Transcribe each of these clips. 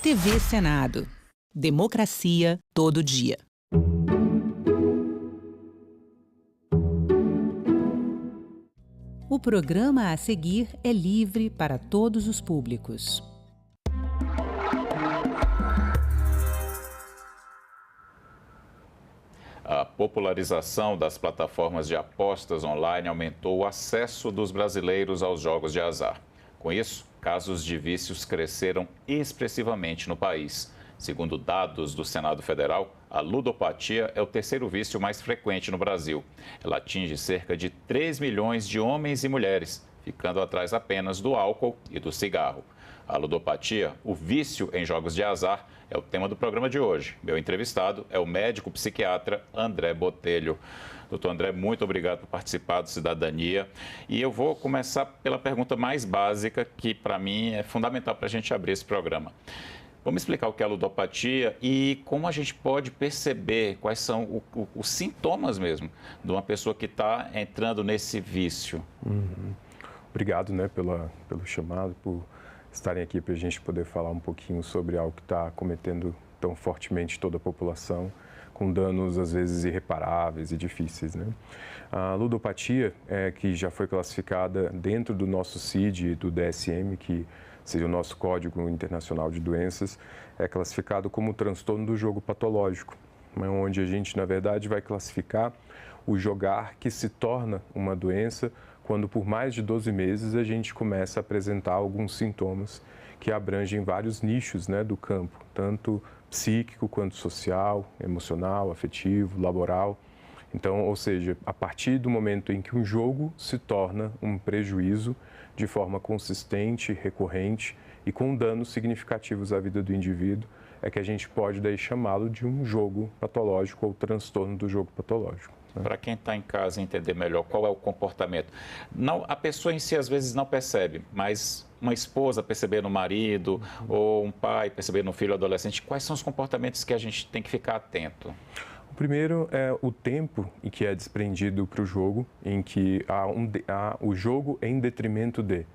TV Senado. Democracia todo dia. O programa a seguir é livre para todos os públicos. A popularização das plataformas de apostas online aumentou o acesso dos brasileiros aos jogos de azar. Com isso, casos de vícios cresceram expressivamente no país. Segundo dados do Senado Federal, a ludopatia é o terceiro vício mais frequente no Brasil. Ela atinge cerca de 3 milhões de homens e mulheres, ficando atrás apenas do álcool e do cigarro. A ludopatia, o vício em jogos de azar, é o tema do programa de hoje. Meu entrevistado é o médico psiquiatra André Botelho. Doutor André, muito obrigado por participar do Cidadania. E eu vou começar pela pergunta mais básica, que para mim é fundamental para a gente abrir esse programa. Vamos explicar o que é a ludopatia e como a gente pode perceber quais são os sintomas mesmo de uma pessoa que está entrando nesse vício. Obrigado, pelo chamado, por estarem aqui para a gente poder falar um pouquinho sobre algo que está cometendo tão fortemente toda a população, com danos às vezes irreparáveis e difíceis, A ludopatia, que já foi classificada dentro do nosso CID e do DSM, que seja o nosso Código Internacional de Doenças, é classificado como transtorno do jogo patológico, onde a gente, na verdade, vai classificar o jogar que se torna uma doença quando por mais de 12 meses a gente começa a apresentar alguns sintomas que abrangem vários nichos do campo, tanto psíquico quanto social, emocional, afetivo, laboral. Então, ou seja, a partir do momento em que um jogo se torna um prejuízo de forma consistente, recorrente e com danos significativos à vida do indivíduo, é que a gente pode daí chamá-lo de um jogo patológico ou transtorno do jogo patológico. Para quem está em casa entender melhor qual é o comportamento. Não, a pessoa em si às vezes não percebe, mas uma esposa perceber no marido ou um pai perceber no filho adolescente, quais são os comportamentos que a gente tem que ficar atento? O primeiro é o tempo em que é desprendido para o jogo, em que há o jogo em detrimento de.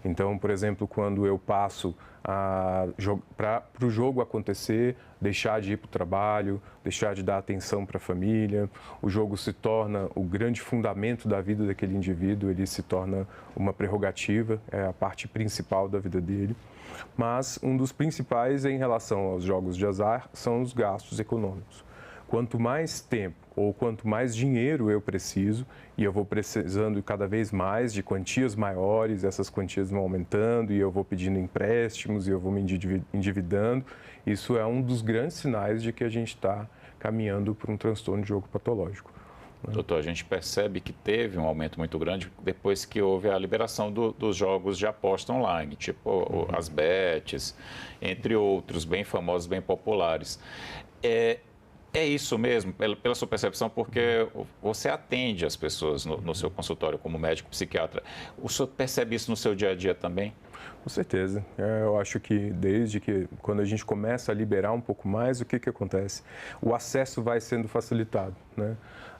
Então, por exemplo, quando eu passo para o jogo acontecer, deixar de ir para o trabalho, deixar de dar atenção para a família, o jogo se torna o grande fundamento da vida daquele indivíduo, ele se torna uma prerrogativa, é a parte principal da vida dele. Mas um dos principais em relação aos jogos de azar são os gastos econômicos. Quanto mais tempo ou quanto mais dinheiro eu preciso, e eu vou precisando cada vez mais de quantias maiores, essas quantias vão aumentando e eu vou pedindo empréstimos e eu vou me endividando, isso é um dos grandes sinais de que a gente está caminhando para um transtorno de jogo patológico. Doutor, a gente percebe que teve um aumento muito grande depois que houve a liberação dos jogos de aposta online, tipo as bets, entre outros, bem famosos, bem populares. É isso mesmo, pela sua percepção, porque você atende as pessoas no seu consultório como médico psiquiatra. O senhor percebe isso no seu dia a dia também? Com certeza. Eu acho que desde que quando a gente começa a liberar um pouco mais, o que acontece? O acesso vai sendo facilitado,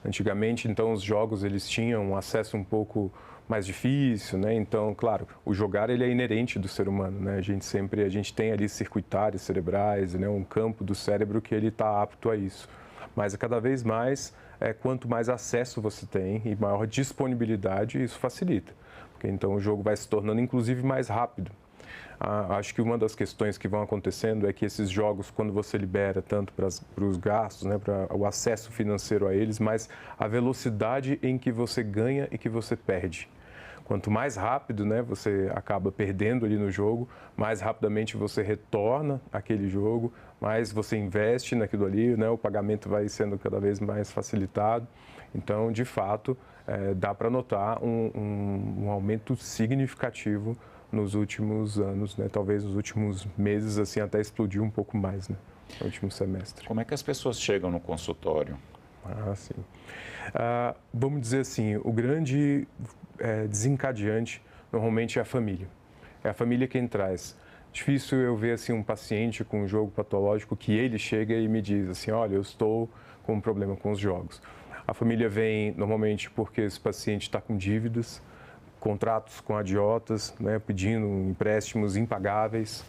Antigamente, então, os jogos eles tinham um acesso um pouco mais difícil, Então, claro, o jogar ele é inerente do ser humano, A gente tem ali circuitários cerebrais, um campo do cérebro que ele está apto a isso. Mas cada vez mais, quanto mais acesso você tem e maior disponibilidade, isso facilita, porque então o jogo vai se tornando inclusive mais rápido. Acho que uma das questões que vão acontecendo é que esses jogos, quando você libera tanto para os gastos, para o acesso financeiro a eles, mas a velocidade em que você ganha e que você perde. Quanto mais rápido você acaba perdendo ali no jogo, mais rapidamente você retorna aquele jogo, mais você investe naquilo ali, o pagamento vai sendo cada vez mais facilitado. Então, de fato, dá para notar um aumento significativo nos últimos anos, talvez nos últimos meses, assim, até explodiu um pouco mais, no último semestre. Como é que as pessoas chegam no consultório? Sim. Vamos dizer assim, o grande desencadeante normalmente é a família. É a família quem traz. Difícil eu ver assim, um paciente com um jogo patológico que ele chega e me diz assim, olha, eu estou com um problema com os jogos. A família vem normalmente porque esse paciente está com dívidas, contratos com agiotas, pedindo empréstimos impagáveis,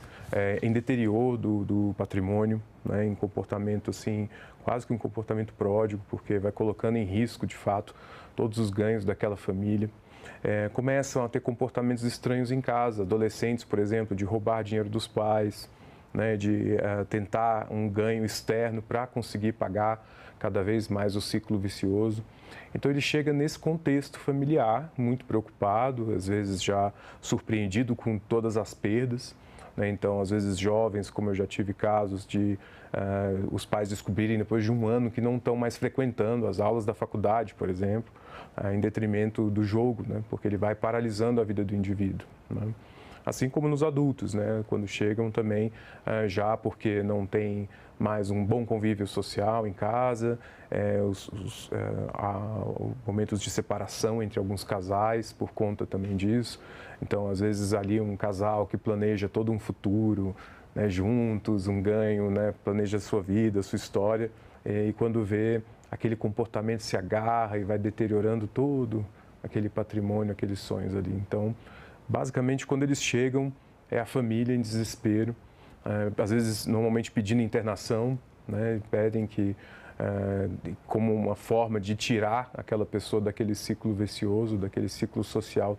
em deterioro do patrimônio, né, em comportamento assim, quase que um comportamento pródigo, porque vai colocando em risco, de fato, todos os ganhos daquela família. Começam a ter comportamentos estranhos em casa, adolescentes, por exemplo, de roubar dinheiro dos pais, né, de tentar um ganho externo para conseguir pagar cada vez mais o ciclo vicioso. Então ele chega nesse contexto familiar, muito preocupado, às vezes já surpreendido com todas as perdas, né? Então, às vezes jovens, como eu já tive casos de os pais descobrirem depois de um ano que não estão mais frequentando as aulas da faculdade, por exemplo, em detrimento do jogo, né? Porque ele vai paralisando a vida do indivíduo, né? Assim como nos adultos, né? Quando chegam também já porque não tem mais um bom convívio social em casa, há momentos de separação entre alguns casais por conta também disso. Então, às vezes, ali um casal que planeja todo um futuro, né, juntos, um ganho, né, planeja a sua vida, a sua história, e quando vê aquele comportamento se agarra e vai deteriorando todo aquele patrimônio, aqueles sonhos ali. Então, basicamente, quando eles chegam, é a família em desespero, às vezes, normalmente pedindo internação, né, pedem que, como uma forma de tirar aquela pessoa daquele ciclo vicioso, daquele ciclo social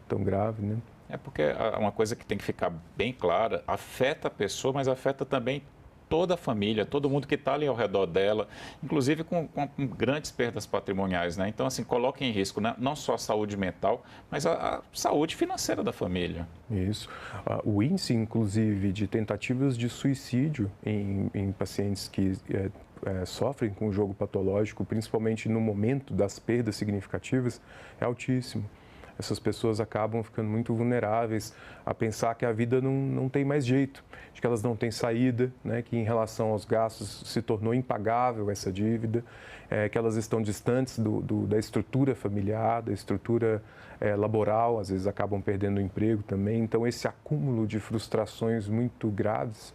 tão grave, né? É porque uma coisa que tem que ficar bem clara, afeta a pessoa, mas afeta também toda a família, todo mundo que está ali ao redor dela, inclusive com grandes perdas patrimoniais, né? Então, assim, coloca em risco, né, não só a saúde mental, mas a saúde financeira da família. Isso. O índice, inclusive, de tentativas de suicídio em pacientes que sofrem com o jogo patológico, principalmente no momento das perdas significativas, é altíssimo. Essas pessoas acabam ficando muito vulneráveis a pensar que a vida não tem mais jeito, de que elas não têm saída, né? Que em relação aos gastos se tornou impagável essa dívida, que elas estão distantes da estrutura familiar, da estrutura laboral, às vezes acabam perdendo o emprego também. Então, esse acúmulo de frustrações muito graves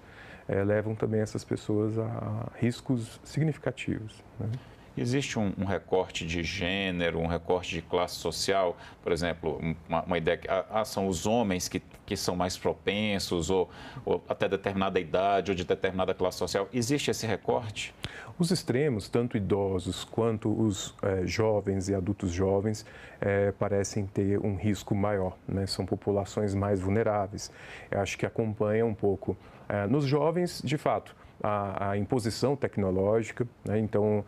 levam também essas pessoas a riscos significativos, né? Existe um recorte de gênero, um recorte de classe social? Por exemplo, uma ideia que são os homens que são mais propensos, ou até determinada idade, ou de determinada classe social. Existe esse recorte? Os extremos, tanto idosos quanto os jovens e adultos jovens, parecem ter um risco maior, né? São populações mais vulneráveis. Eu acho que acompanha um pouco. Nos jovens, de fato, a imposição tecnológica, né? Então,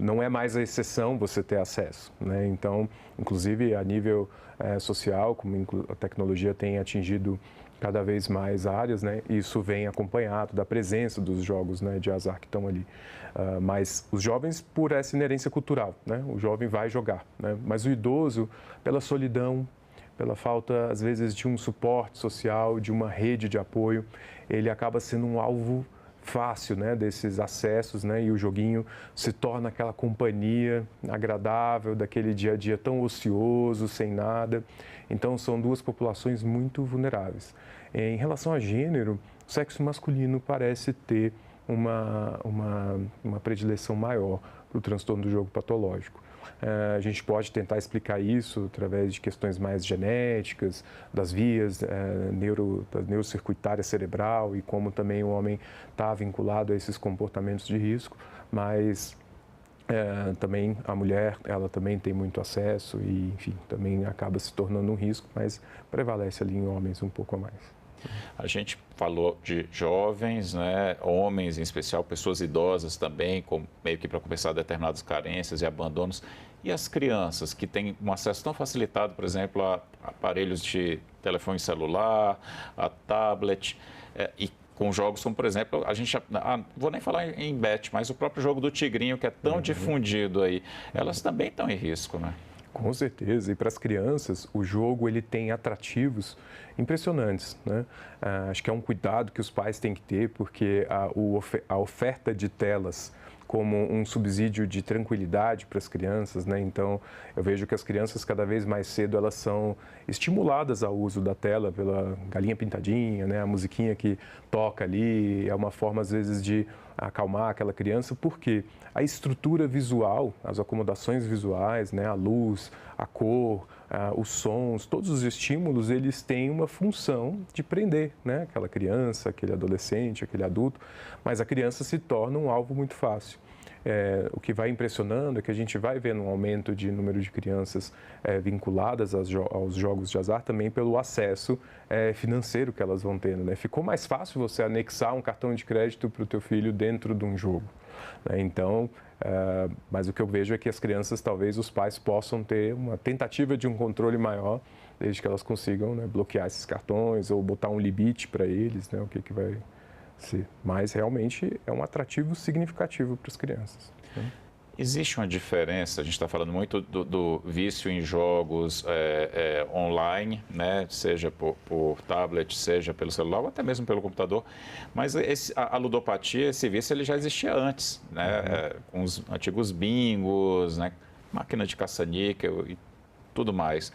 não é mais a exceção você ter acesso, né? Então, inclusive a nível social, como a tecnologia tem atingido cada vez mais áreas, né? Isso vem acompanhado da presença dos jogos, né, de azar que estão ali. Mas os jovens, por essa inerência cultural, né? O jovem vai jogar, né? Mas o idoso, pela solidão, pela falta, às vezes, de um suporte social, de uma rede de apoio, ele acaba sendo um alvo fácil, né, desses acessos, né, e o joguinho se torna aquela companhia agradável daquele dia a dia tão ocioso, sem nada. Então, são duas populações muito vulneráveis. Em relação a gênero, o sexo masculino parece ter uma predileção maior para o transtorno do jogo patológico. A gente pode tentar explicar isso através de questões mais genéticas, das vias da neurocircuitária cerebral e como também o homem está vinculado a esses comportamentos de risco, mas também a mulher, ela também tem muito acesso e, enfim, também acaba se tornando um risco, mas prevalece ali em homens um pouco a mais. A gente falou de jovens, né, homens em especial, pessoas idosas também, meio que para compensar determinadas carências e abandonos. E as crianças que têm um acesso tão facilitado, por exemplo, a aparelhos de telefone celular, a tablet, e com jogos como, por exemplo, vou nem falar em bet, mas o próprio jogo do Tigrinho, que é tão difundido aí, elas também estão em risco, né? Com certeza. E para as crianças, o jogo ele tem atrativos impressionantes, né? Acho que é um cuidado que os pais têm que ter, porque a oferta de telas como um subsídio de tranquilidade para as crianças, né? Então, eu vejo que as crianças cada vez mais cedo elas são estimuladas ao uso da tela pela galinha pintadinha, né? A musiquinha que toca ali é uma forma às vezes de acalmar aquela criança, porque a estrutura visual, as acomodações visuais, né, a luz, a cor, os sons, todos os estímulos, eles têm uma função de prender, né, aquela criança, aquele adolescente, aquele adulto, mas a criança se torna um alvo muito fácil. O que vai impressionando é que a gente vai vendo um aumento de número de crianças vinculadas aos jogos de azar também pelo acesso financeiro que elas vão tendo, né? Ficou mais fácil você anexar um cartão de crédito para o teu filho dentro de um jogo, né? Então, mas o que eu vejo é que as crianças, talvez os pais possam ter uma tentativa de um controle maior, desde que elas consigam, né, bloquear esses cartões ou botar um limite para eles, né? O que vai... Mas realmente é um atrativo significativo para as crianças, né? Existe uma diferença, a gente está falando muito do vício em jogos online, né? Seja por tablet, seja pelo celular ou até mesmo pelo computador, mas a ludopatia, esse vício, ele já existia antes, né? Com os antigos bingos, né? Máquina de caça-níquel e tudo mais.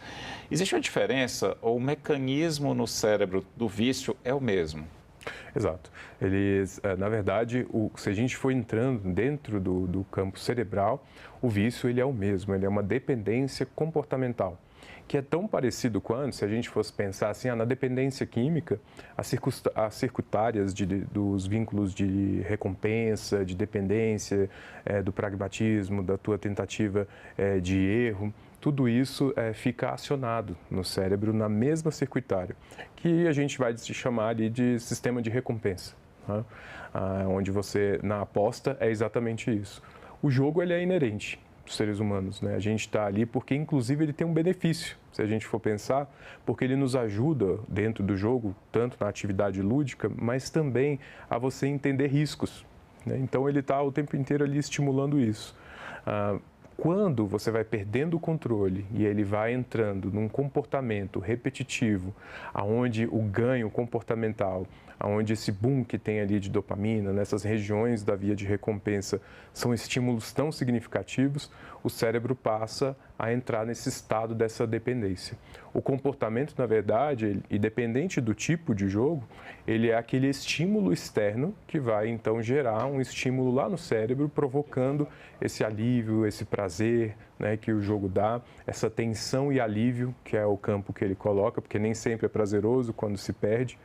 Existe uma diferença ou o mecanismo no cérebro do vício é o mesmo? Exato. Eles, na verdade, se a gente for entrando dentro do campo cerebral, o vício ele é o mesmo, ele é uma dependência comportamental, que é tão parecido quanto, se a gente fosse pensar assim, na dependência química, as circuitárias dos vínculos de recompensa, de dependência, do pragmatismo, da tua tentativa de erro, tudo isso fica acionado no cérebro na mesma circuitária, que a gente vai chamar ali de sistema de recompensa, né? Onde você, na aposta, é exatamente isso. O jogo ele é inerente dos seres humanos, né? A gente está ali porque, inclusive, ele tem um benefício, se a gente for pensar, porque ele nos ajuda dentro do jogo, tanto na atividade lúdica, mas também a você entender riscos, né? Então, ele está o tempo inteiro ali estimulando isso. Quando você vai perdendo o controle e ele vai entrando num comportamento repetitivo, aonde o ganho comportamental, aonde esse boom que tem ali de dopamina, nessas regiões da via de recompensa, são estímulos tão significativos, o cérebro passa a entrar nesse estado dessa dependência. O comportamento, na verdade, independente do tipo de jogo, ele é aquele estímulo externo que vai, então, gerar um estímulo lá no cérebro, provocando esse alívio, esse prazer, né, que o jogo dá, essa tensão e alívio, que é o campo que ele coloca, porque nem sempre é prazeroso quando se perde,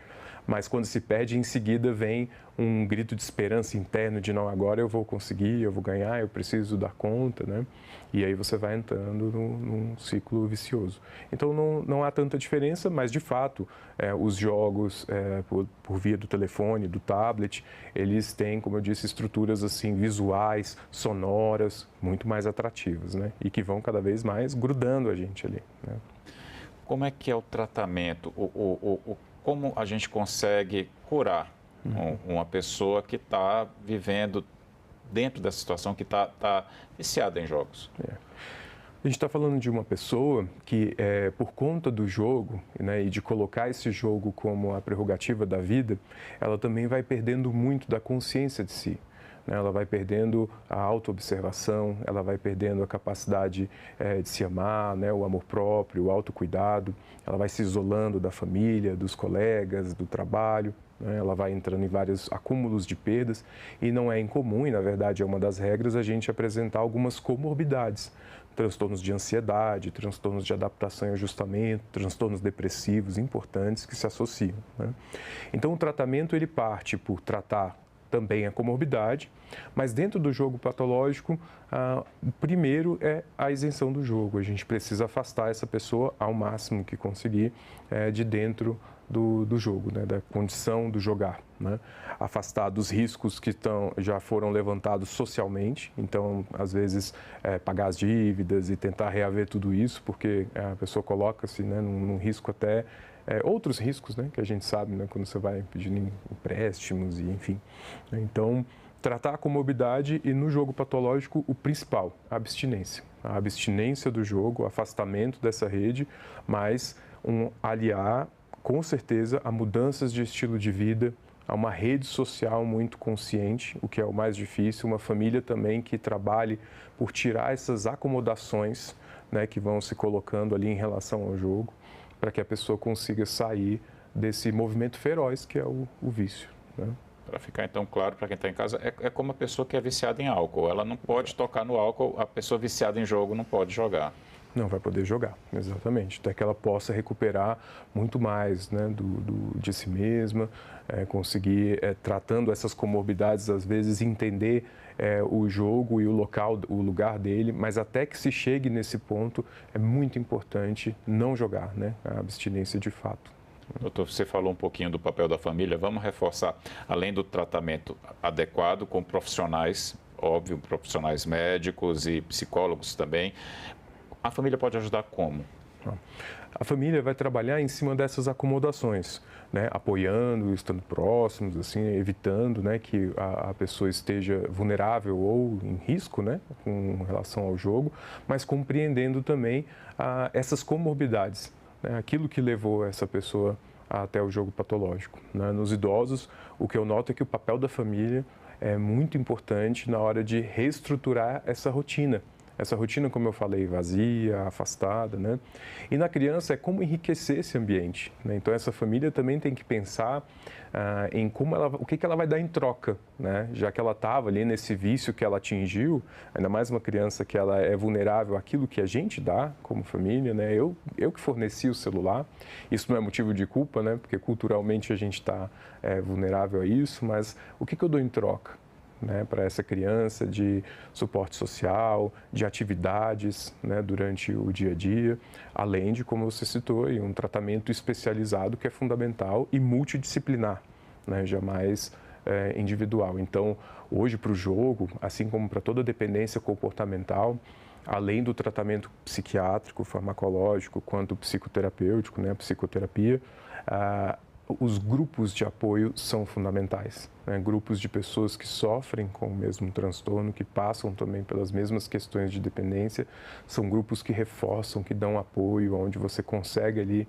mas quando se perde, em seguida vem um grito de esperança interno de não, agora eu vou conseguir, eu vou ganhar, eu preciso dar conta, né? E aí você vai entrando num ciclo vicioso. Então não há tanta diferença, mas de fato os jogos por via do telefone, do tablet, eles têm, como eu disse, estruturas assim visuais, sonoras, muito mais atrativas, né? E que vão cada vez mais grudando a gente ali, né? Como é que é o tratamento? Como a gente consegue curar uma pessoa que está vivendo dentro dessa situação, que está viciada em jogos? A gente está falando de uma pessoa que, por conta do jogo, né, e de colocar esse jogo como a prerrogativa da vida, ela também vai perdendo muito da consciência de si. Ela vai perdendo a autoobservação, ela vai perdendo a capacidade de se amar, né, o amor próprio, o autocuidado, ela vai se isolando da família, dos colegas, do trabalho, né, ela vai entrando em vários acúmulos de perdas e não é incomum, e na verdade é uma das regras, a gente apresentar algumas comorbidades, transtornos de ansiedade, transtornos de adaptação e ajustamento, transtornos depressivos importantes que se associam, né? Então o tratamento ele parte por tratar também a comorbidade, mas dentro do jogo patológico, o primeiro é a isenção do jogo. A gente precisa afastar essa pessoa ao máximo que conseguir de dentro do jogo, né, da condição do jogar, né? Afastar dos riscos que já foram levantados socialmente, então, às vezes, pagar as dívidas e tentar reaver tudo isso, porque a pessoa coloca-se, né, num risco até... outros riscos, né, que a gente sabe, né, quando você vai pedindo empréstimos e enfim. Então, tratar a comorbidade e no jogo patológico o principal, a abstinência. A abstinência do jogo, o afastamento dessa rede, mas aliar com certeza a mudanças de estilo de vida, a uma rede social muito consciente, o que é o mais difícil, uma família também que trabalhe por tirar essas acomodações, né, que vão se colocando ali em relação ao jogo, para que a pessoa consiga sair desse movimento feroz que é o vício, né? Para ficar então claro para quem está em casa, é como a pessoa que é viciada em álcool. Ela não pode tocar no álcool, a pessoa viciada em jogo não pode jogar. Não vai poder jogar, exatamente. Até que ela possa recuperar muito mais, né, de si mesma, conseguir, tratando essas comorbidades, às vezes, entender o jogo e o lugar dele, mas até que se chegue nesse ponto, é muito importante não jogar, né, a abstinência de fato. Doutor, você falou um pouquinho do papel da família. Vamos reforçar, além do tratamento adequado com profissionais, óbvio, profissionais médicos e psicólogos também. A família pode ajudar como? A família vai trabalhar em cima dessas acomodações, né? Apoiando, estando próximos, assim, evitando, né, que a pessoa esteja vulnerável ou em risco, né, com relação ao jogo, mas compreendendo também essas comorbidades, né? Aquilo que levou essa pessoa até o jogo patológico, né? Nos idosos, o que eu noto é que o papel da família é muito importante na hora de reestruturar essa rotina. Essa rotina, como eu falei, vazia, afastada, né? E na criança é como enriquecer esse ambiente, né? Então, essa família também tem que pensar em o que ela vai dar em troca, né? Já que ela estava ali nesse vício que ela atingiu, ainda mais uma criança que ela é vulnerável àquilo que a gente dá como família, né? Eu que forneci o celular, isso não é motivo de culpa, né? Porque culturalmente a gente está vulnerável a isso, mas o que eu dou em troca? Né, para essa criança, de suporte social, de atividades, né, durante o dia a dia, além de, como você citou, um tratamento especializado que é fundamental e multidisciplinar, né, jamais individual. Então, hoje para o jogo, assim como para toda dependência comportamental, além do tratamento psiquiátrico, farmacológico, quanto psicoterapêutico, né, a psicoterapia, os grupos de apoio são fundamentais, né? Grupos de pessoas que sofrem com o mesmo transtorno, que passam também pelas mesmas questões de dependência, são grupos que reforçam, que dão apoio, onde você consegue ali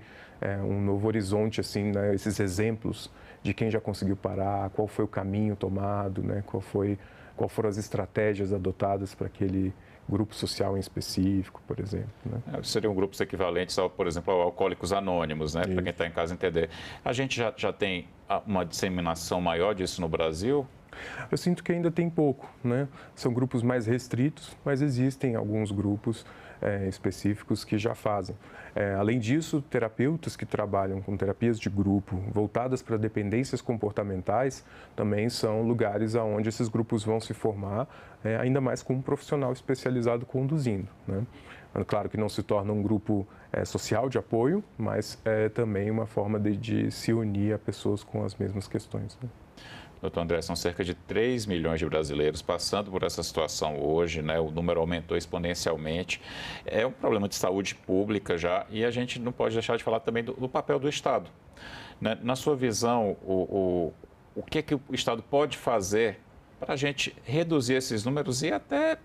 um novo horizonte, assim, né? Esses exemplos de quem já conseguiu parar, qual foi o caminho tomado, né? Qual foram as estratégias adotadas para aquele grupo social em específico, por exemplo. Né? Seriam grupos equivalentes, por exemplo, ao Alcoólicos Anônimos, né? Para quem está em casa entender. A gente já tem uma disseminação maior disso no Brasil? Eu sinto que ainda tem pouco, né? São grupos mais restritos, mas existem alguns grupos específicos que já fazem. Além disso, terapeutas que trabalham com terapias de grupo voltadas para dependências comportamentais também são lugares onde esses grupos vão se formar, ainda mais com um profissional especializado conduzindo, né? Claro que não se torna um grupo social de apoio, mas é também uma forma de se unir a pessoas com as mesmas questões, né? Doutor André, são cerca de 3 milhões de brasileiros passando por essa situação hoje, né? O número aumentou exponencialmente. É um problema de saúde pública já, e a gente não pode deixar de falar também do papel do Estado, né? Na sua visão, o que o Estado pode fazer para a gente reduzir esses números e até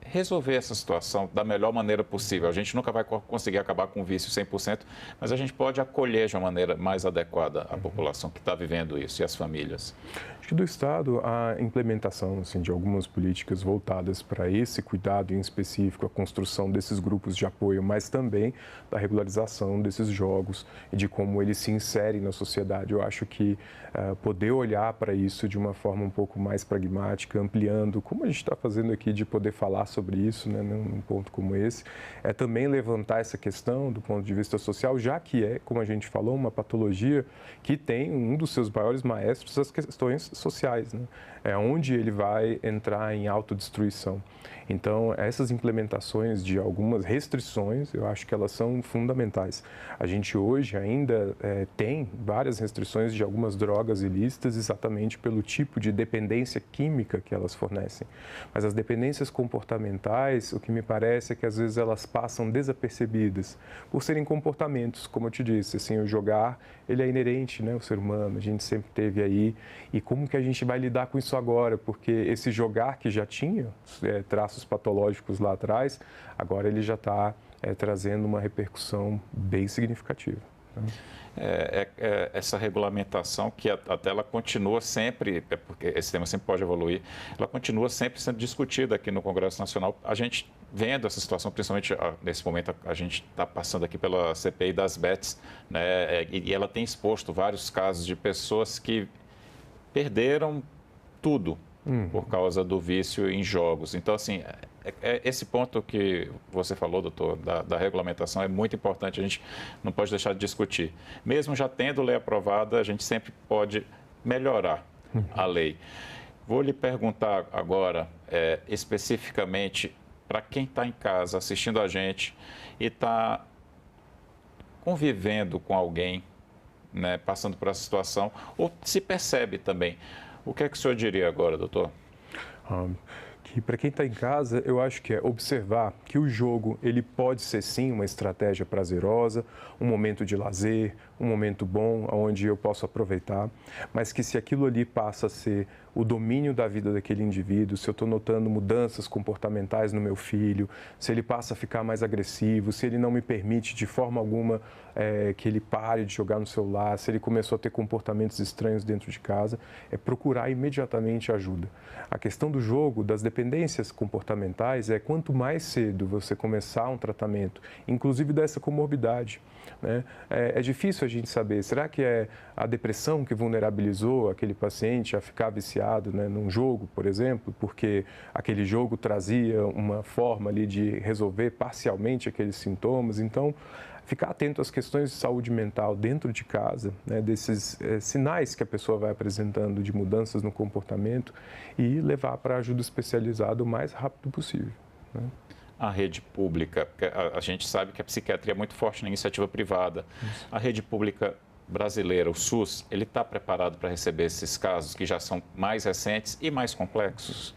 resolver essa situação da melhor maneira possível? A gente nunca vai conseguir acabar com o vício 100%, mas a gente pode acolher de uma maneira mais adequada a população que está vivendo isso e as famílias. Acho que do Estado, a implementação, assim, de algumas políticas voltadas para esse cuidado em específico, a construção desses grupos de apoio, mas também da regularização desses jogos e de como eles se inserem na sociedade. Eu acho que poder olhar para isso de uma forma um pouco mais pragmática, ampliando, como a gente está fazendo aqui, de poder falar sobre isso, né, num ponto como esse, é também levantar essa questão do ponto de vista social, já que é, como a gente falou, uma patologia que tem um dos seus maiores maestros as questões sociais, né? É onde ele vai entrar em autodestruição. Então, essas implementações de algumas restrições, eu acho que elas são fundamentais. A gente hoje ainda tem várias restrições de algumas drogas ilícitas exatamente pelo tipo de dependência química que elas fornecem. Mas as dependências comportamentais, o que me parece é que às vezes elas passam desapercebidas por serem comportamentos, como eu te disse, assim, o jogar, ele é inerente, né, ao ser humano, a gente sempre teve aí. E como que a gente vai lidar com isso agora? Porque esse jogar que já tinha traços patológicos lá atrás, agora ele já está trazendo uma repercussão bem significativa, né? Essa regulamentação que até ela continua sempre, porque esse tema sempre pode evoluir, ela continua sempre sendo discutida aqui no Congresso Nacional. A gente vendo essa situação, principalmente nesse momento a gente está passando aqui pela CPI das bets, né? E ela tem exposto vários casos de pessoas que perderam tudo por causa do vício em jogos. Então, assim, esse ponto que você falou, doutor, da regulamentação é muito importante, a gente não pode deixar de discutir. Mesmo já tendo lei aprovada, a gente sempre pode melhorar a lei. Vou lhe perguntar agora, especificamente, para quem está em casa assistindo a gente e está convivendo com alguém, né, passando por essa situação, ou se percebe também. O que é que o senhor diria agora, doutor? Que para quem está em casa, eu acho que é observar que o jogo ele pode ser sim uma estratégia prazerosa, um momento de lazer, um momento bom, onde eu posso aproveitar, mas que se aquilo ali passa a ser o domínio da vida daquele indivíduo, se eu estou notando mudanças comportamentais no meu filho, se ele passa a ficar mais agressivo, se ele não me permite de forma alguma que ele pare de jogar no celular, se ele começou a ter comportamentos estranhos dentro de casa, é procurar imediatamente ajuda. A questão do jogo, das dependências comportamentais, é quanto mais cedo você começar um tratamento, inclusive dessa comorbidade, né? É difícil a gente saber, será que é a depressão que vulnerabilizou aquele paciente a ficar viciado, né, num jogo, por exemplo, porque aquele jogo trazia uma forma ali de resolver parcialmente aqueles sintomas? Então, ficar atento às questões de saúde mental dentro de casa, né, desses sinais que a pessoa vai apresentando de mudanças no comportamento e levar para ajuda especializada o mais rápido possível, né? A rede pública, a gente sabe que a psiquiatria é muito forte na iniciativa privada. Isso. A rede pública brasileira, o SUS, ele está preparado para receber esses casos que já são mais recentes e mais complexos?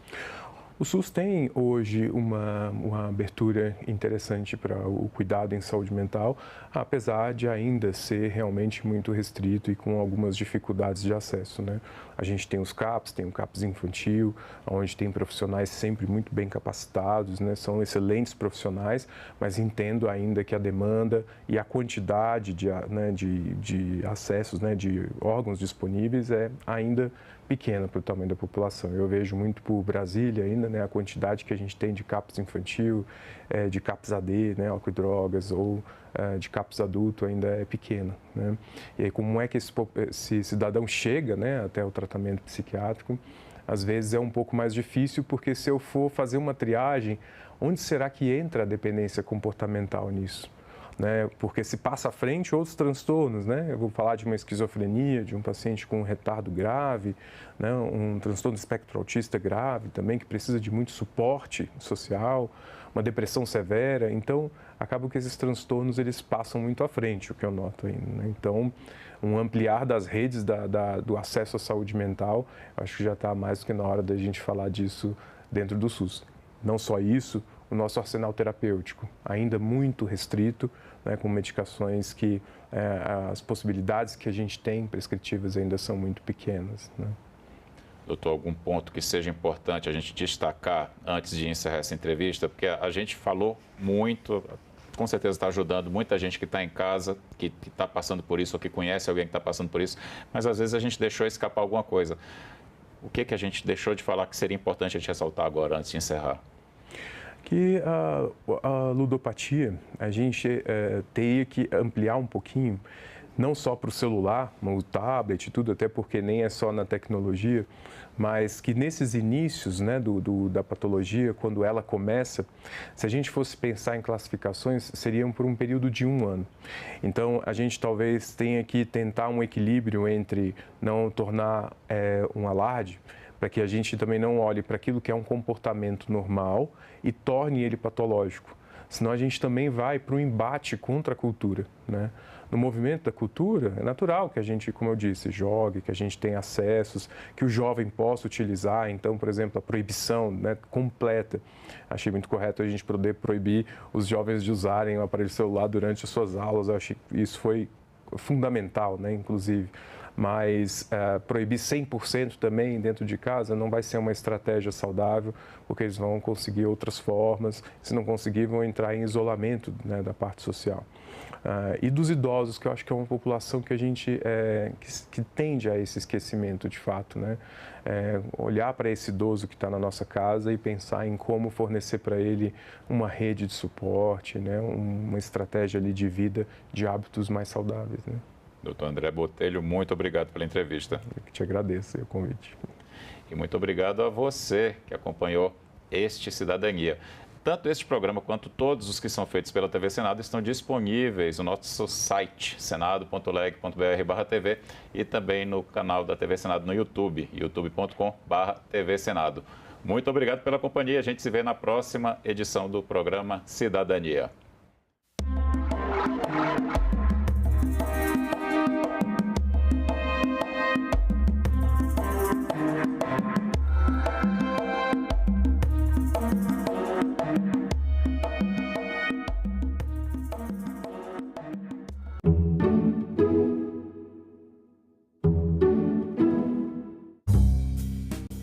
O SUS tem hoje uma abertura interessante para o cuidado em saúde mental, apesar de ainda ser realmente muito restrito e com algumas dificuldades de acesso, né? A gente tem os CAPs, tem o CAPs infantil, onde tem profissionais sempre muito bem capacitados, né? São excelentes profissionais, mas entendo ainda que a demanda e a quantidade de acessos, né, de órgãos disponíveis é ainda pequena para o tamanho da população. Eu vejo muito por Brasília ainda, né, a quantidade que a gente tem de CAPs infantil, de CAPs AD, né, álcool e drogas, ou de CAPs adulto ainda é pequena, né? E aí como é que esse cidadão chega, né, até o tratamento psiquiátrico? Às vezes é um pouco mais difícil, porque se eu for fazer uma triagem, onde será que entra a dependência comportamental nisso? Né? Porque se passa à frente outros transtornos, né? Eu vou falar de uma esquizofrenia, de um paciente com um retardo grave, né? Um transtorno do espectro autista grave também, que precisa de muito suporte social, uma depressão severa. Então, acaba que esses transtornos eles passam muito à frente, o que eu noto ainda, né? Então, um ampliar das redes do acesso à saúde mental, acho que já está mais do que na hora da gente falar disso dentro do SUS. Não só isso, o nosso arsenal terapêutico ainda muito restrito, né, com medicações que as possibilidades que a gente tem prescritivas ainda são muito pequenas, né? Doutor, algum ponto que seja importante a gente destacar antes de encerrar essa entrevista? Porque a gente falou muito, com certeza está ajudando muita gente que está em casa, que está passando por isso, ou que conhece alguém que está passando por isso, mas às vezes a gente deixou escapar alguma coisa. O que a gente deixou de falar que seria importante a gente ressaltar agora, antes de encerrar? Que a ludopatia, a gente teria que ampliar um pouquinho, não só para o celular, o tablet e tudo, até porque nem é só na tecnologia, mas que nesses inícios, né, da patologia, quando ela começa, se a gente fosse pensar em classificações, seriam por um período de 1 ano. Então, a gente talvez tenha que tentar um equilíbrio entre não tornar um alarde, para que a gente também não olhe para aquilo que é um comportamento normal e torne ele patológico. Senão a gente também vai para o embate contra a cultura, né? No movimento da cultura, é natural que a gente, como eu disse, jogue, que a gente tenha acessos, que o jovem possa utilizar. Então, por exemplo, a proibição, né, completa. Achei muito correto a gente poder proibir os jovens de usarem o aparelho celular durante as suas aulas. Eu achei que isso foi fundamental, né, inclusive. Mas proibir 100% também dentro de casa não vai ser uma estratégia saudável, porque eles vão conseguir outras formas, se não conseguir, vão entrar em isolamento, né, da parte social. E dos idosos, que eu acho que é uma população que a gente que tende a esse esquecimento de fato, né? Olhar para esse idoso que está na nossa casa e pensar em como fornecer para ele uma rede de suporte, né? Uma estratégia ali de vida, de hábitos mais saudáveis, né? Doutor André Botelho, muito obrigado pela entrevista. Eu que te agradeço o convite. E muito obrigado a você que acompanhou este Cidadania. Tanto este programa quanto todos os que são feitos pela TV Senado estão disponíveis no nosso site, senado.leg.br/TV, e também no canal da TV Senado no YouTube, youtube.com/TV Senado. Muito obrigado pela companhia. A gente se vê na próxima edição do programa Cidadania.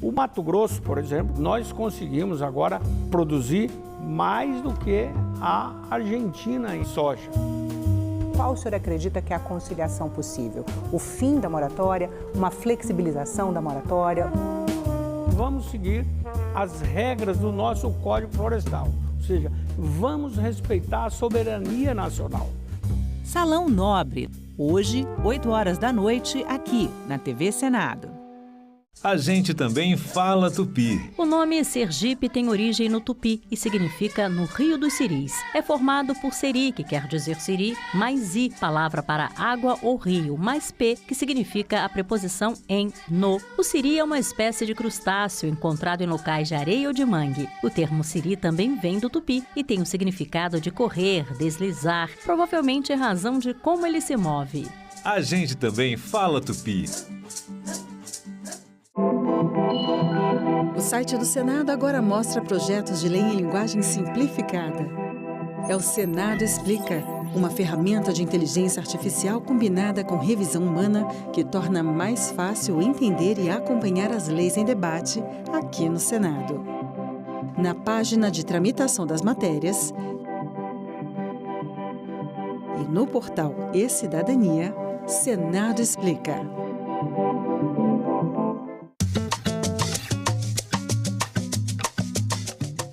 O Mato Grosso, por exemplo, nós conseguimos agora produzir mais do que a Argentina em soja. Qual o senhor acredita que é a conciliação possível? O fim da moratória, uma flexibilização da moratória? Vamos seguir as regras do nosso Código Florestal, ou seja, vamos respeitar a soberania nacional. Salão Nobre, hoje, 20h, aqui na TV Senado. A gente também fala tupi. O nome Sergipe tem origem no tupi e significa no Rio dos Siris. É formado por seri, que quer dizer siri, mais i, palavra para água ou rio, mais p, que significa a preposição em, no. O siri é uma espécie de crustáceo encontrado em locais de areia ou de mangue. O termo siri também vem do tupi e tem o significado de correr, deslizar, provavelmente em razão de como ele se move. A gente também fala tupi. O site do Senado agora mostra projetos de lei em linguagem simplificada. É o Senado Explica, uma ferramenta de inteligência artificial combinada com revisão humana que torna mais fácil entender e acompanhar as leis em debate aqui no Senado. Na página de tramitação das matérias e no portal e-Cidadania, Senado Explica.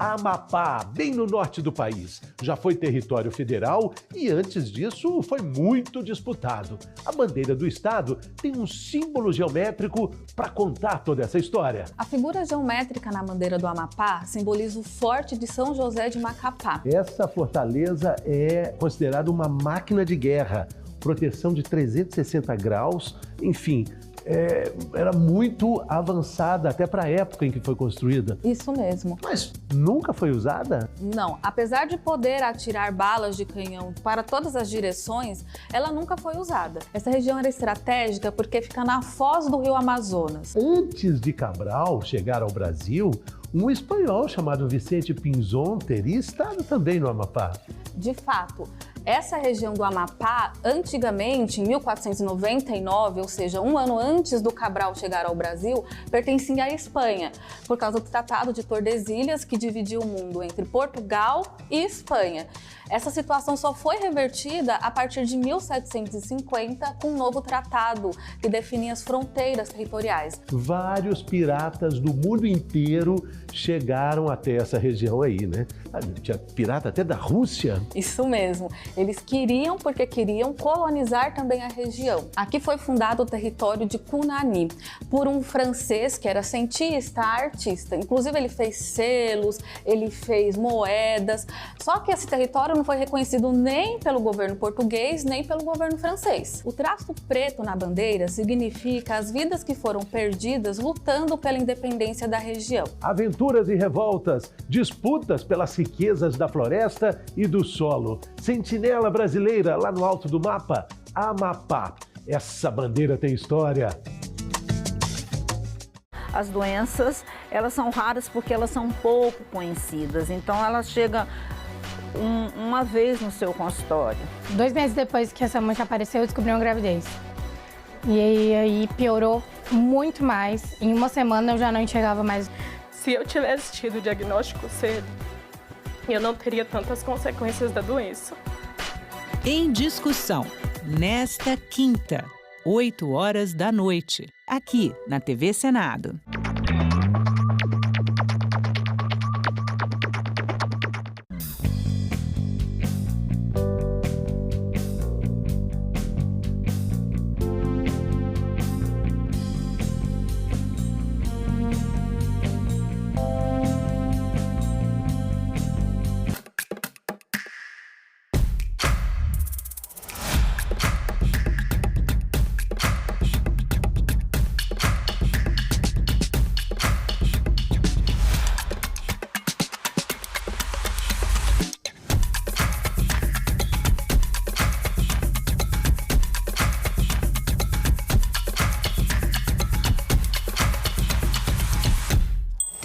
Amapá, bem no norte do país, já foi território federal e antes disso foi muito disputado. A bandeira do estado tem um símbolo geométrico para contar toda essa história. A figura geométrica na bandeira do Amapá simboliza o Forte de São José de Macapá. Essa fortaleza é considerada uma máquina de guerra, proteção de 360 graus, enfim... era muito avançada até para a época em que foi construída. Isso mesmo. Mas nunca foi usada? Não. Apesar de poder atirar balas de canhão para todas as direções, ela nunca foi usada. Essa região era estratégica porque fica na foz do rio Amazonas. Antes de Cabral chegar ao Brasil, um espanhol chamado Vicente Pinzón teria estado também no Amapá. De fato, essa região do Amapá, antigamente, em 1499, ou seja, um ano antes do Cabral chegar ao Brasil, pertencia à Espanha, por causa do Tratado de Tordesilhas, que dividia o mundo entre Portugal e Espanha. Essa situação só foi revertida a partir de 1750, com um novo tratado que definia as fronteiras territoriais. Vários piratas do mundo inteiro chegaram até essa região aí, né? Tinha pirata até da Rússia. Isso mesmo. Eles porque queriam colonizar também a região. Aqui foi fundado o território de Cunani, por um francês que era cientista, artista. Inclusive ele fez selos, ele fez moedas. Só que esse território não foi reconhecido nem pelo governo português, nem pelo governo francês. O traço preto na bandeira significa as vidas que foram perdidas lutando pela independência da região. Aventuras e revoltas, disputas pelas riquezas da floresta e do solo. Sentinela brasileira lá no alto do mapa, Amapá. Essa bandeira tem história. As doenças, elas são raras porque elas são pouco conhecidas. Então, elas chegam uma vez no seu consultório. 2 meses depois que essa mancha apareceu, eu descobri uma gravidez. E aí piorou muito mais. Em uma semana eu já não enxergava mais. Se eu tivesse tido o diagnóstico cedo, eu não teria tantas consequências da doença. Em discussão, nesta quinta, 20h, aqui na TV Senado.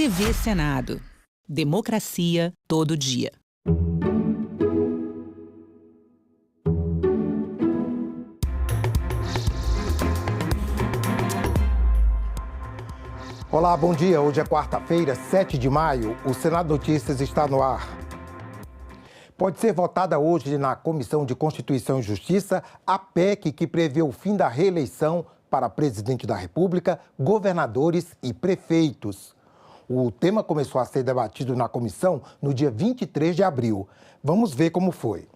TV Senado. Democracia todo dia. Olá, bom dia. Hoje é quarta-feira, 7 de maio. O Senado Notícias está no ar. Pode ser votada hoje na Comissão de Constituição e Justiça a PEC que prevê o fim da reeleição para presidente da República, governadores e prefeitos. O tema começou a ser debatido na comissão no dia 23 de abril. Vamos ver como foi.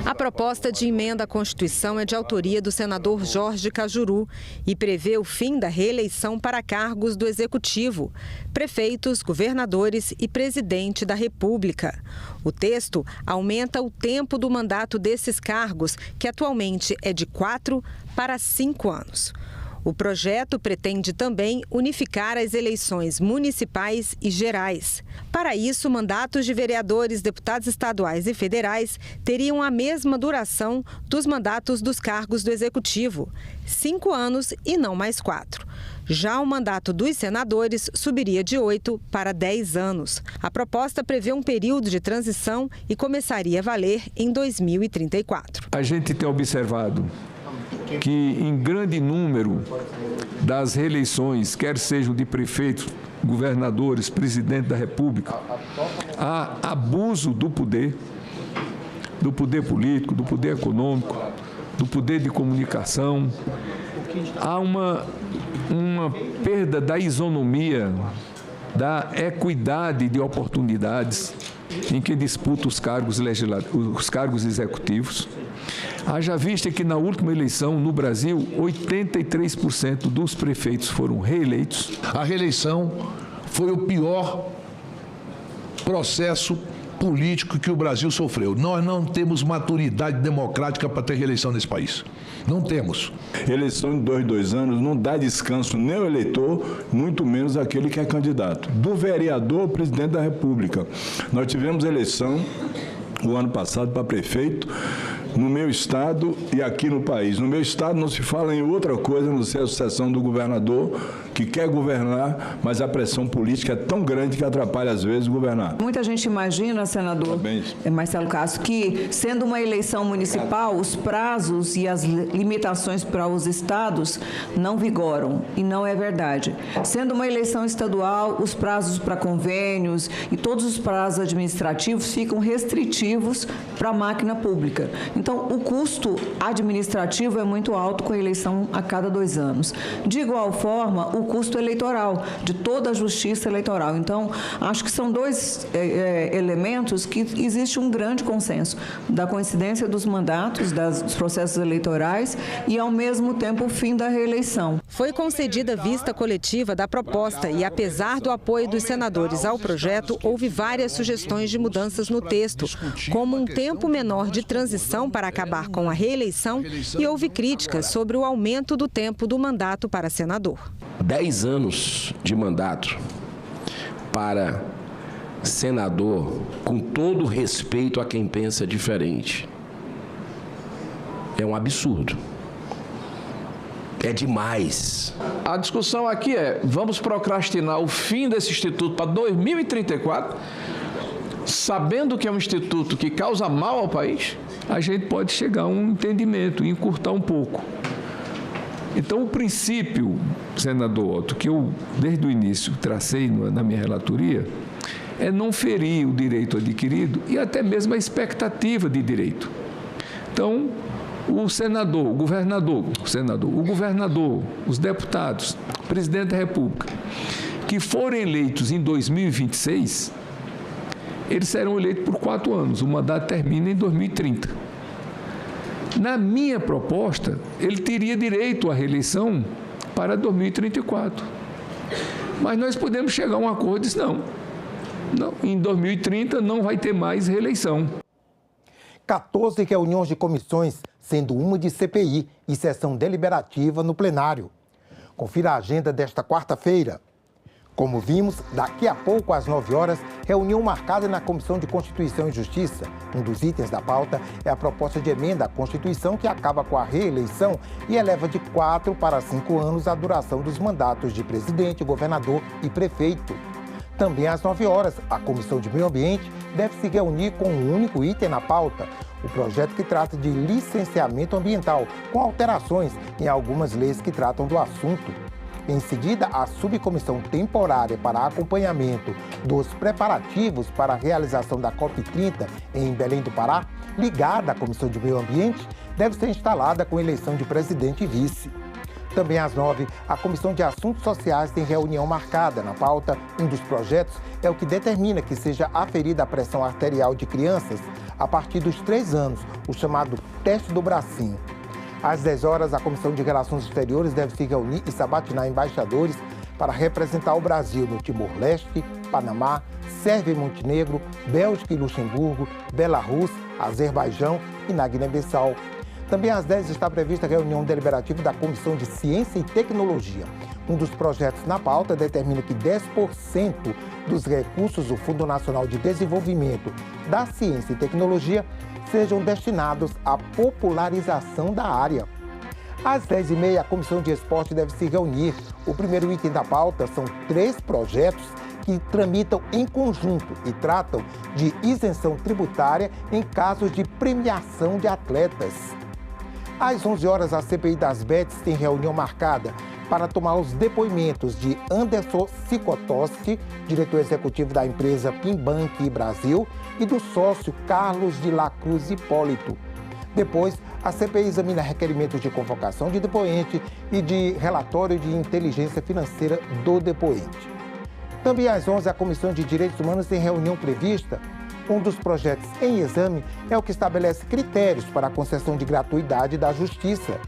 A proposta de emenda à Constituição é de autoria do senador Jorge Cajuru e prevê o fim da reeleição para cargos do Executivo, prefeitos, governadores e presidente da República. O texto aumenta o tempo do mandato desses cargos, que atualmente é de 4 para 5 anos. O projeto pretende também unificar as eleições municipais e gerais. Para isso, mandatos de vereadores, deputados estaduais e federais teriam a mesma duração dos mandatos dos cargos do Executivo, 5 anos e não mais 4. Já o mandato dos senadores subiria de 8 para 10 anos. A proposta prevê um período de transição e começaria a valer em 2034. A gente tem observado que em grande número das reeleições, quer sejam de prefeitos, governadores, presidente da República, há abuso do poder político, do poder econômico, do poder de comunicação. Há uma perda da isonomia, da equidade de oportunidades em que disputa os cargos executivos. Haja vista que na última eleição no Brasil, 83% dos prefeitos foram reeleitos. A reeleição foi o pior processo político que o Brasil sofreu. Nós não temos maturidade democrática para ter reeleição nesse país. Não temos. Eleição de 2 anos não dá descanso nem ao eleitor, muito menos aquele que é candidato. Do vereador ao presidente da República. Nós tivemos eleição o ano passado para prefeito no meu estado e aqui no país. No meu estado não se fala em outra coisa, não ser a sucessão do governador que quer governar, mas a pressão política é tão grande que atrapalha às vezes governar. Muita gente imagina, senador Marcelo Castro, que sendo uma eleição municipal, os prazos e as limitações para os estados não vigoram, e não é verdade. Sendo uma eleição estadual, os prazos para convênios e todos os prazos administrativos ficam restritivos para a máquina pública. Então, o custo administrativo é muito alto com a eleição a cada 2 anos. De igual forma, o custo eleitoral, de toda a justiça eleitoral. Então, acho que são 2 elementos que existe um grande consenso da coincidência dos mandatos, dos processos eleitorais e, ao mesmo tempo, o fim da reeleição. Foi concedida vista coletiva da proposta e, apesar do apoio dos senadores ao projeto, houve várias sugestões de mudanças no texto, como um tempo menor de transição para acabar com a reeleição e houve críticas sobre o aumento do tempo do mandato para senador. 10 anos de mandato para senador, com todo respeito a quem pensa diferente, é um absurdo. É demais. A discussão aqui é, vamos procrastinar o fim desse instituto para 2034, sabendo que é um instituto que causa mal ao país? A gente pode chegar a um entendimento e encurtar um pouco. Então, o princípio, senador Otto, que eu, desde o início, tracei na minha relatoria, é não ferir o direito adquirido e até mesmo a expectativa de direito. Então, o governador, os deputados, o presidente da República, que forem eleitos em 2026, eles serão eleitos por 4 anos. O mandato termina em 2030. Na minha proposta, ele teria direito à reeleição para 2034. Mas nós podemos chegar a um acordo e dizer, não, em 2030 não vai ter mais reeleição. 14 reuniões de comissões, sendo uma de CPI e sessão deliberativa no plenário. Confira a agenda desta quarta-feira. Como vimos, daqui a pouco, às 9 horas, reunião marcada na Comissão de Constituição e Justiça. Um dos itens da pauta é a proposta de emenda à Constituição que acaba com a reeleição e eleva de 4 para 5 anos a duração dos mandatos de presidente, governador e prefeito. Também às 9 horas, a Comissão de Meio Ambiente deve se reunir com um único item na pauta, o projeto que trata de licenciamento ambiental, com alterações em algumas leis que tratam do assunto. Em seguida, a subcomissão temporária para acompanhamento dos preparativos para a realização da COP30 em Belém do Pará, ligada à Comissão de Meio Ambiente, deve ser instalada com eleição de presidente e vice. Também às 9, a Comissão de Assuntos Sociais tem reunião marcada. Na pauta, um dos projetos é o que determina que seja aferida a pressão arterial de crianças a partir dos 3 anos, o chamado teste do bracinho. Às 10 horas, a Comissão de Relações Exteriores deve se reunir e sabatinar embaixadores para representar o Brasil no Timor-Leste, Panamá, Sérvia e Montenegro, Bélgica e Luxemburgo, Belarus, Azerbaijão e na Guiné-Bissau. Também às 10 está prevista a reunião deliberativa da Comissão de Ciência e Tecnologia. Um dos projetos na pauta determina que 10% dos recursos do Fundo Nacional de Desenvolvimento da Ciência e Tecnologia sejam destinados à popularização da área. Às 10h30, a Comissão de Esporte deve se reunir. O primeiro item da pauta são 3 projetos que tramitam em conjunto e tratam de isenção tributária em casos de premiação de atletas. Às 11 horas, a CPI das Bets tem reunião marcada para tomar os depoimentos de Anderson Sicotoski, diretor executivo da empresa Pimbank Brasil, e do sócio Carlos de la Cruz Hipólito. Depois, a CPI examina requerimentos de convocação de depoente e de relatório de inteligência financeira do depoente. Também às 11, a Comissão de Direitos Humanos tem reunião prevista. Um dos projetos em exame é o que estabelece critérios para a concessão de gratuidade da Justiça.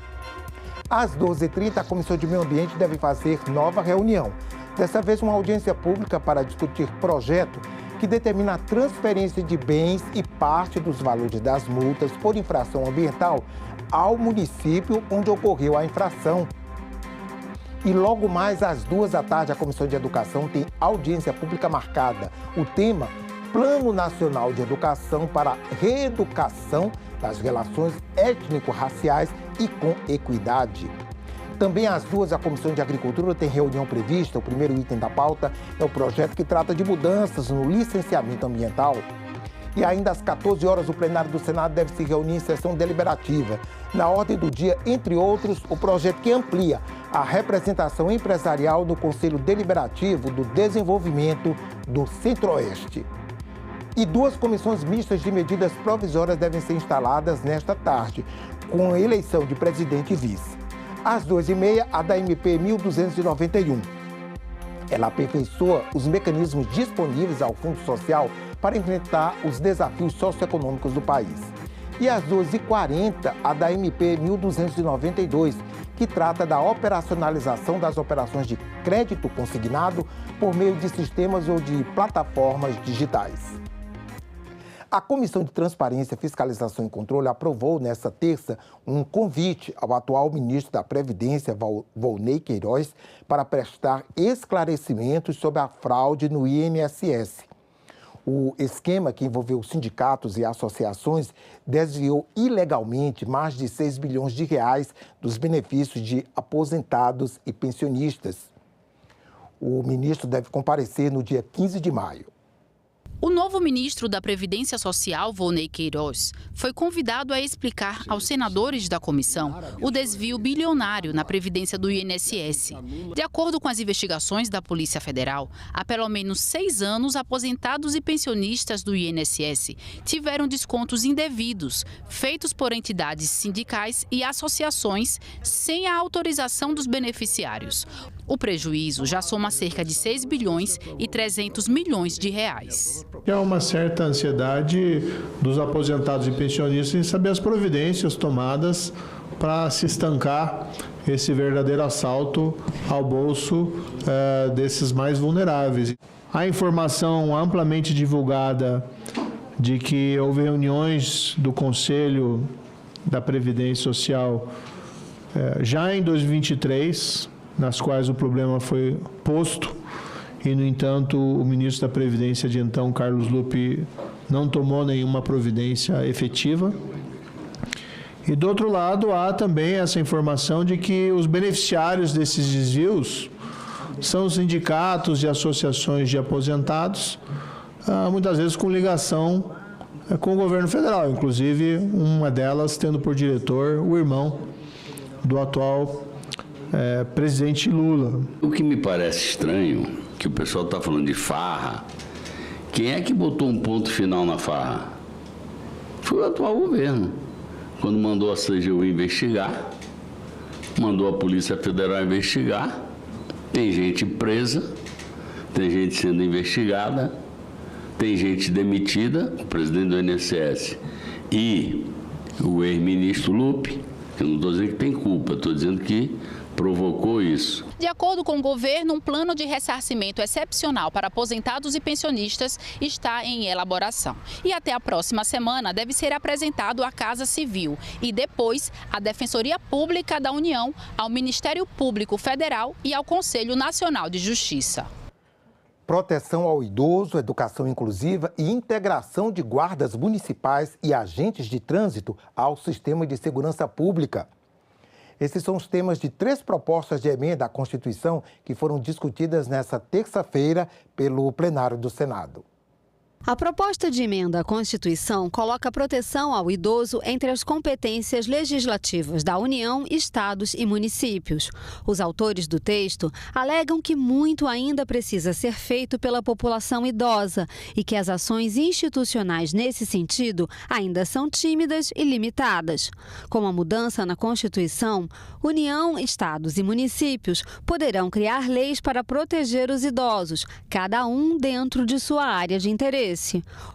Às 12h30, a Comissão de Meio Ambiente deve fazer nova reunião. Dessa vez, uma audiência pública para discutir projeto que determina a transferência de bens e parte dos valores das multas por infração ambiental ao município onde ocorreu a infração. E logo mais às 14h, a Comissão de Educação tem audiência pública marcada. O tema: Plano Nacional de Educação para a Reeducação das Relações Étnico-Raciais e com Equidade. Também às 2, a Comissão de Agricultura tem reunião prevista. O primeiro item da pauta é o projeto que trata de mudanças no licenciamento ambiental. E ainda às 14 horas, o plenário do Senado deve se reunir em sessão deliberativa. Na ordem do dia, entre outros, o projeto que amplia a representação empresarial no Conselho Deliberativo do Desenvolvimento do Centro-Oeste. E 2 comissões mistas de medidas provisórias devem ser instaladas nesta tarde, com a eleição de presidente e vice. Às 2h30, a da MP 1291. Ela aperfeiçoa os mecanismos disponíveis ao Fundo Social para enfrentar os desafios socioeconômicos do país. E às 12h40, a da MP 1292, que trata da operacionalização das operações de crédito consignado por meio de sistemas ou de plataformas digitais. A Comissão de Transparência, Fiscalização e Controle aprovou nesta terça um convite ao atual ministro da Previdência, Volney Queiroz, para prestar esclarecimentos sobre a fraude no INSS. O esquema, que envolveu sindicatos e associações, desviou ilegalmente mais de 6 bilhões de reais dos benefícios de aposentados e pensionistas. O ministro deve comparecer no dia 15 de maio. O novo ministro da Previdência Social, Volney Queiroz, foi convidado a explicar aos senadores da comissão o desvio bilionário na Previdência do INSS. De acordo com as investigações da Polícia Federal, há pelo menos 6 anos, aposentados e pensionistas do INSS tiveram descontos indevidos, feitos por entidades sindicais e associações, sem a autorização dos beneficiários. O prejuízo já soma cerca de 6 bilhões e 300 milhões de reais. Há uma certa ansiedade dos aposentados e pensionistas em saber as providências tomadas para se estancar esse verdadeiro assalto ao bolso desses mais vulneráveis. A informação amplamente divulgada de que houve reuniões do Conselho da Previdência Social já em 2023, nas quais o problema foi posto e, no entanto, o ministro da Previdência de então, Carlos Lupe, não tomou nenhuma providência efetiva. E, do outro lado, há também essa informação de que os beneficiários desses desvios são os sindicatos e associações de aposentados, muitas vezes com ligação com o governo federal, inclusive uma delas tendo por diretor o irmão do atual presidente Lula. O que me parece estranho, que o pessoal está falando de farra, quem é que botou um ponto final na farra? Foi o atual governo, quando mandou a CGU investigar, mandou a Polícia Federal investigar, tem gente presa, tem gente sendo investigada, tem gente demitida, o presidente do INSS e o ex-ministro Lupe, que eu não estou dizendo que tem culpa, estou dizendo que provocou isso. De acordo com o governo, um plano de ressarcimento excepcional para aposentados e pensionistas está em elaboração. E até a próxima semana deve ser apresentado à Casa Civil e depois à Defensoria Pública da União, ao Ministério Público Federal e ao Conselho Nacional de Justiça. Proteção ao idoso, educação inclusiva e integração de guardas municipais e agentes de trânsito ao sistema de segurança pública. Esses são os temas de 3 propostas de emenda à Constituição que foram discutidas nesta terça-feira pelo plenário do Senado. A proposta de emenda à Constituição coloca a proteção ao idoso entre as competências legislativas da União, estados e municípios. Os autores do texto alegam que muito ainda precisa ser feito pela população idosa e que as ações institucionais nesse sentido ainda são tímidas e limitadas. Com a mudança na Constituição, União, estados e municípios poderão criar leis para proteger os idosos, cada um dentro de sua área de interesse.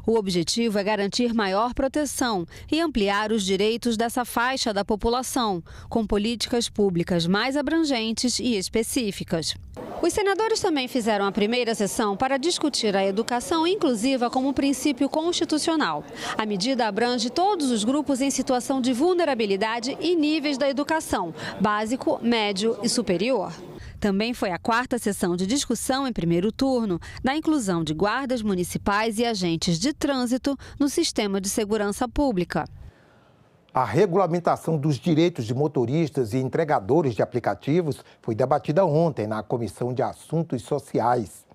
O objetivo é garantir maior proteção e ampliar os direitos dessa faixa da população, com políticas públicas mais abrangentes e específicas. Os senadores também fizeram a primeira sessão para discutir a educação inclusiva como princípio constitucional. A medida abrange todos os grupos em situação de vulnerabilidade e níveis da educação, básico, médio e superior. Também foi a 4ª sessão de discussão em primeiro turno da inclusão de guardas municipais e agentes de trânsito no sistema de segurança pública. A regulamentação dos direitos de motoristas e entregadores de aplicativos foi debatida ontem na Comissão de Assuntos Sociais.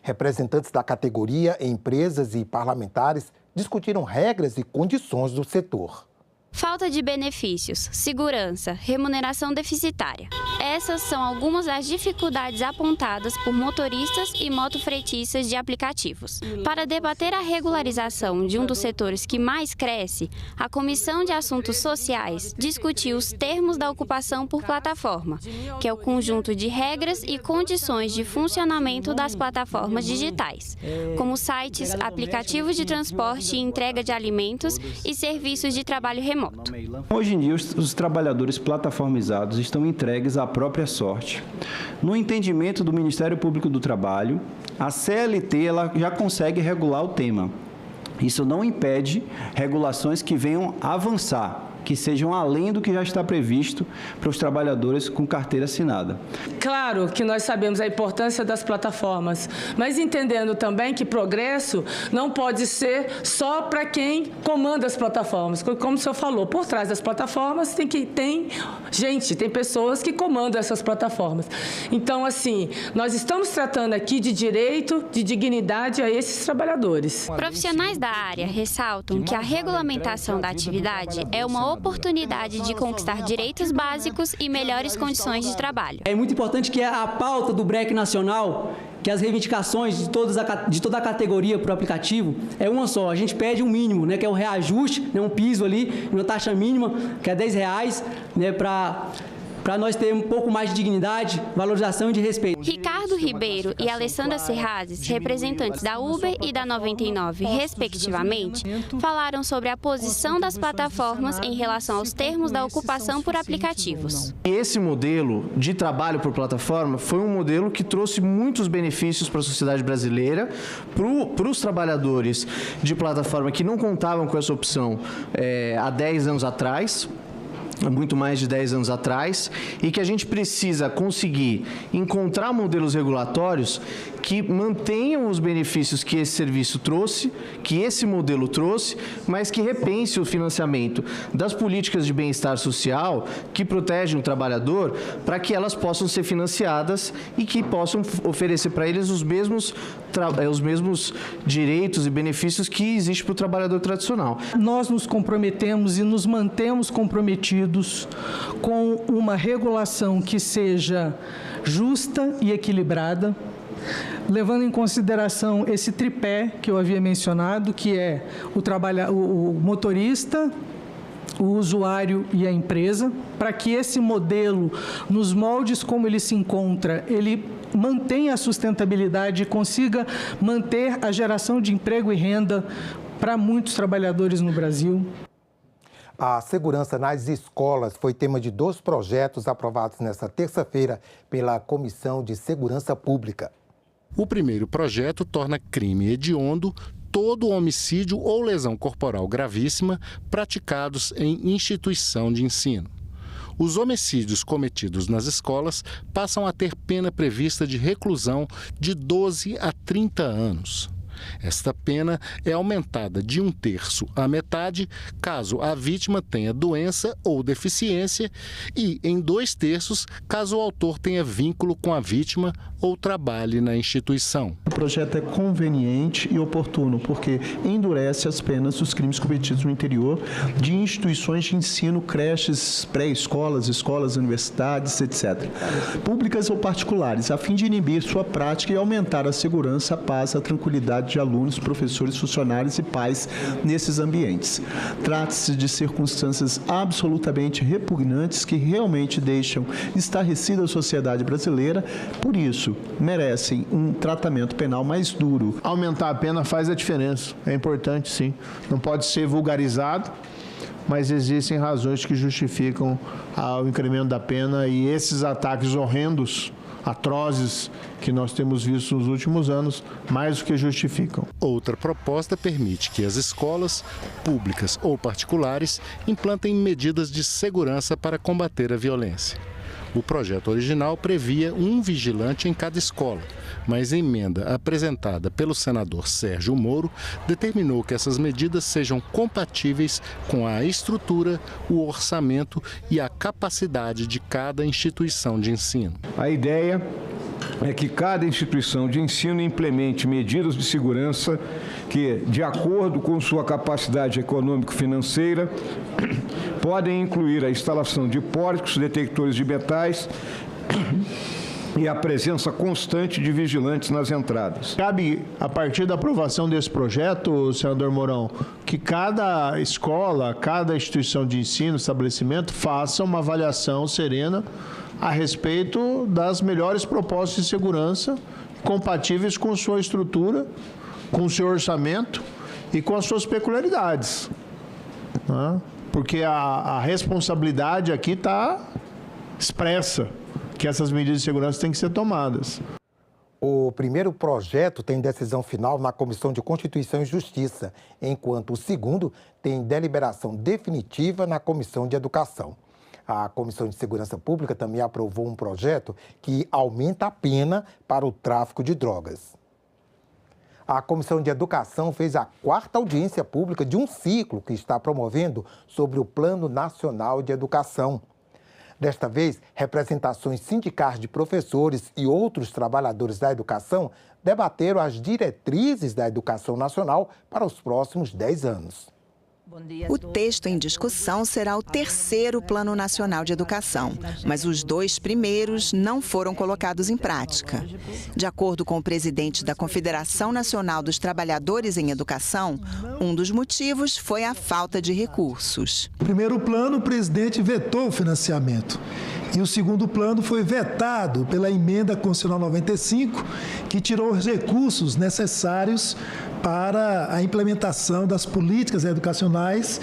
Representantes da categoria, empresas e parlamentares discutiram regras e condições do setor. Falta de benefícios, segurança, remuneração deficitária. Essas são algumas das dificuldades apontadas por motoristas e motofretistas de aplicativos. Para debater a regularização de um dos setores que mais cresce, a Comissão de Assuntos Sociais discutiu os termos da ocupação por plataforma, que é o conjunto de regras e condições de funcionamento das plataformas digitais, como sites, aplicativos de transporte e entrega de alimentos e serviços de trabalho remoto. Hoje em dia, os trabalhadores plataformizados estão entregues à própria sorte. No entendimento do Ministério Público do Trabalho, a CLT ela já consegue regular o tema. Isso não impede regulações que venham avançar, que sejam além do que já está previsto para os trabalhadores com carteira assinada. Claro que nós sabemos a importância das plataformas, mas entendendo também que progresso não pode ser só para quem comanda as plataformas. Como o senhor falou, por trás das plataformas tem gente, tem pessoas que comandam essas plataformas. Então, assim, nós estamos tratando aqui de direito, de dignidade a esses trabalhadores. Profissionais da área ressaltam que a regulamentação da atividade é uma oportunidade de conquistar direitos básicos e melhores condições de trabalho. É muito importante que a pauta do BREC nacional, que as reivindicações de toda a categoria para o aplicativo é uma só. A gente pede um mínimo, né, que é o reajuste, né, um piso ali, uma taxa mínima, que é R$10, né, para nós termos um pouco mais de dignidade, valorização e de respeito. Ricardo Ribeiro e Alessandra Serrazes, representantes da Uber e da 99, respectivamente, falaram sobre a posição das plataformas em relação aos termos da ocupação por aplicativos. Esse modelo de trabalho por plataforma foi um modelo que trouxe muitos benefícios para a sociedade brasileira, para os trabalhadores de plataforma que não contavam com essa opção há 10 anos atrás. muito mais de 10 anos atrás, e que a gente precisa conseguir encontrar modelos regulatórios que mantenham os benefícios que esse serviço trouxe, que esse modelo trouxe, mas que repense o financiamento das políticas de bem-estar social que protegem o trabalhador, para que elas possam ser financiadas e que possam oferecer para eles os mesmos direitos e benefícios que existem para o trabalhador tradicional. Nós nos comprometemos e nos mantemos comprometidos com uma regulação que seja justa e equilibrada, levando em consideração esse tripé que eu havia mencionado, que é o motorista, o usuário e a empresa, para que esse modelo, nos moldes como ele se encontra, ele mantenha a sustentabilidade e consiga manter a geração de emprego e renda para muitos trabalhadores no Brasil. A segurança nas escolas foi tema de 2 projetos aprovados nesta terça-feira pela Comissão de Segurança Pública. O primeiro projeto torna crime hediondo todo homicídio ou lesão corporal gravíssima praticados em instituição de ensino. Os homicídios cometidos nas escolas passam a ter pena prevista de reclusão de 12 a 30 anos. Esta pena é aumentada de 1/3 à metade caso a vítima tenha doença ou deficiência e em 2/3 caso o autor tenha vínculo com a vítima ou trabalhe na instituição. O projeto é conveniente e oportuno porque endurece as penas dos crimes cometidos no interior de instituições de ensino, creches, pré-escolas, escolas, universidades, etc., públicas ou particulares, a fim de inibir sua prática e aumentar a segurança, a paz, a tranquilidade de alunos, professores, funcionários e pais nesses ambientes. Trata-se de circunstâncias absolutamente repugnantes que realmente deixam estarrecida a sociedade brasileira, por isso merecem um tratamento penal mais duro. Aumentar a pena faz a diferença, é importante sim. Não pode ser vulgarizado, mas existem razões que justificam o incremento da pena e esses ataques horrendos, atrozes, que nós temos visto nos últimos anos, mais do que justificam. Outra proposta permite que as escolas, públicas ou particulares, implantem medidas de segurança para combater a violência. O projeto original previa um vigilante em cada escola, mas a emenda apresentada pelo senador Sérgio Moro determinou que essas medidas sejam compatíveis com a estrutura, o orçamento e a capacidade de cada instituição de ensino. A ideia é que cada instituição de ensino implemente medidas de segurança que, de acordo com sua capacidade econômico-financeira, podem incluir a instalação de pórticos, detectores de metais e a presença constante de vigilantes nas entradas. Cabe, a partir da aprovação desse projeto, senador Mourão, que cada escola, cada instituição de ensino, estabelecimento, faça uma avaliação serena a respeito das melhores propostas de segurança compatíveis com sua estrutura, com o seu orçamento e com as suas peculiaridades. Porque a responsabilidade aqui está expressa, que essas medidas de segurança têm que ser tomadas. O primeiro projeto tem decisão final na Comissão de Constituição e Justiça, enquanto o segundo tem deliberação definitiva na Comissão de Educação. A Comissão de Segurança Pública também aprovou um projeto que aumenta a pena para o tráfico de drogas. A Comissão de Educação fez a 4ª audiência pública de um ciclo que está promovendo sobre o Plano Nacional de Educação. Desta vez, representações sindicais de professores e outros trabalhadores da educação debateram as diretrizes da educação nacional para os próximos 10 anos. O texto em discussão será o 3º Plano Nacional de Educação, mas os 2 primeiros não foram colocados em prática. De acordo com o presidente da Confederação Nacional dos Trabalhadores em Educação, um dos motivos foi a falta de recursos. No primeiro plano, o presidente vetou o financiamento. E o segundo plano foi vetado pela emenda constitucional 95, que tirou os recursos necessários para a implementação das políticas educacionais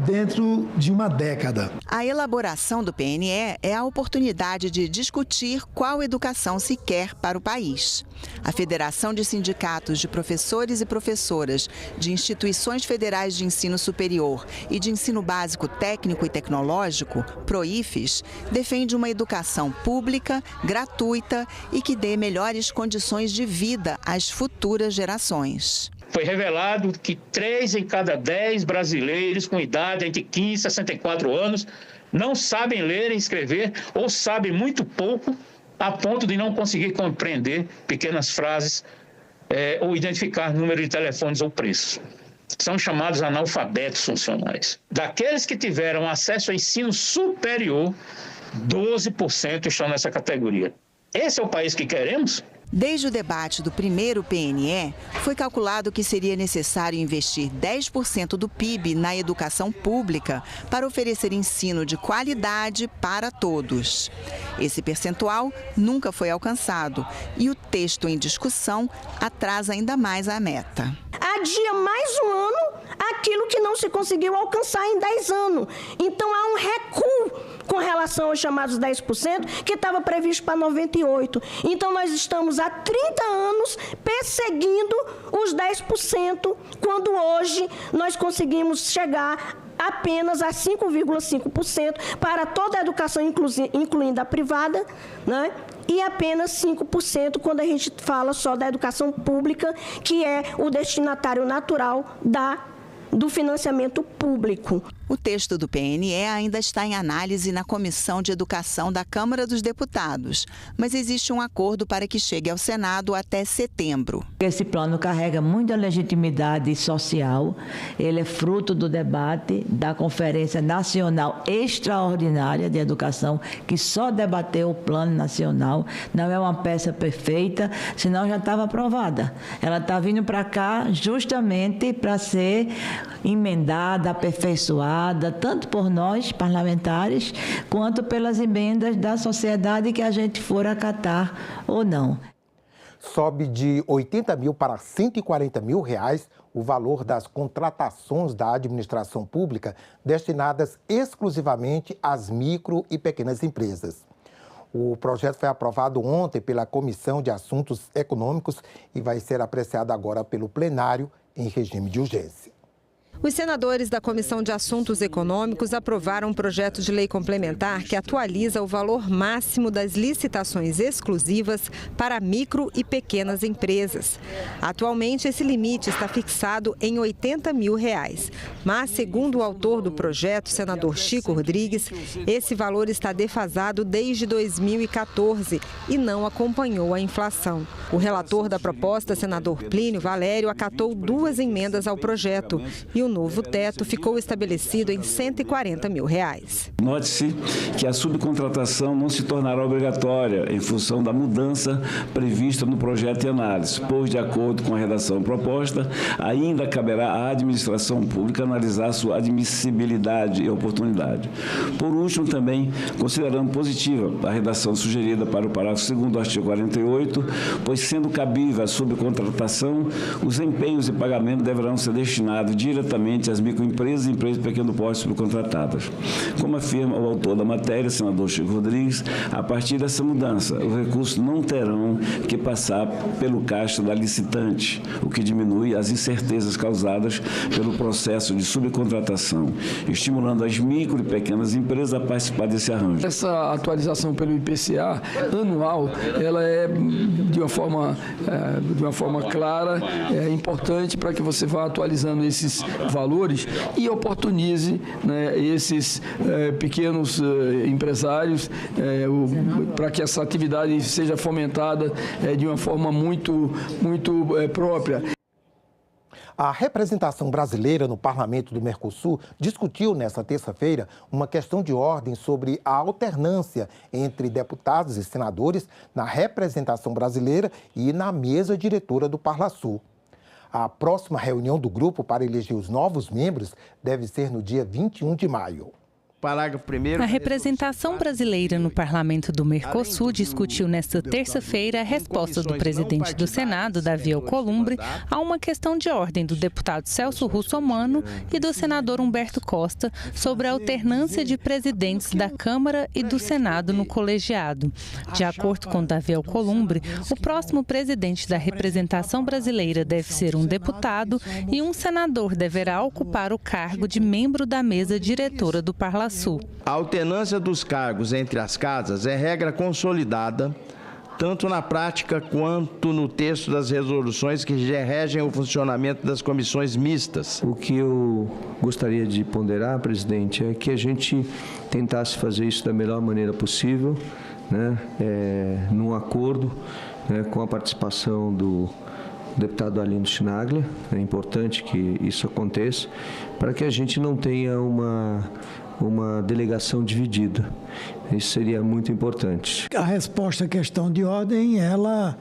dentro de uma década. A elaboração do PNE é a oportunidade de discutir qual educação se quer para o país. A Federação de Sindicatos de Professores e Professoras de Instituições Federais de Ensino Superior e de Ensino Básico Técnico e Tecnológico, PROIFES, defende uma educação pública, gratuita e que dê melhores condições de vida às futuras gerações. Foi revelado que 3 em cada 10 brasileiros com idade entre 15 e 64 anos não sabem ler e escrever ou sabem muito pouco, a ponto de não conseguir compreender pequenas frases ou identificar número de telefones ou preços. São chamados analfabetos funcionais. Daqueles que tiveram acesso ao ensino superior, 12% estão nessa categoria. Esse é o país que queremos? Desde o debate do primeiro PNE, foi calculado que seria necessário investir 10% do PIB na educação pública para oferecer ensino de qualidade para todos. Esse percentual nunca foi alcançado e o texto em discussão atrasa ainda mais a meta. Adia mais um ano aquilo que não se conseguiu alcançar em 10 anos. Então, há um recuo com relação aos chamados 10%, que estava previsto para 98%. Então, nós estamos há 30 anos perseguindo os 10%, quando hoje nós conseguimos chegar apenas a 5,5% para toda a educação, incluindo a privada, né? E apenas 5% quando a gente fala só da educação pública, que é o destinatário natural do financiamento público. O texto do PNE ainda está em análise na Comissão de Educação da Câmara dos Deputados, mas existe um acordo para que chegue ao Senado até setembro. Esse plano carrega muita legitimidade social, ele é fruto do debate da Conferência Nacional Extraordinária de Educação, que só debateu o Plano Nacional, não é uma peça perfeita, senão já estava aprovada. Ela está vindo para cá justamente para ser emendada, aperfeiçoada, tanto por nós, parlamentares, quanto pelas emendas da sociedade que a gente for acatar ou não. Sobe de 80 mil para 140 mil reais o valor das contratações da administração pública destinadas exclusivamente às micro e pequenas empresas. O projeto foi aprovado ontem pela Comissão de Assuntos Econômicos e vai ser apreciado agora pelo plenário em regime de urgência. Os senadores da Comissão de Assuntos Econômicos aprovaram um projeto de lei complementar que atualiza o valor máximo das licitações exclusivas para micro e pequenas empresas. Atualmente, esse limite está fixado em 80 mil reais. Mas, segundo o autor do projeto, o senador Chico Rodrigues, esse valor está defasado desde 2014 e não acompanhou a inflação. O relator da proposta, senador Plínio Valério, acatou 2 emendas ao projeto e o novo teto ficou estabelecido em 140 mil reais. Note-se que a subcontratação não se tornará obrigatória em função da mudança prevista no projeto de análise, pois, de acordo com a redação proposta, ainda caberá à administração pública analisar sua admissibilidade e oportunidade. Por último, também consideramos positiva a redação sugerida para o parágrafo 2º do artigo 48, pois, sendo cabível a subcontratação, os empenhos e pagamentos deverão ser destinados diretamente às microempresas e empresas de pequeno porte subcontratadas. Como afirma o autor da matéria, senador Chico Rodrigues, a partir dessa mudança, os recursos não terão que passar pelo caixa da licitante, o que diminui as incertezas causadas pelo processo de subcontratação, estimulando as micro e pequenas empresas a participar desse arranjo. Essa atualização pelo IPCA anual, ela é de uma forma clara, é importante para que você vá atualizando esses valores e oportunize, né, esses pequenos empresários para que essa atividade seja fomentada de uma forma muito própria. A representação brasileira no Parlamento do Mercosul discutiu nesta terça-feira uma questão de ordem sobre a alternância entre deputados e senadores na representação brasileira e na mesa diretora do Parlasul. A próxima reunião do grupo para eleger os novos membros deve ser no dia 21 de maio. Parágrafo 1º. A representação brasileira no Parlamento do Mercosul discutiu nesta terça-feira a resposta do presidente do Senado, Davi Alcolumbre, a uma questão de ordem do deputado Celso Russomano e do senador Humberto Costa sobre a alternância de presidentes da Câmara e do Senado no colegiado. De acordo com Davi Alcolumbre, o próximo presidente da representação brasileira deve ser um deputado e um senador deverá ocupar o cargo de membro da mesa diretora do Parlasul. A alternância dos cargos entre as casas é regra consolidada, tanto na prática quanto no texto das resoluções que já regem o funcionamento das comissões mistas. O que eu gostaria de ponderar, presidente, é que a gente tentasse fazer isso da melhor maneira possível, né, num acordo, né, com a participação do deputado Arlindo Chinaglia. É importante que isso aconteça, para que a gente não tenha uma delegação dividida. Isso seria muito importante. A resposta à questão de ordem, ela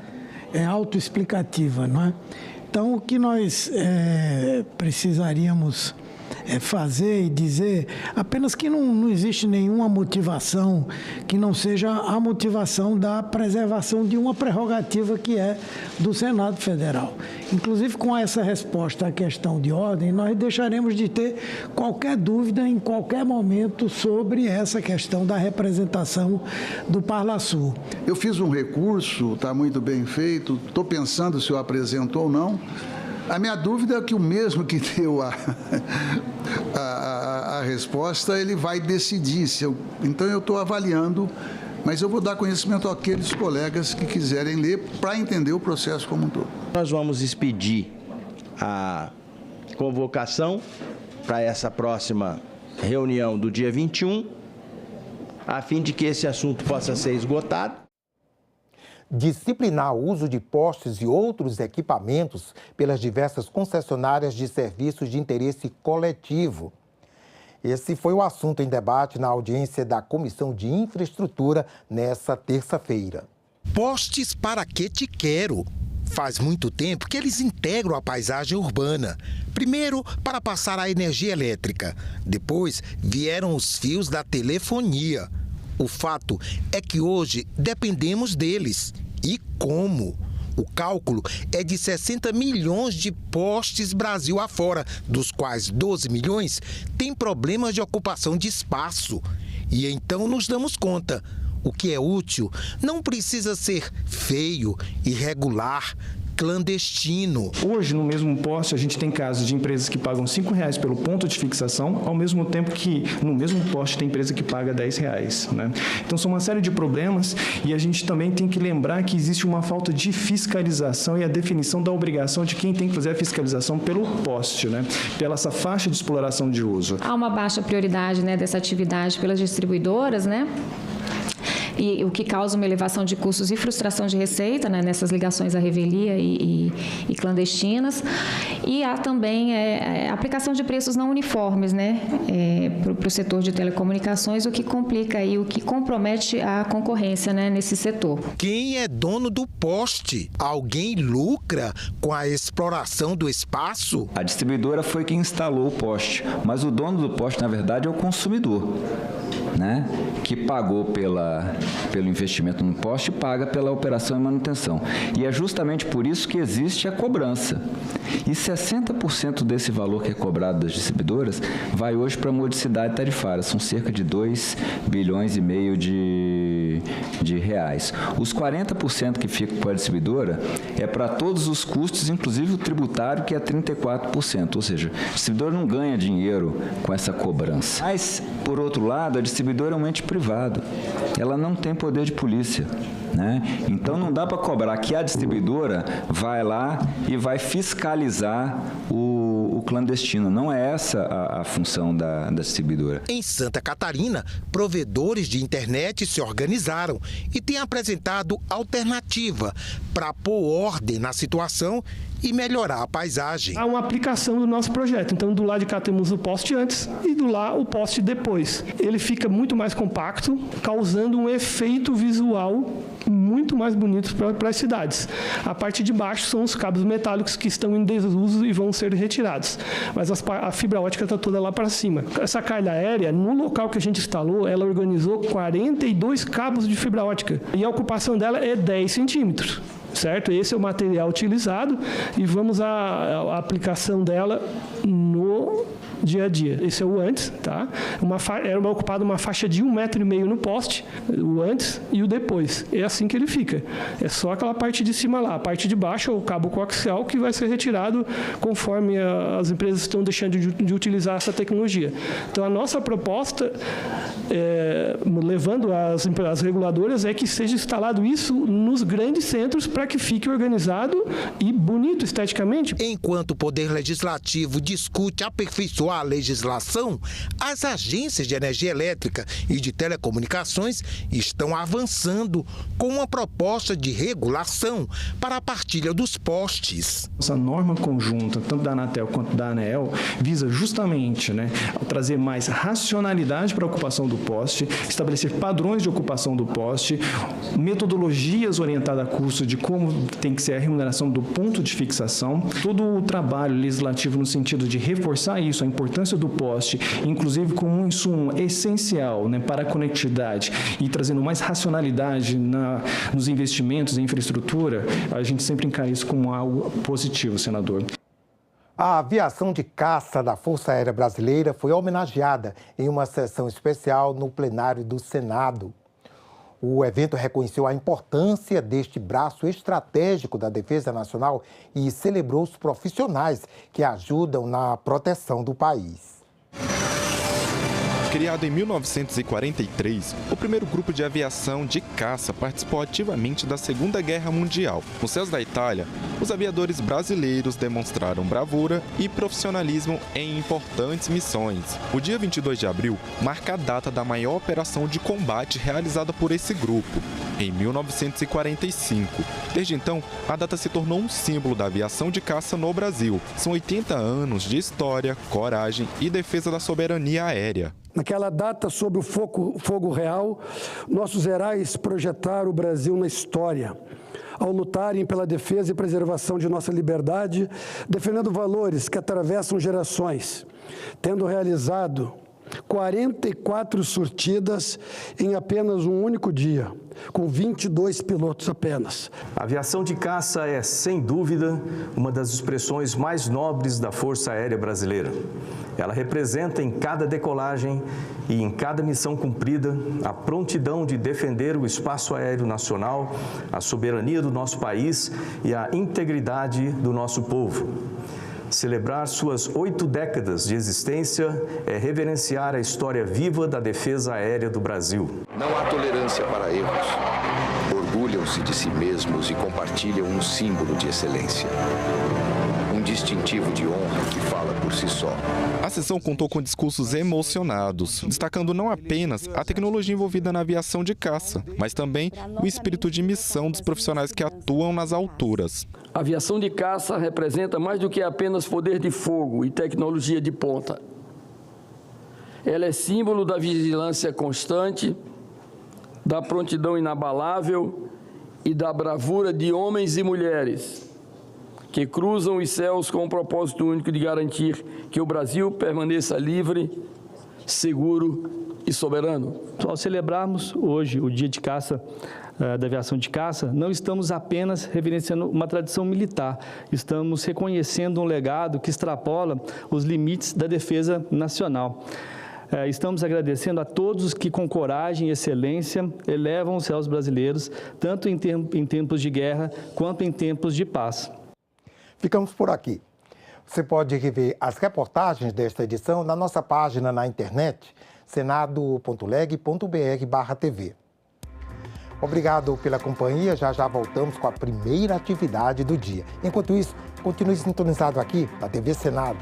é autoexplicativa, não é? Então, o que nós precisaríamos fazer e dizer apenas que não existe nenhuma motivação que não seja a motivação da preservação de uma prerrogativa que é do Senado Federal. Inclusive, com essa resposta à questão de ordem, nós deixaremos de ter qualquer dúvida em qualquer momento sobre essa questão da representação do Parlasul. Eu fiz um recurso, está muito bem feito, estou pensando se eu apresento ou não. A minha dúvida é que o mesmo que deu a resposta, ele vai decidir. Então, eu estou avaliando, mas eu vou dar conhecimento àqueles colegas que quiserem ler para entender o processo como um todo. Nós vamos expedir a convocação para essa próxima reunião do dia 21, a fim de que esse assunto possa ser esgotado. Disciplinar o uso de postes e outros equipamentos pelas diversas concessionárias de serviços de interesse coletivo. Esse foi o assunto em debate na audiência da Comissão de Infraestrutura nessa terça-feira. Postes para que te quero? Faz muito tempo que eles integram a paisagem urbana. Primeiro, para passar a energia elétrica. Depois, vieram os fios da telefonia. O fato é que hoje dependemos deles. E como? O cálculo é de 60 milhões de postes Brasil afora, dos quais 12 milhões têm problemas de ocupação de espaço. E então nos damos conta, o que é útil não precisa ser feio, irregular, clandestino. Hoje, no mesmo poste, a gente tem casos de empresas que pagam R$5 pelo ponto de fixação, ao mesmo tempo que no mesmo poste tem empresa que paga R$10, né? Então, são uma série de problemas e a gente também tem que lembrar que existe uma falta de fiscalização e a definição da obrigação de quem tem que fazer a fiscalização pelo poste, né? Pela essa faixa de exploração de uso. Há uma baixa prioridade, né, dessa atividade pelas distribuidoras, né? E o que causa uma elevação de custos e frustração de receita, né, nessas ligações à revelia e clandestinas. E há também a aplicação de preços não uniformes, né, para o setor de telecomunicações, o que complica e o que compromete a concorrência, né, nesse setor. Quem é dono do poste? Alguém lucra com a exploração do espaço? A distribuidora foi quem instalou o poste, mas o dono do poste, na verdade, é o consumidor, né, que pagou pelo investimento no poste e paga pela operação e manutenção. E é justamente por isso que existe a cobrança. E 60% desse valor que é cobrado das distribuidoras vai hoje para a modicidade tarifária. São cerca de 2,5 bilhões de reais. Os 40% que fica para a distribuidora é para todos os custos, inclusive o tributário, que é 34%. Ou seja, a distribuidora não ganha dinheiro com essa cobrança. Mas, por outro lado, a distribuidora é um ente privado. Ela não tem poder de polícia, né? Então não dá para cobrar que a distribuidora vai lá e vai fiscalizar o clandestino. Não é essa a função da distribuidora. Em Santa Catarina, provedores de internet se organizaram e têm apresentado alternativa para pôr ordem na situação e melhorar a paisagem. Há uma aplicação do nosso projeto. Então, do lado de cá temos o poste antes e do lá o poste depois. Ele fica muito mais compacto, causando um efeito visual muito mais bonito para as cidades. A parte de baixo são os cabos metálicos que estão em desuso e vão ser retirados. Mas a fibra ótica está toda lá para cima. Essa calha aérea, no local que a gente instalou, ela organizou 42 cabos de fibra ótica. E a ocupação dela é 10 centímetros. Certo? Esse é o material utilizado e vamos à aplicação dela no dia a dia. Esse é o antes, tá? Era ocupada uma faixa de 1,5 m no poste, o antes e o depois. É assim que ele fica. É só aquela parte de cima lá. A parte de baixo é o cabo coaxial que vai ser retirado conforme as empresas estão deixando de utilizar essa tecnologia. Então, a nossa proposta, levando as reguladoras, é que seja instalado isso nos grandes centros para que fique organizado e bonito esteticamente. Enquanto o Poder Legislativo discute aperfeiçoar a legislação, as agências de energia elétrica e de telecomunicações estão avançando com uma proposta de regulação para a partilha dos postes. Essa norma conjunta, tanto da Anatel quanto da ANEEL, visa justamente trazer mais racionalidade para a ocupação do poste, estabelecer padrões de ocupação do poste, metodologias orientadas a custo de como tem que ser a remuneração do ponto de fixação, todo o trabalho legislativo no sentido de reforçar isso, a importância do poste, inclusive como um insumo essencial para a conectividade e trazendo mais racionalidade nos investimentos em infraestrutura, a gente sempre encara isso como algo positivo, senador. A aviação de caça da Força Aérea Brasileira foi homenageada em uma sessão especial no plenário do Senado. O evento reconheceu a importância deste braço estratégico da Defesa Nacional e celebrou os profissionais que ajudam na proteção do país. Criado em 1943, o primeiro grupo de aviação de caça participou ativamente da Segunda Guerra Mundial. Nos céus da Itália, os aviadores brasileiros demonstraram bravura e profissionalismo em importantes missões. O dia 22 de abril marca a data da maior operação de combate realizada por esse grupo, em 1945. Desde então, a data se tornou um símbolo da aviação de caça no Brasil. São 80 anos de história, coragem e defesa da soberania aérea. Naquela data, sob o fogo real, nossos heróis projetaram o Brasil na história, ao lutarem pela defesa e preservação de nossa liberdade, defendendo valores que atravessam gerações, tendo realizado 44 sortidas em apenas um único dia, com 22 pilotos apenas. A aviação de caça é, sem dúvida, uma das expressões mais nobres da Força Aérea Brasileira. Ela representa em cada decolagem e em cada missão cumprida a prontidão de defender o espaço aéreo nacional, a soberania do nosso país e a integridade do nosso povo. Celebrar suas 8 décadas de existência é reverenciar a história viva da defesa aérea do Brasil. Não há tolerância para erros. Orgulham-se de si mesmos e compartilham um símbolo de excelência. Um distintivo de honra que fala por si só. A sessão contou com discursos emocionados, destacando não apenas a tecnologia envolvida na aviação de caça, mas também o espírito de missão dos profissionais que atuam nas alturas. A aviação de caça representa mais do que apenas poder de fogo e tecnologia de ponta. Ela é símbolo da vigilância constante, da prontidão inabalável e da bravura de homens e mulheres que cruzam os céus com o propósito único de garantir que o Brasil permaneça livre, seguro e soberano. Ao celebrarmos hoje o Dia de Caça da Aviação de Caça, não estamos apenas reverenciando uma tradição militar, estamos reconhecendo um legado que extrapola os limites da defesa nacional. Estamos agradecendo a todos que, com coragem e excelência, elevam os céus brasileiros, tanto em tempos de guerra quanto em tempos de paz. Ficamos por aqui. Você pode rever as reportagens desta edição na nossa página na internet, senado.leg.br/tv. Obrigado pela companhia. Já voltamos com a primeira atividade do dia. Enquanto isso, continue sintonizado aqui na TV Senado.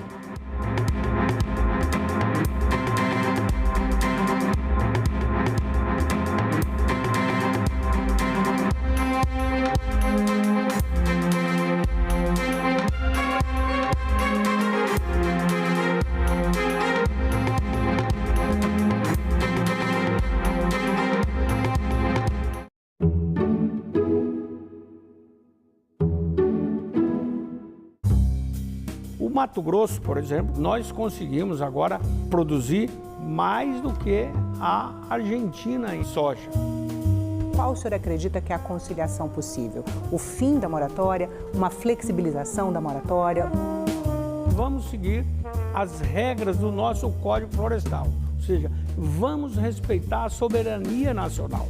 O Mato Grosso, por exemplo, nós conseguimos agora produzir mais do que a Argentina em soja. Qual o senhor acredita que é a conciliação possível? O fim da moratória, uma flexibilização da moratória? Vamos seguir as regras do nosso Código Florestal, ou seja, vamos respeitar a soberania nacional.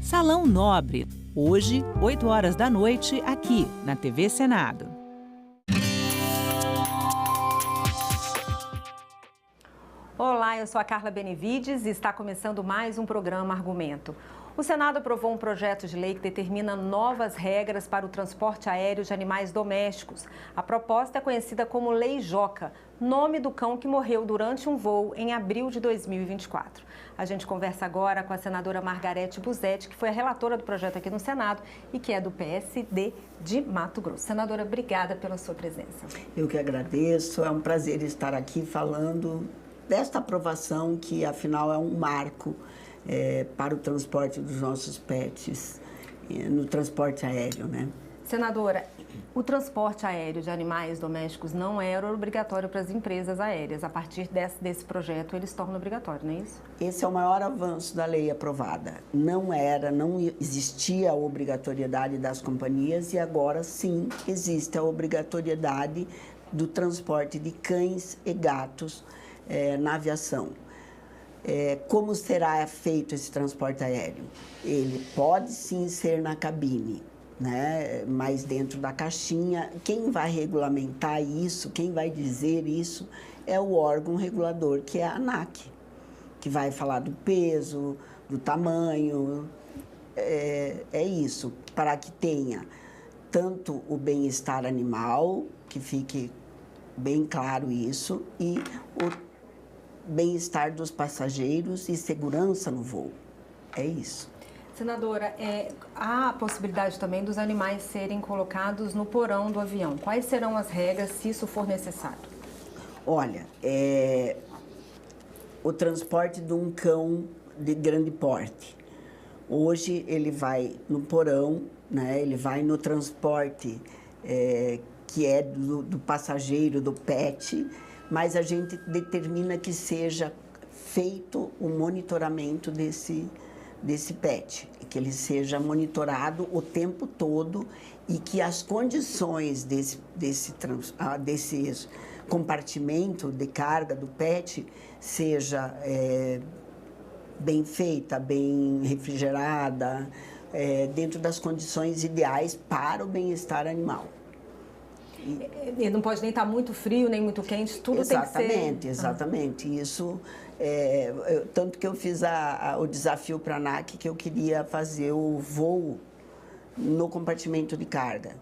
Salão Nobre, hoje, 8 horas da noite, aqui na TV Senado. Olá, eu sou a Carla Benevides e está começando mais um programa Argumento. O Senado aprovou um projeto de lei que determina novas regras para o transporte aéreo de animais domésticos. A proposta é conhecida como Lei Joca, nome do cão que morreu durante um voo em abril de 2024. A gente conversa agora com a senadora Margarete Busetti, que foi a relatora do projeto aqui no Senado e que é do PSD de Mato Grosso. Senadora, obrigada pela sua presença. Eu que agradeço, é um prazer estar aqui falando desta aprovação que, afinal, é um marco para o transporte dos nossos pets no transporte aéreo, né? Senadora, o transporte aéreo de animais domésticos não era obrigatório para as empresas aéreas. A partir desse projeto, eles tornam obrigatório, não é isso? Esse é o maior avanço da lei aprovada. Não existia a obrigatoriedade das companhias e agora sim existe a obrigatoriedade do transporte de cães e gatos na aviação. Como será feito esse transporte aéreo? Ele pode sim ser na cabine, né? Mas dentro da caixinha. Quem vai regulamentar isso, quem vai dizer isso, é o órgão regulador, que é a ANAC, que vai falar do peso, do tamanho. É isso, para que tenha tanto o bem-estar animal, que fique bem claro isso, e o bem-estar dos passageiros e segurança no voo. É isso. Senadora, há a possibilidade também dos animais serem colocados no porão do avião. Quais serão as regras se isso for necessário? Olha, o transporte de um cão de grande porte. Hoje ele vai no porão, né? Ele vai no transporte que é do passageiro, do pet, mas a gente determina que seja feito o monitoramento desse pet, que ele seja monitorado o tempo todo e que as condições desse compartimento de carga do pet seja bem feita, bem refrigerada, dentro das condições ideais para o bem-estar animal. E não pode nem estar muito frio, nem muito quente, tudo tem que ser... Exatamente. Isso, tanto que eu fiz o desafio para a ANAC, que eu queria fazer o voo no compartimento de carga.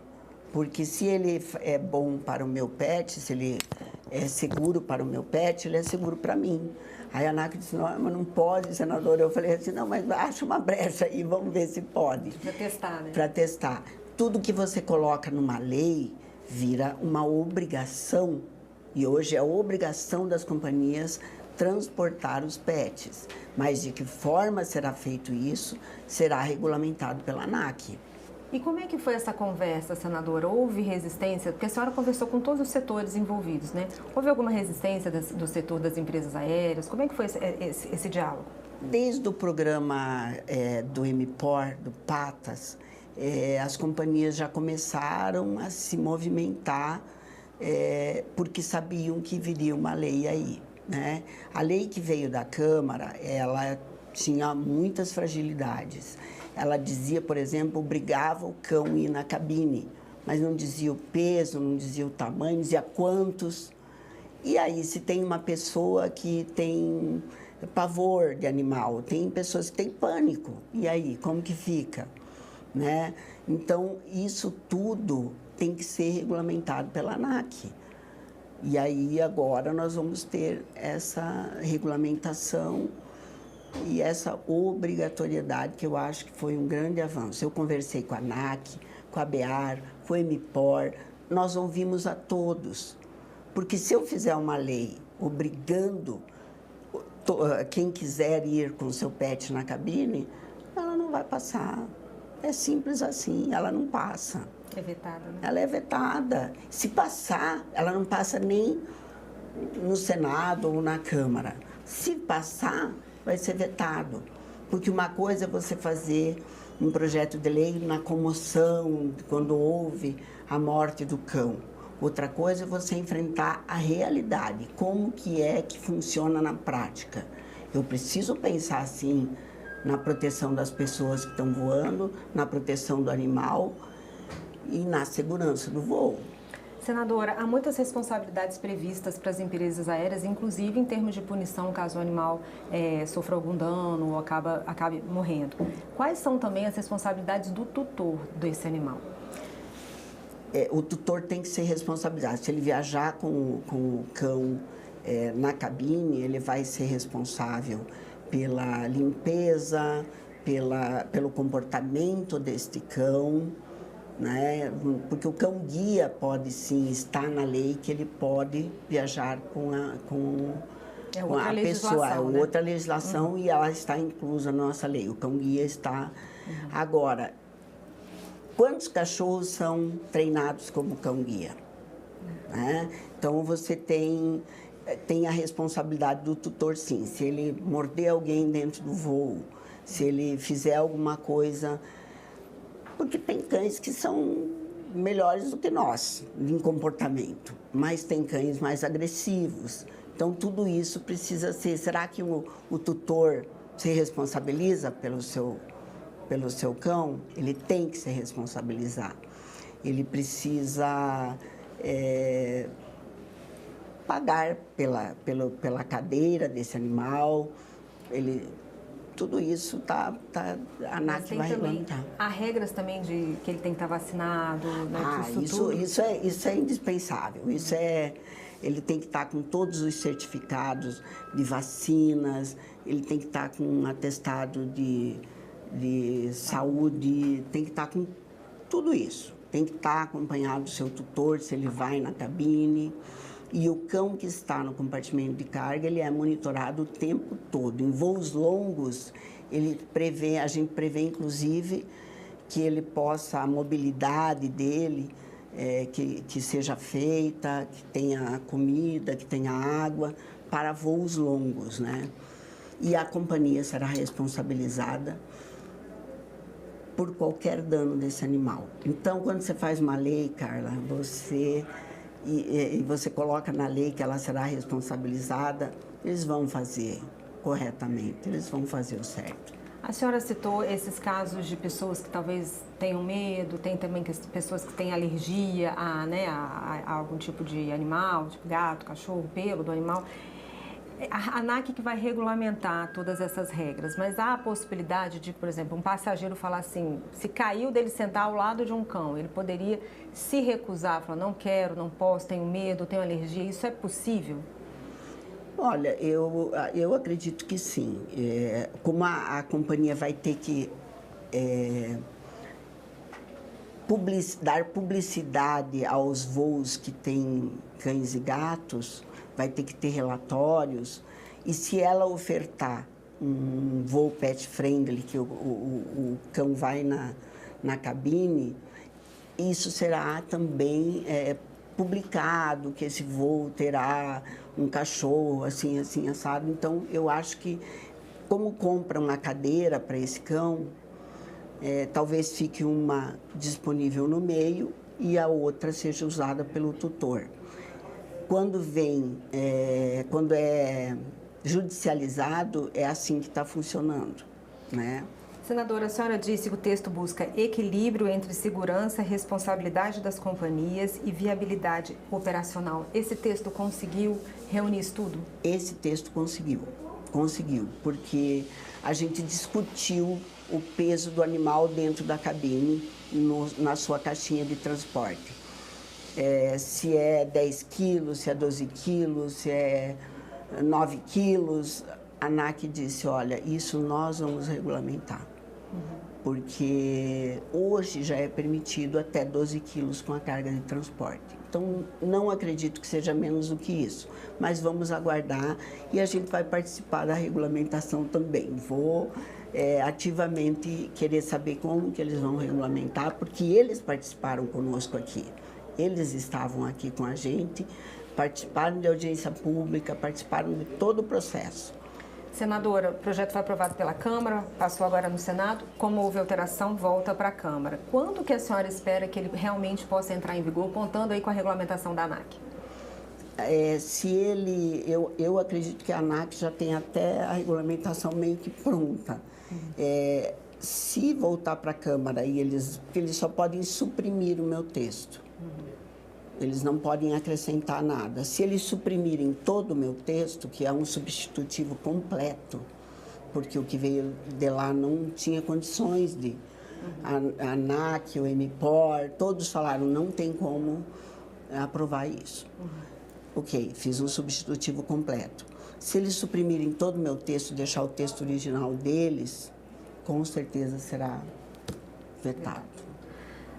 Porque se ele é bom para o meu pet, se ele é seguro para o meu pet, ele é seguro para mim. Aí a ANAC disse, não, mas não pode, senadora. Eu falei assim, não, mas acha uma brecha aí, vamos ver se pode. Para testar, né? Para testar. Tudo que você coloca numa lei vira uma obrigação, e hoje é a obrigação das companhias transportar os pets. Mas de que forma será feito isso, será regulamentado pela ANAC. E como é que foi essa conversa, senadora? Houve resistência? Porque a senhora conversou com todos os setores envolvidos, né? Houve alguma resistência do setor das empresas aéreas? Como é que foi esse diálogo? Desde o programa do MPOR, do PATAS, as companhias já começaram a se movimentar porque sabiam que viria uma lei aí, né? A lei que veio da Câmara, ela tinha muitas fragilidades. Ela dizia, por exemplo, obrigava o cão a ir na cabine, mas não dizia o peso, não dizia o tamanho, dizia quantos. E aí, se tem uma pessoa que tem pavor de animal, tem pessoas que têm pânico, e aí, como que fica? Né? Então, isso tudo tem que ser regulamentado pela ANAC. E aí, agora, nós vamos ter essa regulamentação e essa obrigatoriedade, que eu acho que foi um grande avanço. Eu conversei com a ANAC, com a BEAR, com o MPOR, nós ouvimos a todos. Porque se eu fizer uma lei obrigando quem quiser ir com o seu pet na cabine, ela não vai passar. É simples assim, ela não passa. É vetada, né? Ela é vetada. Se passar, ela não passa nem no Senado ou na Câmara. Se passar, vai ser vetado. Porque uma coisa é você fazer um projeto de lei na comoção, quando houve a morte do cão. Outra coisa é você enfrentar a realidade, como que é que funciona na prática. Eu preciso pensar, assim, na proteção das pessoas que estão voando, na proteção do animal e na segurança do voo. Senadora, há muitas responsabilidades previstas para as empresas aéreas, inclusive em termos de punição, caso o animal sofra algum dano ou acabe morrendo. Quais são também as responsabilidades do tutor desse animal? O tutor tem que ser responsabilizado. Se ele viajar com o cão na cabine, ele vai ser responsável pela limpeza, pelo comportamento deste cão, né? Porque o cão-guia pode sim estar na lei que ele pode viajar com a pessoa. É outra legislação e ela está inclusa na nossa lei. O cão-guia está. Agora, quantos cachorros são treinados como cão-guia? Né? Então, você tem a responsabilidade do tutor, sim. Se ele morder alguém dentro do voo, se ele fizer alguma coisa... Porque tem cães que são melhores do que nós em comportamento, mas tem cães mais agressivos. Então, tudo isso precisa ser... Será que o tutor se responsabiliza pelo seu cão? Ele tem que se responsabilizar. Ele precisa pagar pela cadeira desse animal. Tudo isso a ANAC vai regulamentar. Há regras também de que ele tem que estar vacinado? Né, isso é indispensável. Ele tem que estar com todos os certificados de vacinas, ele tem que estar com um atestado de saúde, tem que estar com tudo isso. Tem que estar acompanhado do seu tutor, se ele vai na cabine. E o cão que está no compartimento de carga, ele é monitorado o tempo todo. Em voos longos, a gente prevê, inclusive, que ele possa, a mobilidade dele, que seja feita, que tenha comida, que tenha água, para voos longos, né? E a companhia será responsabilizada por qualquer dano desse animal. Então, quando você faz uma lei, Carla, e você coloca na lei que ela será responsabilizada, eles vão fazer corretamente, eles vão fazer o certo. A senhora citou esses casos de pessoas que talvez tenham medo, tem também pessoas que têm alergia a algum tipo de animal, tipo gato, cachorro, pelo do animal. A ANAC que vai regulamentar todas essas regras, mas há a possibilidade de, por exemplo, um passageiro falar assim, se caiu dele sentar ao lado de um cão, ele poderia se recusar, falar, não quero, não posso, tenho medo, tenho alergia, isso é possível? Olha, eu acredito que sim. Como a companhia vai ter que dar publicidade aos voos que têm cães e gatos, vai ter que ter relatórios, e se ela ofertar um voo pet friendly, que o cão vai na cabine, isso será também publicado, que esse voo terá um cachorro, assim, assado. Então, eu acho que, como compra uma cadeira para esse cão, talvez fique uma disponível no meio e a outra seja usada pelo tutor. Quando é judicializado, é assim que está funcionando, né? Senadora, a senhora disse que o texto busca equilíbrio entre segurança, responsabilidade das companhias e viabilidade operacional. Esse texto conseguiu reunir isso tudo? Esse texto conseguiu, porque a gente discutiu o peso do animal dentro da cabine, na sua caixinha de transporte. Se é 10 quilos, se é 12 quilos, se é 9 quilos, a ANAC disse, olha, isso nós vamos regulamentar. Porque hoje já é permitido até 12 quilos com a carga de transporte. Então, não acredito que seja menos do que isso, mas vamos aguardar e a gente vai participar da regulamentação também. Vou ativamente querer saber como que eles vão regulamentar, porque eles participaram conosco aqui. Eles estavam aqui com a gente, participaram de audiência pública, participaram de todo o processo. Senadora, o projeto foi aprovado pela Câmara, passou agora no Senado. Como houve alteração, volta para a Câmara. Quando que a senhora espera que ele realmente possa entrar em vigor, contando aí com a regulamentação da ANAC? Eu acredito que a ANAC já tem até a regulamentação meio que pronta. Se voltar para a Câmara, porque eles só podem suprimir o meu texto. Eles não podem acrescentar nada. Se eles suprimirem todo o meu texto, que é um substitutivo completo, porque o que veio de lá não tinha condições de... A ANAC, o MPOR, todos falaram, não tem como aprovar isso. Ok, fiz um substitutivo completo. Se eles suprimirem todo o meu texto, deixar o texto original deles, com certeza será vetado.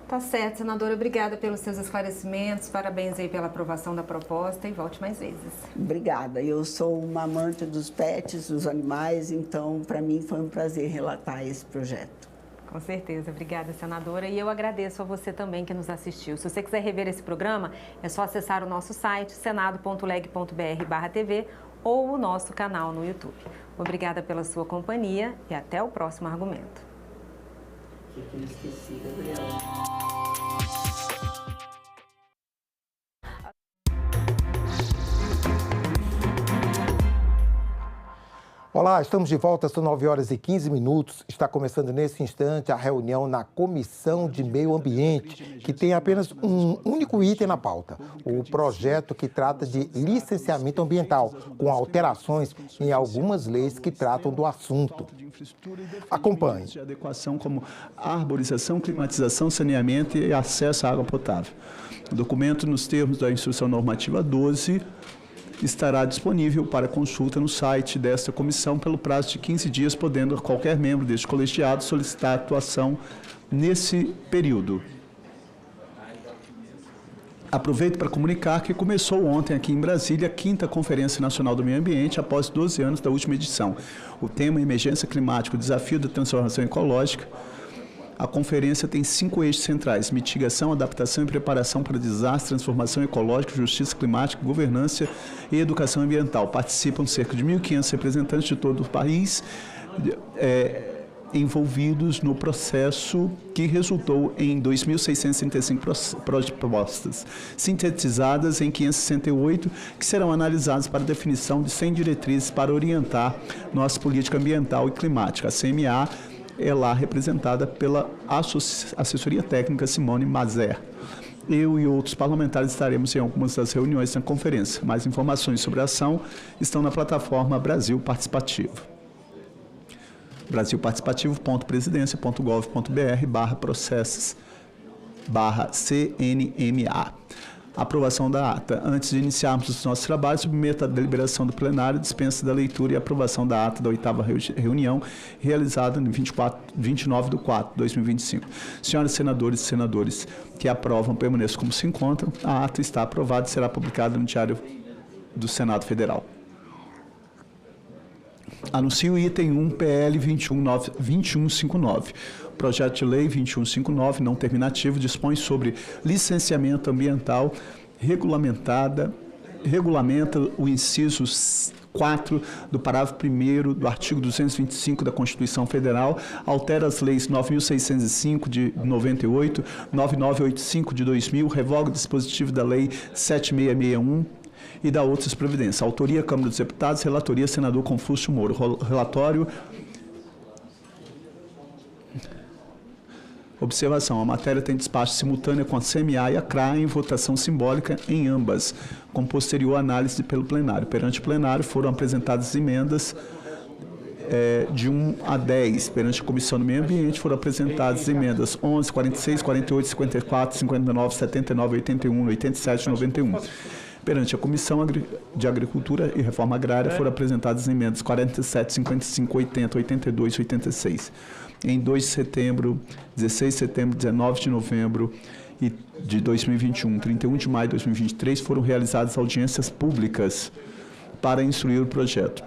Tá certo, senadora. Obrigada pelos seus esclarecimentos. Parabéns aí pela aprovação da proposta e volte mais vezes. Obrigada. Eu sou uma amante dos pets, dos animais, então para mim foi um prazer relatar esse projeto. Com certeza. Obrigada, senadora. E eu agradeço a você também que nos assistiu. Se você quiser rever esse programa, é só acessar o nosso site senado.leg.br/tv ou o nosso canal no YouTube. Obrigada pela sua companhia e até o próximo argumento. Olá, estamos de volta, são 9 horas e 15 minutos. Está começando nesse instante a reunião na Comissão de Meio Ambiente, que tem apenas um único item na pauta, o projeto que trata de licenciamento ambiental, com alterações em algumas leis que tratam do assunto. Acompanhe. De adequação como arborização, climatização, saneamento e acesso à água potável. O documento, nos termos da Instrução Normativa 12, estará disponível para consulta no site desta comissão pelo prazo de 15 dias, podendo qualquer membro deste colegiado solicitar atuação nesse período. Aproveito para comunicar que começou ontem aqui em Brasília a 5ª Conferência Nacional do Meio Ambiente, após 12 anos da última edição. O tema é Emergência Climática, o Desafio da Transformação Ecológica. A conferência tem 5 eixos centrais: mitigação, adaptação e preparação para desastre, transformação ecológica, justiça climática, governança e educação ambiental. Participam cerca de 1.500 representantes de todo o país envolvidos no processo que resultou em 2.635 propostas, sintetizadas em 568, que serão analisadas para definição de 100 diretrizes para orientar nossa política ambiental e climática. A CMA é lá representada pela assessoria técnica Simone Mazer. Eu e outros parlamentares estaremos em algumas das reuniões na conferência. Mais informações sobre a ação estão na plataforma Brasil Participativo. brasilparticipativo.presidência.gov.br/processos/CNMA. Aprovação da ata. Antes de iniciarmos os nossos trabalhos, submeto a deliberação do plenário, dispensa da leitura e aprovação da ata da 8ª reunião, realizada no 29/4/2025. Senhoras senadoras e senadores que aprovam, permaneçam como se encontram. A ata está aprovada e será publicada no Diário do Senado Federal. Anuncio o item 1, PL 2159. O projeto de lei 2159, não terminativo, dispõe sobre licenciamento ambiental, regulamenta o inciso 4 do parágrafo 1º do artigo 225 da Constituição Federal, altera as leis 9.605 de 98, 9985 de 2000, revoga o dispositivo da lei 7661, e da outras providências. Autoria, Câmara dos Deputados, relatoria, senador Confúcio Moro. Relatório. Observação: a matéria tem despacho simultâneo com a CMA e a CRA em votação simbólica em ambas, com posterior análise pelo plenário. Perante o plenário foram apresentadas emendas de 1 a 10. Perante a Comissão do Meio Ambiente foram apresentadas emendas 11, 46, 48, 54, 59, 79, 81, 87 e 91. Perante a Comissão de Agricultura e Reforma Agrária foram apresentadas emendas 47, 55, 80, 82 e 86. Em 2 de setembro, 16 de setembro, 19 de novembro de 2021, 31 de maio de 2023, foram realizadas audiências públicas para instruir o projeto.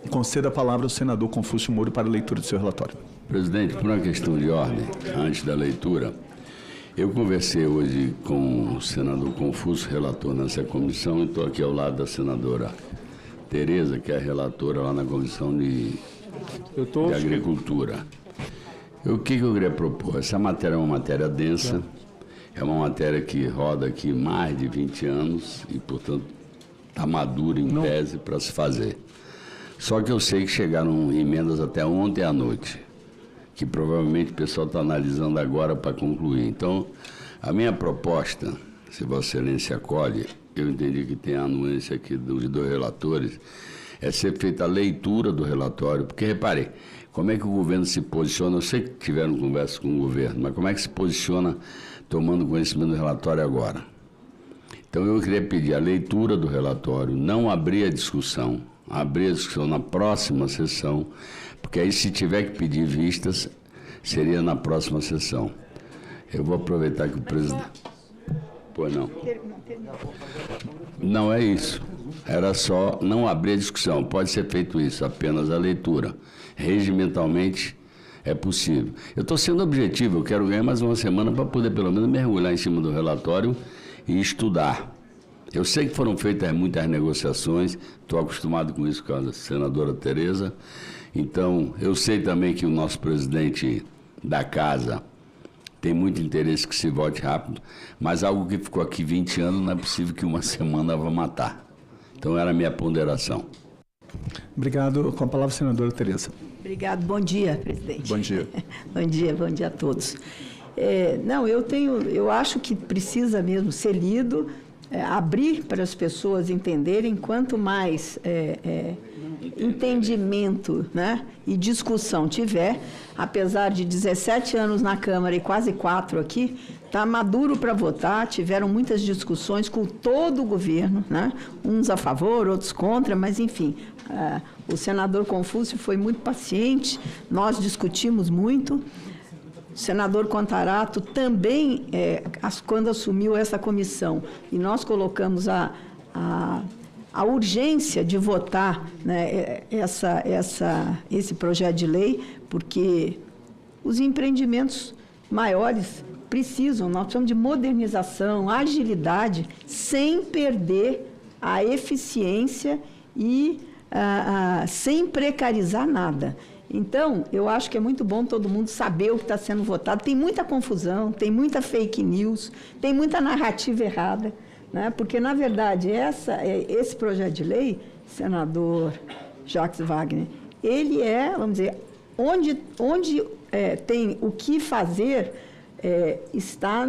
Conceda a palavra ao senador Confúcio Moro para a leitura do seu relatório. Presidente, por uma questão de ordem, antes da leitura, eu conversei hoje com o senador Confúcio, relator nessa comissão, e estou aqui ao lado da senadora Tereza, que é a relatora lá na Comissão de Agricultura. O que eu queria propor? Essa matéria é uma matéria densa, é uma matéria que roda aqui mais de 20 anos e, portanto, está madura em tese para se fazer. Só que eu sei que chegaram emendas até ontem à noite, que provavelmente o pessoal está analisando agora para concluir. Então, a minha proposta, se Vossa Excelência acolhe, eu entendi que tem a anuência aqui dos dois relatores, é ser feita a leitura do relatório, porque, repare, como é que o governo se posiciona? Eu sei que tiveram conversa com o governo, mas como é que se posiciona tomando conhecimento do relatório agora? Então, eu queria pedir a leitura do relatório, não abrir a discussão na próxima sessão, porque aí, se tiver que pedir vistas, seria na próxima sessão. Eu vou aproveitar que o presidente... Pois não. Não é isso. Era só não abrir a discussão. Pode ser feito isso, apenas a leitura. Regimentalmente é possível. Eu estou sendo objetivo, eu quero ganhar mais uma semana para poder, pelo menos, mergulhar em cima do relatório e estudar. Eu sei que foram feitas muitas negociações, estou acostumado com isso com a senadora Tereza. Então, eu sei também que o nosso presidente da Casa tem muito interesse que se vote rápido, mas algo que ficou aqui 20 anos não é possível que uma semana vá matar. Então, era a minha ponderação. Obrigado. Com a palavra, senadora Tereza. Obrigado. Bom dia, presidente. Bom dia. Bom dia a todos. Eu acho que precisa mesmo ser lido, abrir para as pessoas entenderem. Quanto mais entendimento, né, e discussão tiver, apesar de 17 anos na Câmara e quase 4 aqui, está maduro para votar. Tiveram muitas discussões com todo o governo, né, uns a favor, outros contra, mas enfim, o senador Confúcio foi muito paciente, nós discutimos muito. O senador Contarato também, quando assumiu essa comissão, e nós colocamos a urgência de votar, né, esse projeto de lei, porque os empreendimentos maiores nós precisamos de modernização, agilidade, sem perder a eficiência e sem precarizar nada. Então, eu acho que é muito bom todo mundo saber o que está sendo votado. Tem muita confusão, tem muita fake news, tem muita narrativa errada, né? Porque, na verdade, esse projeto de lei, senador Jacques Wagner, ele vamos dizer, onde tem o que fazer, está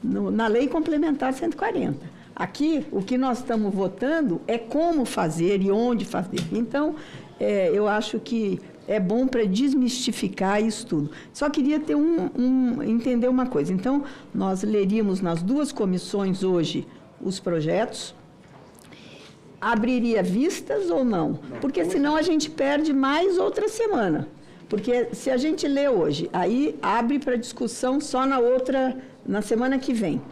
na Lei Complementar 140. Aqui, o que nós estamos votando é como fazer e onde fazer. Então, eu acho que é bom para desmistificar isso tudo. Só queria entender uma coisa. Então, nós leríamos nas duas comissões hoje os projetos. Abriria vistas ou não? Porque senão a gente perde mais outra semana. Porque se a gente lê hoje, aí abre para discussão só na semana que vem.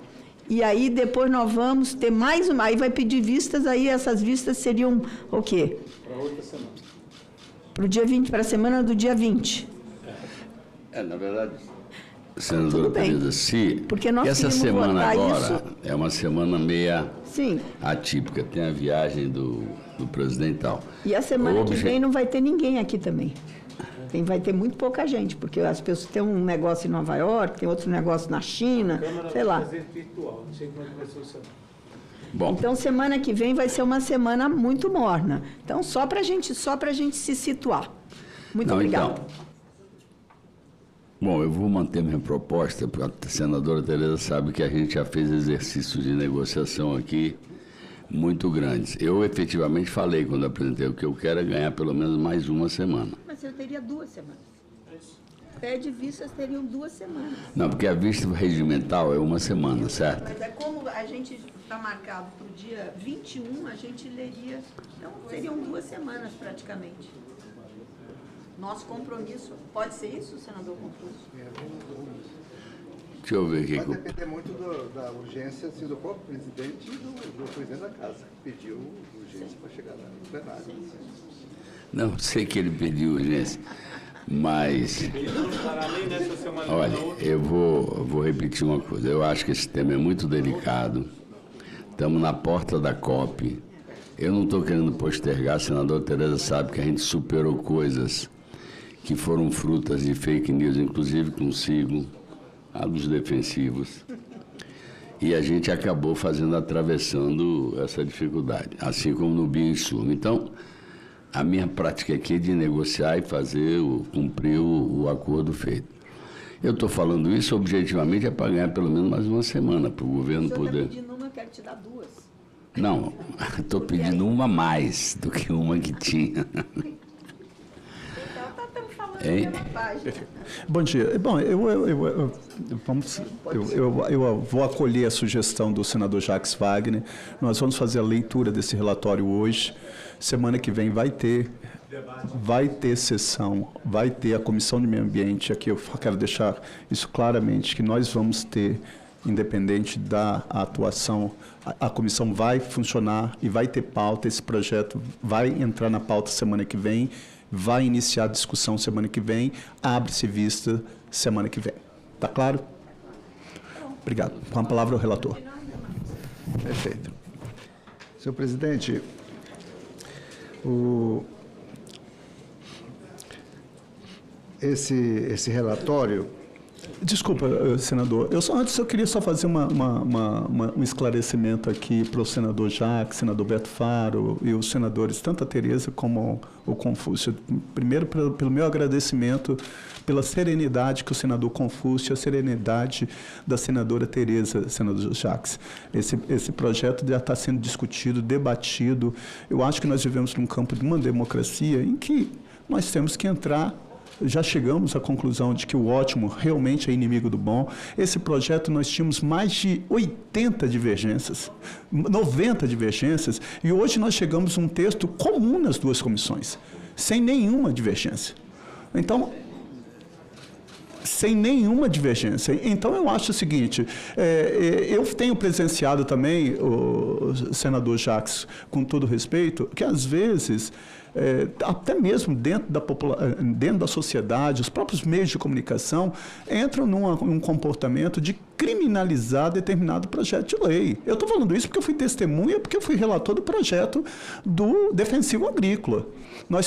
E aí depois nós vamos ter mais uma, aí vai pedir vistas, aí essas vistas seriam o quê? Para outra semana. Para o dia 20, para a semana do dia 20. Na verdade, senadora Tereza, porque nós essa semana agora isso... é uma semana meia atípica, tem a viagem do presidente e tal. E a semana que vem não vai ter ninguém aqui também. Vai ter muito pouca gente, porque as pessoas têm um negócio em Nova York, tem outro negócio na China, sei lá. Virtual, não sei como é que vai ser o cenário. Bom. Então, semana que vem vai ser uma semana muito morna. Então, só para a gente se situar. Muito obrigada. Bom, eu vou manter minha proposta, porque a senadora Tereza sabe que a gente já fez exercícios de negociação aqui muito grandes. Eu, efetivamente, falei quando apresentei, o que eu quero é ganhar pelo menos mais uma semana. Mas eu teria 2 semanas. Pede vistas teriam 2 semanas. Não, porque a vista regimental é uma semana, certo? Mas como a gente está marcado para o dia 21, a gente leria... Então, seriam 2 semanas, praticamente. Nosso compromisso... Pode ser isso, senador Confúcio? Deixa eu ver aqui. Vai depender muito da urgência assim, do próprio presidente e do presidente da Casa, que pediu urgência para chegar lá no plenário. Não, sei que ele pediu urgência, mas... Olha, eu vou repetir uma coisa. Eu acho que esse tema é muito delicado. Estamos na porta da COP. Eu não estou querendo postergar, a senadora Tereza sabe que a gente superou coisas que foram frutas de fake news, inclusive consigo, a dos defensivos. E a gente acabou atravessando essa dificuldade, assim como no bioinsumo. Então, a minha prática aqui é de negociar e cumprir o acordo feito. Eu estou falando isso objetivamente para ganhar pelo menos mais uma semana, para o governo poder... Está pedindo uma, quero te dar duas. Não, estou pedindo uma mais do que uma que tinha. Bom dia. Bom, eu vou acolher a sugestão do senador Jacques Wagner. Nós vamos fazer a leitura desse relatório hoje. Semana que vem vai ter sessão, vai ter a Comissão de Meio Ambiente. Aqui eu quero deixar isso claramente, que nós vamos ter, independente da atuação, a comissão vai funcionar e vai ter pauta. Esse projeto vai entrar na pauta semana que vem, vai iniciar a discussão semana que vem, abre-se vista semana que vem. Está claro? Obrigado. Com a palavra o relator. Perfeito. Senhor presidente, esse relatório... Desculpa, senador. Antes eu queria só fazer um esclarecimento aqui para o senador Jacques, senador Beto Faro e os senadores, tanto a Tereza como o Confúcio. Primeiro, pelo meu agradecimento pela serenidade que o senador Confúcio e a serenidade da senadora Tereza, senador Jacques. Esse projeto já está sendo discutido, debatido. Eu acho que nós vivemos num campo de uma democracia em que nós temos que entrar. Já chegamos à conclusão de que o ótimo realmente é inimigo do bom. Esse projeto nós tínhamos mais de 80 divergências, 90 divergências, e hoje nós chegamos a um texto comum nas duas comissões, sem nenhuma divergência. Então, sem nenhuma divergência. Então, eu acho o seguinte, eu tenho presenciado também, o senador Jacques, com todo respeito, que às vezes... até mesmo dentro da sociedade, os próprios meios de comunicação entram num comportamento de criminalizar determinado projeto de lei. Eu estou falando isso porque eu fui testemunha, porque eu fui relator do projeto do Defensivo Agrícola. Eu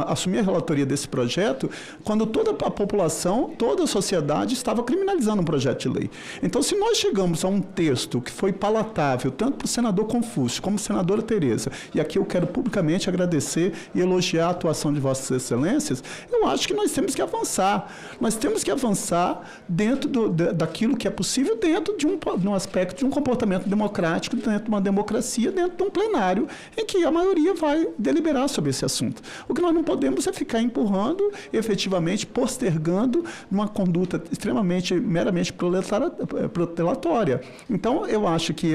assumi a relatoria desse projeto quando toda a população, toda a sociedade estava criminalizando um projeto de lei. Então, se nós chegamos a um texto que foi palatável, tanto para o senador Confúcio como para a senadora Tereza, e aqui eu quero publicamente agradecer e elogiar a atuação de Vossas Excelências, eu acho que nós temos que avançar. Nós temos que avançar dentro daquilo que é possível, dentro de um aspecto de um comportamento democrático, dentro de uma democracia, dentro de um plenário, em que a maioria vai deliberar sobre esse assunto. O que nós não podemos é ficar empurrando, efetivamente postergando uma conduta extremamente, meramente protelatória. Então, eu acho que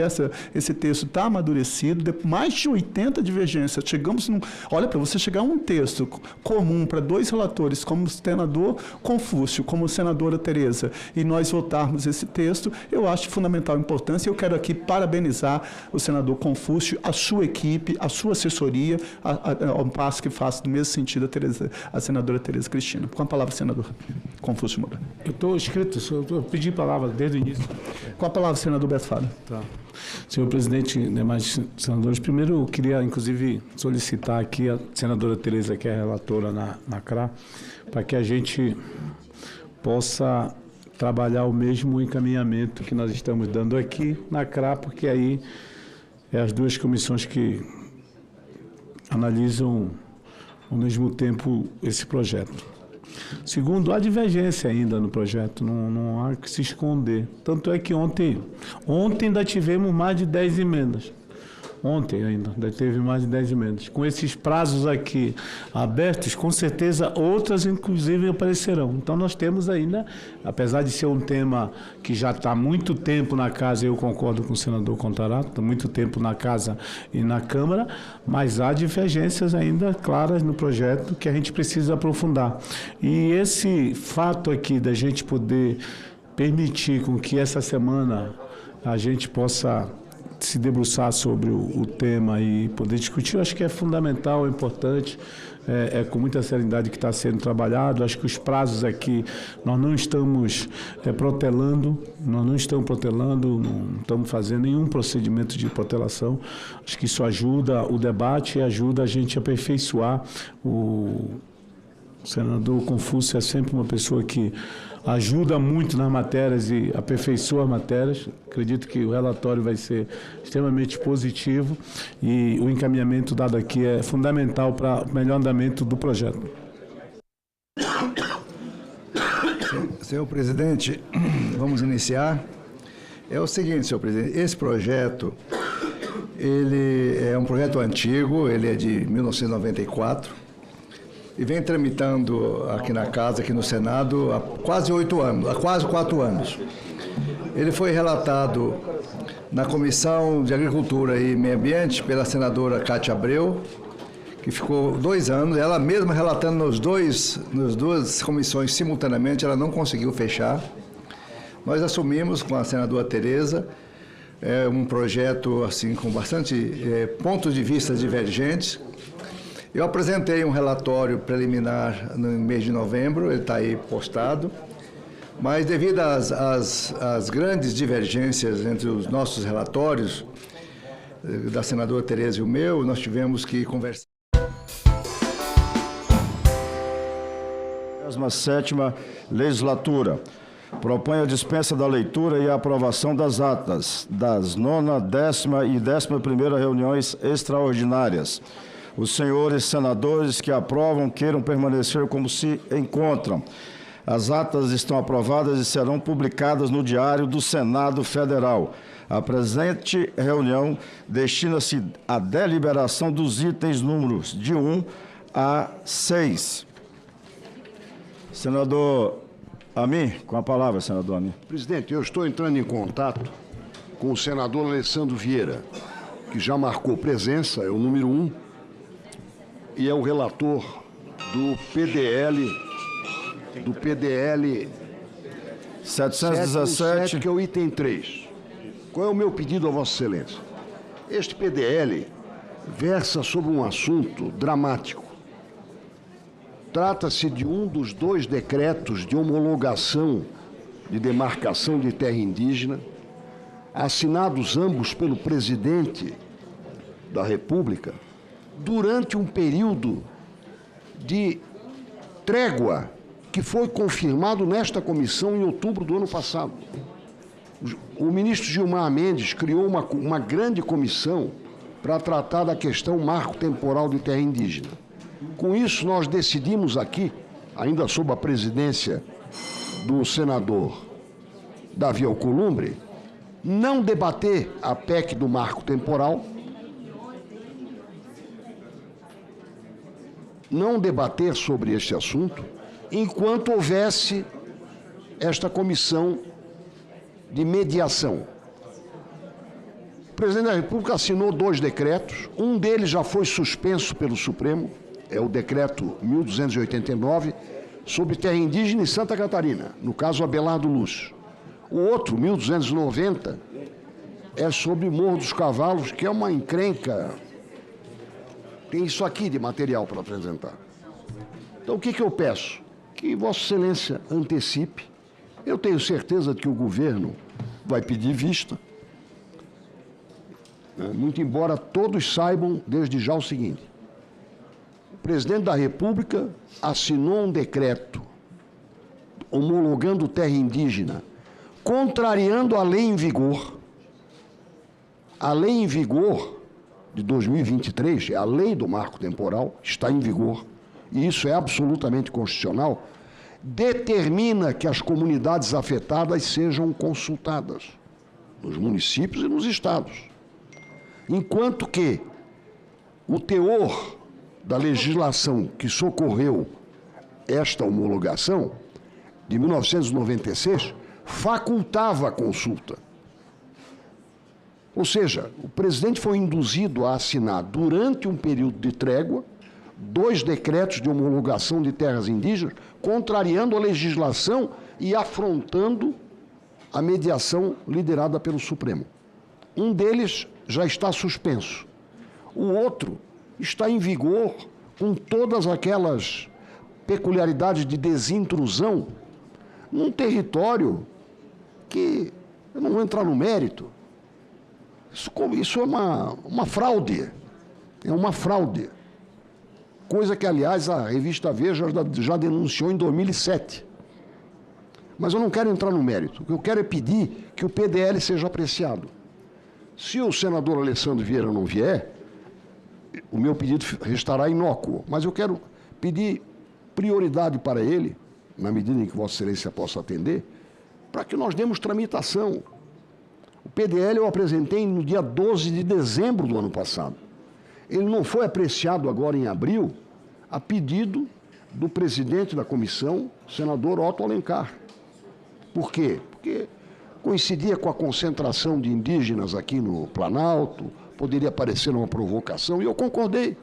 esse texto está amadurecido, de mais de 80 divergências. Chegamos olha, para você chegar a um texto comum para dois relatores, como o senador Confúcio, como a senadora Tereza, e nós votarmos esse texto, eu acho de fundamental importância. Eu quero aqui parabenizar o senador Confúcio, a sua equipe, a sua assessoria, ao passo que faço do mesmo sentido a senadora Tereza Cristina. Com a palavra, senador Confúcio Moura. Eu estou inscrito, eu pedi palavra desde o início. Com a palavra, senador Beto Faro. Tá. Senhor presidente, demais senadores, primeiro eu queria, inclusive, solicitar aqui a senadora Tereza, que é relatora na CRA, para que a gente possa trabalhar o mesmo encaminhamento que nós estamos dando aqui na CRA, porque aí é as duas comissões que analisam ao mesmo tempo esse projeto. Segundo, há divergência ainda no projeto, não há que se esconder. Tanto é que ontem ainda tivemos mais de 10 emendas. Ontem ainda teve mais de 10 emendas. Com esses prazos aqui abertos, com certeza outras, inclusive, aparecerão. Então, nós temos ainda, apesar de ser um tema que já está há muito tempo na casa, eu concordo com o senador Contarato, está muito tempo na casa e na Câmara, mas há divergências ainda claras no projeto que a gente precisa aprofundar. E esse fato aqui da gente poder permitir com que essa semana a gente possa se debruçar sobre o tema e poder discutir, eu acho que é fundamental, é importante. É com muita seriedade que está sendo trabalhado. Acho que os prazos aqui, nós não estamos protelando, não estamos fazendo nenhum procedimento de protelação. Acho que isso ajuda o debate e ajuda a gente a aperfeiçoar. O senador Confúcio é sempre uma pessoa que ajuda muito nas matérias e aperfeiçoa as matérias. Acredito que o relatório vai ser extremamente positivo e o encaminhamento dado aqui é fundamental para o melhor andamento do projeto. Senhor presidente, vamos iniciar. É o seguinte, senhor presidente, esse projeto, ele é um projeto antigo, ele é de 1994, e vem tramitando aqui na casa, aqui no Senado, há quase 4 anos. Ele foi relatado na Comissão de Agricultura e Meio Ambiente pela senadora Cátia Abreu, que ficou 2 anos, ela mesma relatando nas duas comissões simultaneamente, ela não conseguiu fechar. Nós assumimos com a senadora Tereza um projeto assim com bastante pontos de vista divergentes. Eu apresentei um relatório preliminar no mês de novembro, ele está aí postado, mas devido às grandes divergências entre os nossos relatórios, da senadora Tereza e o meu, nós tivemos que conversar. 27ª Legislatura. Propõe a dispensa da leitura e a aprovação das atas das 9ª, 10ª e 11ª reuniões extraordinárias. Os senhores senadores que aprovam queiram permanecer como se encontram. As atas estão aprovadas e serão publicadas no Diário do Senado Federal. A presente reunião destina-se à deliberação dos itens números de 1 a 6. Senador Amin, com a palavra, senador Amin. Presidente, eu estou entrando em contato com o senador Alessandro Vieira, que já marcou presença, é o número 1, e é o relator do PDL 717, que é o item 3. Qual é o meu pedido a Vossa Excelência? Este PDL versa sobre um assunto dramático. Trata-se de um dos 2 decretos de homologação de demarcação de terra indígena, assinados ambos pelo presidente da República, durante um período de trégua que foi confirmado nesta comissão em outubro do ano passado. O ministro Gilmar Mendes criou uma grande comissão para tratar da questão marco temporal de terra indígena. Com isso, nós decidimos aqui, ainda sob a presidência do senador Davi Alcolumbre, não debater a PEC do marco temporal, não debater sobre este assunto, enquanto houvesse esta comissão de mediação. O presidente da República assinou 2 decretos, um deles já foi suspenso pelo Supremo, é o decreto 1289, sobre terra indígena em Santa Catarina, no caso Abelardo Lúcio. O outro, 1290, é sobre Morro dos Cavalos, que é uma encrenca. Tem isso aqui de material para apresentar. Então, o que eu peço? Que Vossa Excelência antecipe. Eu tenho certeza de que o governo vai pedir vista, muito embora todos saibam desde já o seguinte: o presidente da República assinou um decreto homologando terra indígena, contrariando a lei em vigor. A lei em vigor de 2023, a lei do marco temporal, está em vigor, e isso é absolutamente constitucional, determina que as comunidades afetadas sejam consultadas, nos municípios e nos estados. Enquanto que o teor da legislação que socorreu esta homologação, de 1996, facultava a consulta. Ou seja, o presidente foi induzido a assinar, durante um período de trégua, 2 decretos de homologação de terras indígenas, contrariando a legislação e afrontando a mediação liderada pelo Supremo. Um deles já está suspenso. O outro está em vigor com todas aquelas peculiaridades de desintrusão num território que, eu não vou entrar no mérito, isso é uma fraude. É uma fraude. Coisa que, aliás, a revista Veja já denunciou em 2007. Mas eu não quero entrar no mérito. O que eu quero é pedir que o PDL seja apreciado. Se o senador Alessandro Vieira não vier, o meu pedido restará inócuo. Mas eu quero pedir prioridade para ele, na medida em que Vossa Excelência possa atender, para que nós demos tramitação. O PDL eu apresentei no dia 12 de dezembro do ano passado. Ele não foi apreciado agora em abril, a pedido do presidente da comissão, senador Otto Alencar. Por quê? Porque coincidia com a concentração de indígenas aqui no Planalto, poderia parecer uma provocação, e eu concordei.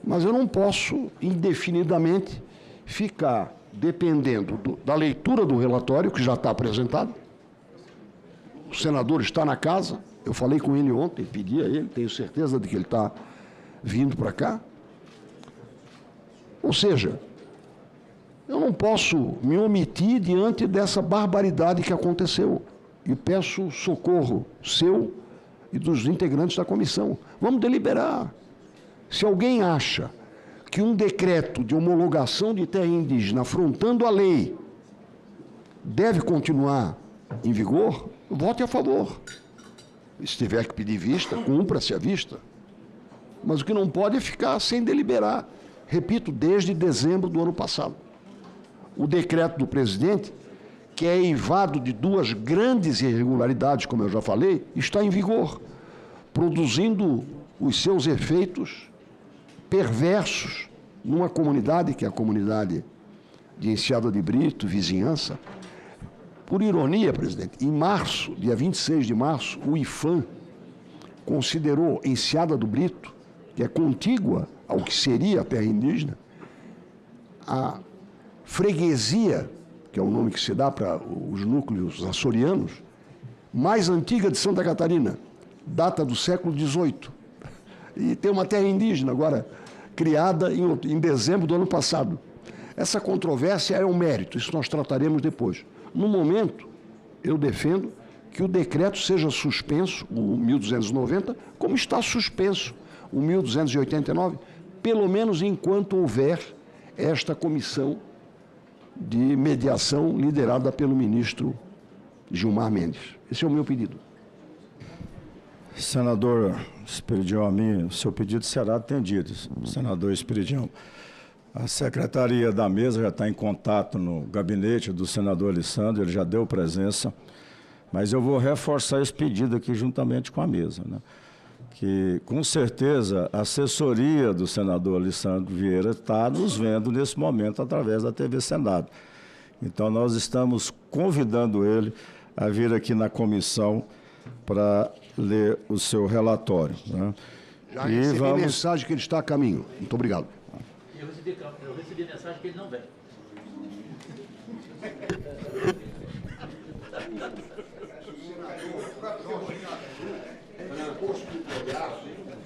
Mas eu não posso, indefinidamente, ficar dependendo da leitura do relatório, que já está apresentado. O senador está na casa, eu falei com ele ontem, pedi a ele, tenho certeza de que ele está vindo para cá. Ou seja, eu não posso me omitir diante dessa barbaridade que aconteceu. E peço socorro seu e dos integrantes da comissão. Vamos deliberar. Se alguém acha que um decreto de homologação de terra indígena afrontando a lei deve continuar em vigor, vote a favor. Se tiver que pedir vista, cumpra-se a vista. Mas o que não pode é ficar sem deliberar. Repito, desde dezembro do ano passado. O decreto do presidente, que é eivado de duas grandes irregularidades, como eu já falei, está em vigor, produzindo os seus efeitos perversos numa comunidade, que é a comunidade de Enseada de Brito, vizinhança. Por ironia, presidente, em março, dia 26 de março, o IFAM considerou Enseada do Brito, que é contígua ao que seria a terra indígena, a freguesia, que é o nome que se dá para os núcleos açorianos, mais antiga de Santa Catarina, data do século XVIII. E tem uma terra indígena agora, criada em dezembro do ano passado. Essa controvérsia é um mérito, isso nós trataremos depois. No momento, eu defendo que o decreto seja suspenso, o 1290, como está suspenso o 1289, pelo menos enquanto houver esta comissão de mediação liderada pelo ministro Gilmar Mendes. Esse é o meu pedido. Senador Esperidião Amin, o seu pedido será atendido. Senador Esperidião, a secretaria da mesa já está em contato no gabinete do senador Alessandro, ele já deu presença, mas eu vou reforçar esse pedido aqui juntamente com a mesa, né? Que, com certeza, a assessoria do senador Alessandro Vieira está nos vendo nesse momento através da TV Senado. Então, nós estamos convidando ele a vir aqui na comissão para ler o seu relatório, né? Já recebi mensagem que ele está a caminho. Muito obrigado. Eu recebi mensagem que ele não vem.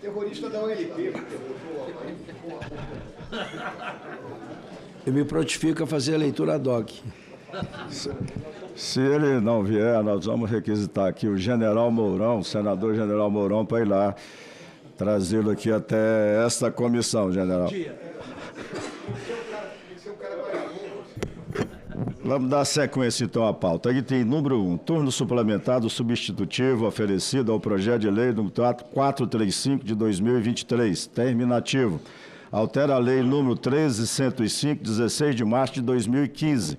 Terrorista da OLP. Eu me prontifico a fazer a leitura ad hoc. Se ele não vier, nós vamos requisitar aqui o general Mourão, o senador general Mourão, para ir lá trazê-lo aqui até esta comissão, general. Vamos dar sequência, então, à pauta. Aqui tem número 1, turno suplementar do substitutivo oferecido ao projeto de lei número 435 de 2023, terminativo. Altera a lei número 13.105, 16 de março de 2015,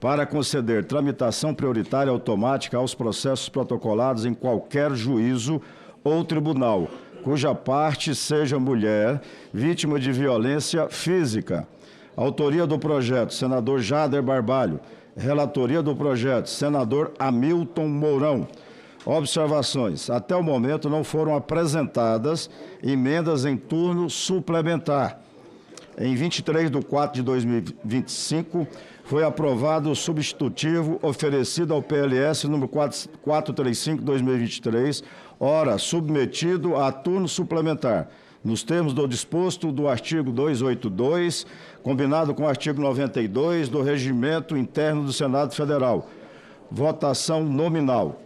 para conceder tramitação prioritária automática aos processos protocolados em qualquer juízo ou tribunal, cuja parte seja mulher, vítima de violência física. Autoria do projeto, senador Jader Barbalho. Relatoria do projeto, senador Hamilton Mourão. Observações. Até o momento não foram apresentadas emendas em turno suplementar. Em 23 de 4 de 2025, foi aprovado o substitutivo oferecido ao PLS número 435/2023, ora submetido a turno suplementar, nos termos do disposto do artigo 282, combinado com o artigo 92 do Regimento Interno do Senado Federal. Votação nominal.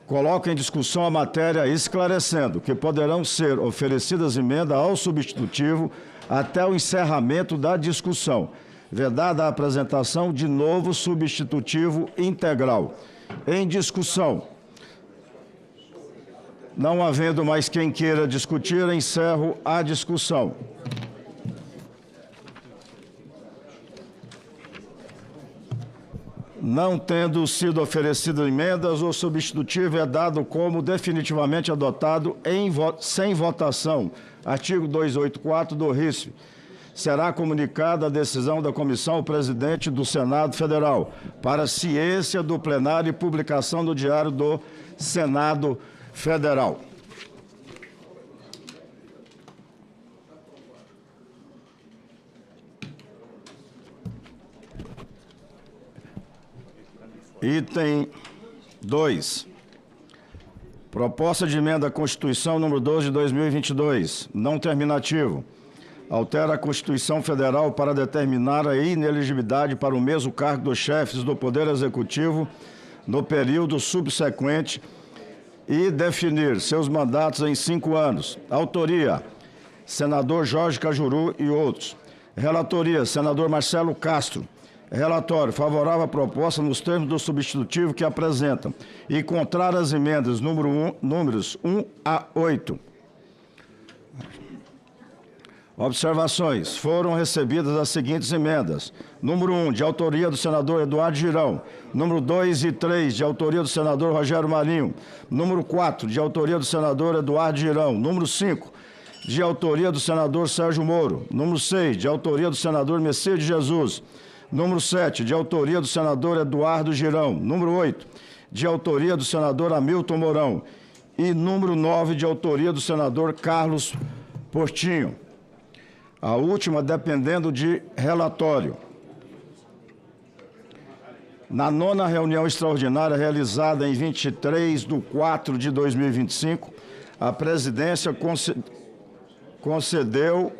Coloco em discussão a matéria esclarecendo que poderão ser oferecidas emendas ao substitutivo até o encerramento da discussão, vedada a apresentação de novo substitutivo integral. Em discussão. Não havendo mais quem queira discutir, encerro a discussão. Não tendo sido oferecidas emendas, o substitutivo é dado como definitivamente adotado sem votação. Artigo 284 do RISF. Será comunicada a decisão da comissão ao presidente do Senado Federal, para ciência do plenário e publicação no Diário do Senado Federal. Item 2. Proposta de emenda à Constituição número 12 de 2022, não terminativo. Altera a Constituição Federal para determinar a inelegibilidade para o mesmo cargo dos chefes do Poder Executivo no período subsequente e definir seus mandatos em 5 anos. Autoria, senador Jorge Cajuru e outros. Relatoria, senador Marcelo Castro. Relatório favorável à proposta nos termos do substitutivo que apresentam e contrário às emendas números 1 a 8. Observações. Foram recebidas as seguintes emendas. Número 1, de autoria do senador Eduardo Girão. Número 2 e 3, de autoria do senador Rogério Marinho. Número 4, de autoria do senador Eduardo Girão. Número 5, de autoria do senador Sérgio Moro. Número 6, de autoria do senador Messias de Jesus. Número 7, de autoria do senador Eduardo Girão. Número 8, de autoria do senador Hamilton Mourão. E número 9, de autoria do senador Carlos Portinho. A última dependendo de relatório. Na 9ª reunião extraordinária realizada em 23/4/2025, a presidência concedeu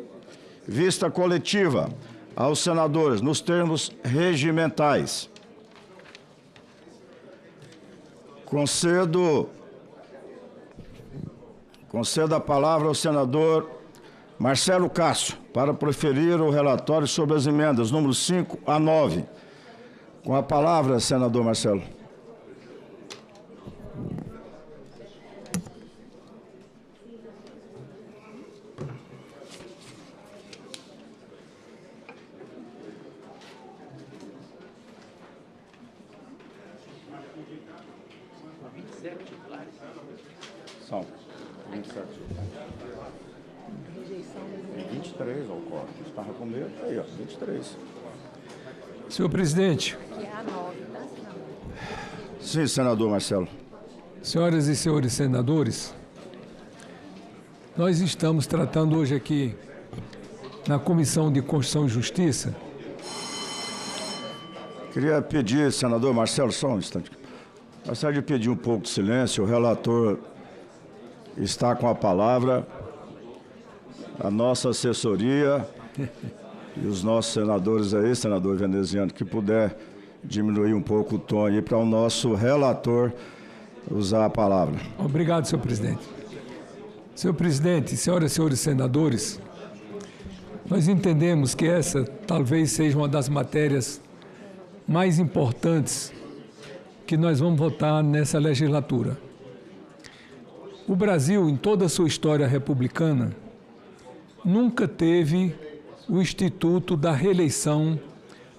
vista coletiva aos senadores, nos termos regimentais. Concedo a palavra ao senador Marcelo Castro para proferir o relatório sobre as emendas números 5 a 9. Com a palavra, senador Marcelo. São 27. 23, Alcor. Estava com medo. Aí, ó, 23. Senhor presidente. Sim, senador Marcelo. Senhoras e senhores senadores, nós estamos tratando hoje aqui na Comissão de Constituição e Justiça. Queria pedir, senador Marcelo, só um instante. Gostaria de pedir um pouco de silêncio. O relator está com a palavra. A nossa assessoria e os nossos senadores aí, senador veneziano, que puder diminuir um pouco o tom aí para o nosso relator usar a palavra. Obrigado, senhor presidente. Senhor presidente, senhoras e senhores senadores, nós entendemos que essa talvez seja uma das matérias mais importantes que nós vamos votar nessa legislatura. O Brasil, em toda a sua história republicana, nunca teve o instituto da reeleição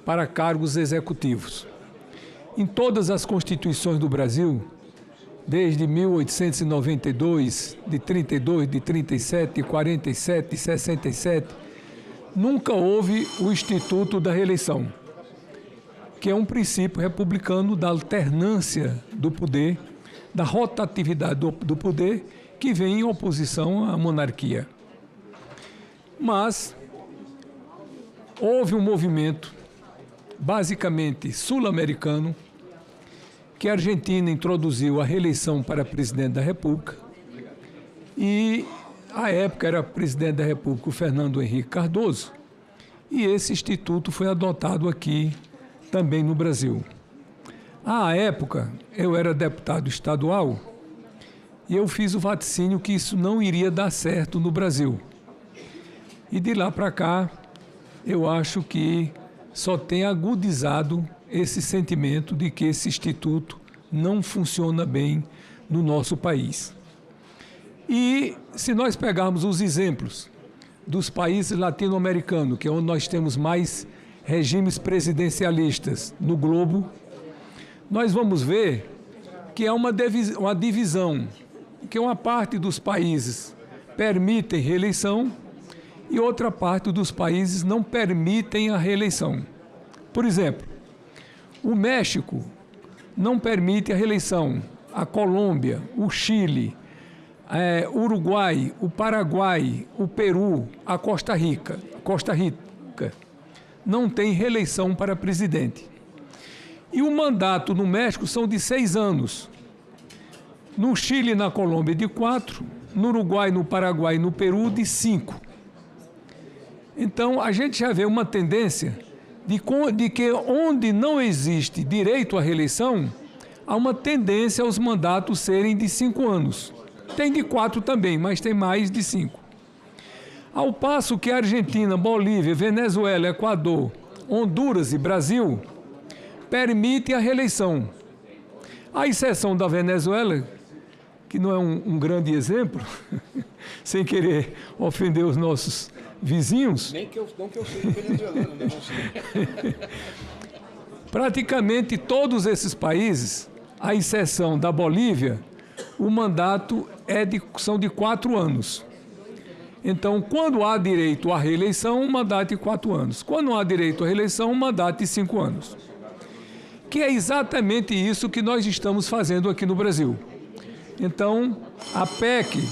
para cargos executivos. Em todas as constituições do Brasil, desde 1892, de 32, de 37, de 47, de 67, nunca houve o instituto da reeleição, que é um princípio republicano da alternância do poder, da rotatividade do poder, que vem em oposição à monarquia. Mas houve um movimento basicamente sul-americano, que a Argentina introduziu a reeleição para presidente da República e, à época, era presidente da República o Fernando Henrique Cardoso, e esse instituto foi adotado aqui também no Brasil. À época, eu era deputado estadual e eu fiz o vaticínio que isso não iria dar certo no Brasil. E de lá para cá, eu acho que só tem agudizado esse sentimento de que esse instituto não funciona bem no nosso país. E se nós pegarmos os exemplos dos países latino-americanos, que é onde nós temos mais regimes presidencialistas no globo, nós vamos ver que é uma divisão, que uma parte dos países permitem reeleição e outra parte dos países não permitem a reeleição. Por exemplo, o México não permite a reeleição, a Colômbia, o Chile, o Uruguai, o Paraguai, o Peru, a Costa Rica não tem reeleição para presidente. E o mandato no México são de 6 anos. No Chile e na Colômbia de 4, no Uruguai, no Paraguai e no Peru de 5. Então, a gente já vê uma tendência de que onde não existe direito à reeleição, há uma tendência aos mandatos serem de 5 anos. Tem de 4 também, mas tem mais de 5. Ao passo que a Argentina, Bolívia, Venezuela, Equador, Honduras e Brasil permitem a reeleição. À exceção da Venezuela, que não é um grande exemplo, sem querer ofender os nossos vizinhos. Nem que eu seja venezuelano, né? Praticamente todos esses países, à exceção da Bolívia, o mandato são de 4 anos. Então, quando há direito à reeleição, um mandato de 4 anos. Quando não há direito à reeleição, um mandato de 5 anos. Que é exatamente isso que nós estamos fazendo aqui no Brasil. Então, a PEC,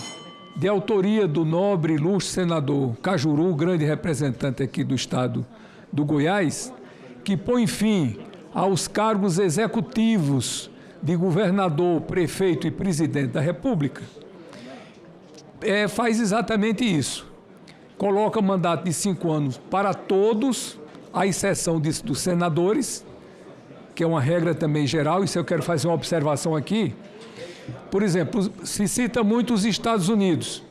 de autoria do nobre e ilustre senador Cajuru, grande representante aqui do estado do Goiás, que põe fim aos cargos executivos de governador, prefeito e presidente da República, faz exatamente isso. Coloca mandato de 5 anos para todos, à exceção dos senadores, que é uma regra também geral. Isso eu quero fazer uma observação aqui. Por exemplo, se cita muito os Estados Unidos,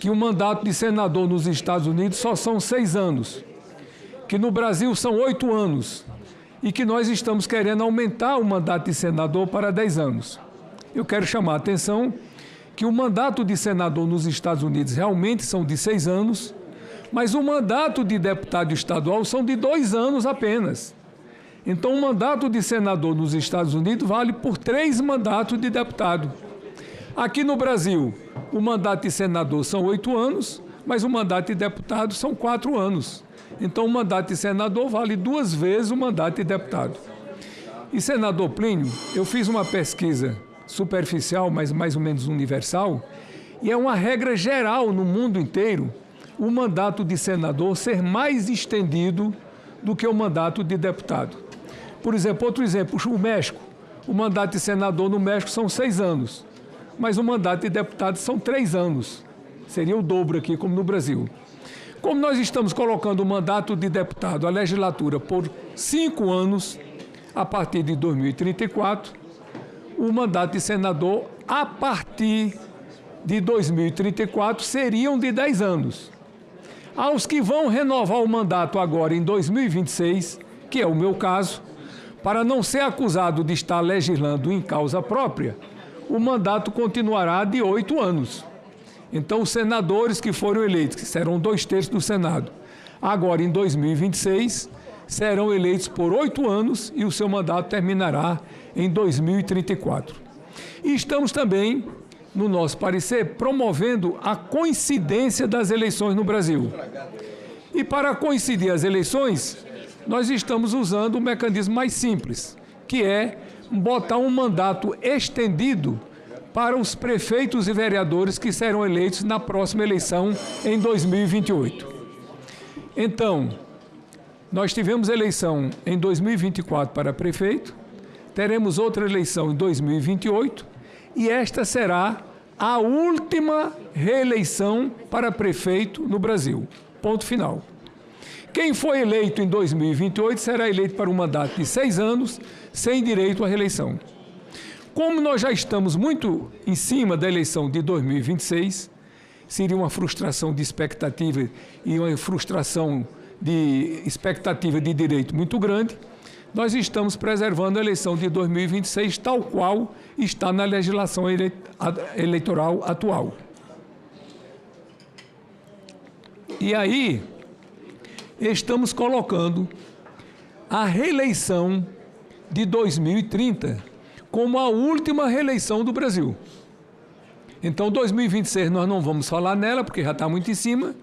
que o mandato de senador nos Estados Unidos só são 6 anos, que no Brasil são 8 anos, e que nós estamos querendo aumentar o mandato de senador para 10 anos. Eu quero chamar a atenção que o mandato de senador nos Estados Unidos realmente são de 6 anos, mas o mandato de deputado estadual são de 2 anos apenas. Então, o mandato de senador nos Estados Unidos vale por 3 mandatos de deputado. Aqui no Brasil, o mandato de senador são 8 anos, mas o mandato de deputado são 4 anos. Então, o mandato de senador vale 2 vezes o mandato de deputado. E, senador Plínio, eu fiz uma pesquisa superficial, mas mais ou menos universal, e é uma regra geral no mundo inteiro o mandato de senador ser mais estendido do que o mandato de deputado. Por exemplo, outro exemplo, o México. O mandato de senador no México são 6 anos, mas o mandato de deputado são 3 anos. Seria o dobro aqui, como no Brasil. Como nós estamos colocando o mandato de deputado, a legislatura, por 5 anos, a partir de 2034, o mandato de senador, a partir de 2034, seriam de 10 anos. Aos que vão renovar o mandato agora em 2026, que é o meu caso, para não ser acusado de estar legislando em causa própria, o mandato continuará de 8 anos. Então, os senadores que foram eleitos, que serão 2/3 do Senado, agora em 2026, serão eleitos por 8 anos e o seu mandato terminará em 2034. E estamos também, no nosso parecer, promovendo a coincidência das eleições no Brasil. E para coincidir as eleições, nós estamos usando um mecanismo mais simples, que é botar um mandato estendido para os prefeitos e vereadores que serão eleitos na próxima eleição em 2028. Então, Nós tivemos eleição em 2024 para prefeito, teremos outra eleição em 2028 e esta será a última reeleição para prefeito no Brasil. Ponto final. Quem foi eleito em 2028 será eleito para um mandato de 6 anos, sem direito à reeleição. Como nós já estamos muito em cima da eleição de 2026, seria uma frustração de expectativa e uma frustração de expectativa de direito muito grande, nós estamos preservando a eleição de 2026 tal qual está na legislação eleitoral atual. E aí, estamos colocando a reeleição de 2030 como a última reeleição do Brasil. Então, 2026 nós não vamos falar nela, porque já está muito em cima.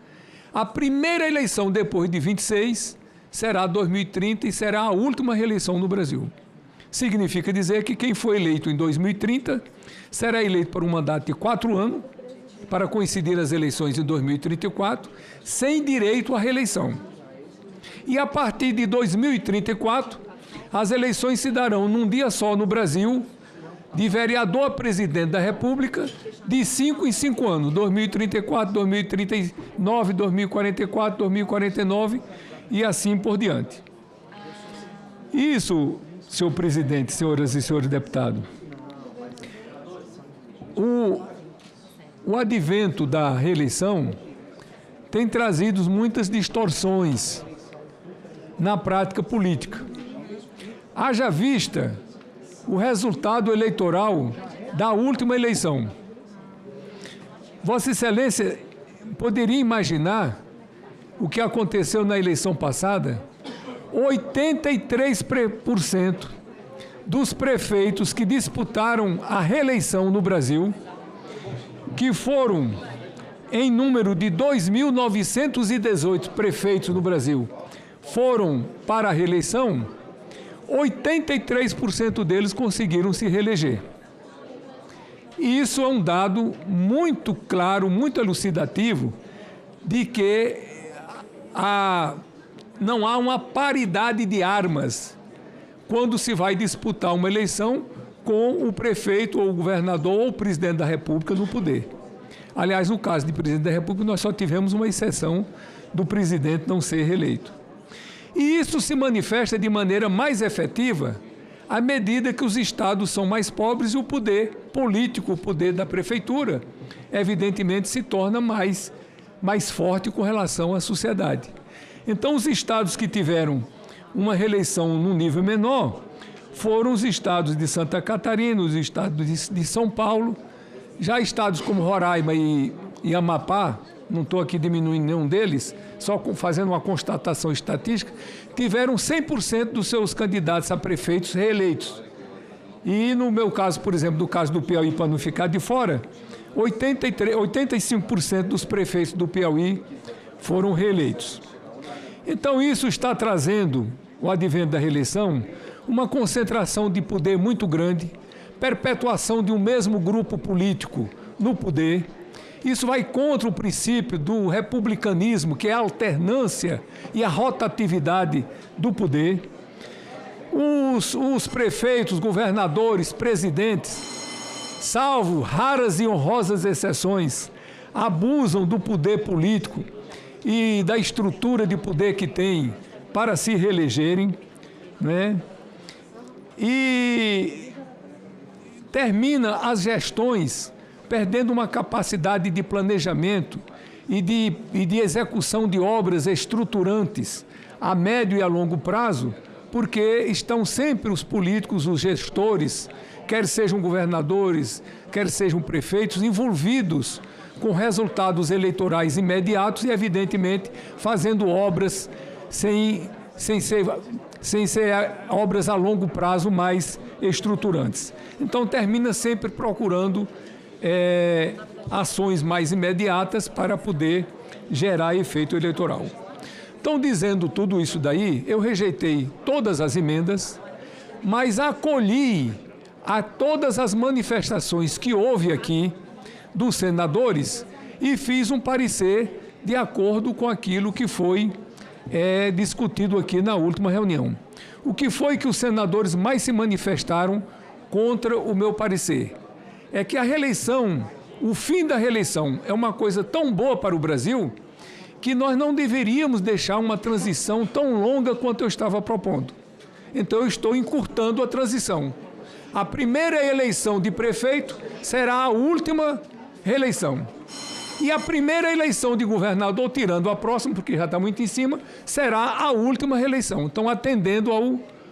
A primeira eleição depois de 26 será 2030 e será a última reeleição no Brasil. Significa dizer que quem foi eleito em 2030 será eleito por um mandato de 4 anos, para coincidir as eleições em 2034, sem direito à reeleição. E a partir de 2034, as eleições se darão num dia só no Brasil, de vereador a presidente da República, de 5 em 5 anos, 2034, 2039, 2044, 2049 e assim por diante. Isso, senhor presidente, senhoras e senhores deputados, o advento da reeleição tem trazido muitas distorções na prática política. Haja vista o resultado eleitoral da última eleição. Vossa Excelência poderia imaginar o que aconteceu na eleição passada? 83% dos prefeitos que disputaram a reeleição no Brasil, que foram em número de 2.918 prefeitos no Brasil, foram para a reeleição, 83% deles conseguiram se reeleger. E isso é um dado muito claro, muito elucidativo, de que não há uma paridade de armas quando se vai disputar uma eleição com o prefeito ou o governador ou o presidente da República no poder. Aliás, no caso de presidente da República, nós só tivemos uma exceção do presidente não ser reeleito. E isso se manifesta de maneira mais efetiva à medida que os estados são mais pobres e o poder político, o poder da prefeitura, evidentemente se torna mais forte com relação à sociedade. Então, os estados que tiveram uma reeleição num nível menor foram os estados de Santa Catarina, os estados de São Paulo, já estados como Roraima e Amapá, não estou aqui diminuindo nenhum deles, só fazendo uma constatação estatística, tiveram 100% dos seus candidatos a prefeitos reeleitos. E no meu caso, por exemplo, do caso do Piauí, para não ficar de fora, 85% dos prefeitos do Piauí foram reeleitos. Então isso está trazendo, o advento da reeleição, uma concentração de poder muito grande, perpetuação de um mesmo grupo político no poder. Isso vai contra o princípio do republicanismo, que é a alternância e a rotatividade do poder. Os prefeitos, governadores, presidentes, salvo raras e honrosas exceções, abusam do poder político e da estrutura de poder que têm para se reelegerem, né? E termina as gestões perdendo uma capacidade de planejamento e de execução de obras estruturantes a médio e a longo prazo, porque estão sempre os políticos, os gestores, quer sejam governadores, quer sejam prefeitos, envolvidos com resultados eleitorais imediatos e, evidentemente, fazendo obras sem ser obras a longo prazo mais estruturantes. Então, termina sempre procurando ações mais imediatas para poder gerar efeito eleitoral. Então, dizendo tudo isso daí, eu rejeitei todas as emendas, mas acolhi a todas as manifestações que houve aqui dos senadores e fiz um parecer de acordo com aquilo que foi discutido aqui na última reunião. O que foi que os senadores mais se manifestaram contra o meu parecer? É que a reeleição, o fim da reeleição, é uma coisa tão boa para o Brasil que nós não deveríamos deixar uma transição tão longa quanto eu estava propondo. Então eu estou encurtando a transição. A primeira eleição de prefeito será a última reeleição. E a primeira eleição de governador, tirando a próxima, porque já está muito em cima, será a última reeleição. Então, atendendo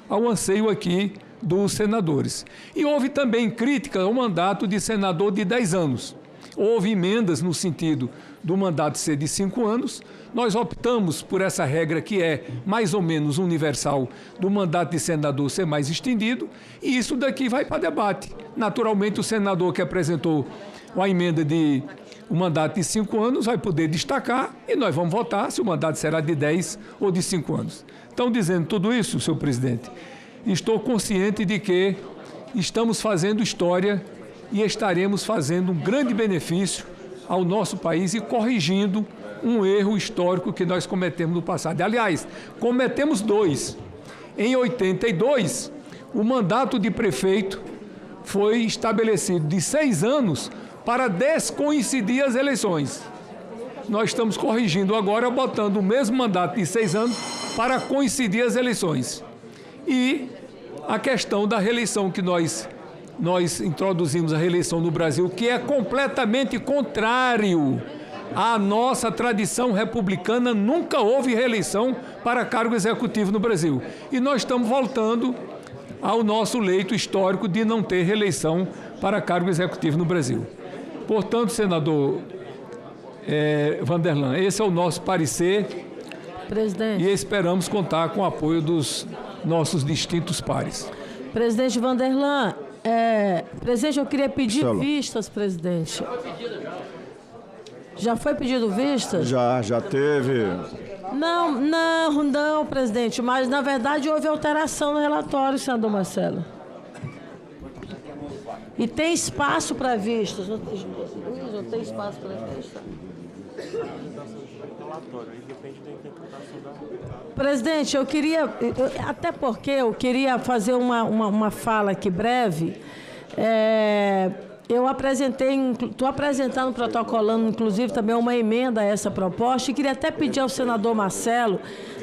ao anseio aqui dos senadores. E houve também crítica ao mandato de senador de 10 anos. Houve emendas no sentido do mandato ser de 5 anos. Nós optamos por essa regra que é mais ou menos universal do mandato de senador ser mais estendido, e isso daqui vai para debate. Naturalmente, o senador que apresentou a emenda de o mandato de 5 anos vai poder destacar e nós vamos votar se o mandato será de 10 ou de 5 anos. Então, dizendo tudo isso, senhor presidente, estou consciente de que estamos fazendo história e estaremos fazendo um grande benefício ao nosso país e corrigindo um erro histórico que nós cometemos no passado. Aliás, cometemos 2. Em 82, o mandato de prefeito foi estabelecido de 6 anos para descoincidir as eleições. Nós estamos corrigindo agora, botando o mesmo mandato de 6 anos para coincidir as eleições. E a questão da reeleição, que nós introduzimos a reeleição no Brasil, que é completamente contrário à nossa tradição republicana. Nunca houve reeleição para cargo executivo no Brasil. E nós estamos voltando ao nosso leito histórico de não ter reeleição para cargo executivo no Brasil. Portanto, senador Vanderlan, esse é o nosso parecer, presidente, e esperamos contar com o apoio dos nossos distintos pares. Presidente Vanderlan, presidente, eu queria pedir vistas, presidente. Já foi pedido vistas? Já teve. Não, presidente, mas na verdade houve alteração no relatório, senador Marcelo. E tem espaço para vistas. Não tem espaço para vistas. Presidente, eu queria, até porque eu queria fazer uma fala aqui breve. Eu estou apresentando, protocolando, inclusive, também uma emenda a essa proposta, e queria até pedir ao senador Marcelo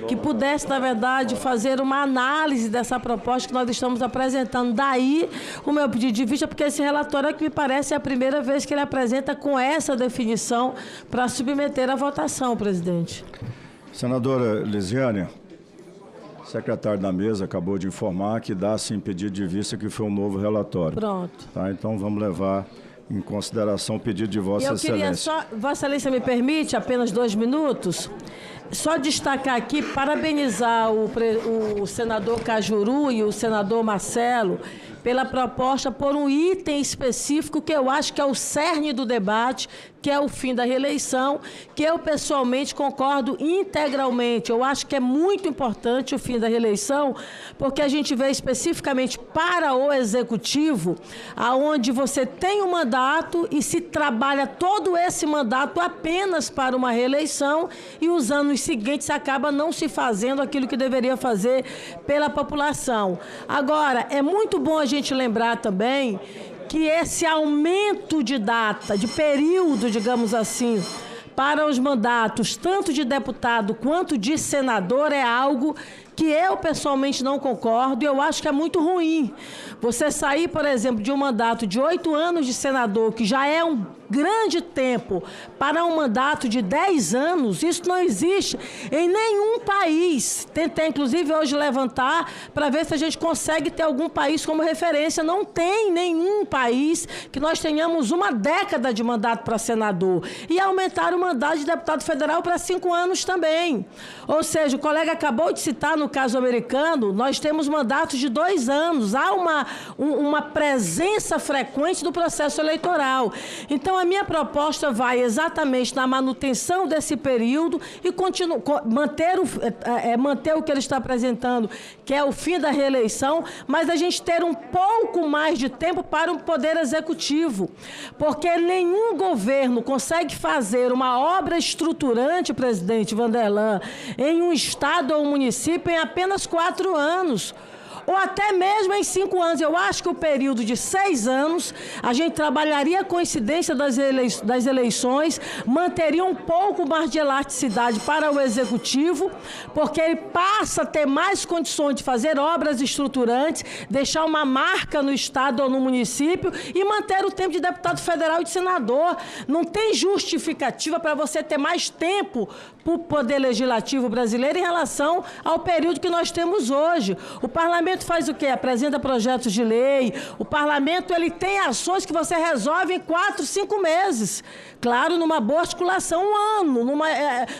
que pudesse, na verdade, fazer uma análise dessa proposta que nós estamos apresentando. Daí o meu pedido de vista, porque esse relatório, que me parece, é a primeira vez que ele apresenta com essa definição para submeter à votação, presidente. Senadora Lisiane, o secretário da mesa acabou de informar que dá sim pedido de vista, que foi um novo relatório. Pronto. Tá, então vamos levar em consideração o pedido de Vossa Excelência. Eu queria só, Vossa Excelência me permite apenas 2 minutos? Só destacar aqui, parabenizar o senador Cajuru e o senador Marcelo pela proposta por um item específico que eu acho que é o cerne do debate, que é o fim da reeleição, que eu pessoalmente concordo integralmente. Eu acho que é muito importante o fim da reeleição, porque a gente vê especificamente para o Executivo, aonde você tem um mandato e se trabalha todo esse mandato apenas para uma reeleição, e os anos seguintes acaba não se fazendo aquilo que deveria fazer pela população. Agora, é muito bom a gente lembrar também que esse aumento de data, de período, digamos assim, para os mandatos, tanto de deputado quanto de senador, é algo que eu pessoalmente não concordo e eu acho que é muito ruim. Você sair, por exemplo, de um mandato de 8 anos de senador, que já é um grande tempo, para um mandato de 10 anos, isso não existe em nenhum país. Tentei, inclusive, hoje levantar para ver se a gente consegue ter algum país como referência. Não tem nenhum país que nós tenhamos uma década de mandato para senador. E aumentar o mandato de deputado federal para 5 anos também. Ou seja, o colega acabou de citar no no caso americano, nós temos mandatos de 2 anos. Há uma presença frequente do processo eleitoral. Então, a minha proposta vai exatamente na manutenção desse período e manter o que ele está apresentando, que é o fim da reeleição, mas a gente ter um pouco mais de tempo para o Poder Executivo. Porque nenhum governo consegue fazer uma obra estruturante, presidente Vanderlan, em um estado ou um município em apenas 4 anos. Ou até mesmo em 5 anos. Eu acho que o período de 6 anos, a gente trabalharia a coincidência das eleições, manteria um pouco mais de elasticidade para o Executivo, porque ele passa a ter mais condições de fazer obras estruturantes, deixar uma marca no Estado ou no município e manter o tempo de deputado federal e de senador. Não tem justificativa para você ter mais tempo para o Poder Legislativo brasileiro em relação ao período que nós temos hoje. O Parlamento faz o quê? Apresenta projetos de lei. O Parlamento ele tem ações que você resolve em 4, 5 meses. Claro, numa boa articulação, 1 ano,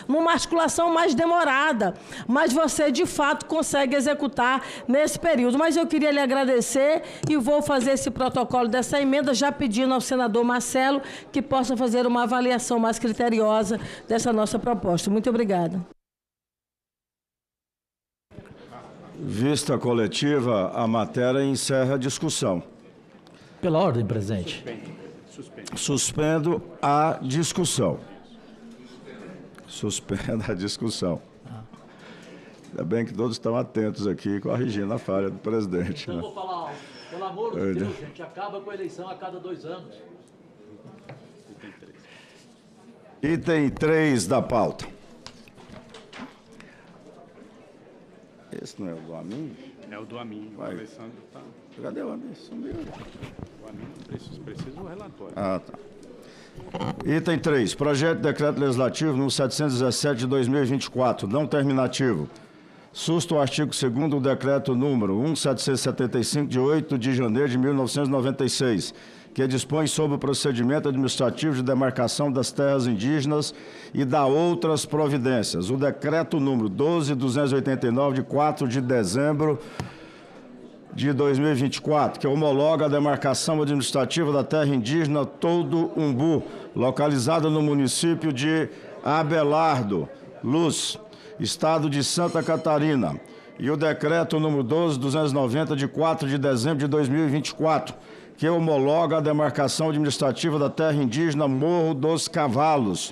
numa articulação mais demorada. Mas você, de fato, consegue executar nesse período. Mas eu queria lhe agradecer e vou fazer esse protocolo dessa emenda, já pedindo ao senador Marcelo que possa fazer uma avaliação mais criteriosa dessa nossa proposta. Muito obrigada. Vista coletiva, a matéria encerra a discussão. Pela ordem, presidente. Suspendo a discussão. Suspendo a discussão. Ainda bem que todos estão atentos aqui, corrigindo a falha do presidente. Então, vou falar algo. Pelo amor de Deus, gente, acaba com a eleição a cada 2 anos. Item 3 da pauta. Esse não é o do Amin? É o do Amin. O Alessandro está... Cadê o Amin? Sumiu. O Amin precisa do relatório. Ah, tá. Item 3. Projeto de Decreto Legislativo número 717 de 2024, não terminativo. Susto ao artigo 2º do Decreto número 1775 de 8 de janeiro de 1996, que dispõe sobre o procedimento administrativo de demarcação das terras indígenas e dá outras providências. O decreto número 12.289, de 4 de dezembro de 2024, que homologa a demarcação administrativa da terra indígena Todo Umbu, localizada no município de Abelardo, Luz, estado de Santa Catarina. E o decreto número 12.290, de 4 de dezembro de 2024, que homologa a demarcação administrativa da terra indígena Morro dos Cavalos,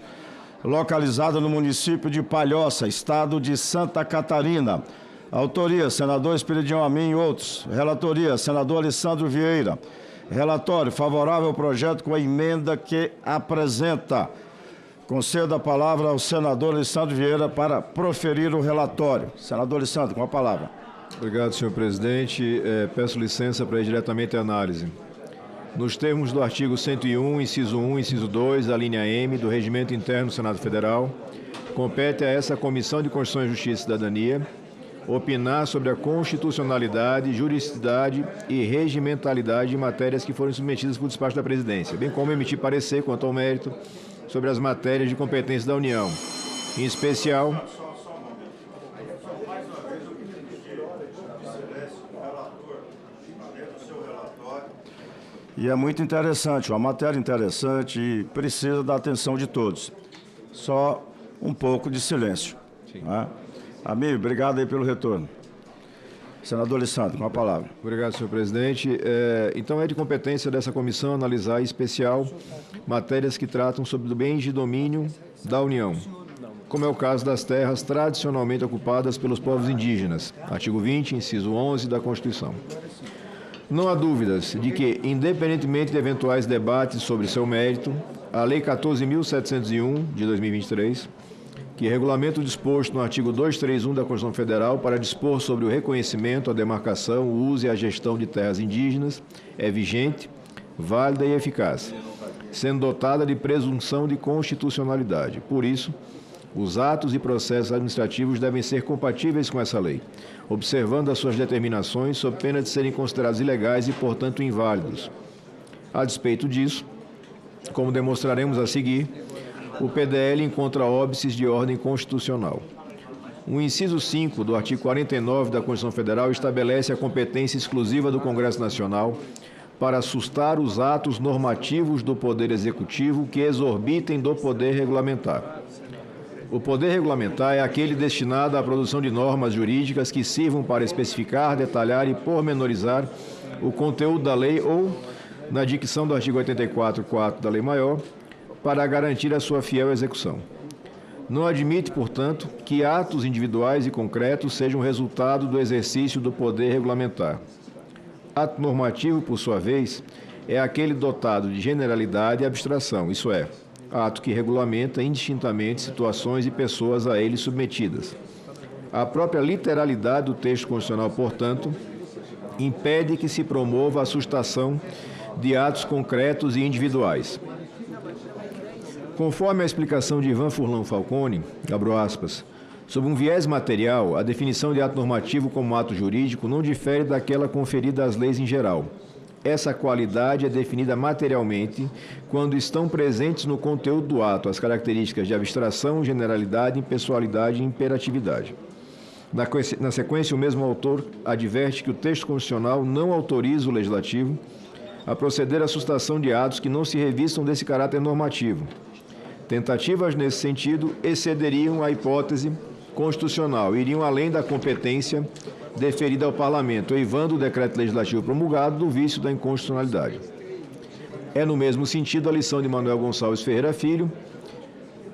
localizada no município de Palhoça, estado de Santa Catarina. Autoria, senador Esperidião Amin e outros. Relatoria, senador Alessandro Vieira. Relatório, favorável ao projeto com a emenda que apresenta. Concedo a palavra ao senador Alessandro Vieira para proferir o relatório. Senador Alessandro, com a palavra. Obrigado, senhor presidente. Peço licença para ir diretamente à análise. Nos termos do artigo 101, inciso 1, inciso 2, da linha M do Regimento Interno do Senado Federal, compete a essa Comissão de Constituição, Justiça e Cidadania opinar sobre a constitucionalidade, juridicidade e regimentalidade de matérias que foram submetidas por despacho da presidência, bem como emitir parecer quanto ao mérito sobre as matérias de competência da União, em especial... E é muito interessante, uma matéria interessante e precisa da atenção de todos. Só um pouco de silêncio. Né? Amigo, obrigado aí pelo retorno. Senador Alessandro, com a palavra. Obrigado, senhor presidente. Então, é de competência dessa comissão analisar em especial matérias que tratam sobre bens de domínio da União, como é o caso das terras tradicionalmente ocupadas pelos povos indígenas, artigo 20, inciso 11 da Constituição. Não há dúvidas de que, independentemente de eventuais debates sobre seu mérito, a Lei 14.701, de 2023, que regulamenta o disposto no artigo 231 da Constituição Federal para dispor sobre o reconhecimento, a demarcação, o uso e a gestão de terras indígenas, é vigente, válida e eficaz, sendo dotada de presunção de constitucionalidade. Por isso, os atos e processos administrativos devem ser compatíveis com essa lei, observando as suas determinações sob pena de serem considerados ilegais e, portanto, inválidos. A despeito disso, como demonstraremos a seguir, o PDL encontra óbices de ordem constitucional. O inciso 5 do artigo 49 da Constituição Federal estabelece a competência exclusiva do Congresso Nacional para sustar os atos normativos do Poder Executivo que exorbitem do Poder Regulamentar. O Poder Regulamentar é aquele destinado à produção de normas jurídicas que sirvam para especificar, detalhar e pormenorizar o conteúdo da lei ou, na dicção do artigo 84.4 da Lei Maior, para garantir a sua fiel execução. Não admite, portanto, que atos individuais e concretos sejam resultado do exercício do poder regulamentar. Ato normativo, por sua vez, é aquele dotado de generalidade e abstração, isso é, ato que regulamenta indistintamente situações e pessoas a ele submetidas. A própria literalidade do texto constitucional, portanto, impede que se promova a sustação de atos concretos e individuais. Conforme a explicação de Ivan Furlan Falcone, abro aspas, sob um viés material, a definição de ato normativo como ato jurídico não difere daquela conferida às leis em geral. Essa qualidade é definida materialmente quando estão presentes no conteúdo do ato as características de abstração, generalidade, impessoalidade e imperatividade. Na sequência, o mesmo autor adverte que o texto constitucional não autoriza o legislativo a proceder à sustação de atos que não se revistam desse caráter normativo. Tentativas nesse sentido excederiam a hipótese constitucional, iriam além da competência deferida ao Parlamento, eivando o decreto legislativo promulgado do vício da inconstitucionalidade. É no mesmo sentido a lição de Manuel Gonçalves Ferreira Filho,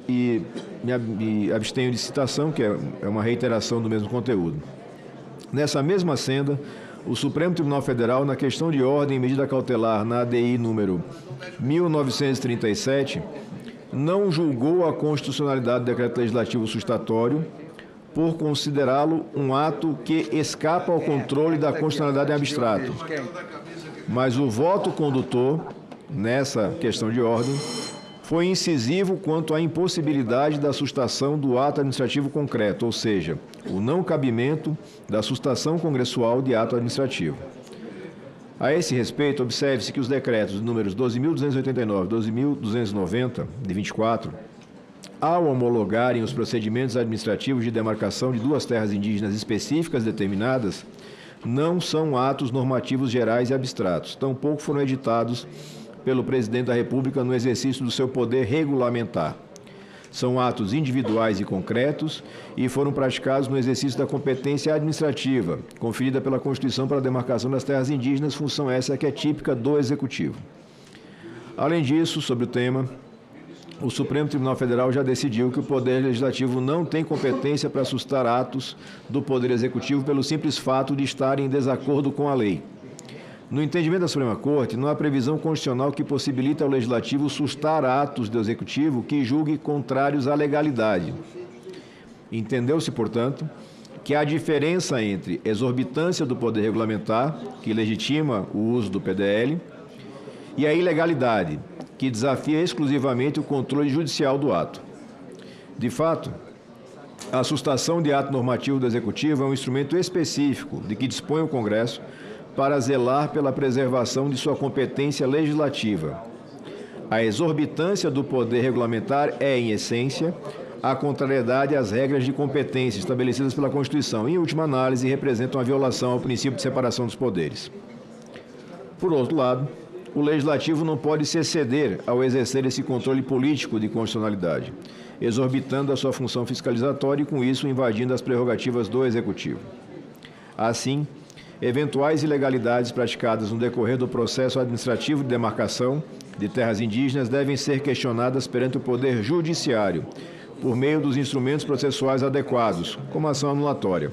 e me abstenho de citação, que é uma reiteração do mesmo conteúdo. Nessa mesma senda, o Supremo Tribunal Federal, na questão de ordem e medida cautelar na ADI número 1937, não julgou a constitucionalidade do decreto legislativo sustatório por considerá-lo um ato que escapa ao controle da constitucionalidade em abstrato. Mas o voto condutor, nessa questão de ordem, foi incisivo quanto à impossibilidade da sustação do ato administrativo concreto, ou seja, o não cabimento da sustação congressual de ato administrativo. A esse respeito, observe-se que os decretos números 12.289 e 12.290, de 24, ao homologarem os procedimentos administrativos de demarcação de duas terras indígenas específicas determinadas, não são atos normativos gerais e abstratos, tampouco foram editados pelo Presidente da República no exercício do seu poder regulamentar. São atos individuais e concretos e foram praticados no exercício da competência administrativa, conferida pela Constituição para a demarcação das terras indígenas, função essa que é típica do Executivo. Além disso, sobre o tema, o Supremo Tribunal Federal já decidiu que o Poder Legislativo não tem competência para sustar atos do Poder Executivo pelo simples fato de estarem em desacordo com a lei. No entendimento da Suprema Corte, não há previsão constitucional que possibilite ao Legislativo sustar atos do Executivo que julgue contrários à legalidade. Entendeu-se, portanto, que há diferença entre exorbitância do poder regulamentar, que legitima o uso do PDL, e a ilegalidade, que desafia exclusivamente o controle judicial do ato. De fato, a sustação de ato normativo do Executivo é um instrumento específico de que dispõe o Congresso para zelar pela preservação de sua competência legislativa. A exorbitância do poder regulamentar é, em essência, a contrariedade às regras de competência estabelecidas pela Constituição e, em última análise, representam a violação ao princípio de separação dos poderes. Por outro lado, o Legislativo não pode se exceder ao exercer esse controle político de constitucionalidade, exorbitando a sua função fiscalizatória e, com isso, invadindo as prerrogativas do Executivo. Assim, eventuais ilegalidades praticadas no decorrer do processo administrativo de demarcação de terras indígenas devem ser questionadas perante o Poder Judiciário, por meio dos instrumentos processuais adequados, como ação anulatória.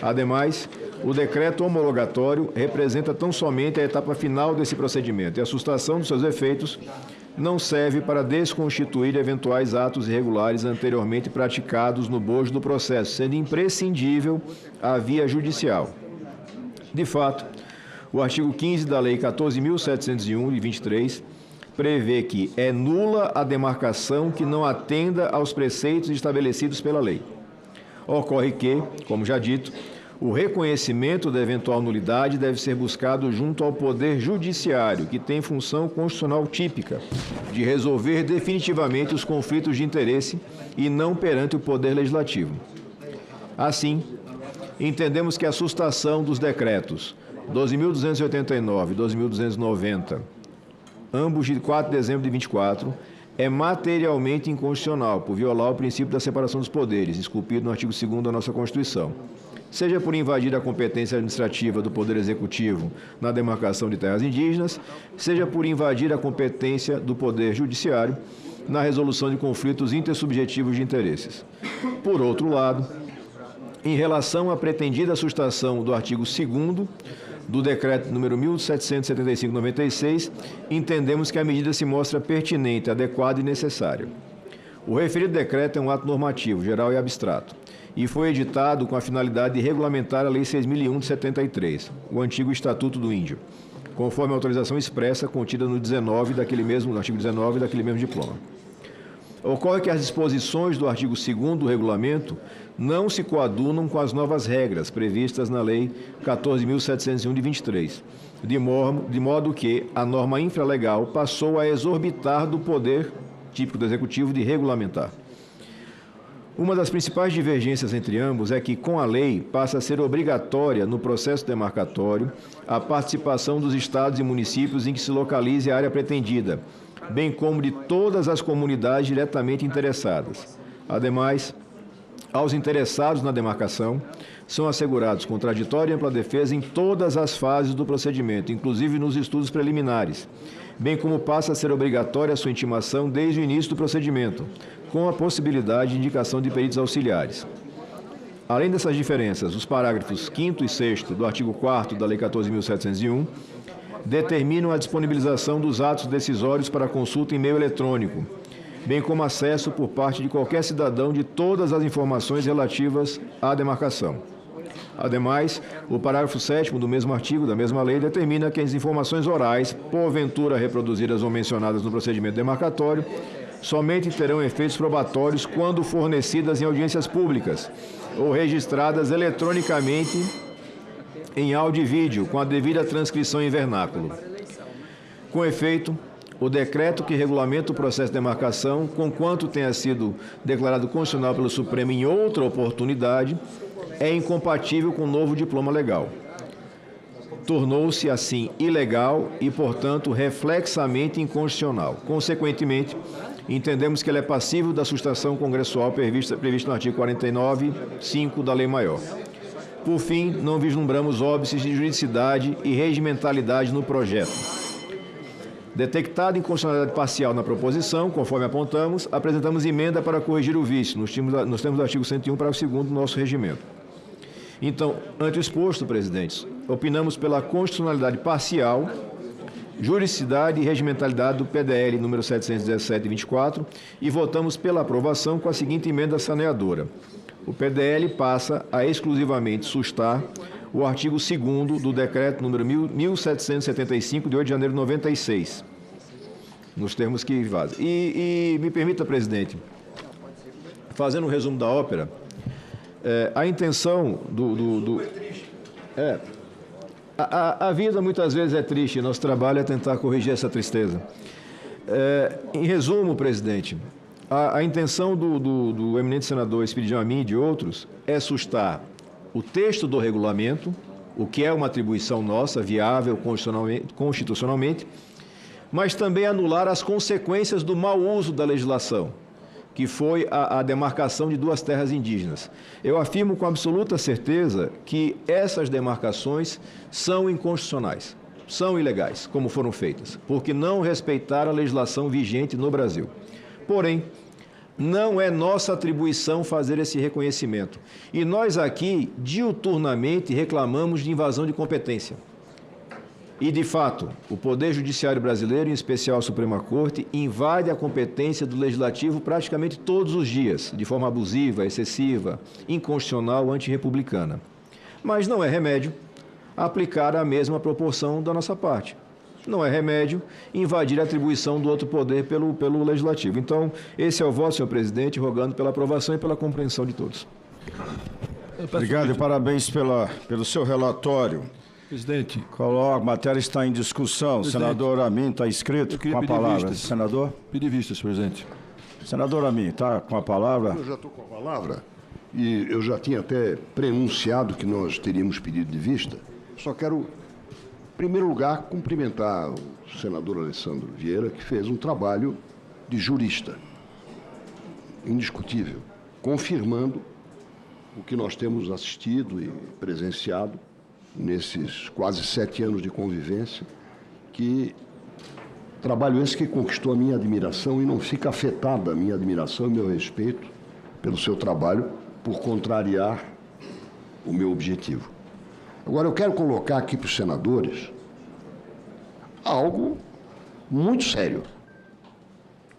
Ademais, o decreto homologatório representa tão somente a etapa final desse procedimento e a sustação dos seus efeitos não serve para desconstituir eventuais atos irregulares anteriormente praticados no bojo do processo, sendo imprescindível a via judicial. De fato, o artigo 15 da Lei 14.701, de 23, prevê que é nula a demarcação que não atenda aos preceitos estabelecidos pela lei. Ocorre que, como já dito, o reconhecimento da eventual nulidade deve ser buscado junto ao Poder Judiciário, que tem função constitucional típica de resolver definitivamente os conflitos de interesse e não perante o Poder Legislativo. Assim, entendemos que a sustação dos decretos 12.289 e 12.290, ambos de 4 de dezembro de 24, é materialmente inconstitucional, por violar o princípio da separação dos poderes, esculpido no artigo 2º da nossa Constituição, seja por invadir a competência administrativa do Poder Executivo na demarcação de terras indígenas, seja por invadir a competência do Poder Judiciário na resolução de conflitos intersubjetivos de interesses. Por outro lado, em relação à pretendida sustação do artigo 2º do decreto número 1775/96, entendemos que a medida se mostra pertinente, adequada e necessária. O referido decreto é um ato normativo, geral e abstrato, e foi editado com a finalidade de regulamentar a Lei 6.001 de 73, o antigo Estatuto do Índio, conforme a autorização expressa contida no artigo 19 daquele mesmo diploma. Ocorre que as disposições do artigo 2º do regulamento não se coadunam com as novas regras previstas na Lei 14.701 de 23, de modo que a norma infralegal passou a exorbitar do poder típico do Executivo de regulamentar. Uma das principais divergências entre ambos é que, com a lei, passa a ser obrigatória no processo demarcatório a participação dos estados e municípios em que se localize a área pretendida, bem como de todas as comunidades diretamente interessadas. Ademais, aos interessados na demarcação, são assegurados contraditório e ampla defesa em todas as fases do procedimento, inclusive nos estudos preliminares, bem como passa a ser obrigatória a sua intimação desde o início do procedimento, com a possibilidade de indicação de peritos auxiliares. Além dessas diferenças, os parágrafos 5º e 6º do artigo 4º da Lei 14.701 determinam a disponibilização dos atos decisórios para consulta em meio eletrônico, bem como acesso por parte de qualquer cidadão de todas as informações relativas à demarcação. Ademais, o parágrafo 7º do mesmo artigo, da mesma lei, determina que as informações orais, porventura reproduzidas ou mencionadas no procedimento demarcatório, somente terão efeitos probatórios quando fornecidas em audiências públicas ou registradas eletronicamente em áudio e vídeo, com a devida transcrição em vernáculo. Com efeito, o decreto que regulamenta o processo de demarcação, conquanto tenha sido declarado constitucional pelo Supremo em outra oportunidade, é incompatível com o novo diploma legal. Tornou-se, assim, ilegal e, portanto, reflexamente inconstitucional. Consequentemente, entendemos que ele é passível da sustação congressual prevista no artigo 49(5) da Lei Maior. Por fim, não vislumbramos óbices de juridicidade e regimentalidade no projeto. Detectada inconstitucionalidade parcial na proposição, conforme apontamos, apresentamos emenda para corrigir o vício, nos termos do artigo 101, parágrafo 2º do nosso regimento. Então, ante o exposto, presidentes, opinamos pela constitucionalidade parcial, juridicidade e regimentalidade do PDL número 717/24 e votamos pela aprovação com a seguinte emenda saneadora. O PDL passa a exclusivamente sustar o artigo 2º do decreto número 1775, de 8 de janeiro de 96, nos termos que vazam. E me permita, presidente, fazendo um resumo da ópera, a intenção a vida muitas vezes é triste, nosso trabalho é tentar corrigir essa tristeza. Em resumo, presidente, a intenção do eminente senador Espiridião Amin e de outros é sustar o texto do regulamento, o que é uma atribuição nossa, viável constitucionalmente, mas também anular as consequências do mau uso da legislação, que foi a demarcação de 2 terras indígenas. Eu afirmo com absoluta certeza que essas demarcações são inconstitucionais, são ilegais, como foram feitas, porque não respeitaram a legislação vigente no Brasil. Porém, não é nossa atribuição fazer esse reconhecimento. E nós aqui, diuturnamente, reclamamos de invasão de competência. E, de fato, o Poder Judiciário brasileiro, em especial a Suprema Corte, invade a competência do Legislativo praticamente todos os dias, de forma abusiva, excessiva, inconstitucional, antirrepublicana. Mas não é remédio aplicar a mesma proporção da nossa parte. Não é remédio invadir a atribuição do outro poder pelo Legislativo. Então, esse é o voto, senhor presidente, rogando pela aprovação e pela compreensão de todos. Obrigado e parabéns pelo seu relatório. Presidente. A matéria está em discussão. Presidente. Senador Amin está inscrito com a palavra. Vistas. Senador? Pedir vistas, presidente. Senador Amin, está com a palavra? Eu já estou com a palavra. e eu já tinha até prenunciado que nós teríamos pedido de vista, só quero, em primeiro lugar, cumprimentar o senador Alessandro Vieira, que fez um trabalho de jurista, indiscutível, confirmando o que nós temos assistido e presenciado nesses quase 7 anos de convivência, que trabalho esse que conquistou a minha admiração e não fica afetada a minha admiração e meu respeito pelo seu trabalho por contrariar o meu objetivo. Agora, eu quero colocar aqui para os senadores algo muito sério.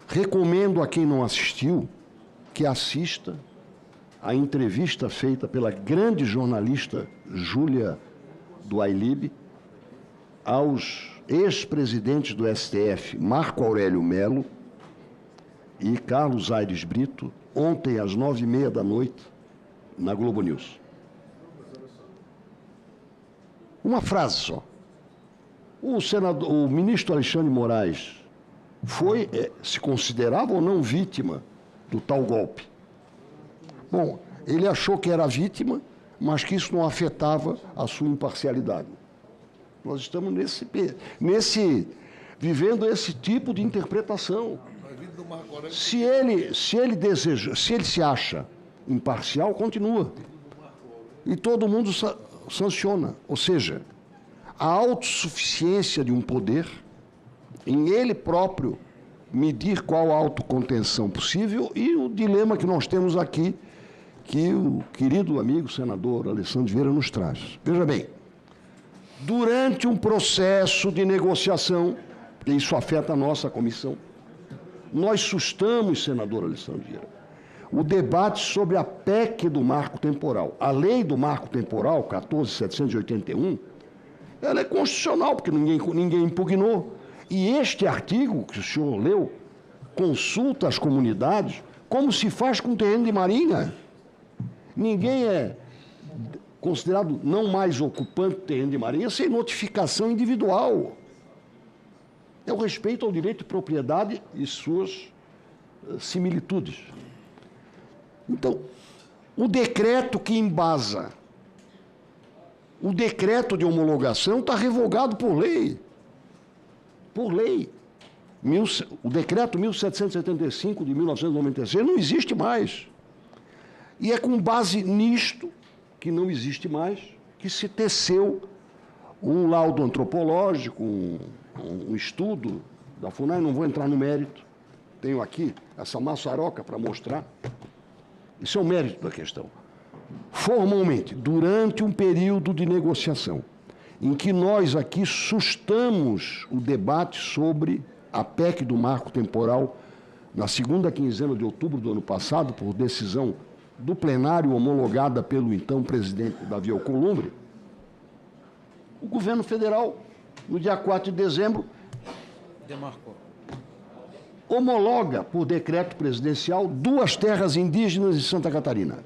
Recomendo a quem não assistiu que assista a entrevista feita pela grande jornalista Júlia do Ailib aos ex-presidentes do STF, Marco Aurélio Melo e Carlos Aires Brito, ontem às 9h30 da noite, na Globo News. Uma frase só. O ministro Alexandre Moraes se considerava ou não vítima do tal golpe? Bom, ele achou que era vítima, mas que isso não afetava a sua imparcialidade. Nós estamos vivendo esse tipo de interpretação. Se ele se acha imparcial, continua. E todo mundo sanciona. Ou seja, a autossuficiência de um poder, em ele próprio medir qual a autocontenção possível, e o dilema que nós temos aqui, que o querido amigo senador Alessandro Vieira nos traz. Veja bem, durante um processo de negociação, porque isso afeta a nossa comissão, nós sustamos, senador Alessandro Vieira, o debate sobre a PEC do marco temporal. A lei do marco temporal, 14.781, ela é constitucional, porque ninguém impugnou. E este artigo, que o senhor leu, consulta as comunidades, como se faz com terreno de marinha. Ninguém é considerado não mais ocupante de terreno de marinha sem notificação individual. É o respeito ao direito de propriedade e suas similitudes. Então, o decreto que embasa, o decreto de homologação está revogado por lei. Por lei. O decreto 1775 de 1996 não existe mais. E é com base nisto, que não existe mais, que se teceu um laudo antropológico, um estudo da FUNAI, não vou entrar no mérito. Tenho aqui essa maçaroca para mostrar. Isso é o mérito da questão. Formalmente, durante um período de negociação, em que nós aqui sustamos o debate sobre a PEC do marco temporal, na segunda quinzena de outubro do ano passado, por decisão do plenário homologada pelo então presidente Davi Alcolumbre, o governo federal, no dia 4 de dezembro, demarcou, homologa por decreto presidencial 2 terras indígenas de Santa Catarina.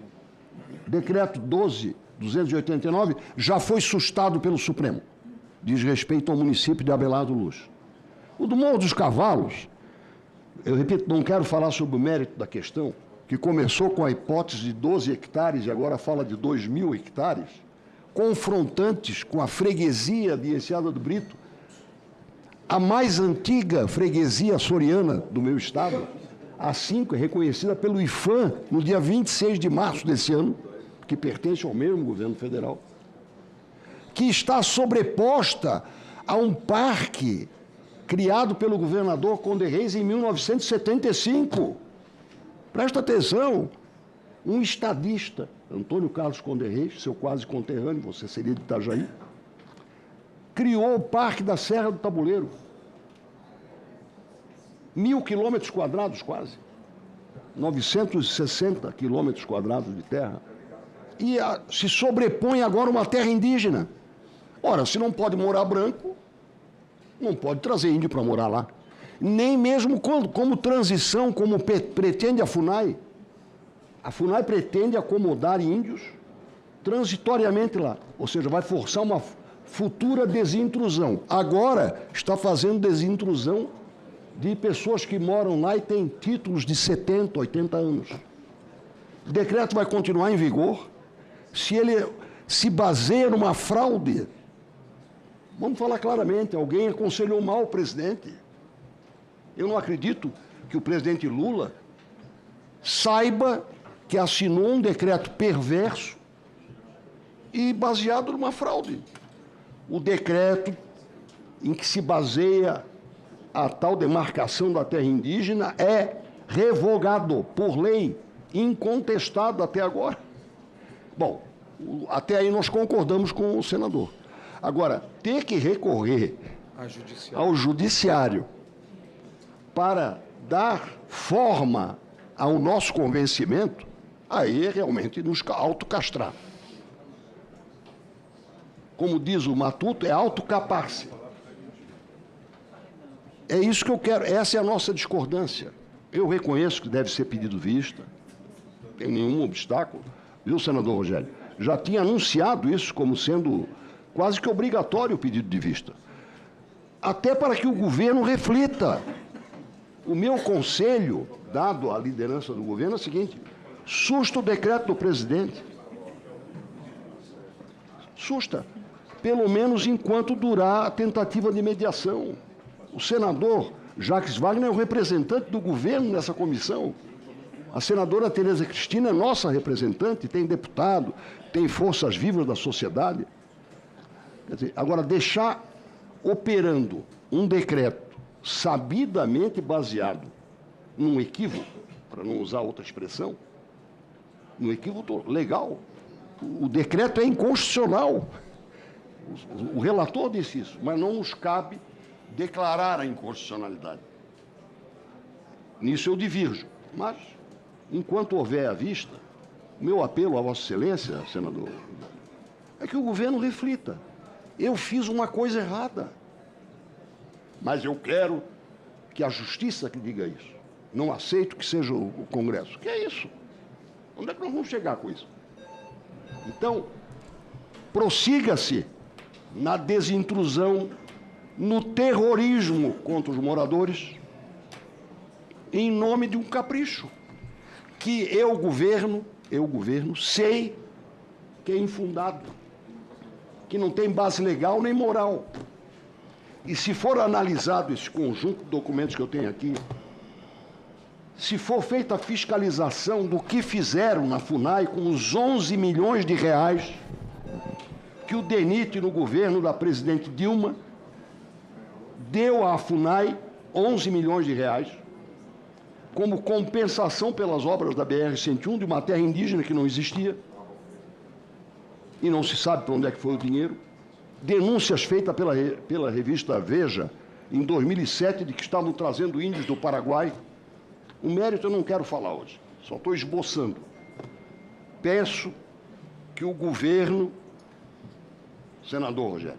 Decreto 12.289 já foi sustado pelo Supremo. Diz respeito ao município de Abelardo Luz. O do Morro dos Cavalos, eu repito, não quero falar sobre o mérito da questão, que começou com a hipótese de 12 hectares e agora fala de 2.000 hectares, confrontantes com a freguesia de Enseada do Brito, a mais antiga freguesia açoriana do meu estado, a 5, é reconhecida pelo IFAM no dia 26 de março desse ano, que pertence ao mesmo governo federal, que está sobreposta a um parque criado pelo governador Conde Reis em 1975. Presta atenção, um estadista, Antônio Carlos Conde Reis, seu quase conterrâneo, você seria de Itajaí, criou o Parque da Serra do Tabuleiro. 1.000 quilômetros quadrados quase. 960 quilômetros quadrados de terra. E se sobrepõe agora uma terra indígena. Ora, se não pode morar branco, não pode trazer índio para morar lá. Nem mesmo como transição, como pretende a FUNAI. A FUNAI pretende acomodar índios transitoriamente lá. Ou seja, vai forçar uma futura desintrusão. Agora está fazendo desintrusão de pessoas que moram lá e têm títulos de 70, 80 anos. O decreto vai continuar em vigor. Se ele se baseia numa fraude, vamos falar claramente, alguém aconselhou mal o presidente. Eu não acredito que o presidente Lula saiba que assinou um decreto perverso e baseado numa fraude. O decreto em que se baseia a tal demarcação da terra indígena é revogado por lei, incontestado até agora. Bom, até aí nós concordamos com o senador. Agora, ter que recorrer ao judiciário para dar forma ao nosso convencimento, aí é realmente nos autocastrar. Como diz o Matuto, é autocapar-se. É isso que eu quero, essa é a nossa discordância. Eu reconheço que deve ser pedido vista, não tem nenhum obstáculo, viu, senador Rogério? Já tinha anunciado isso como sendo quase que obrigatório o pedido de vista. Até para que o governo reflita. O meu conselho, dado à liderança do governo, é o seguinte: susta o decreto do presidente. Susta. Pelo menos enquanto durar a tentativa de mediação. O senador Jacques Wagner é o representante do governo nessa comissão. A senadora Tereza Cristina é nossa representante, tem deputado, tem forças vivas da sociedade. Quer dizer, agora, deixar operando um decreto sabidamente baseado num equívoco, para não usar outra expressão, num equívoco legal. O decreto é inconstitucional. O relator disse isso, mas não nos cabe declarar a inconstitucionalidade. Nisso eu divirjo. Mas, enquanto houver à vista, o meu apelo a Vossa Excelência, senador, é que o governo reflita. Eu fiz uma coisa errada, mas eu quero que a justiça que diga isso. Não aceito que seja o Congresso. Que é isso? Onde é que nós vamos chegar com isso? Então, prossiga-se na desintrusão, no terrorismo contra os moradores, em nome de um capricho, que eu, governo, sei que é infundado, que não tem base legal nem moral. E se for analisado esse conjunto de documentos que eu tenho aqui, se for feita a fiscalização do que fizeram na FUNAI com os 11 milhões de reais que o DENIT, no governo da presidente Dilma, deu à FUNAI 11 milhões de reais como compensação pelas obras da BR-101 de uma terra indígena que não existia e não se sabe para onde é que foi o dinheiro. Denúncias feitas pela revista Veja em 2007 de que estavam trazendo índios do Paraguai. O mérito eu não quero falar hoje, só estou esboçando. Peço que o governo, senador Rogério,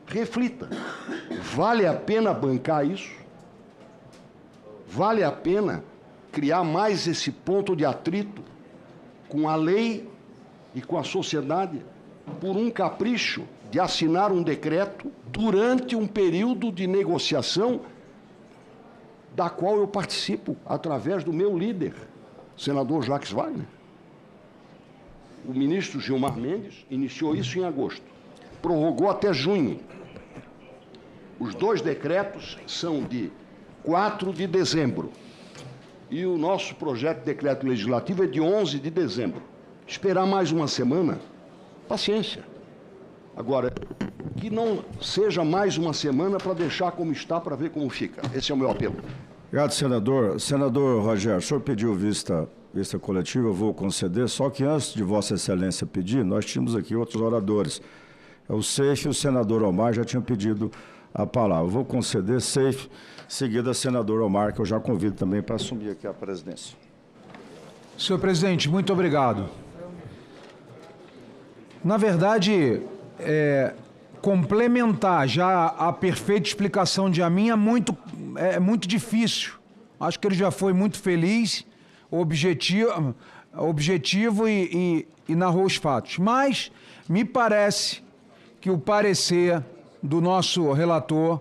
reflita. Vale a pena bancar isso? Vale a pena criar mais esse ponto de atrito com a lei e com a sociedade por um capricho de assinar um decreto durante um período de negociação da qual eu participo através do meu líder, senador Jacques Wagner? O ministro Gilmar Mendes iniciou isso em agosto, prorrogou até junho. Os dois decretos são de 4 de dezembro e o nosso projeto de decreto legislativo é de 11 de dezembro. Esperar mais uma semana, paciência. Agora, que não seja mais uma semana para deixar como está, para ver como fica. Esse é o meu apelo. Obrigado, senador. Senador Rogério, o senhor pediu vista coletiva, eu vou conceder, só que antes de Vossa Excelência pedir, nós tínhamos aqui outros oradores. O Seif e o senador Omar já tinham pedido a palavra. Eu vou conceder Seif, seguida senador Omar, que eu já convido também para assumir aqui a presidência. Senhor presidente, muito obrigado. Na verdade, complementar já a perfeita explicação de Amin é muito difícil. Acho que ele já foi muito feliz, objetivo e narrou os fatos. Mas me parece que o parecer do nosso relator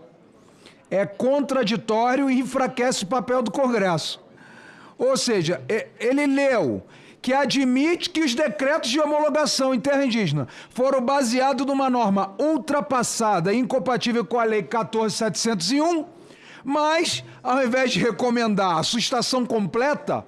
é contraditório e enfraquece o papel do Congresso. Ou seja, ele leu que admite que os decretos de homologação em terra indígena foram baseados numa norma ultrapassada e incompatível com a Lei 14.701, mas, ao invés de recomendar a sustação completa,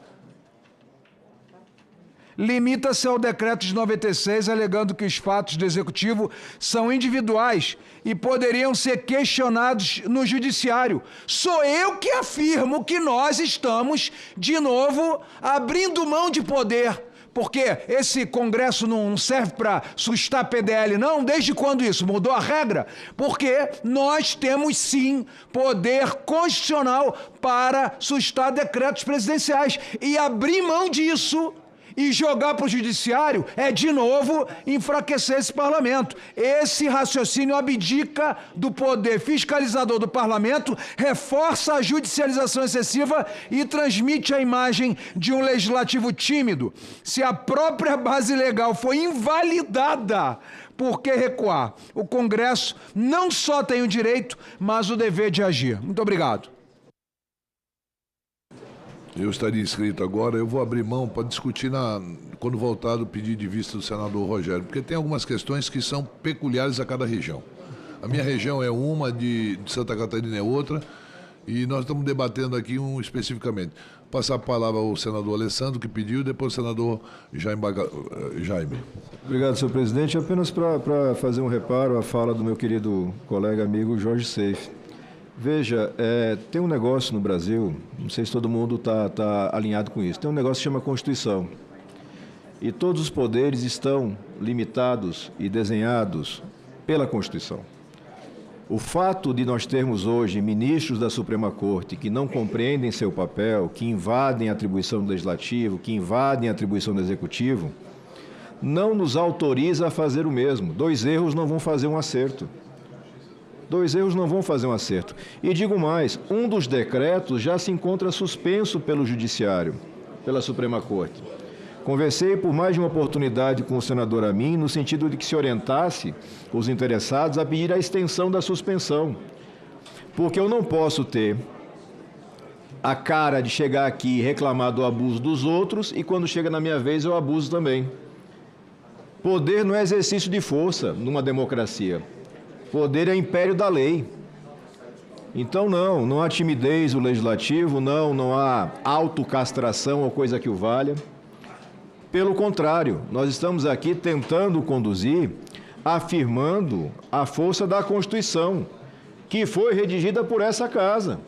limita-se ao decreto de 96, alegando que os fatos do Executivo são individuais e poderiam ser questionados no Judiciário. Sou eu que afirmo que nós estamos, de novo, abrindo mão de poder. Porque esse Congresso não serve para sustar PDL, não? Desde quando isso? Mudou a regra? Porque nós temos, sim, poder constitucional para sustar decretos presidenciais. E abrir mão disso e jogar para o Judiciário é, de novo, enfraquecer esse Parlamento. Esse raciocínio abdica do poder fiscalizador do Parlamento, reforça a judicialização excessiva e transmite a imagem de um legislativo tímido. Se a própria base legal foi invalidada, por que recuar? O Congresso não só tem o direito, mas o dever de agir. Muito obrigado. Eu estaria inscrito agora, eu vou abrir mão para discutir quando voltar do pedido de vista do senador Rogério, porque tem algumas questões que são peculiares a cada região. A minha região é uma, de Santa Catarina é outra, e nós estamos debatendo aqui especificamente. Passar a palavra ao senador Alessandro, que pediu, depois o senador Jaime. Obrigado, senhor presidente. Apenas para fazer um reparo à fala do meu querido colega amigo Jorge Seife. Veja, tem um negócio no Brasil, não sei se todo mundo está alinhado com isso, tem um negócio que se chama Constituição. E todos os poderes estão limitados e desenhados pela Constituição. O fato de nós termos hoje ministros da Suprema Corte que não compreendem seu papel, que invadem a atribuição do Legislativo, que invadem a atribuição do Executivo, não nos autoriza a fazer o mesmo. 2 erros não vão fazer um acerto. 2 erros não vão fazer um acerto. E digo mais, um dos decretos já se encontra suspenso pelo Judiciário, pela Suprema Corte. Conversei por mais de uma oportunidade com o senador Amin, no sentido de que se orientasse os interessados a pedir a extensão da suspensão. Porque eu não posso ter a cara de chegar aqui e reclamar do abuso dos outros e quando chega na minha vez eu abuso também. Poder não é exercício de força numa democracia. Poder é império da lei. Então não há timidez no legislativo, não há autocastração ou coisa que o valha. Pelo contrário, nós estamos aqui tentando conduzir, afirmando a força da Constituição, que foi redigida por essa casa.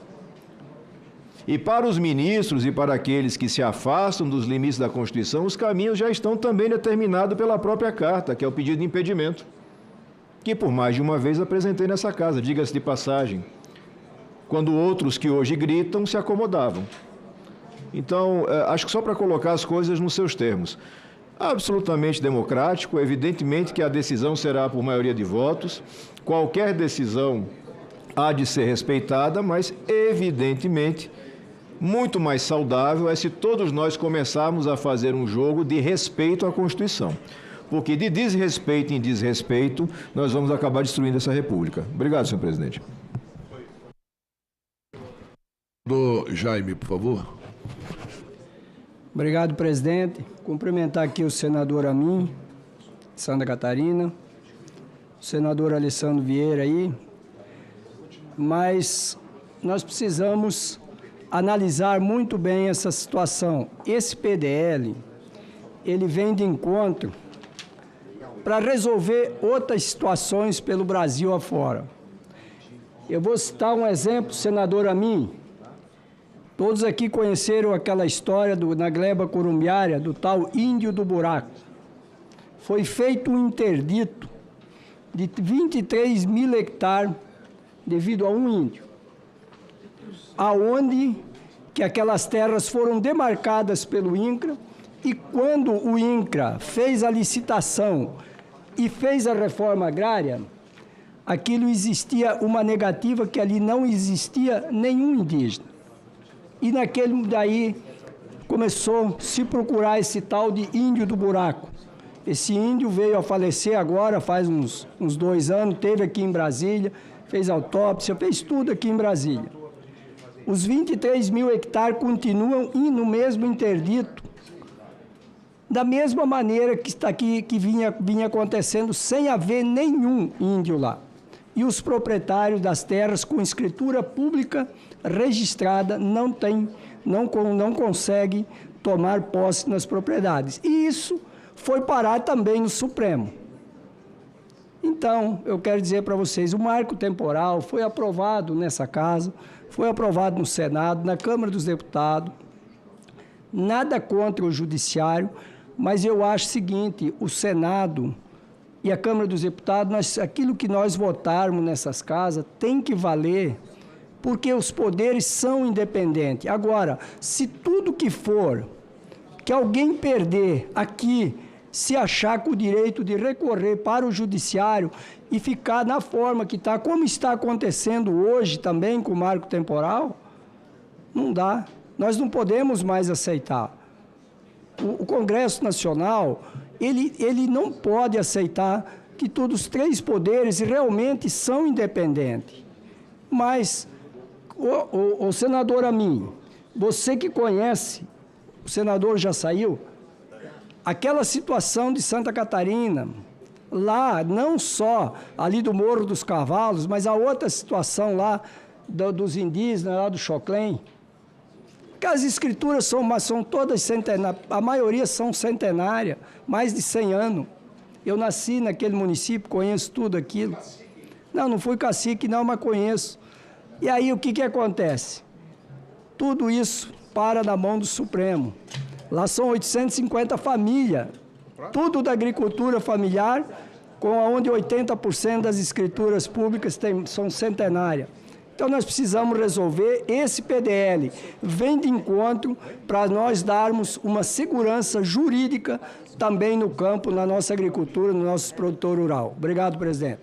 E para os ministros e para aqueles que se afastam dos limites da Constituição, os caminhos já estão também determinados pela própria Carta, que é o pedido de impedimento, que por mais de uma vez apresentei nessa casa, diga-se de passagem, quando outros que hoje gritam se acomodavam. Então, acho que só para colocar as coisas nos seus termos. Absolutamente democrático, evidentemente que a decisão será por maioria de votos, qualquer decisão há de ser respeitada, mas evidentemente muito mais saudável é se todos nós começarmos a fazer um jogo de respeito à Constituição. Porque de desrespeito em desrespeito, nós vamos acabar destruindo essa República. Obrigado, senhor presidente. Do Jaime, por favor. Obrigado, presidente. Cumprimentar aqui o senador Amin, Santa Catarina, o senador Alessandro Vieira aí, mas nós precisamos analisar muito bem essa situação. Esse PDL, ele vem de encontro para resolver outras situações pelo Brasil afora. Eu vou citar um exemplo, senador Amin. Todos aqui conheceram aquela história na gleba corumbiária, do tal Índio do Buraco. Foi feito um interdito de 23 mil hectares devido a um índio, aonde que aquelas terras foram demarcadas pelo INCRA, e quando o INCRA fez a licitação e fez a reforma agrária, aquilo existia uma negativa que ali não existia nenhum indígena. E naquele daí começou a se procurar esse tal de Índio do Buraco. Esse índio veio a falecer agora, faz uns 2 anos, esteve aqui em Brasília, fez autópsia, fez tudo aqui em Brasília. Os 23 mil hectares continuam no mesmo interdito da mesma maneira que está aqui, que vinha acontecendo sem haver nenhum índio lá. E os proprietários das terras com escritura pública registrada não conseguem tomar posse nas propriedades. E isso foi parar também no Supremo. Então, eu quero dizer para vocês, o marco temporal foi aprovado nessa casa, foi aprovado no Senado, na Câmara dos Deputados, nada contra o Judiciário, mas eu acho o seguinte, o Senado e a Câmara dos Deputados, aquilo que nós votarmos nessas casas tem que valer, porque os poderes são independentes. Agora, se tudo que for, que alguém perder aqui, se achar com o direito de recorrer para o Judiciário e ficar na forma que está, como está acontecendo hoje também com o marco temporal, não dá. Nós não podemos mais aceitar. O Congresso Nacional, ele não pode aceitar que todos os três poderes realmente são independentes. Mas, o senador Amin, você que conhece, o senador já saiu, aquela situação de Santa Catarina, lá, não só ali do Morro dos Cavalos, mas a outra situação lá dos indígenas, lá do Choclen, que as escrituras são todas centenárias, a maioria são centenárias, mais de 100 anos. Eu nasci naquele município, conheço tudo aquilo. Não fui cacique não, mas conheço. E aí o que acontece? Tudo isso para na mão do Supremo. Lá são 850 famílias, tudo da agricultura familiar, com onde 80% das escrituras públicas são centenárias. Então, nós precisamos resolver. Esse PDL vem de encontro para nós darmos uma segurança jurídica também no campo, na nossa agricultura, no nosso produtor rural. Obrigado, presidente.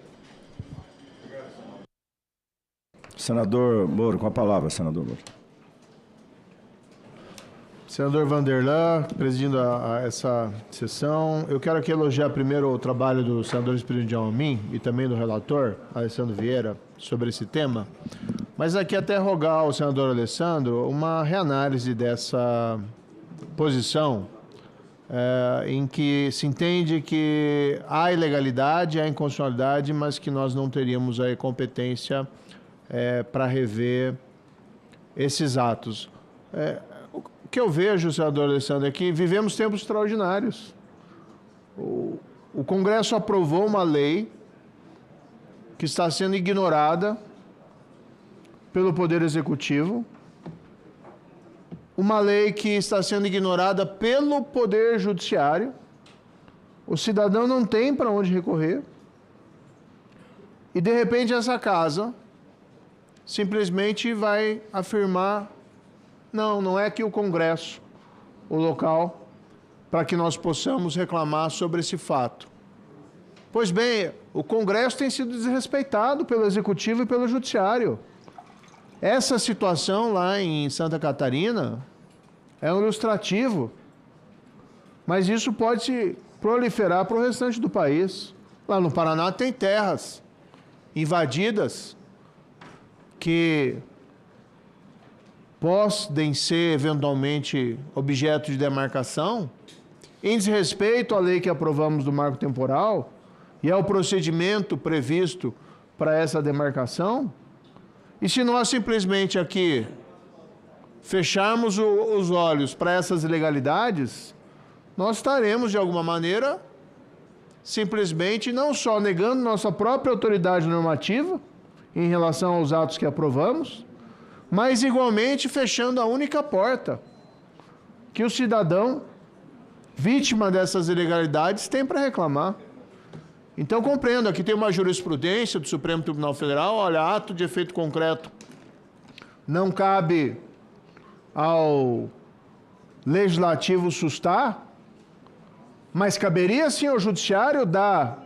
Senador Moro, com a palavra, senador Moro. Senador Vanderlan, presidindo essa sessão, eu quero aqui elogiar primeiro o trabalho do senador Espírito Amin e também do relator, Alessandro Vieira, sobre esse tema, mas aqui até rogar ao senador Alessandro uma reanálise dessa posição em que se entende que há ilegalidade, há inconstitucionalidade, mas que nós não teríamos a competência para rever esses atos. O que eu vejo, senador Alessandro, é que vivemos tempos extraordinários. O Congresso aprovou uma lei que está sendo ignorada pelo Poder Executivo, uma lei que está sendo ignorada pelo Poder Judiciário. O cidadão não tem para onde recorrer. E, de repente, essa casa simplesmente vai afirmar: não é que o Congresso, o local, para que nós possamos reclamar sobre esse fato. Pois bem, o Congresso tem sido desrespeitado pelo Executivo e pelo Judiciário. Essa situação lá em Santa Catarina é um ilustrativo, mas isso pode se proliferar para o restante do país. Lá no Paraná tem terras invadidas que podem ser eventualmente objeto de demarcação, em desrespeito à lei que aprovamos do marco temporal e ao procedimento previsto para essa demarcação. E se nós simplesmente aqui fecharmos os olhos para essas ilegalidades, nós estaremos, de alguma maneira, simplesmente não só negando nossa própria autoridade normativa em relação aos atos que aprovamos, mas igualmente fechando a única porta que o cidadão, vítima dessas ilegalidades, tem para reclamar. Então, compreendo, aqui tem uma jurisprudência do Supremo Tribunal Federal, olha, ato de efeito concreto não cabe ao Legislativo sustar, mas caberia sim ao Judiciário dar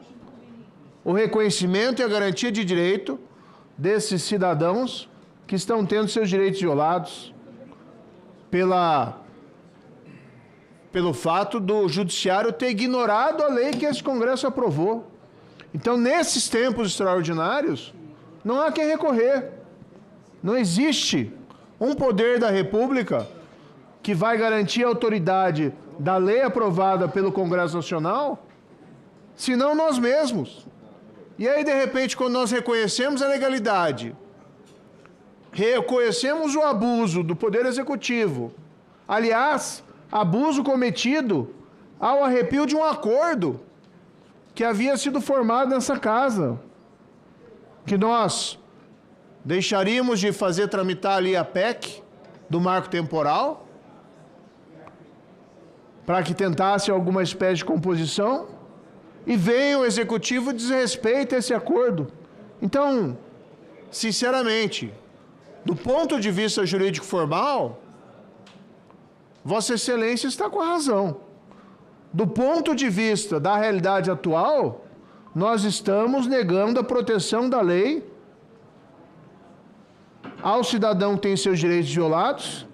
o reconhecimento e a garantia de direito desses cidadãos que estão tendo seus direitos violados pelo fato do Judiciário ter ignorado a lei que esse Congresso aprovou. Então, nesses tempos extraordinários, não há quem recorrer. Não existe um poder da República que vai garantir a autoridade da lei aprovada pelo Congresso Nacional, senão nós mesmos. E aí, de repente, quando nós reconhecemos a legalidade, reconhecemos o abuso do Poder Executivo, aliás, abuso cometido ao arrepio de um acordo que havia sido formado nessa casa, que nós deixaríamos de fazer tramitar ali a PEC do marco temporal, para que tentasse alguma espécie de composição, e vem o Executivo e desrespeita esse acordo. Então, sinceramente, do ponto de vista jurídico formal, Vossa Excelência está com a razão. Do ponto de vista da realidade atual, nós estamos negando a proteção da lei ao cidadão que tem seus direitos violados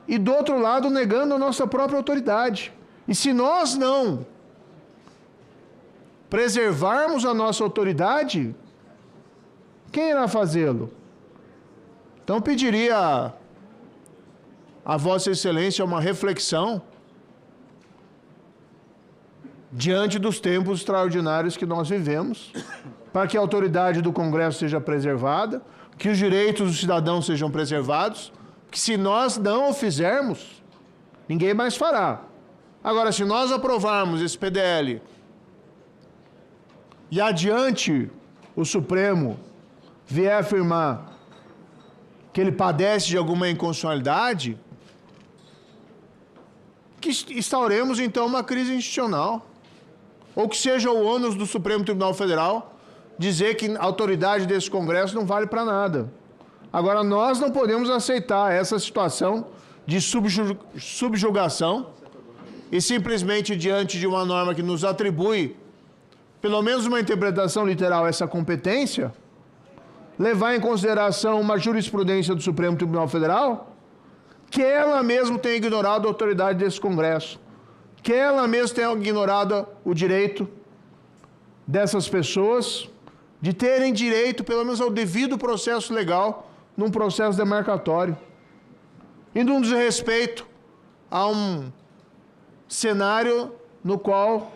e, do outro lado, negando a nossa própria autoridade. E se nós não preservarmos a nossa autoridade, quem irá fazê-lo? Então, pediria a Vossa Excelência uma reflexão diante dos tempos extraordinários que nós vivemos, para que a autoridade do Congresso seja preservada, que os direitos dos cidadãos sejam preservados, que se nós não o fizermos, ninguém mais fará. Agora, se nós aprovarmos esse PDL e adiante o Supremo vier afirmar que ele padece de alguma inconstitucionalidade, que instauremos então uma crise institucional. Ou que seja o ônus do Supremo Tribunal Federal dizer que a autoridade desse Congresso não vale para nada. Agora, nós não podemos aceitar essa situação de subjugação e simplesmente diante de uma norma que nos atribui, pelo menos uma interpretação literal, essa competência, levar em consideração uma jurisprudência do Supremo Tribunal Federal que ela mesma tem ignorado a autoridade desse Congresso, que ela mesma tenha ignorado o direito dessas pessoas de terem direito, pelo menos, ao devido processo legal num processo demarcatório. E num desrespeito a um cenário no qual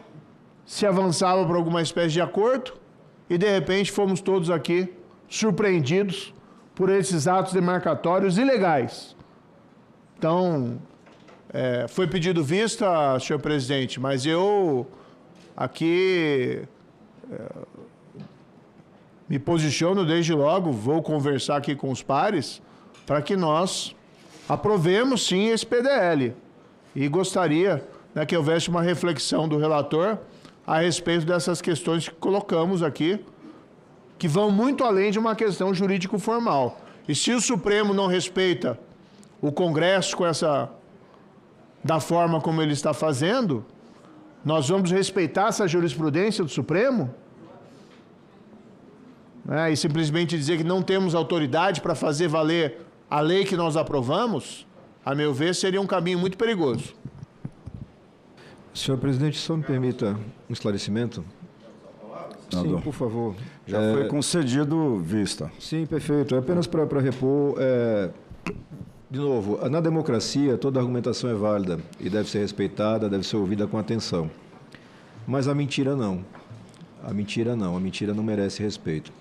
se avançava por alguma espécie de acordo e, de repente, fomos todos aqui surpreendidos por esses atos demarcatórios ilegais. Então, foi pedido vista, senhor presidente, mas eu aqui me posiciono desde logo, vou conversar aqui com os pares para que nós aprovemos sim esse PDL. E gostaria, né, que houvesse uma reflexão do relator a respeito dessas questões que colocamos aqui, que vão muito além de uma questão jurídico-formal. E se o Supremo não respeita o Congresso com da forma como ele está fazendo, nós vamos respeitar essa jurisprudência do Supremo? E simplesmente dizer que não temos autoridade para fazer valer a lei que nós aprovamos, a meu ver, seria um caminho muito perigoso. Senhor presidente, só me permita um esclarecimento. Sim, por favor. Já foi concedido vista. Sim, perfeito. É apenas para repor. De novo, na democracia, toda argumentação é válida e deve ser respeitada, deve ser ouvida com atenção. Mas a mentira não. A mentira não. A mentira não merece respeito.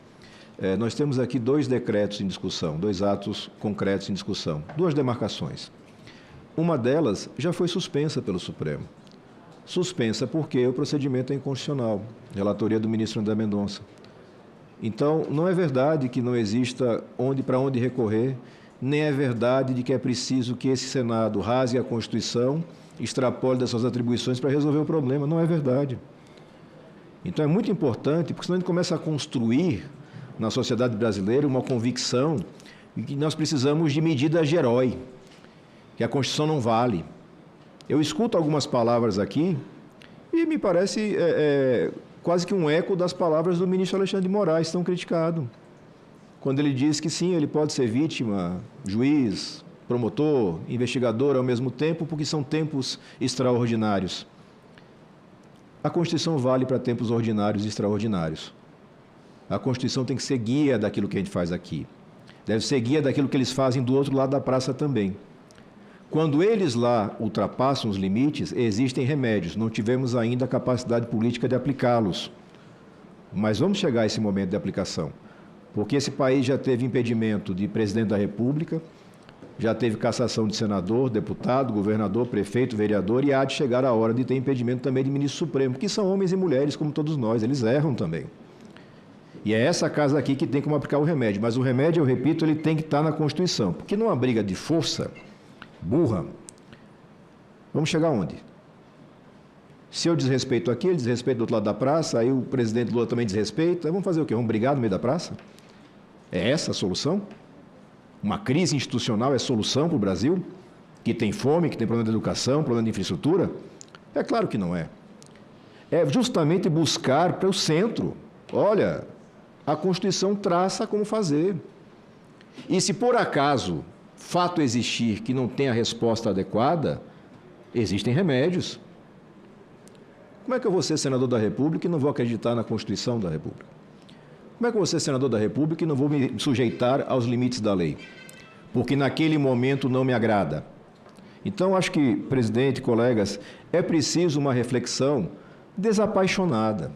Nós temos aqui 2 decretos em discussão, 2 atos concretos em discussão, 2 demarcações. Uma delas já foi suspensa pelo Supremo. Suspensa porque o procedimento é inconstitucional, relatoria do ministro André Mendonça. Então, não é verdade que não exista para onde recorrer, nem é verdade de que é preciso que esse Senado rasgue a Constituição, extrapole das suas atribuições para resolver o problema. Não é verdade. Então, é muito importante, porque senão a gente começa a construir na sociedade brasileira uma convicção de que nós precisamos de medidas de herói, que a Constituição não vale. Eu escuto algumas palavras aqui e me parece quase que um eco das palavras do ministro Alexandre de Moraes, tão criticado, quando ele diz que sim, ele pode ser vítima, juiz, promotor, investigador ao mesmo tempo, porque são tempos extraordinários. A Constituição vale para tempos ordinários e extraordinários. A Constituição tem que ser guia daquilo que a gente faz aqui. Deve ser guia daquilo que eles fazem do outro lado da praça também. Quando eles lá ultrapassam os limites, existem remédios. Não tivemos ainda a capacidade política de aplicá-los. Mas vamos chegar a esse momento de aplicação. Porque esse país já teve impedimento de presidente da República, já teve cassação de senador, deputado, governador, prefeito, vereador, e há de chegar a hora de ter impedimento também de ministro supremo, que são homens e mulheres como todos nós, eles erram também. E é essa casa aqui que tem como aplicar o remédio. Mas o remédio, eu repito, ele tem que estar na Constituição. Porque numa briga de força burra, vamos chegar aonde? Se eu desrespeito aqui, ele desrespeita do outro lado da praça, aí o presidente Lula também desrespeita, vamos fazer o quê? Vamos brigar no meio da praça? É essa a solução? Uma crise institucional é solução para o Brasil? Que tem fome, que tem problema de educação, problema de infraestrutura? É claro que não é. É justamente buscar para o centro. Olha, a Constituição traça como fazer. E se por acaso fato existir que não tem a resposta adequada, existem remédios. Como é que eu vou ser senador da República e não vou acreditar na Constituição da República? Como é que eu vou ser senador da República e não vou me sujeitar aos limites da lei? Porque naquele momento não me agrada. Então, acho que, presidente, colegas, é preciso uma reflexão desapaixonada.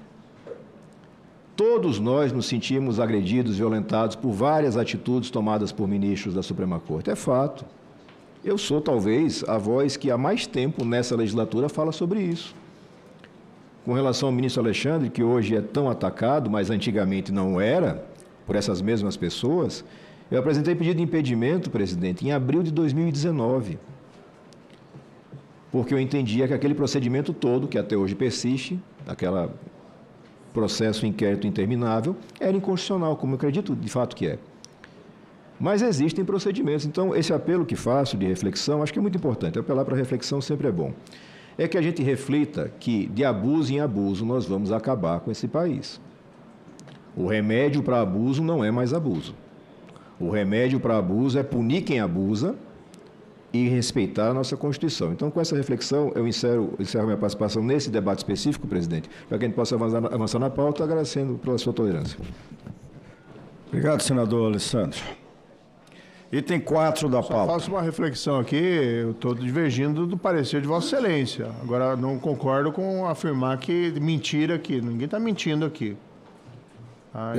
Todos nós nos sentimos agredidos, violentados por várias atitudes tomadas por ministros da Suprema Corte. É fato. Eu sou, talvez, a voz que há mais tempo nessa legislatura fala sobre isso. Com relação ao ministro Alexandre, que hoje é tão atacado, mas antigamente não era, por essas mesmas pessoas, eu apresentei pedido de impedimento, presidente, em abril de 2019. Porque eu entendia que aquele procedimento todo, que até hoje persiste, aquele processo inquérito interminável, era inconstitucional, como eu acredito de fato que é. Mas existem procedimentos. Então, esse apelo que faço de reflexão, acho que é muito importante. Apelar para a reflexão sempre é bom. É que a gente reflita que, de abuso em abuso, nós vamos acabar com esse país. O remédio para abuso não é mais abuso. O remédio para abuso é punir quem abusa e respeitar a nossa Constituição. Então, com essa reflexão, eu encerro minha participação nesse debate específico, presidente, para que a gente possa avançar na pauta, agradecendo pela sua tolerância. Obrigado, senador Alessandro. Item 4 da pauta. Faço uma reflexão aqui, eu estou divergindo do parecer de Vossa Excelência. Agora, não concordo com afirmar que mentira aqui. Ninguém está mentindo aqui.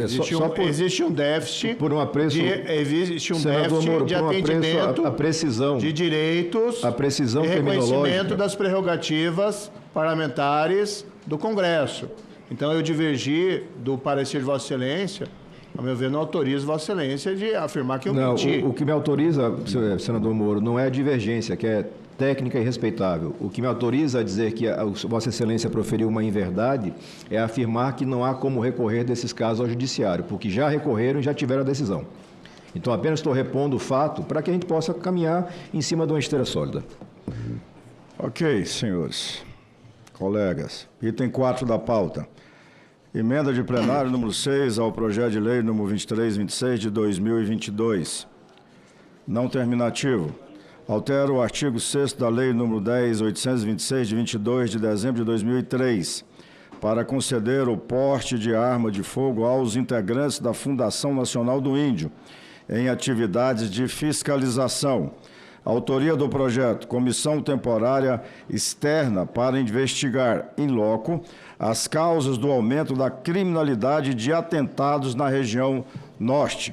Existe um déficit por um apreço, existe um déficit Moro, de atendimento a precisão, de direitos a precisão e reconhecimento das prerrogativas parlamentares do Congresso. Então, eu divergi do parecer de Vossa Excelência. A meu ver, não autoriza Vossa Excelência de afirmar que eu menti. O que me autoriza, senador Moro, não é a divergência, que é técnica e respeitável. O que me autoriza a dizer que Vossa Excelência proferiu uma inverdade é afirmar que não há como recorrer desses casos ao Judiciário, porque já recorreram e já tiveram a decisão. Então, apenas estou repondo o fato para que a gente possa caminhar em cima de uma esteira sólida. Ok, senhores, colegas. Item 4 da pauta. Emenda de plenário número 6 ao projeto de lei número 2326 de 2022. Não terminativo. Altera o artigo 6º da lei número 10.826 de 22 de dezembro de 2003 para conceder o porte de arma de fogo aos integrantes da Fundação Nacional do Índio em atividades de fiscalização. Autoria do projeto, comissão temporária externa para investigar, in loco, as causas do aumento da criminalidade de atentados na região norte.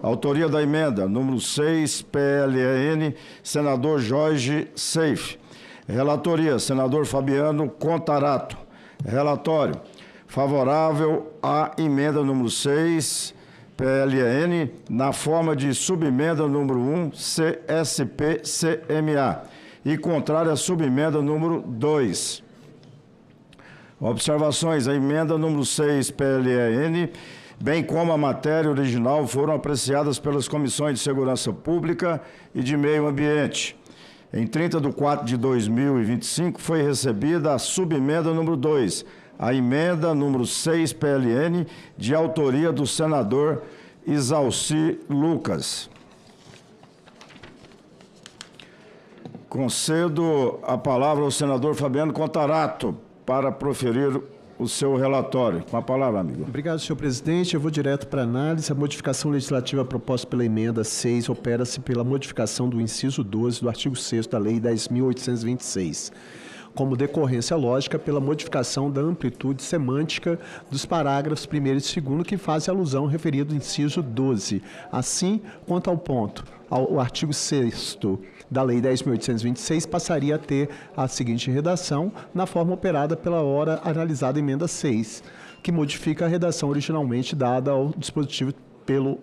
Autoria da emenda, número 6, PLN, senador Jorge Seif. Relatoria, senador Fabiano Contarato. Relatório, favorável à emenda número 6, PLN, na forma de subemenda número 1, CSP-CMA, e contrária à subemenda número 2. Observações, a emenda número 6, PLN, bem como a matéria original, foram apreciadas pelas comissões de Segurança Pública e de Meio Ambiente. Em 30 de 4 de 2025, foi recebida a subemenda número 2, a emenda número 6 PLN, de autoria do senador Isalci Lucas. Concedo a palavra ao senador Fabiano Contarato para proferir o seu relatório. Com a palavra, amigo. Obrigado, senhor presidente. Eu vou direto para a análise. A modificação legislativa proposta pela emenda 6 opera-se pela modificação do inciso 12 do artigo 6º da Lei 10.826. Como decorrência lógica pela modificação da amplitude semântica dos parágrafos 1º e 2º que fazem alusão ao referido inciso 12. Assim, quanto ao ponto, o artigo 6º da Lei 10.826 passaria a ter a seguinte redação, na forma operada pela hora analisada emenda 6, que modifica a redação originalmente dada ao dispositivo pelo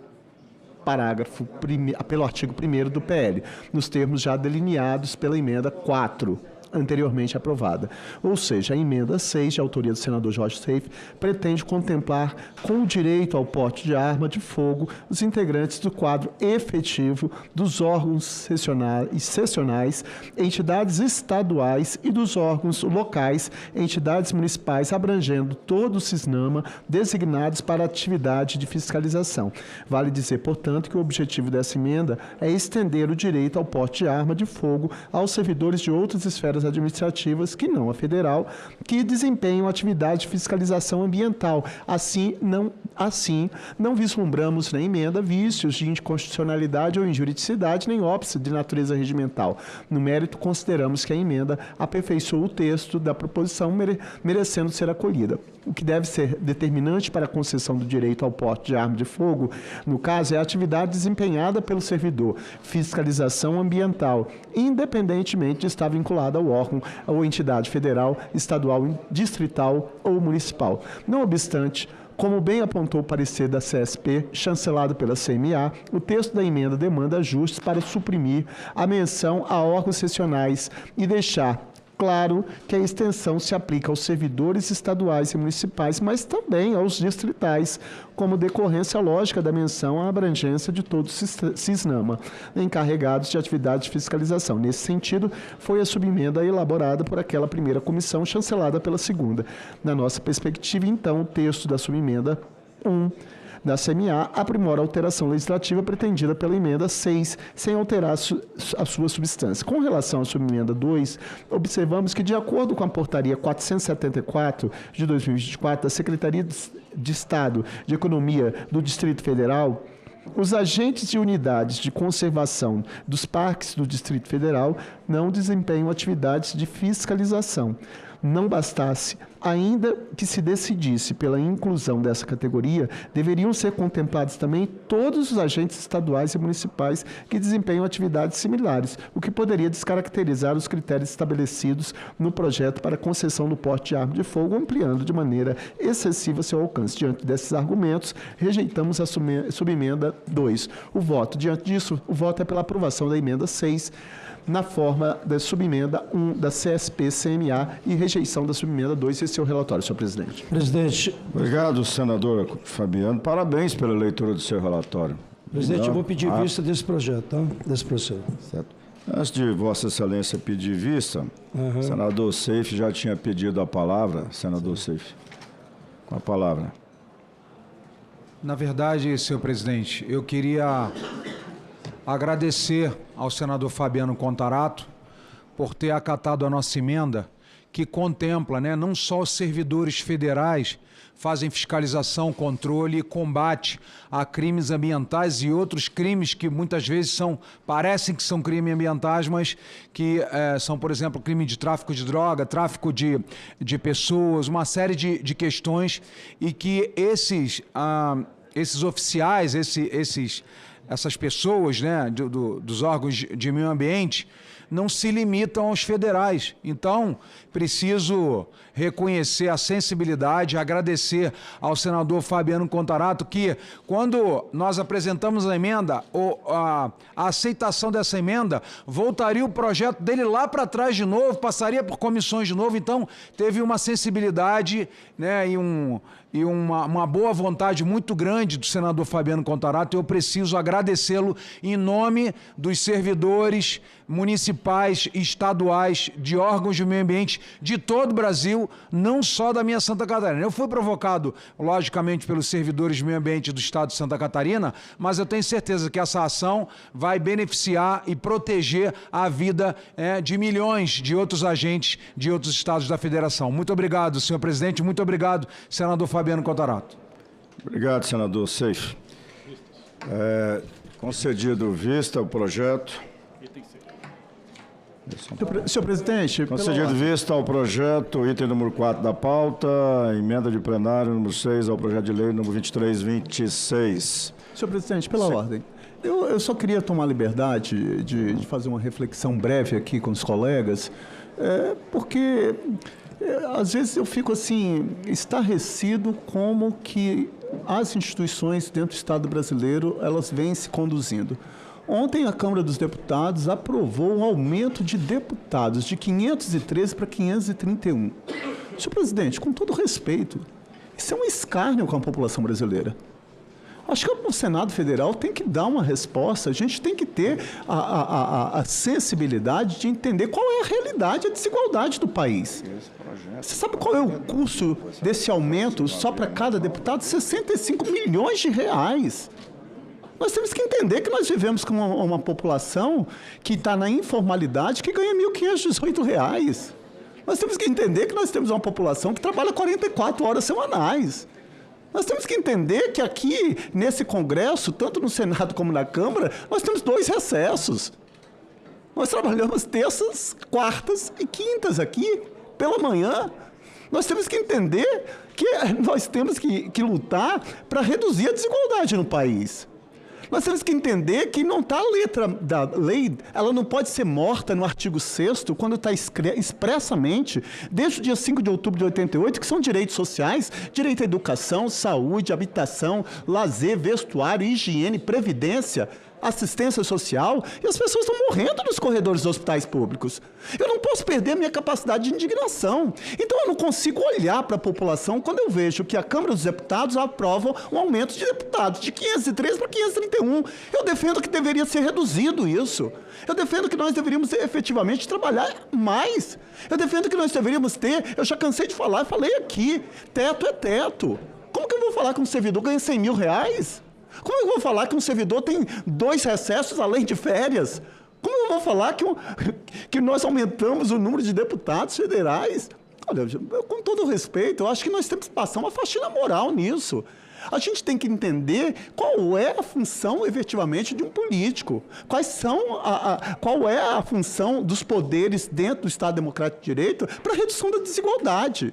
artigo 1º do PL, nos termos já delineados pela emenda 4, anteriormente aprovada. Ou seja, a emenda 6, de autoria do senador Jorge Seife, pretende contemplar com o direito ao porte de arma de fogo os integrantes do quadro efetivo dos órgãos sessionais, entidades estaduais e dos órgãos locais, entidades municipais, abrangendo todo o CISNAMA, designados para atividade de fiscalização. Vale dizer, portanto, que o objetivo dessa emenda é estender o direito ao porte de arma de fogo aos servidores de outras esferas administrativas, que não a federal, que desempenham atividade de fiscalização ambiental. Assim, não vislumbramos na emenda vícios de inconstitucionalidade ou injuridicidade, nem óbice de natureza regimental. No mérito, consideramos que a emenda aperfeiçoa o texto da proposição, merecendo ser acolhida. O que deve ser determinante para a concessão do direito ao porte de arma de fogo, no caso, é a atividade desempenhada pelo servidor, fiscalização ambiental, independentemente de estar vinculada ao órgão ou entidade federal, estadual, distrital ou municipal. Não obstante, como bem apontou o parecer da CSP, chancelado pela CMA, o texto da emenda demanda ajustes para suprimir a menção a órgãos sessionais e deixar claro que a extensão se aplica aos servidores estaduais e municipais, mas também aos distritais, como decorrência lógica da menção à abrangência de todo o CISNAMA, encarregados de atividade de fiscalização. Nesse sentido, foi a subemenda elaborada por aquela primeira comissão, chancelada pela segunda. Na nossa perspectiva, então, o texto da subemenda 1 da CMA aprimora a alteração legislativa pretendida pela emenda 6, sem alterar a sua substância. Com relação à subemenda 2, observamos que, de acordo com a portaria 474 de 2024 da Secretaria de Estado de Economia do Distrito Federal, os agentes de unidades de conservação dos parques do Distrito Federal não desempenham atividades de fiscalização. Não bastasse, ainda que se decidisse pela inclusão dessa categoria, deveriam ser contemplados também todos os agentes estaduais e municipais que desempenham atividades similares, o que poderia descaracterizar os critérios estabelecidos no projeto para concessão do porte de arma de fogo, ampliando de maneira excessiva seu alcance. Diante desses argumentos, rejeitamos a subemenda 2. Diante disso, o voto é pela aprovação da emenda 6, na forma da subemenda 1 da CSP-CMA e rejeição da subemenda 2. Esse é o relatório, senhor presidente. Presidente. Obrigado, senador Fabiano. Parabéns pela leitura do seu relatório. Presidente, eu vou pedir vista desse projeto, tá? Desse processo. Certo. Antes de Vossa Excelência pedir vista, o senador Seife já tinha pedido a palavra. Senador Seife, com a palavra. Na verdade, senhor presidente, eu queria agradecer ao senador Fabiano Contarato por ter acatado a nossa emenda, que contempla, não só os servidores federais fazem fiscalização, controle e combate a crimes ambientais e outros crimes que muitas vezes parecem que são crimes ambientais, mas que são, por exemplo, crime de tráfico de droga, tráfico de pessoas, uma série de questões, e que esses oficiais, essas pessoas, dos órgãos de meio ambiente, não se limitam aos federais. Então, preciso reconhecer a sensibilidade, agradecer ao senador Fabiano Contarato, que, quando nós apresentamos a emenda, a aceitação dessa emenda, voltaria o projeto dele lá para trás de novo, passaria por comissões de novo. Então, teve uma sensibilidade, e uma boa vontade muito grande do senador Fabiano Contarato. Eu preciso agradecê-lo em nome dos servidores municipais, estaduais, de órgãos de meio ambiente de todo o Brasil, não só da minha Santa Catarina. Eu fui provocado, logicamente, pelos servidores de meio ambiente do estado de Santa Catarina, mas eu tenho certeza que essa ação vai beneficiar e proteger a vida de milhões de outros agentes de outros estados da federação. Muito obrigado, senhor presidente. Muito obrigado, senador Fabiano Contarato. Obrigado, senador Seif. Concedido vista ao projeto. Senhor presidente... Concedido vista ao projeto, item número 4 da pauta, emenda de plenário número 6 ao projeto de lei número 2326. Senhor presidente, pela ordem. Eu só queria tomar liberdade de fazer uma reflexão breve aqui com os colegas, porque às vezes eu fico assim, estarrecido como que as instituições dentro do Estado brasileiro, elas vêm se conduzindo. Ontem a Câmara dos Deputados aprovou um aumento de deputados de 513 para 531. Senhor presidente, com todo respeito, isso é um escárnio com a população brasileira. Acho que o Senado Federal tem que dar uma resposta, a gente tem que ter a sensibilidade de entender qual é a realidade, a desigualdade do país. Você sabe qual é o custo desse aumento só para cada deputado? 65 milhões de reais. Nós temos que entender que nós vivemos com uma população que está na informalidade, que ganha R$ 1.518. Nós temos que entender que nós temos uma população que trabalha 44 horas semanais. Nós temos que entender que aqui, nesse Congresso, tanto no Senado como na Câmara, nós temos 2 recessos. Nós trabalhamos terças, quartas e quintas aqui, pela manhã. Nós temos que entender que nós temos que lutar para reduzir a desigualdade no país. Nós temos que entender que não está a letra da lei, ela não pode ser morta no artigo 6º, quando está expressamente, desde o dia 5 de outubro de 88, que são direitos sociais, direito à educação, saúde, habitação, lazer, vestuário, higiene, previdência, assistência social, e as pessoas estão morrendo nos corredores dos hospitais públicos. Eu não posso perder a minha capacidade de indignação. Então eu não consigo olhar para a população quando eu vejo que a Câmara dos Deputados aprova um aumento de deputados de 513 para 531. Eu defendo que deveria ser reduzido isso. Eu defendo que nós deveríamos efetivamente trabalhar mais. Eu defendo que nós deveríamos ter, eu já cansei de falar, eu falei aqui, teto é teto. Como que eu vou falar que um servidor ganha R$100 mil? Como eu vou falar que um servidor tem 2 recessos além de férias? Como eu vou falar que nós aumentamos o número de deputados federais? Olha, com todo respeito, eu acho que nós temos que passar uma faxina moral nisso. A gente tem que entender qual é a função, efetivamente, de um político. Qual é a função dos poderes dentro do Estado Democrático de Direito para a redução da desigualdade.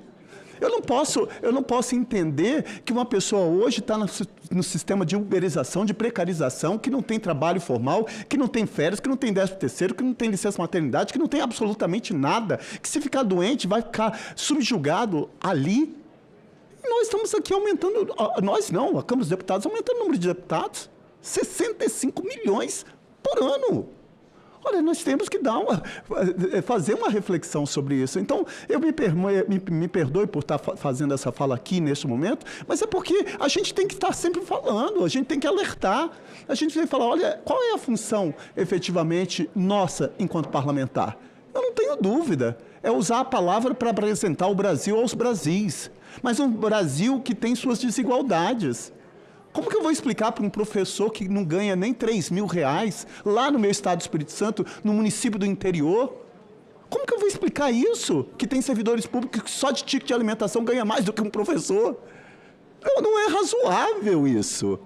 Eu não posso entender que uma pessoa hoje está no sistema de uberização, de precarização, que não tem trabalho formal, que não tem férias, que não tem 13º, que não tem licença maternidade, que não tem absolutamente nada, que se ficar doente vai ficar subjugado ali. E nós estamos aqui aumentando, nós não, a Câmara dos Deputados aumentando o número de deputados, 65 milhões por ano. Olha, nós temos que fazer uma reflexão sobre isso. Então, eu me perdoe por estar fazendo essa fala aqui, neste momento, mas é porque a gente tem que estar sempre falando, a gente tem que alertar, a gente tem que falar, olha, qual é a função, efetivamente, nossa, enquanto parlamentar? Eu não tenho dúvida, é usar a palavra para apresentar o Brasil aos Brasis, mas um Brasil que tem suas desigualdades. Como que eu vou explicar para um professor que não ganha nem R$3 mil lá no meu estado do Espírito Santo, no município do interior? Como que eu vou explicar isso? Que tem servidores públicos que só de ticket de alimentação ganha mais do que um professor? Não é razoável isso.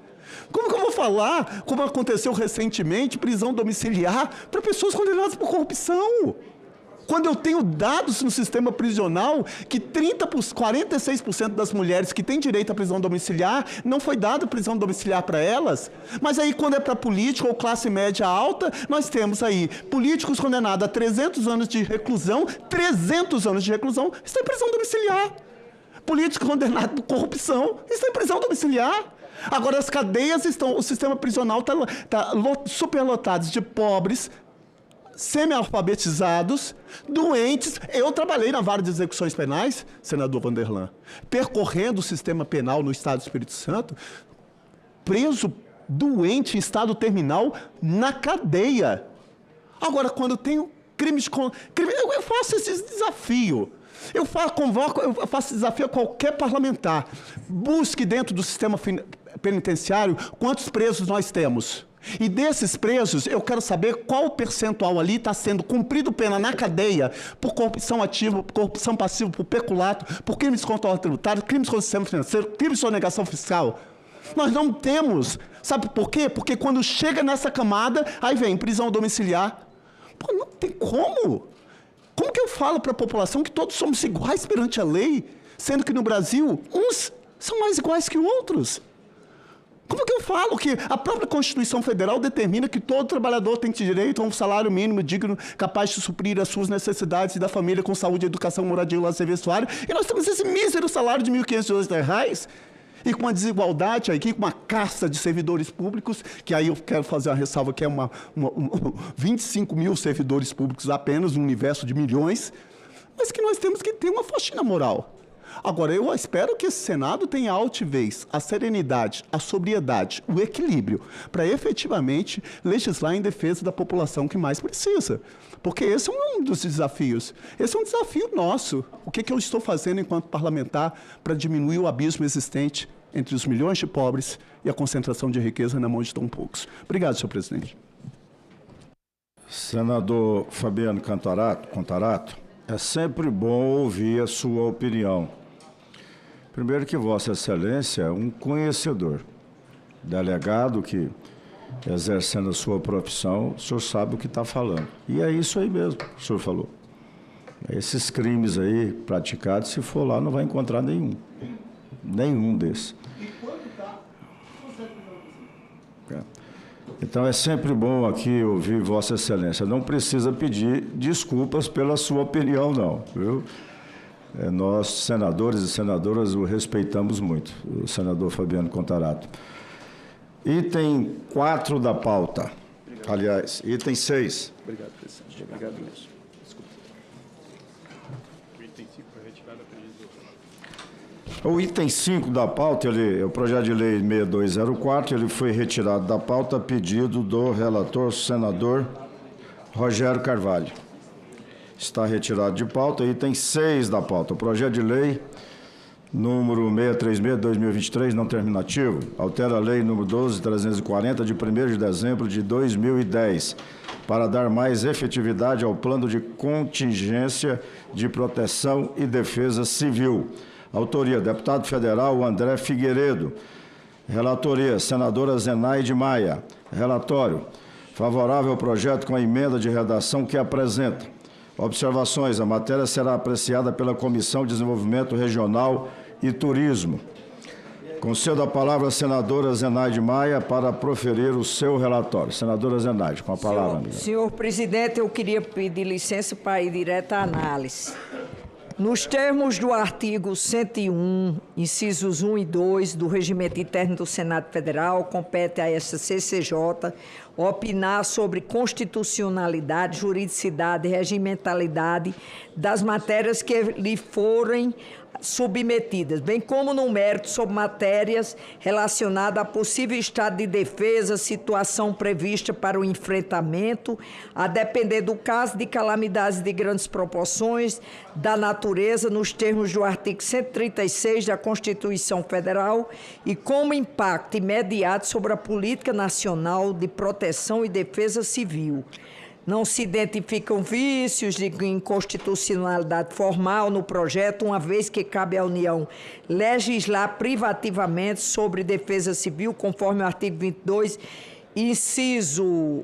Como que eu vou falar, como aconteceu recentemente, prisão domiciliar para pessoas condenadas por corrupção? Quando eu tenho dados no sistema prisional que 46% das mulheres que têm direito à prisão domiciliar, não foi dada prisão domiciliar para elas. Mas aí, quando é para político ou classe média alta, nós temos aí políticos condenados a 300 anos de reclusão, 300 anos de reclusão, estão em prisão domiciliar. Políticos condenados por corrupção, estão em prisão domiciliar. Agora, as cadeias o sistema prisional está superlotado de pobres, semi-alfabetizados, doentes. Eu trabalhei na vara de execuções penais, senador Vanderlan, percorrendo o sistema penal no estado do Espírito Santo, preso, doente, em estado terminal, na cadeia. Agora, quando eu tenho crimes... Eu faço esse desafio. Eu faço desafio a qualquer parlamentar. Busque dentro do sistema penitenciário quantos presos nós temos. E desses presos, eu quero saber qual percentual ali está sendo cumprido pena na cadeia por corrupção ativa, por corrupção passiva, por peculato, por crimes contra o tributário, crimes contra o sistema financeiro, crimes de sonegação fiscal. Nós não temos. Sabe por quê? Porque quando chega nessa camada, aí vem prisão domiciliar. Pô, não tem como. Como que eu falo para a população que todos somos iguais perante a lei, sendo que no Brasil uns são mais iguais que outros? Como que eu falo que a própria Constituição Federal determina que todo trabalhador tem direito a um salário mínimo digno, capaz de suprir as suas necessidades da família com saúde, educação, moradia, lazer, vestuário, e nós temos esse mísero salário de R$ 1.512, e com uma desigualdade aqui, com uma casta de servidores públicos, que aí eu quero fazer uma ressalva que é 25 mil servidores públicos apenas, um universo de milhões, mas que nós temos que ter uma faxina moral. Agora, eu espero que esse Senado tenha a altivez, a serenidade, a sobriedade, o equilíbrio, para efetivamente legislar em defesa da população que mais precisa. Porque esse é um dos desafios. Esse é um desafio nosso. O que eu estou fazendo enquanto parlamentar para diminuir o abismo existente entre os milhões de pobres e a concentração de riqueza na mão de tão poucos? Obrigado, senhor presidente. Senador Fabiano Contarato, é sempre bom ouvir a sua opinião. Primeiro que Vossa Excelência é um conhecedor, delegado que, exercendo a sua profissão, o senhor sabe o que está falando. E é isso aí mesmo que o senhor falou. Esses crimes aí praticados, se for lá, não vai encontrar nenhum desses. Então é sempre bom aqui ouvir Vossa Excelência. Não precisa pedir desculpas pela sua opinião, não, viu? Nós, senadores e senadoras, o respeitamos muito, o senador Fabiano Contarato. Item 4 da pauta. Aliás, item 6. Obrigado, presidente. Obrigado mesmo. Desculpa. O item 5 foi retirado a pedido. O item 5 da pauta, o projeto de lei 6204, ele foi retirado da pauta a pedido do relator, senador Rogério Carvalho. Está retirado de pauta. Item 6 da pauta, o projeto de lei número 636/2023, não terminativo, altera a lei número 12.340, de 1º de dezembro de 2010, para dar mais efetividade ao plano de contingência de proteção e defesa civil. Autoria, deputado federal André Figueiredo. Relatoria, senadora Zenaide Maia. Relatório, favorável ao projeto com a emenda de redação que apresenta. Observações, a matéria será apreciada pela Comissão de Desenvolvimento Regional e Turismo. Concedo a palavra à senadora Zenaide Maia para proferir o seu relatório. Senadora Zenaide, com a palavra. Senhor presidente, eu queria pedir licença para ir direto à análise. Nos termos do artigo 101, incisos 1 e 2 do Regimento Interno do Senado Federal, compete a essa CCJ opinar sobre constitucionalidade, juridicidade e regimentalidade das matérias que lhe forem submetidas, bem como no mérito sobre matérias relacionadas a possível estado de defesa, situação prevista para o enfrentamento, a depender do caso de calamidades de grandes proporções, da natureza, nos termos do artigo 136 da Constituição Federal, e como impacto imediato sobre a política nacional de proteção e defesa civil. Não se identificam vícios de inconstitucionalidade formal no projeto, uma vez que cabe à União legislar privativamente sobre defesa civil, conforme o artigo 22, inciso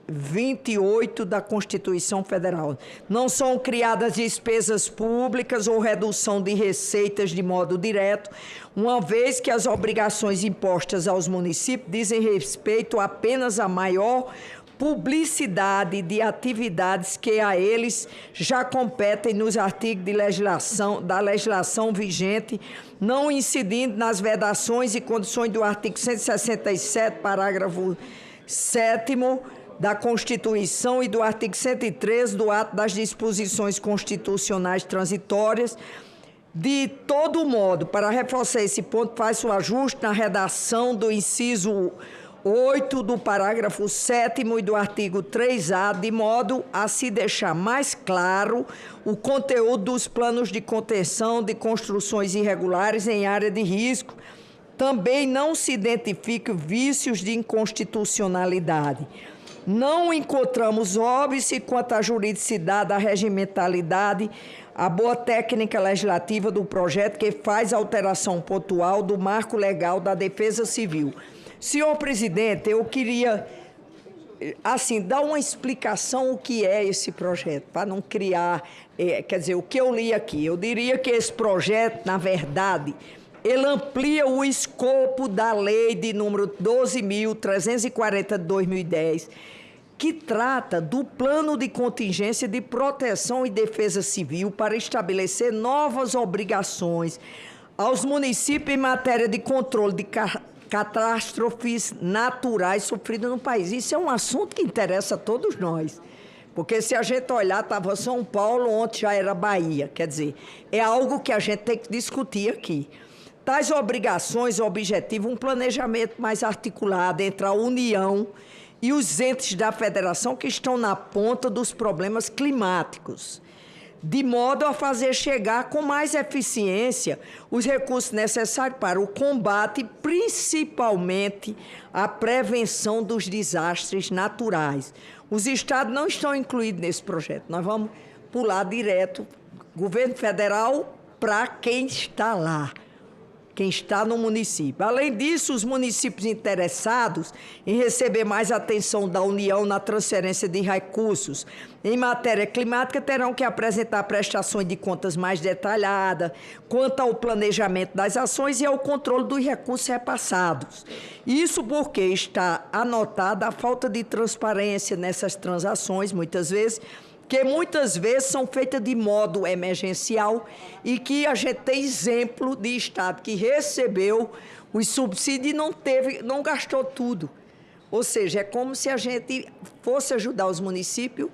28 da Constituição Federal. Não são criadas despesas públicas ou redução de receitas de modo direto, uma vez que as obrigações impostas aos municípios dizem respeito apenas à maior publicidade de atividades que a eles já competem nos artigos de da legislação vigente, não incidindo nas vedações e condições do artigo 167, parágrafo 7º da Constituição e do artigo 113 do ato das disposições constitucionais transitórias. De todo modo, para reforçar esse ponto, faz o ajuste na redação do inciso 8 do parágrafo 7º e do artigo 3A, de modo a se deixar mais claro o conteúdo dos planos de contenção de construções irregulares em área de risco. Também não se identificam vícios de inconstitucionalidade. Não encontramos óbice quanto à juridicidade, à regimentalidade, a boa técnica legislativa do projeto que faz alteração pontual do marco legal da defesa civil. Senhor presidente, eu queria, assim, dar uma explicação o que é esse projeto, para não criar, quer dizer, o que eu li aqui. Eu diria que esse projeto, na verdade, ele amplia o escopo da lei de número 12.340 de 2010, que trata do plano de contingência de proteção e defesa civil para estabelecer novas obrigações aos municípios em matéria de controle de catástrofes naturais sofridas no país. Isso é um assunto que interessa a todos nós. Porque se a gente olhar, estava São Paulo, ontem já era Bahia. Quer dizer, é algo que a gente tem que discutir aqui. Tais obrigações objetivam um planejamento mais articulado entre a União e os entes da federação que estão na ponta dos problemas climáticos, de modo a fazer chegar com mais eficiência os recursos necessários para o combate, principalmente a prevenção dos desastres naturais. Os estados não estão incluídos nesse projeto. Nós vamos pular direto, governo federal, para quem está lá, quem está no município. Além disso, os municípios interessados em receber mais atenção da União na transferência de recursos em matéria climática terão que apresentar prestações de contas mais detalhadas quanto ao planejamento das ações e ao controle dos recursos repassados. Isso porque está anotada a falta de transparência nessas transações, muitas vezes são feitas de modo emergencial e que a gente tem exemplo de estado que recebeu os subsídios e não gastou tudo. Ou seja, é como se a gente fosse ajudar os municípios,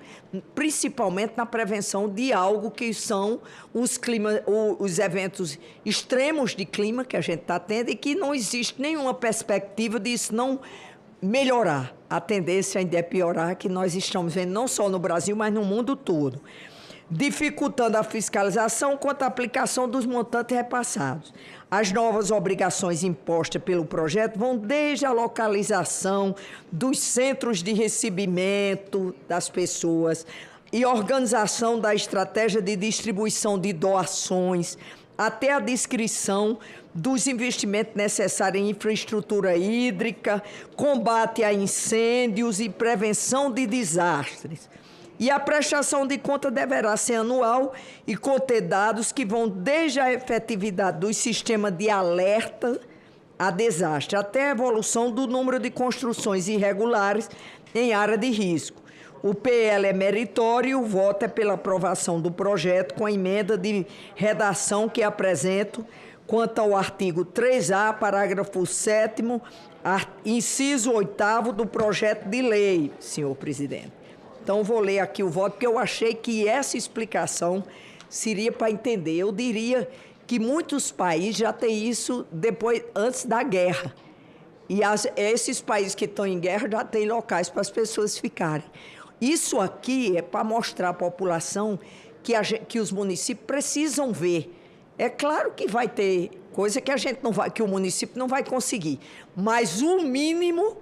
principalmente na prevenção de algo que são os eventos extremos de clima que a gente está tendo e que não existe nenhuma perspectiva disso não melhorar. A tendência ainda é piorar, que nós estamos vendo não só no Brasil, mas no mundo todo, dificultando a fiscalização quanto à aplicação dos montantes repassados. As novas obrigações impostas pelo projeto vão desde a localização dos centros de recebimento das pessoas e organização da estratégia de distribuição de doações, até a descrição dos investimentos necessários em infraestrutura hídrica, combate a incêndios e prevenção de desastres. E a prestação de conta deverá ser anual e conter dados que vão desde a efetividade do sistema de alerta a desastre, até a evolução do número de construções irregulares em área de risco. O PL é meritório e o voto é pela aprovação do projeto com a emenda de redação que apresento quanto ao artigo 3A, parágrafo 7º, inciso 8º do projeto de lei, senhor presidente. Então, vou ler aqui o voto, porque eu achei que essa explicação seria para entender. Eu diria que muitos países já têm isso antes da guerra. E esses países que estão em guerra já têm locais para as pessoas ficarem. Isso aqui é para mostrar à população que os municípios precisam ver. É claro que vai ter coisa que o município não vai conseguir, mas o mínimo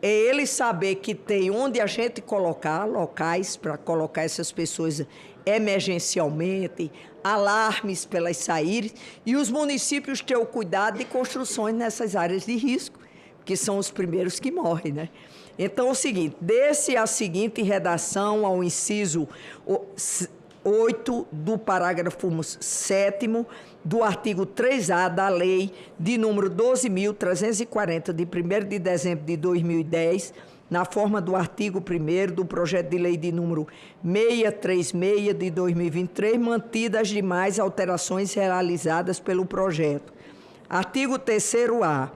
é ele saber que tem onde a gente colocar locais para colocar essas pessoas emergencialmente, alarmes para elas saírem, e os municípios ter o cuidado de construções nessas áreas de risco, que são os primeiros que morrem, né? Então, é o seguinte, desse a seguinte redação ao inciso 8 do parágrafo 7º do artigo 3A da lei de número 12.340, de 1º de dezembro de 2010, na forma do artigo 1º do projeto de lei de número 636 de 2023, mantidas as demais alterações realizadas pelo projeto. Artigo 3º-A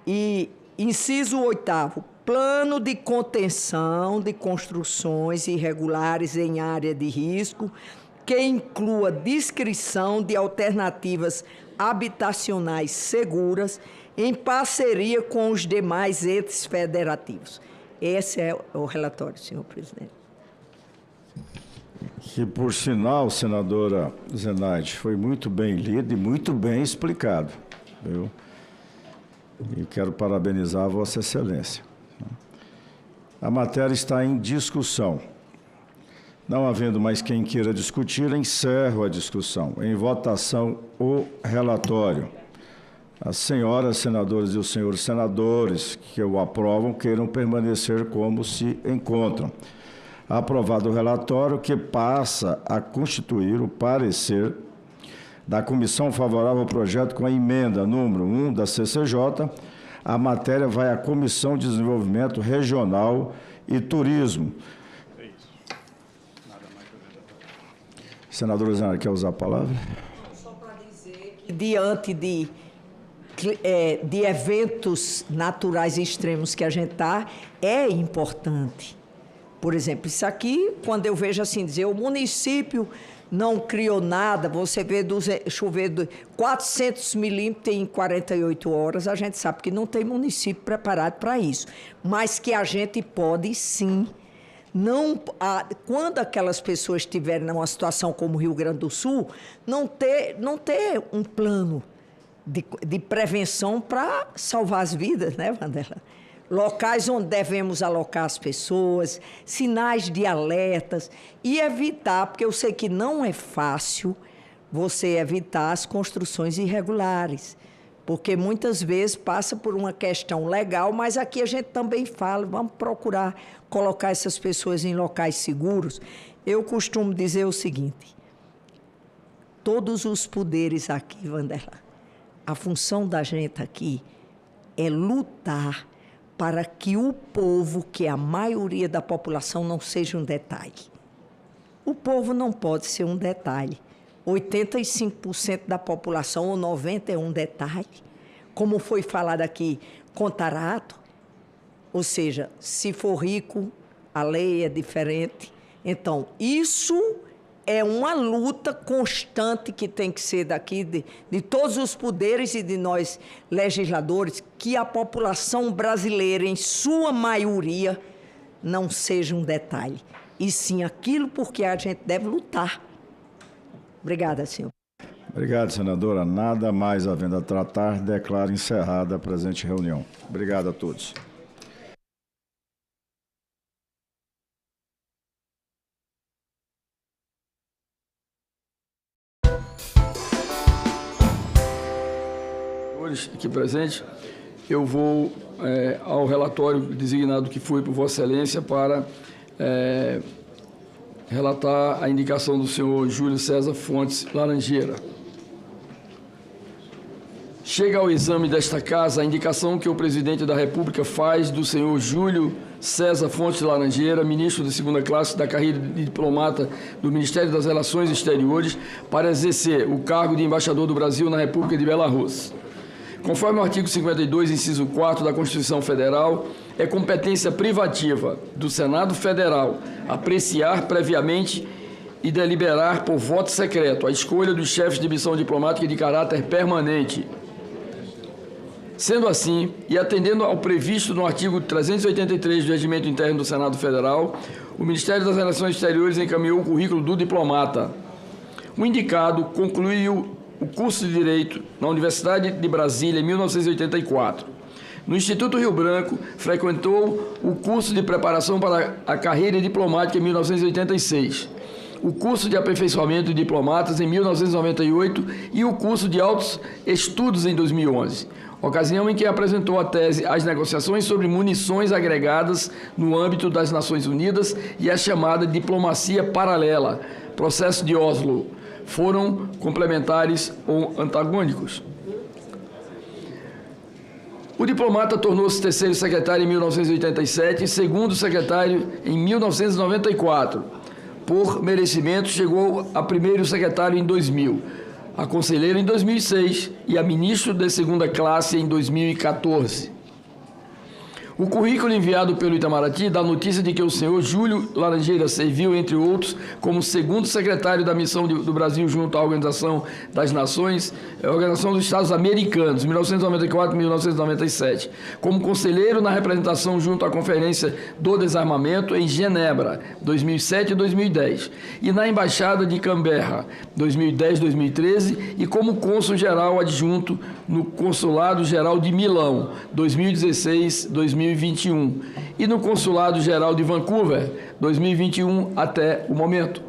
e inciso 8º, plano de contenção de construções irregulares em área de risco, que inclua descrição de alternativas habitacionais seguras em parceria com os demais entes federativos. Esse é o relatório, senhor presidente. Que, por sinal, senadora Zenaide, foi muito bem lido e muito bem explicado, viu? E quero parabenizar a Vossa Excelência. A matéria está em discussão. Não havendo mais quem queira discutir, encerro a discussão. Em votação, o relatório. As senhoras senadoras e os senhores senadores que o aprovam queiram permanecer como se encontram. Aprovado o relatório, que passa a constituir o parecer da comissão favorável ao projeto com a emenda número 1 da CCJ, a matéria vai à Comissão de Desenvolvimento Regional e Turismo. Senadora Zana, quer usar a palavra? Só para dizer que, diante de eventos naturais extremos que a gente está, é importante. Por exemplo, isso aqui, quando eu vejo assim, dizer, o município não criou nada, você vê chover 400 milímetros em 48 horas, a gente sabe que não tem município preparado para isso. Mas que a gente pode, sim. Quando aquelas pessoas estiverem numa situação como o Rio Grande do Sul, não ter um plano de prevenção para salvar as vidas, né, Vandela? Locais onde devemos alocar as pessoas, sinais de alertas e evitar, porque eu sei que não é fácil você evitar as construções irregulares, porque muitas vezes passa por uma questão legal, mas aqui a gente também fala, vamos procurar colocar essas pessoas em locais seguros. Eu costumo dizer o seguinte, todos os poderes aqui, Vandela, a função da gente aqui é lutar para que o povo, que é a maioria da população, não seja um detalhe. O povo não pode ser um detalhe. 85% da população, ou 90% é um detalhe. Como foi falado aqui, contarato, ou seja, se for rico, a lei é diferente. Então, isso é uma luta constante que tem que ser daqui, de todos os poderes e de nós legisladores, que a população brasileira, em sua maioria, não seja um detalhe, e sim aquilo por que a gente deve lutar. Obrigada, senhor. Obrigado, senadora. Nada mais havendo a tratar, declaro encerrada a presente reunião. Obrigado a todos. Aqui presente, eu vou ao relatório designado que foi por Vossa Excelência para relatar a indicação do senhor Júlio César Fontes Laranjeira. Chega ao exame desta Casa a indicação que o Presidente da República faz do senhor Júlio César Fontes Laranjeira, ministro de segunda classe da carreira de diplomata do Ministério das Relações Exteriores, para exercer o cargo de embaixador do Brasil na República de Belarus. Conforme o artigo 52, inciso 4 da Constituição Federal, é competência privativa do Senado Federal apreciar previamente e deliberar por voto secreto a escolha dos chefes de missão diplomática de caráter permanente. Sendo assim, e atendendo ao previsto no artigo 383 do Regimento Interno do Senado Federal, o Ministério das Relações Exteriores encaminhou o currículo do diplomata. O indicado concluiu o curso de Direito na Universidade de Brasília em 1984. No Instituto Rio Branco, frequentou o curso de preparação para a carreira diplomática em 1986, o curso de aperfeiçoamento de diplomatas em 1998 e o curso de altos estudos em 2011, ocasião em que apresentou a tese As Negociações sobre Munições Agregadas no âmbito das Nações Unidas e a chamada Diplomacia Paralela, Processo de Oslo. Foram complementares ou antagônicos. O diplomata tornou-se terceiro secretário em 1987 e segundo secretário em 1994. Por merecimento, chegou a primeiro secretário em 2000, a conselheiro em 2006 e a ministro de segunda classe em 2014. O currículo enviado pelo Itamaraty dá notícia de que o senhor Júlio Laranjeira serviu, entre outros, como segundo secretário da missão do Brasil junto à Organização das Nações, Organização dos Estados Americanos, 1994 e 1997, como conselheiro na representação junto à Conferência do Desarmamento em Genebra, 2007 e 2010, e na Embaixada de Canberra, 2010-2013, e como cônsul-geral adjunto no Consulado-Geral de Milão, 2016-2021, e no Consulado-Geral de Vancouver, 2021 até o momento.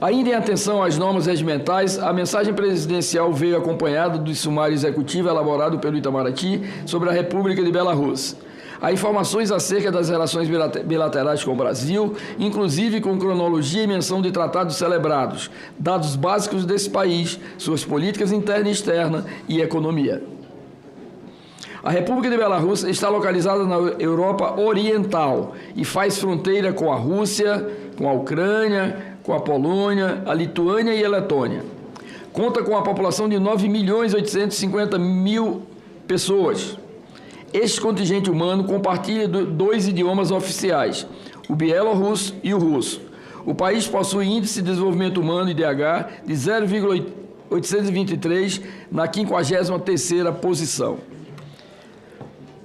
Ainda em atenção às normas regimentais, a mensagem presidencial veio acompanhada do sumário executivo elaborado pelo Itamaraty sobre a República de Belarus. Há informações acerca das relações bilaterais com o Brasil, inclusive com cronologia e menção de tratados celebrados, dados básicos desse país, suas políticas interna e externa e economia. A República de Belarus está localizada na Europa Oriental e faz fronteira com a Rússia, com a Ucrânia, com a Polônia, a Lituânia e a Letônia. Conta com a população de 9.850.000 pessoas. Este contingente humano compartilha dois idiomas oficiais, o bielorrusso e o russo. O país possui índice de desenvolvimento humano, IDH, de 0,823 na 53ª posição.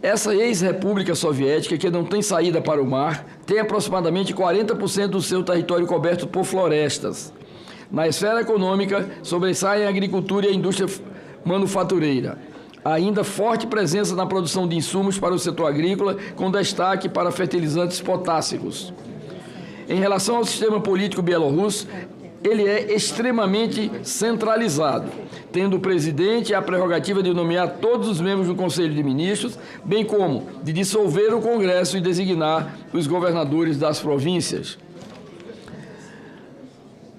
Essa ex-república soviética, que não tem saída para o mar, tem aproximadamente 40% do seu território coberto por florestas. Na esfera econômica, sobressaem a agricultura e a indústria manufatureira. Há ainda forte presença na produção de insumos para o setor agrícola, com destaque para fertilizantes potássicos. Em relação ao sistema político bielorrusso, ele é extremamente centralizado, tendo o presidente a prerrogativa de nomear todos os membros do Conselho de Ministros, bem como de dissolver o Congresso e designar os governadores das províncias.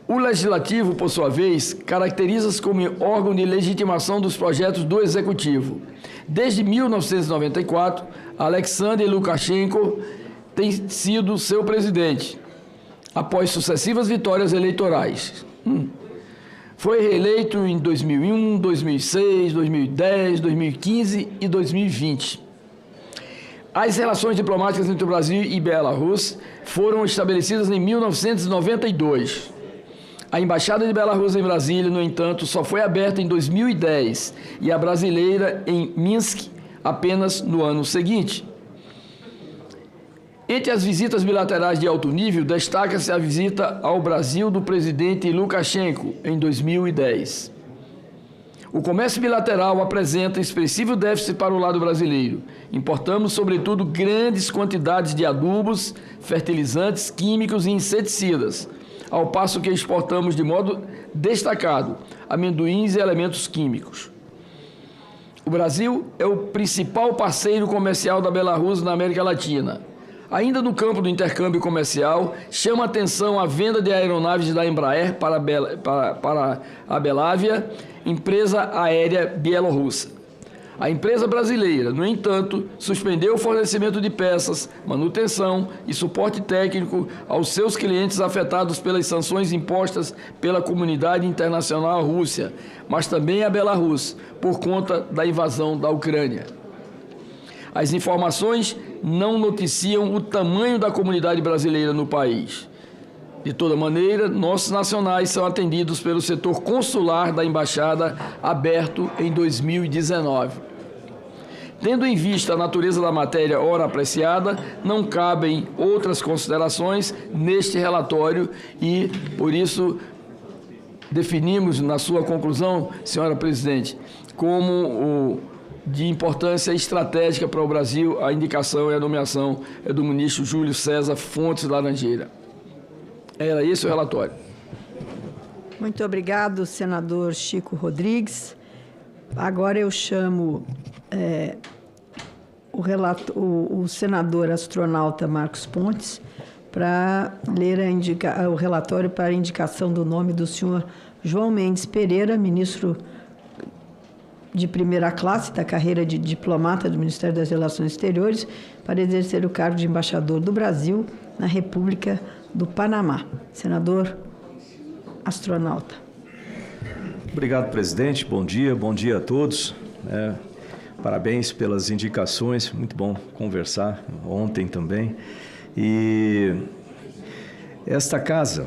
O Legislativo, por sua vez, caracteriza-se como órgão de legitimação dos projetos do Executivo. Desde 1994, Alexander Lukashenko tem sido seu presidente, após sucessivas vitórias eleitorais. Foi reeleito em 2001, 2006, 2010, 2015 e 2020. As relações diplomáticas entre o Brasil e Belarus foram estabelecidas em 1992. A Embaixada de Belarus em Brasília, no entanto, só foi aberta em 2010 e a brasileira em Minsk apenas no ano seguinte. Entre as visitas bilaterais de alto nível, destaca-se a visita ao Brasil do presidente Lukashenko, em 2010. O comércio bilateral apresenta expressivo déficit para o lado brasileiro. Importamos, sobretudo, grandes quantidades de adubos, fertilizantes, químicos e inseticidas, ao passo que exportamos de modo destacado amendoins e elementos químicos. O Brasil é o principal parceiro comercial da Belarus na América Latina. Ainda no campo do intercâmbio comercial, chama a atenção a venda de aeronaves da Embraer para a Belavia, empresa aérea bielorrussa. A empresa brasileira, no entanto, suspendeu o fornecimento de peças, manutenção e suporte técnico aos seus clientes afetados pelas sanções impostas pela comunidade internacional à Rússia, mas também à Belarus, por conta da invasão da Ucrânia. As informações não noticiam o tamanho da comunidade brasileira no país. De toda maneira, nossos nacionais são atendidos pelo setor consular da embaixada, aberto em 2019. Tendo em vista a natureza da matéria ora apreciada, não cabem outras considerações neste relatório e, por isso, definimos na sua conclusão, senhora presidente, como de importância estratégica para o Brasil a indicação e a nomeação do ministro Júlio César Fontes Laranjeira. Era esse o relatório. Muito obrigado, senador Chico Rodrigues. Agora eu chamo o senador astronauta Marcos Pontes para ler o relatório para a indicação do nome do senhor João Mendes Pereira, ministro de primeira classe da carreira de diplomata do Ministério das Relações Exteriores, para exercer o cargo de embaixador do Brasil na República do Panamá. Senador astronauta. Obrigado, presidente. Bom dia a todos. Parabéns pelas indicações, muito bom conversar ontem também. E esta casa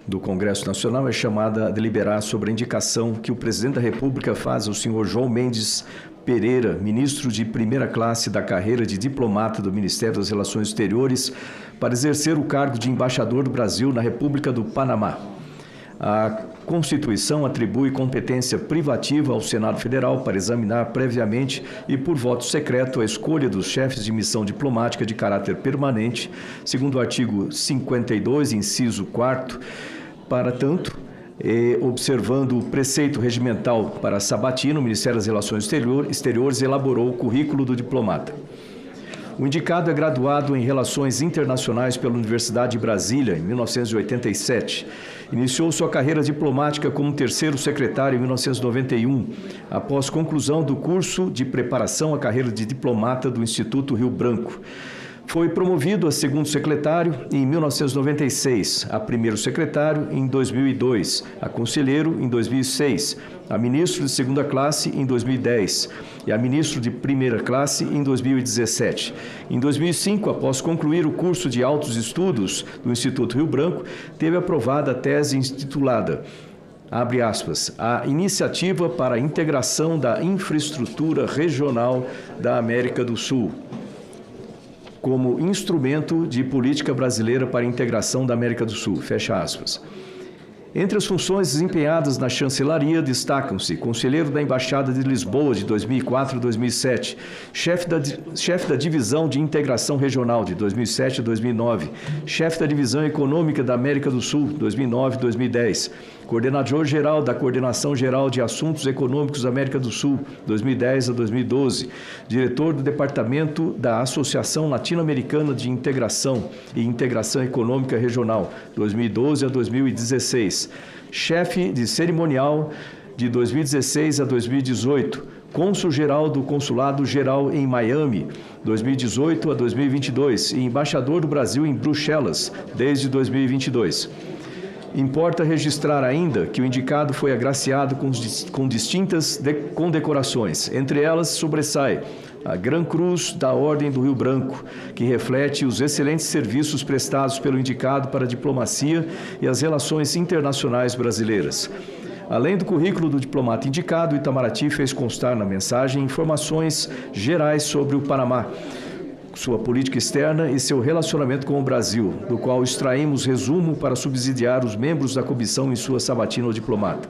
do Congresso Nacional é chamada a deliberar sobre a indicação que o presidente da República faz ao senhor João Mendes Pereira, ministro de primeira classe da carreira de diplomata do Ministério das Relações Exteriores, para exercer o cargo de embaixador do Brasil na República do Panamá. A Constituição atribui competência privativa ao Senado Federal para examinar previamente e por voto secreto a escolha dos chefes de missão diplomática de caráter permanente, segundo o artigo 52, inciso 4º. Para tanto, observando o preceito regimental para sabatina, o Ministério das Relações Exteriores elaborou o currículo do diplomata. O indicado é graduado em Relações Internacionais pela Universidade de Brasília, em 1987. Iniciou sua carreira diplomática como terceiro secretário em 1991, após conclusão do curso de preparação à carreira de diplomata do Instituto Rio Branco. Foi promovido a segundo secretário em 1996, a primeiro secretário em 2002, a conselheiro em 2006, a ministro de segunda classe em 2010 e a ministro de primeira classe em 2017. Em 2005, após concluir o curso de altos estudos do Instituto Rio Branco, teve aprovada a tese intitulada, abre aspas, a Iniciativa para a Integração da Infraestrutura Regional da América do Sul, como instrumento de política brasileira para a integração da América do Sul, fecha aspas. Entre as funções desempenhadas na chancelaria destacam-se conselheiro da Embaixada de Lisboa de 2004 a 2007, chefe da Divisão de Integração Regional de 2007 a 2009, chefe da Divisão Econômica da América do Sul 2009 a 2010, coordenador-geral da Coordenação Geral de Assuntos Econômicos da América do Sul, 2010 a 2012, diretor do Departamento da Associação Latino-Americana de Integração e Integração Econômica Regional, 2012 a 2016, chefe de cerimonial de 2016 a 2018, cônsul-geral do Consulado-Geral em Miami, 2018 a 2022, e embaixador do Brasil em Bruxelas, desde 2022. Importa registrar ainda que o indicado foi agraciado com distintas condecorações. Entre elas, sobressai a Gran Cruz da Ordem do Rio Branco, que reflete os excelentes serviços prestados pelo indicado para a diplomacia e as relações internacionais brasileiras. Além do currículo do diplomata indicado, o Itamaraty fez constar na mensagem informações gerais sobre o Panamá, sua política externa e seu relacionamento com o Brasil, do qual extraímos resumo para subsidiar os membros da comissão em sua sabatina ao diplomata.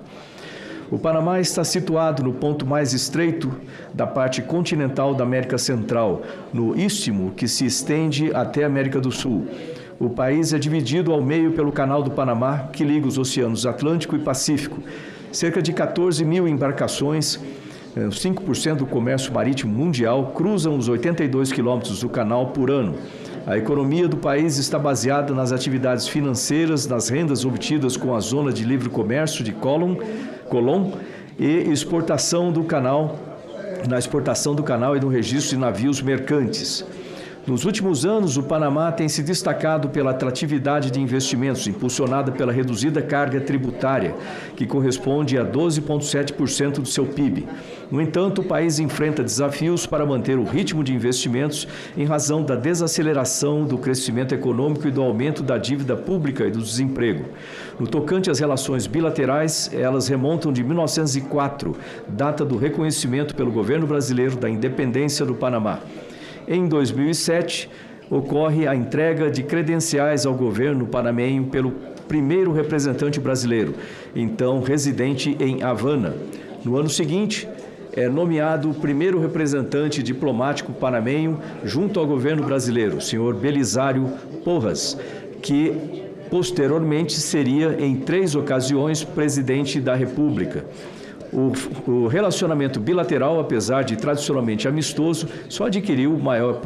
O Panamá está situado no ponto mais estreito da parte continental da América Central, no istmo que se estende até a América do Sul. O país é dividido ao meio pelo Canal do Panamá, que liga os oceanos Atlântico e Pacífico. Cerca de 14 mil embarcações, 5% do comércio marítimo mundial, cruzam os 82 quilômetros do canal por ano. A economia do país está baseada nas atividades financeiras, nas rendas obtidas com a zona de livre comércio de Colón e exportação do canal, na exportação do canal e no registro de navios mercantes. Nos últimos anos, o Panamá tem se destacado pela atratividade de investimentos, impulsionada pela reduzida carga tributária, que corresponde a 12,7% do seu PIB. No entanto, o país enfrenta desafios para manter o ritmo de investimentos em razão da desaceleração do crescimento econômico e do aumento da dívida pública e do desemprego. No tocante às relações bilaterais, elas remontam de 1904, data do reconhecimento pelo governo brasileiro da independência do Panamá. Em 2007, ocorre a entrega de credenciais ao governo panamenho pelo primeiro representante brasileiro, então residente em Havana. No ano seguinte, é nomeado o primeiro representante diplomático panamenho junto ao governo brasileiro, o senhor Belisário Porras, que posteriormente seria, em 3 ocasiões, presidente da República. O relacionamento bilateral, apesar de tradicionalmente amistoso, só adquiriu maior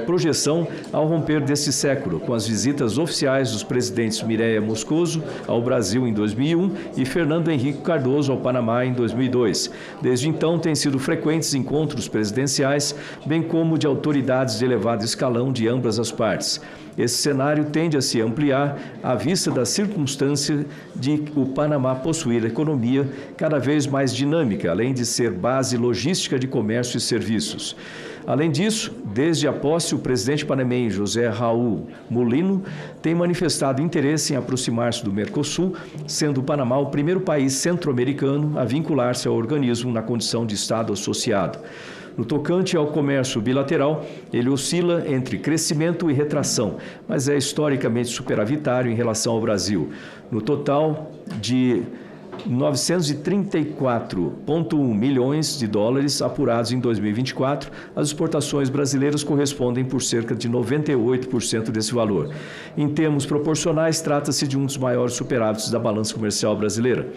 projeção ao romper desse século, com as visitas oficiais dos presidentes Mireya Moscoso ao Brasil em 2001 e Fernando Henrique Cardoso ao Panamá em 2002. Desde então, têm sido frequentes encontros presidenciais, bem como de autoridades de elevado escalão de ambas as partes. Esse cenário tende a se ampliar à vista da circunstância de o Panamá possuir economia cada vez mais dinâmica, além de ser base logística de comércio e serviços. Além disso, desde a posse, o presidente panamenho José Raul Mulino tem manifestado interesse em aproximar-se do Mercosul, sendo o Panamá o primeiro país centro-americano a vincular-se ao organismo na condição de Estado associado. No tocante ao comércio bilateral, ele oscila entre crescimento e retração, mas é historicamente superavitário em relação ao Brasil. No total de 934,1 milhões de dólares apurados em 2024, as exportações brasileiras correspondem por cerca de 98% desse valor. Em termos proporcionais, trata-se de um dos maiores superávites da balança comercial brasileira.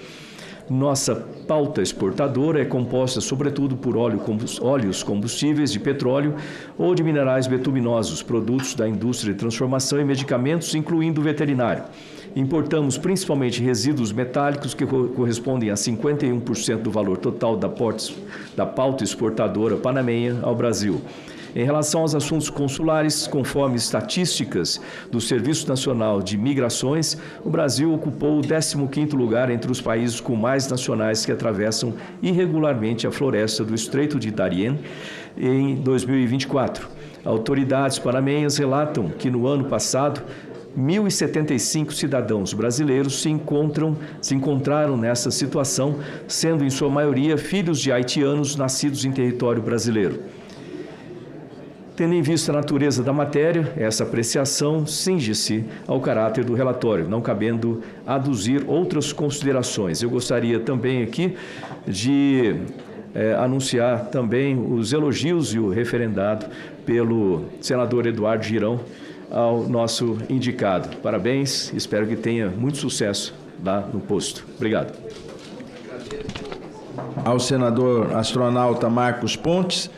Nossa pauta exportadora é composta sobretudo por óleos combustíveis de petróleo ou de minerais betuminosos, produtos da indústria de transformação e medicamentos, incluindo veterinário. Importamos principalmente resíduos metálicos que correspondem a 51% do valor total da pauta exportadora panamenha ao Brasil. Em relação aos assuntos consulares, conforme estatísticas do Serviço Nacional de Migrações, o Brasil ocupou o 15º lugar entre os países com mais nacionais que atravessam irregularmente a floresta do Estreito de Darien em 2024. Autoridades panamenhas relatam que no ano passado, 1.075 cidadãos brasileiros se encontraram nessa situação, sendo em sua maioria filhos de haitianos nascidos em território brasileiro. Tendo em vista a natureza da matéria, essa apreciação cinge-se ao caráter do relatório, não cabendo aduzir outras considerações. Eu gostaria também aqui de anunciar também os elogios e o referendado pelo senador Eduardo Girão ao nosso indicado. Parabéns, espero que tenha muito sucesso lá no posto. Obrigado. Ao senador astronauta Marcos Pontes.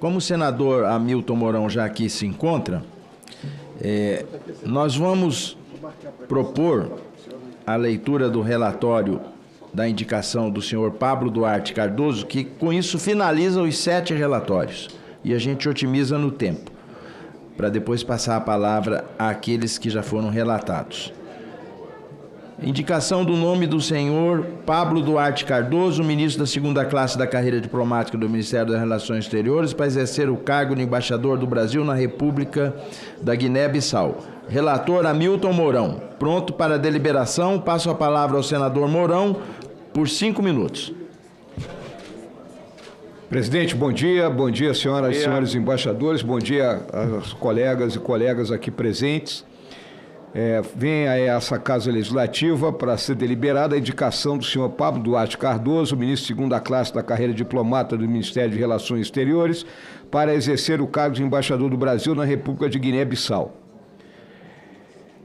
Como o senador Hamilton Mourão já aqui se encontra, nós vamos propor a leitura do relatório da indicação do senhor Pablo Duarte Cardoso, que com isso finaliza os 7 relatórios. E a gente otimiza no tempo, para depois passar a palavra àqueles que já foram relatados. Indicação do nome do senhor Pablo Duarte Cardoso, ministro da 2ª classe da carreira diplomática do Ministério das Relações Exteriores, para exercer o cargo de embaixador do Brasil na República da Guiné-Bissau. Relator Hamilton Mourão. Pronto para deliberação. Passo a palavra ao senador Mourão por 5 minutos. Presidente, bom dia. Bom dia, senhoras e senhores embaixadores. Bom dia aos colegas e colegas aqui presentes. Vem a essa Casa Legislativa para ser deliberada a indicação do senhor Pablo Duarte Cardoso, ministro de 2ª classe da carreira diplomata do Ministério de Relações Exteriores, para exercer o cargo de embaixador do Brasil na República de Guiné-Bissau.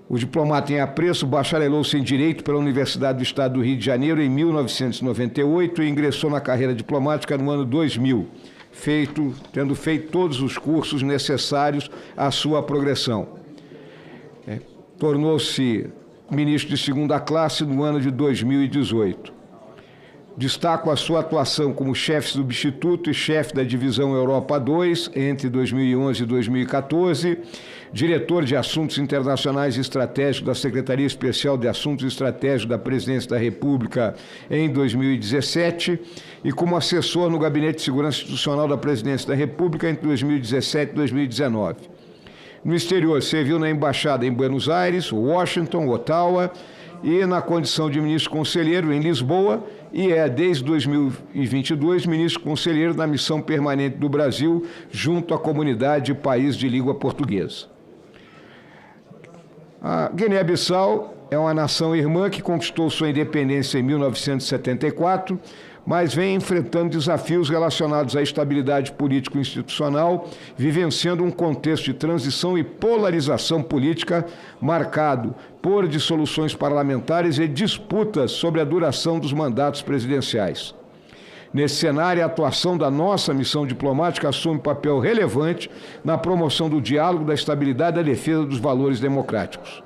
O diplomata em apreço bacharelou-se em Direito pela Universidade do Estado do Rio de Janeiro em 1998 e ingressou na carreira diplomática no ano 2000, tendo feito todos os cursos necessários à sua progressão. Tornou-se ministro de 2ª classe no ano de 2018. Destaco a sua atuação como chefe substituto e chefe da Divisão Europa 2 entre 2011 e 2014, diretor de Assuntos Internacionais e Estratégicos da Secretaria Especial de Assuntos Estratégicos da Presidência da República em 2017 e como assessor no Gabinete de Segurança Institucional da Presidência da República entre 2017 e 2019. No exterior, serviu na Embaixada em Buenos Aires, Washington, Ottawa e na condição de ministro conselheiro em Lisboa e desde 2022, ministro conselheiro na Missão Permanente do Brasil junto à comunidade de país de língua portuguesa. A Guiné-Bissau é uma nação irmã que conquistou sua independência em 1974, mas vem enfrentando desafios relacionados à estabilidade político-institucional, vivenciando um contexto de transição e polarização política marcado por dissoluções parlamentares e disputas sobre a duração dos mandatos presidenciais. Nesse cenário, a atuação da nossa missão diplomática assume papel relevante na promoção do diálogo, da estabilidade e da defesa dos valores democráticos.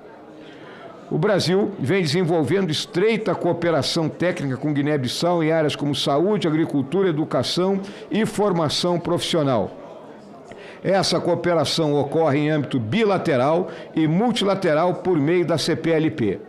O Brasil vem desenvolvendo estreita cooperação técnica com Guiné-Bissau em áreas como saúde, agricultura, educação e formação profissional. Essa cooperação ocorre em âmbito bilateral e multilateral por meio da CPLP.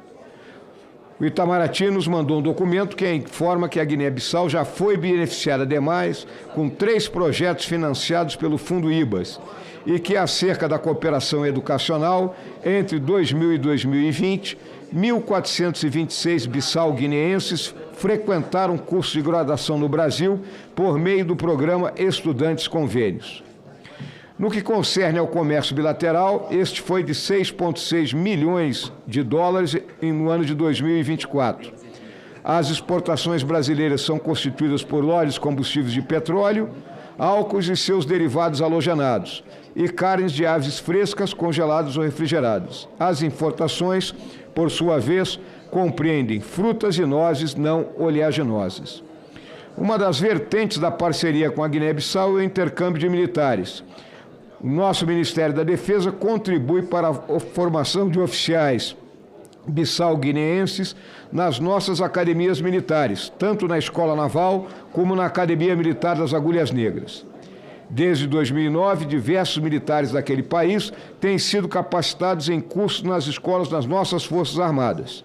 O Itamaraty nos mandou um documento que informa que a Guiné-Bissau já foi beneficiada demais com 3 projetos financiados pelo Fundo IBAS e que, acerca da cooperação educacional, entre 2000 e 2020, 1.426 bissau-guineenses frequentaram curso de graduação no Brasil por meio do programa Estudantes Convênios. No que concerne ao comércio bilateral, este foi de 6,6 milhões de dólares no ano de 2024. As exportações brasileiras são constituídas por óleos combustíveis de petróleo, álcools e seus derivados halogenados, e carnes de aves frescas, congeladas ou refrigeradas. As importações, por sua vez, compreendem frutas e nozes não oleaginosas. Uma das vertentes da parceria com a Guiné-Bissau é o intercâmbio de militares. O nosso Ministério da Defesa contribui para a formação de oficiais bissau-guineenses nas nossas academias militares, tanto na Escola Naval como na Academia Militar das Agulhas Negras. Desde 2009, diversos militares daquele país têm sido capacitados em cursos nas escolas das nossas Forças Armadas.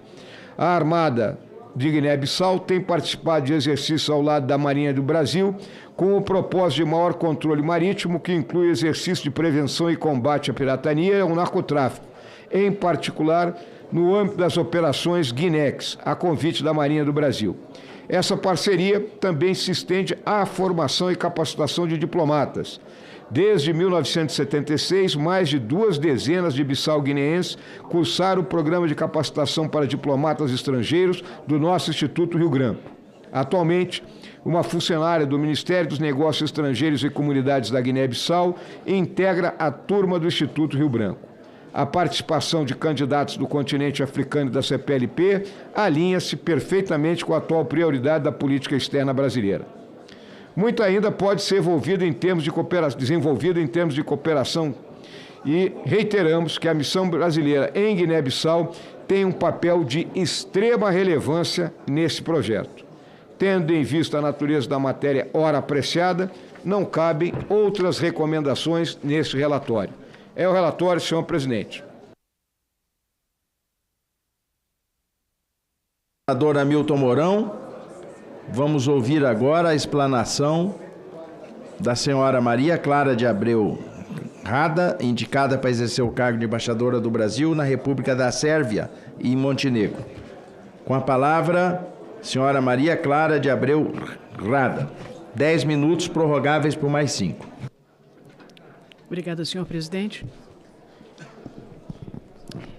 A Armada de Guiné-Bissau tem participado de exercícios ao lado da Marinha do Brasil com o propósito de maior controle marítimo, que inclui exercício de prevenção e combate à pirataria e ao narcotráfico, em particular no âmbito das operações Guinex, a convite da Marinha do Brasil. Essa parceria também se estende à formação e capacitação de diplomatas. Desde 1976, mais de 2 dezenas de bissau-guineenses cursaram o programa de capacitação para diplomatas estrangeiros do nosso Instituto Rio Branco. Atualmente, uma funcionária do Ministério dos Negócios Estrangeiros e Comunidades da Guiné-Bissau integra a turma do Instituto Rio Branco. A participação de candidatos do continente africano e da CPLP alinha-se perfeitamente com a atual prioridade da política externa brasileira. Muito ainda pode ser desenvolvido em termos de cooperação e reiteramos que a missão brasileira em Guiné-Bissau tem um papel de extrema relevância nesse projeto. Tendo em vista a natureza da matéria ora apreciada, não cabem outras recomendações nesse relatório. É o relatório, senhor presidente. Senador Hamilton Mourão, vamos ouvir agora a explanação da senhora Maria Clara de Abreu Rada, indicada para exercer o cargo de embaixadora do Brasil na República da Sérvia e em Montenegro. Com a palavra, senhora Maria Clara de Abreu Rada. 10 minutos prorrogáveis por mais 5. Obrigada, senhor presidente.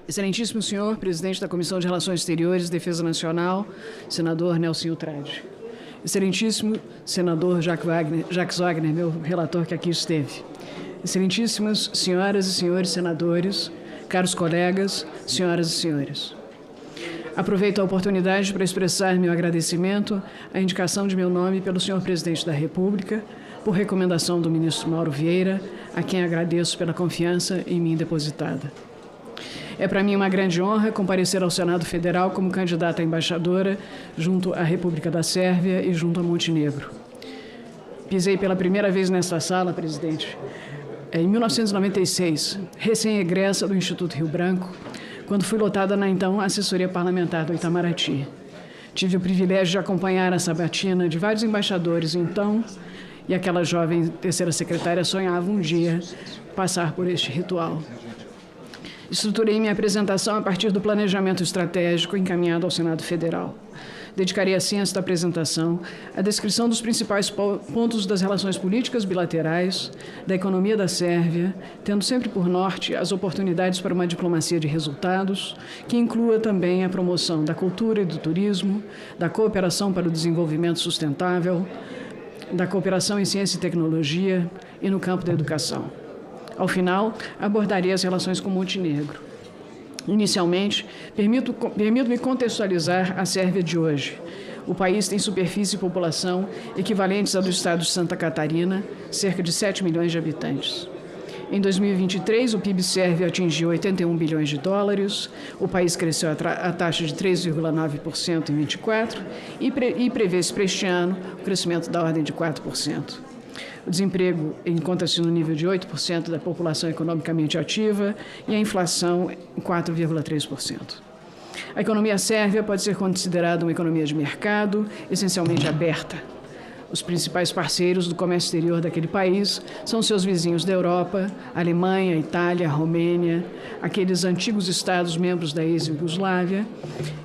Excelentíssimo senhor presidente da Comissão de Relações Exteriores e Defesa Nacional, senador Nelson Trade. Excelentíssimo senador Jacques Wagner, meu relator que aqui esteve. Excelentíssimas senhoras e senhores senadores, caros colegas, senhoras e senhores. Aproveito a oportunidade para expressar meu agradecimento à indicação de meu nome pelo senhor presidente da República, por recomendação do ministro Mauro Vieira, a quem agradeço pela confiança em mim depositada. É para mim uma grande honra comparecer ao Senado Federal como candidata a embaixadora junto à República da Sérvia e junto a Montenegro. Pisei pela primeira vez nesta sala, presidente, em 1996, recém-egressa do Instituto Rio Branco, quando fui lotada na então assessoria parlamentar do Itamaraty. Tive o privilégio de acompanhar a sabatina de vários embaixadores então, e aquela jovem terceira secretária sonhava um dia passar por este ritual. Estruturei minha apresentação a partir do planejamento estratégico encaminhado ao Senado Federal. Dedicarei assim esta apresentação à descrição dos principais pontos das relações políticas bilaterais, da economia da Sérvia, tendo sempre por norte as oportunidades para uma diplomacia de resultados, que inclua também a promoção da cultura e do turismo, da cooperação para o desenvolvimento sustentável, da cooperação em ciência e tecnologia e no campo da educação. Ao final, abordarei as relações com Montenegro. Inicialmente, permito-me contextualizar a Sérvia de hoje. O país tem superfície e população equivalentes à do estado de Santa Catarina, cerca de 7 milhões de habitantes. Em 2023, o PIB sérvio atingiu 81 bilhões de dólares, o país cresceu a taxa de 3,9% em 24 e prevê-se para este ano o crescimento da ordem de 4%. O desemprego encontra-se no nível de 8% da população economicamente ativa e a inflação em 4,3%. A economia sérvia pode ser considerada uma economia de mercado, essencialmente aberta. Os principais parceiros do comércio exterior daquele país são seus vizinhos da Europa, Alemanha, Itália, Romênia, aqueles antigos estados membros da ex-Iugoslávia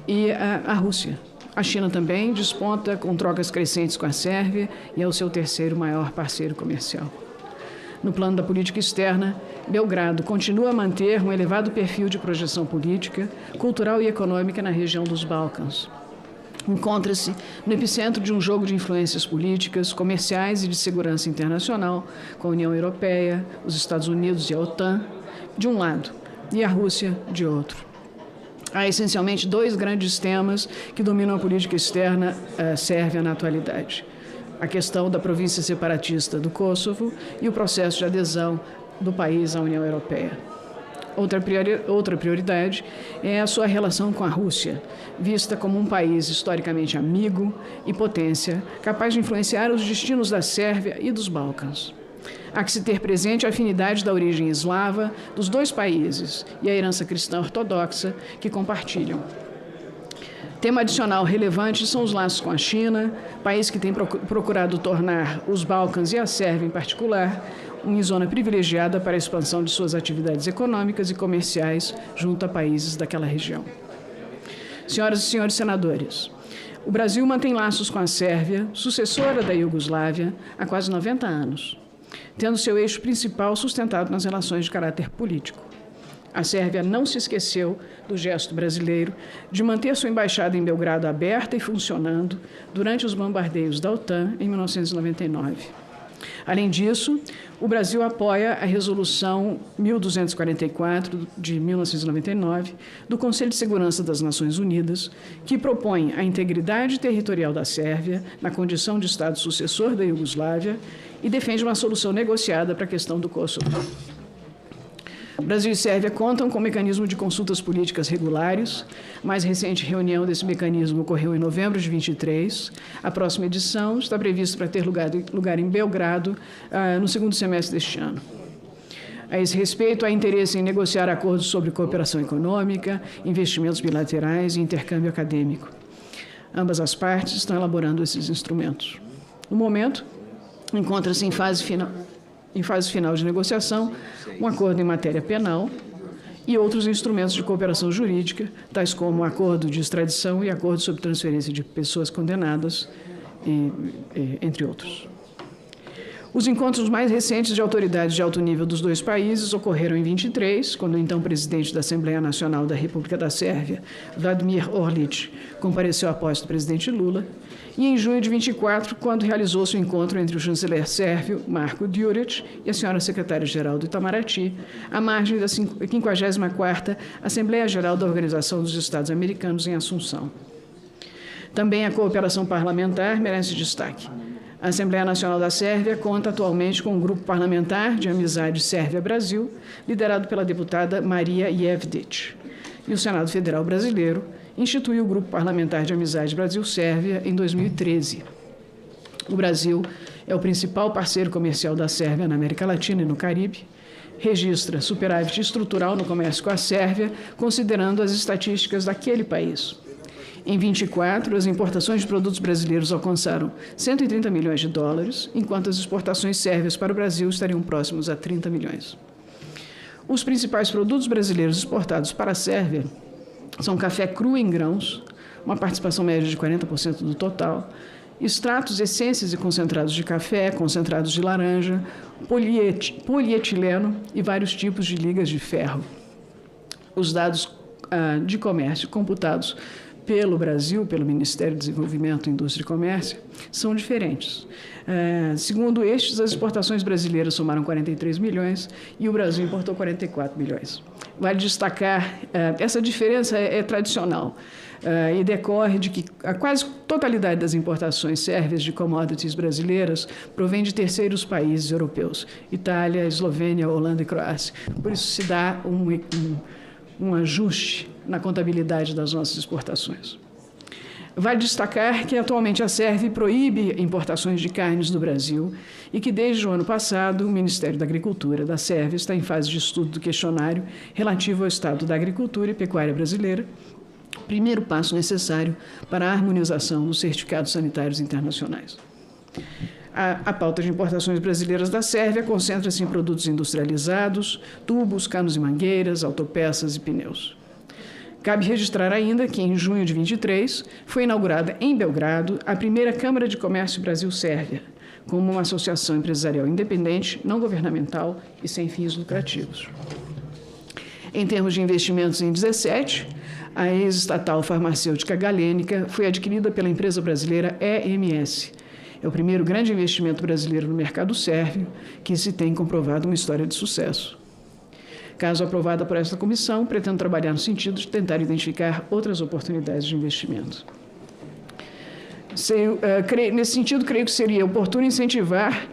e a Rússia. A China também desponta com trocas crescentes com a Sérvia e é o seu terceiro maior parceiro comercial. No plano da política externa, Belgrado continua a manter um elevado perfil de projeção política, cultural e econômica na região dos Balcãs. Encontra-se no epicentro de um jogo de influências políticas, comerciais e de segurança internacional, com a União Europeia, os Estados Unidos e a OTAN, de um lado, e a Rússia, de outro. Há essencialmente dois grandes temas que dominam a política externa sérvia na atualidade: a questão da província separatista do Kosovo e o processo de adesão do país à União Europeia. Outra prioridade é a sua relação com a Rússia, vista como um país historicamente amigo e potência, capaz de influenciar os destinos da Sérvia e dos Balcãs. Há que se ter presente a afinidade da origem eslava dos dois países e a herança cristã ortodoxa que compartilham. Tema adicional relevante são os laços com a China, país que tem procurado tornar os Balcãs e a Sérvia, em particular, uma zona privilegiada para a expansão de suas atividades econômicas e comerciais junto a países daquela região. Senhoras e senhores senadores, o Brasil mantém laços com a Sérvia, sucessora da Iugoslávia, há quase 90 anos, tendo seu eixo principal sustentado nas relações de caráter político. A Sérvia não se esqueceu do gesto brasileiro de manter sua embaixada em Belgrado aberta e funcionando durante os bombardeios da OTAN em 1999. Além disso, o Brasil apoia a Resolução 1244, de 1999, do Conselho de Segurança das Nações Unidas, que propõe a integridade territorial da Sérvia na condição de Estado sucessor da Iugoslávia e defende uma solução negociada para a questão do Kosovo. Brasil e Sérvia contam com um mecanismo de consultas políticas regulares. A mais recente reunião desse mecanismo ocorreu em novembro de 23. A próxima edição está prevista para ter lugar em Belgrado no segundo semestre deste ano. A esse respeito, há interesse em negociar acordos sobre cooperação econômica, investimentos bilaterais e intercâmbio acadêmico. Ambas as partes estão elaborando esses instrumentos. No momento, encontra-se em fase final de negociação, um acordo em matéria penal e outros instrumentos de cooperação jurídica, tais como acordo de extradição e acordo sobre transferência de pessoas condenadas, entre outros. Os encontros mais recentes de autoridades de alto nível dos dois países ocorreram em 23, quando o então presidente da Assembleia Nacional da República da Sérvia, Vladimir Orlić, compareceu à posse do presidente Lula, e em junho de 24, quando realizou-se o encontro entre o chanceler sérvio, Marko Đurić, e a senhora secretária-geral do Itamaraty, à margem da 54ª Assembleia Geral da Organização dos Estados Americanos em Assunção. Também a cooperação parlamentar merece destaque. A Assembleia Nacional da Sérvia conta atualmente com um grupo parlamentar de amizade Sérvia-Brasil, liderado pela deputada Maria Jevdić. E o Senado Federal Brasileiro instituiu o Grupo Parlamentar de Amizade Brasil-Sérvia em 2013. O Brasil é o principal parceiro comercial da Sérvia na América Latina e no Caribe, registra superávit estrutural no comércio com a Sérvia, considerando as estatísticas daquele país. Em 24, as importações de produtos brasileiros alcançaram 130 milhões de dólares, enquanto as exportações sérvias para o Brasil estariam próximos a 30 milhões. Os principais produtos brasileiros exportados para a Sérvia são café cru em grãos, uma participação média de 40% do total, extratos, essências e concentrados de café, concentrados de laranja, polietileno e vários tipos de ligas de ferro. Os dados de comércio computados pelo Brasil, pelo Ministério do Desenvolvimento, Indústria e Comércio, são diferentes. Segundo estes, as exportações brasileiras somaram 43 milhões e o Brasil importou 44 milhões. Vale destacar, essa diferença é tradicional e decorre de que a quase totalidade das importações sérvias de commodities brasileiras provém de terceiros países europeus, Itália, Eslovênia, Holanda e Croácia. Por isso se dá um ajuste na contabilidade das nossas exportações. Vale destacar que atualmente a Serv proíbe importações de carnes do Brasil e que desde o ano passado o Ministério da Agricultura da Serv está em fase de estudo do questionário relativo ao estado da agricultura e pecuária brasileira, primeiro passo necessário para a harmonização dos certificados sanitários internacionais. A pauta de importações brasileiras da Sérvia concentra-se em produtos industrializados, tubos, canos e mangueiras, autopeças e pneus. Cabe registrar ainda que, em junho de 23, foi inaugurada em Belgrado a primeira Câmara de Comércio Brasil-Sérvia, como uma associação empresarial independente, não governamental e sem fins lucrativos. Em termos de investimentos em 17, a ex-estatal farmacêutica Galênica foi adquirida pela empresa brasileira EMS. É o primeiro grande investimento brasileiro no mercado sérvio que se tem comprovado uma história de sucesso. Caso aprovada por esta comissão, pretendo trabalhar no sentido de tentar identificar outras oportunidades de investimento. Nesse sentido, creio que seria oportuno incentivar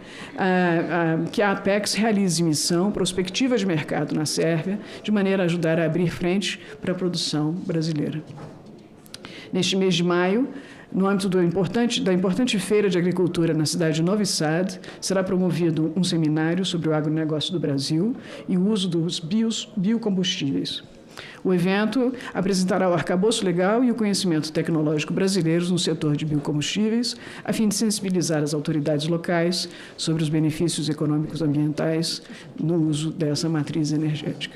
que a Apex realize missão prospectiva de mercado na Sérvia, de maneira a ajudar a abrir frente para a produção brasileira. Neste mês de maio, no âmbito da importante feira de agricultura na cidade de Novi Sad, será promovido um seminário sobre o agronegócio do Brasil e o uso dos biocombustíveis. O evento apresentará o arcabouço legal e o conhecimento tecnológico brasileiros no setor de biocombustíveis, a fim de sensibilizar as autoridades locais sobre os benefícios econômicos ambientais no uso dessa matriz energética.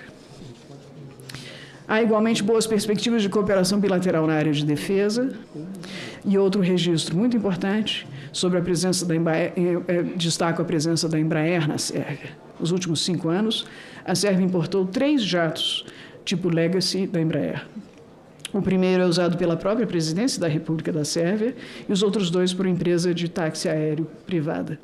Há igualmente boas perspectivas de cooperação bilateral na área de defesa. E outro registro muito importante sobre a presença da Embraer, destaco a presença da Embraer na Sérvia. Nos últimos 5 anos, a Sérvia importou 3 jatos tipo Legacy da Embraer. O primeiro é usado pela própria presidência da República da Sérvia e os outros 2 por empresa de táxi aéreo privada.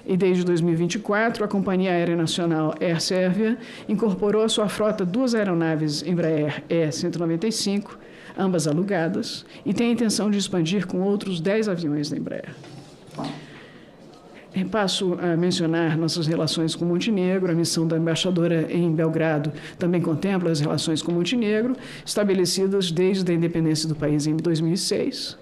E desde 2024, a Companhia Aérea Nacional Air Sérvia incorporou à sua frota 2 aeronaves Embraer E-195, ambas alugadas, e tem a intenção de expandir com outros 10 aviões da Embraer. Passo a mencionar nossas relações com Montenegro. A missão da embaixadora em Belgrado também contempla as relações com Montenegro, estabelecidas desde a independência do país em 2006.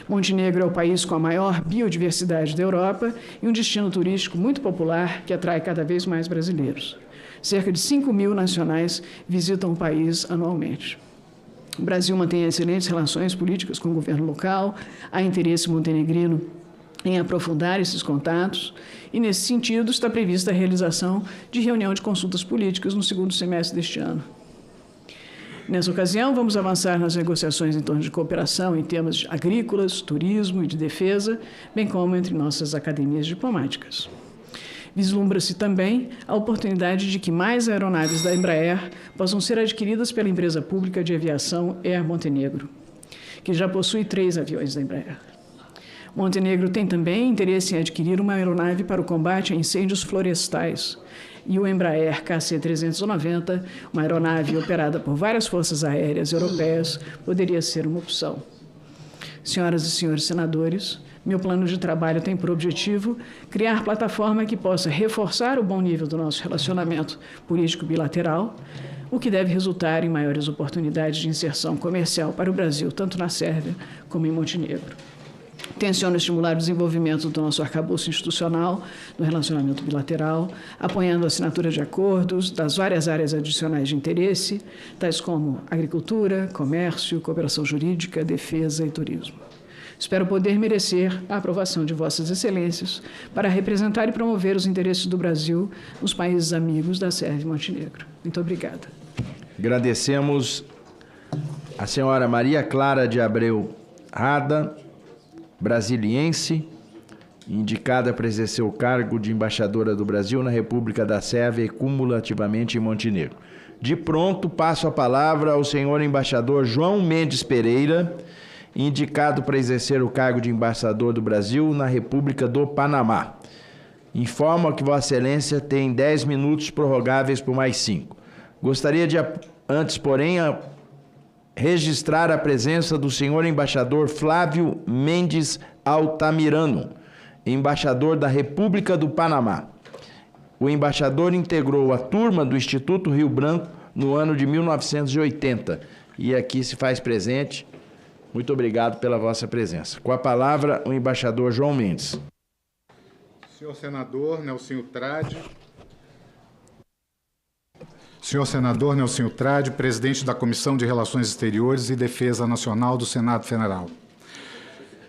Montenegro é o país com a maior biodiversidade da Europa e um destino turístico muito popular que atrai cada vez mais brasileiros. Cerca de 5.000 nacionais visitam o país anualmente. O Brasil mantém excelentes relações políticas com o governo local, há interesse montenegrino em aprofundar esses contatos e, nesse sentido, está prevista a realização de reunião de consultas políticas no segundo semestre deste ano. Nessa ocasião, vamos avançar nas negociações em torno de cooperação em temas agrícolas, turismo e de defesa, bem como entre nossas academias diplomáticas. Vislumbra-se também a oportunidade de que mais aeronaves da Embraer possam ser adquiridas pela empresa pública de aviação Air Montenegro, que já possui 3 aviões da Embraer. Montenegro tem também interesse em adquirir uma aeronave para o combate a incêndios florestais, e o Embraer KC-390, uma aeronave operada por várias forças aéreas europeias, poderia ser uma opção. Senhoras e senhores senadores, meu plano de trabalho tem por objetivo criar plataforma que possa reforçar o bom nível do nosso relacionamento político bilateral, o que deve resultar em maiores oportunidades de inserção comercial para o Brasil, tanto na Sérvia como em Montenegro. Tenciono estimular o desenvolvimento do nosso arcabouço institucional, do relacionamento bilateral, apoiando a assinatura de acordos das várias áreas adicionais de interesse, tais como agricultura, comércio, cooperação jurídica, defesa e turismo. Espero poder merecer a aprovação de Vossas Excelências para representar e promover os interesses do Brasil nos países amigos da Sérvia e Montenegro. Muito obrigada. Agradecemos a senhora Maria Clara de Abreu Rada, brasiliense, indicada para exercer o cargo de embaixadora do Brasil na República da Sérvia e cumulativamente em Montenegro. De pronto, passo a palavra ao senhor embaixador João Mendes Pereira, indicado para exercer o cargo de embaixador do Brasil na República do Panamá. Informo que Vossa Excelência tem 10 minutos prorrogáveis por mais 5. Gostaria de, antes, porém, registrar a presença do senhor embaixador Flávio Mendes Altamirano, embaixador da República do Panamá. O embaixador integrou a turma do Instituto Rio Branco no ano de 1980 e aqui se faz presente Muito obrigado pela vossa presença. Com a palavra, o embaixador João Mendes. Senhor senador Nelsinho Trade. Senhor senador Nelsinho Trade, presidente da Comissão de Relações Exteriores e Defesa Nacional do Senado Federal.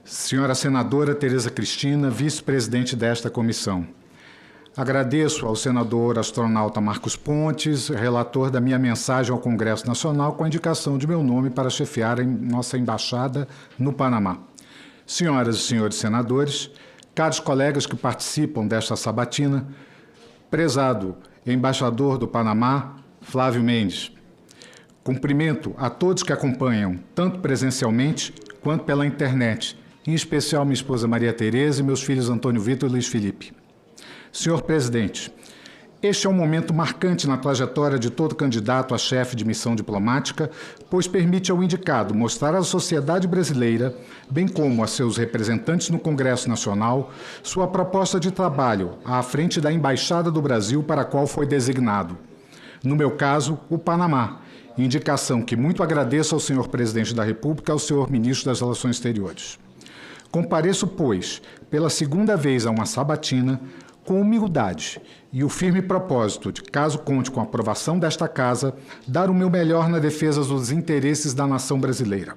Senhora senadora Tereza Cristina, vice-presidente desta comissão. Agradeço ao senador astronauta Marcos Pontes, relator da minha mensagem ao Congresso Nacional com a indicação de meu nome para chefiar a nossa embaixada no Panamá. Senhoras e senhores senadores, caros colegas que participam desta sabatina, prezado embaixador do Panamá, Flávio Mendes, cumprimento a todos que acompanham, tanto presencialmente quanto pela internet, em especial minha esposa Maria Tereza e meus filhos Antônio Vitor e Luiz Felipe. Senhor presidente, este é um momento marcante na trajetória de todo candidato a chefe de missão diplomática, pois permite ao indicado mostrar à sociedade brasileira, bem como a seus representantes no Congresso Nacional, sua proposta de trabalho à frente da Embaixada do Brasil para a qual foi designado. No meu caso, o Panamá, indicação que muito agradeço ao senhor presidente da República e ao senhor ministro das Relações Exteriores. Compareço, pois, pela segunda vez a uma sabatina, com humildade e o firme propósito de, caso conte com a aprovação desta Casa, dar o meu melhor na defesa dos interesses da nação brasileira.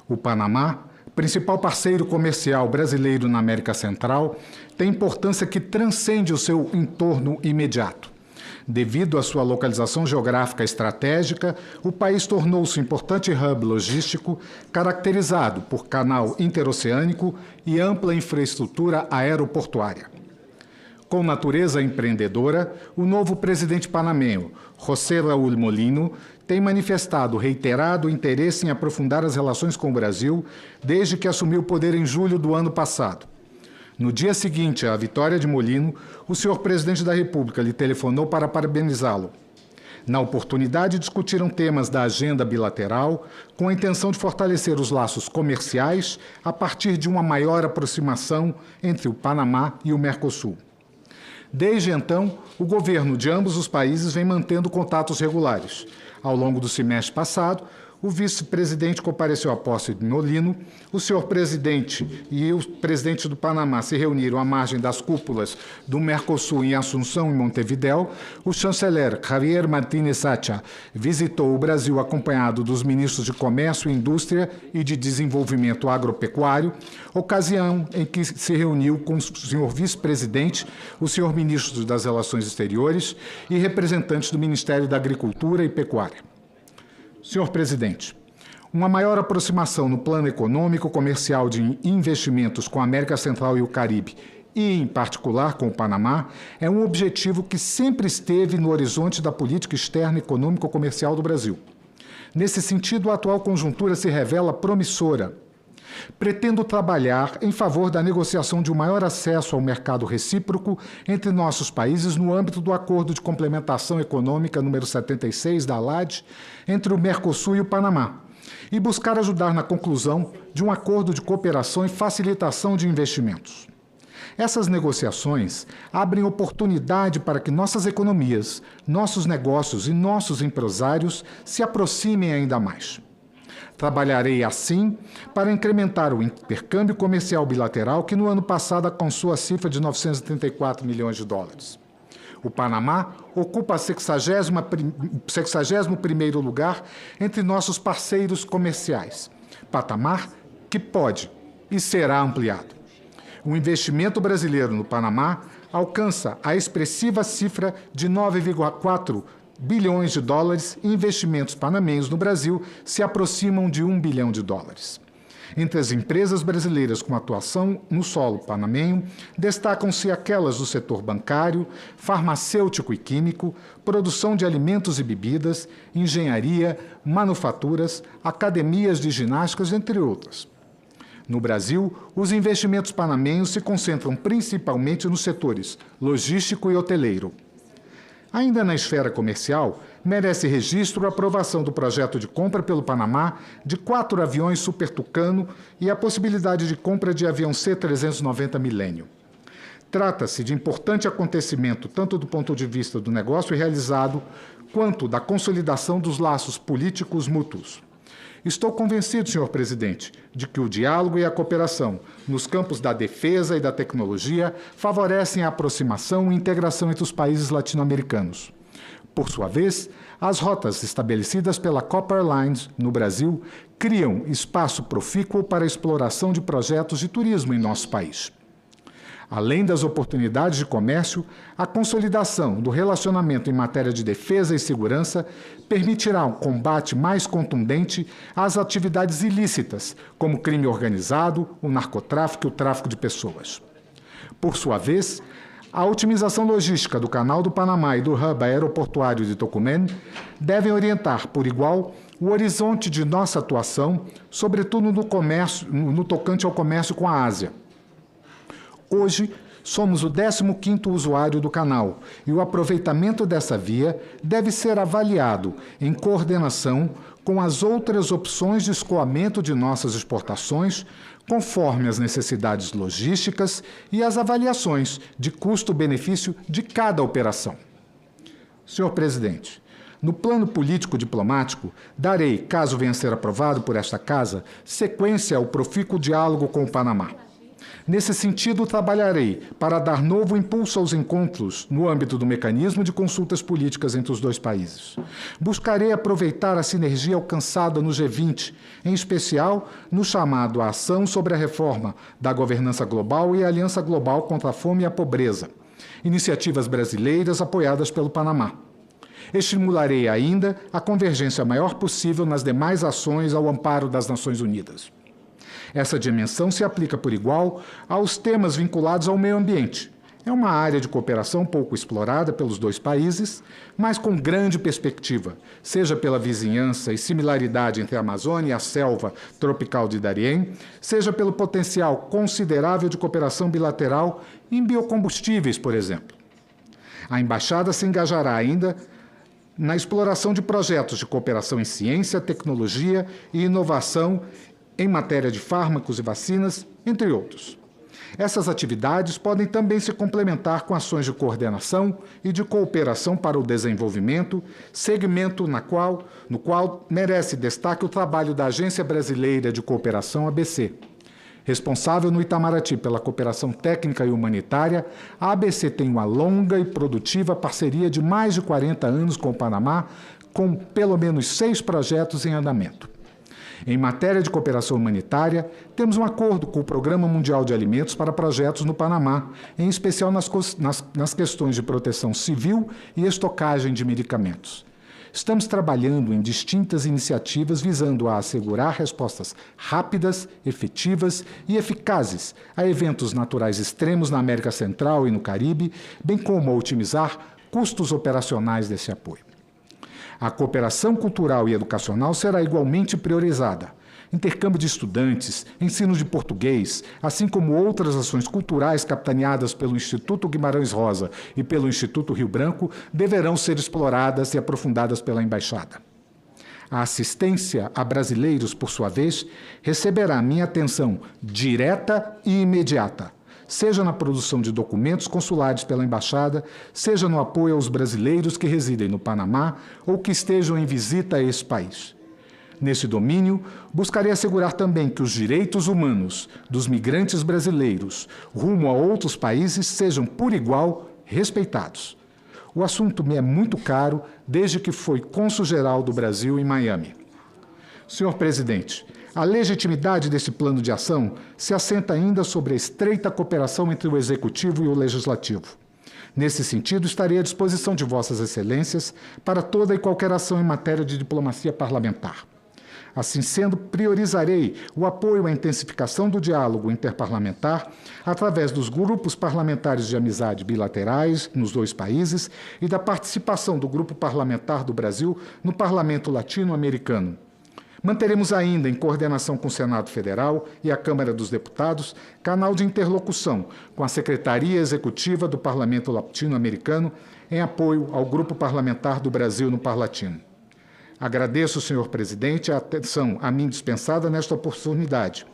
O Panamá, principal parceiro comercial brasileiro na América Central, tem importância que transcende o seu entorno imediato. Devido à sua localização geográfica estratégica, o país tornou-se um importante hub logístico, caracterizado por canal interoceânico e ampla infraestrutura aeroportuária. Com natureza empreendedora, o novo presidente panamenho, José Raúl Molino, tem manifestado reiterado interesse em aprofundar as relações com o Brasil desde que assumiu o poder em julho do ano passado. No dia seguinte à vitória de Molino, o senhor presidente da República lhe telefonou para parabenizá-lo. Na oportunidade, discutiram temas da agenda bilateral, com a intenção de fortalecer os laços comerciais a partir de uma maior aproximação entre o Panamá e o Mercosul. Desde então, o governo de ambos os países vem mantendo contatos regulares. Ao longo do semestre passado, o vice-presidente compareceu à posse de Molino, o senhor presidente e o presidente do Panamá se reuniram à margem das cúpulas do Mercosul em Assunção e Montevidéu, o chanceler Javier Martínez Sacha visitou o Brasil acompanhado dos ministros de Comércio, Indústria e de Desenvolvimento Agropecuário, ocasião em que se reuniu com o senhor vice-presidente, o senhor ministro das Relações Exteriores e representantes do Ministério da Agricultura e Pecuária. Senhor presidente, uma maior aproximação no plano econômico, comercial de investimentos com a América Central e o Caribe, e, em particular, com o Panamá, é um objetivo que sempre esteve no horizonte da política externa econômico-comercial do Brasil. Nesse sentido, a atual conjuntura se revela promissora. Pretendo trabalhar em favor da negociação de um maior acesso ao mercado recíproco entre nossos países no âmbito do Acordo de Complementação Econômica número 76 da ALAD entre o Mercosul e o Panamá, e buscar ajudar na conclusão de um acordo de cooperação e facilitação de investimentos. Essas negociações abrem oportunidade para que nossas economias, nossos negócios e nossos empresários se aproximem ainda mais. Trabalharei, assim, para incrementar o intercâmbio comercial bilateral, que no ano passado alcançou a cifra de 934 milhões de dólares. O Panamá ocupa o 61º lugar entre nossos parceiros comerciais, patamar que pode e será ampliado. O investimento brasileiro no Panamá alcança a expressiva cifra de 9,4 bilhões de dólares e investimentos panamenhos no Brasil se aproximam de 1 bilhão de dólares. Entre as empresas brasileiras com atuação no solo panamenho, destacam-se aquelas do setor bancário, farmacêutico e químico, produção de alimentos e bebidas, engenharia, manufaturas, academias de ginásticas, entre outras. No Brasil, os investimentos panamenhos se concentram principalmente nos setores logístico e hoteleiro. Ainda na esfera comercial, merece registro a aprovação do projeto de compra pelo Panamá de 4 aviões Super Tucano e a possibilidade de compra de avião C-390 Millennium. Trata-se de importante acontecimento tanto do ponto de vista do negócio realizado, quanto da consolidação dos laços políticos mútuos. Estou convencido, senhor presidente, de que o diálogo e a cooperação nos campos da defesa e da tecnologia favorecem a aproximação e integração entre os países latino-americanos. Por sua vez, as rotas estabelecidas pela Copper Lines no Brasil criam espaço profícuo para a exploração de projetos de turismo em nosso país. Além das oportunidades de comércio, a consolidação do relacionamento em matéria de defesa e segurança permitirá um combate mais contundente às atividades ilícitas, como o crime organizado, o narcotráfico e o tráfico de pessoas. Por sua vez, a otimização logística do Canal do Panamá e do hub aeroportuário de Tocumen devem orientar, por igual, o horizonte de nossa atuação, sobretudo no tocante ao comércio com a Ásia. Hoje, somos o 15º usuário do canal e o aproveitamento dessa via deve ser avaliado em coordenação com as outras opções de escoamento de nossas exportações, conforme as necessidades logísticas e as avaliações de custo-benefício de cada operação. Senhor presidente, no plano político-diplomático, darei, caso venha a ser aprovado por esta Casa, sequência ao profícuo diálogo com o Panamá. Nesse sentido, trabalharei para dar novo impulso aos encontros no âmbito do mecanismo de consultas políticas entre os dois países. Buscarei aproveitar a sinergia alcançada no G20, em especial no chamado à ação sobre a reforma da governança global e a Aliança Global contra a Fome e a Pobreza, iniciativas brasileiras apoiadas pelo Panamá. Estimularei ainda a convergência maior possível nas demais ações ao amparo das Nações Unidas. Essa dimensão se aplica por igual aos temas vinculados ao meio ambiente. É uma área de cooperação pouco explorada pelos dois países, mas com grande perspectiva, seja pela vizinhança e similaridade entre a Amazônia e a selva tropical de Darién, seja pelo potencial considerável de cooperação bilateral em biocombustíveis, por exemplo. A Embaixada se engajará ainda na exploração de projetos de cooperação em ciência, tecnologia e inovação em matéria de fármacos e vacinas, entre outros. Essas atividades podem também se complementar com ações de coordenação e de cooperação para o desenvolvimento, segmento no qual merece destaque o trabalho da Agência Brasileira de Cooperação, ABC. Responsável no Itamaraty pela cooperação técnica e humanitária, a ABC tem uma longa e produtiva parceria de mais de 40 anos com o Panamá, com pelo menos 6 projetos em andamento. Em matéria de cooperação humanitária, temos um acordo com o Programa Mundial de Alimentos para projetos no Panamá, em especial nas questões de proteção civil e estocagem de medicamentos. Estamos trabalhando em distintas iniciativas visando a assegurar respostas rápidas, efetivas e eficazes a eventos naturais extremos na América Central e no Caribe, bem como a otimizar custos operacionais desse apoio. A cooperação cultural e educacional será igualmente priorizada. Intercâmbio de estudantes, ensino de português, assim como outras ações culturais capitaneadas pelo Instituto Guimarães Rosa e pelo Instituto Rio Branco, deverão ser exploradas e aprofundadas pela Embaixada. A assistência a brasileiros, por sua vez, receberá minha atenção direta e imediata, seja na produção de documentos consulares pela Embaixada, seja no apoio aos brasileiros que residem no Panamá ou que estejam em visita a esse país. Nesse domínio, buscarei assegurar também que os direitos humanos dos migrantes brasileiros rumo a outros países sejam, por igual, respeitados. O assunto me é muito caro desde que fui cônsul-geral do Brasil em Miami. Senhor presidente, a legitimidade desse plano de ação se assenta ainda sobre a estreita cooperação entre o Executivo e o Legislativo. Nesse sentido, estarei à disposição de Vossas Excelências para toda e qualquer ação em matéria de diplomacia parlamentar. Assim sendo, priorizarei o apoio à intensificação do diálogo interparlamentar através dos grupos parlamentares de amizade bilaterais nos dois países e da participação do Grupo Parlamentar do Brasil no Parlamento Latino-Americano. Manteremos ainda, em coordenação com o Senado Federal e a Câmara dos Deputados, canal de interlocução com a Secretaria Executiva do Parlamento Latino-Americano em apoio ao Grupo Parlamentar do Brasil no Parlatino. Agradeço, senhor presidente, a atenção a mim dispensada nesta oportunidade.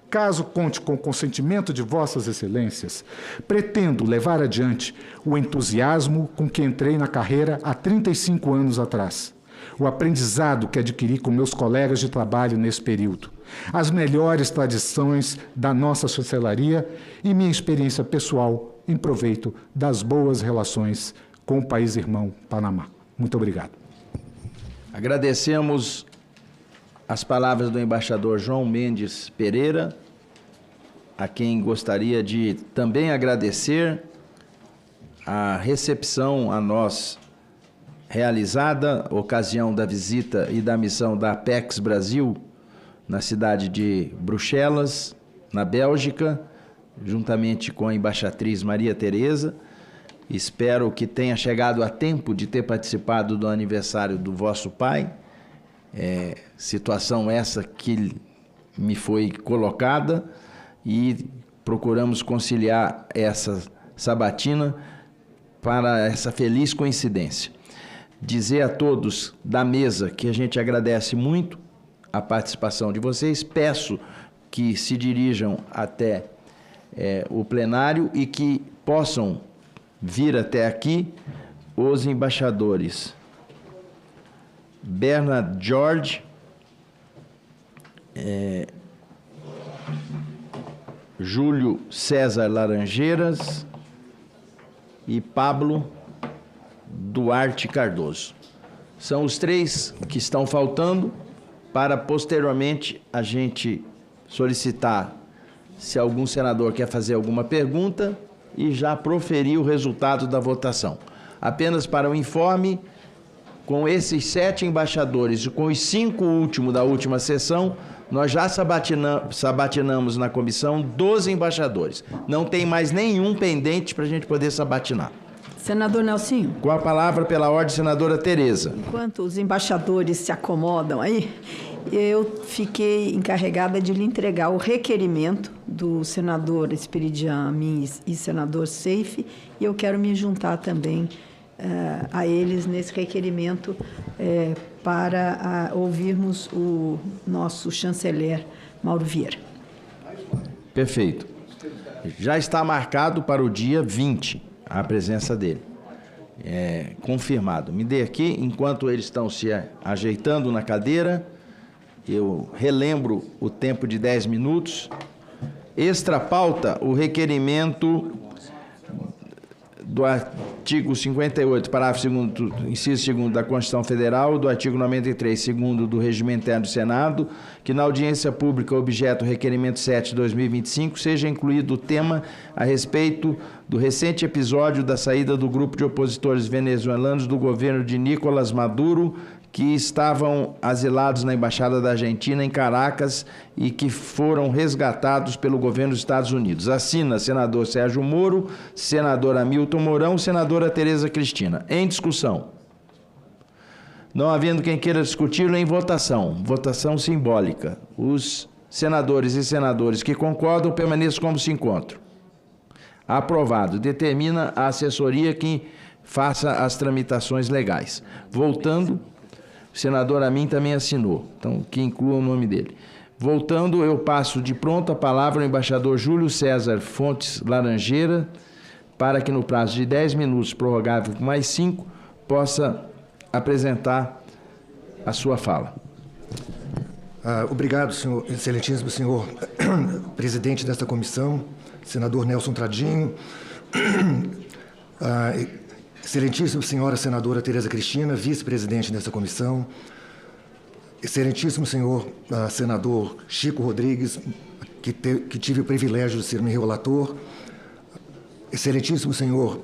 Caso conte com o consentimento de Vossas Excelências, pretendo levar adiante o entusiasmo com que entrei na carreira há 35 anos atrás. o aprendizado que adquiri com meus colegas de trabalho nesse período, as melhores tradições da nossa chancelaria e minha experiência pessoal em proveito das boas relações com o país irmão Panamá. Muito obrigado. Agradecemos as palavras do embaixador João Mendes Pereira, a quem gostaria de também agradecer a recepção a nós realizada, ocasião da visita e da missão da Apex Brasil, na cidade de Bruxelas, na Bélgica, juntamente com a embaixatriz Maria Tereza. Espero que tenha chegado a tempo de ter participado do aniversário do vosso pai, situação essa que me foi colocada, e procuramos conciliar essa sabatina para essa feliz coincidência. Dizer a todos da mesa que a gente agradece muito a participação de vocês, peço que se dirijam até o plenário e que possam vir até aqui os embaixadores Bernard George, Júlio César Laranjeiras e Pablo Duarte Cardoso. São os três que estão faltando para posteriormente a gente solicitar se algum senador quer fazer alguma pergunta e já proferir o resultado da votação. Apenas para o informe, com esses 7 embaixadores e com os 5 últimos da última sessão, nós já sabatinamos na comissão 12 embaixadores. Não tem mais nenhum pendente para a gente poder sabatinar. Senador Nelsinho. Com a palavra, pela ordem, senadora Tereza. Enquanto os embaixadores se acomodam aí, eu fiquei encarregada de lhe entregar o requerimento do senador Esperidian Amin e senador Seife, e eu quero me juntar também a eles nesse requerimento para ouvirmos o nosso chanceler Mauro Vieira. Perfeito. Já está marcado para o dia 20 a presença dele. Confirmado. Me dê aqui, enquanto eles estão se ajeitando na cadeira, eu relembro o tempo de 10 minutos. Extra pauta, o requerimento do artigo 58, parágrafo 2º, inciso 2º da Constituição Federal, do artigo 93, 2º do Regimento Interno do Senado, que na audiência pública objeto requerimento 7 de 2025 seja incluído o tema a respeito do recente episódio da saída do grupo de opositores venezuelanos do governo de Nicolás Maduro, que estavam asilados na Embaixada da Argentina em Caracas e que foram resgatados pelo governo dos Estados Unidos. Assina senador Sérgio Moro, senador Hamilton Mourão, senadora Tereza Cristina. Em discussão. Não havendo quem queira discuti-lo, em votação. Votação simbólica. Os senadores e senadoras que concordam permaneçam como se encontram. Aprovado. Determina a assessoria que faça as tramitações legais. Voltando, o senador Amin também assinou, então que inclua o nome dele. Voltando, eu passo de pronto a palavra ao embaixador Júlio César Fontes Laranjeira, para que no prazo de 10 minutos, prorrogável por mais 5, possa apresentar a sua fala. Obrigado, senhor, excelentíssimo senhor presidente desta comissão, senador Nelson Tradinho, excelentíssima senhora senadora Tereza Cristina, vice-presidente dessa comissão, excelentíssimo senhor senador Chico Rodrigues, que tive o privilégio de ser meu relator, excelentíssimo senhor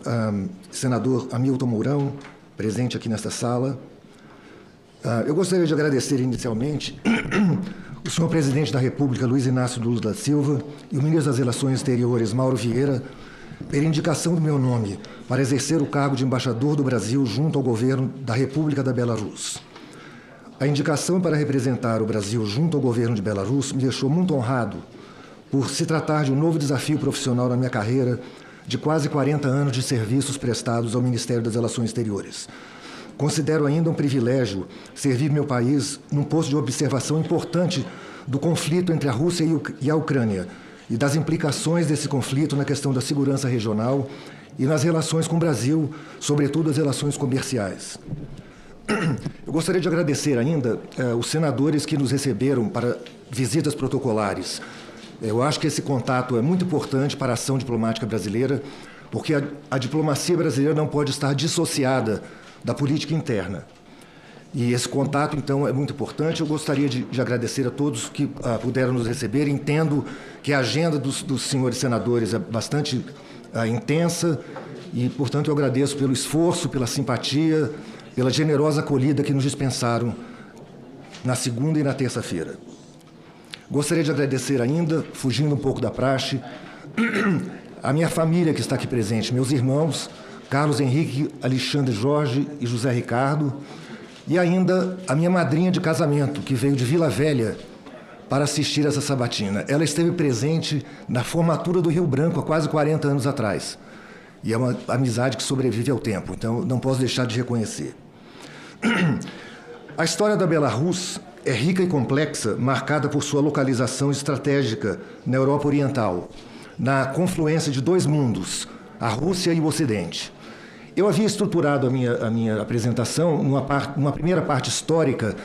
senador Hamilton Mourão, presente aqui nesta sala. Eu gostaria de agradecer inicialmente o senhor presidente da República, Luiz Inácio Lula da Silva, e o ministro das Relações Exteriores, Mauro Vieira, pela indicação do meu nome para exercer o cargo de embaixador do Brasil junto ao governo da República da Belarus. A indicação para representar o Brasil junto ao governo de Belarus me deixou muito honrado por se tratar de um novo desafio profissional na minha carreira de quase 40 anos de serviços prestados ao Ministério das Relações Exteriores. Considero ainda um privilégio servir meu país num posto de observação importante do conflito entre a Rússia e a Ucrânia e das implicações desse conflito na questão da segurança regional e nas relações com o Brasil, sobretudo as relações comerciais. Eu gostaria de agradecer ainda os senadores que nos receberam para visitas protocolares. Eu acho que esse contato é muito importante para a ação diplomática brasileira, porque a diplomacia brasileira não pode estar dissociada da política interna. E esse contato, então, é muito importante. Eu gostaria de agradecer a todos que puderam nos receber. Entendo que a agenda dos senhores senadores é bastante intensa e, portanto, eu agradeço pelo esforço, pela simpatia, pela generosa acolhida que nos dispensaram na segunda e na terça-feira. Gostaria de agradecer ainda, fugindo um pouco da praxe, a minha família que está aqui presente, meus irmãos, Carlos Henrique, Alexandre Jorge e José Ricardo, e ainda a minha madrinha de casamento, que veio de Vila Velha para assistir essa sabatina. Ela esteve presente na formatura do Rio Branco há quase 40 anos atrás. E é uma amizade que sobrevive ao tempo, então não posso deixar de reconhecer. A história da Belarus é rica e complexa, marcada por sua localização estratégica na Europa Oriental, na confluência de dois mundos, a Rússia e o Ocidente. Eu havia estruturado a minha apresentação numa primeira parte histórica,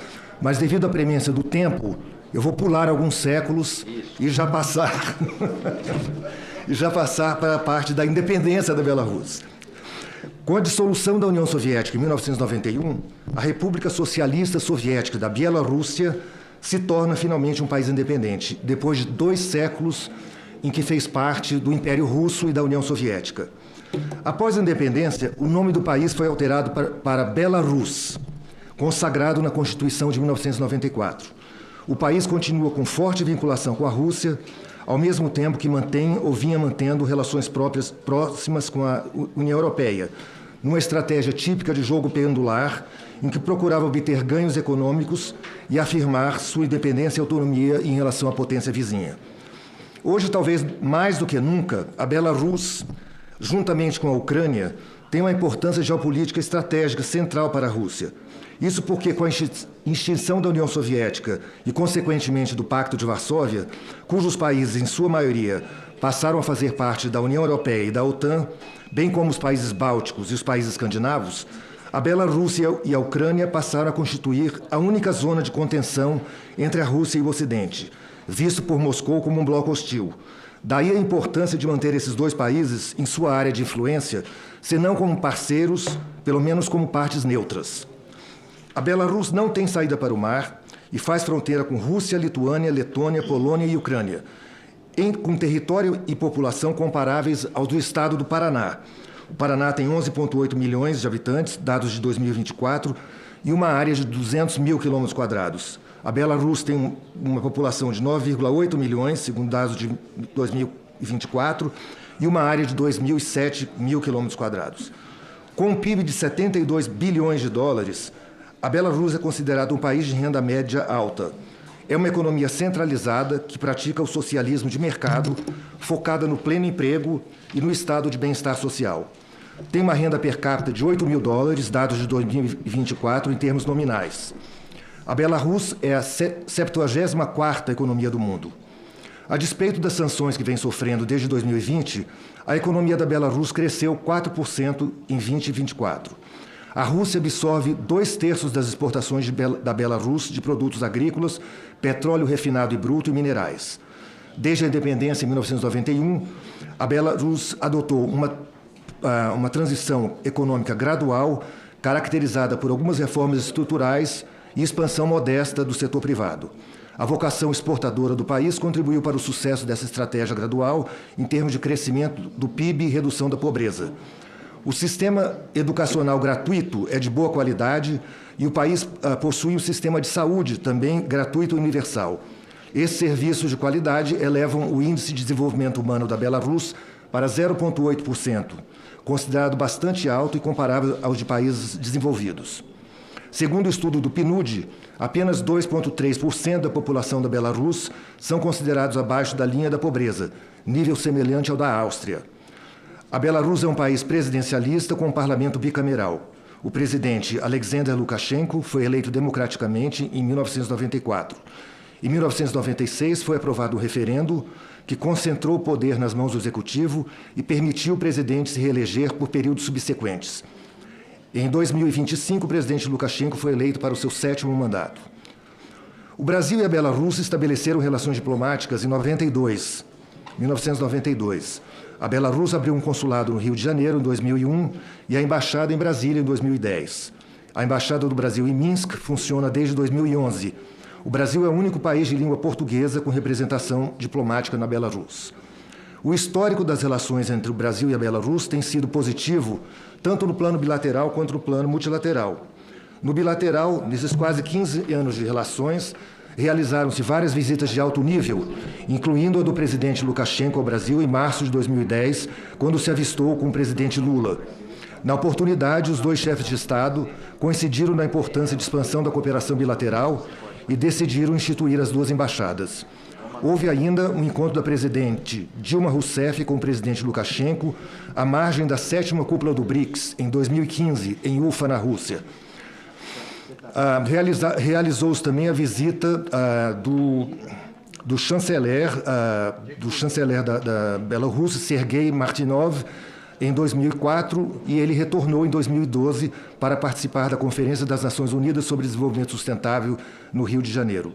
mas devido à premência do tempo, eu vou pular alguns séculos e já passar para a parte da independência da Belarus. Com a dissolução da União Soviética em 1991, a República Socialista Soviética da Bielorrússia se torna finalmente um país independente, depois de 2 séculos em que fez parte do Império Russo e da União Soviética. Após a independência, o nome do país foi alterado para Belarus, consagrado na Constituição de 1994. O país continua com forte vinculação com a Rússia, ao mesmo tempo que mantém ou vinha mantendo relações próximas com a União Europeia, numa estratégia típica de jogo pendular, em que procurava obter ganhos econômicos e afirmar sua independência e autonomia em relação à potência vizinha. Hoje, talvez mais do que nunca, a Belarus, juntamente com a Ucrânia, tem uma importância geopolítica estratégica central para a Rússia. Isso porque, com a extinção da União Soviética e, consequentemente, do Pacto de Varsóvia, cujos países, em sua maioria, passaram a fazer parte da União Europeia e da OTAN, bem como os países bálticos e os países escandinavos, a Bielorrússia e a Ucrânia passaram a constituir a única zona de contenção entre a Rússia e o Ocidente, visto por Moscou como um bloco hostil. Daí a importância de manter esses dois países em sua área de influência, se não como parceiros, pelo menos como partes neutras. A Belarus não tem saída para o mar e faz fronteira com Rússia, Lituânia, Letônia, Polônia e Ucrânia, com território e população comparáveis aos do estado do Paraná. O Paraná tem 11,8 milhões de habitantes, dados de 2024, e uma área de 200 mil quilômetros quadrados. A Belarus tem uma população de 9,8 milhões, segundo dados de 2024, e uma área de 2.007 mil quilômetros quadrados. Com um PIB de 72 bilhões de dólares, a Belarus é considerada um país de renda média alta. É uma economia centralizada que pratica o socialismo de mercado, focada no pleno emprego e no estado de bem-estar social. Tem uma renda per capita de 8 mil dólares, dados de 2024, em termos nominais. A Belarus é a 74ª economia do mundo. A despeito das sanções que vem sofrendo desde 2020, a economia da Belarus cresceu 4% em 2024. A Rússia absorve 2/3 das exportações da Belarus de produtos agrícolas, petróleo refinado e bruto e minerais. Desde a independência, em 1991, a Belarus adotou uma transição econômica gradual, caracterizada por algumas reformas estruturais e expansão modesta do setor privado. A vocação exportadora do país contribuiu para o sucesso dessa estratégia gradual em termos de crescimento do PIB e redução da pobreza. O sistema educacional gratuito é de boa qualidade e o país possui um sistema de saúde também gratuito e universal. Esses serviços de qualidade elevam o índice de desenvolvimento humano da Belarus para 0,8%, considerado bastante alto e comparável aos de países desenvolvidos. Segundo o estudo do PNUD, apenas 2,3% da população da Belarus são considerados abaixo da linha da pobreza, nível semelhante ao da Áustria. A Belarus é um país presidencialista com um parlamento bicameral. O presidente Alexander Lukashenko foi eleito democraticamente em 1994. Em 1996 foi aprovado um referendo que concentrou o poder nas mãos do executivo e permitiu o presidente se reeleger por períodos subsequentes. Em 2025, o presidente Lukashenko foi eleito para o seu 7º mandato. O Brasil e a Bielorrússia estabeleceram relações diplomáticas em 1992. A Bielorrússia abriu um consulado no Rio de Janeiro em 2001 e a embaixada em Brasília em 2010. A embaixada do Brasil em Minsk funciona desde 2011. O Brasil é o único país de língua portuguesa com representação diplomática na Bielorrússia. O histórico das relações entre o Brasil e a Bielorrússia tem sido positivo, tanto no plano bilateral quanto no plano multilateral. No bilateral, nesses quase 15 anos de relações, realizaram-se várias visitas de alto nível, incluindo a do presidente Lukashenko ao Brasil em março de 2010, quando se avistou com o presidente Lula. Na oportunidade, os dois chefes de Estado coincidiram na importância de expansão da cooperação bilateral e decidiram instituir as duas embaixadas. Houve ainda um encontro da presidente Dilma Rousseff com o presidente Lukashenko à margem da 7ª cúpula do BRICS, em 2015, em Ufa, na Rússia. Realizou-se também a visita do chanceler da Bielorrússia, Sergei Martynov, em 2004, e ele retornou em 2012 para participar da Conferência das Nações Unidas sobre Desenvolvimento Sustentável no Rio de Janeiro.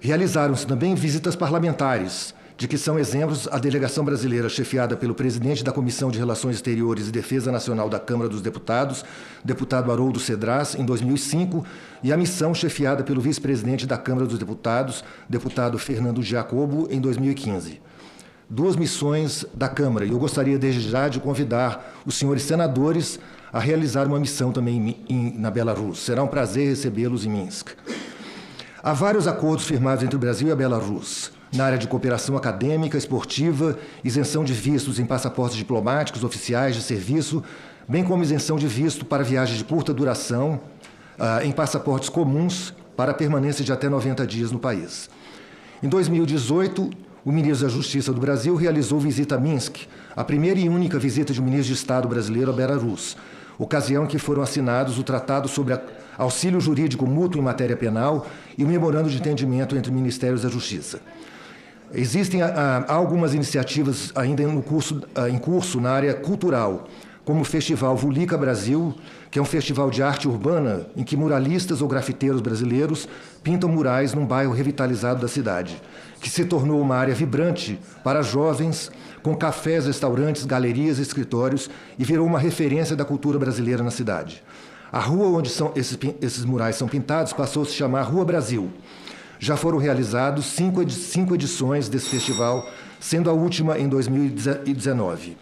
Realizaram-se também visitas parlamentares, de que são exemplos a delegação brasileira chefiada pelo presidente da Comissão de Relações Exteriores e Defesa Nacional da Câmara dos Deputados, deputado Haroldo Cedras, em 2005, e a missão chefiada pelo vice-presidente da Câmara dos Deputados, deputado Fernando Giacobo, em 2015. Duas missões da Câmara, e eu gostaria desde já de convidar os senhores senadores a realizar uma missão também na Bielorrússia. Será um prazer recebê-los em Minsk. Há vários acordos firmados entre o Brasil e a Bielorrússia, na área de cooperação acadêmica, esportiva, isenção de vistos em passaportes diplomáticos, oficiais de serviço, bem como isenção de visto para viagens de curta duração, em passaportes comuns para permanência de até 90 dias no país. Em 2018, o ministro da Justiça do Brasil realizou visita a Minsk, a primeira e única visita de um ministro de Estado brasileiro à Bielorrússia, ocasião em que foram assinados o Tratado sobre Auxílio Jurídico Mútuo em Matéria Penal e o Memorando de Entendimento entre Ministérios da Justiça. Existem algumas iniciativas ainda em curso na área cultural, como o Festival Vulica Brasil, que é um festival de arte urbana em que muralistas ou grafiteiros brasileiros pintam murais num bairro revitalizado da cidade, que se tornou uma área vibrante para jovens, com cafés, restaurantes, galerias e escritórios, e virou uma referência da cultura brasileira na cidade. A rua onde esses murais são pintados passou a se chamar Rua Brasil. Já foram realizados 5 edições desse festival, sendo a última em 2019.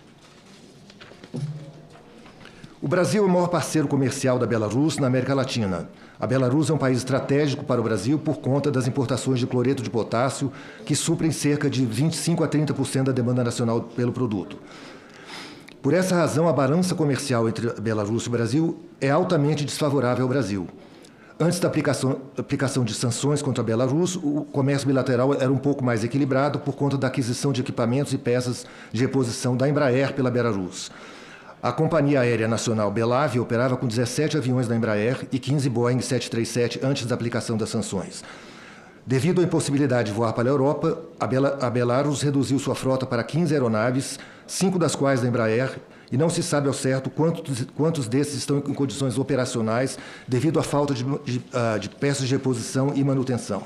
O Brasil é o maior parceiro comercial da Bielorrússia na América Latina. A Bielorrússia é um país estratégico para o Brasil por conta das importações de cloreto de potássio, que suprem cerca de 25% a 30% da demanda nacional pelo produto. Por essa razão, a balança comercial entre a Bielorrússia e o Brasil é altamente desfavorável ao Brasil. Antes da aplicação de sanções contra a Bielorrússia, o comércio bilateral era um pouco mais equilibrado por conta da aquisição de equipamentos e peças de reposição da Embraer pela Bielorrússia. A Companhia Aérea Nacional Belavia operava com 17 aviões da Embraer e 15 Boeing 737 antes da aplicação das sanções. Devido à impossibilidade de voar para a Europa, a Belarus reduziu sua frota para 15 aeronaves, 5 das quais da Embraer, e não se sabe ao certo quantos desses estão em condições operacionais devido à falta de peças de reposição e manutenção.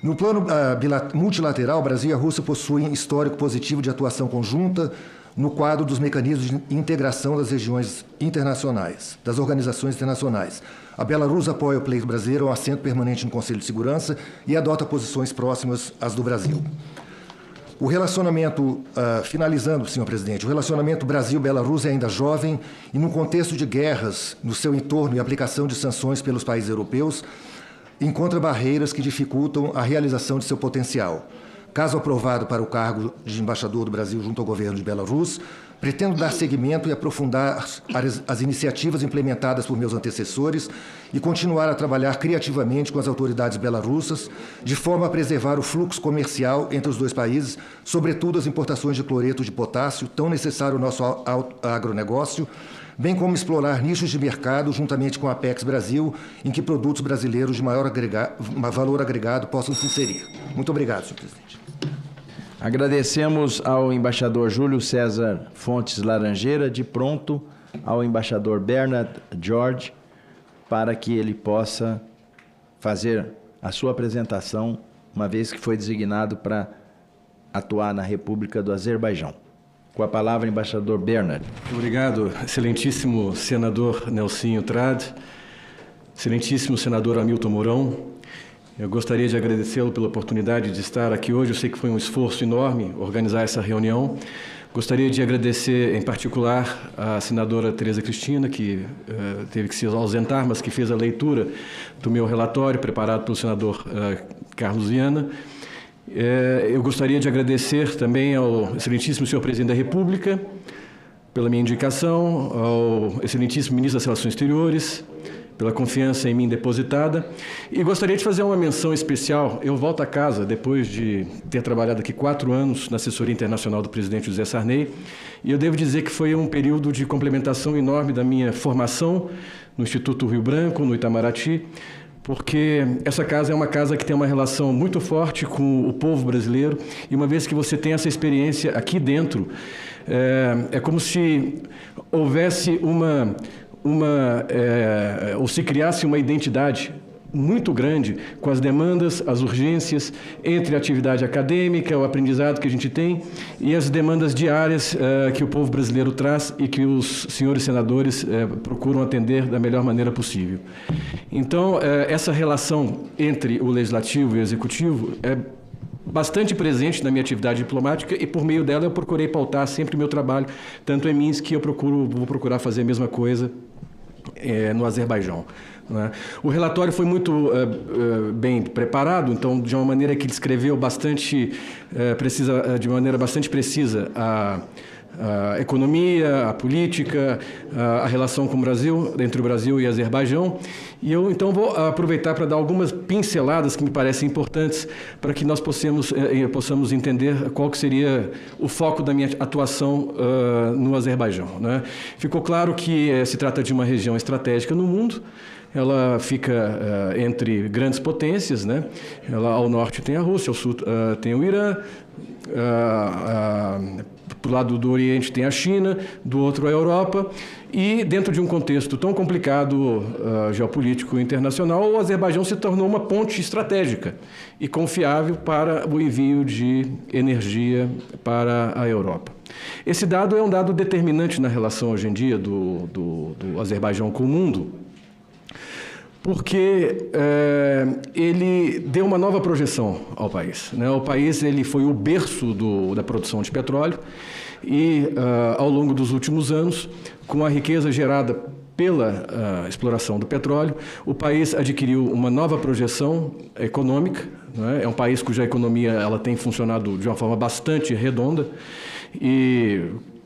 No plano multilateral, Brasil e a Rússia possuem histórico positivo de atuação conjunta no quadro dos mecanismos de integração das regiões internacionais, das organizações internacionais. A Bielorrússia apoia o pleito brasileiro, um assento permanente no Conselho de Segurança e adota posições próximas às do Brasil. O relacionamento, finalizando, senhor presidente, o relacionamento Brasil-Bielorrússia é ainda jovem e, num contexto de guerras no seu entorno e aplicação de sanções pelos países europeus, encontra barreiras que dificultam a realização de seu potencial. Caso aprovado para o cargo de embaixador do Brasil junto ao governo de Bielorrússia, pretendo dar seguimento e aprofundar as iniciativas implementadas por meus antecessores e continuar a trabalhar criativamente com as autoridades belarussas, de forma a preservar o fluxo comercial entre os dois países, sobretudo as importações de cloreto de potássio, tão necessário ao nosso agronegócio, bem como explorar nichos de mercado juntamente com a Apex Brasil, em que produtos brasileiros de maior valor agregado possam se inserir. Muito obrigado, senhor presidente. Agradecemos ao embaixador Júlio César Fontes Laranjeira, de pronto ao embaixador Bernard George, para que ele possa fazer a sua apresentação, uma vez que foi designado para atuar na República do Azerbaijão. Com a palavra, embaixador Bernard. Obrigado, excelentíssimo senador Nelsinho Trade, excelentíssimo senador Hamilton Mourão. Eu gostaria de agradecê-lo pela oportunidade de estar aqui hoje. Eu sei que foi um esforço enorme organizar essa reunião. Gostaria de agradecer, em particular, à senadora Tereza Cristina, que teve que se ausentar, mas que fez a leitura do meu relatório, preparado pelo senador Carlos Viana. Eu gostaria de agradecer também ao excelentíssimo senhor presidente da República pela minha indicação, ao excelentíssimo ministro das Relações Exteriores, pela confiança em mim depositada. E gostaria de fazer uma menção especial. Eu volto a casa depois de ter trabalhado aqui 4 anos na assessoria internacional do presidente José Sarney, e eu devo dizer que foi um período de complementação enorme da minha formação no Instituto Rio Branco, no Itamaraty, porque essa casa é uma casa que tem uma relação muito forte com o povo brasileiro, e uma vez que você tem essa experiência aqui dentro, é como se houvesse ou se criasse uma identidade muito grande com as demandas, as urgências entre a atividade acadêmica, o aprendizado que a gente tem e as demandas diárias que o povo brasileiro traz e que os senhores senadores procuram atender da melhor maneira possível. Então, essa relação entre o legislativo e o executivo é bastante presente na minha atividade diplomática, e por meio dela eu procurei pautar sempre o meu trabalho, tanto em Minsk, que vou procurar fazer a mesma coisa no Azerbaijão. Né? O relatório foi muito bem preparado, então, de uma maneira que descreveu de maneira bastante precisa a economia, a política, a relação com o Brasil, entre o Brasil e o Azerbaijão. E eu, então, vou aproveitar para dar algumas pinceladas que me parecem importantes para que nós possamos entender qual que seria o foco da minha atuação no Azerbaijão. Né? Ficou claro que se trata de uma região estratégica no mundo. Ela fica entre grandes potências, né? Ela, ao norte tem a Rússia, ao sul tem o Irã, do lado do Oriente tem a China, do outro a Europa, e dentro de um contexto tão complicado geopolítico internacional, o Azerbaijão se tornou uma ponte estratégica e confiável para o envio de energia para a Europa. Esse dado é um dado determinante na relação hoje em dia do Azerbaijão com o mundo, porque ele deu uma nova projeção ao país. Né? O país ele foi o berço da produção de petróleo e, ao longo dos últimos anos, com a riqueza gerada pela exploração do petróleo, o país adquiriu uma nova projeção econômica. Né? É um país cuja economia ela tem funcionado de uma forma bastante redonda e,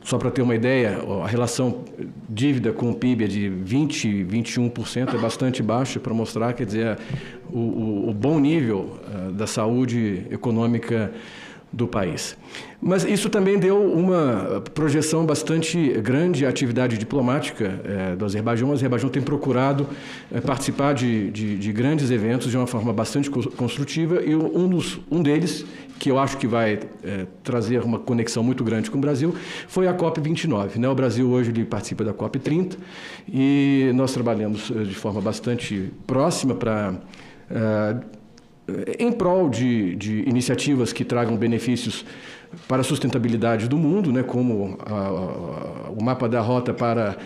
só para ter uma ideia, a relação dívida com o PIB é de 20%, 21%, é bastante baixa, para mostrar, quer dizer, o bom nível da saúde econômica do país. Mas isso também deu uma projeção bastante grande à atividade diplomática do Azerbaijão. O Azerbaijão tem procurado participar de grandes eventos de uma forma bastante construtiva, e um deles, que eu acho que vai trazer uma conexão muito grande com o Brasil, foi a COP29. Né? O Brasil hoje ele participa da COP30 e nós trabalhamos de forma bastante próxima em prol de iniciativas que tragam benefícios para a sustentabilidade do mundo, né, como o mapa da rota para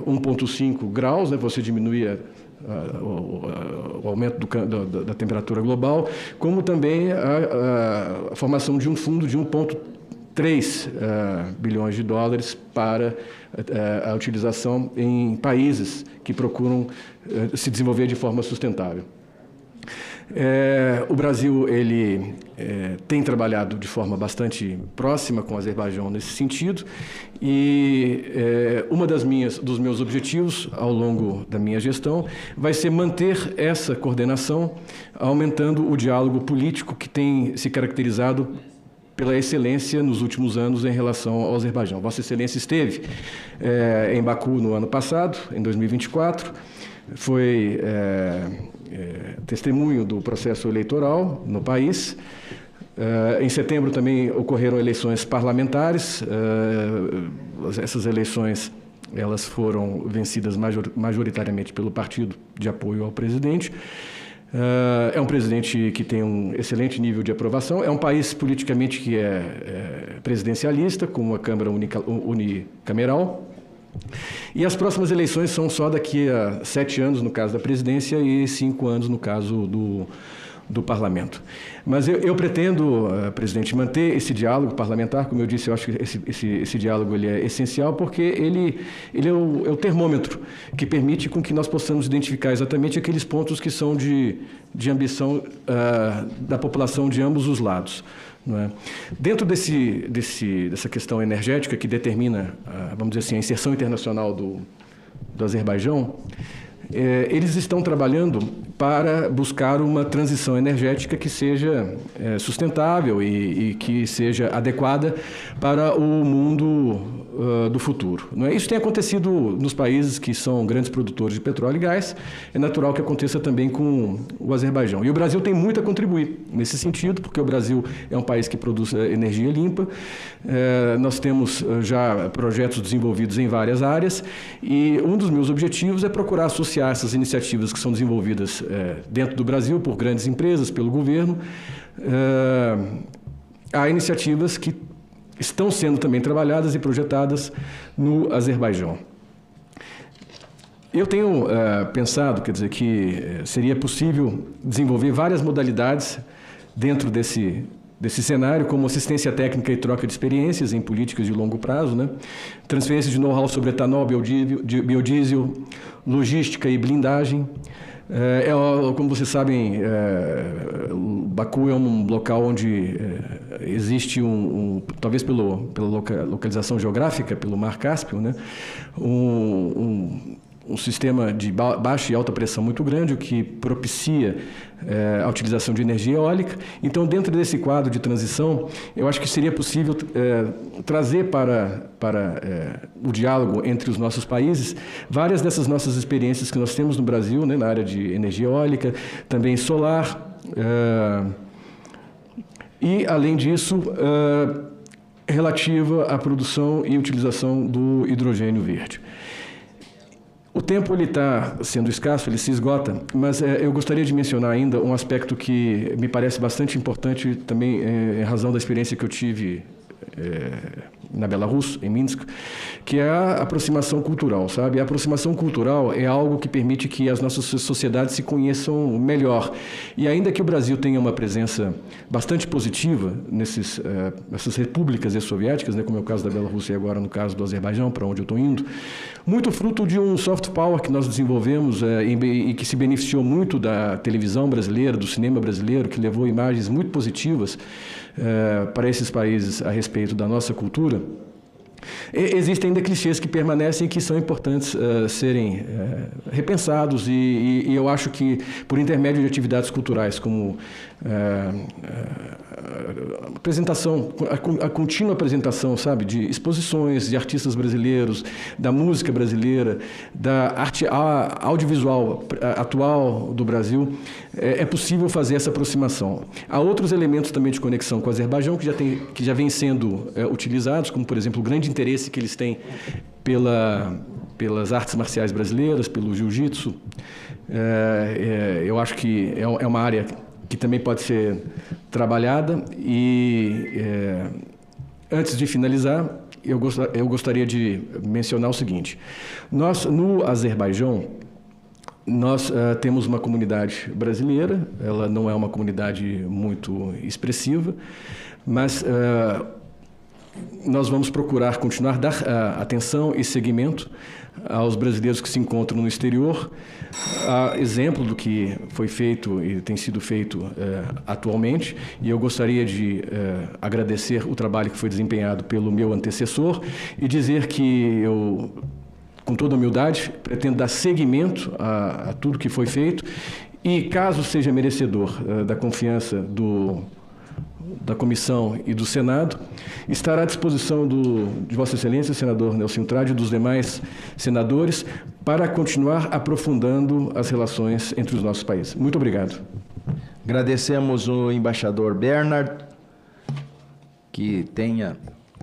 1,5 graus, né, você diminuir o aumento da temperatura global, como também a formação de um fundo de 1,3 bilhões de dólares para a utilização em países que procuram se desenvolver de forma sustentável. O Brasil ele tem trabalhado de forma bastante próxima com o Azerbaijão nesse sentido, e dos meus objetivos ao longo da minha gestão vai ser manter essa coordenação, aumentando o diálogo político que tem se caracterizado pela excelência nos últimos anos em relação ao Azerbaijão. Vossa Excelência esteve em Baku no ano passado, em 2024, foi testemunho do processo eleitoral no país. Em setembro também ocorreram eleições parlamentares. Essas eleições elas foram vencidas majoritariamente pelo partido de apoio ao presidente. É um presidente que tem um excelente nível de aprovação. É um país politicamente que é presidencialista, com uma Câmara unicameral. E as próximas eleições são só daqui a 7 anos, no caso da presidência, e 5 anos, no caso do parlamento. Mas eu pretendo, presidente, manter esse diálogo parlamentar. Como eu disse, eu acho que esse diálogo ele é essencial, porque ele é o termômetro que permite com que nós possamos identificar exatamente aqueles pontos que são de ambição da população de ambos os lados. Não é? Dentro dessa questão energética que determina, vamos dizer assim, a inserção internacional do Azerbaijão, eles estão trabalhando para buscar uma transição energética que seja sustentável e que seja adequada para o mundo do futuro. Não é? Isso tem acontecido nos países que são grandes produtores de petróleo e gás. É natural que aconteça também com o Azerbaijão. E o Brasil tem muito a contribuir nesse sentido, porque o Brasil é um país que produz energia limpa. Nós temos já projetos desenvolvidos em várias áreas, e um dos meus objetivos é procurar associar essas iniciativas que são desenvolvidas dentro do Brasil por grandes empresas, pelo governo, a iniciativas que estão sendo também trabalhadas e projetadas no Azerbaijão. Eu tenho pensado, quer dizer, que seria possível desenvolver várias modalidades dentro desse cenário, como assistência técnica e troca de experiências em políticas de longo prazo, né? Transferência de know-how sobre etanol, biodiesel, logística e blindagem. Como vocês sabem, Baku é um local onde existe talvez pela localização geográfica, pelo Mar Cáspio, né? Um sistema de baixa e alta pressão muito grande, o que propicia a utilização de energia eólica. Então, dentro desse quadro de transição, eu acho que seria possível trazer para o diálogo entre os nossos países várias dessas nossas experiências que nós temos no Brasil, né, na área de energia eólica, também solar, e, além disso, relativa à produção e utilização do hidrogênio verde. O tempo está sendo escasso, ele se esgota, mas eu gostaria de mencionar ainda um aspecto que me parece bastante importante também em razão da experiência que eu tive na Belarus, em Minsk, que é a aproximação cultural, sabe? A aproximação cultural é algo que permite que as nossas sociedades se conheçam melhor. E ainda que o Brasil tenha uma presença bastante positiva nessas repúblicas ex-soviéticas, né, como é o caso da Belarus e agora no caso do Azerbaijão, para onde eu estou indo, muito fruto de um soft power que nós desenvolvemos e que se beneficiou muito da televisão brasileira, do cinema brasileiro, que levou imagens muito positivas para esses países a respeito da nossa cultura. Existem ainda clichês que permanecem e que são importantes serem repensados, e eu acho que, por intermédio de atividades culturais como apresentação, a contínua apresentação, sabe, de exposições de artistas brasileiros, da música brasileira, da arte audiovisual atual do Brasil, é possível fazer essa aproximação. Há outros elementos também de conexão com o Azerbaijão que já vêm sendo utilizados, como, por exemplo, o grande interesse que eles têm pelas artes marciais brasileiras, pelo jiu-jitsu. Eu acho que é uma área que também pode ser trabalhada. E, antes de finalizar, eu gostaria de mencionar o seguinte. Nós, no Azerbaijão, nós temos uma comunidade brasileira. Ela não é uma comunidade muito expressiva, mas nós vamos procurar continuar a dar atenção e seguimento aos brasileiros que se encontram no exterior. Exemplo do que foi feito e tem sido feito atualmente, e eu gostaria de agradecer o trabalho que foi desempenhado pelo meu antecessor e dizer que eu, com toda humildade, pretendo dar seguimento a tudo que foi feito, e caso seja merecedor da confiança da Comissão e do Senado, estará à disposição de Vossa Excelência, senador Nelsinho Trade, e dos demais senadores, para continuar aprofundando as relações entre os nossos países. Muito obrigado. Agradecemos o embaixador Bernard que tenha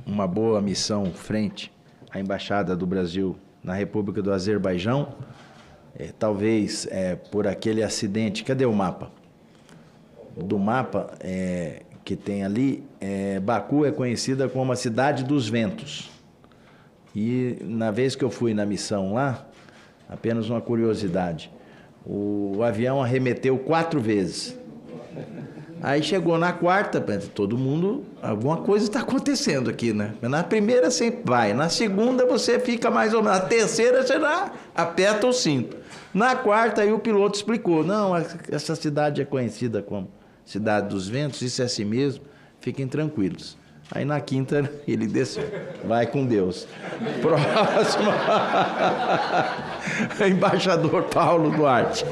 uma boa missão frente à Embaixada do Brasil na República do Azerbaijão, talvez por aquele acidente. Cadê o mapa? Do mapa que tem ali, Baku é conhecida como a cidade dos ventos. E na vez que eu fui na missão lá, apenas uma curiosidade, o avião arremeteu 4 vezes. Aí chegou na quarta, todo mundo, alguma coisa está acontecendo aqui, né? Na primeira sempre vai, na segunda você fica mais ou menos, na terceira você já aperta o cinto. Na quarta aí o piloto explicou, não, essa cidade é conhecida como Cidade dos Ventos, isso é assim mesmo, fiquem tranquilos. Aí na quinta ele desceu, vai com Deus. Próximo, embaixador Paulo Duarte.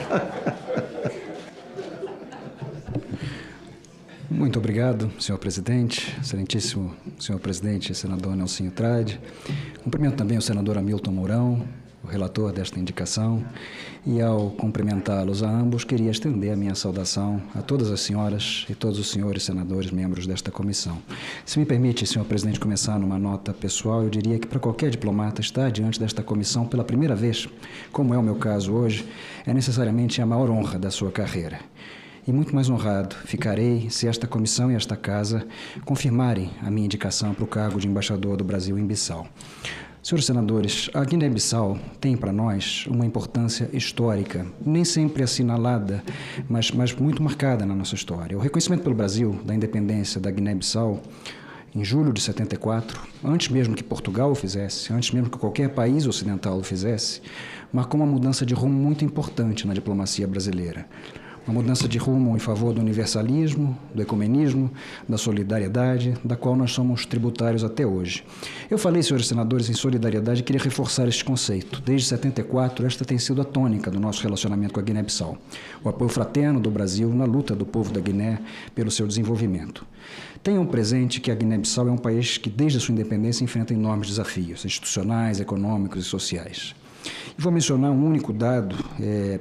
Muito obrigado, senhor presidente, excelentíssimo senhor presidente, senador Nelsinho Trade. Cumprimento também o senador Hamilton Mourão, o relator desta indicação, e ao cumprimentá-los a ambos, queria estender a minha saudação a todas as senhoras e todos os senhores senadores membros desta comissão. Se me permite, senhor presidente, começar numa nota pessoal, eu diria que para qualquer diplomata estar diante desta comissão pela primeira vez, como é o meu caso hoje, é necessariamente a maior honra da sua carreira. E muito mais honrado ficarei se esta comissão e esta casa confirmarem a minha indicação para o cargo de embaixador do Brasil em Bissau. Senhores senadores, a Guiné-Bissau tem para nós uma importância histórica, nem sempre assinalada, mas muito marcada na nossa história. O reconhecimento pelo Brasil da independência da Guiné-Bissau, em julho de 74, antes mesmo que Portugal o fizesse, antes mesmo que qualquer país ocidental o fizesse, marcou uma mudança de rumo muito importante na diplomacia brasileira. Uma mudança de rumo em favor do universalismo, do ecumenismo, da solidariedade, da qual nós somos tributários até hoje. Eu falei, senhores senadores, em solidariedade e queria reforçar este conceito. Desde 74, esta tem sido a tônica do nosso relacionamento com a Guiné-Bissau. O apoio fraterno do Brasil na luta do povo da Guiné pelo seu desenvolvimento. Tenham presente que a Guiné-Bissau é um país que, desde a sua independência, enfrenta enormes desafios institucionais, econômicos e sociais. E vou mencionar um único dado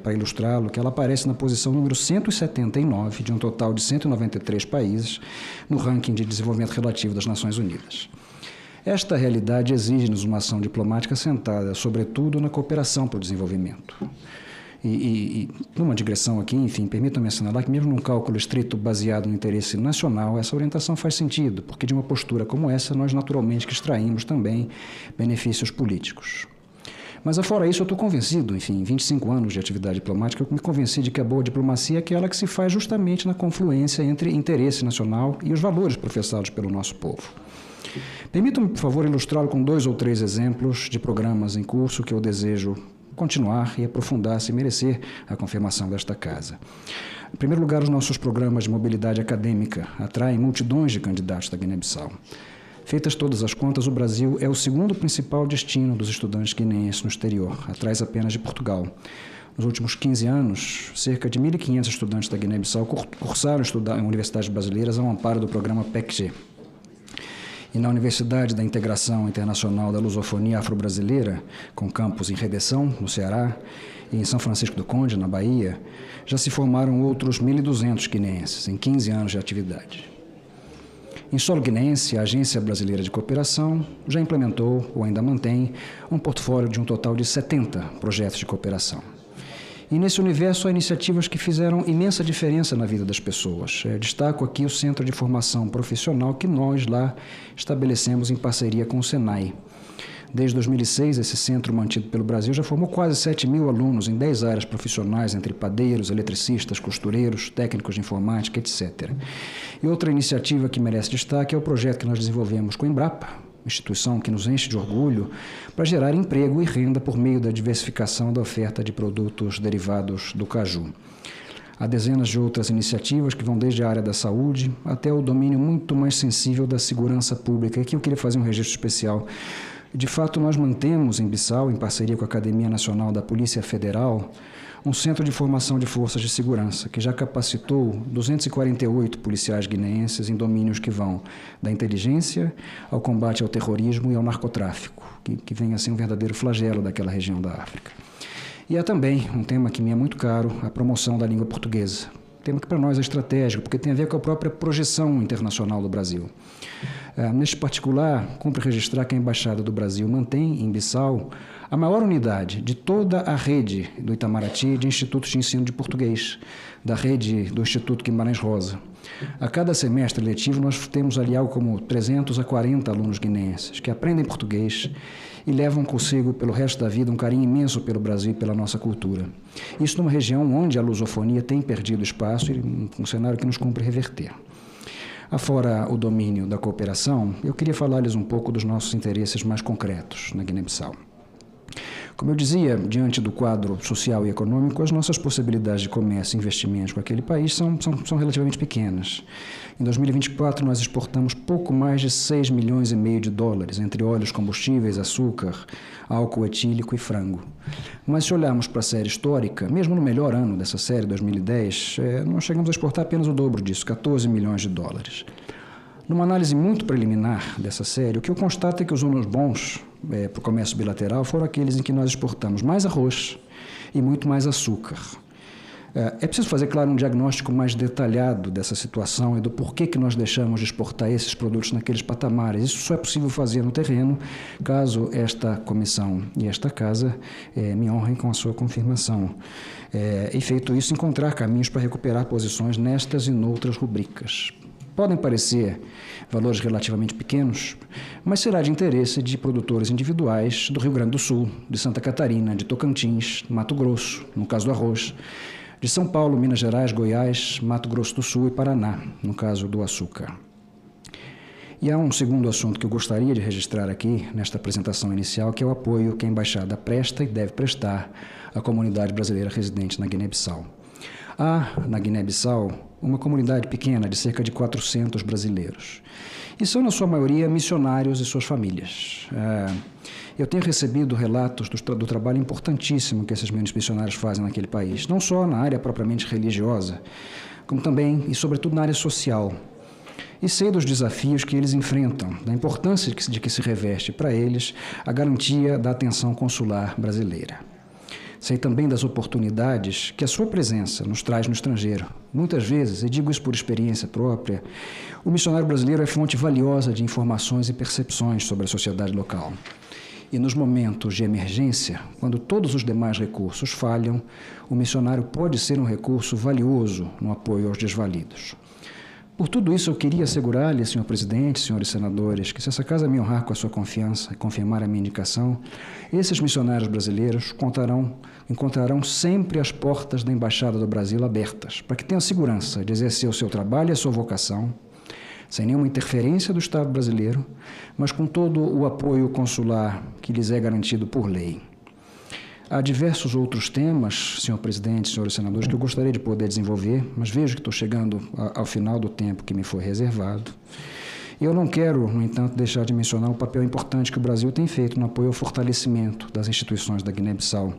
para ilustrá-lo, que ela aparece na posição número 179 de um total de 193 países no ranking de desenvolvimento relativo das Nações Unidas. Esta realidade exige-nos uma ação diplomática assentada, sobretudo, na cooperação para o desenvolvimento. E numa digressão aqui, enfim, permitam-me assinalar que mesmo num cálculo estrito baseado no interesse nacional, essa orientação faz sentido, porque de uma postura como essa, nós naturalmente que extraímos também benefícios políticos. Mas, afora isso, eu estou convencido, enfim, 25 anos de atividade diplomática, eu me convenci de que a boa diplomacia é aquela que se faz justamente na confluência entre interesse nacional e os valores professados pelo nosso povo. Permitam-me, por favor, ilustrá-lo com 2 ou 3 exemplos de programas em curso que eu desejo continuar e aprofundar se merecer a confirmação desta casa. Em primeiro lugar, os nossos programas de mobilidade acadêmica atraem multidões de candidatos da Guiné-Bissau. Feitas todas as contas, o Brasil é o segundo principal destino dos estudantes guineenses no exterior, atrás apenas de Portugal. Nos últimos 15 anos, cerca de 1.500 estudantes da Guiné-Bissau cursaram em universidades brasileiras ao amparo do programa PECG. E na Universidade da Integração Internacional da Lusofonia Afro-Brasileira, com campus em Redenção, no Ceará, e em São Francisco do Conde, na Bahia, já se formaram outros 1.200 guineenses em 15 anos de atividade. Em solo guineense, a Agência Brasileira de Cooperação já implementou, ou ainda mantém, um portfólio de um total de 70 projetos de cooperação. E nesse universo há iniciativas que fizeram imensa diferença na vida das pessoas. Destaco aqui o Centro de Formação Profissional que nós lá estabelecemos em parceria com o Senai. Desde 2006, esse centro mantido pelo Brasil já formou quase 7.000 alunos em 10 áreas profissionais, entre padeiros, eletricistas, costureiros, técnicos de informática, etc. E outra iniciativa que merece destaque é o projeto que nós desenvolvemos com a Embrapa, instituição que nos enche de orgulho, para gerar emprego e renda por meio da diversificação da oferta de produtos derivados do caju. Há dezenas de outras iniciativas que vão desde a área da saúde até o domínio muito mais sensível da segurança pública. Aqui eu queria fazer um registro especial. De fato, nós mantemos em Bissau, em parceria com a Academia Nacional da Polícia Federal, um centro de formação de forças de segurança, que já capacitou 248 policiais guineenses em domínios que vão da inteligência ao combate ao terrorismo e ao narcotráfico, que vem a ser um verdadeiro flagelo daquela região da África. E há também um tema que me é muito caro, a promoção da língua portuguesa. Tema que para nós é estratégico, porque tem a ver com a própria projeção internacional do Brasil. Neste particular, cumpre registrar que a Embaixada do Brasil mantém, em Bissau, a maior unidade de toda a rede do Itamaraty de institutos de ensino de português, da rede do Instituto Guimarães Rosa. A cada semestre letivo, nós temos ali algo como 300 a 40 alunos guineenses que aprendem português e levam consigo, pelo resto da vida, um carinho imenso pelo Brasil e pela nossa cultura. Isso numa região onde a lusofonia tem perdido espaço e um cenário que nos cumpre reverter. Afora o domínio da cooperação, eu queria falar-lhes um pouco dos nossos interesses mais concretos na Guiné-Bissau. Como eu dizia, diante do quadro social e econômico, as nossas possibilidades de comércio e investimentos com aquele país são relativamente pequenas. Em 2024, nós exportamos pouco mais de 6 milhões e meio de dólares, entre óleos, combustíveis, açúcar, álcool etílico e frango. Mas se olharmos para a série histórica, mesmo no melhor ano dessa série, 2010, nós chegamos a exportar apenas o dobro disso, 14 milhões de dólares. Numa análise muito preliminar dessa série, o que eu constato é que os anos bons para o comércio bilateral foram aqueles em que nós exportamos mais arroz e muito mais açúcar. É preciso fazer, claro, um diagnóstico mais detalhado dessa situação e do porquê que nós deixamos de exportar esses produtos naqueles patamares. Isso só é possível fazer no terreno, caso esta comissão e esta casa me honrem com a sua confirmação. E feito isso, encontrar caminhos para recuperar posições nestas e noutras rubricas. Podem parecer valores relativamente pequenos, mas será de interesse de produtores individuais do Rio Grande do Sul, de Santa Catarina, de Tocantins, Mato Grosso, no caso do arroz, de São Paulo, Minas Gerais, Goiás, Mato Grosso do Sul e Paraná, no caso do açúcar. E há um segundo assunto que eu gostaria de registrar aqui, nesta apresentação inicial, que é o apoio que a Embaixada presta e deve prestar à comunidade brasileira residente na Guiné-Bissau. Há, na Guiné-Bissau, uma comunidade pequena de cerca de 400 brasileiros. E são, na sua maioria, missionários e suas famílias. Eu tenho recebido relatos do trabalho importantíssimo que esses missionários fazem naquele país, não só na área propriamente religiosa, como também e sobretudo na área social. E sei dos desafios que eles enfrentam, da importância de que se reveste para eles a garantia da atenção consular brasileira. Sei também das oportunidades que a sua presença nos traz no estrangeiro. Muitas vezes, e digo isso por experiência própria, o missionário brasileiro é fonte valiosa de informações e percepções sobre a sociedade local. E nos momentos de emergência, quando todos os demais recursos falham, o missionário pode ser um recurso valioso no apoio aos desvalidos. Por tudo isso, eu queria assegurar-lhe, senhor presidente, senhores senadores, que se essa casa me honrar com a sua confiança e confirmar a minha indicação, esses missionários brasileiros encontrarão sempre as portas da Embaixada do Brasil abertas, para que tenham segurança de exercer o seu trabalho e a sua vocação, sem nenhuma interferência do Estado brasileiro, mas com todo o apoio consular que lhes é garantido por lei. Há diversos outros temas, senhor presidente, senhores senadores, que eu gostaria de poder desenvolver, mas vejo que estou chegando ao final do tempo que me foi reservado. E eu não quero, no entanto, deixar de mencionar o papel importante que o Brasil tem feito no apoio ao fortalecimento das instituições da Guiné-Bissau.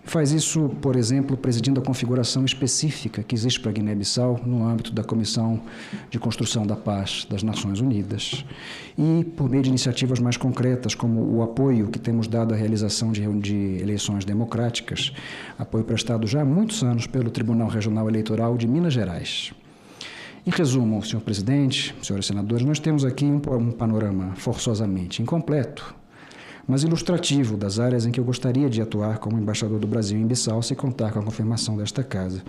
Faz isso, por exemplo, presidindo a configuração específica que existe para a Guiné-Bissau no âmbito da Comissão de Construção da Paz das Nações Unidas e por meio de iniciativas mais concretas, como o apoio que temos dado à realização de eleições democráticas, apoio prestado já há muitos anos pelo Tribunal Regional Eleitoral de Minas Gerais. Em resumo, senhor presidente, senhores senadores, nós temos aqui um panorama forçosamente incompleto, mas ilustrativo das áreas em que eu gostaria de atuar como embaixador do Brasil em Bissau, se contar com a confirmação desta casa.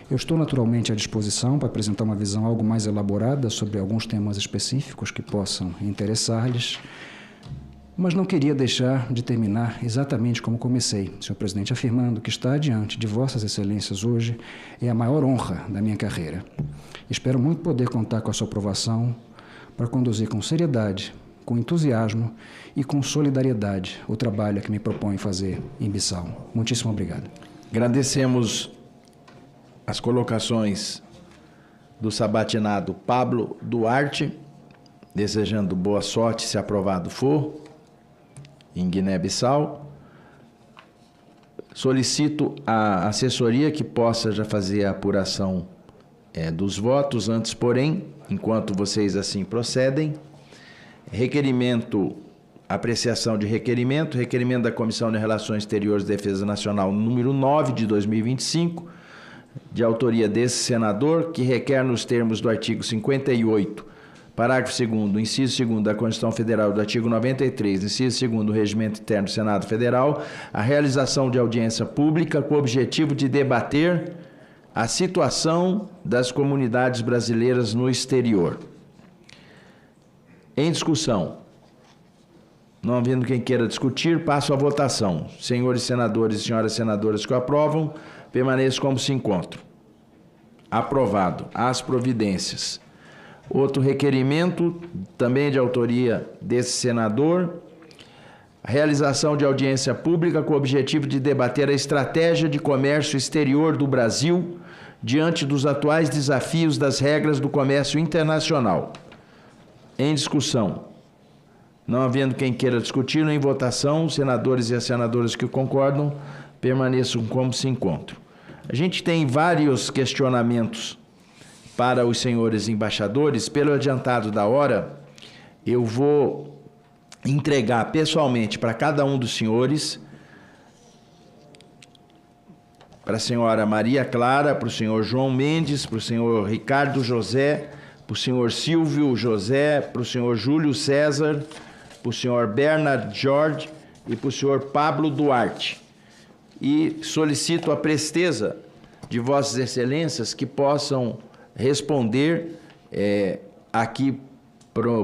Eu estou naturalmente à disposição para apresentar uma visão algo mais elaborada sobre alguns temas específicos que possam interessar-lhes, mas não queria deixar de terminar exatamente como comecei, senhor presidente, afirmando que estar diante de vossas excelências hoje é a maior honra da minha carreira. Espero muito poder contar com a sua aprovação para conduzir com seriedade, com entusiasmo e com solidariedade o trabalho que me proponho fazer em Bissau. Muitíssimo obrigado. Agradecemos as colocações do sabatinado Pablo Duarte, desejando boa sorte, se aprovado for, em Guiné-Bissau. Solicito à assessoria que possa já fazer a apuração dos votos. Antes, porém, enquanto vocês assim procedem, requerimento, apreciação de requerimento da Comissão de Relações Exteriores e Defesa Nacional número 9 de 2025, de autoria desse senador, que requer nos termos do artigo 58, parágrafo 2º, inciso 2º da Constituição Federal, do artigo 93, inciso 2º do Regimento Interno do Senado Federal, a realização de audiência pública com o objetivo de debater a situação das comunidades brasileiras no exterior. Em discussão. Não havendo quem queira discutir, passo à votação. Senhores senadores e senhoras senadoras que o aprovam, permaneçam como se encontram. Aprovado. As providências. Outro requerimento, também de autoria desse senador, a realização de audiência pública com o objetivo de debater a estratégia de comércio exterior do Brasil diante dos atuais desafios das regras do comércio internacional. Em discussão. Não havendo quem queira discutir, em votação, os senadores e as senadoras que concordam permaneçam como se encontram. A gente tem vários questionamentos para os senhores embaixadores. Pelo adiantado da hora, eu vou entregar pessoalmente para cada um dos senhores, para a senhora Maria Clara, para o senhor João Mendes, para o senhor Ricardo José, para o senhor Silvio José, para o senhor Júlio César, para o senhor Bernard Jorge e para o senhor Pablo Duarte. E solicito a presteza de vossas excelências que possam responder aqui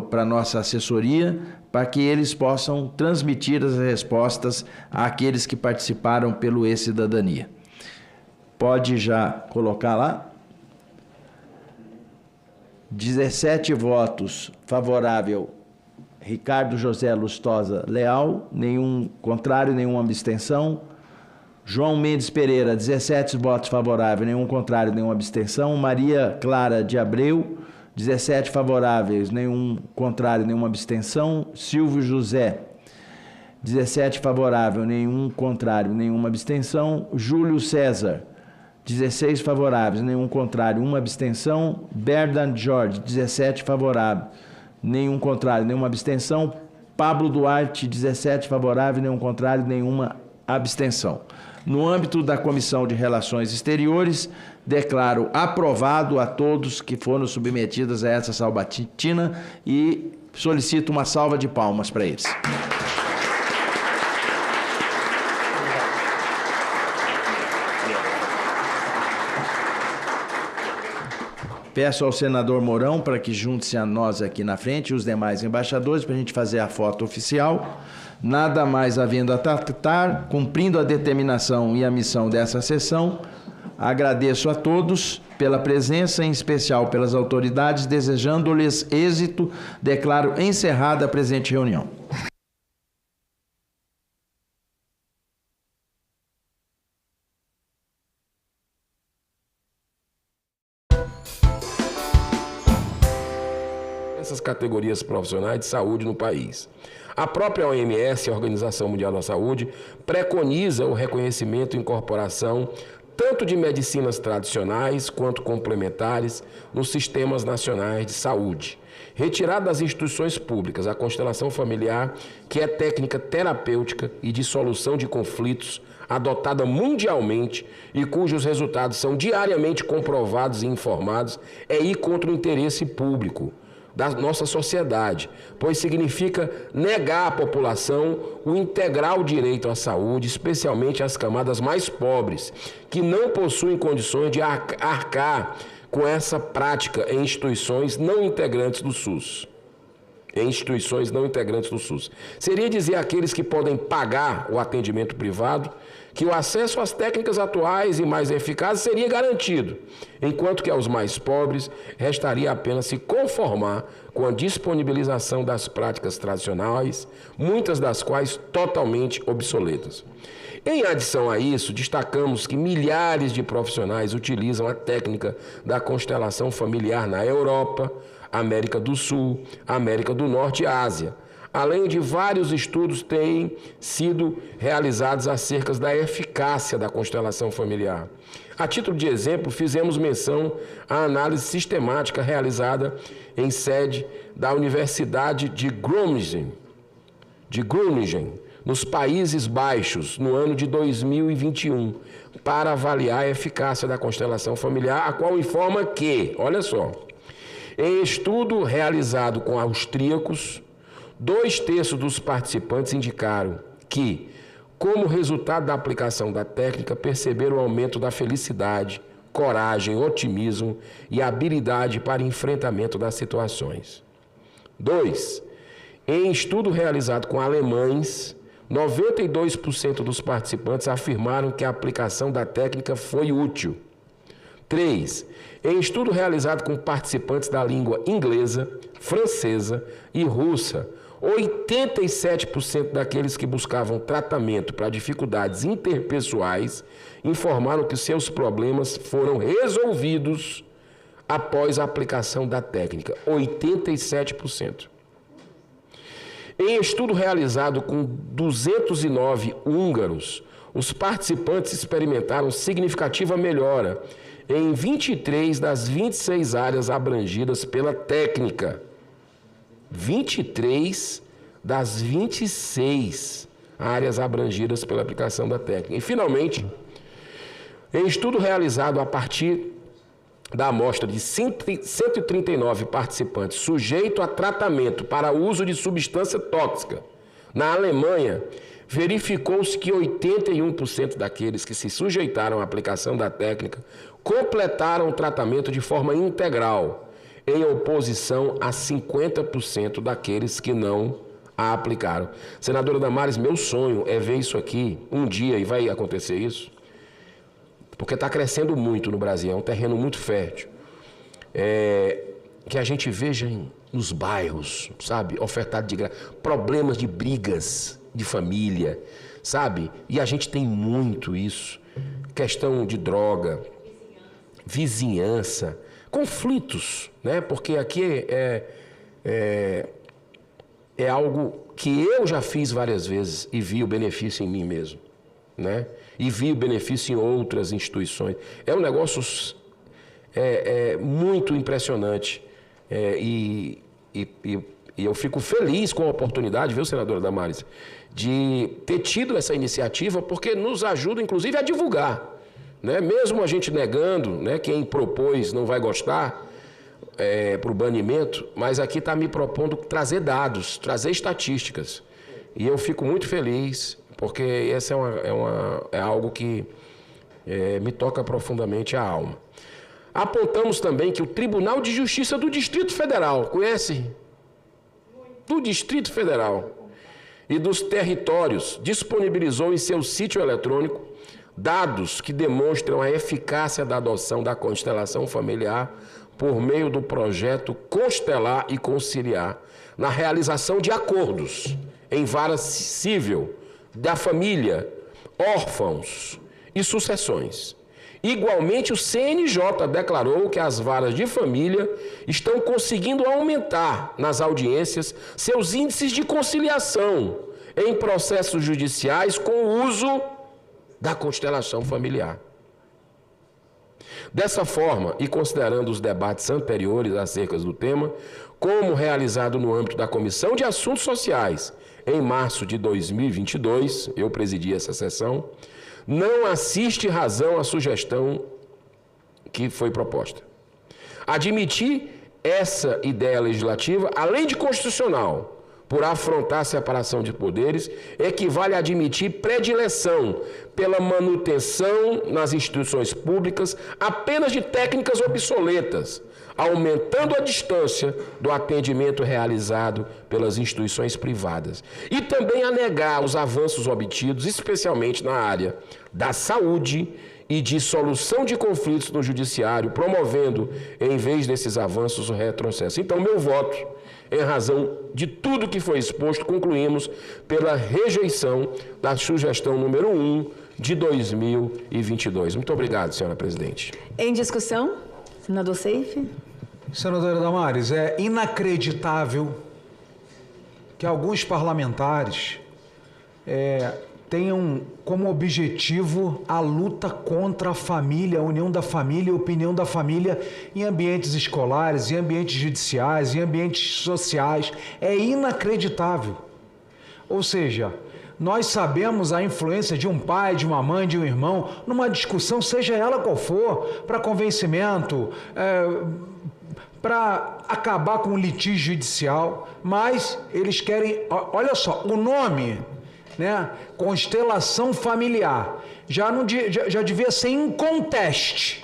para a nossa assessoria, para que eles possam transmitir as respostas àqueles que participaram pelo E-Cidadania. Pode já colocar lá. 17 votos favorável, Ricardo José Lustosa Leal, nenhum contrário, nenhuma abstenção. João Mendes Pereira, 17 votos favoráveis, nenhum contrário, nenhuma abstenção. Maria Clara de Abreu, 17 favoráveis, nenhum contrário, nenhuma abstenção. Silvio José, 17 favorável, nenhum contrário, nenhuma abstenção. Júlio César, 16 favoráveis, nenhum contrário, uma abstenção. Bernard Jorge, 17 favoráveis, nenhum contrário, nenhuma abstenção. Pablo Duarte, 17 favoráveis, nenhum contrário, nenhuma abstenção. No âmbito da Comissão de Relações Exteriores, declaro aprovado a todos que foram submetidos a essa sabatina e solicito uma salva de palmas para eles. Peço ao senador Mourão para que junte-se a nós aqui na frente e os demais embaixadores para a gente fazer a foto oficial. Nada mais havendo a tratar, cumprindo a determinação e a missão dessa sessão, agradeço a todos pela presença, em especial pelas autoridades, desejando-lhes êxito, declaro encerrada a presente reunião. Essas categorias profissionais de saúde no país. A própria OMS, a Organização Mundial da Saúde, preconiza o reconhecimento e incorporação tanto de medicinas tradicionais quanto complementares nos sistemas nacionais de saúde. Retirada das instituições públicas, a constelação familiar, que é técnica terapêutica e de solução de conflitos, adotada mundialmente e cujos resultados são diariamente comprovados e informados, é ir contra o interesse público da nossa sociedade, pois significa negar à população o integral direito à saúde, especialmente às camadas mais pobres, que não possuem condições de arcar com essa prática em instituições não integrantes do SUS. Seria dizer àqueles que podem pagar o atendimento privado que o acesso às técnicas atuais e mais eficazes seria garantido, enquanto que aos mais pobres restaria apenas se conformar com a disponibilização das práticas tradicionais, muitas das quais totalmente obsoletas. Em adição a isso, destacamos que milhares de profissionais utilizam a técnica da constelação familiar na Europa, América do Sul, América do Norte e Ásia. Além de vários estudos têm sido realizados acerca da eficácia da constelação familiar. A título de exemplo, fizemos menção à análise sistemática realizada em sede da Universidade de Groningen, nos Países Baixos, no ano de 2021, para avaliar a eficácia da constelação familiar, a qual informa que, olha só, Em estudo realizado com austríacos, 2/3 dos participantes indicaram que, como resultado da aplicação da técnica, perceberam o aumento da felicidade, coragem, otimismo e habilidade para enfrentamento das situações. 2. Em estudo realizado com alemães, 92% dos participantes afirmaram que a aplicação da técnica foi útil. 3. Em estudo realizado com participantes da língua inglesa, francesa e russa, 87% daqueles que buscavam tratamento para dificuldades interpessoais informaram que seus problemas foram resolvidos após a aplicação da técnica. 87%. Em estudo realizado com 209 húngaros, os participantes experimentaram significativa melhora em 23 das 26 áreas abrangidas pela técnica. 23 das 26 áreas abrangidas pela aplicação da técnica. E, finalmente, em estudo realizado a partir da amostra de 139 participantes sujeitos a tratamento para uso de substância tóxica, na Alemanha, verificou-se que 81% daqueles que se sujeitaram à aplicação da técnica completaram o tratamento de forma integral, em oposição a 50% daqueles que não a aplicaram. Senadora Damares, meu sonho é ver isso aqui um dia, e vai acontecer isso, porque está crescendo muito no Brasil, é um terreno muito fértil, que a gente veja nos bairros, sabe, ofertado de graça, problemas de brigas de família, sabe, e a gente tem muito isso, questão de droga, vizinhança, conflitos, né? Porque aqui é algo que eu já fiz várias vezes e vi o benefício em mim mesmo, né? E vi o benefício em outras instituições. É um negócio muito impressionante e eu fico feliz com a oportunidade, viu, senadora Damares, de ter tido essa iniciativa, porque nos ajuda, inclusive, a divulgar. Né? Mesmo a gente negando, né, quem propôs não vai gostar para o banimento, mas aqui está me propondo trazer dados, trazer estatísticas. E eu fico muito feliz, porque esse é algo que me toca profundamente a alma. Apontamos também que o Tribunal de Justiça do Distrito Federal, conhece? Do Distrito Federal e dos territórios, disponibilizou em seu sítio eletrônico dados que demonstram a eficácia da adoção da constelação familiar por meio do projeto Constelar e Conciliar, na realização de acordos em vara civil da família, órfãos e sucessões. Igualmente, o CNJ declarou que as varas de família estão conseguindo aumentar nas audiências seus índices de conciliação em processos judiciais com o uso da constelação familiar. Dessa forma, e considerando os debates anteriores acerca do tema, como realizado no âmbito da Comissão de Assuntos Sociais, em março de 2022, eu presidi essa sessão, não assiste razão à sugestão que foi proposta. Admitir essa ideia legislativa, além de constitucional, por afrontar a separação de poderes, equivale a admitir predileção pela manutenção nas instituições públicas apenas de técnicas obsoletas, aumentando a distância do atendimento realizado pelas instituições privadas. E também a negar os avanços obtidos, especialmente na área da saúde e de solução de conflitos no judiciário, promovendo, em vez desses avanços, o retrocesso. Então, meu voto, em razão de tudo que foi exposto, concluímos pela rejeição da sugestão número 1 de 2022. Muito obrigado, senhora presidente. Em discussão, senador Seife. Senadora Damares, é inacreditável que alguns parlamentares tenham como objetivo a luta contra a família, a união da família e a opinião da família em ambientes escolares, em ambientes judiciais, em ambientes sociais. É inacreditável. Ou seja, nós sabemos a influência de um pai, de uma mãe, de um irmão, numa discussão, seja ela qual for, para convencimento, para acabar com o litígio judicial, mas eles querem, olha só, o nome, né, constelação familiar, já devia ser inconteste.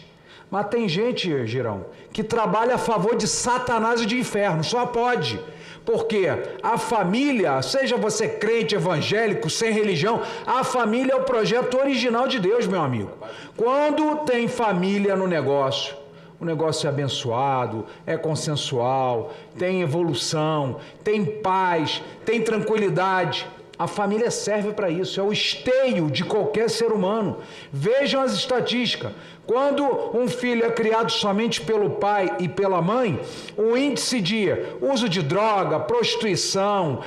Mas tem gente, Girão, que trabalha a favor de Satanás e de inferno, só pode. Porque a família, seja você crente, evangélico, sem religião, a família é o projeto original de Deus, meu amigo. Quando tem família no negócio, o negócio é abençoado, é consensual, tem evolução, tem paz, tem tranquilidade. A família serve para isso, é o esteio de qualquer ser humano. Vejam as estatísticas. Quando um filho é criado somente pelo pai e pela mãe, o índice de uso de droga, prostituição,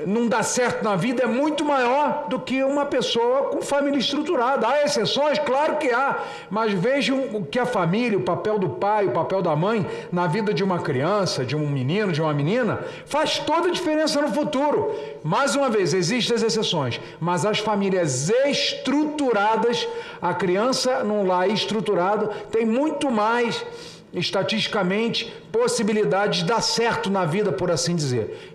não dá certo na vida é muito maior do que uma pessoa com família estruturada. Há exceções? Claro que há, mas vejam o que a família, o papel do pai, o papel da mãe na vida de uma criança, de um menino, de uma menina, faz toda a diferença no futuro. Mais uma vez, existem as exceções, mas as famílias estruturadas, a criança num lar estruturado tem muito mais, estatisticamente, possibilidades de dar certo na vida, por assim dizer.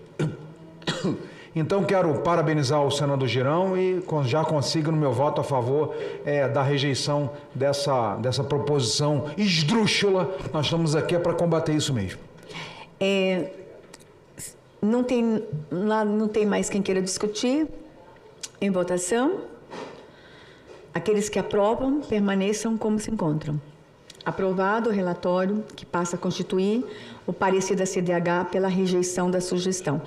Então quero parabenizar o senador Girão e já consigo no meu voto a favor da rejeição dessa proposição esdrúxula. Nós estamos aqui para combater isso mesmo. Não tem mais quem queira discutir. Em votação, aqueles que aprovam permaneçam como se encontram. Aprovado o relatório que passa a constituir o parecer da CDH pela rejeição da sugestão.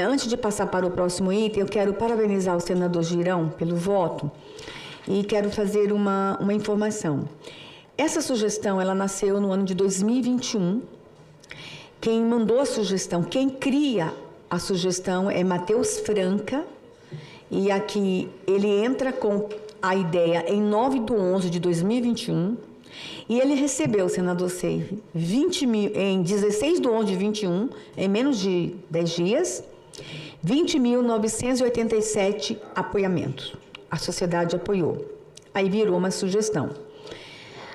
Antes de passar para o próximo item, eu quero parabenizar o senador Girão pelo voto e quero fazer uma informação. Essa sugestão, ela nasceu no ano de 2021. Quem mandou a sugestão, quem cria a sugestão é Matheus Franca, e aqui ele entra com a ideia em 9/11/2021, e ele recebeu, senador Seife, 20 mil, em 16/11/21, em menos de 10 dias, 20.987 apoiamentos. A sociedade apoiou. Aí virou uma sugestão.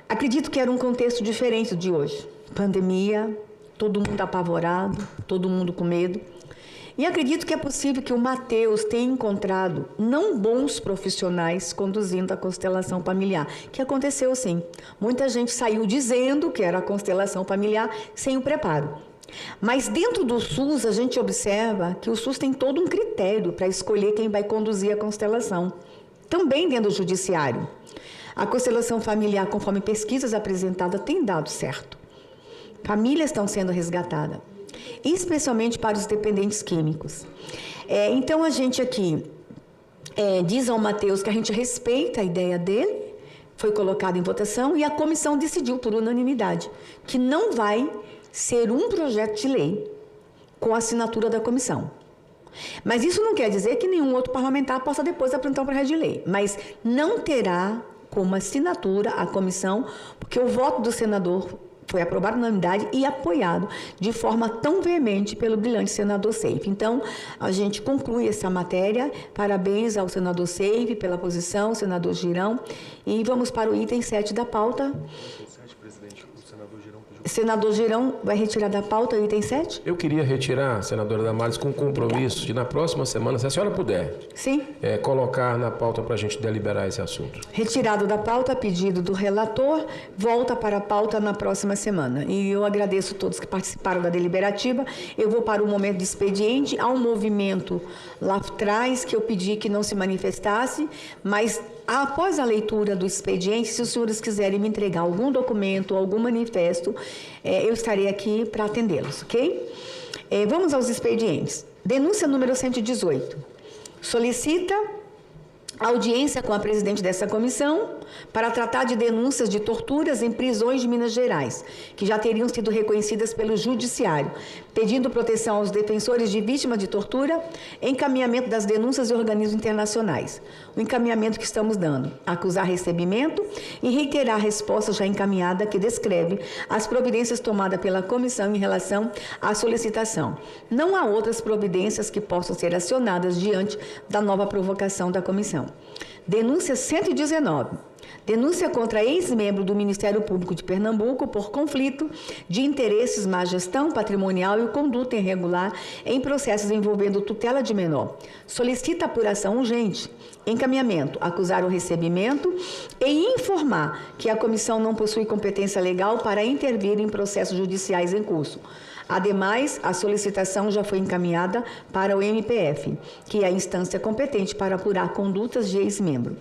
Acredito que era um contexto diferente de hoje. Pandemia, todo mundo apavorado, todo mundo com medo. E acredito que é possível que o Matheus tenha encontrado não bons profissionais conduzindo a constelação familiar, que aconteceu sim. Muita gente saiu dizendo que era a constelação familiar sem o preparo. Mas dentro do SUS, a gente observa que o SUS tem todo um critério para escolher quem vai conduzir a constelação. Também dentro do judiciário. A constelação familiar, conforme pesquisas apresentadas, tem dado certo. Famílias estão sendo resgatadas, especialmente para os dependentes químicos. Então, a gente aqui diz ao Matheus que a gente respeita a ideia dele, foi colocado em votação, e a comissão decidiu por unanimidade que não vai ser um projeto de lei com a assinatura da comissão. Mas isso não quer dizer que nenhum outro parlamentar possa depois apresentar um projeto de lei, mas não terá como assinatura a comissão, porque o voto do senador foi aprovado na unanimidade e apoiado de forma tão veemente pelo brilhante senador Seife. Então, a gente conclui essa matéria. Parabéns ao senador Seife pela posição, senador Girão. E vamos para o item 7 da pauta. Senador Girão vai retirar da pauta o item 7? Eu queria retirar, senadora Damares, com compromisso de, na próxima semana, se a senhora puder, sim, colocar na pauta para a gente deliberar esse assunto. Retirado da pauta, a pedido do relator, volta para a pauta na próxima semana. E eu agradeço a todos que participaram da deliberativa. Eu vou para o momento de expediente. Há um movimento lá atrás que eu pedi que não se manifestasse, mas após a leitura do expediente, se os senhores quiserem me entregar algum documento, algum manifesto, eu estarei aqui para atendê-los, ok? Vamos aos expedientes. Denúncia número 118. Solicita audiência com a presidente dessa comissão para tratar de denúncias de torturas em prisões de Minas Gerais, que já teriam sido reconhecidas pelo judiciário, pedindo proteção aos defensores de vítimas de tortura, encaminhamento das denúncias de organismos internacionais. O encaminhamento que estamos dando, acusar recebimento e reiterar a resposta já encaminhada que descreve as providências tomadas pela comissão em relação à solicitação. Não há outras providências que possam ser acionadas diante da nova provocação da comissão. Denúncia 119. Denúncia contra ex-membro do Ministério Público de Pernambuco por conflito de interesses, má gestão patrimonial e conduta irregular em processos envolvendo tutela de menor. Solicita apuração urgente. Encaminhamento, acusar o recebimento e informar que a comissão não possui competência legal para intervir em processos judiciais em curso. Ademais, a solicitação já foi encaminhada para o MPF, que é a instância competente para apurar condutas de ex-membro.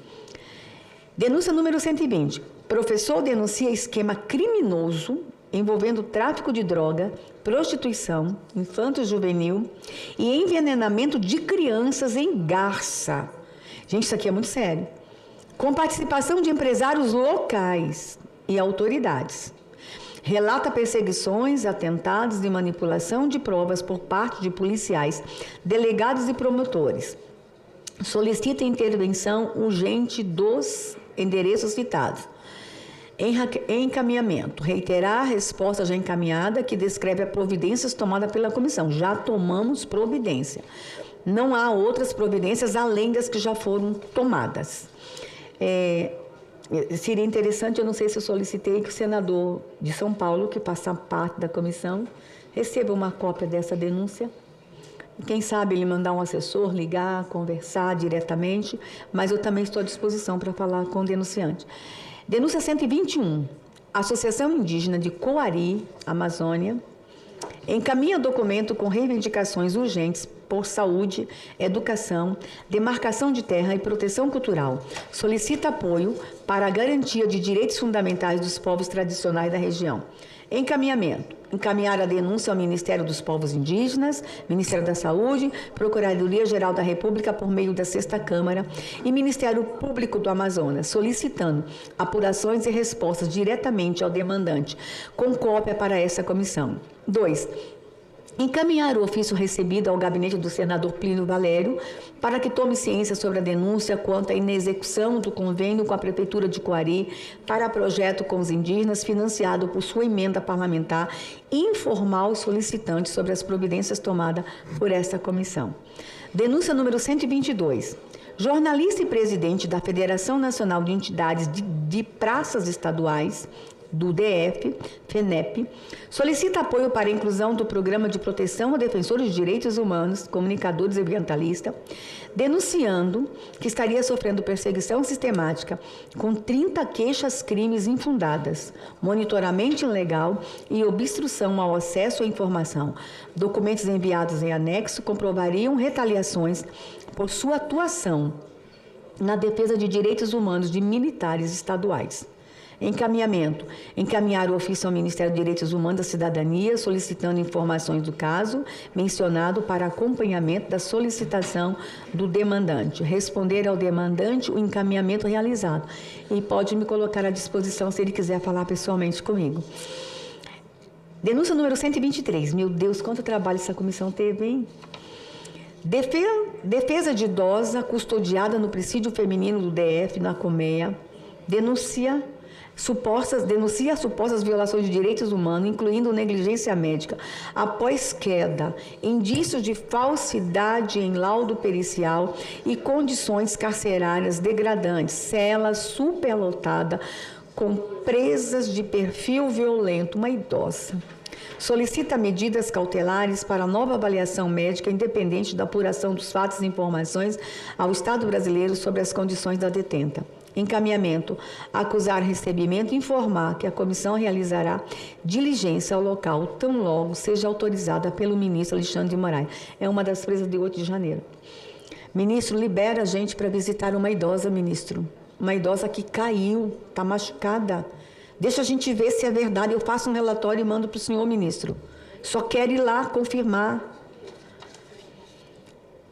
Denúncia número 120. Professor denuncia esquema criminoso envolvendo tráfico de droga, prostituição, infanto-juvenil e envenenamento de crianças em Garça. Gente, isso aqui é muito sério. Com participação de empresários locais e autoridades. Relata perseguições, atentados e manipulação de provas por parte de policiais, delegados e promotores. Solicita intervenção urgente dos endereços citados. Encaminhamento. Reiterar a resposta já encaminhada que descreve as providências tomadas pela comissão. Já tomamos providência. Não há outras providências além das que já foram tomadas. Seria interessante, eu não sei se eu solicitei, que o senador de São Paulo, que passa parte da comissão, receba uma cópia dessa denúncia. Quem sabe ele mandar um assessor, ligar, conversar diretamente, mas eu também estou à disposição para falar com o denunciante. Denúncia 121. Associação Indígena de Coari, Amazônia, encaminha documento com reivindicações urgentes por saúde, educação, demarcação de terra e proteção cultural. Solicita apoio para a garantia de direitos fundamentais dos povos tradicionais da região. Encaminhamento. Encaminhar a denúncia ao Ministério dos Povos Indígenas, Ministério da Saúde, Procuradoria-Geral da República por meio da 6ª Câmara e Ministério Público do Amazonas, solicitando apurações e respostas diretamente ao demandante, com cópia para essa comissão. 2. Encaminhar o ofício recebido ao gabinete do senador Plínio Valério para que tome ciência sobre a denúncia quanto à inexecução do convênio com a Prefeitura de Coari para projeto com os indígenas financiado por sua emenda parlamentar e informar os solicitantes sobre as providências tomadas por esta comissão. Denúncia número 122. Jornalista e presidente da Federação Nacional de Entidades de Praças Estaduais, do DF, FENEP, solicita apoio para a inclusão do Programa de Proteção a Defensores de Direitos Humanos, Comunicadores e Ambientalistas, denunciando que estaria sofrendo perseguição sistemática com 30 queixas-crimes infundadas, monitoramento ilegal e obstrução ao acesso à informação. Documentos enviados em anexo comprovariam retaliações por sua atuação na defesa de direitos humanos de militares estaduais. Encaminhamento. Encaminhar o ofício ao Ministério dos Direitos Humanos da Cidadania, solicitando informações do caso mencionado para acompanhamento da solicitação do demandante. Responder ao demandante o encaminhamento realizado. E pode me colocar à disposição se ele quiser falar pessoalmente comigo. Denúncia número 123. Meu Deus, quanto trabalho essa comissão teve, hein? Defesa de idosa custodiada no presídio feminino do DF, na Colmeia, denuncia supostas violações de direitos humanos, incluindo negligência médica, após queda, indícios de falsidade em laudo pericial e condições carcerárias degradantes, cela superlotada, com presas de perfil violento, uma idosa. Solicita medidas cautelares para nova avaliação médica independente da apuração dos fatos e informações ao Estado brasileiro sobre as condições da detenta. Encaminhamento. Acusar recebimento e informar que a comissão realizará diligência ao local tão logo seja autorizada pelo ministro Alexandre de Moraes. É uma das presas de 8 de janeiro. Ministro, libera a gente para visitar uma idosa, ministro. Uma idosa que caiu, está machucada. Deixa a gente ver se é verdade. Eu faço um relatório e mando para o senhor, ministro. Só quero ir lá confirmar.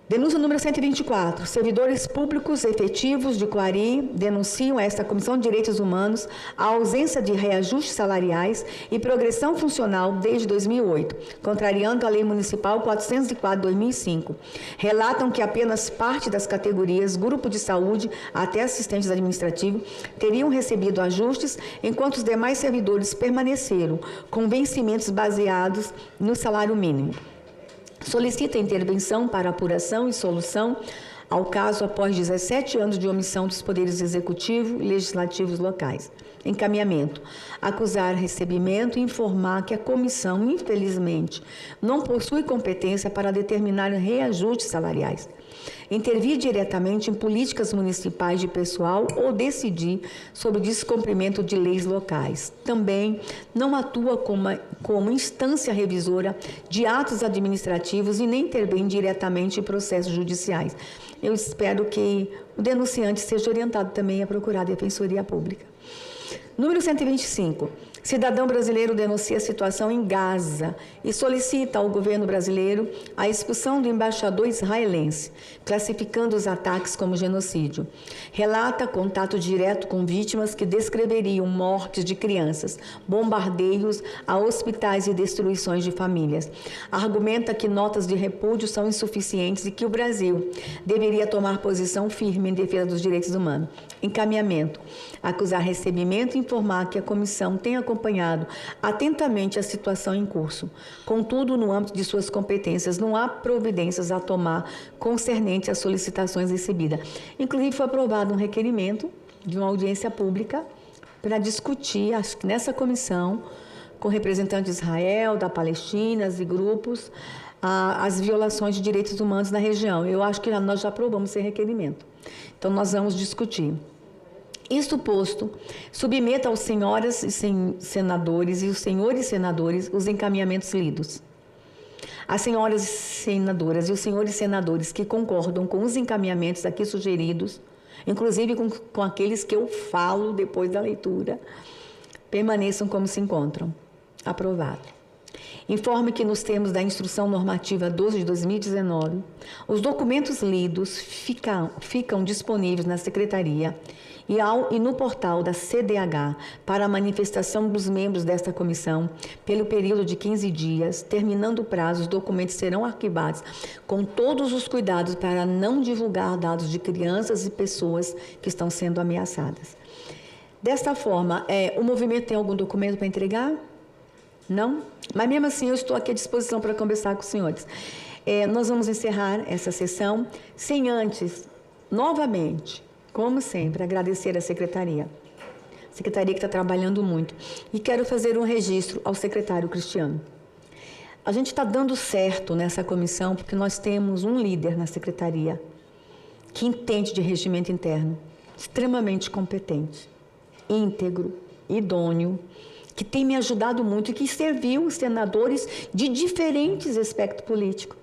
Denúncia número 124. Servidores públicos efetivos de Coari denunciam a esta Comissão de Direitos Humanos a ausência de reajustes salariais e progressão funcional desde 2008, contrariando a Lei Municipal 404/2005. Relatam que apenas parte das categorias Grupo de Saúde até assistentes administrativos teriam recebido ajustes, enquanto os demais servidores permaneceram com vencimentos baseados no salário mínimo. Solicita intervenção para apuração e solução ao caso após 17 anos de omissão dos poderes executivo e legislativos locais. Encaminhamento. Acusar recebimento e informar que a comissão, infelizmente, não possui competência para determinar reajustes salariais, intervir diretamente em políticas municipais de pessoal ou decidir sobre o descumprimento de leis locais. Também não atua como instância revisora de atos administrativos e nem intervém diretamente em processos judiciais. Eu espero que o denunciante seja orientado também a procurar a Defensoria Pública. Número 125. Cidadão brasileiro denuncia a situação em Gaza e solicita ao governo brasileiro a expulsão do embaixador israelense, classificando os ataques como genocídio. Relata contato direto com vítimas que descreveriam mortes de crianças, bombardeios a hospitais e destruições de famílias. Argumenta que notas de repúdio são insuficientes e que o Brasil deveria tomar posição firme em defesa dos direitos humanos. Encaminhamento. Acusar recebimento e informar que a comissão tem acompanhado atentamente a situação em curso. Contudo, no âmbito de suas competências, não há providências a tomar concernente às solicitações recebidas. Inclusive, foi aprovado um requerimento de uma audiência pública para discutir, acho que nessa comissão, com representantes de Israel, da Palestina e grupos, as violações de direitos humanos na região. Eu acho que nós já aprovamos esse requerimento. Então, nós vamos discutir. Isto posto, submeta aos senhoras e senadores e os senhores senadores os encaminhamentos lidos. As senhoras senadoras e os senhores senadores que concordam com os encaminhamentos aqui sugeridos, inclusive com aqueles que eu falo depois da leitura, permaneçam como se encontram. Aprovado. Informe que nos termos da Instrução Normativa 12 de 2019, os documentos lidos ficam disponíveis na Secretaria e no portal da CDH para a manifestação dos membros desta comissão pelo período de 15 dias. Terminando o prazo, os documentos serão arquivados com todos os cuidados para não divulgar dados de crianças e pessoas que estão sendo ameaçadas. Desta forma, o movimento tem algum documento para entregar? Não? Mas mesmo assim eu estou aqui à disposição para conversar com os senhores. Nós vamos encerrar essa sessão sem antes, novamente, como sempre, agradecer à Secretaria. Secretaria que está trabalhando muito. E quero fazer um registro ao secretário Cristiano. A gente está dando certo nessa comissão porque nós temos um líder na Secretaria que entende de regimento interno, extremamente competente, íntegro, idôneo, que tem me ajudado muito e que serviu os senadores de diferentes aspectos políticos.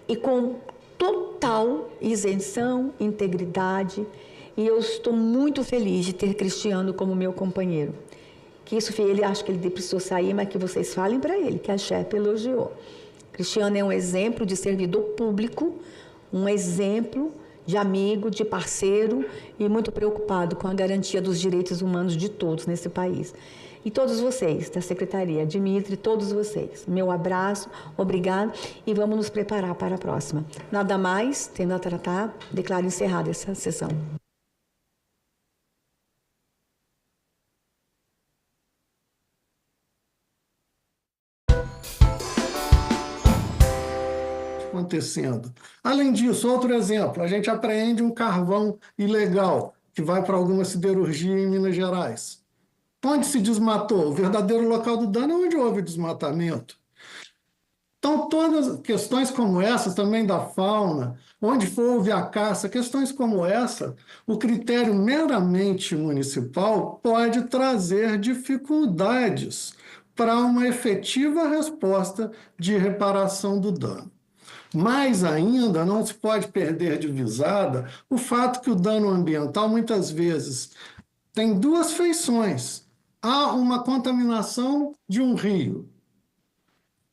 E com total isenção, integridade, e eu estou muito feliz de ter Cristiano como meu companheiro. Que isso, ele acha que ele precisou sair, mas que vocês falem para ele, que a chefe elogiou. Cristiano é um exemplo de servidor público, um exemplo de amigo, de parceiro e muito preocupado com a garantia dos direitos humanos de todos nesse país. E todos vocês da Secretaria, Dimitri, todos vocês, meu abraço, obrigado e vamos nos preparar para a próxima. Nada mais, tendo a tratar, declaro encerrada essa sessão. Acontecendo. Além disso, outro exemplo, a gente apreende um carvão ilegal que vai para alguma siderurgia em Minas Gerais. Onde se desmatou? O verdadeiro local do dano é onde houve desmatamento. Então, todas questões como essas, também da fauna, onde houve a caça, questões como essa, o critério meramente municipal pode trazer dificuldades para uma efetiva resposta de reparação do dano. Mais ainda, não se pode perder de visada o fato que o dano ambiental, muitas vezes, tem duas feições. Há uma contaminação de um rio.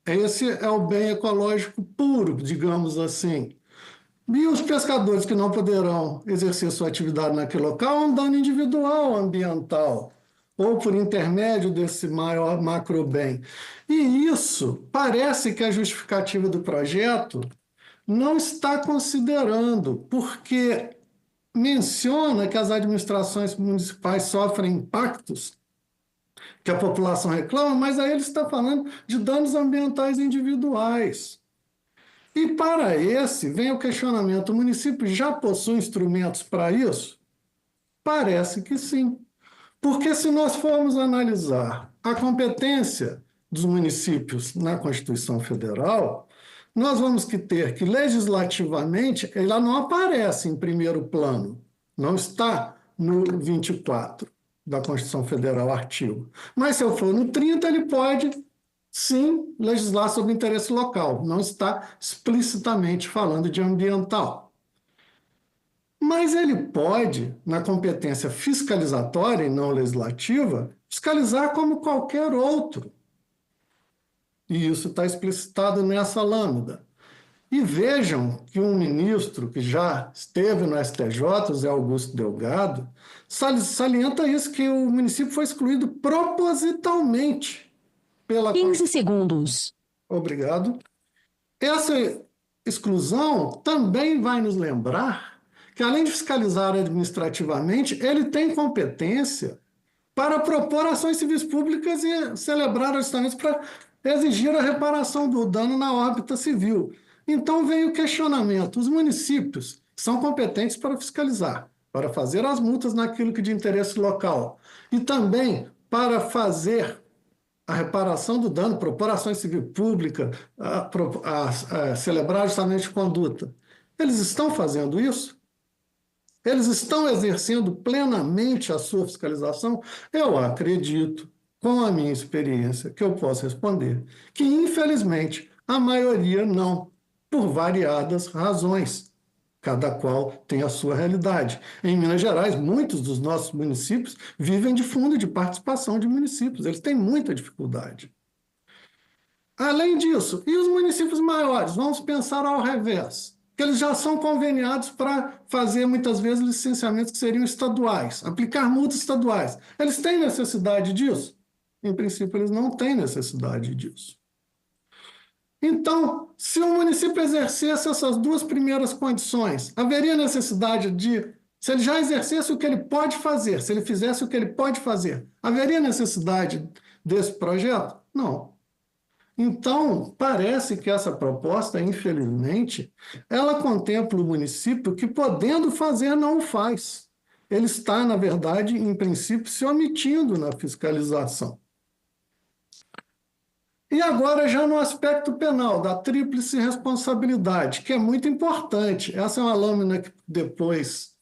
Esse é o bem ecológico puro, digamos assim. E os pescadores que não poderão exercer sua atividade naquele local, é um dano individual ambiental, ou por intermédio desse maior macro-bem. E isso parece que a justificativa do projeto não está considerando, porque menciona que as administrações municipais sofrem impactos que a população reclama, mas aí ele está falando de danos ambientais individuais. E para esse, vem o questionamento: o município já possui instrumentos para isso? Parece que sim. Porque se nós formos analisar a competência dos municípios na Constituição Federal, nós vamos ter que, legislativamente, ela não aparece em primeiro plano, não está no 24 da Constituição Federal, artigo. Mas se eu for no 30, ele pode, sim, legislar sobre interesse local, não está explicitamente falando de ambiental. Mas ele pode, na competência fiscalizatória e não legislativa, fiscalizar como qualquer outro. E isso está explicitado nessa lâmina. E vejam que um ministro que já esteve no STJ, Zé Augusto Delgado, salienta isso, que o município foi excluído propositalmente pela... 15 segundos. Obrigado. Essa exclusão também vai nos lembrar que, além de fiscalizar administrativamente, ele tem competência para propor ações civis públicas e celebrar ajustamentos para exigir a reparação do dano na órbita civil. Então vem o questionamento: os municípios são competentes para fiscalizar, para fazer as multas naquilo que de interesse local e também para fazer a reparação do dano, propor ações civil pública, celebrar ajustamento de conduta. Eles estão fazendo isso? Eles estão exercendo plenamente a sua fiscalização? Eu acredito, com a minha experiência, que eu posso responder que, infelizmente, a maioria não, por variadas razões. Cada qual tem a sua realidade. Em Minas Gerais, muitos dos nossos municípios vivem de fundo de participação de municípios. Eles têm muita dificuldade. Além disso, e os municípios maiores? Vamos pensar ao revés. Que eles já são conveniados para fazer, muitas vezes, licenciamentos que seriam estaduais, aplicar multas estaduais. Eles têm necessidade disso? Em princípio, eles não têm necessidade disso. Então, se o município exercesse essas duas primeiras condições, haveria necessidade de... Se ele já exercesse o que ele pode fazer, se ele fizesse o que ele pode fazer, haveria necessidade desse projeto? Não. Então, parece que essa proposta, infelizmente, ela contempla o município que, podendo fazer, não o faz. Ele está, na verdade, em princípio, se omitindo na fiscalização. E agora, já no aspecto penal, da tríplice responsabilidade, que é muito importante. Essa é uma lâmina que depois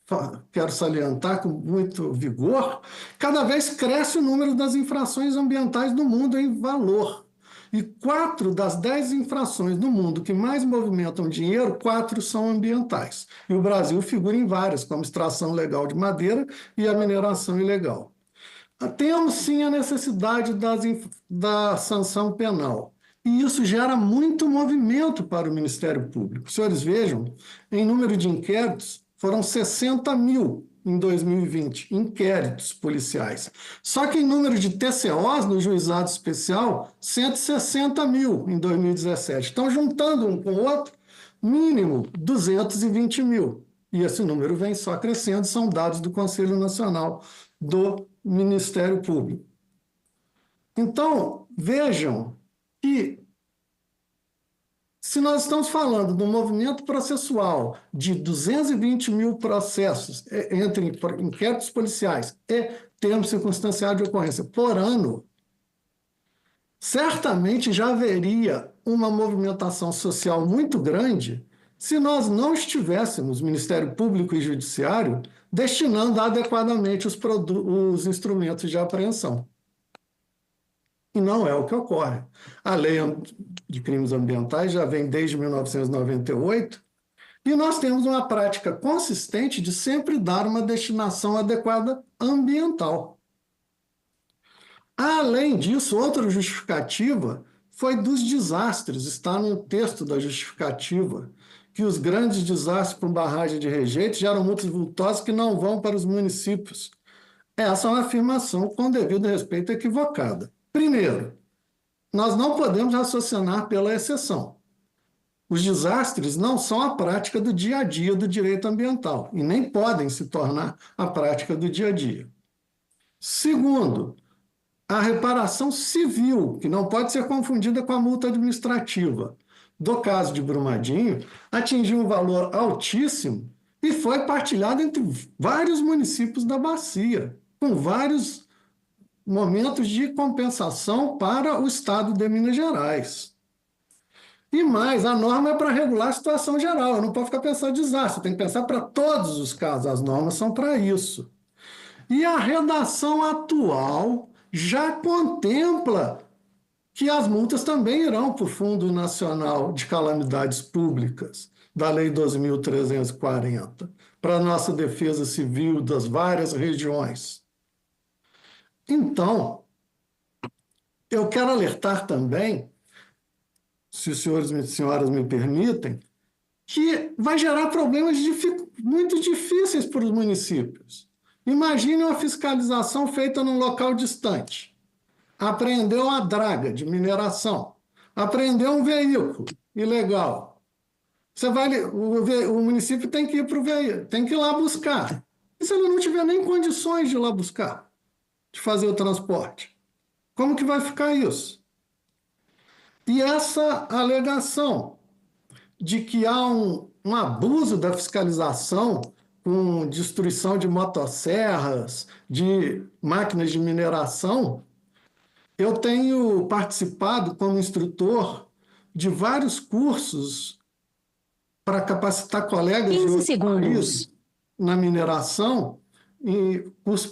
quero salientar com muito vigor. Cada vez cresce o número das infrações ambientais no mundo em valor. E 4 das 10 infrações no mundo que mais movimentam dinheiro, 4 são ambientais. E o Brasil figura em várias, como extração ilegal de madeira e a mineração ilegal. Temos, sim, a necessidade da sanção penal. E isso gera muito movimento para o Ministério Público. Os senhores vejam, em número de inquéritos, foram 60 mil em 2020, inquéritos policiais. Só que em número de TCOs no juizado especial, 160 mil em 2017. Então, juntando um com o outro, mínimo 220 mil. E esse número vem só crescendo, são dados do Conselho Nacional do Ministério Público. Então, vejam que, se nós estamos falando de um movimento processual de 220 mil processos entre inquéritos policiais e termo circunstanciado de ocorrência por ano, certamente já haveria uma movimentação social muito grande se nós não estivéssemos, Ministério Público e Judiciário, destinando adequadamente os instrumentos de apreensão. E não é o que ocorre. A lei de crimes ambientais já vem desde 1998 e nós temos uma prática consistente de sempre dar uma destinação adequada ambiental. Além disso, outra justificativa foi dos desastres. Está no texto da justificativa que os grandes desastres com barragem de rejeito geram multas vultosas que não vão para os municípios. Essa é uma afirmação com devido respeito equivocada. Primeiro, nós não podemos raciocinar pela exceção. Os desastres não são a prática do dia a dia do direito ambiental e nem podem se tornar a prática do dia a dia. Segundo, a reparação civil, que não pode ser confundida com a multa administrativa, do caso de Brumadinho, atingiu um valor altíssimo e foi partilhado entre vários municípios da bacia, com vários momentos de compensação para o estado de Minas Gerais. E mais, a norma é para regular a situação geral, eu não posso ficar pensando em desastre, tem que pensar para todos os casos, as normas são para isso. E a redação atual já contempla que as multas também irão para o Fundo Nacional de Calamidades Públicas, da Lei 2.340, para a nossa defesa civil das várias regiões. Então, eu quero alertar também, se os senhores e senhoras me permitem, que vai gerar problemas muito difíceis para os municípios. Imagine uma fiscalização feita num local distante. Apreendeu uma draga de mineração. Apreendeu um veículo ilegal. O município tem que ir para o veículo, tem que ir lá buscar. E se ele não tiver nem condições de ir lá buscar, de fazer o transporte, como que vai ficar isso? E essa alegação de que há um abuso da fiscalização com destruição de motosserras, de máquinas de mineração, eu tenho participado como instrutor de vários cursos para capacitar colegas de outros países na mineração, e curso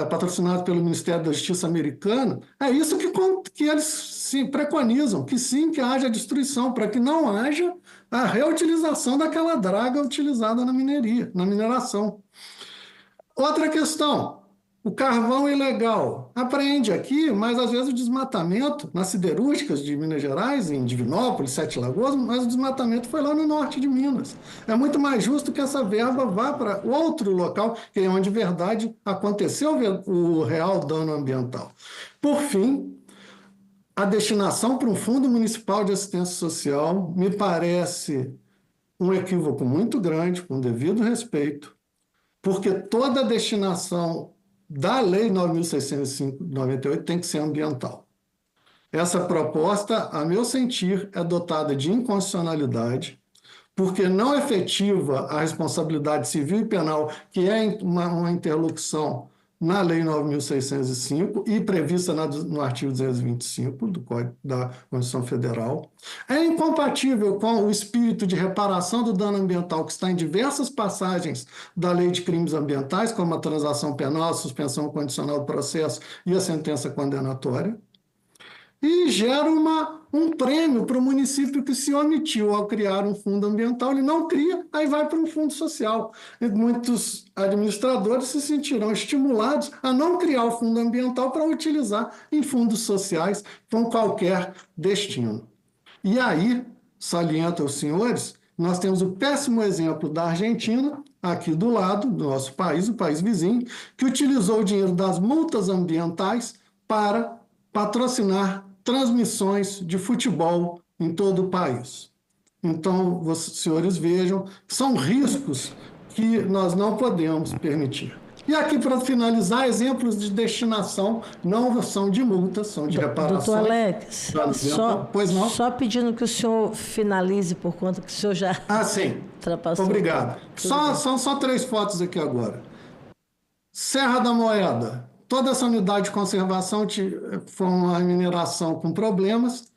patrocinado pelo Ministério da Justiça americano. É isso que eles sim, preconizam, que sim, que haja destruição, para que não haja a reutilização daquela draga utilizada na mineração. Outra questão, o carvão ilegal. Apreende aqui, mas às vezes o desmatamento, nas siderúrgicas de Minas Gerais, em Divinópolis, Sete Lagoas, mas o desmatamento foi lá no norte de Minas. É muito mais justo que essa verba vá para outro local, que é onde de verdade aconteceu o real dano ambiental. Por fim, a destinação para um Fundo Municipal de Assistência Social me parece um equívoco muito grande, com devido respeito, porque toda a destinação da Lei 9.605/98 tem que ser ambiental. Essa proposta, a meu sentir, é dotada de inconstitucionalidade, porque não efetiva a responsabilidade civil e penal, que é uma interlocução na Lei 9.605 e prevista no artigo 225 do Código da Constituição Federal. É incompatível com o espírito de reparação do dano ambiental que está em diversas passagens da Lei de Crimes Ambientais, como a transação penal, a suspensão condicional do processo e a sentença condenatória. E gera um prêmio para o município que se omitiu ao criar um fundo ambiental, ele não cria, aí vai para um fundo social. E muitos administradores se sentirão estimulados a não criar o fundo ambiental para utilizar em fundos sociais com qualquer destino. E aí, saliento aos senhores, nós temos o péssimo exemplo da Argentina, aqui do lado do nosso país, o país vizinho, que utilizou o dinheiro das multas ambientais para patrocinar transmissões de futebol em todo o país. Então, os senhores vejam, são riscos que nós não podemos permitir. E aqui, para finalizar, exemplos de destinação não são de multas, são de reparação. Doutor Alex, só pedindo que o senhor finalize por conta que o senhor já ultrapassou. Obrigado. São só 3 fotos aqui agora. Serra da Moeda. Toda essa unidade de conservação foi uma mineração com problemas,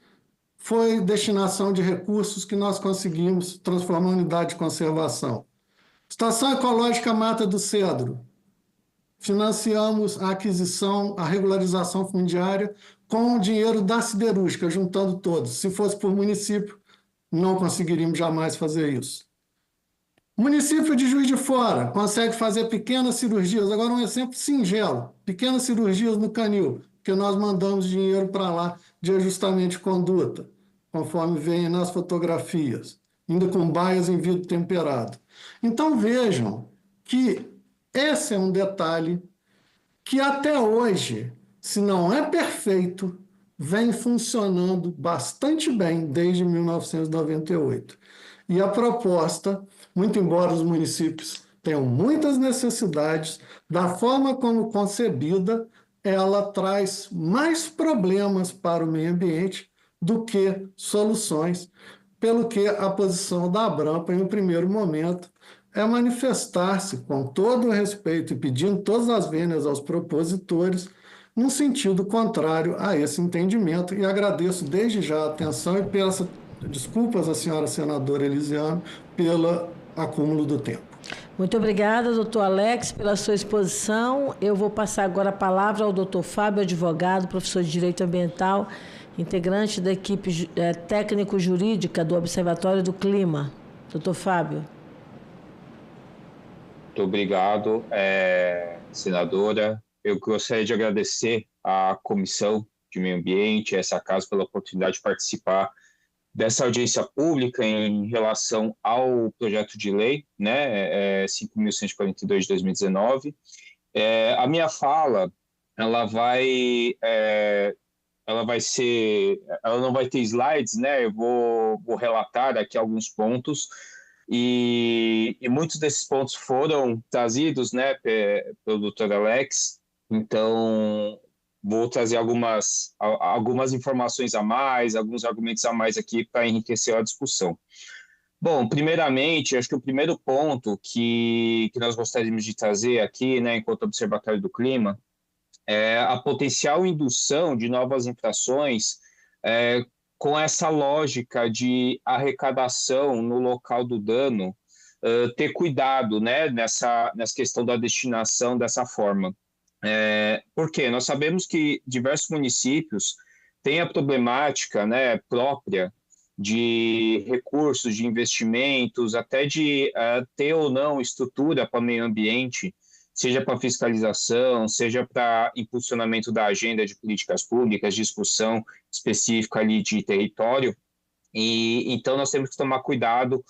foi destinação de recursos que nós conseguimos transformar em unidade de conservação. Estação Ecológica Mata do Cedro. Financiamos a aquisição, a regularização fundiária com o dinheiro da siderúrgica, juntando todos. Se fosse por município, não conseguiríamos jamais fazer isso. Município de Juiz de Fora consegue fazer pequenas cirurgias. Agora um exemplo singelo, pequenas cirurgias no canil, que nós mandamos dinheiro para lá de ajustamento de conduta, conforme vem nas fotografias, ainda com baias em vidro temperado. Então vejam que esse é um detalhe que até hoje, se não é perfeito, vem funcionando bastante bem desde 1998. E a proposta, muito embora os municípios tenham muitas necessidades, da forma como concebida, ela traz mais problemas para o meio ambiente do que soluções, pelo que a posição da Abrampa, em um primeiro momento, é manifestar-se com todo o respeito e pedindo todas as vênias aos propositores, num sentido contrário a esse entendimento, e agradeço desde já a atenção e pelas desculpas à senhora senadora Elisiane pelo acúmulo do tempo. Muito obrigada, doutor Alex, pela sua exposição. Eu vou passar agora a palavra ao doutor Fábio, advogado, professor de Direito Ambiental, integrante da equipe técnico-jurídica do Observatório do Clima. Doutor Fábio. Muito obrigado, senadora. Eu gostaria de agradecer à Comissão de Meio Ambiente, a essa casa, pela oportunidade de participar dessa audiência pública em relação ao projeto de lei, né, 5.142 de 2019. A minha fala, ela não vai ter slides, né? Eu vou relatar aqui alguns pontos e muitos desses pontos foram trazidos, né, pelo Dr. Alex. Então, vou trazer algumas informações a mais, alguns argumentos a mais aqui para enriquecer a discussão. Bom, primeiramente, acho que o primeiro ponto que nós gostaríamos de trazer aqui, né, enquanto Observatório do Clima, é a potencial indução de novas infrações com essa lógica de arrecadação no local do dano, ter cuidado, né, nessa questão da destinação dessa forma. Por quê? Nós sabemos que diversos municípios têm a problemática, né, própria de recursos, de investimentos, até de ter ou não estrutura para o meio ambiente, seja para fiscalização, seja para impulsionamento da agenda de políticas públicas, discussão específica ali de território. E então nós temos que tomar cuidado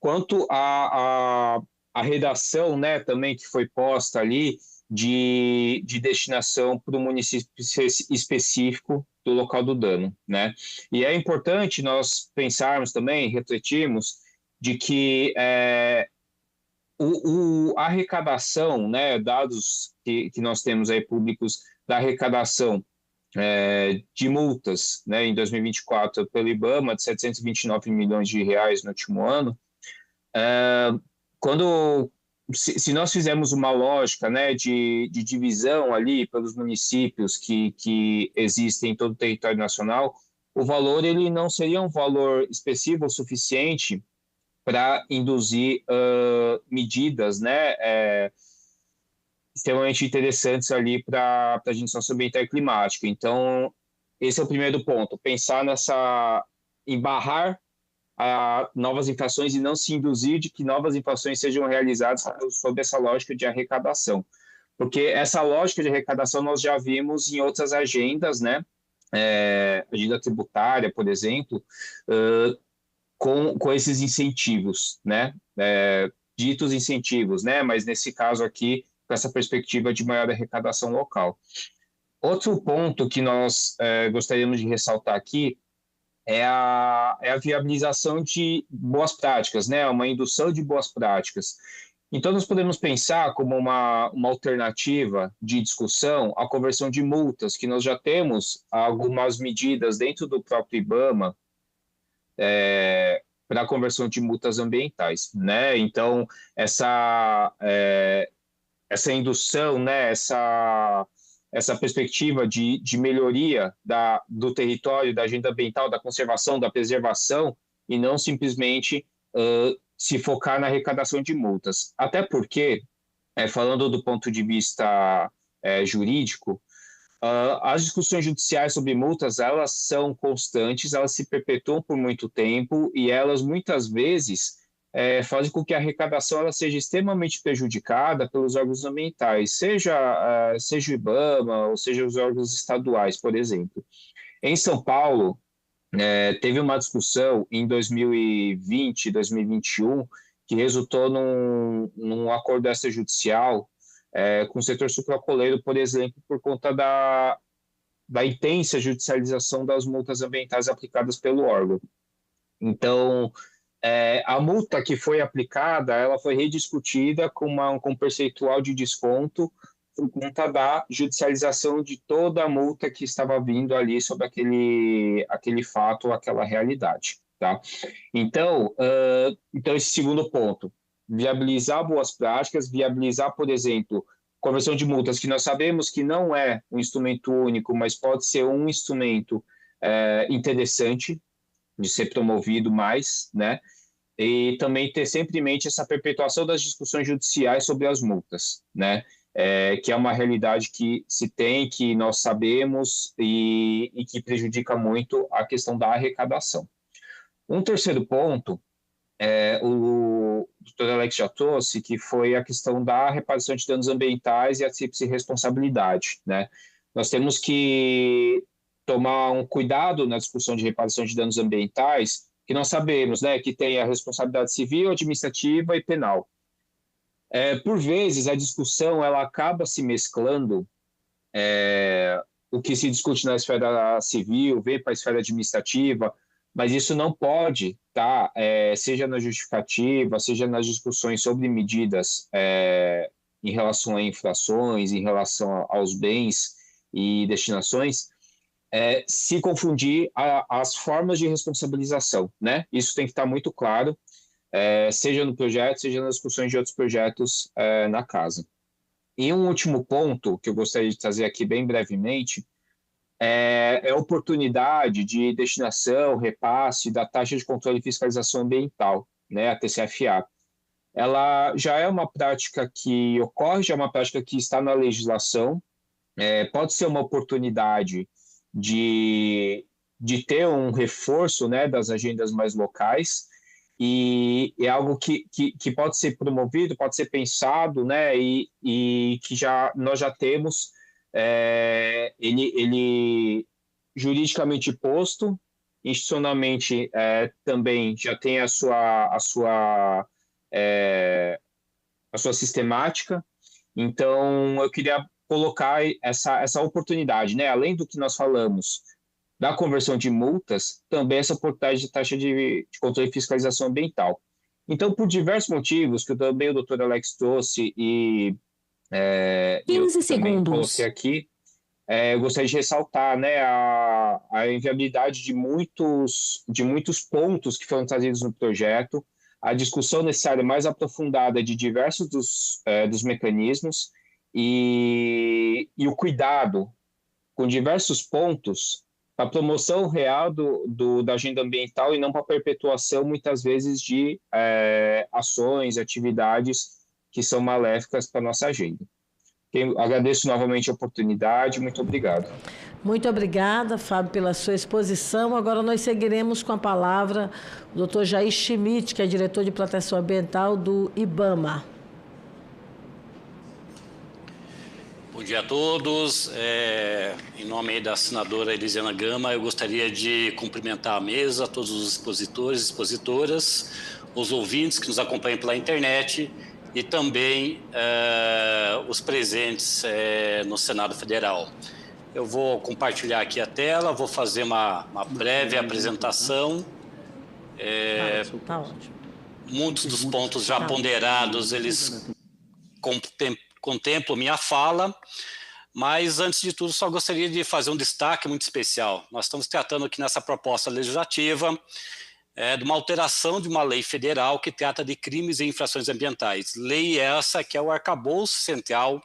quanto à redação, né, também que foi posta ali, de destinação para o município específico do local do dano, né? E é importante nós pensarmos também, refletirmos, de que a arrecadação, né, dados que nós temos aí públicos da arrecadação de multas, né, em 2024 pelo IBAMA, de 729 milhões de reais no último ano, se nós fizermos uma lógica, né, de divisão ali pelos municípios que existem em todo o território nacional, o valor ele não seria um valor expressivo o suficiente para induzir medidas, né, extremamente interessantes ali para a agenda socioambiental e climática. Então, esse é o primeiro ponto, pensar em barrar novas infrações e não se induzir de que novas infrações sejam realizadas sob essa lógica de arrecadação. Porque essa lógica de arrecadação nós já vimos em outras agendas, né? Agenda tributária, por exemplo, com esses incentivos, né? Ditos incentivos, né? Mas nesse caso aqui, com essa perspectiva de maior arrecadação local. Outro ponto que nós gostaríamos de ressaltar aqui é a viabilização de boas práticas, né? Uma indução de boas práticas. Então, nós podemos pensar como uma alternativa de discussão a conversão de multas, que nós já temos algumas medidas dentro do próprio IBAMA para a conversão de multas ambientais, né? Então, essa indução, né? Essa perspectiva de melhoria do território, da agenda ambiental, da conservação, da preservação, e não simplesmente se focar na arrecadação de multas. Até porque, falando do ponto de vista jurídico, as discussões judiciais sobre multas, elas são constantes, elas se perpetuam por muito tempo e elas, muitas vezes, fazem com que a arrecadação ela seja extremamente prejudicada pelos órgãos ambientais, seja o IBAMA ou seja os órgãos estaduais, por exemplo. Em São Paulo, teve uma discussão em 2020, 2021, que resultou num acordo extrajudicial com o setor sucroalcooleiro, por exemplo, por conta da intensa judicialização das multas ambientais aplicadas pelo órgão. Então, a multa que foi aplicada, ela foi rediscutida com um percentual de desconto por conta da judicialização de toda a multa que estava vindo ali sobre aquele fato, aquela realidade. tá? Então, esse segundo ponto, viabilizar boas práticas, viabilizar, por exemplo, conversão de multas, que nós sabemos que não é um instrumento único, mas pode ser um instrumento interessante de ser promovido mais, né? E também ter sempre em mente essa perpetuação das discussões judiciais sobre as multas, né? Que é uma realidade que se tem, que nós sabemos e que prejudica muito a questão da arrecadação. Um terceiro ponto, o Dr. Alex já trouxe, que foi a questão da reparação de danos ambientais e a tríplice responsabilidade, né? Nós temos que tomar um cuidado na discussão de reparação de danos ambientais, que nós sabemos, né, que tem a responsabilidade civil, administrativa e penal. Por vezes, a discussão ela acaba se mesclando, o que se discute na esfera civil, vem para a esfera administrativa, mas isso não pode, tá? Seja na justificativa, seja nas discussões sobre medidas em relação a infrações, em relação aos bens e destinações, se confundir as formas de responsabilização, né? Isso tem que estar muito claro, seja no projeto, seja nas discussões de outros projetos na casa. E um último ponto que eu gostaria de trazer aqui bem brevemente é a oportunidade de destinação, repasse da taxa de controle e fiscalização ambiental, né, a TCFA. Ela já é uma prática que ocorre, já é uma prática que está na legislação, pode ser uma oportunidade de ter um reforço, né, das agendas mais locais, e é algo que pode ser promovido, pode ser pensado, né, e que nós já temos ele juridicamente posto, institucionalmente também já tem a sua sistemática. Então, eu queria colocar essa oportunidade, né? Além do que nós falamos da conversão de multas, também essa oportunidade de taxa de controle e fiscalização ambiental. Então, por diversos motivos, que também o Dr. Alex trouxe e 15 segundos. Coloquei aqui, eu gostaria de ressaltar, né, a inviabilidade de muitos pontos que foram trazidos no projeto, a discussão necessária mais aprofundada de diversos dos mecanismos e o cuidado com diversos pontos para a promoção real da agenda ambiental e não para a perpetuação, muitas vezes, de ações, atividades que são maléficas para a nossa agenda. Eu agradeço novamente a oportunidade, muito obrigado. Muito obrigada, Fábio, pela sua exposição. Agora nós seguiremos com a palavra o Dr. Jair Schmidt, que é diretor de proteção ambiental do IBAMA. Bom dia a todos. Em nome da senadora Elisiana Gama, eu gostaria de cumprimentar a mesa, todos os expositores, expositoras, os ouvintes que nos acompanham pela internet e também os presentes no Senado Federal. Eu vou compartilhar aqui a tela, vou fazer uma breve apresentação. Tá ótimo. Muitos dos pontos já ponderados, eles contemplam minha fala, mas antes de tudo só gostaria de fazer um destaque muito especial. Nós estamos tratando aqui nessa proposta legislativa de uma alteração de uma lei federal que trata de crimes e infrações ambientais. Lei essa que é o arcabouço central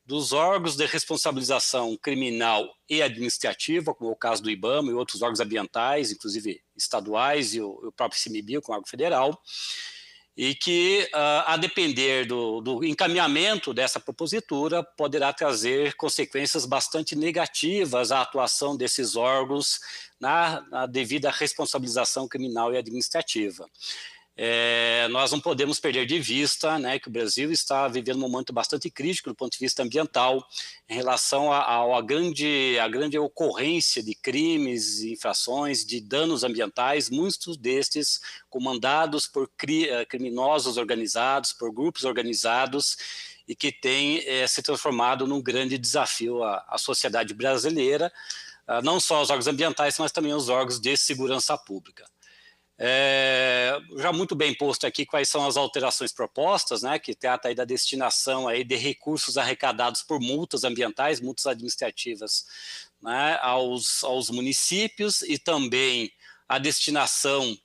dos órgãos de responsabilização criminal e administrativa, como é o caso do IBAMA e outros órgãos ambientais, inclusive estaduais e o próprio ICMBio, como órgão federal, e que, a depender do encaminhamento dessa propositura, poderá trazer consequências bastante negativas à atuação desses órgãos na devida responsabilização criminal e administrativa. Nós não podemos perder de vista, né, que o Brasil está vivendo um momento bastante crítico do ponto de vista ambiental em relação à grande ocorrência de crimes, infrações, de danos ambientais, muitos destes comandados por criminosos organizados, por grupos organizados e que têm se transformado num grande desafio à sociedade brasileira, não só os órgãos ambientais, mas também os órgãos de segurança pública. Já muito bem posto aqui quais são as alterações propostas, né, que trata aí da destinação aí de recursos arrecadados por multas ambientais, multas administrativas, né, aos municípios e também a destinação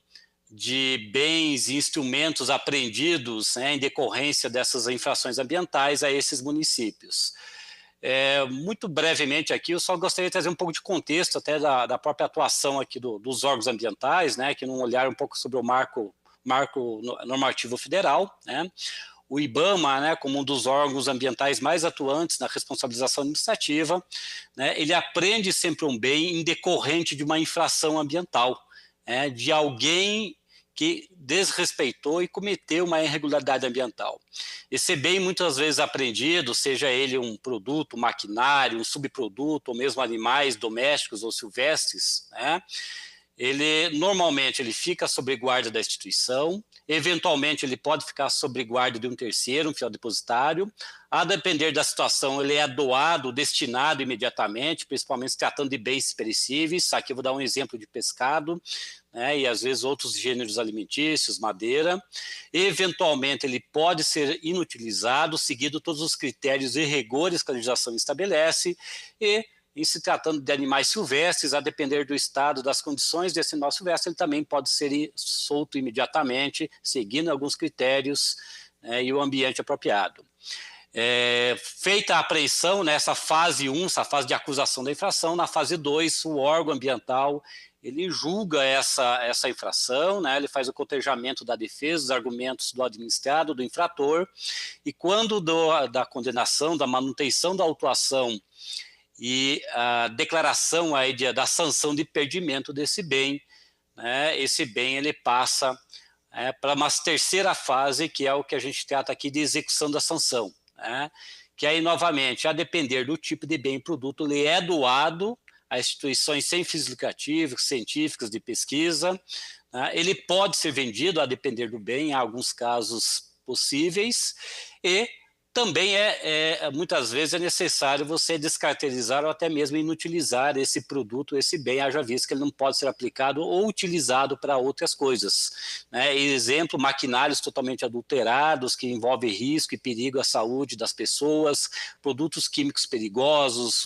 de bens e instrumentos apreendidos, né, em decorrência dessas infrações ambientais a esses municípios. Muito brevemente aqui, eu só gostaria de trazer um pouco de contexto até da própria atuação aqui dos órgãos ambientais, né, que num olhar um pouco sobre o marco normativo federal, né. O IBAMA, né, como um dos órgãos ambientais mais atuantes na responsabilização administrativa, né, ele apreende sempre um bem em decorrente de uma infração ambiental, né, de alguém que desrespeitou e cometeu uma irregularidade ambiental. Esse bem, muitas vezes apreendido, seja ele um produto, um maquinário, um subproduto, ou mesmo animais domésticos ou silvestres, né, normalmente ele fica sob guarda da instituição, eventualmente ele pode ficar sob guarda de um terceiro, um fiel depositário. A depender da situação, ele é doado, destinado imediatamente, principalmente se tratando de bens perecíveis. Aqui eu vou dar um exemplo de pescado, né, e às vezes outros gêneros alimentícios, madeira. Eventualmente ele pode ser inutilizado, seguindo todos os critérios e rigores que a legislação estabelece, e em se tratando de animais silvestres, a depender do estado, das condições desse animal silvestre, ele também pode ser solto imediatamente, seguindo alguns critérios, né, e o ambiente apropriado. Feita a apreensão, nessa fase 1, essa fase de acusação da infração, na fase 2, o órgão ambiental ele julga essa infração, né, ele faz o cotejamento da defesa, dos argumentos do administrado, do infrator, e quando da condenação, da manutenção da autuação e a declaração aí da sanção de perdimento desse bem, né, esse bem ele passa para uma terceira fase, que é o que a gente trata aqui de execução da sanção, né, que aí, novamente, a depender do tipo de bem e produto, ele é doado a instituições sem fins lucrativos, científicas, de pesquisa, né, ele pode ser vendido a depender do bem, há alguns casos possíveis, e também muitas vezes é necessário você descaracterizar ou até mesmo inutilizar esse produto, esse bem, haja visto que ele não pode ser aplicado ou utilizado para outras coisas, né? Exemplo, maquinários totalmente adulterados, que envolvem risco e perigo à saúde das pessoas, produtos químicos perigosos,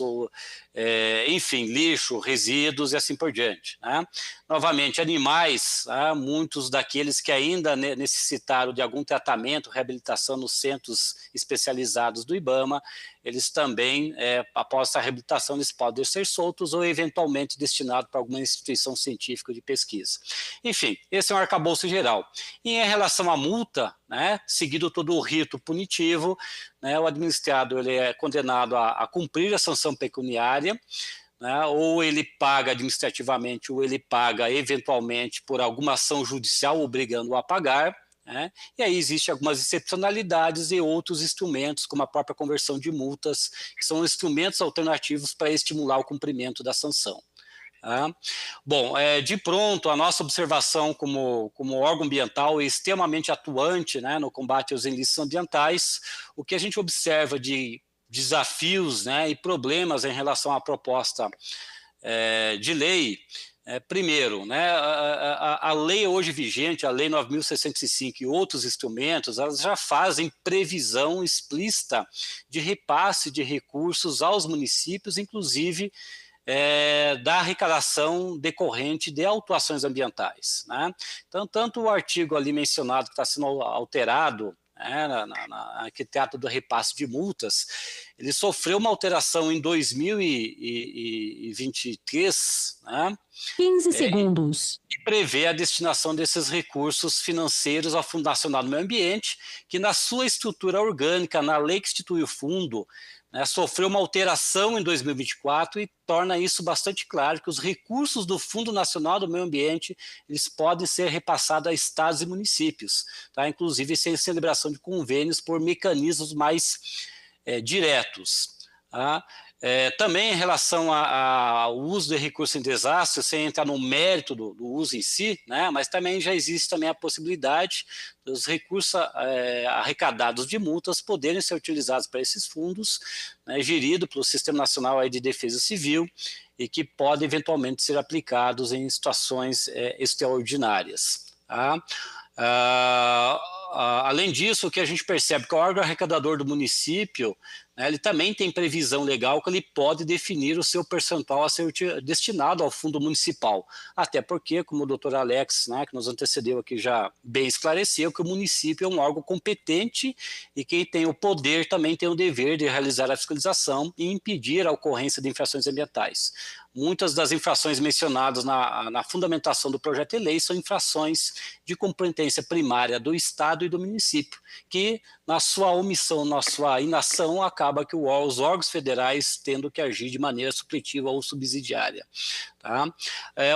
enfim, lixo, resíduos e assim por diante, né? Novamente, animais, muitos daqueles que ainda necessitaram de algum tratamento, reabilitação nos centros especializados do IBAMA, eles também, após essa reabilitação, eles podem ser soltos ou eventualmente destinados para alguma instituição científica de pesquisa. Enfim, esse é um arcabouço geral. E em relação à multa, né, seguido todo o rito punitivo, né, o administrado ele é condenado a cumprir a sanção pecuniária, né, ou ele paga administrativamente, ou ele paga eventualmente por alguma ação judicial obrigando-o a pagar, né? E aí existem algumas excepcionalidades e outros instrumentos, como a própria conversão de multas, que são instrumentos alternativos para estimular o cumprimento da sanção. Tá? Bom, de pronto, a nossa observação como órgão ambiental é extremamente atuante, né, no combate aos ilícitos ambientais. O que a gente observa de desafios, né, e problemas em relação à proposta de lei. Primeiro, né, a lei hoje vigente, a Lei 9.605 e outros instrumentos, elas já fazem previsão explícita de repasse de recursos aos municípios, inclusive da arrecadação decorrente de autuações ambientais, né? Então, tanto o artigo ali mencionado que está sendo alterado, que trata do repasse de multas, ele sofreu uma alteração em 2023, né? 15 segundos. Que prevê a destinação desses recursos financeiros ao Fundo Nacional do Meio Ambiente, que na sua estrutura orgânica, na lei que institui o fundo, né, sofreu uma alteração em 2024 e torna isso bastante claro, que os recursos do Fundo Nacional do Meio Ambiente eles podem ser repassados a estados e municípios, tá? Inclusive sem celebração de convênios por mecanismos mais diretos. Tá? Também em relação ao uso de recursos em desastre, sem entrar no mérito do uso em si, né, mas também já existe também a possibilidade dos recursos arrecadados de multas poderem ser utilizados para esses fundos, né, gerido pelo Sistema Nacional aí de Defesa Civil e que podem eventualmente ser aplicados em situações extraordinárias. Tá? Além disso, o que a gente percebe que o órgão arrecadador do município, né, ele também tem previsão legal que ele pode definir o seu percentual a ser destinado ao fundo municipal. Até porque, como o doutor Alex, né, que nos antecedeu aqui, já bem esclareceu, que o município é um órgão competente e quem tem o poder também tem o dever de realizar a fiscalização e impedir a ocorrência de infrações ambientais. Muitas das infrações mencionadas na fundamentação do projeto de lei são infrações de competência primária do Estado e do município, que na sua omissão, na sua inação, acaba que os órgãos federais tendo que agir de maneira supletiva ou subsidiária. Tá?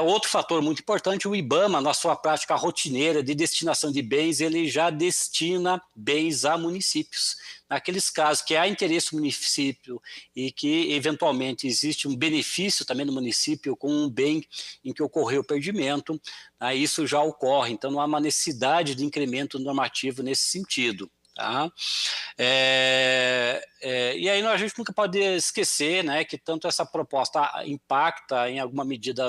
Outro fator muito importante, o IBAMA, na sua prática rotineira de destinação de bens, ele já destina bens a municípios. Naqueles casos que há interesse do município e que, eventualmente, existe um benefício também no município com um bem em que ocorreu o perdimento, isso já ocorre. Então, não há uma necessidade de incremento normativo nesse sentido. Tá? E aí a gente nunca pode esquecer, né, que tanto essa proposta impacta em alguma medida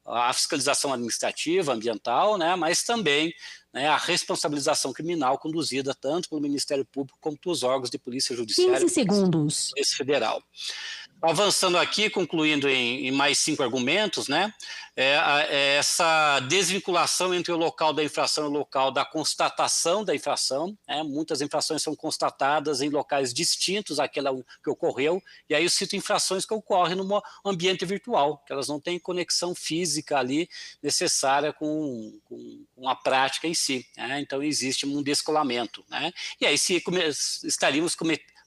a fiscalização administrativa, ambiental, né, mas também, né, a responsabilização criminal conduzida tanto pelo Ministério Público quanto pelos órgãos de polícia judiciária 15 segundos. e federal. Avançando aqui, concluindo em mais 5 argumentos, né, essa desvinculação entre o local da infração e o local da constatação da infração. Muitas infrações são constatadas em locais distintos àquela que ocorreu, e aí eu cito infrações que ocorrem no ambiente virtual, que elas não têm conexão física ali necessária com a prática em si. Né? Então existe um descolamento. Né? E aí estaríamos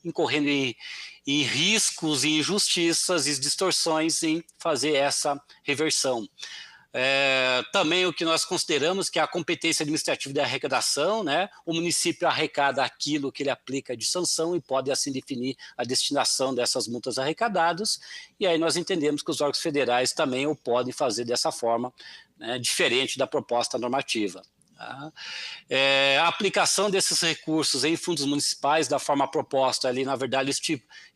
incorrendo em riscos e injustiças e distorções em fazer essa reversão. Também o que nós consideramos que é a competência administrativa da arrecadação, né? O município arrecada aquilo que ele aplica de sanção e pode assim definir a destinação dessas multas arrecadadas, e aí nós entendemos que os órgãos federais também o podem fazer dessa forma, né, diferente da proposta normativa. A aplicação desses recursos em fundos municipais da forma proposta ali, na verdade,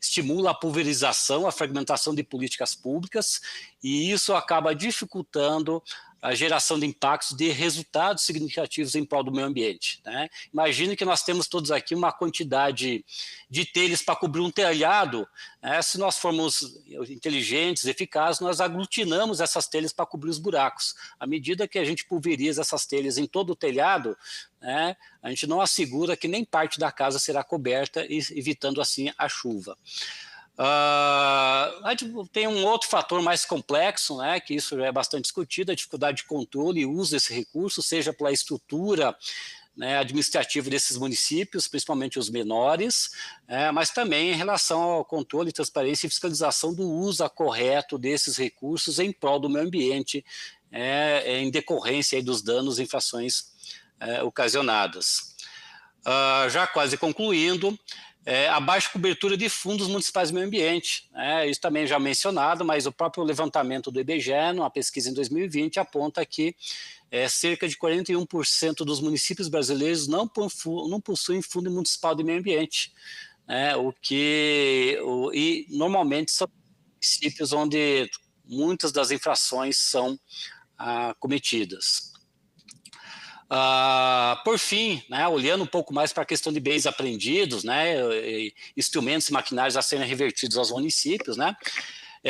estimula a pulverização, a fragmentação de políticas públicas, e isso acaba dificultando a geração de impactos de resultados significativos em prol do meio ambiente. Né? Imagine que nós temos todos aqui uma quantidade de telhas para cobrir um telhado. Né? Se nós formos inteligentes, eficazes, nós aglutinamos essas telhas para cobrir os buracos. À medida que a gente pulveriza essas telhas em todo o telhado, né, a gente não assegura que nem parte da casa será coberta, evitando assim a chuva. A gente tem um outro fator mais complexo, né, que isso já é bastante discutido, a dificuldade de controle e uso desse recurso, seja pela estrutura, né, administrativa desses municípios, principalmente os menores, mas também em relação ao controle, transparência e fiscalização do uso correto desses recursos em prol do meio ambiente, em decorrência aí dos danos e infrações ocasionadas. Já quase concluindo, a baixa cobertura de fundos municipais de meio ambiente. Isso também já mencionado, mas o próprio levantamento do IBGE, numa pesquisa em 2020, aponta que cerca de 41% dos municípios brasileiros não possuem fundo municipal de meio ambiente, e normalmente são municípios onde muitas das infrações são cometidas. Por fim, né, olhando um pouco mais para a questão de bens apreendidos, né, instrumentos e maquinários a serem revertidos aos municípios, né,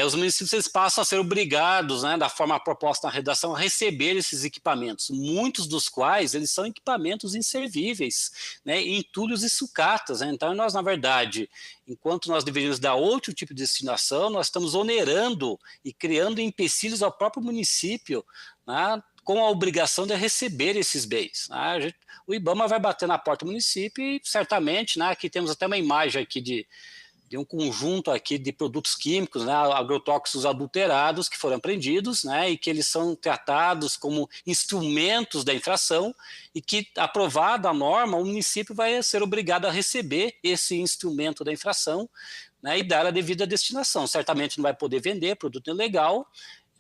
os municípios eles passam a ser obrigados, né, da forma proposta na redação, a receber esses equipamentos, muitos dos quais eles são equipamentos inservíveis, né, entulhos e sucatas. Né? Então, nós, na verdade, enquanto nós deveríamos dar outro tipo de destinação, nós estamos onerando e criando empecilhos ao próprio município, né, com a obrigação de receber esses bens. Né? O IBAMA vai bater na porta do município e, certamente, né, aqui temos até uma imagem aqui de um conjunto aqui de produtos químicos, né, agrotóxicos adulterados que foram apreendidos, né, e que eles são tratados como instrumentos da infração e que, aprovada a norma, o município vai ser obrigado a receber esse instrumento da infração, né, e dar a devida destinação. Certamente não vai poder vender produto ilegal,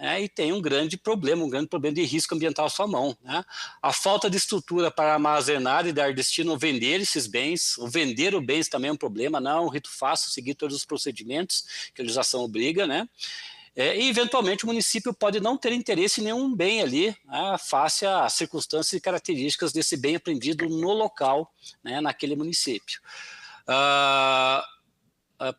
e tem um grande problema de risco ambiental à sua mão. Né? A falta de estrutura para armazenar e dar destino ou vender esses bens, ou vender os bens também é um problema, não é um rito fácil seguir todos os procedimentos que a legislação obriga, né? E, eventualmente, o município pode não ter interesse em nenhum bem ali, né, face às circunstâncias e características desse bem apreendido no local, né, naquele município.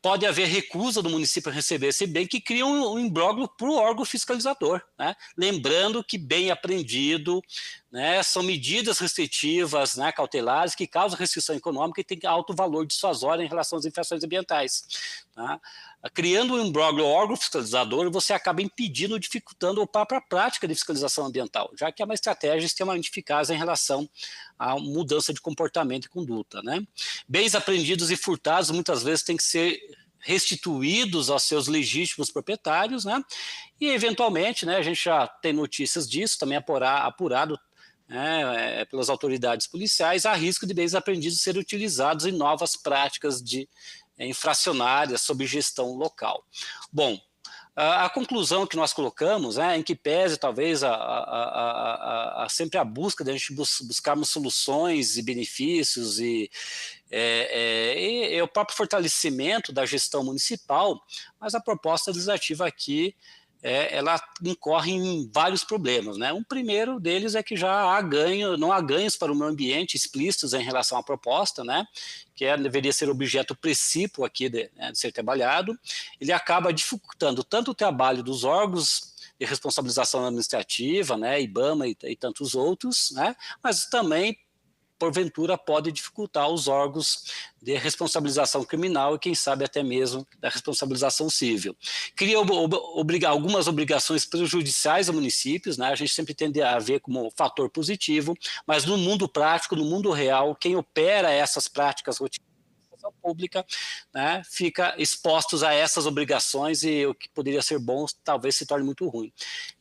Pode haver recusa do município a receber esse bem, que cria um imbróglio para o órgão fiscalizador, né? Lembrando que bem apreendido, né, são medidas restritivas, né, cautelares, que causam restrição econômica e tem alto valor dissuasório em relação às infrações ambientais. Tá? Criando um imbróglio ao órgão fiscalizador, você acaba impedindo, dificultando a própria prática de fiscalização ambiental, já que é uma estratégia extremamente eficaz em relação à mudança de comportamento e conduta. Né? Bens apreendidos e furtados muitas vezes têm que ser restituídos aos seus legítimos proprietários, né? E eventualmente, né, a gente já tem notícias disso, também apurado pelas autoridades policiais, há risco de bens apreendidos serem utilizados em novas práticas infracionárias sob gestão local. Bom, a conclusão que nós colocamos, em que pese talvez sempre a busca de a gente buscarmos soluções e benefícios e o próprio fortalecimento da gestão municipal, mas a proposta legislativa aqui ela incorre em vários problemas, né? Um primeiro deles é que não há ganhos para o meio ambiente explícitos em relação à proposta, né? Que deveria ser objeto princípio aqui de ser trabalhado. Ele acaba dificultando tanto o trabalho dos órgãos de responsabilização administrativa, né? IBAMA e tantos outros, né? Mas também porventura pode dificultar os órgãos de responsabilização criminal e quem sabe até mesmo da responsabilização civil. Cria algumas obrigações prejudiciais a municípios, né? A gente sempre tende a ver como fator positivo, mas no mundo prático, no mundo real, quem opera essas práticas rotineiras pública, né, fica expostos a essas obrigações e o que poderia ser bom talvez se torne muito ruim.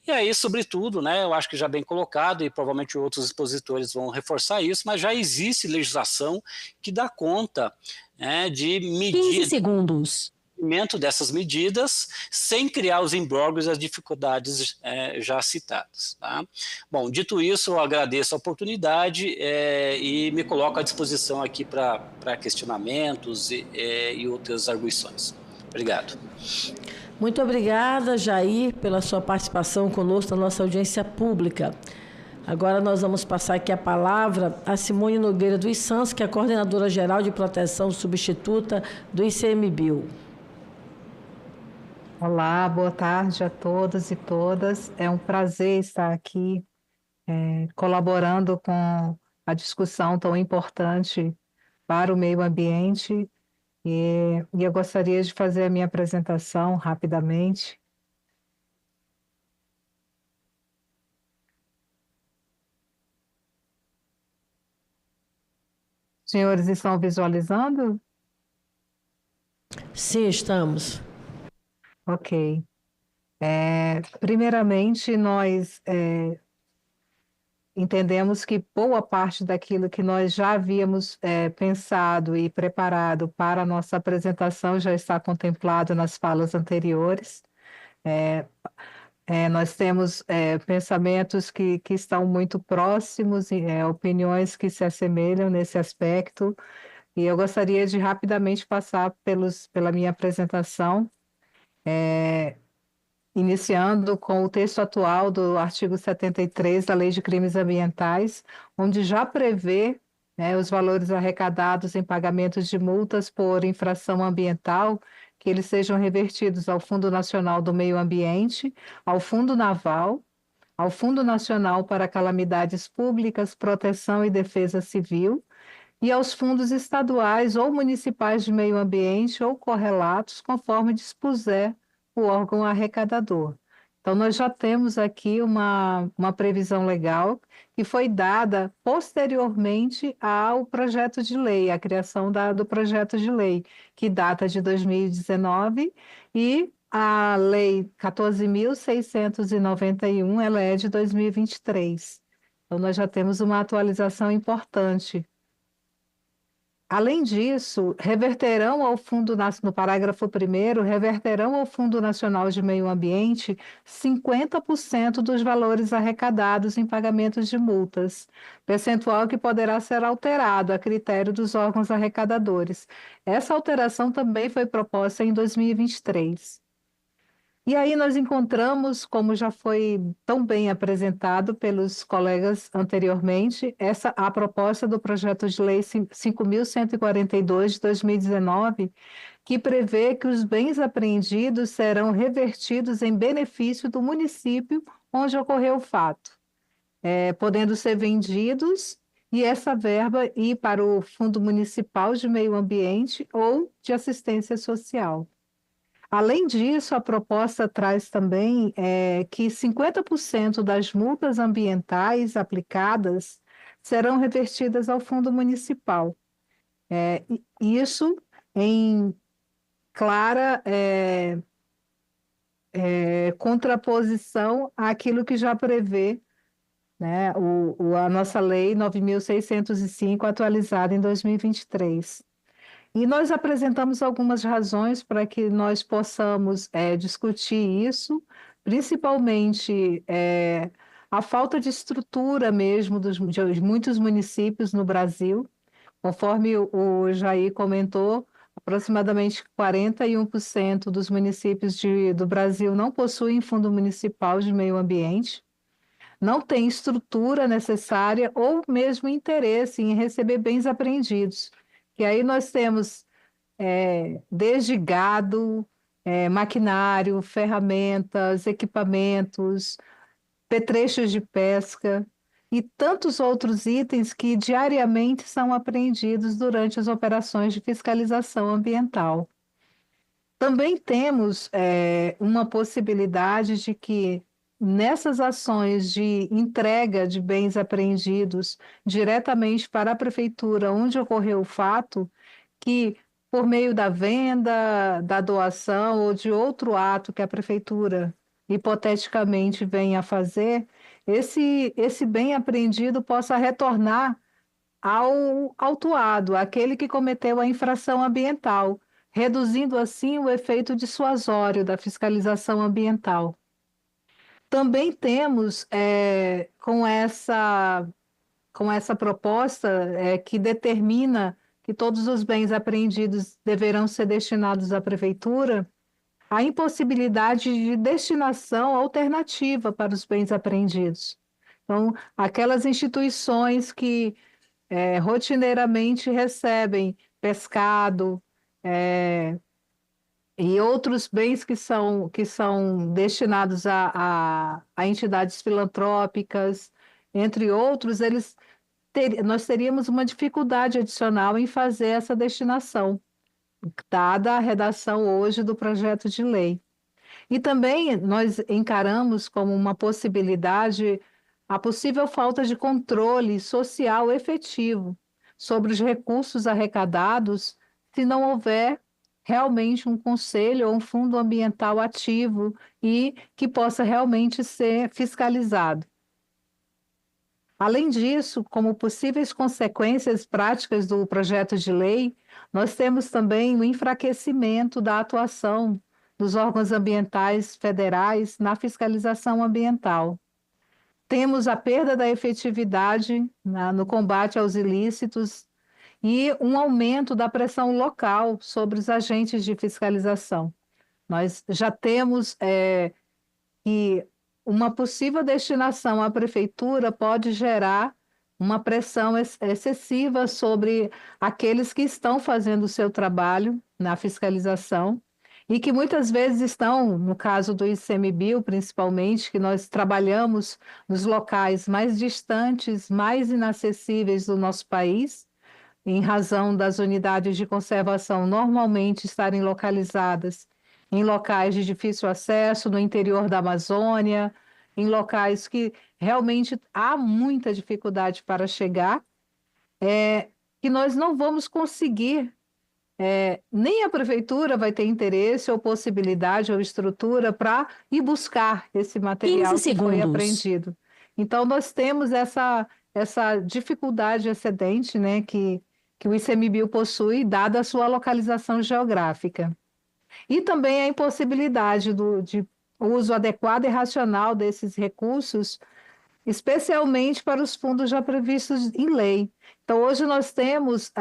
E aí, sobretudo, né, eu acho que já bem colocado e provavelmente outros expositores vão reforçar isso, mas já existe legislação que dá conta de medir 15 segundos. Dessas medidas, sem criar os imbróglios e as dificuldades já citadas. Tá? Bom, dito isso, eu agradeço a oportunidade e me coloco à disposição aqui para questionamentos e outras arguições. Obrigado. Muito obrigada, Jair, pela sua participação conosco na nossa audiência pública. Agora nós vamos passar aqui a palavra a Simone Nogueira dos Santos, que é a coordenadora geral de proteção substituta do ICMBio. Olá, boa tarde a todos e todas. É um prazer estar aqui colaborando com a discussão tão importante para o meio ambiente e eu gostaria de fazer a minha apresentação rapidamente. Senhores, estão visualizando? Sim, estamos. Ok. Primeiramente, nós entendemos que boa parte daquilo que nós já havíamos pensado e preparado para a nossa apresentação já está contemplado nas falas anteriores. Nós temos pensamentos que estão muito próximos, opiniões que se assemelham nesse aspecto, e eu gostaria de rapidamente passar pela minha apresentação, iniciando com o texto atual do artigo 73 da Lei de Crimes Ambientais, onde já prevê os valores arrecadados em pagamentos de multas por infração ambiental, que eles sejam revertidos ao Fundo Nacional do Meio Ambiente, ao Fundo Naval, ao Fundo Nacional para Calamidades Públicas, Proteção e Defesa Civil, e aos fundos estaduais ou municipais de meio ambiente ou correlatos, conforme dispuser o órgão arrecadador. Então, nós já temos aqui uma previsão legal que foi dada posteriormente ao projeto de lei, à criação do projeto de lei, que data de 2019, e a Lei 14.691, ela é de 2023. Então, nós já temos uma atualização importante. Além disso, reverterão ao Fundo, no parágrafo 1º, reverterão ao Fundo Nacional de Meio Ambiente 50% dos valores arrecadados em pagamentos de multas, percentual que poderá ser alterado a critério dos órgãos arrecadadores. Essa alteração também foi proposta em 2023. E aí nós encontramos, como já foi tão bem apresentado pelos colegas anteriormente, a proposta do projeto de lei 5.142 de 2019, que prevê que os bens apreendidos serão revertidos em benefício do município onde ocorreu o fato, podendo ser vendidos e essa verba ir para o Fundo Municipal de Meio Ambiente ou de Assistência Social. Além disso, a proposta traz também que 50% das multas ambientais aplicadas serão revertidas ao Fundo Municipal. Isso em clara contraposição àquilo que já prevê, né, a nossa Lei 9.605, atualizada em 2023. E nós apresentamos algumas razões para que nós possamos discutir isso, principalmente a falta de estrutura mesmo de muitos municípios no Brasil. Conforme o Jair comentou, aproximadamente 41% dos municípios do Brasil não possuem fundo municipal de meio ambiente, não tem estrutura necessária ou mesmo interesse em receber bens apreendidos. E aí nós temos desde gado, maquinário, ferramentas, equipamentos, petrechos de pesca e tantos outros itens que diariamente são apreendidos durante as operações de fiscalização ambiental. Também temos uma possibilidade de que nessas ações de entrega de bens apreendidos diretamente para a prefeitura onde ocorreu o fato, que por meio da venda, da doação ou de outro ato que a prefeitura hipoteticamente venha a fazer, esse bem apreendido possa retornar ao autuado, aquele que cometeu a infração ambiental, reduzindo assim o efeito dissuasório da fiscalização ambiental. Também temos, com essa proposta que determina que todos os bens apreendidos deverão ser destinados à prefeitura, a impossibilidade de destinação alternativa para os bens apreendidos. Então, aquelas instituições que rotineiramente recebem pescado, e outros bens que são destinados a entidades filantrópicas, entre outros, nós teríamos uma dificuldade adicional em fazer essa destinação, dada a redação hoje do projeto de lei. E também nós encaramos como uma possibilidade a possível falta de controle social efetivo sobre os recursos arrecadados se não houver realmente um conselho ou um fundo ambiental ativo e que possa realmente ser fiscalizado. Além disso, como possíveis consequências práticas do projeto de lei, nós temos também o enfraquecimento da atuação dos órgãos ambientais federais na fiscalização ambiental. Temos a perda da efetividade no combate aos ilícitos e um aumento da pressão local sobre os agentes de fiscalização. Nós já temos que uma possível destinação à prefeitura pode gerar uma pressão excessiva sobre aqueles que estão fazendo o seu trabalho na fiscalização e que muitas vezes estão, no caso do ICMBio principalmente, que nós trabalhamos nos locais mais distantes, mais inacessíveis do nosso país, em razão das unidades de conservação normalmente estarem localizadas em locais de difícil acesso, no interior da Amazônia, em locais que realmente há muita dificuldade para chegar, que nós não vamos conseguir, nem a prefeitura vai ter interesse ou possibilidade ou estrutura para ir buscar esse material que foi apreendido. Então, nós temos essa dificuldade excedente, né, que o ICMBio possui, dada a sua localização geográfica. E também a impossibilidade de uso adequado e racional desses recursos, especialmente para os fundos já previstos em lei. Então, hoje nós temos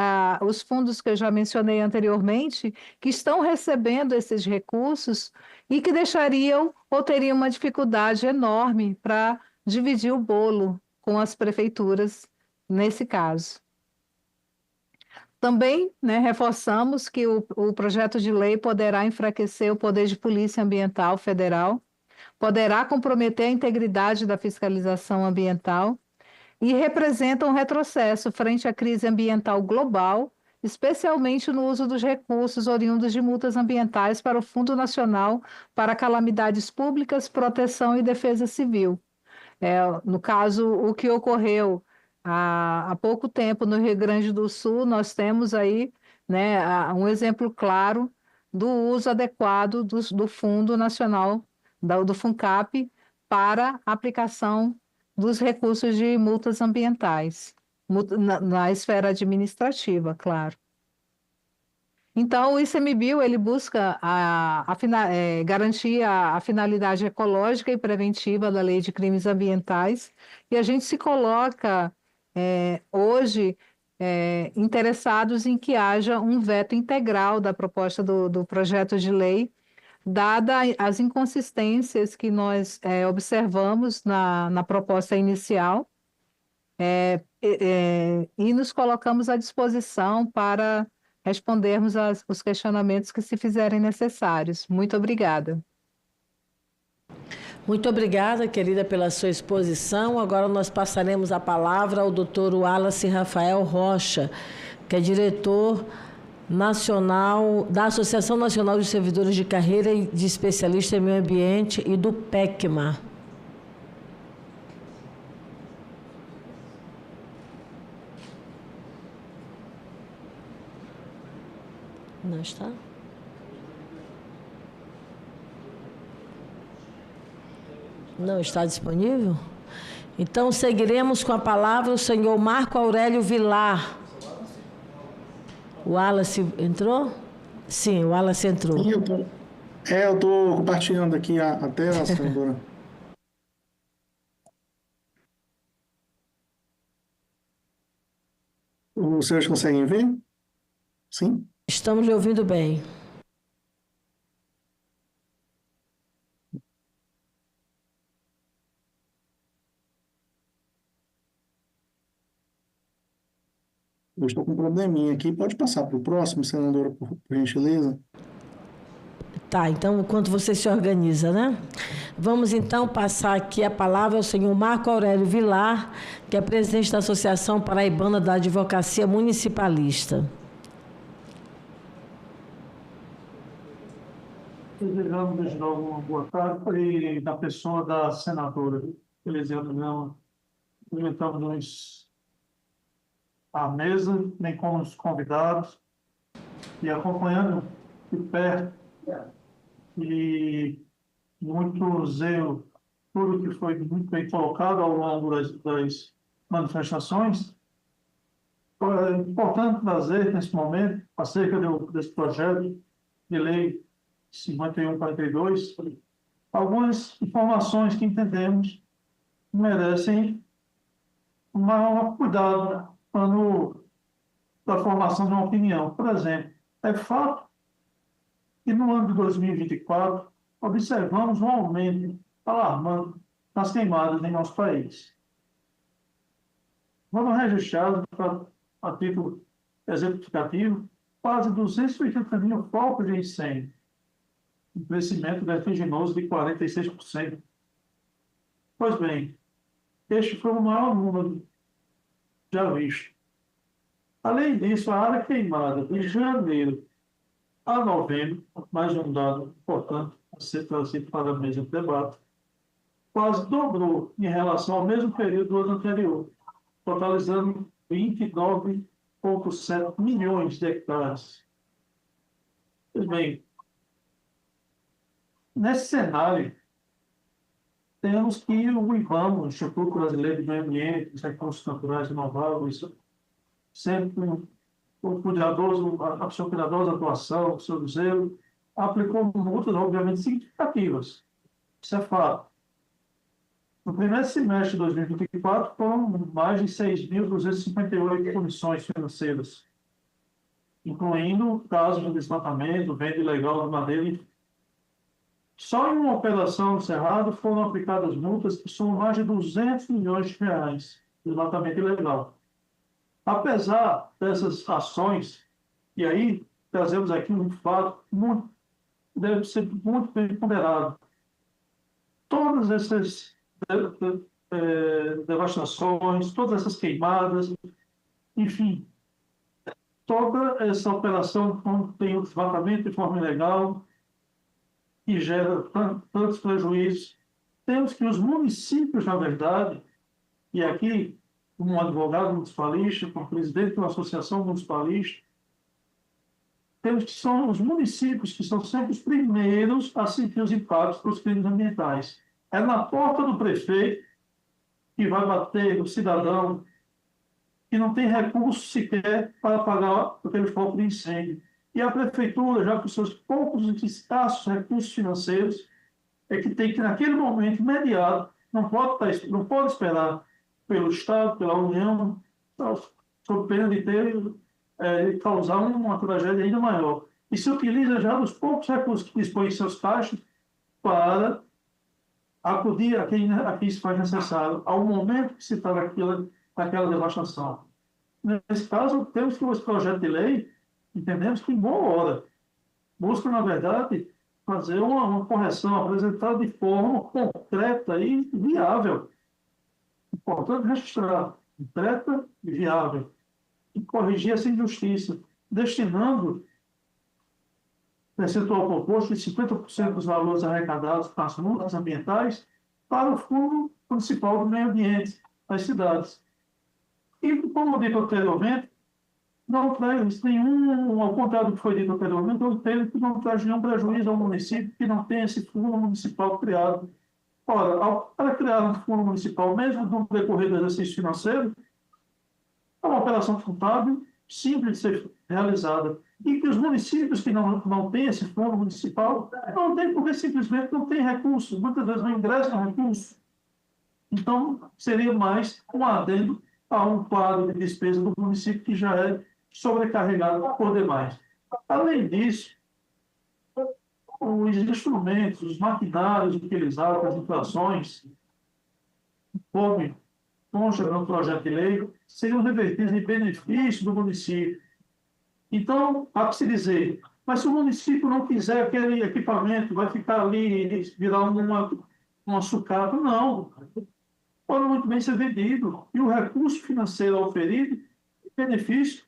os fundos que eu já mencionei anteriormente, que estão recebendo esses recursos e que deixariam ou teriam uma dificuldade enorme para dividir o bolo com as prefeituras nesse caso. Também, né, reforçamos que o projeto de lei poderá enfraquecer o poder de polícia ambiental federal, poderá comprometer a integridade da fiscalização ambiental e representa um retrocesso frente à crise ambiental global, especialmente no uso dos recursos oriundos de multas ambientais para o Fundo Nacional para Calamidades Públicas, Proteção e Defesa Civil. No caso, o que ocorreu há pouco tempo no Rio Grande do Sul, nós temos aí, né, um exemplo claro do uso adequado do Fundo Nacional, do FUNCAP, para a aplicação dos recursos de multas ambientais, na esfera administrativa, claro. Então, o ICMBio, ele busca garantir a finalidade ecológica e preventiva da Lei de Crimes Ambientais, e a gente se coloca hoje interessados em que haja um veto integral da proposta do projeto de lei, dada as inconsistências que nós observamos na proposta inicial, e nos colocamos à disposição para respondermos os questionamentos que se fizerem necessários. Muito obrigada. Muito obrigada, querida, pela sua exposição. Agora nós passaremos a palavra ao Dr. Wallace Rafael Rocha, que é diretor nacional da Associação Nacional de Servidores de Carreira e de Especialista em Meio Ambiente e do PECMA. Não está? Não está disponível? Então, seguiremos com a palavra o senhor Marco Aurélio Vilar. O Wallace entrou? Sim, o Wallace entrou. Sim, eu estou compartilhando aqui a tela, senadora. Os senhores conseguem ver? Sim? Estamos lhe ouvindo bem. Eu estou com um probleminha aqui. Pode passar para o próximo, senadora, por gentileza? Tá, então, enquanto você se organiza, né? Vamos, então, passar aqui a palavra ao senhor Marco Aurélio Vilar, que é presidente da Associação Paraibana da Advocacia Municipalista. Desejamos desde logo uma boa tarde e da pessoa da senadora Elisiana Gama. Cumprimentamos à mesa, bem como os convidados, e acompanhando de perto e muito zelo tudo que foi muito bem colocado ao longo das manifestações. É importante trazer, nesse momento, acerca desse projeto de lei 5142, algumas informações que entendemos que merecem um maior cuidado da formação de uma opinião. Por exemplo, é fato que no ano de 2024 observamos um aumento alarmante nas queimadas em nosso país. Foram registrados, a título exemplificativo, quase 280 mil focos de incêndio, um crescimento vertiginoso de 46%. Pois bem, este foi o maior número já visto. Além disso, a área queimada de janeiro a novembro, mais um dado importante a ser trazido para a mesa de debate, quase dobrou em relação ao mesmo período do ano anterior, totalizando 29,7 milhões de hectares. Pois bem, nesse cenário, temos que o IBAMA, o Instituto Brasileiro de Meio Ambiente, dos Recursos Naturais Renováveis, sempre com a sua cuidadosa atuação, o seu zelo, aplicou multas, obviamente, significativas. Isso é fato. No primeiro semestre de 2024, foram mais de 6.258 punições financeiras, incluindo casos de desmatamento, venda ilegal de madeira. Só em uma operação no Cerrado foram aplicadas multas que somam mais de 200 milhões de reais de desmatamento ilegal. Apesar dessas ações, e aí trazemos aqui um fato muito, deve ser muito bem ponderado. Todas essas devastações, todas essas queimadas, enfim, toda essa operação quando tem o desmatamento de forma ilegal, que gera tantos prejuízos, temos que os municípios, na verdade, e aqui, como um advogado municipalista, como presidente de uma associação municipalista, temos que são os municípios que são sempre os primeiros a sentir os impactos dos crimes ambientais. É na porta do prefeito que vai bater o cidadão que não tem recurso sequer para pagar aquele foco de incêndio. E a prefeitura, já com seus poucos e escassos recursos financeiros, é que tem que, naquele momento imediato, não pode esperar pelo Estado, pela União, sob pena de causar uma tragédia ainda maior. E se utiliza já dos poucos recursos que dispõe em seus caixas para acudir a quem se faz necessário, ao momento que se está naquela devastação. Nesse caso, temos que esse projeto de lei, entendemos que em boa hora, busca, na verdade, fazer uma correção apresentada de forma concreta e viável. Importante registrar, concreta e viável. E corrigir essa injustiça, destinando percentual proposto de 50% dos valores arrecadados para as multas ambientais para o Fundo Municipal do Meio Ambiente das cidades. E, como dito anteriormente, não traz nenhum, ao contrário do que foi dito anteriormente, eu entendo que não traz nenhum prejuízo ao município que não tem esse fundo municipal criado. Ora, para criar um fundo municipal, mesmo no decorrer do exercício financeiro, é uma operação contábil simples de ser realizada. E que os municípios que não têm esse fundo municipal não têm porque simplesmente não têm recursos, muitas vezes não ingressam recursos. Então, seria mais um adendo a um quadro de despesa do município que já é sobrecarregado por demais. Além disso, os instrumentos, os maquinários utilizados para as infrações, como consta no projeto de lei, seriam revertidos em benefício do município. Então, há que se dizer, mas se o município não quiser aquele equipamento, vai ficar ali, virar uma sucata? Não. Pode muito bem ser vendido. E o recurso financeiro oferido, benefício,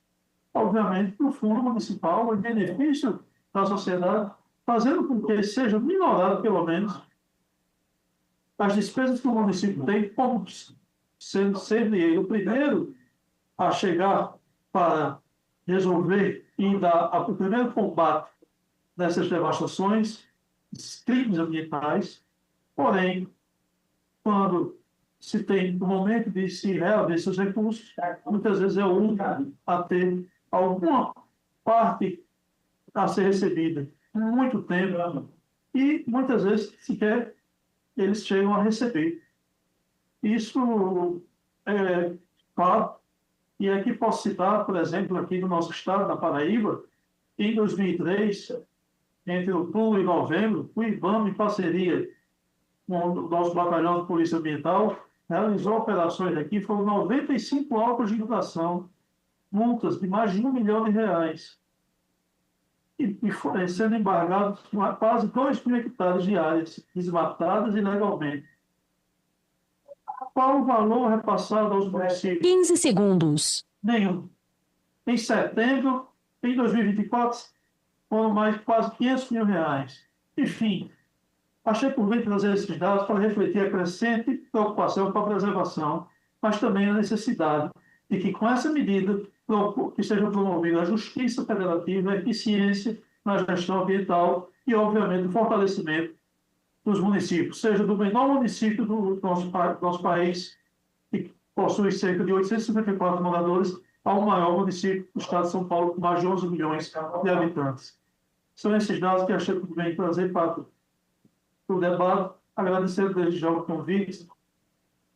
obviamente, para o fundo municipal, em benefício da sociedade, fazendo com que seja minorado, pelo menos, as despesas que o município tem, como sendo ele o primeiro a chegar para resolver e dar o primeiro combate dessas devastações, crimes ambientais. Porém, quando se tem o momento de se reaver seus recursos, muitas vezes é o único a ter alguma parte a ser recebida em muito tempo e muitas vezes sequer eles chegam a receber. Isso é claro, e aqui posso citar, por exemplo, aqui no nosso estado, na Paraíba, em 2003, entre outubro e novembro, o IBAMA, em parceria com o nosso batalhão de Polícia Ambiental, realizou operações aqui, foram 95 autos de infração, multas de mais de R$1 milhão, e sendo embargados quase 2.000 hectares de áreas desmatadas ilegalmente. Qual o valor repassado aos municípios? 15 segundos. Nenhum. Em setembro, em 2024, foram mais quase R$500 mil. Enfim, achei por bem trazer esses dados para refletir a crescente preocupação com a preservação, mas também a necessidade de que, com essa medida, que seja promovida a justiça federativa, a eficiência na gestão ambiental e, obviamente, o fortalecimento dos municípios, seja do menor município do nosso país, que possui cerca de 854 moradores, ao maior município do estado de São Paulo, com mais de 11 milhões de habitantes. São esses dados que achei por bem trazer para o debate, agradecendo desde já o convite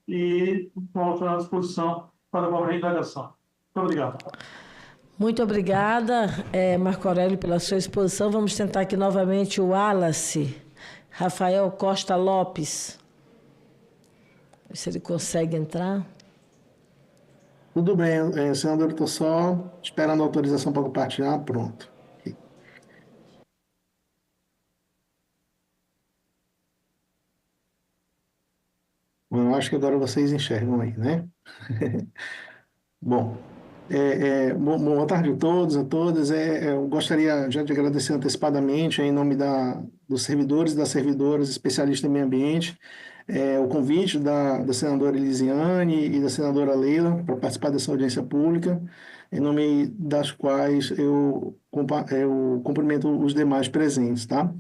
e colocar à disposição para qualquer indagação. Muito obrigado. Muito obrigada, Marco Aurélio, pela sua exposição. Vamos tentar aqui novamente o Wallace. Rafael Costa Lopes. Se ele consegue entrar. Tudo bem, senador, estou só esperando a autorização para compartilhar. Pronto. Bom, eu acho que agora vocês enxergam aí, né? Bom, boa tarde a todos, a todas. Eu gostaria já de agradecer antecipadamente, em nome dos servidores e das servidoras especialistas em meio ambiente, o convite da senadora Elisiane e da senadora Leila para participar dessa audiência pública, em nome das quais eu cumprimento os demais presentes, tá?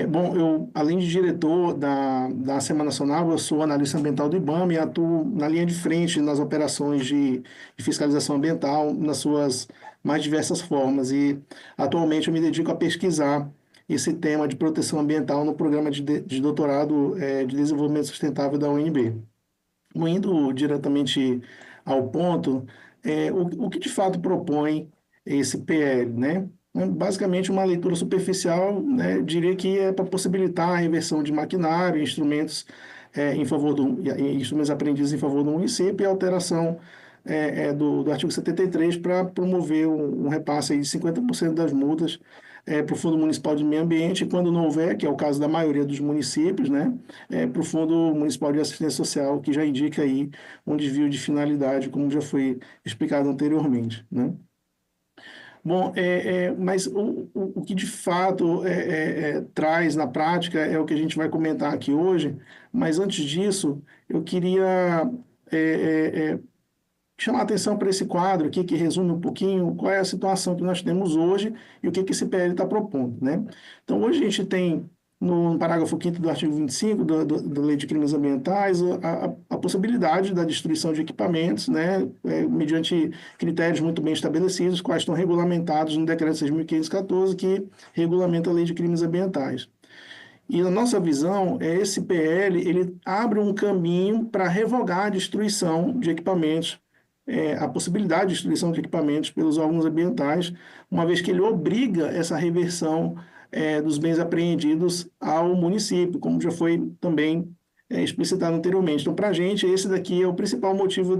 Bom, eu, além de diretor da Semana Nacional, eu sou analista ambiental do IBAMA e atuo na linha de frente nas operações de fiscalização ambiental, nas suas mais diversas formas. E, atualmente, eu me dedico a pesquisar esse tema de proteção ambiental no programa de doutorado de desenvolvimento sustentável da UNB. Indo diretamente ao ponto, o que de fato propõe esse PL, né? Basicamente, uma leitura superficial, né, diria que é para possibilitar a reversão de maquinário, instrumentos instrumentos apreendidos em favor do município e a alteração do artigo 73 para promover um repasse aí de 50% das multas para o Fundo Municipal de Meio Ambiente, e quando não houver, que é o caso da maioria dos municípios, né, para o Fundo Municipal de Assistência Social, que já indica aí um desvio de finalidade, como já foi explicado anteriormente, né? Bom, mas o que de fato traz na prática é o que a gente vai comentar aqui hoje, mas antes disso, eu queria chamar a atenção para esse quadro aqui, que resume um pouquinho qual é a situação que nós temos hoje e o que esse PL está propondo, né? Então, hoje a gente tem, no parágrafo 5º do artigo 25 da Lei de Crimes Ambientais, a possibilidade da destruição de equipamentos, né, mediante critérios muito bem estabelecidos, quais estão regulamentados no Decreto 6.514, que regulamenta a Lei de Crimes Ambientais. E, na nossa visão, esse PL ele abre um caminho para revogar a destruição de equipamentos, a possibilidade de destruição de equipamentos pelos órgãos ambientais, uma vez que ele obriga essa reversão dos bens apreendidos ao município, como já foi também explicitado anteriormente. Então, para a gente, esse daqui é o principal motivo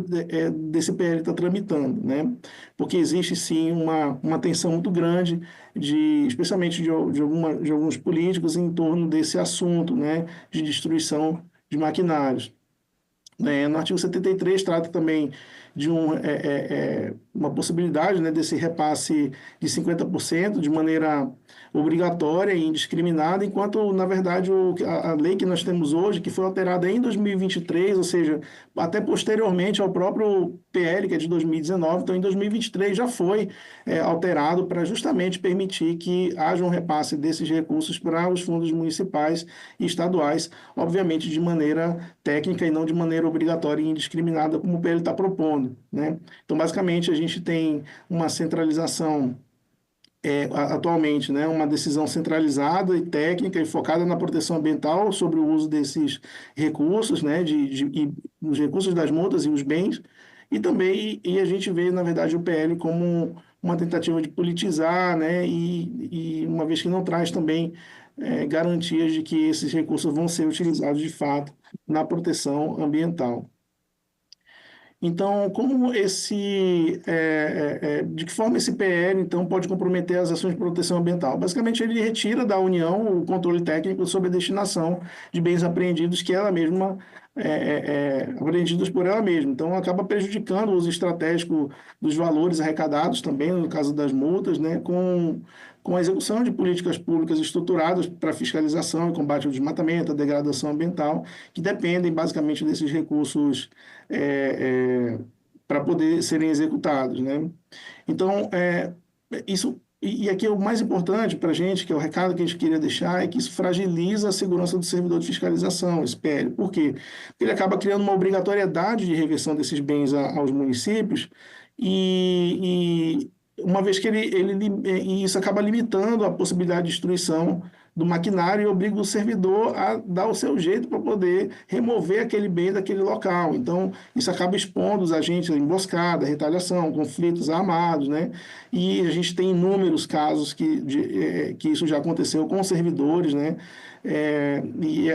desse PL estar tramitando, né? Porque existe, sim, uma tensão muito grande, especialmente de alguns políticos, em torno desse assunto, né, de destruição de maquinários. No artigo 73 trata também de uma possibilidade, né, desse repasse de 50% de maneira obrigatória e indiscriminada, enquanto, na verdade, a lei que nós temos hoje, que foi alterada em 2023, ou seja, até posteriormente ao próprio PL, que é de 2019, então em 2023 já foi alterado para justamente permitir que haja um repasse desses recursos para os fundos municipais e estaduais, obviamente de maneira técnica e não de maneira obrigatória e indiscriminada, como o PL está propondo, né? Então, basicamente, a gente tem uma centralização atualmente, né, uma decisão centralizada e técnica e focada na proteção ambiental sobre o uso desses recursos, né, e os recursos das multas e os bens, e também a gente vê, na verdade, o PL como uma tentativa de politizar, né, e uma vez que não traz também garantias de que esses recursos vão ser utilizados de fato na proteção ambiental. Então, de que forma esse PL, então, pode comprometer as ações de proteção ambiental? Basicamente, ele retira da União o controle técnico sobre a destinação de bens apreendidos que ela mesma, apreendidos por ela mesma. Então, acaba prejudicando o uso estratégico dos valores arrecadados também, no caso das multas, né, com a execução de políticas públicas estruturadas para fiscalização e combate ao desmatamento, à degradação ambiental, que dependem basicamente desses recursos para poder serem executados, né? Então, isso... E aqui o mais importante para a gente, que é o recado que a gente queria deixar, é que isso fragiliza a segurança do servidor de fiscalização, esse PL. Por quê? Porque ele acaba criando uma obrigatoriedade de reversão desses bens aos municípios e uma vez que e isso acaba limitando a possibilidade de destruição do maquinário e obriga o servidor a dar o seu jeito para poder remover aquele bem daquele local. Então, isso acaba expondo os agentes à emboscada, retaliação, conflitos armados, né? E a gente tem inúmeros casos que isso já aconteceu com servidores, né?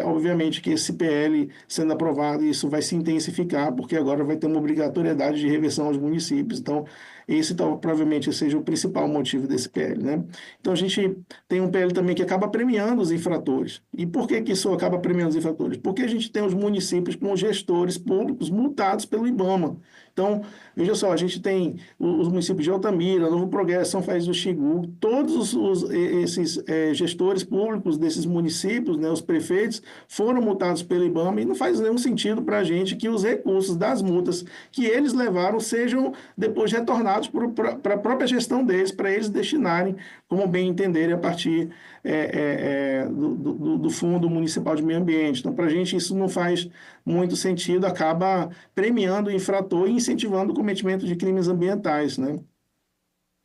Obviamente que esse PL sendo aprovado, isso vai se intensificar, porque agora vai ter uma obrigatoriedade de reversão aos municípios. Então, esse provavelmente seja o principal motivo desse PL, né? Então, a gente tem um PL também que acaba premiando os infratores. E por que isso acaba premiando os infratores? Porque a gente tem os municípios com gestores públicos multados pelo IBAMA. Então, veja só, a gente tem os municípios de Altamira, Novo Progresso, São Félix do Xingu, todos esses gestores públicos desses municípios, né, os prefeitos, foram multados pelo IBAMA, e não faz nenhum sentido para a gente que os recursos das multas que eles levaram sejam depois retornados para a própria gestão deles, para eles destinarem como bem entenderem a partir do Fundo Municipal de Meio Ambiente. Então, para a gente isso não faz muito sentido, acaba premiando o infrator e incentivando o cometimento de crimes ambientais, né?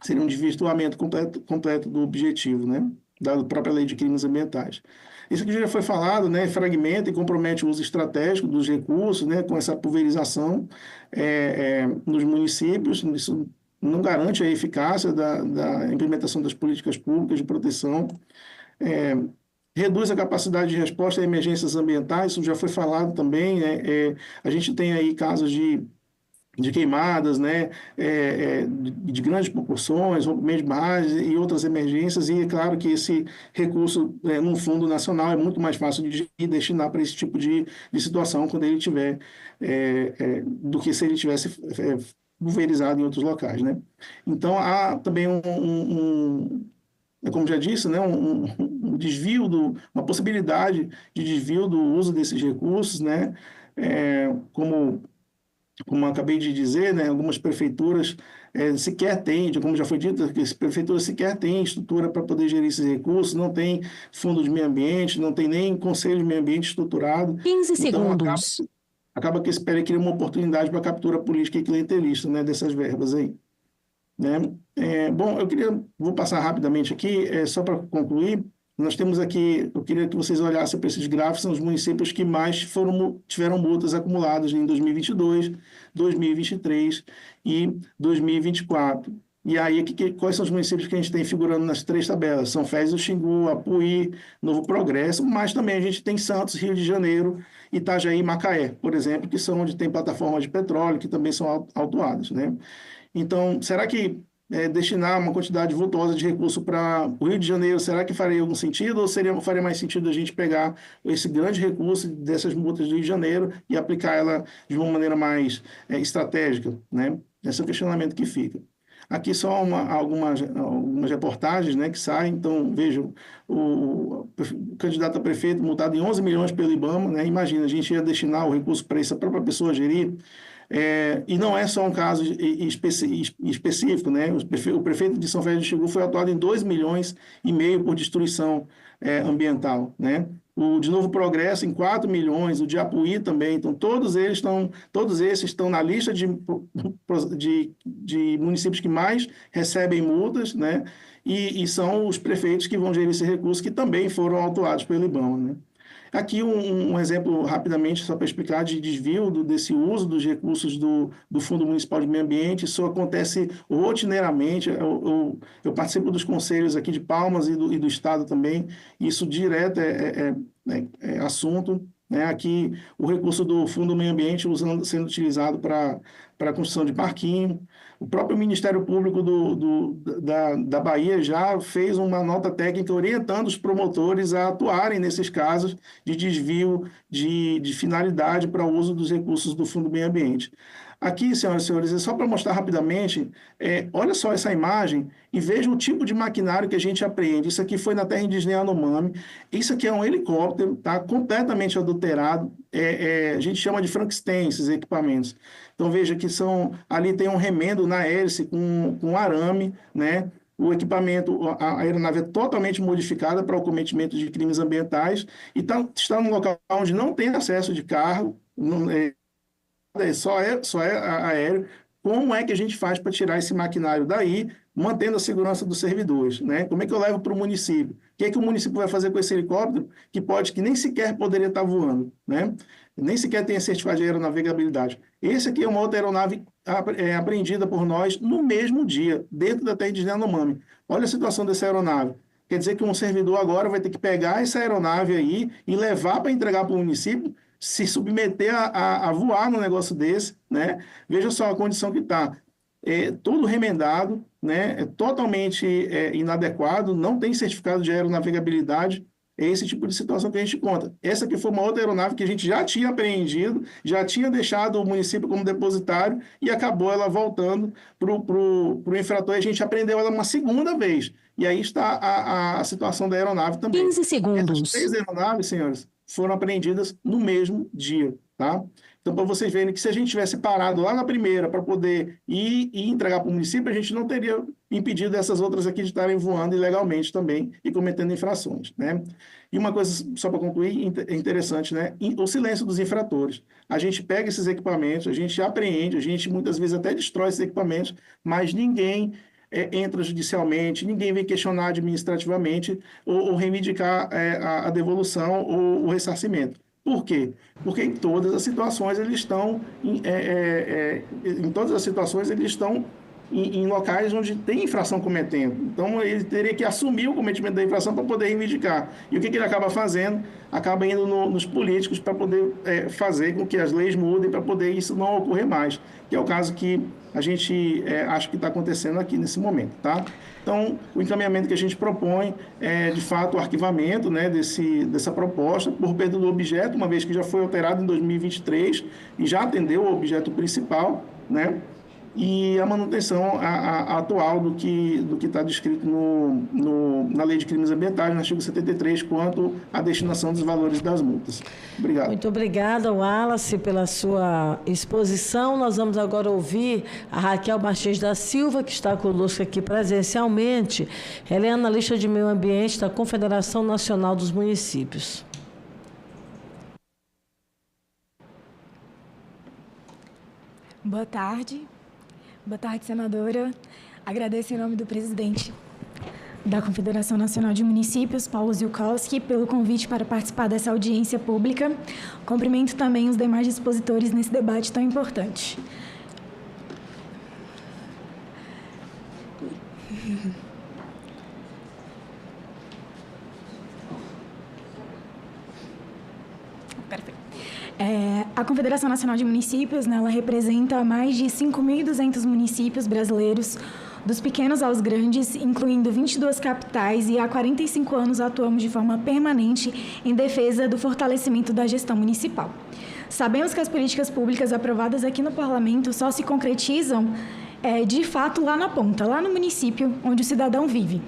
Seria um desvirtuamento completo do objetivo, né? Da própria lei de crimes ambientais. Isso que já foi falado, né? Fragmenta e compromete o uso estratégico dos recursos, né? Com essa pulverização nos municípios. Isso não garante a eficácia da implementação das políticas públicas de proteção. Reduz a capacidade de resposta a emergências ambientais, isso já foi falado também. A gente tem aí casos de queimadas, né, de grandes proporções, rompimento de barragens e outras emergências, e é claro que esse recurso, num fundo nacional, é muito mais fácil de destinar para esse tipo de situação quando ele tiver, do que se ele tivesse pulverizado em outros locais, né? Então, há também como já disse, né, um desvio, uma possibilidade de desvio do uso desses recursos, né? Como acabei de dizer, né, algumas prefeituras sequer têm, como já foi dito, que as prefeituras sequer têm estrutura para poder gerir esses recursos, não tem fundo de meio ambiente, não tem nem conselho de meio ambiente estruturado. 15 segundos. Então, acaba que esse PL cria uma oportunidade para a captura política e clientelista, né, dessas verbas aí. Né? Bom, vou passar rapidamente aqui, só para concluir. Nós temos aqui, eu queria que vocês olhassem para esses gráficos, são os municípios que mais tiveram multas acumuladas em 2022, 2023 e 2024. E aí, quais são os municípios que a gente tem figurando nas três tabelas? São Félix do Xingu, Apuí, Novo Progresso, mas também a gente tem Santos, Rio de Janeiro, Itajaí e Macaé, por exemplo, que são onde tem plataformas de petróleo, que também são autuadas, né? Então, será que destinar uma quantidade vultosa de recurso para o Rio de Janeiro, será que faria algum sentido, ou faria mais sentido a gente pegar esse grande recurso dessas multas do Rio de Janeiro e aplicar ela de uma maneira mais estratégica, né? Esse é o questionamento que fica. Aqui só algumas reportagens, né, que saem. Então, vejam, o candidato a prefeito multado em 11 milhões pelo IBAMA, né? Imagina, a gente ia destinar o recurso para essa própria pessoa gerir. E não é só um caso específico, né? O prefeito de São Félix do Xingu foi autuado em 2,5 milhões por destruição ambiental, né? O de Novo Progresso em 4 milhões, o de Apuí também. Então, todos esses estão na lista de municípios que mais recebem multas, né? E são os prefeitos que vão gerir esse recurso, que também foram autuados pelo IBAMA, né? Aqui um exemplo, rapidamente, só para explicar, de desvio desse uso dos recursos do Fundo Municipal de Meio Ambiente. Isso acontece rotineiramente. Eu participo dos conselhos aqui de Palmas e do Estado também. Isso direto é assunto, né? Aqui, o recurso do Fundo Meio Ambiente sendo utilizado para a construção de parquinho. O próprio Ministério Público da Bahia já fez uma nota técnica orientando os promotores a atuarem nesses casos de desvio de finalidade para o uso dos recursos do Fundo Meio Ambiente. Aqui, senhoras e senhores, é só para mostrar rapidamente, olha só essa imagem e veja o tipo de maquinário que a gente apreende. Isso aqui foi na terra indígena Yanomami. Isso aqui é um helicóptero, tá? Completamente adulterado. A gente chama de Frankenstein esses equipamentos. Então, veja que ali tem um remendo na hélice com arame, né? O equipamento, a aeronave é totalmente modificada para o cometimento de crimes ambientais e está num local onde não tem acesso de carro, só é aéreo, como é que a gente faz para tirar esse maquinário daí, mantendo a segurança dos servidores, né? Como é que eu levo para o município? O que é que o município vai fazer com esse helicóptero que nem sequer poderia estar voando, né? Nem sequer tem a certificado de aeronavegabilidade. Esse aqui é uma outra aeronave apreendida por nós no mesmo dia, dentro da terra de Yanomami. Olha a situação dessa aeronave. Quer dizer que um servidor agora vai ter que pegar essa aeronave aí e levar para entregar para o município, se submeter a voar num negócio desse, né? Veja só a condição que está. Todo remendado, né? Totalmente inadequado, não tem certificado de aeronavegabilidade. É esse tipo de situação que a gente conta. Essa aqui foi uma outra aeronave que a gente já tinha apreendido, já tinha deixado o município como depositário e acabou ela voltando para o infrator e a gente apreendeu ela uma segunda vez. E aí está a situação da aeronave também. 15 segundos. Essas 3 aeronaves, senhores, foram apreendidas no mesmo dia, tá? Então, para vocês verem que se a gente tivesse parado lá na primeira para poder ir e entregar para o município, a gente não teria impedido essas outras aqui de estarem voando ilegalmente também e cometendo infrações, né? E uma coisa, só para concluir, interessante, né? O silêncio dos infratores. A gente pega esses equipamentos, a gente apreende, a gente muitas vezes até destrói esses equipamentos, mas ninguém entra judicialmente, ninguém vem questionar administrativamente ou reivindicar a devolução ou o ressarcimento. Por quê? Porque em todas as situações eles estão em locais onde tem infração cometendo. Então, ele teria que assumir o cometimento da infração para poder reivindicar. E o que ele acaba fazendo? Acaba indo nos políticos para poder fazer com que as leis mudem, para poder isso não ocorrer mais. Que é o caso que a gente acha que está acontecendo aqui nesse momento, tá? Então, o encaminhamento que a gente propõe é, de fato, o arquivamento, né, dessa proposta por perda do objeto, uma vez que já foi alterado em 2023 e já atendeu o objeto principal, né? E a manutenção atual do que está descrito na Lei de Crimes Ambientais, no artigo 73, quanto à destinação dos valores das multas. Obrigado. Muito obrigada, Wallace, pela sua exposição. Nós vamos agora ouvir a Raquel Martins da Silva, que está conosco aqui presencialmente. Ela é analista de meio ambiente da Confederação Nacional dos Municípios. Boa tarde. Boa tarde, senadora. Agradeço em nome do presidente da Confederação Nacional de Municípios, Paulo Ziolkowski, pelo convite para participar dessa audiência pública. Cumprimento também os demais expositores nesse debate tão importante. Perfeito. A Confederação Nacional de Municípios, né, ela representa mais de 5.200 municípios brasileiros, dos pequenos aos grandes, incluindo 22 capitais, e há 45 anos atuamos de forma permanente em defesa do fortalecimento da gestão municipal. Sabemos que as políticas públicas aprovadas aqui no Parlamento só se concretizam, de fato, lá na ponta, lá no município onde o cidadão vive.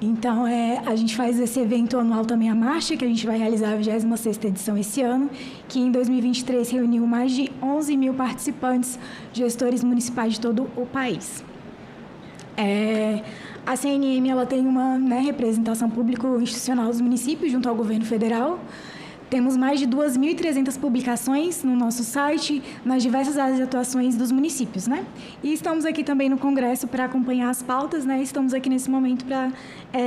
Então, a gente faz esse evento anual também, a Marcha, que a gente vai realizar a 26ª edição esse ano, que em 2023 reuniu mais de 11 mil participantes, gestores municipais de todo o país. A CNM ela tem uma representação público-institucional dos municípios junto ao governo federal. Temos mais de 2.300 publicações no nosso site, nas diversas áreas de atuações dos municípios, né? E estamos aqui também no Congresso para acompanhar as pautas, né? Estamos aqui nesse momento para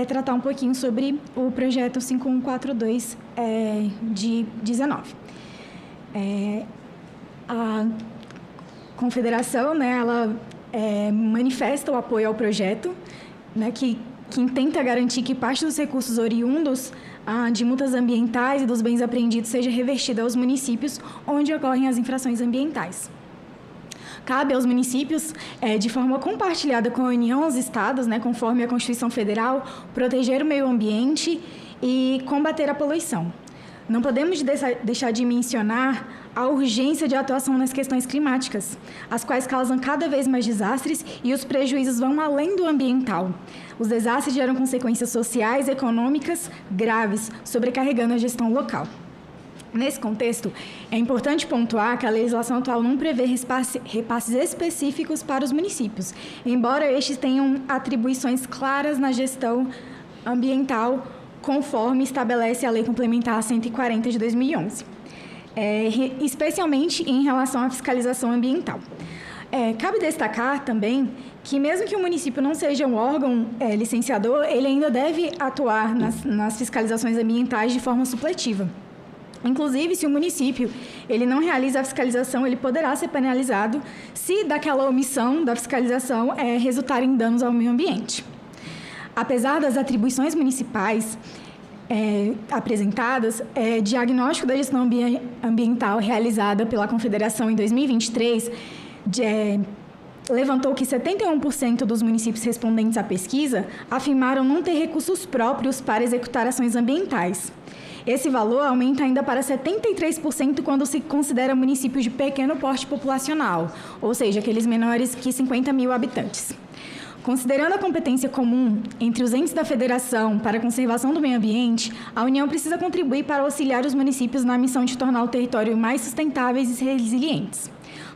tratar um pouquinho sobre o projeto 5142 de 19. A Confederação, né, ela manifesta o apoio ao projeto, né, que tenta garantir que parte dos recursos oriundos de multas ambientais e dos bens apreendidos seja revertida aos municípios onde ocorrem as infrações ambientais. Cabe aos municípios, de forma compartilhada com a União, aos estados, né, conforme a Constituição Federal, proteger o meio ambiente e combater a poluição. Não podemos deixar de mencionar a urgência de atuação nas questões climáticas, as quais causam cada vez mais desastres e os prejuízos vão além do ambiental. Os desastres geram consequências sociais e econômicas graves, sobrecarregando a gestão local. Nesse contexto, é importante pontuar que a legislação atual não prevê repasses específicos para os municípios, embora estes tenham atribuições claras na gestão ambiental, conforme estabelece a Lei Complementar 140 de 2011, especialmente em relação à fiscalização ambiental. Cabe destacar também que mesmo que o município não seja um órgão licenciador, ele ainda deve atuar nas fiscalizações ambientais de forma supletiva. Inclusive, se o município ele não realiza a fiscalização, ele poderá ser penalizado se daquela omissão da fiscalização resultar em danos ao meio ambiente. Apesar das atribuições municipais apresentadas, diagnóstico da gestão ambiental realizada pela Confederação em 2023 levantou que 71% dos municípios respondentes à pesquisa afirmaram não ter recursos próprios para executar ações ambientais. Esse valor aumenta ainda para 73% quando se considera municípios de pequeno porte populacional, ou seja, aqueles menores que 50 mil habitantes. Considerando a competência comum entre os entes da Federação para a conservação do meio ambiente, a União precisa contribuir para auxiliar os municípios na missão de tornar o território mais sustentáveis e resilientes.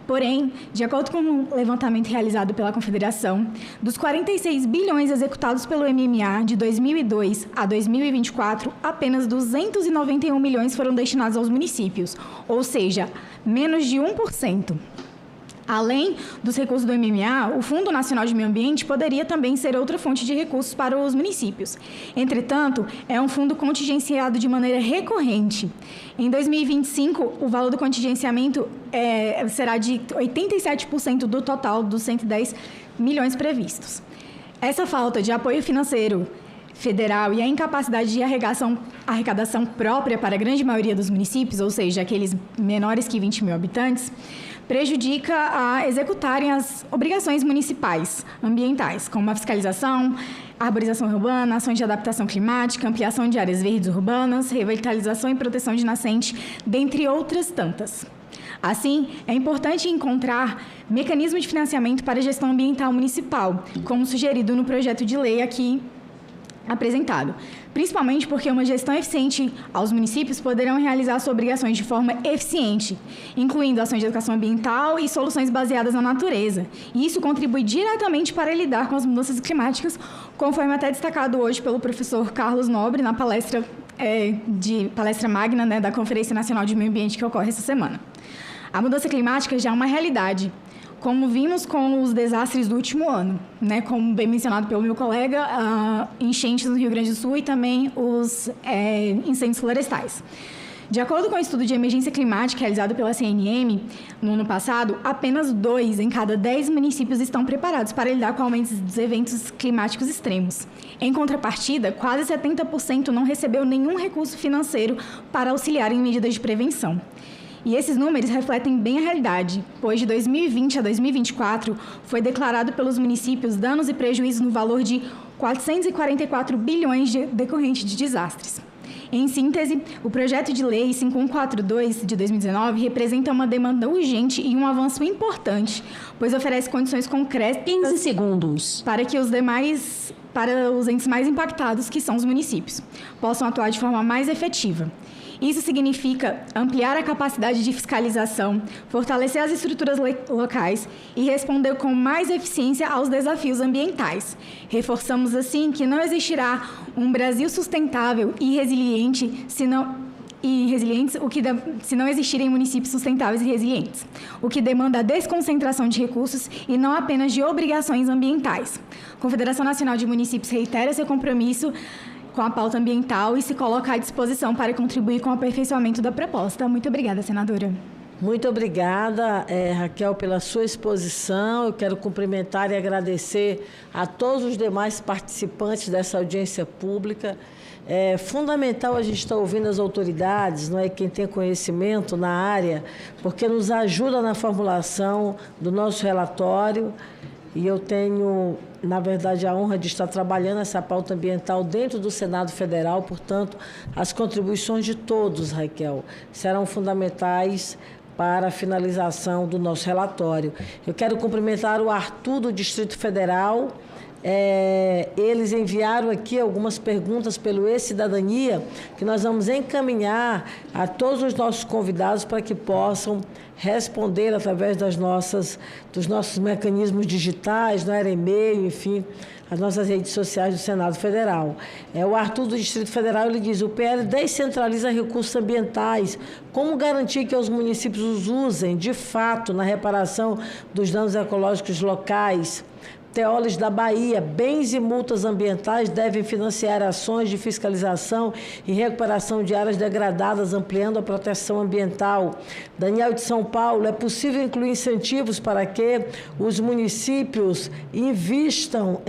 Porém, de acordo com um levantamento realizado pela Confederação, dos 46 bilhões executados pelo MMA de 2002 a 2024, apenas 291 milhões foram destinados aos municípios, ou seja, menos de 1%. Além dos recursos do MMA, o Fundo Nacional de Meio Ambiente poderia também ser outra fonte de recursos para os municípios. Entretanto, é um fundo contingenciado de maneira recorrente. Em 2025, o valor do contingenciamento será de 87% do total dos 110 milhões previstos. Essa falta de apoio financeiro federal e a incapacidade de arrecadação própria para a grande maioria dos municípios, ou seja, aqueles menores que 20 mil habitantes, prejudica a executarem as obrigações municipais ambientais, como a fiscalização, arborização urbana, ações de adaptação climática, ampliação de áreas verdes urbanas, revitalização e proteção de nascente, dentre outras tantas. Assim, é importante encontrar mecanismos de financiamento para a gestão ambiental municipal, como sugerido no projeto de lei aqui apresentado, principalmente porque uma gestão eficiente aos municípios poderão realizar suas obrigações de forma eficiente, incluindo ações de educação ambiental e soluções baseadas na natureza. E isso contribui diretamente para lidar com as mudanças climáticas, conforme até destacado hoje pelo professor Carlos Nobre na palestra magna, né, da Conferência Nacional de Meio Ambiente que ocorre essa semana. A mudança climática já é uma realidade, como vimos com os desastres do último ano, né? Como bem mencionado pelo meu colega, enchentes no Rio Grande do Sul e também os incêndios florestais. De acordo com o estudo de emergência climática realizado pela CNM no ano passado, apenas 2 em cada 10 municípios estão preparados para lidar com aumentos dos eventos climáticos extremos. Em contrapartida, quase 70% não recebeu nenhum recurso financeiro para auxiliar em medidas de prevenção. E esses números refletem bem a realidade, pois de 2020 a 2024 foi declarado pelos municípios danos e prejuízos no valor de 444 bilhões decorrentes de desastres. Em síntese, o projeto de lei 5142 de 2019 representa uma demanda urgente e um avanço importante, pois oferece condições concretas 15 segundos. Para que para os entes mais impactados, que são os municípios, possam atuar de forma mais efetiva. Isso significa ampliar a capacidade de fiscalização, fortalecer as estruturas locais e responder com mais eficiência aos desafios ambientais. Reforçamos, assim, que não existirá um Brasil sustentável e resiliente se não existirem municípios sustentáveis e resilientes, o que demanda a desconcentração de recursos e não apenas de obrigações ambientais. A Confederação Nacional de Municípios reitera seu compromisso com a pauta ambiental e se coloca à disposição para contribuir com o aperfeiçoamento da proposta. Muito obrigada, senadora. Muito obrigada, Raquel, pela sua exposição. Eu quero cumprimentar e agradecer a todos os demais participantes dessa audiência pública. É fundamental a gente estar ouvindo as autoridades, não é, quem tem conhecimento na área, porque nos ajuda na formulação do nosso relatório. E eu tenho, na verdade, a honra de estar trabalhando essa pauta ambiental dentro do Senado Federal. Portanto, as contribuições de todos, Raquel, serão fundamentais para a finalização do nosso relatório. Eu quero cumprimentar o Arthur do Distrito Federal, eles enviaram aqui algumas perguntas pelo E-Cidadania, que nós vamos encaminhar a todos os nossos convidados para que possam responder através dos nossos mecanismos digitais, no e-mail, enfim, as nossas redes sociais do Senado Federal. O Arthur do Distrito Federal, ele diz: o PL descentraliza recursos ambientais. Como garantir que os municípios os usem, de fato, na reparação dos danos ecológicos locais? Teólis da Bahia: bens e multas ambientais devem financiar ações de fiscalização e recuperação de áreas degradadas, ampliando a proteção ambiental. Daniel de São Paulo: é possível incluir incentivos para que os municípios invistam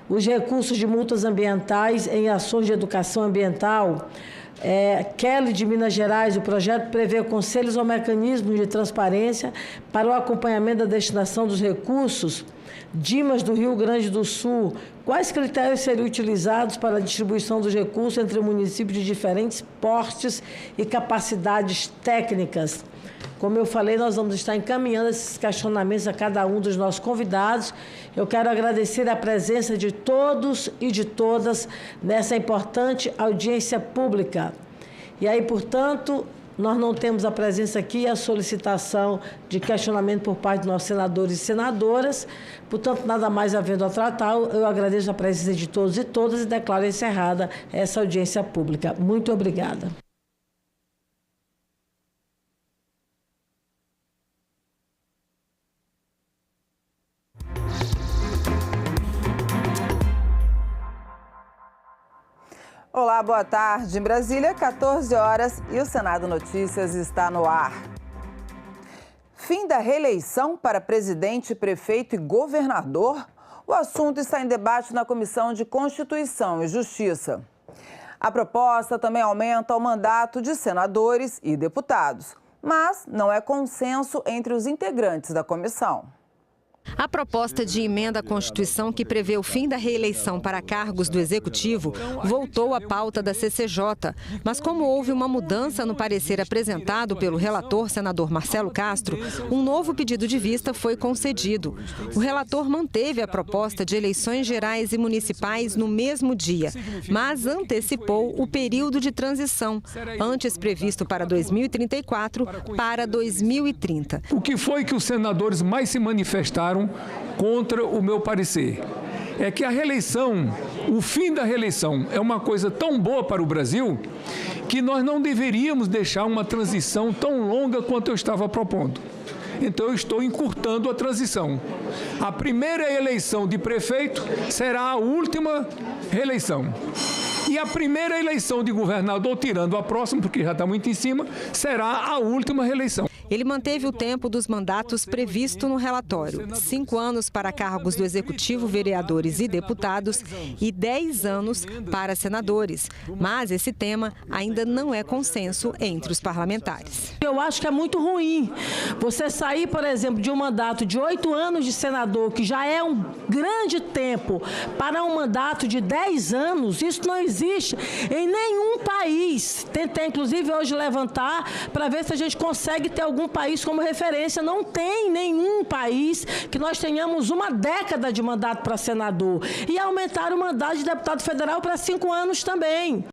os recursos de multas ambientais em ações de educação ambiental? Kelly de Minas Gerais: o projeto prevê conselhos ou mecanismos de transparência para o acompanhamento da destinação dos recursos. Dimas do Rio Grande do Sul: quais critérios seriam utilizados para a distribuição dos recursos entre municípios de diferentes portes e capacidades técnicas? Como eu falei, nós vamos estar encaminhando esses questionamentos a cada um dos nossos convidados. Eu quero agradecer a presença de todos e de todas nessa importante audiência pública. E aí, portanto, nós não temos a presença aqui e a solicitação de questionamento por parte dos nossos senadores e senadoras. Portanto, nada mais havendo a tratar, eu agradeço a presença de todos e todas e declaro encerrada essa audiência pública. Muito obrigada. Olá, boa tarde. Em Brasília, 14 horas e o Senado Notícias está no ar. Fim da reeleição para presidente, prefeito e governador? O assunto está em debate na Comissão de Constituição e Justiça. A proposta também aumenta o mandato de senadores e deputados, mas não é consenso entre os integrantes da comissão. A proposta de emenda à Constituição que prevê o fim da reeleição para cargos do Executivo voltou à pauta da CCJ, mas como houve uma mudança no parecer apresentado pelo relator, senador Marcelo Castro, um novo pedido de vista foi concedido. O relator manteve a proposta de eleições gerais e municipais no mesmo dia, mas antecipou o período de transição, antes previsto para 2034, para 2030. O que foi que os senadores mais se manifestaram contra o meu parecer? É que a reeleição, o fim da reeleição é uma coisa tão boa para o Brasil que nós não deveríamos deixar uma transição tão longa quanto eu estava propondo. Então eu estou encurtando a transição. A primeira eleição de prefeito será a última reeleição. E a primeira eleição de governador, tirando a próxima, porque já está muito em cima, será a última reeleição. Ele manteve o tempo dos mandatos previsto no relatório: 5 anos para cargos do Executivo, vereadores e deputados e 10 anos para senadores. Mas esse tema ainda não é consenso entre os parlamentares. Eu acho que é muito ruim você sair, por exemplo, de um mandato de 8 anos de senador, que já é um grande tempo, para um mandato de 10 anos. Isso não existe em nenhum país. Tentei, inclusive, hoje levantar para ver se a gente consegue ter algum país como referência. Não tem nenhum país que nós tenhamos uma década de mandato para senador. E aumentar o mandato de deputado federal para 5 anos também.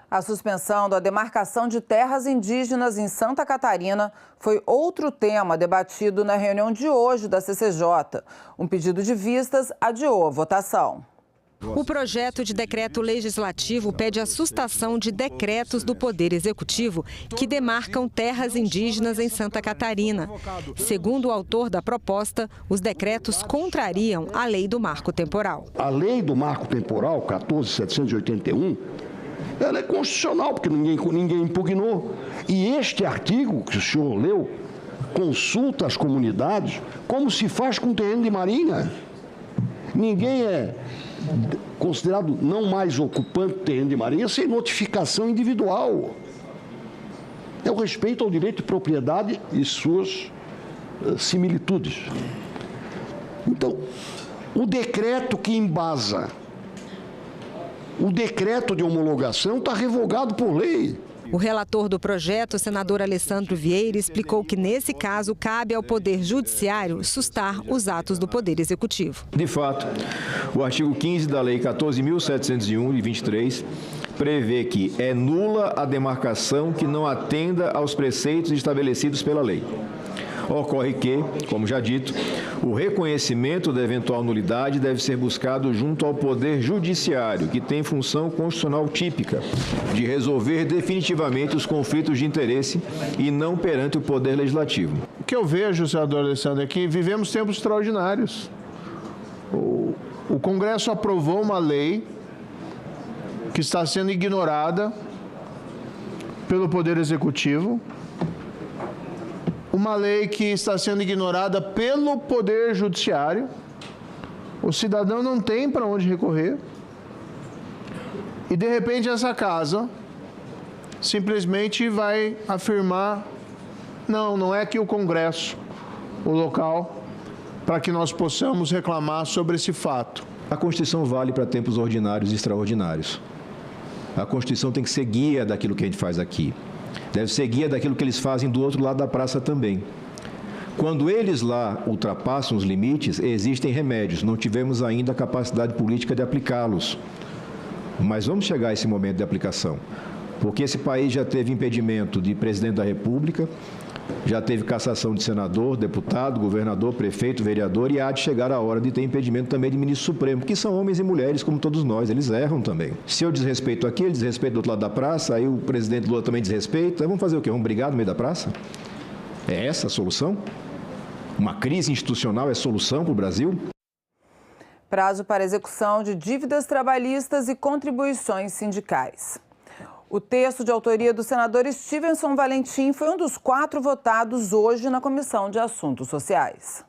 A suspensão da demarcação de terras indígenas em Santa Catarina foi outro tema debatido na reunião de hoje da CCJ. Um pedido de vistas adiou a votação. O projeto de decreto legislativo pede a sustação de decretos do Poder Executivo que demarcam terras indígenas em Santa Catarina. Segundo o autor da proposta, os decretos contrariam a lei do marco temporal. A lei do marco temporal, 14.781, ela é constitucional, porque ninguém impugnou. E este artigo que o senhor leu consulta as comunidades como se faz com terreno de marinha. Ninguém é considerado não mais ocupante do terreno de marinha sem notificação individual. É o respeito ao direito de propriedade e suas similitudes. Então, o decreto que embasa o decreto de homologação está revogado por lei. O relator do projeto, o senador Alessandro Vieira, explicou que, nesse caso, cabe ao Poder Judiciário sustar os atos do Poder Executivo. De fato, o artigo 15 da Lei 14.701, de 23, prevê que é nula a demarcação que não atenda aos preceitos estabelecidos pela lei. Ocorre que, como já dito, o reconhecimento da eventual nulidade deve ser buscado junto ao Poder Judiciário, que tem função constitucional típica de resolver definitivamente os conflitos de interesse e não perante o Poder Legislativo. O que eu vejo, senador Alessandro, é que vivemos tempos extraordinários. O Congresso aprovou uma lei que está sendo ignorada pelo Poder Executivo, uma lei que está sendo ignorada pelo Poder Judiciário. O cidadão não tem para onde recorrer. E, de repente, essa casa simplesmente vai afirmar: não é que o Congresso, o local, para que nós possamos reclamar sobre esse fato. A Constituição vale para tempos ordinários e extraordinários. A Constituição tem que ser guia daquilo que a gente faz aqui. Deve ser guia daquilo que eles fazem do outro lado da praça também. Quando eles lá ultrapassam os limites, existem remédios. Não tivemos ainda a capacidade política de aplicá-los. Mas vamos chegar a esse momento de aplicação. Porque esse país já teve impedimento de presidente da República, já teve cassação de senador, deputado, governador, prefeito, vereador, e há de chegar a hora de ter impedimento também de ministro supremo, que são homens e mulheres como todos nós, eles erram também. Se eu desrespeito aqui, ele desrespeita do outro lado da praça, aí o presidente Lula também desrespeita, vamos fazer o quê? Vamos brigar no meio da praça? É essa a solução? Uma crise institucional é solução para o Brasil? Prazo para execução de dívidas trabalhistas e contribuições sindicais. O texto de autoria do senador Stevenson Valentim foi um dos 4 votados hoje na Comissão de Assuntos Sociais.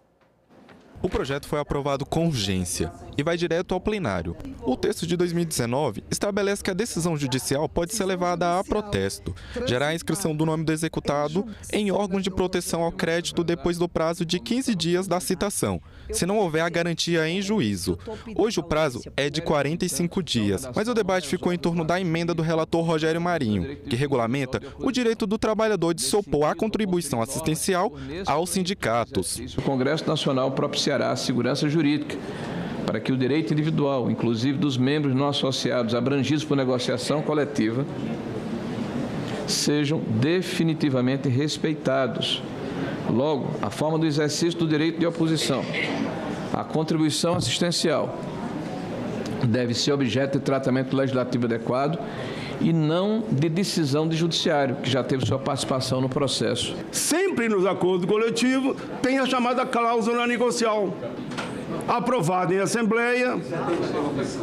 O projeto foi aprovado com urgência e vai direto ao plenário. O texto de 2019 estabelece que a decisão judicial pode ser levada a protesto, gerar a inscrição do nome do executado em órgãos de proteção ao crédito depois do prazo de 15 dias da citação, se não houver a garantia em juízo. Hoje o prazo é de 45 dias, mas o debate ficou em torno da emenda do relator Rogério Marinho, que regulamenta o direito do trabalhador de se opor à contribuição assistencial aos sindicatos. O Congresso Nacional propiciará a segurança jurídica para que o direito individual, inclusive dos membros não associados abrangidos por negociação coletiva, sejam definitivamente respeitados. Logo, a forma do exercício do direito de oposição à contribuição assistencial deve ser objeto de tratamento legislativo adequado e não de decisão de judiciário, que já teve sua participação no processo. Sempre nos acordos coletivos tem a chamada cláusula negocial, aprovada em assembleia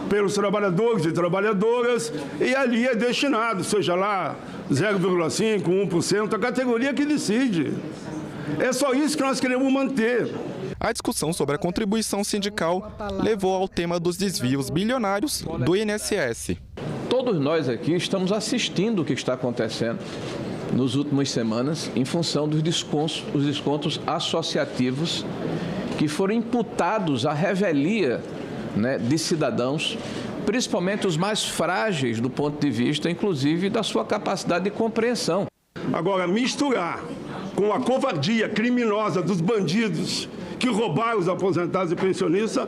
pelos trabalhadores e trabalhadoras, e ali é destinado, seja lá 0,5%, 1%, a categoria que decide. É só isso que nós queremos manter. A discussão sobre a contribuição sindical levou ao tema dos desvios bilionários do INSS. Todos nós aqui estamos assistindo o que está acontecendo nas últimas semanas em função dos descontos associativos que foram imputados à revelia, de cidadãos, principalmente os mais frágeis do ponto de vista, inclusive, da sua capacidade de compreensão. Agora, misturar com a covardia criminosa dos bandidos que roubaram os aposentados e pensionistas,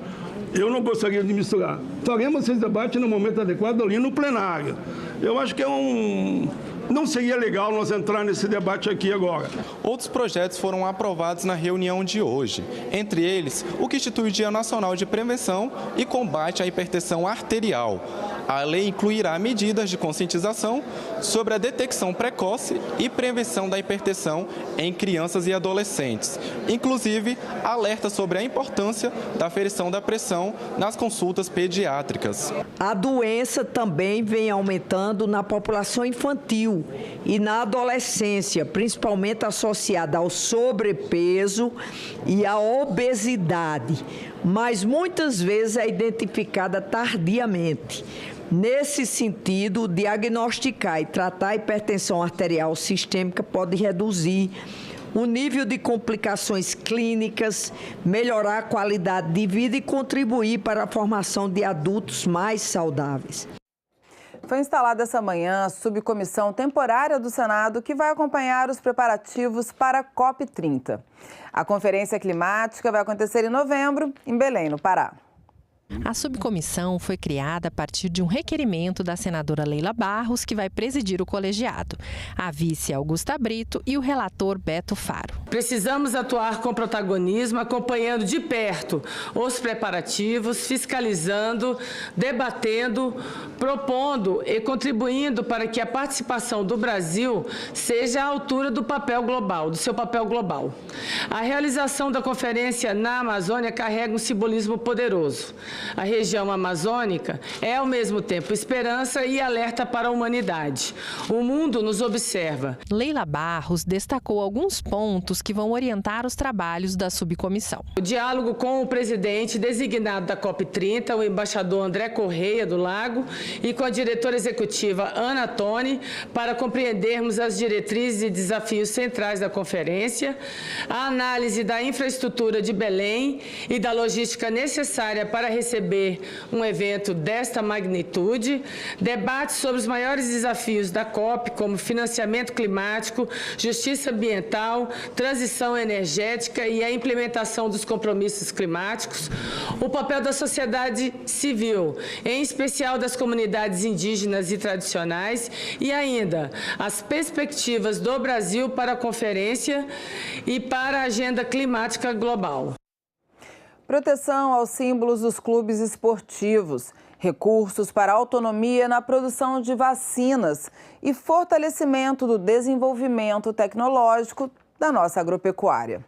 eu não gostaria de misturar. Faremos esse debate no momento adequado ali no plenário. Eu acho que não seria legal nós entrar nesse debate aqui agora. Outros projetos foram aprovados na reunião de hoje. Entre eles, o que institui o Dia Nacional de Prevenção e Combate à Hipertensão Arterial. A lei incluirá medidas de conscientização sobre a detecção precoce e prevenção da hipertensão em crianças e adolescentes. Inclusive, alerta sobre a importância da aferição da pressão nas consultas pediátricas. A doença também vem aumentando na população infantil e na adolescência, principalmente associada ao sobrepeso e à obesidade, mas muitas vezes é identificada tardiamente. Nesse sentido, diagnosticar e tratar a hipertensão arterial sistêmica pode reduzir o nível de complicações clínicas, melhorar a qualidade de vida e contribuir para a formação de adultos mais saudáveis. Foi instalada essa manhã a subcomissão temporária do Senado que vai acompanhar os preparativos para a COP30. A conferência climática vai acontecer em novembro, em Belém, no Pará. A subcomissão foi criada a partir de um requerimento da senadora Leila Barros, que vai presidir o colegiado, a vice Augusta Brito e o relator Beto Faro. Precisamos atuar com protagonismo, acompanhando de perto os preparativos, fiscalizando, debatendo, propondo e contribuindo para que a participação do Brasil seja à altura do papel global, do seu papel global. A realização da conferência na Amazônia carrega um simbolismo poderoso. A região amazônica é, ao mesmo tempo, esperança e alerta para a humanidade. O mundo nos observa. Leila Barros destacou alguns pontos que vão orientar os trabalhos da subcomissão. O diálogo com o presidente designado da COP30, o embaixador André Correia do Lago, e com a diretora executiva Ana Toni, para compreendermos as diretrizes e desafios centrais da conferência, a análise da infraestrutura de Belém e da logística necessária para receber um evento desta magnitude, debates sobre os maiores desafios da COP, como financiamento climático, justiça ambiental, transição energética e a implementação dos compromissos climáticos, o papel da sociedade civil, em especial das comunidades indígenas e tradicionais, e ainda as perspectivas do Brasil para a conferência e para a agenda climática global. Proteção aos símbolos dos clubes esportivos, recursos para autonomia na produção de vacinas e fortalecimento do desenvolvimento tecnológico da nossa agropecuária.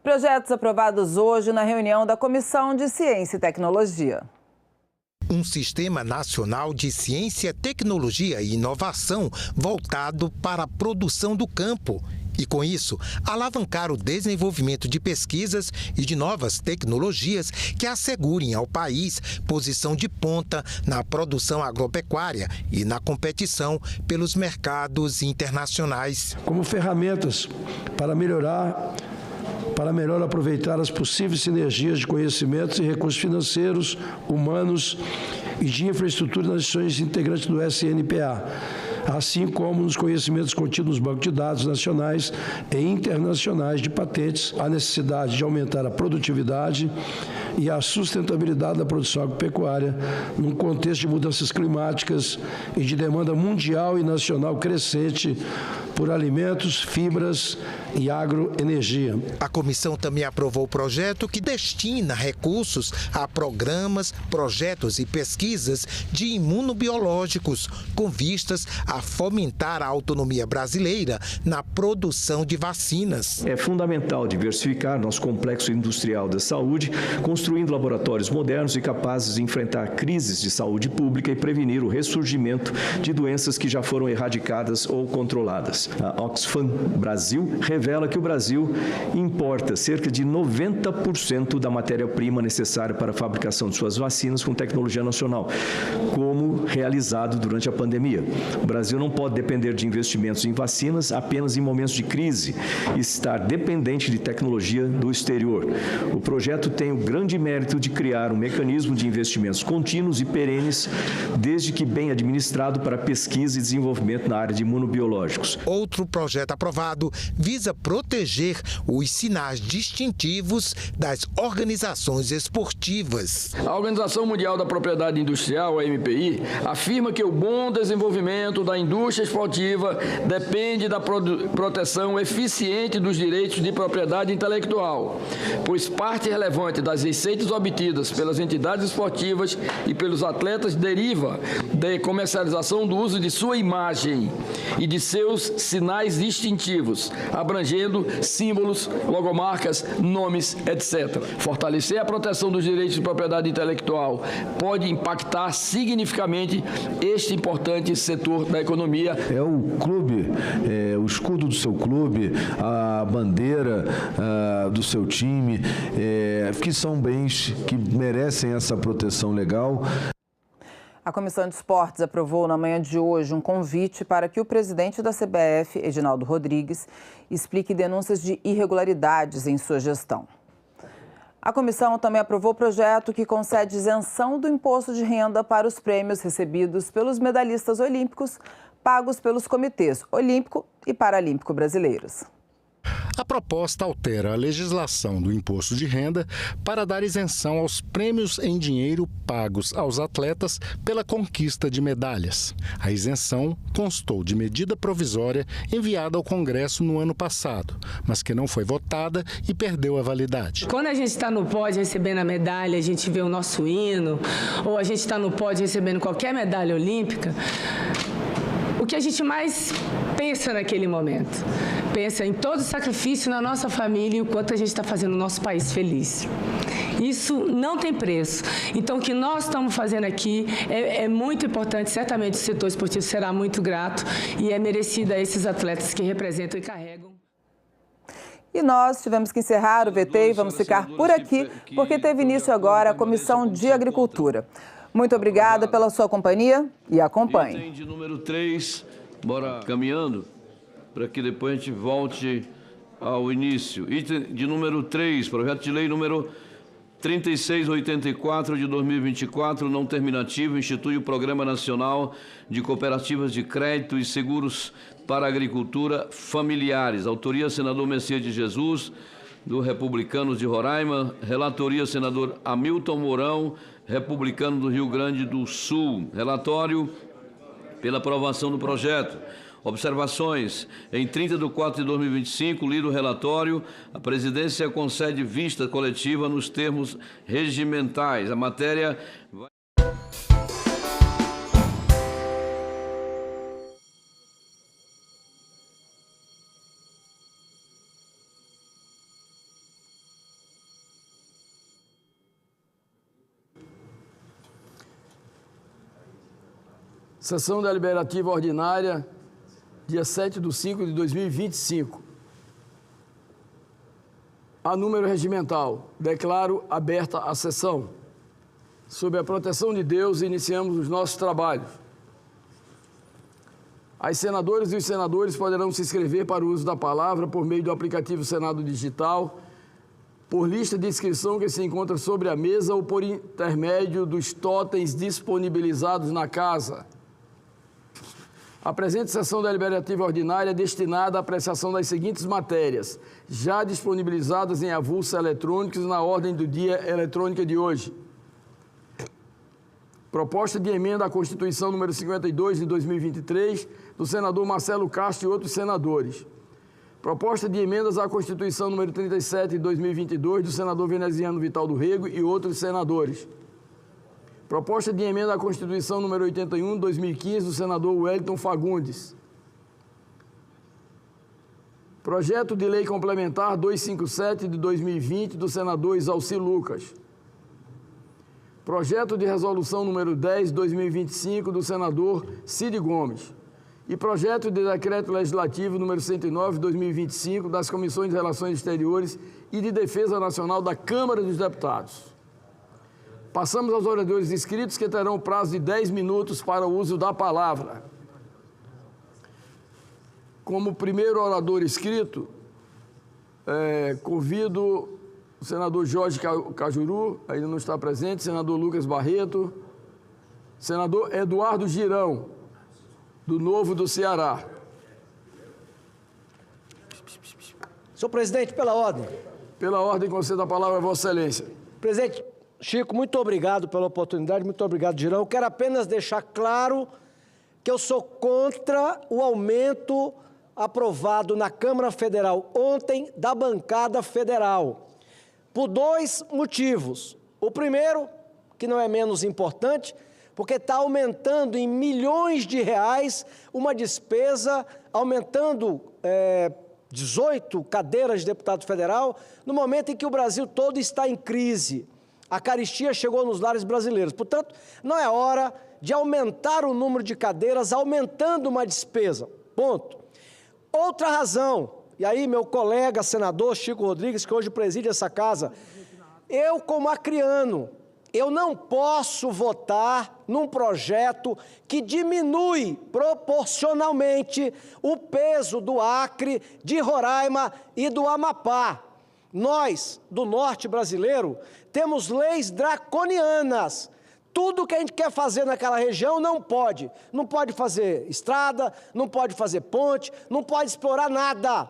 Projetos aprovados hoje na reunião da Comissão de Ciência e Tecnologia. Um Sistema Nacional de Ciência, Tecnologia e Inovação voltado para a produção do campo. E, com isso, alavancar o desenvolvimento de pesquisas e de novas tecnologias que assegurem ao país posição de ponta na produção agropecuária e na competição pelos mercados internacionais. Como ferramentas para melhor aproveitar as possíveis sinergias de conhecimentos e recursos financeiros, humanos e de infraestrutura nas instituições integrantes do SNPA, assim como nos conhecimentos contidos nos bancos de dados nacionais e internacionais de patentes, a necessidade de aumentar a produtividade e a sustentabilidade da produção agropecuária num contexto de mudanças climáticas e de demanda mundial e nacional crescente por alimentos, fibras e agroenergia. A comissão também aprovou o projeto que destina recursos a programas, projetos e pesquisas de imunobiológicos, com vistas a fomentar a autonomia brasileira na produção de vacinas. É fundamental diversificar nosso complexo industrial da saúde, construindo laboratórios modernos e capazes de enfrentar crises de saúde pública e prevenir o ressurgimento de doenças que já foram erradicadas ou controladas. A Oxfam Brasil revela que o Brasil importa cerca de 90% da matéria-prima necessária para a fabricação de suas vacinas com tecnologia nacional, como realizado durante a pandemia. O Brasil não pode depender de investimentos em vacinas apenas em momentos de crise e estar dependente de tecnologia do exterior. O projeto tem o grande mérito de criar um mecanismo de investimentos contínuos e perenes, desde que bem administrado para pesquisa e desenvolvimento na área de imunobiológicos. Outro projeto aprovado visa proteger os sinais distintivos das organizações esportivas. A Organização Mundial da Propriedade Industrial, a MPI, afirma que o bom desenvolvimento da indústria esportiva depende da proteção eficiente dos direitos de propriedade intelectual, pois parte relevante das receitas obtidas pelas entidades esportivas e pelos atletas deriva da comercialização do uso de sua imagem e de seus sinais distintivos, abrangendo símbolos, logomarcas, nomes, etc. Fortalecer a proteção dos direitos de propriedade intelectual pode impactar significativamente este importante setor da economia. É o clube, o escudo do seu clube, a bandeira do seu time, que são bens que merecem essa proteção legal. A Comissão de Esportes aprovou na manhã de hoje um convite para que o presidente da CBF, Edinaldo Rodrigues, explique denúncias de irregularidades em sua gestão. A comissão também aprovou o projeto que concede isenção do imposto de renda para os prêmios recebidos pelos medalhistas olímpicos pagos pelos comitês olímpico e paralímpico brasileiros. A proposta altera a legislação do imposto de renda para dar isenção aos prêmios em dinheiro pagos aos atletas pela conquista de medalhas. A isenção constou de medida provisória enviada ao Congresso no ano passado, mas que não foi votada e perdeu a validade. Quando a gente está no pódio recebendo a medalha, a gente vê o nosso hino, ou a gente está no pódio recebendo qualquer medalha olímpica, o que a gente mais pensa naquele momento? Pensa em todo o sacrifício na nossa família e o quanto a gente está fazendo o nosso país feliz. Isso não tem preço. Então, o que nós estamos fazendo aqui é muito importante. Certamente o setor esportivo será muito grato e é merecido a esses atletas que representam e carregam. E nós tivemos que encerrar o VT e vamos ficar por aqui, porque teve início agora a Comissão de Agricultura. Muito obrigada pela sua companhia e acompanhe. Item de número 3, bora caminhando, para que depois a gente volte ao início. Item de número 3, projeto de lei número 3684 de 2024, não terminativo, institui o Programa Nacional de Cooperativas de Crédito e Seguros para a Agricultura Familiares. Autoria, senador Messias de Jesus, do Republicanos de Roraima. Relatoria, senador Hamilton Mourão, Republicano do Rio Grande do Sul. Relatório pela aprovação do projeto. Observações. Em 30 de 4 de 2025, lido o relatório, a presidência concede vista coletiva nos termos regimentais. A matéria vai... Sessão deliberativa ordinária, dia 7/5 de 2025. A número regimental, declaro aberta a sessão. Sob a proteção de Deus, iniciamos os nossos trabalhos. As senadoras e os senadores poderão se inscrever para o uso da palavra por meio do aplicativo Senado Digital, por lista de inscrição que se encontra sobre a mesa ou por intermédio dos totens disponibilizados na casa. A presente sessão deliberativa ordinária é destinada à apreciação das seguintes matérias, já disponibilizadas em avulsos eletrônicos na ordem do dia eletrônica de hoje. Proposta de emenda à Constituição número 52 de 2023, do senador Marcelo Castro e outros senadores. Proposta de emendas à Constituição número 37 de 2022, do senador Veneziano Vital do Rego e outros senadores. Proposta de emenda à Constituição número 81 de 2015, do senador Wellington Fagundes. Projeto de Lei Complementar 257 de 2020, do senador Isalci Lucas. Projeto de Resolução número 10 de 2025, do senador Cid Gomes. E projeto de Decreto Legislativo número 109 de 2025, das Comissões de Relações Exteriores e de Defesa Nacional da Câmara dos Deputados. Passamos aos oradores inscritos, que terão prazo de 10 minutos para o uso da palavra. Como primeiro orador inscrito, convido o senador Jorge Cajuru, ainda não está presente, senador Lucas Barreto, senador Eduardo Girão, do Novo do Ceará. Senhor presidente, pela ordem. Pela ordem, concedo a palavra a Vossa Excelência. Presidente Chico, muito obrigado pela oportunidade, muito obrigado, Girão. Eu quero apenas deixar claro que eu sou contra o aumento aprovado na Câmara Federal ontem da bancada federal, por dois motivos. O primeiro, que não é menos importante, porque está aumentando em milhões de reais uma despesa, aumentando 18 cadeiras de deputado federal, no momento em que o Brasil todo está em crise. A carestia chegou nos lares brasileiros. Portanto, não é hora de aumentar o número de cadeiras, aumentando uma despesa. Ponto. Outra razão, e aí meu colega senador Chico Rodrigues, que hoje preside essa casa, eu como acriano, eu não posso votar num projeto que diminui proporcionalmente o peso do Acre, de Roraima e do Amapá. Nós, do norte brasileiro, temos leis draconianas. Tudo que a gente quer fazer naquela região não pode. Não pode fazer estrada, não pode fazer ponte, não pode explorar nada.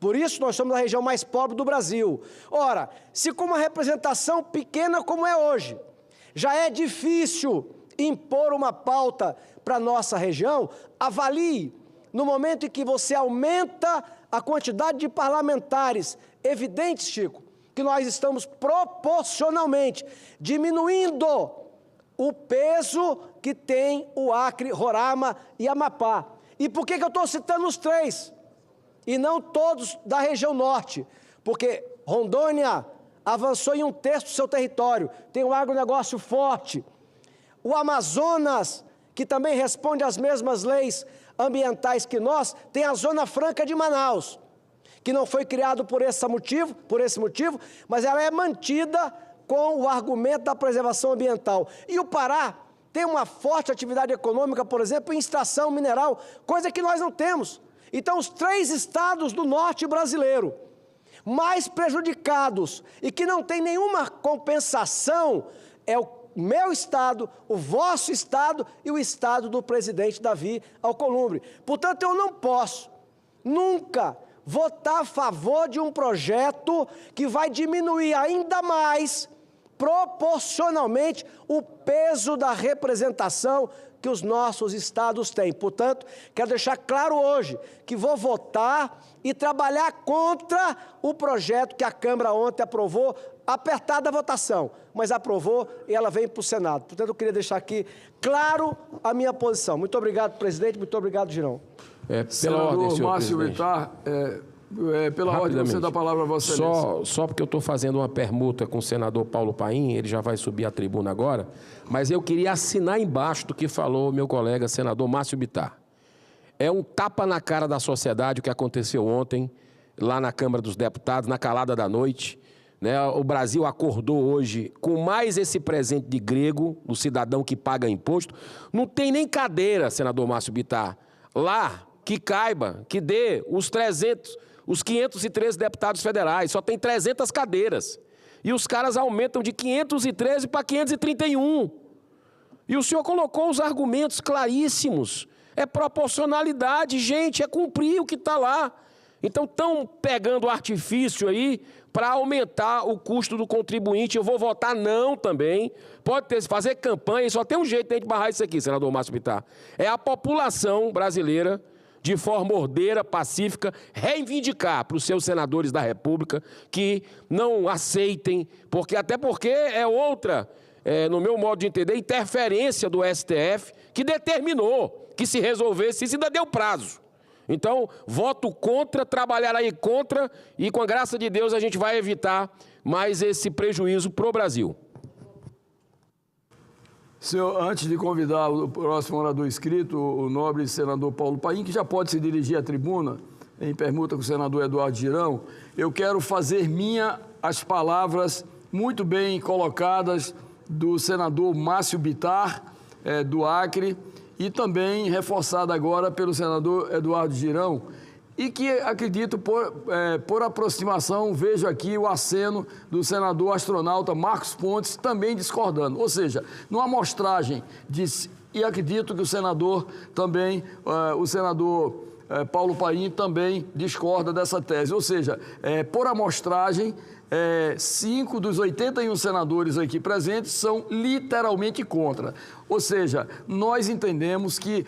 Por isso nós somos a região mais pobre do Brasil. Ora, se com uma representação pequena como é hoje, já é difícil impor uma pauta para a nossa região, avalie, no momento em que você aumenta a quantidade de parlamentares, evidente, Chico, que nós estamos proporcionalmente diminuindo o peso que tem o Acre, Roraima e Amapá. E por que eu estou citando os três? E não todos da região norte? Porque Rondônia avançou em 1/3 do seu território, tem um agronegócio forte. O Amazonas, que também responde às mesmas leis ambientais que nós, tem a Zona Franca de Manaus, que não foi criado por esse motivo, mas ela é mantida com o argumento da preservação ambiental. E o Pará tem uma forte atividade econômica, por exemplo, em extração mineral, coisa que nós não temos. Então, os 3 estados do norte brasileiro mais prejudicados e que não tem nenhuma compensação é o meu estado, o vosso estado e o estado do presidente Davi Alcolumbre. Portanto, eu não posso nunca votar a favor de um projeto que vai diminuir ainda mais, proporcionalmente, o peso da representação que os nossos estados têm. Portanto, quero deixar claro hoje que vou votar e trabalhar contra o projeto que a Câmara ontem aprovou, apertada a votação, mas aprovou e ela vem para o Senado. Portanto, eu queria deixar aqui claro a minha posição. Muito obrigado, presidente. Muito obrigado, Girão. Pela ordem, senhor Márcio Bittar, pela ordem, você dá a palavra a Vossa Excelência. Só porque eu estou fazendo uma permuta com o senador Paulo Paim, ele já vai subir à tribuna agora, mas eu queria assinar embaixo do que falou meu colega senador Márcio Bittar. É um tapa na cara da sociedade o que aconteceu ontem, lá na Câmara dos Deputados, na calada da noite. Né? O Brasil acordou hoje com mais esse presente de grego, do cidadão que paga imposto. Não tem nem cadeira, senador Márcio Bittar, lá que caiba, que dê os 513 deputados federais, só tem 300 cadeiras. E os caras aumentam de 513 para 531. E o senhor colocou os argumentos claríssimos. É proporcionalidade, gente, é cumprir o que está lá. Então estão pegando artifício aí para aumentar o custo do contribuinte. Eu vou votar não também. Pode fazer campanha, só tem um jeito de a gente barrar isso aqui, senador Márcio Bittar. É a população brasileira, de forma ordeira, pacífica, reivindicar para os seus senadores da República que não aceitem, até porque é outra, no meu modo de entender, interferência do STF que determinou que se resolvesse isso, ainda deu prazo. Então, voto contra, trabalharei contra e, com a graça de Deus, a gente vai evitar mais esse prejuízo para o Brasil. Senhor, antes de convidar o próximo orador inscrito, o nobre senador Paulo Paim, que já pode se dirigir à tribuna, em permuta com o senador Eduardo Girão, eu quero fazer minha as palavras muito bem colocadas do senador Márcio Bittar, do Acre, e também reforçada agora pelo senador Eduardo Girão, e que acredito, por aproximação, vejo aqui o aceno do senador astronauta Marcos Pontes também discordando. Ou seja, numa amostragem, e acredito que o senador também, Paulo Paim também discorda dessa tese. Ou seja, por amostragem, 5 dos 81 senadores aqui presentes são literalmente contra. Ou seja, nós entendemos que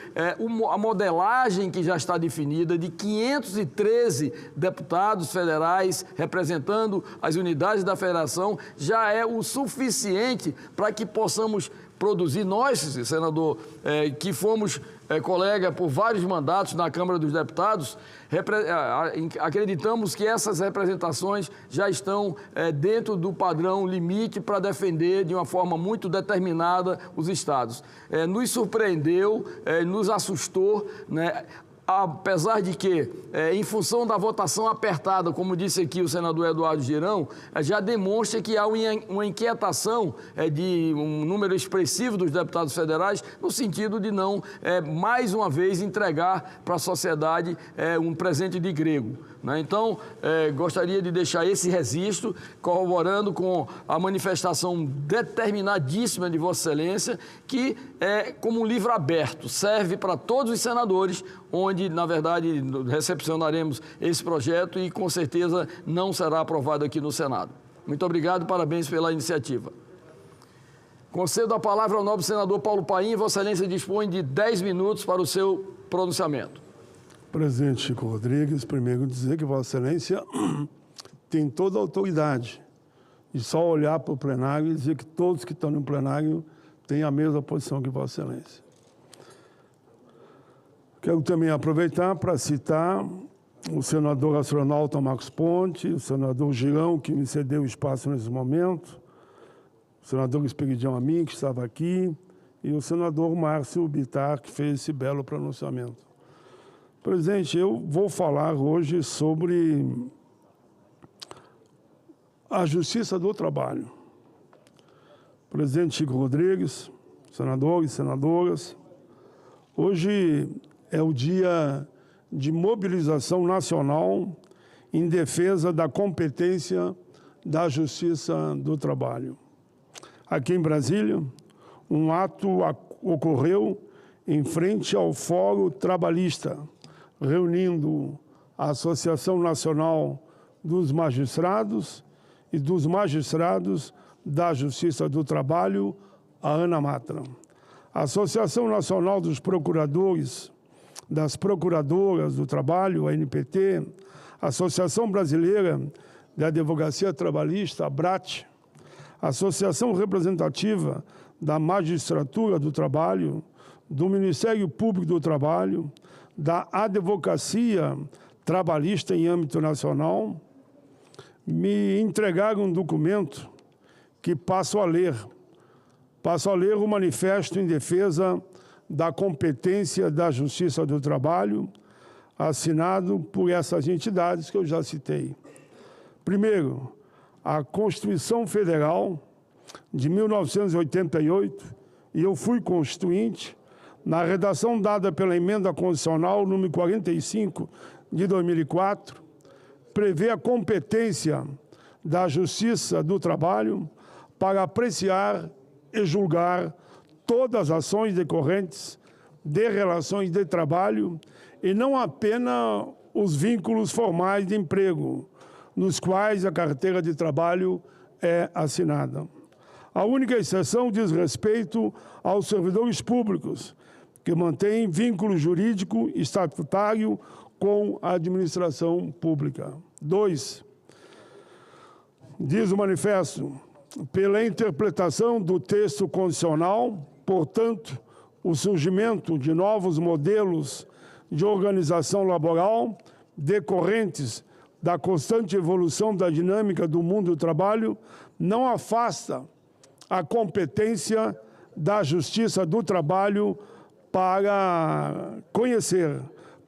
a modelagem que já está definida de 513 deputados federais representando as unidades da federação já é o suficiente para que possamos produzir. Nós, senador, que fomos colega por vários mandatos na Câmara dos Deputados, acreditamos que essas representações já estão dentro do padrão limite para defender de uma forma muito determinada os estados. Nos surpreendeu, nos assustou, né, apesar de que, em função da votação apertada, como disse aqui o senador Eduardo Girão, já demonstra que há uma inquietação de um número expressivo dos deputados federais no sentido de não, mais uma vez, entregar para a sociedade um presente de grego. Então, gostaria de deixar esse registro, corroborando com a manifestação determinadíssima de Vossa Excelência, que é como um livro aberto, serve para todos os senadores, onde, na verdade, recepcionaremos esse projeto e, com certeza, não será aprovado aqui no Senado. Muito obrigado, parabéns pela iniciativa. Concedo a palavra ao nobre senador Paulo Paim. Vossa Excelência dispõe de 10 minutos para o seu pronunciamento. Presidente Chico Rodrigues, primeiro dizer que Vossa Excelência tem toda a autoridade de só olhar para o plenário e dizer que todos que estão no plenário têm a mesma posição que Vossa Excelência. Quero também aproveitar para citar o senador astronauta Marcos Ponte, o senador Girão, que me cedeu espaço nesse momento, o senador Esperidião Amin, que estava aqui, e o senador Márcio Bittar, que fez esse belo pronunciamento. Presidente, eu vou falar hoje sobre a Justiça do Trabalho. Presidente Chico Rodrigues, senadores e senadoras, hoje é o dia de mobilização nacional em defesa da competência da Justiça do Trabalho. Aqui em Brasília, um ato ocorreu em frente ao Fórum Trabalhista, reunindo a Associação Nacional dos Magistrados e dos Magistrados da Justiça do Trabalho, a ANAMATRA. A Associação Nacional dos Procuradores, das Procuradoras do Trabalho, a ANPT, a Associação Brasileira de Advocacia Trabalhista, a ABRAT, a Associação Representativa da Magistratura do Trabalho, do Ministério Público do Trabalho, da Advocacia Trabalhista em âmbito nacional, me entregaram um documento que passo a ler o manifesto em defesa da competência da Justiça do Trabalho, assinado por essas entidades que eu já citei. Primeiro, a Constituição Federal de 1988, e eu fui constituinte, na redação dada pela Emenda Constitucional número 45 de 2004, prevê a competência da Justiça do Trabalho para apreciar e julgar todas as ações decorrentes de relações de trabalho e não apenas os vínculos formais de emprego, nos quais a carteira de trabalho é assinada. A única exceção diz respeito aos servidores públicos, que mantêm vínculo jurídico estatutário com a administração pública. 2. Diz o manifesto, pela interpretação do texto constitucional, portanto, o surgimento de novos modelos de organização laboral decorrentes da constante evolução da dinâmica do mundo do trabalho não afasta a competência da Justiça do Trabalho para conhecer,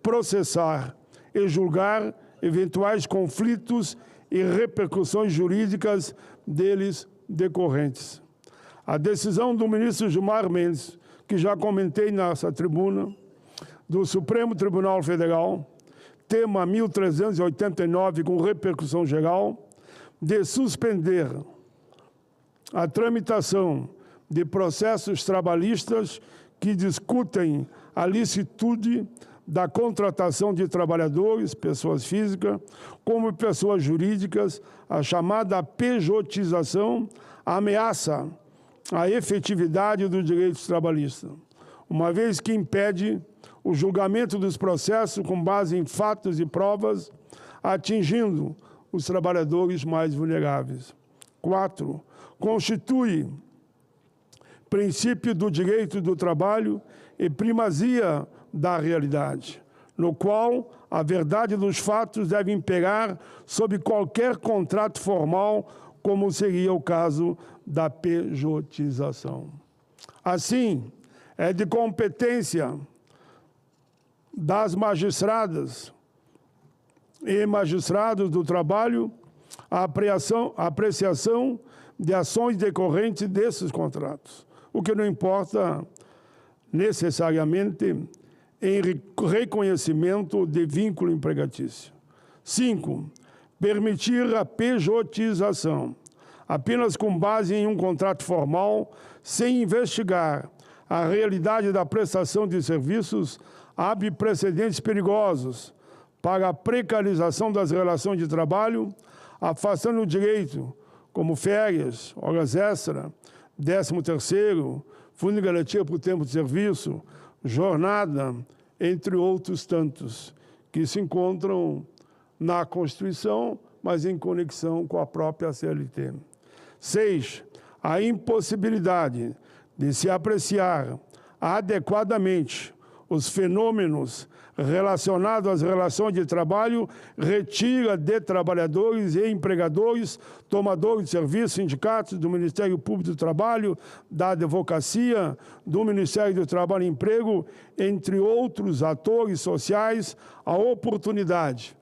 processar e julgar eventuais conflitos e repercussões jurídicas deles decorrentes. A decisão do ministro Gilmar Mendes, que já comentei nessa tribuna, do Supremo Tribunal Federal, tema 1389 com repercussão geral, de suspender a tramitação de processos trabalhistas que discutem a licitude da contratação de trabalhadores, pessoas físicas, como pessoas jurídicas, a chamada pejotização, ameaça a efetividade dos direitos trabalhistas, uma vez que impede o julgamento dos processos com base em fatos e provas, atingindo os trabalhadores mais vulneráveis. 4. Constitui princípio do direito do trabalho e primazia da realidade, no qual a verdade dos fatos deve imperar sobre qualquer contrato formal, como seria o caso da pejotização. Assim, é de competência das magistradas e magistrados do trabalho a apreciação de ações decorrentes desses contratos, o que não importa necessariamente em reconhecimento de vínculo empregatício. 5. Permitir a pejotização, apenas com base em um contrato formal, sem investigar a realidade da prestação de serviços, abre precedentes perigosos para a precarização das relações de trabalho, afastando o direito, como férias, horas extra, 13º, fundo de garantia por tempo de serviço, jornada, entre outros tantos, que se encontram na Constituição, mas em conexão com a própria CLT. 6. A impossibilidade de se apreciar adequadamente os fenômenos relacionados às relações de trabalho retira de trabalhadores e empregadores, tomadores de serviços, sindicatos, do Ministério Público do Trabalho, da Advocacia, do Ministério do Trabalho e Emprego, entre outros atores sociais, a oportunidade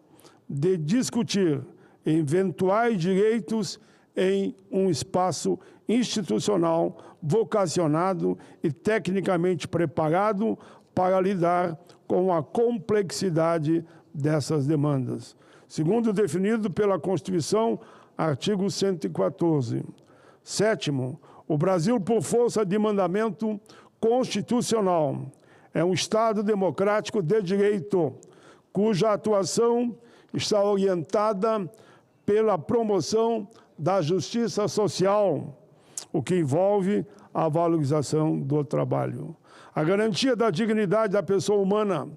de discutir eventuais direitos em um espaço institucional, vocacionado e tecnicamente preparado para lidar com a complexidade dessas demandas. Segundo definido pela Constituição, artigo 114. 7º, o Brasil, por força de mandamento constitucional, é um Estado democrático de direito, cuja atuação está orientada pela promoção da justiça social, o que envolve a valorização do trabalho. A garantia da dignidade da pessoa humana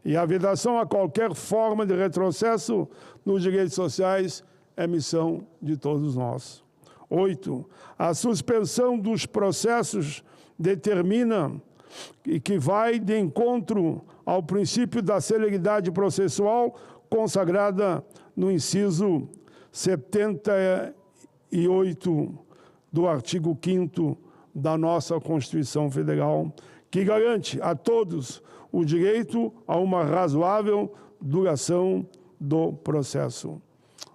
e a vedação a qualquer forma de retrocesso nos direitos sociais é missão de todos nós. 8. A suspensão dos processos determina e que vai de encontro ao princípio da celeridade processual consagrada no inciso 78 do artigo 5º da nossa Constituição Federal, que garante a todos o direito a uma razoável duração do processo.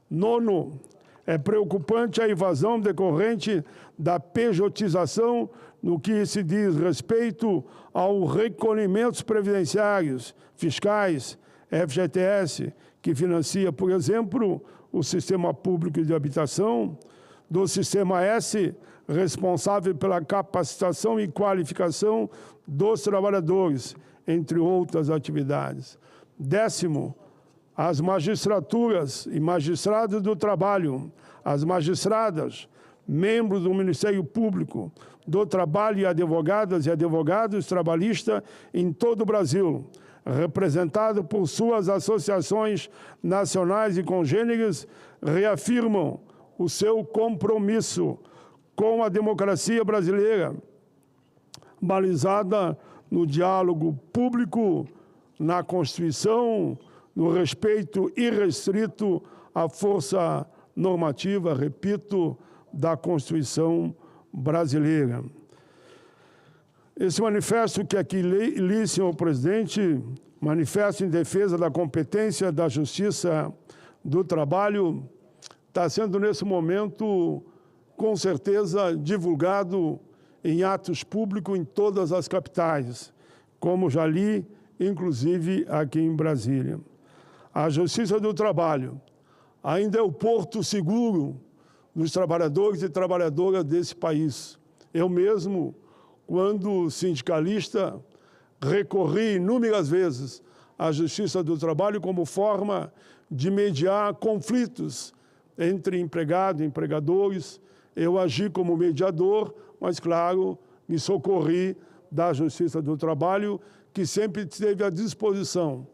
9. É preocupante a evasão decorrente da pejotização no que se diz respeito aos recolhimentos previdenciários, fiscais, FGTS, que financia, por exemplo, o Sistema Público de Habitação, do Sistema S, responsável pela capacitação e qualificação dos trabalhadores, entre outras atividades. 10º, as magistraturas e magistrados do trabalho, as magistradas, membros do Ministério Público do Trabalho e advogadas e advogados trabalhistas em todo o Brasil, representados por suas associações nacionais e congêneres, reafirmam o seu compromisso com a democracia brasileira, balizada no diálogo público, na Constituição, no respeito irrestrito à força normativa, repito, da Constituição brasileira. Esse manifesto que aqui li, senhor presidente, manifesto em defesa da competência da Justiça do Trabalho, está sendo, nesse momento, com certeza, divulgado em atos públicos em todas as capitais, como já li, inclusive aqui em Brasília. A Justiça do Trabalho ainda é o porto seguro dos trabalhadores e trabalhadoras desse país. Eu mesmo, quando sindicalista, recorri inúmeras vezes à Justiça do Trabalho como forma de mediar conflitos entre empregado e empregadores. Eu agi como mediador, mas, claro, me socorri da Justiça do Trabalho, que sempre esteve à disposição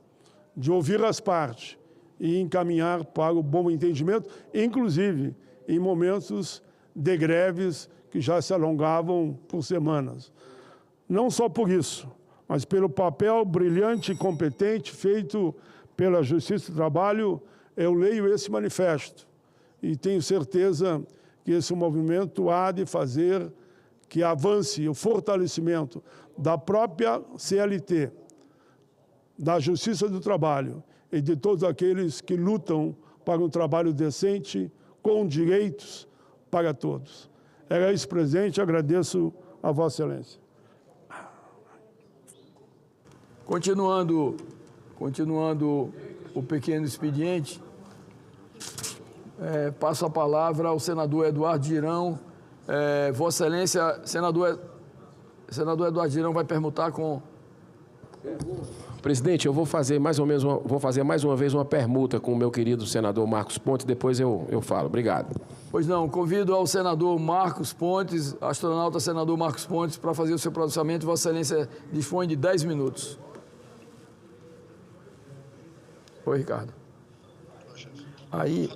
de ouvir as partes e encaminhar para o bom entendimento, inclusive em momentos de greves que já se alongavam por semanas. Não só por isso, mas pelo papel brilhante e competente feito pela Justiça do Trabalho, eu leio esse manifesto e tenho certeza que esse movimento há de fazer que avance o fortalecimento da própria CLT, da Justiça do Trabalho e de todos aqueles que lutam para um trabalho decente, com direitos para todos. Era isso, presidente. Agradeço a Vossa Excelência. Continuando o pequeno expediente, passo a palavra ao senador Eduardo Girão. Vossa Excelência, senador Eduardo Girão vai permutar com... Presidente, eu vou fazer mais uma vez uma permuta com o meu querido senador Marcos Pontes, depois eu falo. Obrigado. Pois não, convido ao senador Marcos Pontes, astronauta senador Marcos Pontes, para fazer o seu pronunciamento. Vossa Excelência dispõe de 10 minutos. Oi, Ricardo. Aí...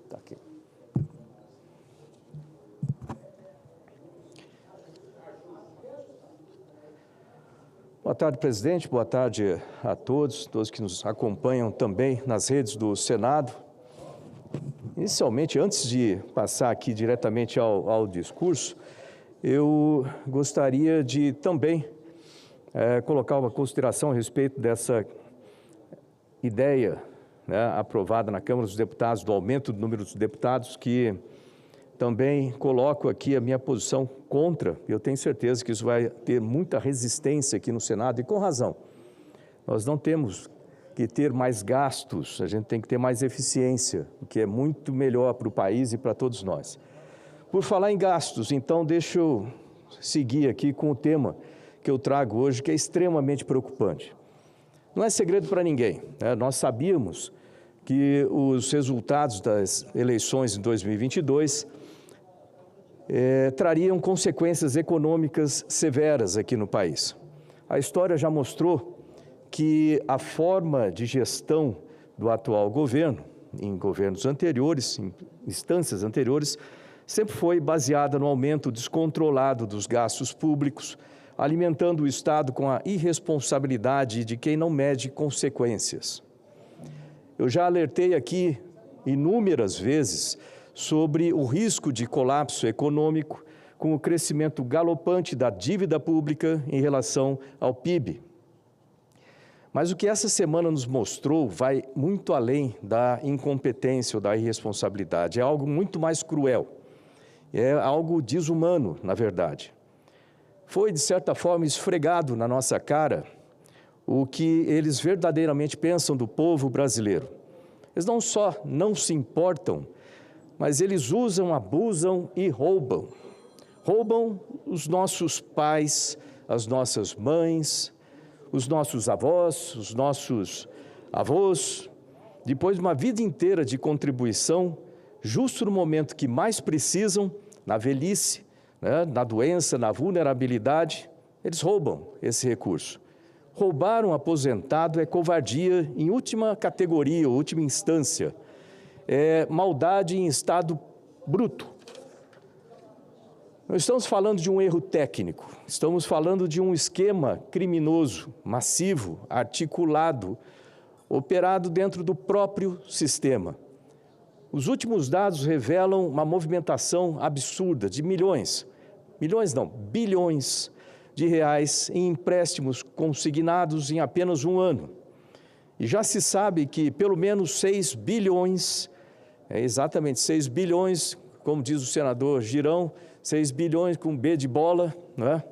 Tá aqui. Boa tarde, presidente. Boa tarde a todos que nos acompanham também nas redes do Senado. Inicialmente, antes de passar aqui diretamente ao discurso, eu gostaria de também colocar uma consideração a respeito dessa ideia, né, aprovada na Câmara dos Deputados, do aumento do número de deputados, que também coloco aqui a minha posição contra. Eu tenho certeza que isso vai ter muita resistência aqui no Senado, e com razão. Nós não temos que ter mais gastos, a gente tem que ter mais eficiência, o que é muito melhor para o país e para todos nós. Por falar em gastos, então, deixa eu seguir aqui com o tema que eu trago hoje, que é extremamente preocupante. Não é segredo para ninguém, né? Nós sabíamos que os resultados das eleições em 2022 trariam consequências econômicas severas aqui no país. A história já mostrou que a forma de gestão do atual governo, em governos anteriores, em instâncias anteriores, sempre foi baseada no aumento descontrolado dos gastos públicos, alimentando o Estado com a irresponsabilidade de quem não mede consequências. Eu já alertei aqui inúmeras vezes sobre o risco de colapso econômico com o crescimento galopante da dívida pública em relação ao PIB. Mas o que essa semana nos mostrou vai muito além da incompetência ou da irresponsabilidade. É algo muito mais cruel. É algo desumano, na verdade. Foi, de certa forma, esfregado na nossa cara o que eles verdadeiramente pensam do povo brasileiro. Eles não só não se importam, mas eles usam, abusam e roubam. Roubam os nossos pais, as nossas mães, os nossos avós, os nossos avós, depois de uma vida inteira de contribuição, justo no momento que mais precisam, na velhice, né, na doença, na vulnerabilidade, eles roubam esse recurso. Roubar um aposentado é covardia em última categoria, última instância. É maldade em estado bruto. Não estamos falando de um erro técnico, estamos falando de um esquema criminoso, massivo, articulado, operado dentro do próprio sistema. Os últimos dados revelam uma movimentação absurda de bilhões de reais em empréstimos consignados em apenas um ano. E já se sabe que pelo menos 6 bilhões, exatamente 6 bilhões, como diz o senador Girão, 6 bilhões com B de bola, né,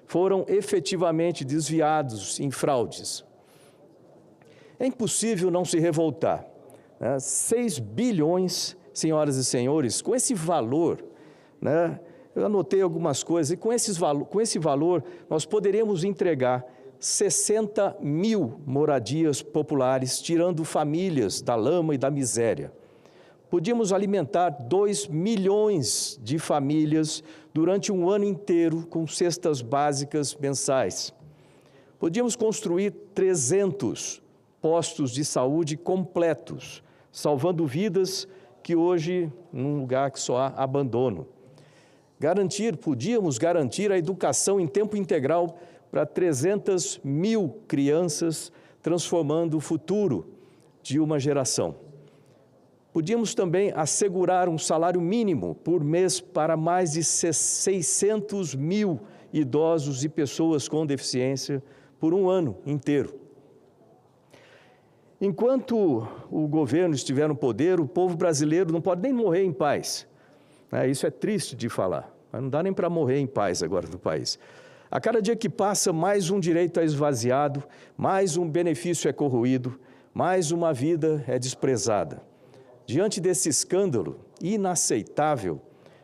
foram efetivamente desviados em fraudes. É impossível não se revoltar. 6 bilhões, senhoras e senhores, com esse valor, né, eu anotei algumas coisas, e com esse valor nós poderíamos entregar 60 mil moradias populares, tirando famílias da lama e da miséria. Podíamos alimentar 2 milhões de famílias durante um ano inteiro com cestas básicas mensais. Podíamos construir 300 postos de saúde completos, salvando vidas que hoje, num lugar que só há abandono. Podíamos garantir a educação em tempo integral para 300 mil crianças, transformando o futuro de uma geração. Podíamos também assegurar um salário mínimo por mês para mais de 600 mil idosos e pessoas com deficiência por um ano inteiro. Enquanto o governo estiver no poder, o povo brasileiro não pode nem morrer em paz. Isso é triste de falar, mas não dá nem para morrer em paz agora no país. A cada dia que passa, mais um direito é esvaziado, mais um benefício é corroído, mais uma vida é desprezada. Diante desse escândalo inaceitável,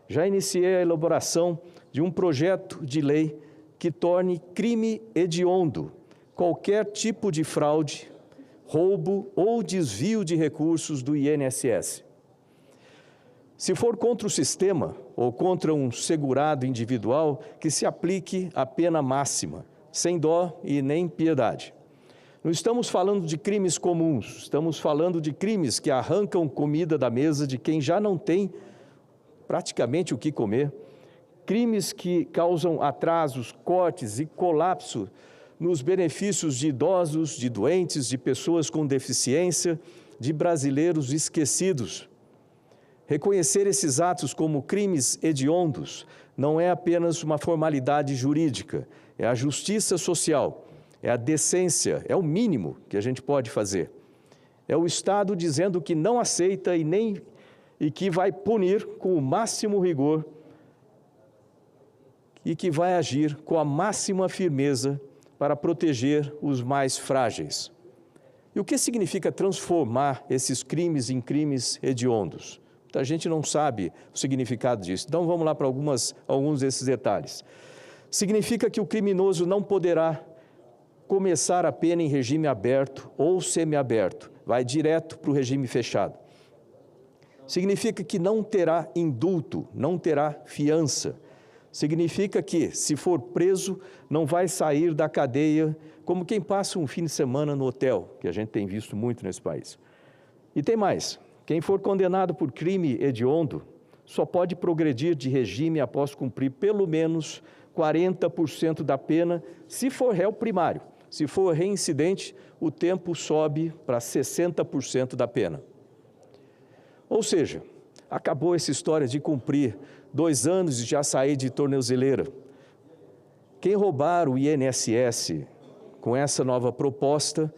já iniciei a elaboração de um projeto de lei que torne crime hediondo qualquer tipo de fraude, roubo ou desvio de recursos do INSS. Se for contra o sistema ou contra um segurado individual, que se aplique a pena máxima, sem dó e nem piedade. Não estamos falando de crimes comuns, estamos falando de crimes que arrancam comida da mesa de quem já não tem praticamente o que comer, crimes que causam atrasos, cortes e colapso nos benefícios de idosos, de doentes, de pessoas com deficiência, de brasileiros esquecidos. Reconhecer esses atos como crimes hediondos não é apenas uma formalidade jurídica, é a justiça social, é a decência, é o mínimo que a gente pode fazer. É o Estado dizendo que não aceita e que vai punir com o máximo rigor e que vai agir com a máxima firmeza para proteger os mais frágeis. E o que significa transformar esses crimes em crimes hediondos? A gente não sabe o significado disso. Então, vamos lá para alguns desses detalhes. Significa que o criminoso não poderá começar a pena em regime aberto ou semiaberto, vai direto para o regime fechado. Significa que não terá indulto, não terá fiança. Significa que, se for preso, não vai sair da cadeia como quem passa um fim de semana no hotel, que a gente tem visto muito nesse país. E tem mais. Quem for condenado por crime hediondo só pode progredir de regime após cumprir pelo menos 40% da pena, se for réu primário. Se for reincidente, o tempo sobe para 60% da pena. Ou seja, acabou essa história de cumprir 2 anos e já sair de tornozeleira. Quem roubar o INSS com essa nova proposta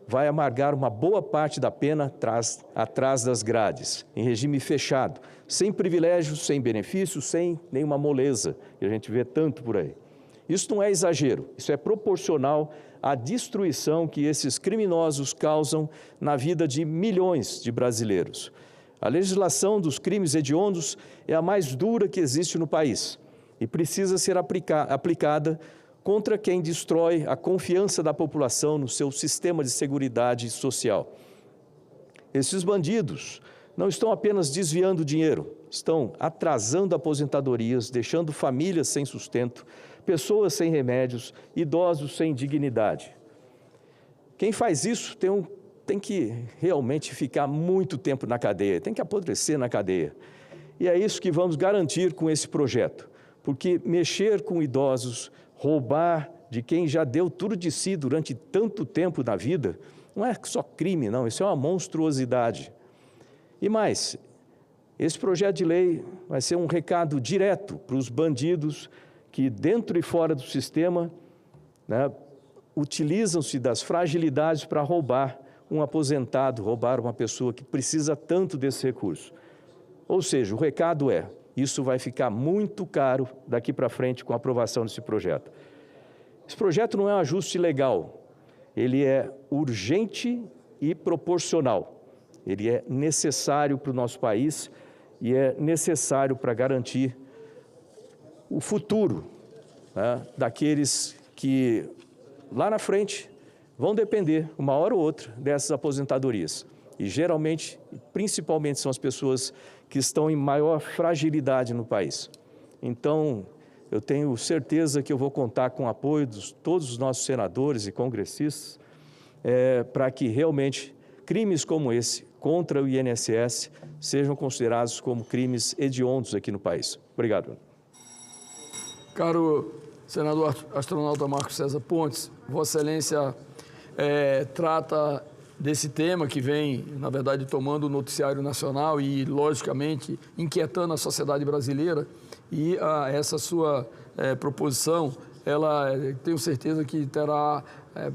vai amargar uma boa parte da pena atrás das grades, em regime fechado, sem privilégios, sem benefícios, sem nenhuma moleza, que a gente vê tanto por aí. Isso não é exagero, isso é proporcional à destruição que esses criminosos causam na vida de milhões de brasileiros. A legislação dos crimes hediondos é a mais dura que existe no país e precisa ser aplicada contra quem destrói a confiança da população no seu sistema de seguridade social. Esses bandidos não estão apenas desviando dinheiro, estão atrasando aposentadorias, deixando famílias sem sustento, pessoas sem remédios, idosos sem dignidade. Quem faz isso tem que realmente ficar muito tempo na cadeia, tem que apodrecer na cadeia. E é isso que vamos garantir com esse projeto, porque mexer com idosos, roubar de quem já deu tudo de si durante tanto tempo na vida, não é só crime, não, isso é uma monstruosidade. E mais, esse projeto de lei vai ser um recado direto para os bandidos que, dentro e fora do sistema, utilizam-se das fragilidades para roubar um aposentado, roubar uma pessoa que precisa tanto desse recurso. Ou seja, o recado é: isso vai ficar muito caro daqui para frente com a aprovação desse projeto. Esse projeto não é um ajuste legal, ele é urgente e proporcional. Ele é necessário para o nosso país e é necessário para garantir o futuro daqueles que lá na frente vão depender, uma hora ou outra, dessas aposentadorias. E geralmente, principalmente, são as pessoas que estão em maior fragilidade no país. Então, eu tenho certeza que eu vou contar com o apoio de todos os nossos senadores e congressistas para que realmente crimes como esse, contra o INSS, sejam considerados como crimes hediondos aqui no país. Obrigado. Caro senador astronauta Marcos César Pontes, Vossa Excelência trata desse tema que vem, na verdade, tomando o noticiário nacional e, logicamente, inquietando a sociedade brasileira. E essa sua proposição, ela tenho certeza que terá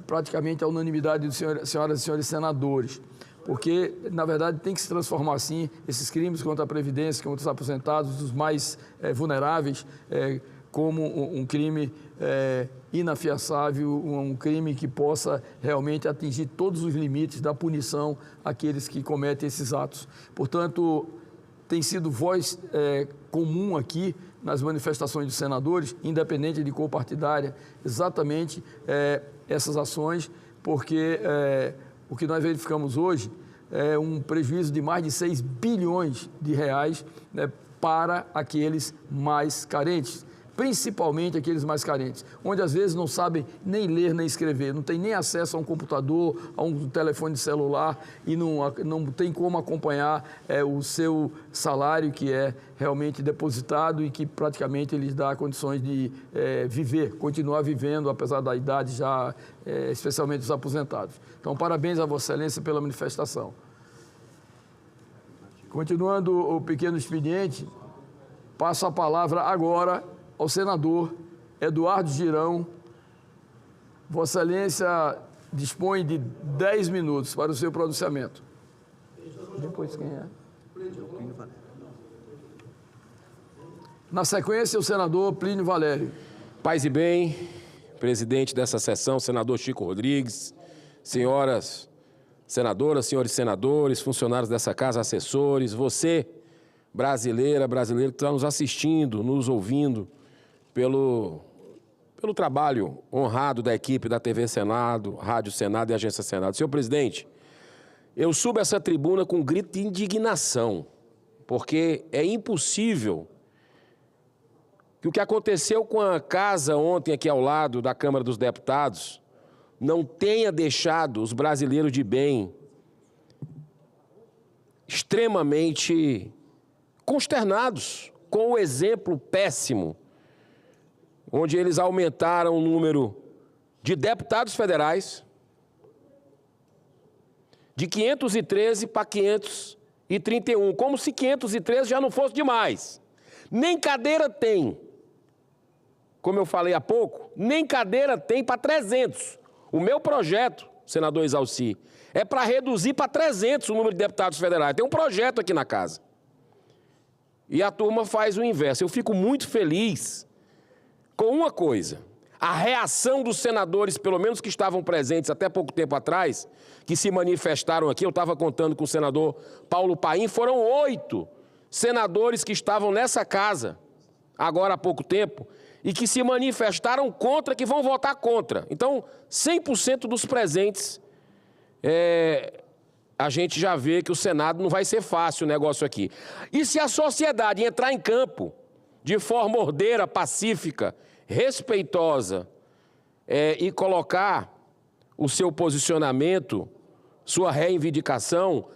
praticamente a unanimidade de senhoras e senhores senadores. Porque, na verdade, tem que se transformar, sim, esses crimes contra a Previdência, contra os aposentados, os mais vulneráveis, como um crime inafiançável, um crime que possa realmente atingir todos os limites da punição àqueles que cometem esses atos. Portanto, tem sido voz comum aqui nas manifestações dos senadores, independente de cor partidária, exatamente essas ações, porque o que nós verificamos hoje é um prejuízo de mais de 6 bilhões de reais, né, para aqueles mais carentes, principalmente aqueles mais carentes, onde às vezes não sabem nem ler nem escrever, não tem nem acesso a um computador, a um telefone celular e não tem como acompanhar o seu salário, que é realmente depositado e que praticamente lhes dá condições de viver, continuar vivendo, apesar da idade já, especialmente os aposentados. Então, parabéns a Vossa Excelência pela manifestação. Continuando o pequeno expediente, passo a palavra agora ao senador Eduardo Girão. Vossa Excelência dispõe de 10 minutos para o seu pronunciamento. Depois quem é? Na sequência, o senador Plínio Valério. Paz e bem, presidente dessa sessão, senador Chico Rodrigues, senhoras senadoras, senhores senadores, funcionários dessa casa, assessores, você, brasileiro que está nos assistindo, nos ouvindo, pelo trabalho honrado da equipe da TV Senado, Rádio Senado e Agência Senado. Senhor presidente, eu subo essa tribuna com um grito de indignação, porque é impossível que o que aconteceu com a casa ontem aqui ao lado da Câmara dos Deputados não tenha deixado os brasileiros de bem extremamente consternados com o exemplo péssimo, onde eles aumentaram o número de deputados federais de 513 para 531, como se 513 já não fosse demais. Nem cadeira tem, como eu falei há pouco, nem cadeira tem para 300. O meu projeto, senador Exalci, é para reduzir para 300 o número de deputados federais. Tem um projeto aqui na casa. E a turma faz o inverso. Eu fico muito feliz com uma coisa: a reação dos senadores, pelo menos que estavam presentes até pouco tempo atrás, que se manifestaram aqui. Eu estava contando com o senador Paulo Paim, foram 8 senadores que estavam nessa casa, agora há pouco tempo, e que se manifestaram contra, que vão votar contra. Então, 100% dos presentes, a gente já vê que o Senado não vai ser fácil o negócio aqui. E se a sociedade entrar em campo de forma ordeira, pacífica, respeitosa, e colocar o seu posicionamento, sua reivindicação,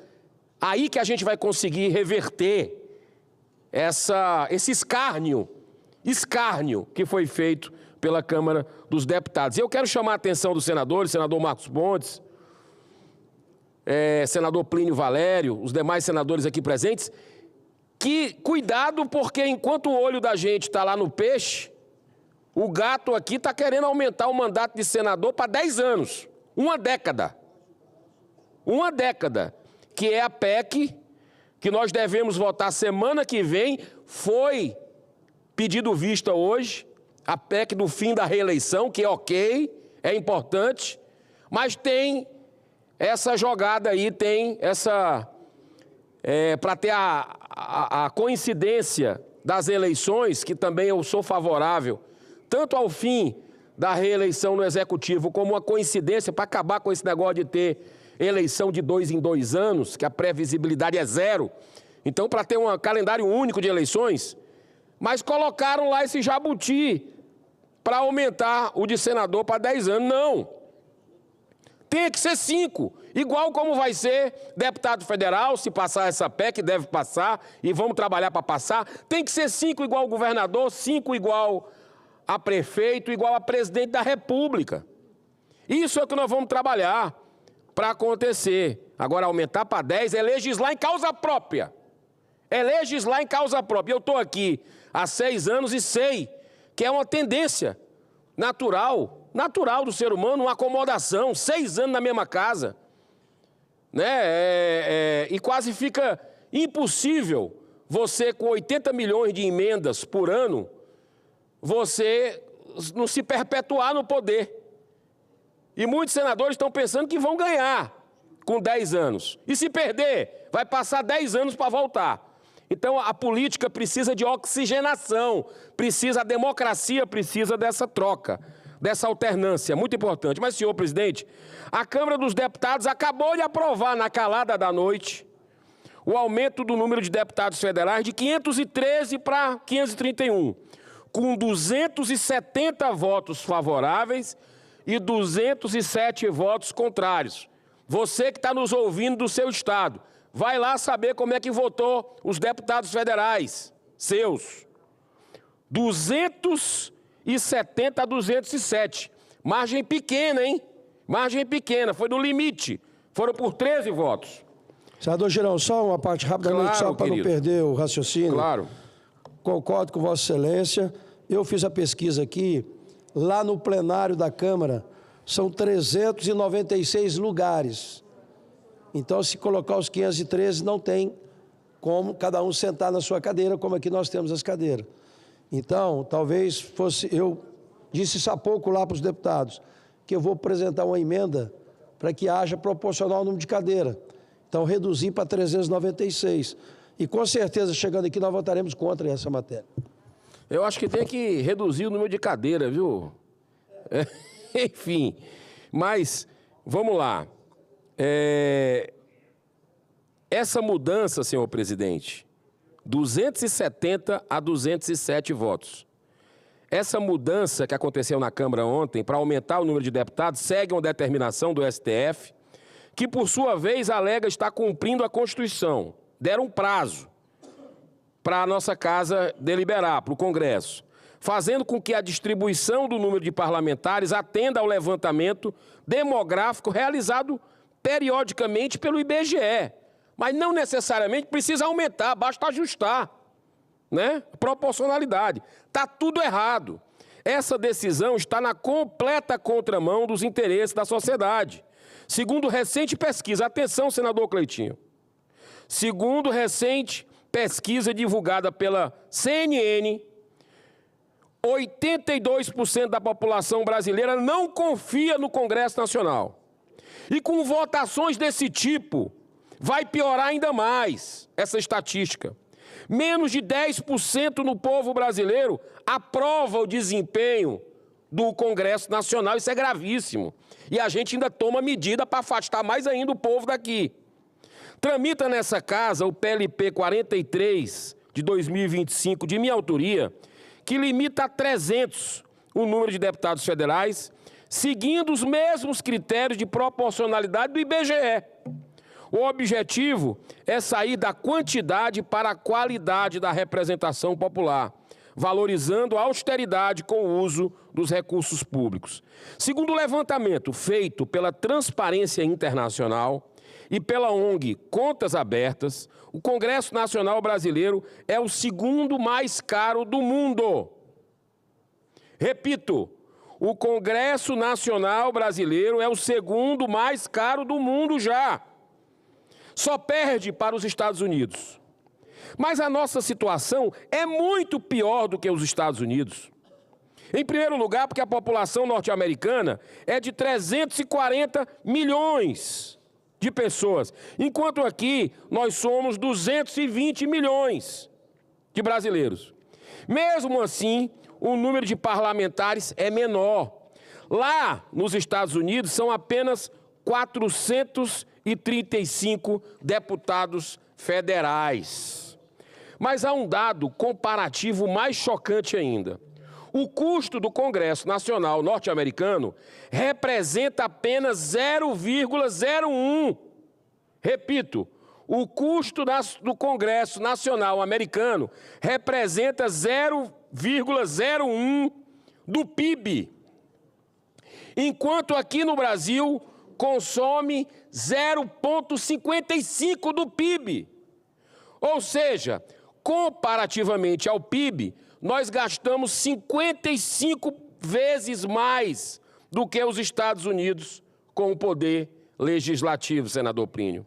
aí que a gente vai conseguir reverter esse escárnio que foi feito pela Câmara dos Deputados. Eu quero chamar a atenção dos senadores, senador Marcos Pontes, senador Plínio Valério, os demais senadores aqui presentes, que cuidado, porque enquanto o olho da gente está lá no peixe, o gato aqui está querendo aumentar o mandato de senador para 10 anos, uma década. Uma década, que é a PEC que nós devemos votar semana que vem, foi pedido vista hoje, a PEC do fim da reeleição, que é ok, é importante, mas tem essa jogada aí, tem essa... para ter a coincidência das eleições, que também eu sou favorável, tanto ao fim da reeleição no Executivo, como uma coincidência para acabar com esse negócio de ter eleição de 2 em 2 anos, que a previsibilidade é 0. Então, para ter um calendário único de eleições, mas colocaram lá esse jabuti para aumentar o de senador para 10 anos. Não. Tem que ser 5, igual como vai ser deputado federal, se passar essa PEC, deve passar, e vamos trabalhar para passar. Tem que ser 5 igual o governador, 5 igual a prefeito, igual a presidente da República. Isso é o que nós vamos trabalhar para acontecer. Agora, aumentar para 10 é legislar em causa própria. É legislar em causa própria. Eu estou aqui há 6 anos e sei que é uma tendência natural do ser humano, uma acomodação, 6 anos na mesma casa, né? E quase fica impossível você, com 80 milhões de emendas por ano, você não se perpetuar no poder. E muitos senadores estão pensando que vão ganhar com 10 anos. E se perder, vai passar 10 anos para voltar. Então, a política precisa de oxigenação, a democracia precisa dessa troca, dessa alternância, muito importante. Mas, senhor presidente, a Câmara dos Deputados acabou de aprovar, na calada da noite, o aumento do número de deputados federais de 513 para 531, com 270 votos favoráveis e 207 votos contrários. Você que está nos ouvindo do seu estado, vai lá saber como é que votou os deputados federais, seus. 270 a 207. Margem pequena, hein? Margem pequena, foi no limite. Foram por 13 votos. Senador Girão, só uma parte rapidamente, claro, só para não perder o raciocínio. Claro. Concordo com Vossa Excelência. Eu fiz a pesquisa aqui, lá no plenário da Câmara, são 396 lugares. Então, se colocar os 513, não tem como cada um sentar na sua cadeira, como aqui nós temos as cadeiras. Então, talvez fosse... Eu disse isso há pouco lá para os deputados, que eu vou apresentar uma emenda para que haja proporcional ao número de cadeira. Então, reduzir para 396. E, com certeza, chegando aqui, nós votaremos contra essa matéria. Eu acho que tem que reduzir o número de cadeira, viu? Enfim, mas, vamos lá. Essa mudança, senhor presidente, 270 a 207 votos. Essa mudança que aconteceu na Câmara ontem, para aumentar o número de deputados, segue uma determinação do STF, que, por sua vez, alega estar cumprindo a Constituição. Deram um prazo para a nossa casa deliberar, para o Congresso, fazendo com que a distribuição do número de parlamentares atenda ao levantamento demográfico realizado periodicamente pelo IBGE. Mas não necessariamente precisa aumentar, basta ajustar, né? Proporcionalidade. Está tudo errado. Essa decisão está na completa contramão dos interesses da sociedade. Segundo recente pesquisa, atenção, senador Cleitinho, segundo recente pesquisa divulgada pela CNN, 82% da população brasileira não confia no Congresso Nacional. E com votações desse tipo, vai piorar ainda mais essa estatística. Menos de 10% no povo brasileiro aprova o desempenho do Congresso Nacional. Isso é gravíssimo. E a gente ainda toma medida para afastar mais ainda o povo daqui. Tramita nessa casa o PLP 43 de 2025, de minha autoria, que limita a 300 o número de deputados federais, seguindo os mesmos critérios de proporcionalidade do IBGE. O objetivo é sair da quantidade para a qualidade da representação popular, valorizando a austeridade com o uso dos recursos públicos. Segundo o levantamento feito pela Transparência Internacional e pela ONG Contas Abertas, o Congresso Nacional Brasileiro é o segundo mais caro do mundo. Repito, o Congresso Nacional Brasileiro é o segundo mais caro do mundo já. Só perde para os Estados Unidos. Mas a nossa situação é muito pior do que os Estados Unidos. Em primeiro lugar, porque a população norte-americana é de 340 milhões de pessoas, enquanto aqui nós somos 220 milhões de brasileiros. Mesmo assim, o número de parlamentares é menor. Lá, nos Estados Unidos, são apenas 435 deputados federais. Mas há um dado comparativo mais chocante ainda. O custo do Congresso Nacional norte-americano representa apenas 0,01. Repito, o custo do Congresso Nacional americano representa 0,01 do PIB, enquanto aqui no Brasil consome 0,55 do PIB. Ou seja, comparativamente ao PIB, nós gastamos 55 vezes mais do que os Estados Unidos com o poder legislativo, senador Plínio.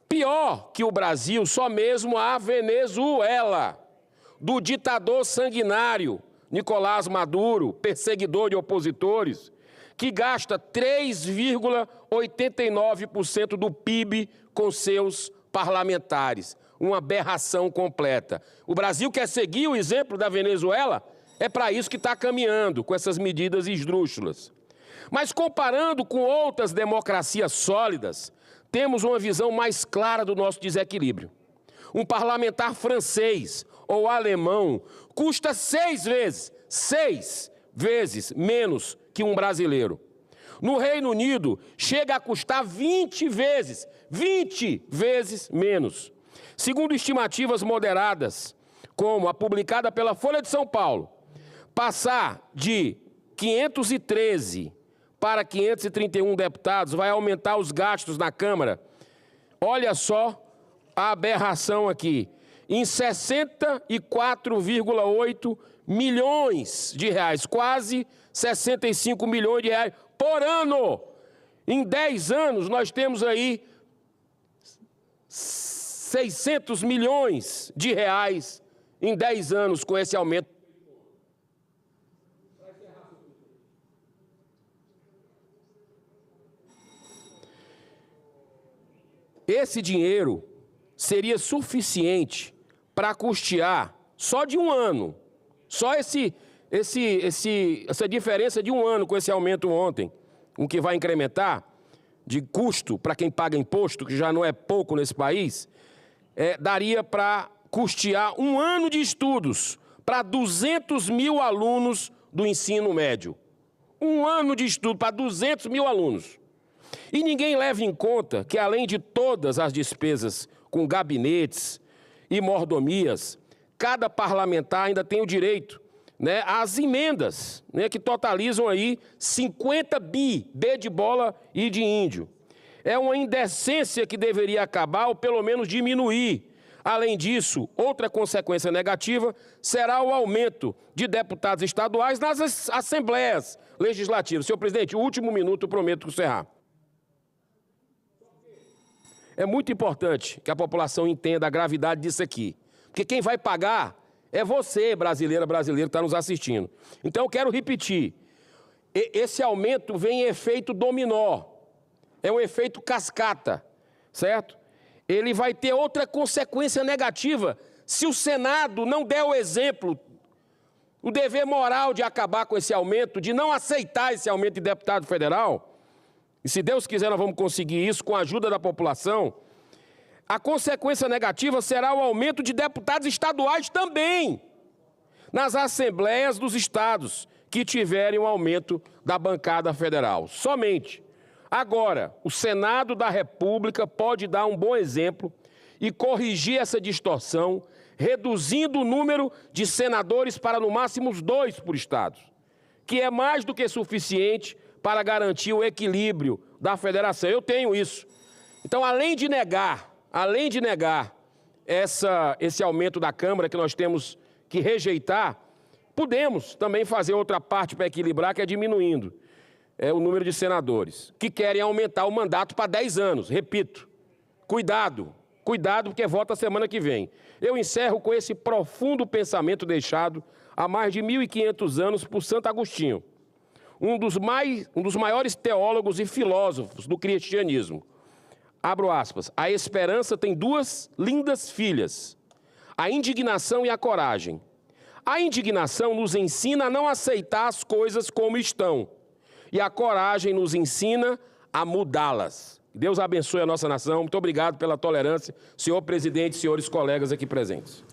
Pior que o Brasil, só mesmo a Venezuela, do ditador sanguinário Nicolás Maduro, perseguidor de opositores, que gasta 3,89% do PIB com seus parlamentares. Uma aberração completa. O Brasil quer seguir o exemplo da Venezuela? É para isso que está caminhando, com essas medidas esdrúxulas. Mas comparando com outras democracias sólidas, temos uma visão mais clara do nosso desequilíbrio. Um parlamentar francês ou alemão custa 6 vezes menos que um brasileiro. No Reino Unido, chega a custar 20 vezes menos. Segundo estimativas moderadas, como a publicada pela Folha de São Paulo, passar de 513 para 531 deputados vai aumentar os gastos na Câmara. Olha só a aberração aqui, em 64,8 milhões de reais, quase 65 milhões de reais por ano. Em 10 anos, nós temos aí 600 milhões de reais em 10 anos com esse aumento. Esse dinheiro seria suficiente para custear, só de um ano, só essa diferença de um ano com esse aumento ontem, o que vai incrementar de custo para quem paga imposto, que já não é pouco nesse país, daria para custear um ano de estudos para 200 mil alunos do ensino médio. Um ano de estudo para 200 mil alunos. E ninguém leva em conta que, além de todas as despesas com gabinetes e mordomias, cada parlamentar ainda tem o direito, né, às emendas, né, que totalizam aí 50 B de bola e de índio. É uma indecência que deveria acabar ou pelo menos diminuir. Além disso, outra consequência negativa será o aumento de deputados estaduais nas assembleias legislativas. Senhor presidente, o último minuto, eu prometo encerrar. É muito importante que a população entenda a gravidade disso aqui. Porque quem vai pagar é você, brasileiro que está nos assistindo. Então, eu quero repetir. Esse aumento vem em efeito dominó. É um efeito cascata, certo? Ele vai ter outra consequência negativa se o Senado não der o exemplo, o dever moral de acabar com esse aumento, de não aceitar esse aumento de deputado federal. E se Deus quiser, nós vamos conseguir isso com a ajuda da população. A consequência negativa será o aumento de deputados estaduais também, nas assembleias dos estados que tiverem um aumento da bancada federal. Somente. Agora, o Senado da República pode dar um bom exemplo e corrigir essa distorção, reduzindo o número de senadores para no máximo 2 por estado, que é mais do que suficiente para garantir o equilíbrio da federação. Eu tenho isso. Então, além de negar esse aumento da Câmara que nós temos que rejeitar, podemos também fazer outra parte para equilibrar, que é diminuindo o número de senadores, que querem aumentar o mandato para 10 anos. Repito, cuidado, porque vota semana que vem. Eu encerro com esse profundo pensamento deixado há mais de 1.500 anos por Santo Agostinho, um dos maiores teólogos e filósofos do cristianismo. Abro aspas. A esperança tem 2 lindas filhas, a indignação e a coragem. A indignação nos ensina a não aceitar as coisas como estão, e a coragem nos ensina a mudá-las. Deus abençoe a nossa nação. Muito obrigado pela tolerância, senhor presidente, senhores colegas aqui presentes.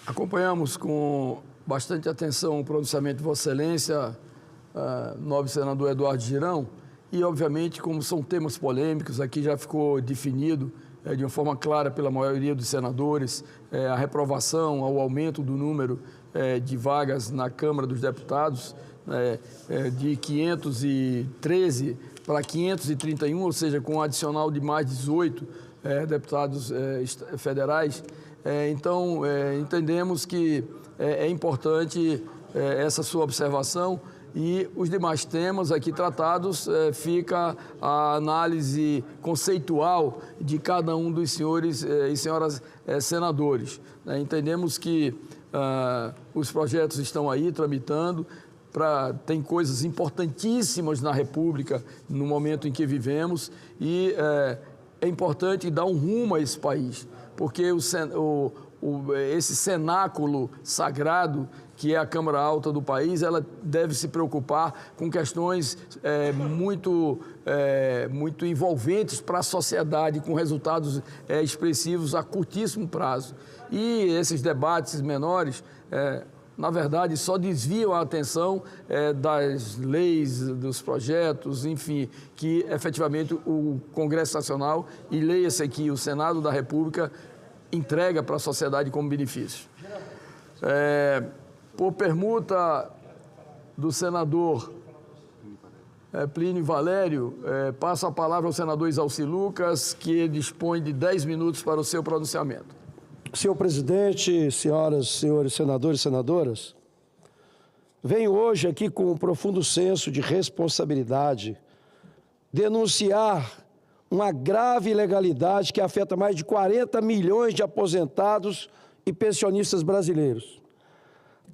Acompanhamos com bastante atenção o pronunciamento de Vossa Excelência, nobre senador Eduardo Girão, e, obviamente, como são temas polêmicos, aqui já ficou definido de uma forma clara pela maioria dos senadores, a reprovação, o aumento do número de vagas na Câmara dos Deputados, de 513 para 531, ou seja, com um adicional de mais 18 deputados federais. Então, entendemos que é importante essa sua observação e os demais temas aqui tratados fica a análise conceitual de cada um dos senhores e senhoras senadores. Entendemos que os projetos estão aí tramitando, tem coisas importantíssimas na República no momento em que vivemos e é importante dar um rumo a esse país, porque esse cenáculo sagrado que é a Câmara Alta do país, ela deve se preocupar com questões muito envolventes para a sociedade, com resultados expressivos a curtíssimo prazo. E esses debates menores, na verdade, só desviam a atenção das leis, dos projetos, enfim, que efetivamente o Congresso Nacional, e leia-se aqui o Senado da República, entrega para a sociedade como benefício. Por permuta do senador Plínio Valério, passo a palavra ao senador Isalci Lucas, que dispõe de 10 minutos para o seu pronunciamento. Senhor presidente, senhoras, senhores senadores e senadoras, venho hoje aqui com um profundo senso de responsabilidade denunciar uma grave ilegalidade que afeta mais de 40 milhões de aposentados e pensionistas brasileiros.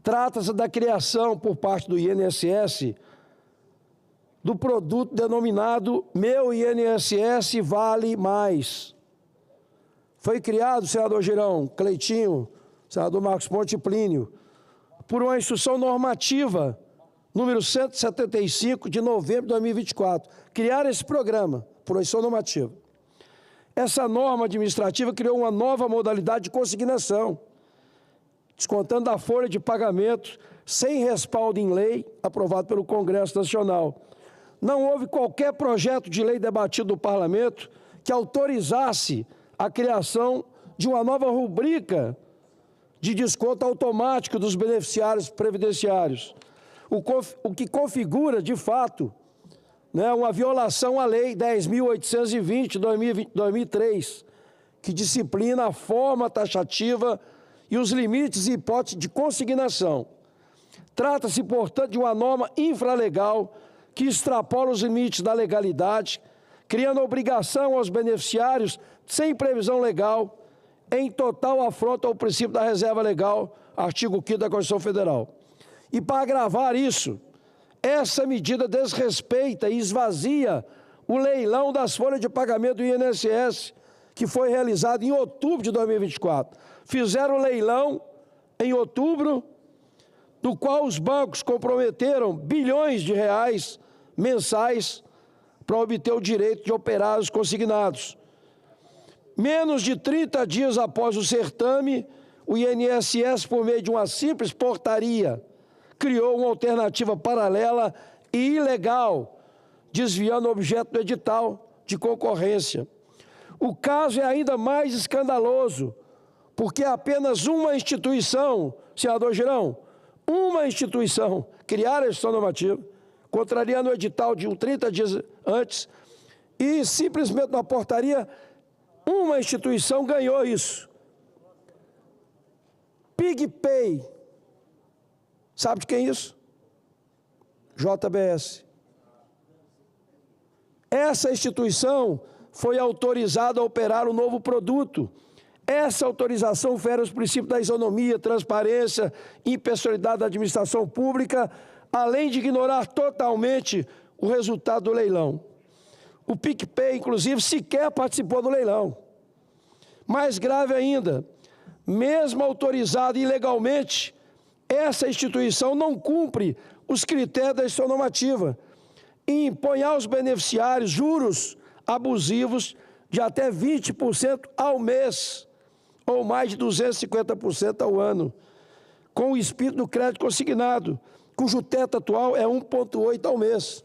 Trata-se da criação por parte do INSS do produto denominado Meu INSS Vale Mais. Foi criado, senador Girão, Cleitinho, senador Marcos Ponte e Plínio, por uma instrução normativa, número 175, de novembro de 2024. Criaram esse programa, por uma instrução normativa. Essa norma administrativa criou uma nova modalidade de consignação, descontando da folha de pagamento, sem respaldo em lei, aprovado pelo Congresso Nacional. Não houve qualquer projeto de lei debatido no Parlamento que autorizasse a criação de uma nova rubrica de desconto automático dos beneficiários previdenciários, o que configura, de fato, uma violação à Lei 10.820 de 2003, que disciplina a forma taxativa e os limites e hipóteses de consignação. Trata-se, portanto, de uma norma infralegal que extrapola os limites da legalidade, criando obrigação aos beneficiários sem previsão legal, em total afronta ao princípio da reserva legal, artigo 5º da Constituição Federal. E para agravar isso, essa medida desrespeita e esvazia o leilão das folhas de pagamento do INSS, que foi realizado em outubro de 2024. Fizeram o leilão em outubro, do qual os bancos comprometeram bilhões de reais mensais para obter o direito de operar os consignados. Menos de 30 dias após o certame, o INSS, por meio de uma simples portaria, criou uma alternativa paralela e ilegal, desviando o objeto do edital de concorrência. O caso é ainda mais escandaloso, porque apenas uma instituição, senador Girão, uma instituição, criar a instituição normativa, contrariando o edital de 30 dias antes, e simplesmente na portaria, uma instituição ganhou isso. PicPay. Sabe de quem é isso? JBS. Essa instituição foi autorizada a operar um novo produto. Essa autorização fere os princípios da isonomia, transparência e impessoalidade da administração pública, além de ignorar totalmente o resultado do leilão. O PicPay, inclusive, sequer participou do leilão. Mais grave ainda, mesmo autorizada ilegalmente, essa instituição não cumpre os critérios da instituição normativa e impõe aos beneficiários juros abusivos de até 20% ao mês, ou mais de 250% ao ano, com o espírito do crédito consignado, cujo teto atual é 1,8 ao mês.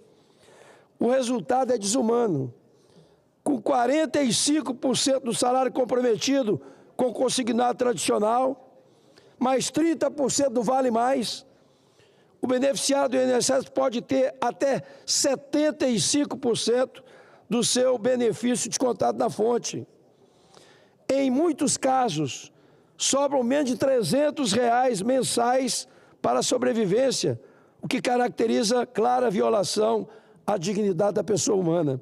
O resultado é desumano. com 45% do salário comprometido com consignado tradicional, mais 30% do Vale Mais, o beneficiário do INSS pode ter até 75% do seu benefício descontado na fonte. Em muitos casos, sobram menos de R$300 mensais para a sobrevivência, o que caracteriza clara violação à dignidade da pessoa humana.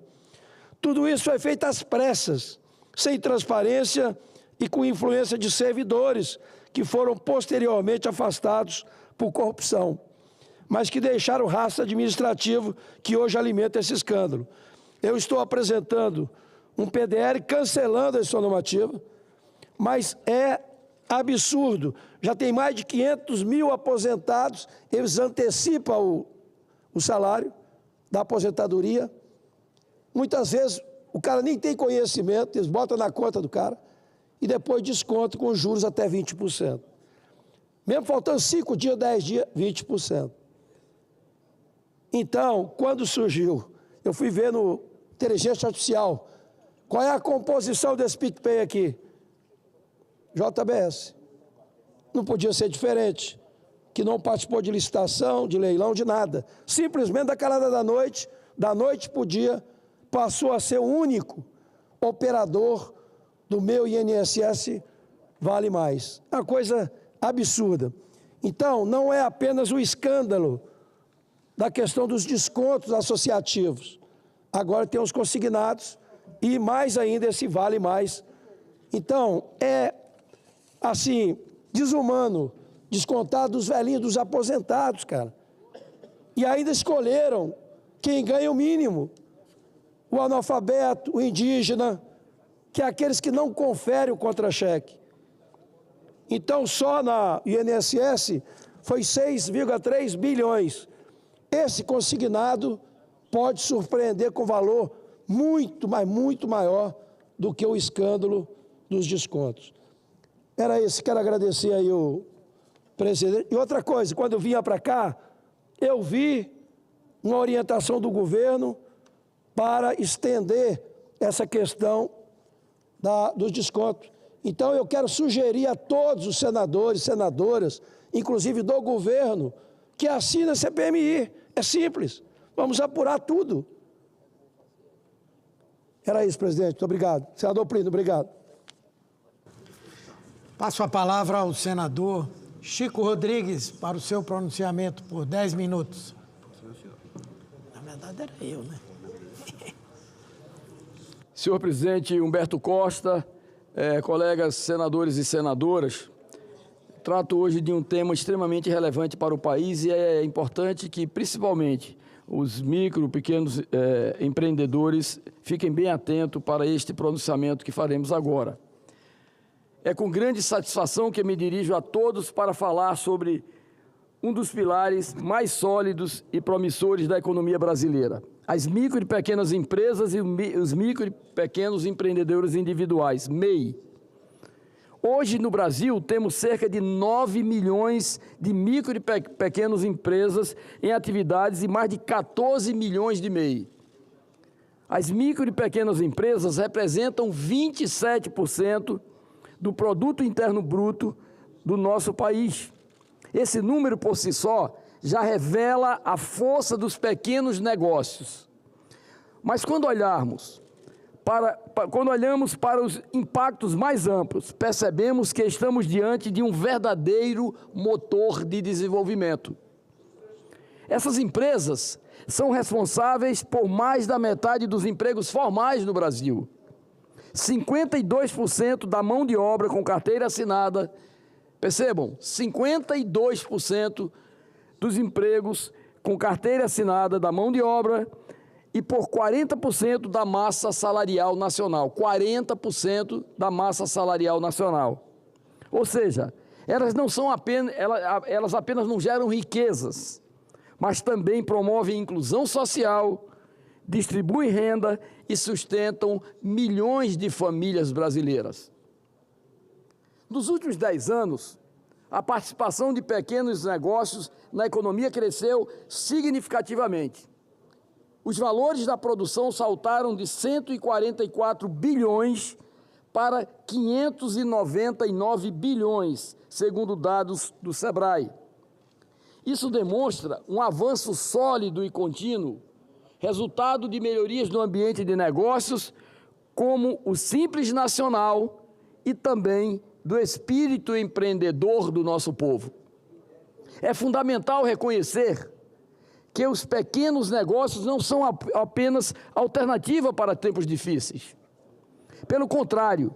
Tudo isso foi feito às pressas, sem transparência e com influência de servidores que foram posteriormente afastados por corrupção, mas que deixaram rastro administrativo que hoje alimenta esse escândalo. Eu estou apresentando um PDL cancelando essa normativa, mas é absurdo. Já tem mais de 500 mil aposentados, eles antecipam o salário da aposentadoria. Muitas vezes o cara nem tem conhecimento, eles botam na conta do cara e depois descontam com juros até 20%. Mesmo faltando 5 dias, 10 dias, 20%. Então, quando surgiu, eu fui ver no inteligência artificial, qual é a composição desse PicPay aqui? JBS. Não podia ser diferente, que não participou de licitação, de leilão, de nada. Simplesmente da calada da noite para o dia, passou a ser o único operador do meu INSS Vale Mais. É uma coisa absurda. Então, não é apenas o escândalo da questão dos descontos associativos. Agora tem os consignados e mais ainda esse Vale Mais. Então, é assim, desumano, descontar dos velhinhos, dos aposentados, cara. E ainda escolheram quem ganha o mínimo. O analfabeto, o indígena, que é aqueles que não conferem o contra-cheque. Então, só na INSS foi 6,3 bilhões. Esse consignado pode surpreender com valor muito, mas muito maior do que o escândalo dos descontos. Era isso, quero agradecer aí o presidente. E outra coisa, quando eu vinha para cá, eu vi uma orientação do governo para estender essa questão dos descontos. Então, eu quero sugerir a todos os senadores, senadoras, inclusive do governo, que assinem a CPMI. É simples. Vamos apurar tudo. Era isso, presidente. Muito obrigado. Senador Plínio, obrigado. Passo a palavra ao senador Chico Rodrigues para o seu pronunciamento por 10 minutos. Na verdade, era eu, né? Senhor presidente Humberto Costa, colegas senadores e senadoras, trato hoje de um tema extremamente relevante para o país e é importante que, principalmente, os micro, pequenos empreendedores fiquem bem atentos para este pronunciamento que faremos agora. É com grande satisfação que me dirijo a todos para falar sobre um dos pilares mais sólidos e promissores da economia brasileira, as micro e pequenas empresas e os micro e pequenos empreendedores individuais, MEI. Hoje, no Brasil, temos cerca de 9 milhões de micro e pequenas empresas em atividades e mais de 14 milhões de MEI. As micro e pequenas empresas representam 27% do produto interno bruto do nosso país. Esse número, por si só, já revela a força dos pequenos negócios. Mas quando olhamos para os impactos mais amplos, percebemos que estamos diante de um verdadeiro motor de desenvolvimento. Essas empresas são responsáveis por mais da metade dos empregos formais no Brasil. 52% da mão de obra com carteira assinada, percebam, 52% dos empregos com carteira assinada da mão de obra e por 40% da massa salarial nacional, 40% da massa salarial nacional. Ou seja, elas apenas não geram riquezas, mas também promovem inclusão social, distribuem renda e sustentam milhões de famílias brasileiras. Nos últimos 10 anos, a participação de pequenos negócios na economia cresceu significativamente. os valores da produção saltaram de 144 bilhões para 599 bilhões, segundo dados do SEBRAE. Isso demonstra um avanço sólido e contínuo, resultado de melhorias no ambiente de negócios, como o Simples Nacional e também do espírito empreendedor do nosso povo. É fundamental reconhecer que os pequenos negócios não são apenas alternativa para tempos difíceis. Pelo contrário,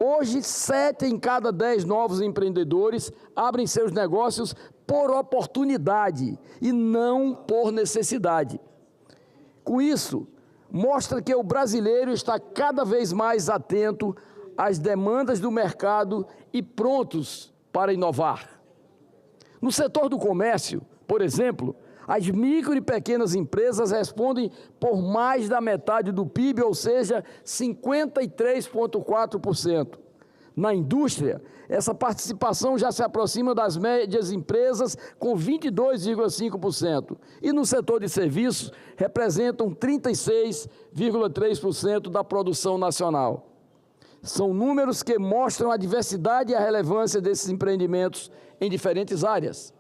hoje 7 em cada 10 novos empreendedores abrem seus negócios por oportunidade e não por necessidade. Com isso, mostra que o brasileiro está cada vez mais atento às demandas do mercado e prontos para inovar. No setor do comércio, por exemplo, as micro e pequenas empresas respondem por mais da metade do PIB, ou seja, 53,4%. Na indústria, essa participação já se aproxima das médias empresas, com 22,5%. E no setor de serviços, representam 36,3% da produção nacional. São números que mostram a diversidade e a relevância desses empreendimentos em diferentes áreas.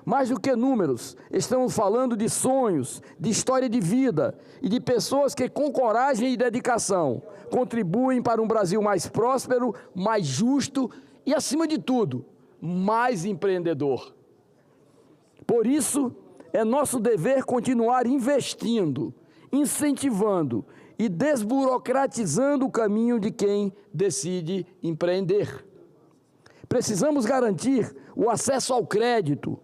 Mais do que números, estamos falando de sonhos, de história de vida e de pessoas que, com coragem e dedicação, contribuem para um Brasil mais próspero, mais justo e, acima de tudo, mais empreendedor. Por isso, é nosso dever continuar investindo, incentivando e desburocratizando o caminho de quem decide empreender. Precisamos garantir o acesso ao crédito,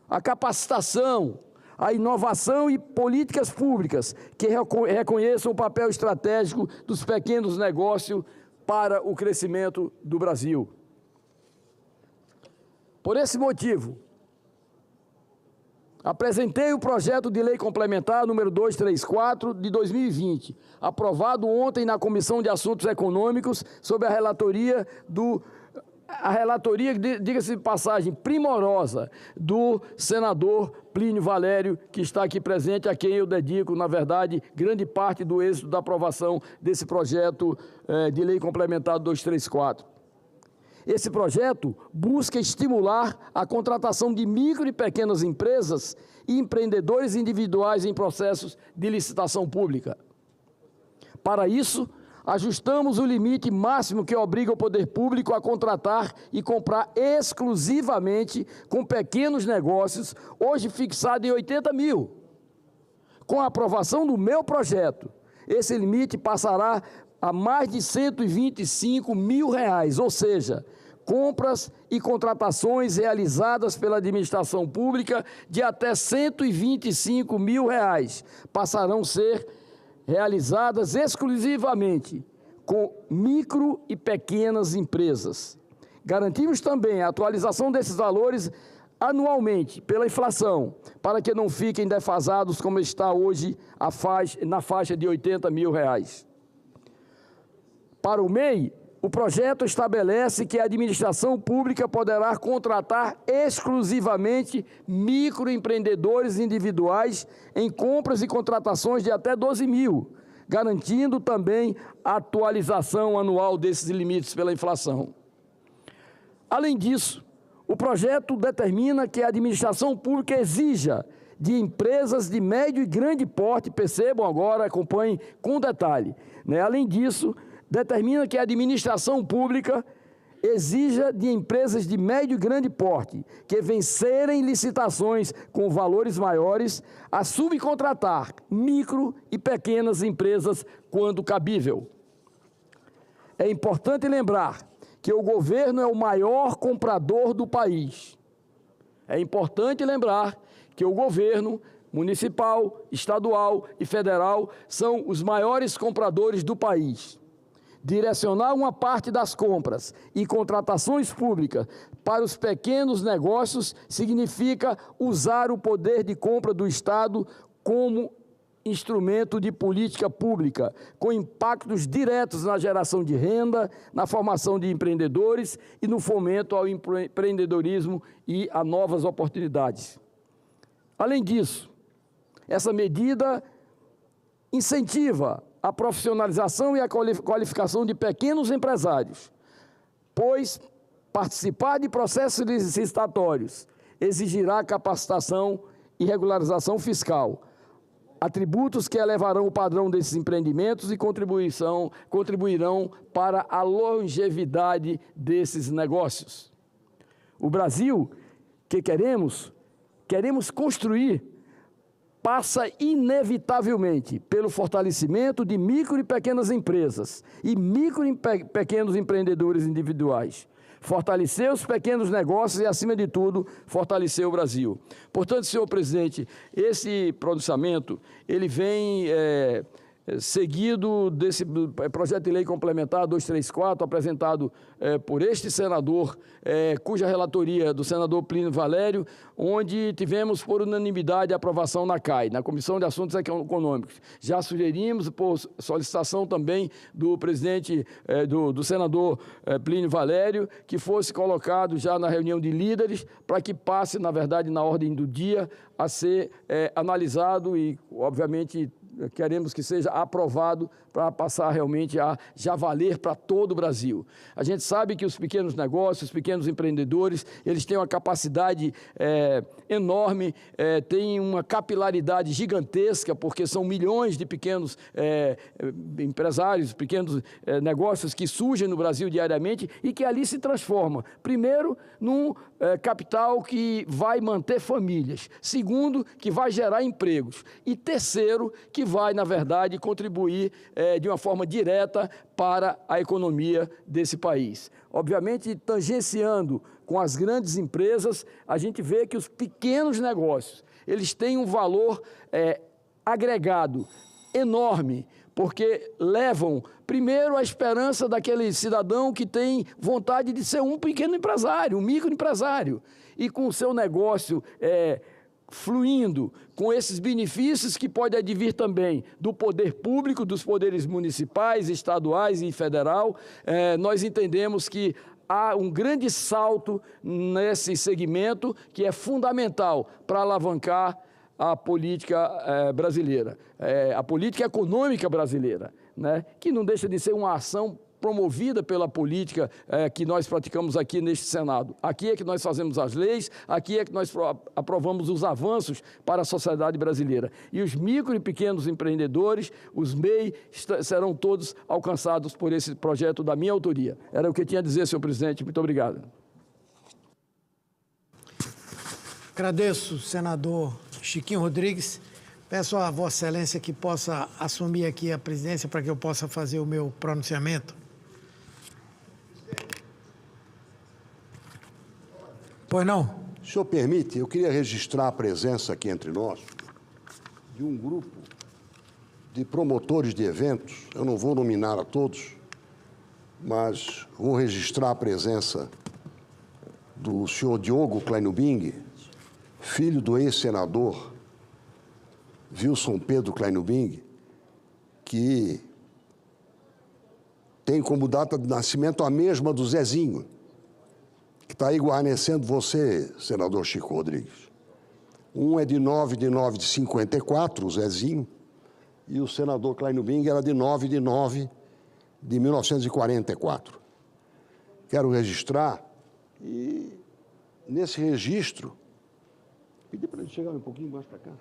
a capacitação, a inovação e políticas públicas que reconheçam o papel estratégico dos pequenos negócios para o crescimento do Brasil. Por esse motivo, apresentei o projeto de lei complementar número 234 de 2020, aprovado ontem na Comissão de Assuntos Econômicos, sob a relatoria, diga-se de passagem, primorosa, do senador Plínio Valério, que está aqui presente, a quem eu dedico, na verdade, grande parte do êxito da aprovação desse projeto de lei complementar 234. Esse projeto busca estimular a contratação de micro e pequenas empresas e empreendedores individuais em processos de licitação pública. Para isso, ajustamos o limite máximo que obriga o poder público a contratar e comprar exclusivamente com pequenos negócios, hoje fixado em 80 mil. Com a aprovação do meu projeto, esse limite passará a mais de 125 mil reais, ou seja, compras e contratações realizadas pela administração pública de até 125 mil reais passarão a ser realizadas exclusivamente com micro e pequenas empresas. Garantimos também a atualização desses valores anualmente pela inflação, para que não fiquem defasados como está hoje na faixa de 80 mil reais. Para o MEI, o projeto estabelece que a administração pública poderá contratar exclusivamente microempreendedores individuais em compras e contratações de até 12 mil, garantindo também a atualização anual desses limites pela inflação. Além disso, o projeto determina que a administração pública exija de empresas de médio e grande porte, percebam agora, acompanhem com detalhe, né? Além disso, determina que a administração pública exija de empresas de médio e grande porte que vencerem licitações com valores maiores a subcontratar micro e pequenas empresas quando cabível. É importante lembrar que o governo é o maior comprador do país. É importante lembrar que o governo municipal, estadual e federal são os maiores compradores do país. Direcionar uma parte das compras e contratações públicas para os pequenos negócios significa usar o poder de compra do Estado como instrumento de política pública, com impactos diretos na geração de renda, na formação de empreendedores e no fomento ao empreendedorismo e a novas oportunidades. Além disso, Essa medida incentiva a profissionalização e a qualificação de pequenos empresários, pois participar de processos licitatórios exigirá capacitação e regularização fiscal, atributos que elevarão o padrão desses empreendimentos e contribuirão para a longevidade desses negócios. O Brasil que queremos construir passa inevitavelmente pelo fortalecimento de micro e pequenas empresas e pequenos empreendedores individuais. Fortalecer os pequenos negócios e, acima de tudo, fortalecer o Brasil. Portanto, senhor presidente, esse pronunciamento, ele vem seguido desse projeto de lei complementar 234, apresentado por este senador, cuja relatoria do senador Plínio Valério, onde tivemos por unanimidade a aprovação na CAI, na Comissão de Assuntos Econômicos. Já sugerimos, por solicitação também do presidente, do senador Plínio Valério, que fosse colocado já na reunião de líderes, para que passe, na verdade, na ordem do dia, a ser analisado e, obviamente, queremos que seja aprovado para passar realmente a já valer para todo o Brasil. A gente sabe que os pequenos negócios, os pequenos empreendedores, eles têm uma capacidade enorme, têm uma capilaridade gigantesca, porque são milhões de pequenos empresários, pequenos negócios que surgem no Brasil diariamente e que ali se transformam, primeiro, num capital que vai manter famílias, segundo, que vai gerar empregos e terceiro, que vai, na verdade, contribuir de uma forma direta para a economia desse país. Obviamente, tangenciando com as grandes empresas, a gente vê que os pequenos negócios, eles têm um valor agregado enorme, porque levam, primeiro, a esperança daquele cidadão que tem vontade de ser um pequeno empresário, um microempresário, e com o seu negócio fluindo, com esses benefícios que pode advir também do poder público, dos poderes municipais, estaduais e federal, nós entendemos que há um grande salto nesse segmento que é fundamental para alavancar a política brasileira, a política econômica brasileira, né? Que não deixa de ser uma ação promovida pela política que nós praticamos aqui neste Senado. Aqui é que nós fazemos as leis, aqui é que nós aprovamos os avanços para a sociedade brasileira. E os micro e pequenos empreendedores, os MEI, serão todos alcançados por esse projeto da minha autoria. Era o que eu tinha a dizer, senhor presidente. Muito obrigado. Agradeço, senador Chiquinho Rodrigues. Peço a Vossa Excelência que possa assumir aqui a presidência para que eu possa fazer o meu pronunciamento. Pois não? Se o senhor permite, eu queria registrar a presença aqui entre nós de um grupo de promotores de eventos. Eu não vou nominar a todos, mas vou registrar a presença do senhor Diogo Kleinubing, filho do ex-senador Wilson Pedro Kleinubing, que tem como data de nascimento a mesma do Zezinho, que está aí guarnecendo você, senador Chico Rodrigues. Um é de 9 de nove de 54, o Zezinho, e o senador Kleinubing era de 9 de 9 de 1944. Quero registrar, e nesse registro, pedir para ele chegar um pouquinho mais para cá,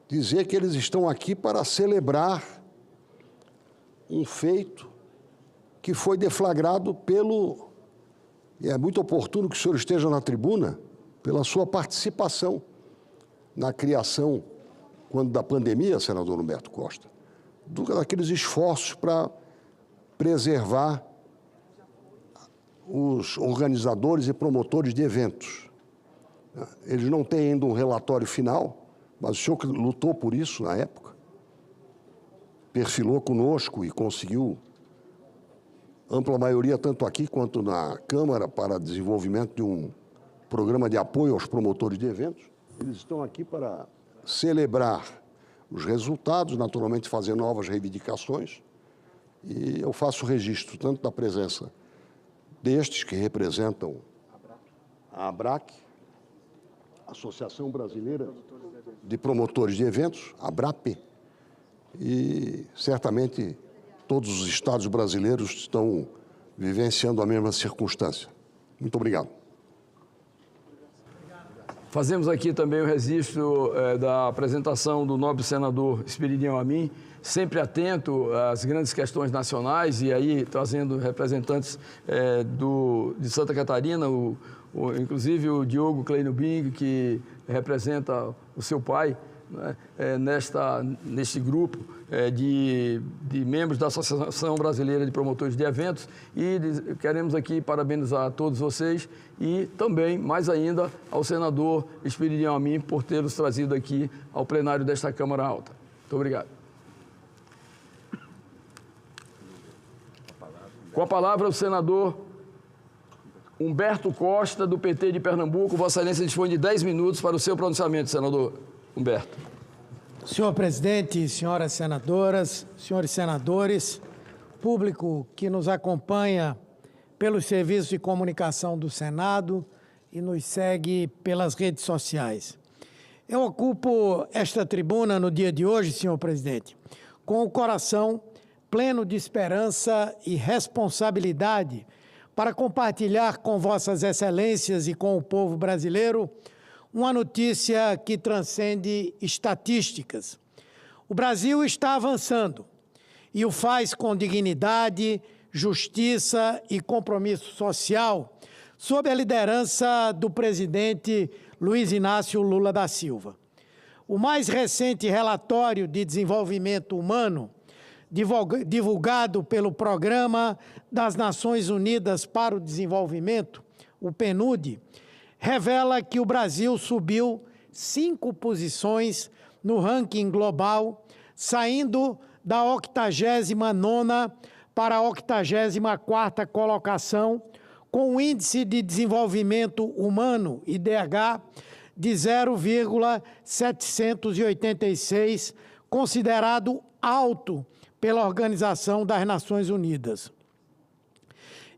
dizer que eles estão aqui para celebrar um feito que foi deflagrado pelo... E é muito oportuno que o senhor esteja na tribuna pela sua participação na criação, quando da pandemia, senador Humberto Costa, daqueles esforços para preservar os organizadores e promotores de eventos. Eles não têm ainda um relatório final, mas o senhor lutou por isso na época, perfilou conosco e conseguiu ampla maioria, tanto aqui quanto na Câmara, para desenvolvimento de um programa de apoio aos promotores de eventos. Eles estão aqui para celebrar os resultados, naturalmente fazer novas reivindicações, e eu faço registro tanto da presença destes que representam a ABRAC, Associação Brasileira de Promotores de Eventos, ABRAPE, e certamente todos os estados brasileiros estão vivenciando a mesma circunstância. Muito obrigado. Fazemos aqui também o registro da apresentação do nobre senador Espíridinho Amin, sempre atento às grandes questões nacionais e aí trazendo representantes de Santa Catarina, inclusive o Diogo Kleino Bing, que representa o seu pai, né, neste grupo de membros da Associação Brasileira de Promotores de Eventos, e queremos aqui parabenizar a todos vocês e também, mais ainda, ao senador Espíridinho Amin por tê-los trazido aqui ao plenário desta Câmara Alta. Muito obrigado. Com a palavra, o senador Humberto Costa, do PT de Pernambuco. Vossa Excelência dispõe de 10 minutos para o seu pronunciamento, senador Humberto. Senhor presidente, senhoras senadoras, senhores senadores, público que nos acompanha pelos serviços de comunicação do Senado e nos segue pelas redes sociais. Eu ocupo esta tribuna no dia de hoje, senhor presidente, com o coração pleno de esperança e responsabilidade para compartilhar com vossas excelências e com o povo brasileiro uma notícia que transcende estatísticas. O Brasil está avançando e o faz com dignidade, justiça e compromisso social, sob a liderança do presidente Luiz Inácio Lula da Silva. O mais recente relatório de desenvolvimento humano, divulgado pelo Programa das Nações Unidas para o Desenvolvimento, o PNUD, revela que o Brasil subiu 5 posições no ranking global, saindo da 89ª para a 84ª colocação, com um índice de desenvolvimento humano, IDH, de 0,786, considerado alto pela Organização das Nações Unidas.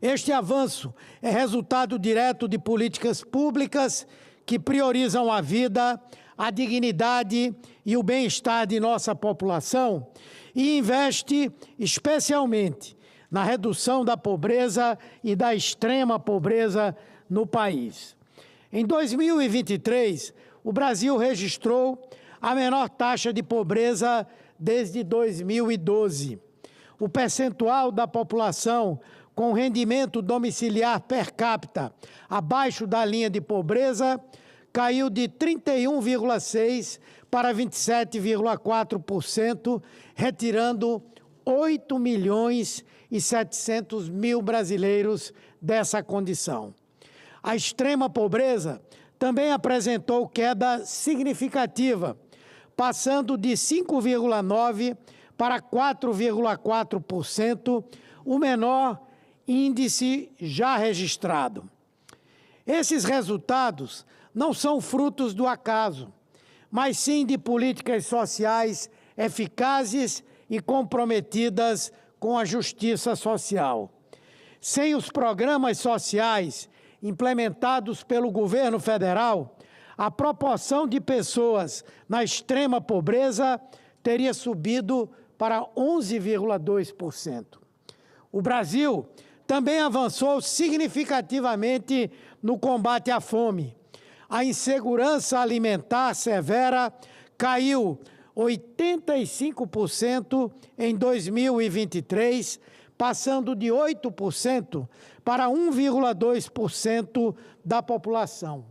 Este avanço é resultado direto de políticas públicas que priorizam a vida, a dignidade e o bem-estar de nossa população e investe especialmente na redução da pobreza e da extrema pobreza no país. Em 2023, o Brasil registrou a menor taxa de pobreza desde 2012. O percentual da população com rendimento domiciliar per capita abaixo da linha de pobreza caiu de 31,6% para 27,4%, retirando 8.700.000 brasileiros dessa condição. A extrema pobreza também apresentou queda significativa, passando de 5,9% para 4,4%, o menor índice já registrado. Esses resultados não são frutos do acaso, mas sim de políticas sociais eficazes e comprometidas com a justiça social. Sem os programas sociais implementados pelo governo federal, a proporção de pessoas na extrema pobreza teria subido para 11,2%. O Brasil também avançou significativamente no combate à fome. A insegurança alimentar severa caiu 85% em 2023, passando de 8% para 1,2% da população.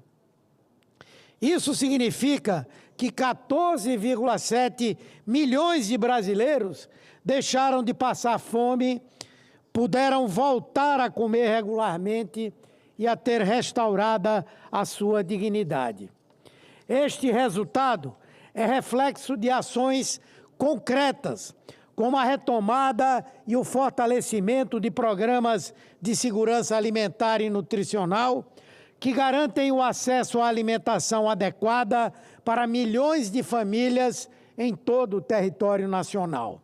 Isso significa que 14,7 milhões de brasileiros deixaram de passar fome, puderam voltar a comer regularmente e a ter restaurada a sua dignidade. Este resultado é reflexo de ações concretas, como a retomada e o fortalecimento de programas de segurança alimentar e nutricional, que garantem o acesso à alimentação adequada para milhões de famílias em todo o território nacional.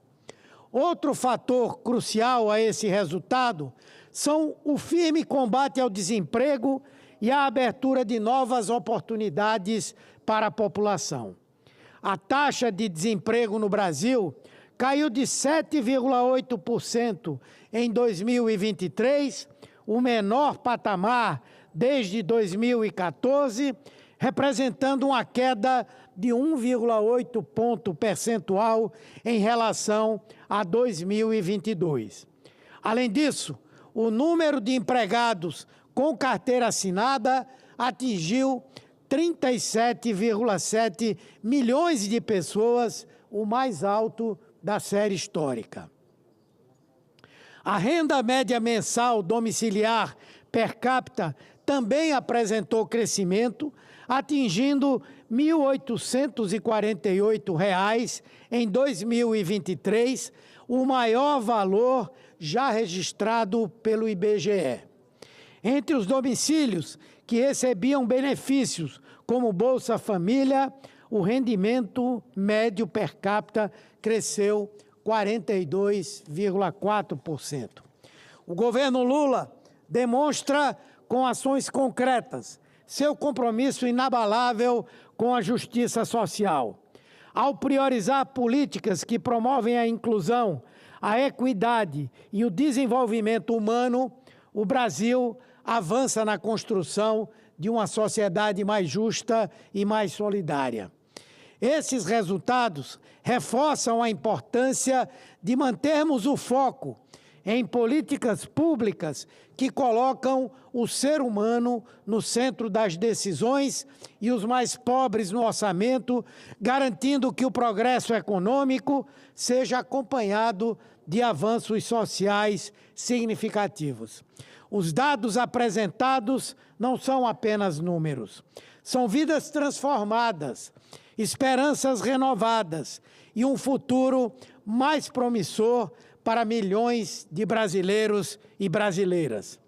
Outro fator crucial a esse resultado são o firme combate ao desemprego e a abertura de novas oportunidades para a população. A taxa de desemprego no Brasil caiu de 7,8% em 2023, o menor patamar desde 2014, representando uma queda de 1,8 ponto percentual em relação a 2022. Além disso, o número de empregados com carteira assinada atingiu 37,7 milhões de pessoas, o mais alto da série histórica. A renda média mensal domiciliar per capita também apresentou crescimento, atingindo R$ 1.848 em 2023, o maior valor já registrado pelo IBGE. Entre os domicílios que recebiam benefícios como Bolsa Família, o rendimento médio per capita cresceu 42,4%. O governo Lula demonstra com ações concretas seu compromisso inabalável com a justiça social. Ao priorizar políticas que promovem a inclusão, a equidade e o desenvolvimento humano, o Brasil avança na construção de uma sociedade mais justa e mais solidária. Esses resultados reforçam a importância de mantermos o foco em políticas públicas que colocam o ser humano no centro das decisões e os mais pobres no orçamento, garantindo que o progresso econômico seja acompanhado de avanços sociais significativos. Os dados apresentados não são apenas números, são vidas transformadas, esperanças renovadas e um futuro mais promissor para milhões de brasileiros e brasileiras.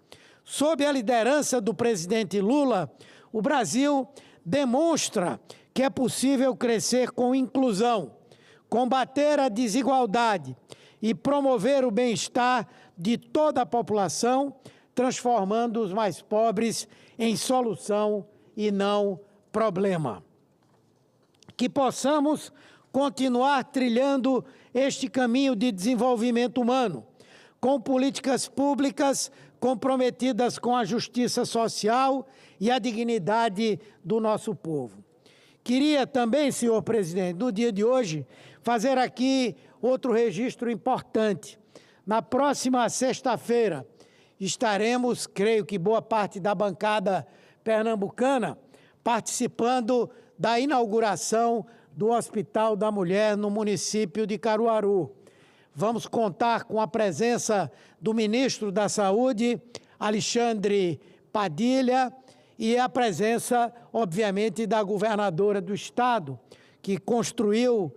Sob a liderança do presidente Lula, o Brasil demonstra que é possível crescer com inclusão, combater a desigualdade e promover o bem-estar de toda a população, transformando os mais pobres em solução e não problema. Que possamos continuar trilhando este caminho de desenvolvimento humano, com políticas públicas comprometidas com a justiça social e a dignidade do nosso povo. Queria também, senhor presidente, no dia de hoje, fazer aqui outro registro importante. Na próxima sexta-feira, estaremos, creio que boa parte da bancada pernambucana, participando da inauguração do Hospital da Mulher no município de Caruaru. Vamos contar com a presença do ministro da Saúde, Alexandre Padilha, e a presença, obviamente, da governadora do estado, que concluiu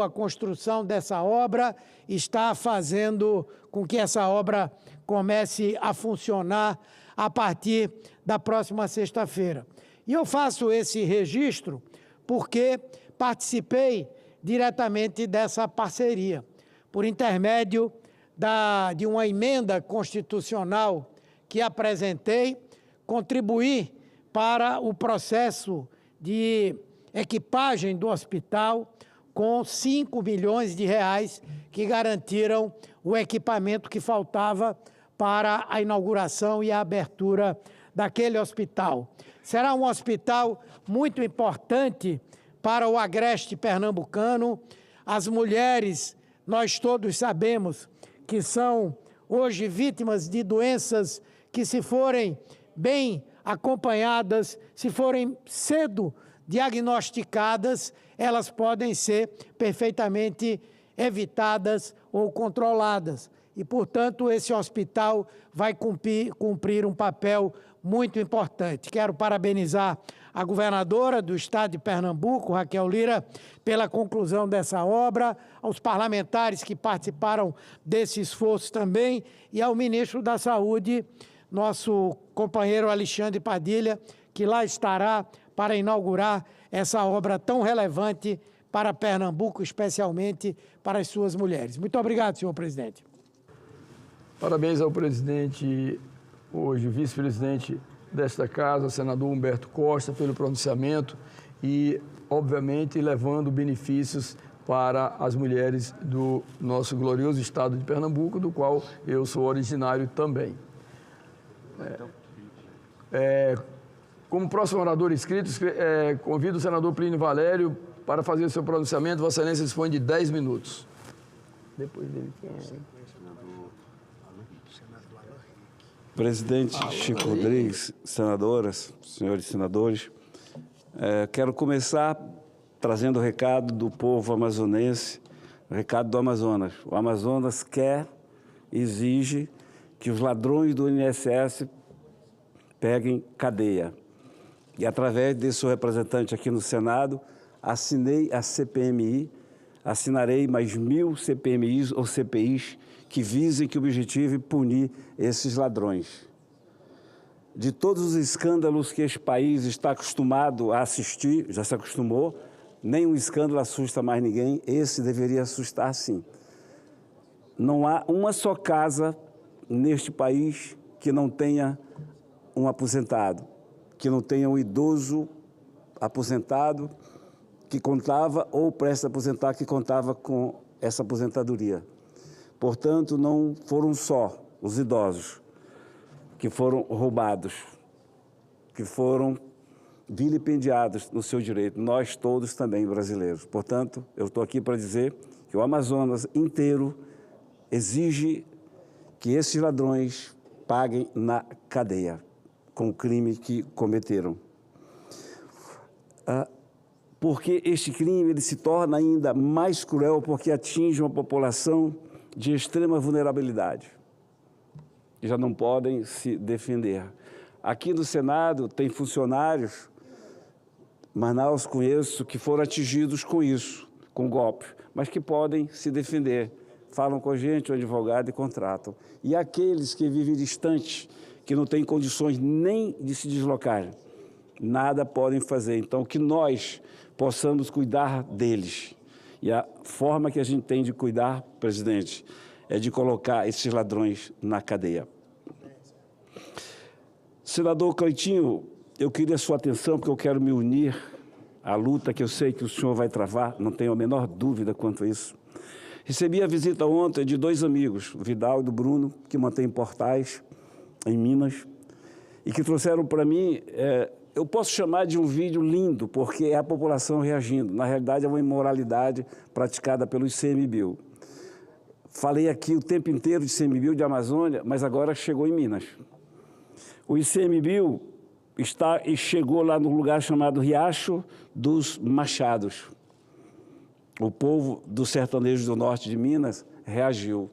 a construção dessa obra e está fazendo com que essa obra comece a funcionar a partir da próxima sexta-feira. E eu faço esse registro porque participei diretamente dessa parceria, por intermédio de uma emenda constitucional que apresentei, contribuí para o processo de equipagem do hospital com 5 milhões de reais que garantiram o equipamento que faltava para a inauguração e a abertura daquele hospital. Será um hospital muito importante para o agreste pernambucano. As mulheres, nós todos sabemos que são hoje vítimas de doenças que, se forem bem acompanhadas, se forem cedo diagnosticadas, elas podem ser perfeitamente evitadas ou controladas. E, portanto, esse hospital vai cumprir um papel muito importante. Quero parabenizar a governadora do estado de Pernambuco, Raquel Lira, pela conclusão dessa obra, aos parlamentares que participaram desse esforço também e ao ministro da Saúde, nosso companheiro Alexandre Padilha, que lá estará para inaugurar essa obra tão relevante para Pernambuco, especialmente para as suas mulheres. Muito obrigado, senhor presidente. Parabéns ao presidente, hoje vice-presidente desta casa, senador Humberto Costa, pelo pronunciamento e, obviamente, levando benefícios para as mulheres do nosso glorioso estado de Pernambuco, do qual eu sou originário também. Como próximo orador inscrito, convido o senador Plínio Valério para fazer o seu pronunciamento. Vossa Excelência dispõe de 10 minutos. Depois dele, quem é? Presidente Chico Rodrigues, senadoras, senhores senadores, quero começar trazendo o recado do povo amazonense, o recado do Amazonas. O Amazonas exige que os ladrões do INSS peguem cadeia. E, através desse seu representante aqui no Senado, assinei a CPMI, assinarei mais 1000 CPMIs ou CPIs que visem que o objetivo é punir esses ladrões. De todos os escândalos que este país está acostumado a assistir, já se acostumou, nenhum escândalo assusta mais ninguém, esse deveria assustar sim. Não há uma só casa neste país que não tenha um aposentado, que não tenha um idoso aposentado que contava ou presta aposentar que contava com essa aposentadoria. Portanto, não foram só os idosos que foram roubados, que foram vilipendiados no seu direito, nós todos também brasileiros. Portanto, eu estou aqui para dizer que o Amazonas inteiro exige que esses ladrões paguem na cadeia com o crime que cometeram. Porque este crime ele se torna ainda mais cruel porque atinge uma população de extrema vulnerabilidade, que já não podem se defender. Aqui no Senado tem funcionários, Manaus conheço, que foram atingidos com isso, com golpe, mas que podem se defender. Falam com a gente, o advogado, e contratam. E aqueles que vivem distantes, que não têm condições nem de se deslocar, nada podem fazer. Então, que nós possamos cuidar deles. E a forma que a gente tem de cuidar, presidente, é de colocar esses ladrões na cadeia. Senador Cleitinho, eu queria a sua atenção, porque eu quero me unir à luta que eu sei que o senhor vai travar, não tenho a menor dúvida quanto a isso. Recebi a visita ontem de 2 amigos, o Vidal e do Bruno, que mantêm portais em Minas, e que trouxeram para mim, eu posso chamar de um vídeo lindo, porque é a população reagindo. Na realidade, é uma imoralidade praticada pelo ICMBio. Falei aqui o tempo inteiro de ICMBio de Amazônia, mas agora chegou em Minas. O ICMBio chegou lá no lugar chamado Riacho dos Machados. O povo do sertanejo do norte de Minas reagiu.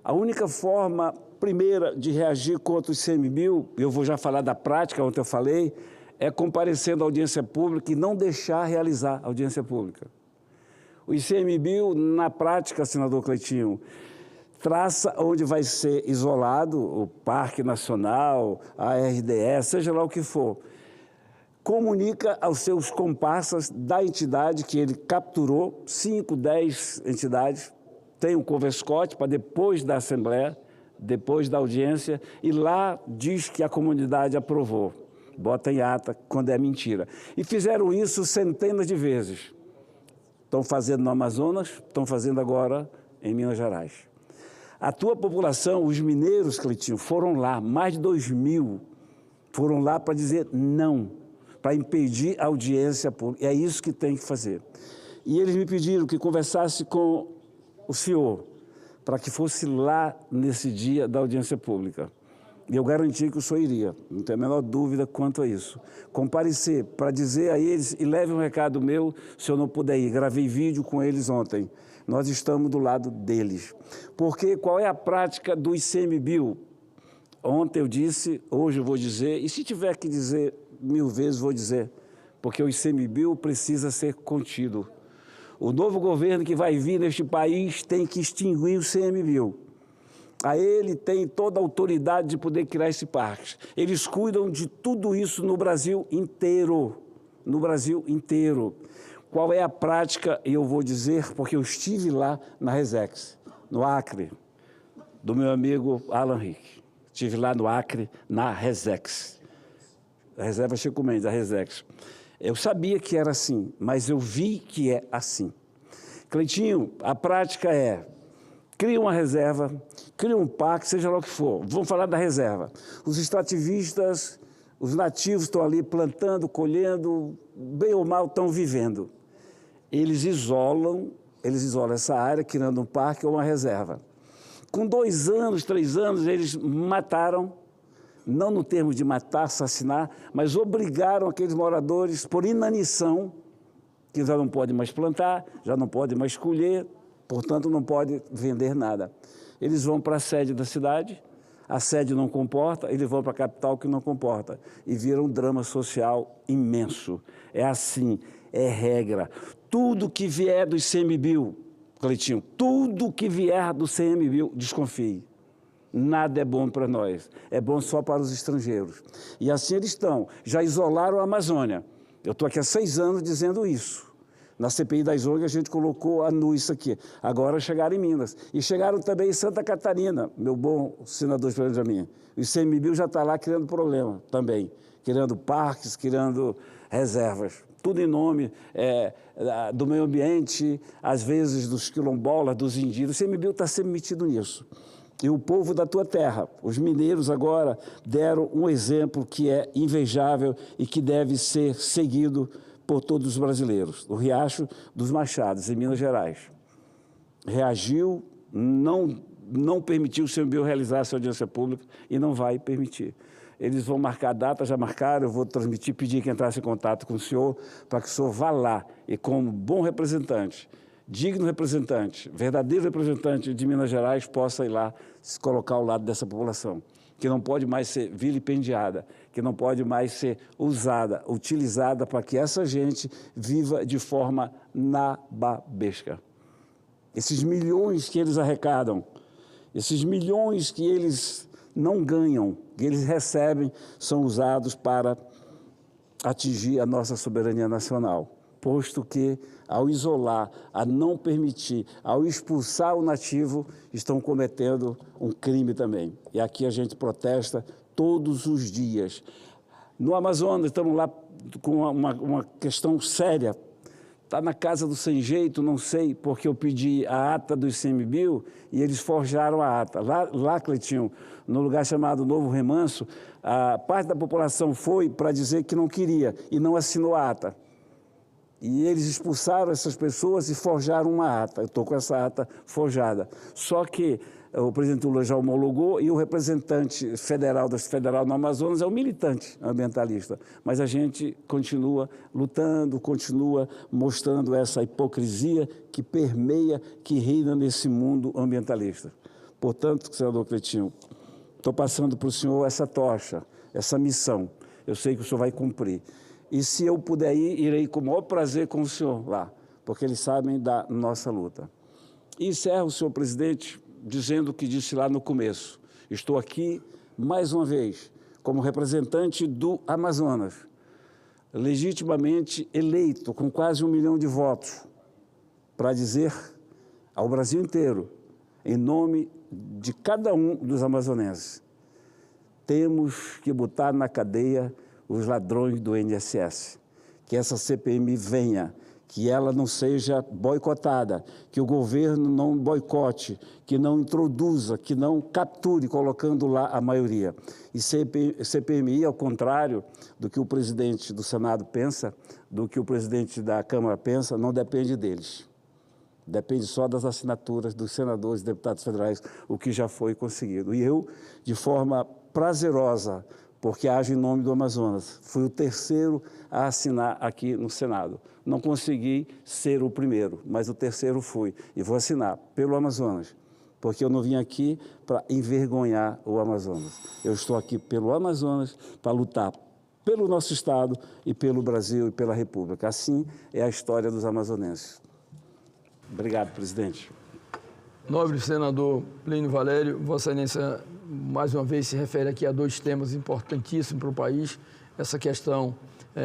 A única forma primeira de reagir contra o ICMBio, eu vou já falar da prática, ontem eu falei, é comparecendo à audiência pública e não deixar realizar a audiência pública. O ICMBio, na prática, senador Cleitinho, traça onde vai ser isolado o Parque Nacional, a RDE, seja lá o que for. Comunica aos seus comparsas da entidade que ele capturou, 5, 10 entidades, tem um converscote para depois da Assembleia, depois da audiência, e lá diz que a comunidade aprovou. Bota em ata quando é mentira. E fizeram isso centenas de vezes. Estão fazendo no Amazonas, estão fazendo agora em Minas Gerais. A tua população, os mineiros, Cleitinho, foram lá, mais de 2.000, foram lá para dizer não, para impedir a audiência pública. É isso que tem que fazer. E eles me pediram que conversasse com o senhor, para que fosse lá nesse dia da audiência pública. E eu garanti que o senhor iria, não tenho a menor dúvida quanto a isso. Comparecer para dizer a eles, e leve um recado meu, se eu não puder ir. Gravei vídeo com eles ontem. Nós estamos do lado deles. Porque qual é a prática do ICMBio? Ontem eu disse, hoje eu vou dizer, e se tiver que dizer 1000 vezes, vou dizer, porque o ICMBio precisa ser contido. O novo governo que vai vir neste país tem que extinguir o ICMBio. A ele tem toda a autoridade de poder criar esse parque. Eles cuidam de tudo isso no Brasil inteiro. No Brasil inteiro. Qual é a prática? Eu vou dizer, porque eu estive lá na Resex, no Acre, do meu amigo Alan Rick. Estive lá no Acre, na Resex. a reserva Chico Mendes, a Resex. Eu sabia que era assim, mas eu vi que é assim. Cleitinho, a prática é, cria uma reserva, cria um parque, seja lá o que for. Vamos falar da reserva. Os extrativistas, os nativos estão ali plantando, colhendo, bem ou mal estão vivendo. Eles isolam essa área, criando um parque ou uma reserva. Com 2 anos, 3 anos, eles mataram, não no termo de matar, assassinar, mas obrigaram aqueles moradores, por inanição, que já não pode mais plantar, já não pode mais colher, portanto não pode vender nada. Eles vão para a sede da cidade, a sede não comporta, eles vão para a capital que não comporta, e vira um drama social imenso. É assim, é regra. Tudo que vier do ICMBio, Cleitinho, tudo que vier do ICMBio, desconfie. Nada é bom para nós, é bom só para os estrangeiros. E assim eles estão, já isolaram a Amazônia. Eu estou aqui há 6 anos dizendo isso. Na CPI das ONGs a gente colocou a nu isso aqui. Agora chegaram em Minas. E chegaram também em Santa Catarina, meu bom senador Benjamin. O ICMBio já está lá criando problema também, criando parques, criando reservas. Tudo em nome do meio ambiente, às vezes dos quilombolas, dos indígenas. O ICMBio está sempre metido nisso. E o povo da tua terra, os mineiros agora deram um exemplo que é invejável e que deve ser seguido por todos os brasileiros. O Riacho dos Machados, em Minas Gerais. Reagiu, não permitiu o ICMBio realizar essa audiência pública e não vai permitir. Eles vão marcar a data, já marcaram, eu vou transmitir, pedir que entrasse em contato com o senhor, para que o senhor vá lá e, como bom representante, digno representante, verdadeiro representante de Minas Gerais, possa ir lá se colocar ao lado dessa população, que não pode mais ser vilipendiada, que não pode mais ser usada, utilizada para que essa gente viva de forma nababesca. Esses milhões que eles arrecadam, esses milhões que eles não ganham, que eles recebem, são usados para atingir a nossa soberania nacional. Posto que, ao isolar, a não permitir, ao expulsar o nativo, estão cometendo um crime também. E aqui a gente protesta todos os dias. No Amazonas, estamos lá com uma questão séria. Está na casa do sem jeito, não sei, porque eu pedi a ata do ICMBio e eles forjaram a ata. Lá, Cleitinho, no lugar chamado Novo Remanso, a parte da população foi para dizer que não queria e não assinou a ata. E eles expulsaram essas pessoas e forjaram uma ata. Eu estou com essa ata forjada. Só que o presidente Lula já homologou e o representante federal no Amazonas é um militante ambientalista. Mas a gente continua lutando, continua mostrando essa hipocrisia que permeia, que reina nesse mundo ambientalista. Portanto, senador Cleitinho, estou passando para o senhor essa tocha, essa missão. Eu sei que o senhor vai cumprir. E se eu puder ir, irei com o maior prazer com o senhor lá, porque eles sabem da nossa luta. E encerro, senhor presidente, dizendo o que disse lá no começo. Estou aqui, mais uma vez, como representante do Amazonas, legitimamente eleito, com quase 1 milhão de votos, para dizer ao Brasil inteiro, em nome de cada um dos amazonenses, temos que botar na cadeia os ladrões do INSS, que essa CPMI venha, que ela não seja boicotada, que o governo não boicote, que não introduza, que não capture, colocando lá a maioria. E CPMI, ao contrário do que o presidente do Senado pensa, do que o presidente da Câmara pensa, não depende deles. Depende só das assinaturas dos senadores e deputados federais, o que já foi conseguido. E eu, de forma prazerosa, porque age em nome do Amazonas. Fui o terceiro a assinar aqui no Senado. Não consegui ser o primeiro, mas o terceiro fui. E vou assinar pelo Amazonas, porque eu não vim aqui para envergonhar o Amazonas. Eu estou aqui pelo Amazonas para lutar pelo nosso Estado e pelo Brasil e pela República. Assim é a história dos amazonenses. Obrigado, presidente. Nobre senador Plínio Valério, Vossa Excelência, mais uma vez, se refere aqui a 2 temas importantíssimos para o país. Essa questão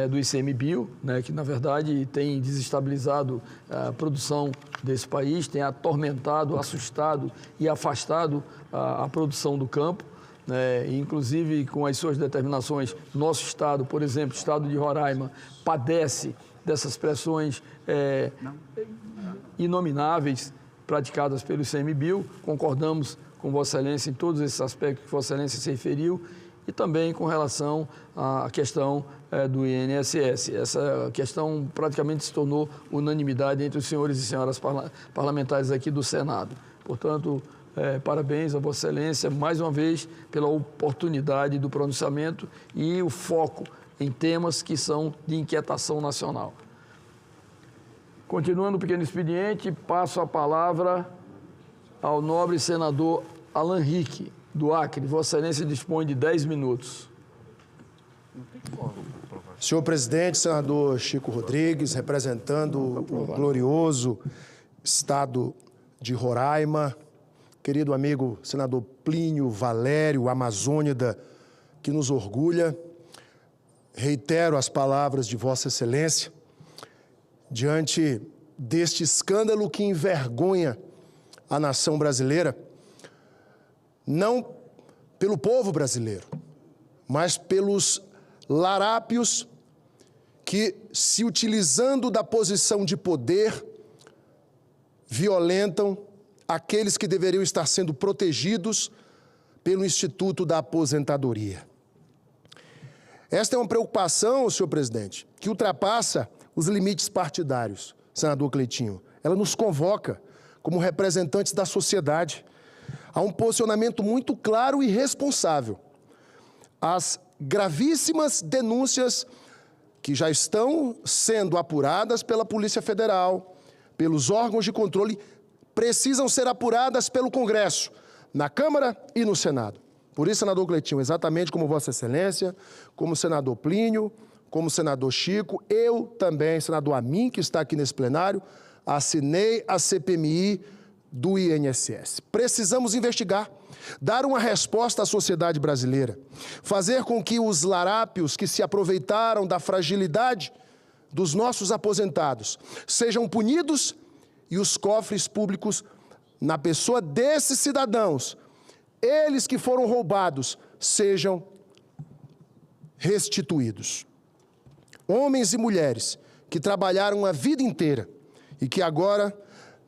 do ICMBio, né, que, na verdade, tem desestabilizado a produção desse país, tem atormentado, assustado e afastado a produção do campo. inclusive com as suas determinações, nosso Estado, por exemplo, o Estado de Roraima, padece dessas pressões inomináveis praticadas pelo ICMBio. Concordamos com Vossa Excelência em todos esses aspectos que Vossa Excelência se referiu e também com relação à questão do INSS. Essa questão praticamente se tornou unanimidade entre os senhores e senhoras parlamentares aqui do Senado. Portanto, parabéns a Vossa Excelência, mais uma vez, pela oportunidade do pronunciamento e o foco em temas que são de inquietação nacional. Continuando o pequeno expediente, passo a palavra ao nobre senador Alan Rick, do Acre. Vossa Excelência dispõe de 10 minutos. Senhor presidente, senador Chico Rodrigues, representando o glorioso estado de Roraima, querido amigo senador Plínio Valério Amazônida, que nos orgulha, reitero as palavras de Vossa Excelência, diante deste escândalo que envergonha a nação brasileira, não pelo povo brasileiro, mas pelos larápios que, se utilizando da posição de poder, violentam aqueles que deveriam estar sendo protegidos pelo Instituto da Aposentadoria. Esta é uma preocupação, senhor presidente, que ultrapassa os limites partidários, senador Cleitinho. Ela nos convoca, como representantes da sociedade, a um posicionamento muito claro e responsável. As gravíssimas denúncias que já estão sendo apuradas pela Polícia Federal, pelos órgãos de controle, precisam ser apuradas pelo Congresso, na Câmara e no Senado. Por isso, senador Cleitinho, exatamente como Vossa Excelência, como senador Plínio, como senador Chico, eu também, senador Amin, que está aqui nesse plenário, assinei a CPMI do INSS. Precisamos investigar, dar uma resposta à sociedade brasileira, fazer com que os larápios que se aproveitaram da fragilidade dos nossos aposentados sejam punidos e os cofres públicos, na pessoa desses cidadãos, eles que foram roubados, sejam restituídos. Homens e mulheres que trabalharam a vida inteira e que agora,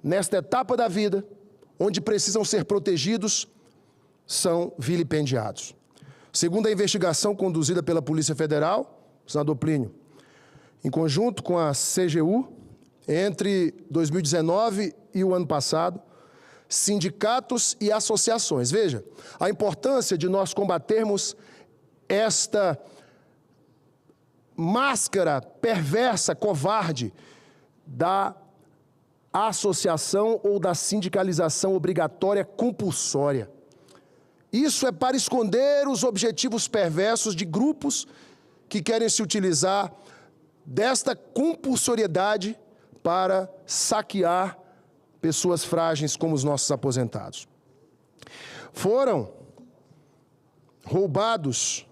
nesta etapa da vida, onde precisam ser protegidos, são vilipendiados. Segundo a investigação conduzida pela Polícia Federal, senador Plínio, em conjunto com a CGU, entre 2019 e o ano passado, sindicatos e associações. Veja, a importância de nós combatermos esta máscara perversa, covarde, da associação ou da sindicalização obrigatória compulsória. Isso é para esconder os objetivos perversos de grupos que querem se utilizar desta compulsoriedade para saquear pessoas frágeis como os nossos aposentados. Foram roubados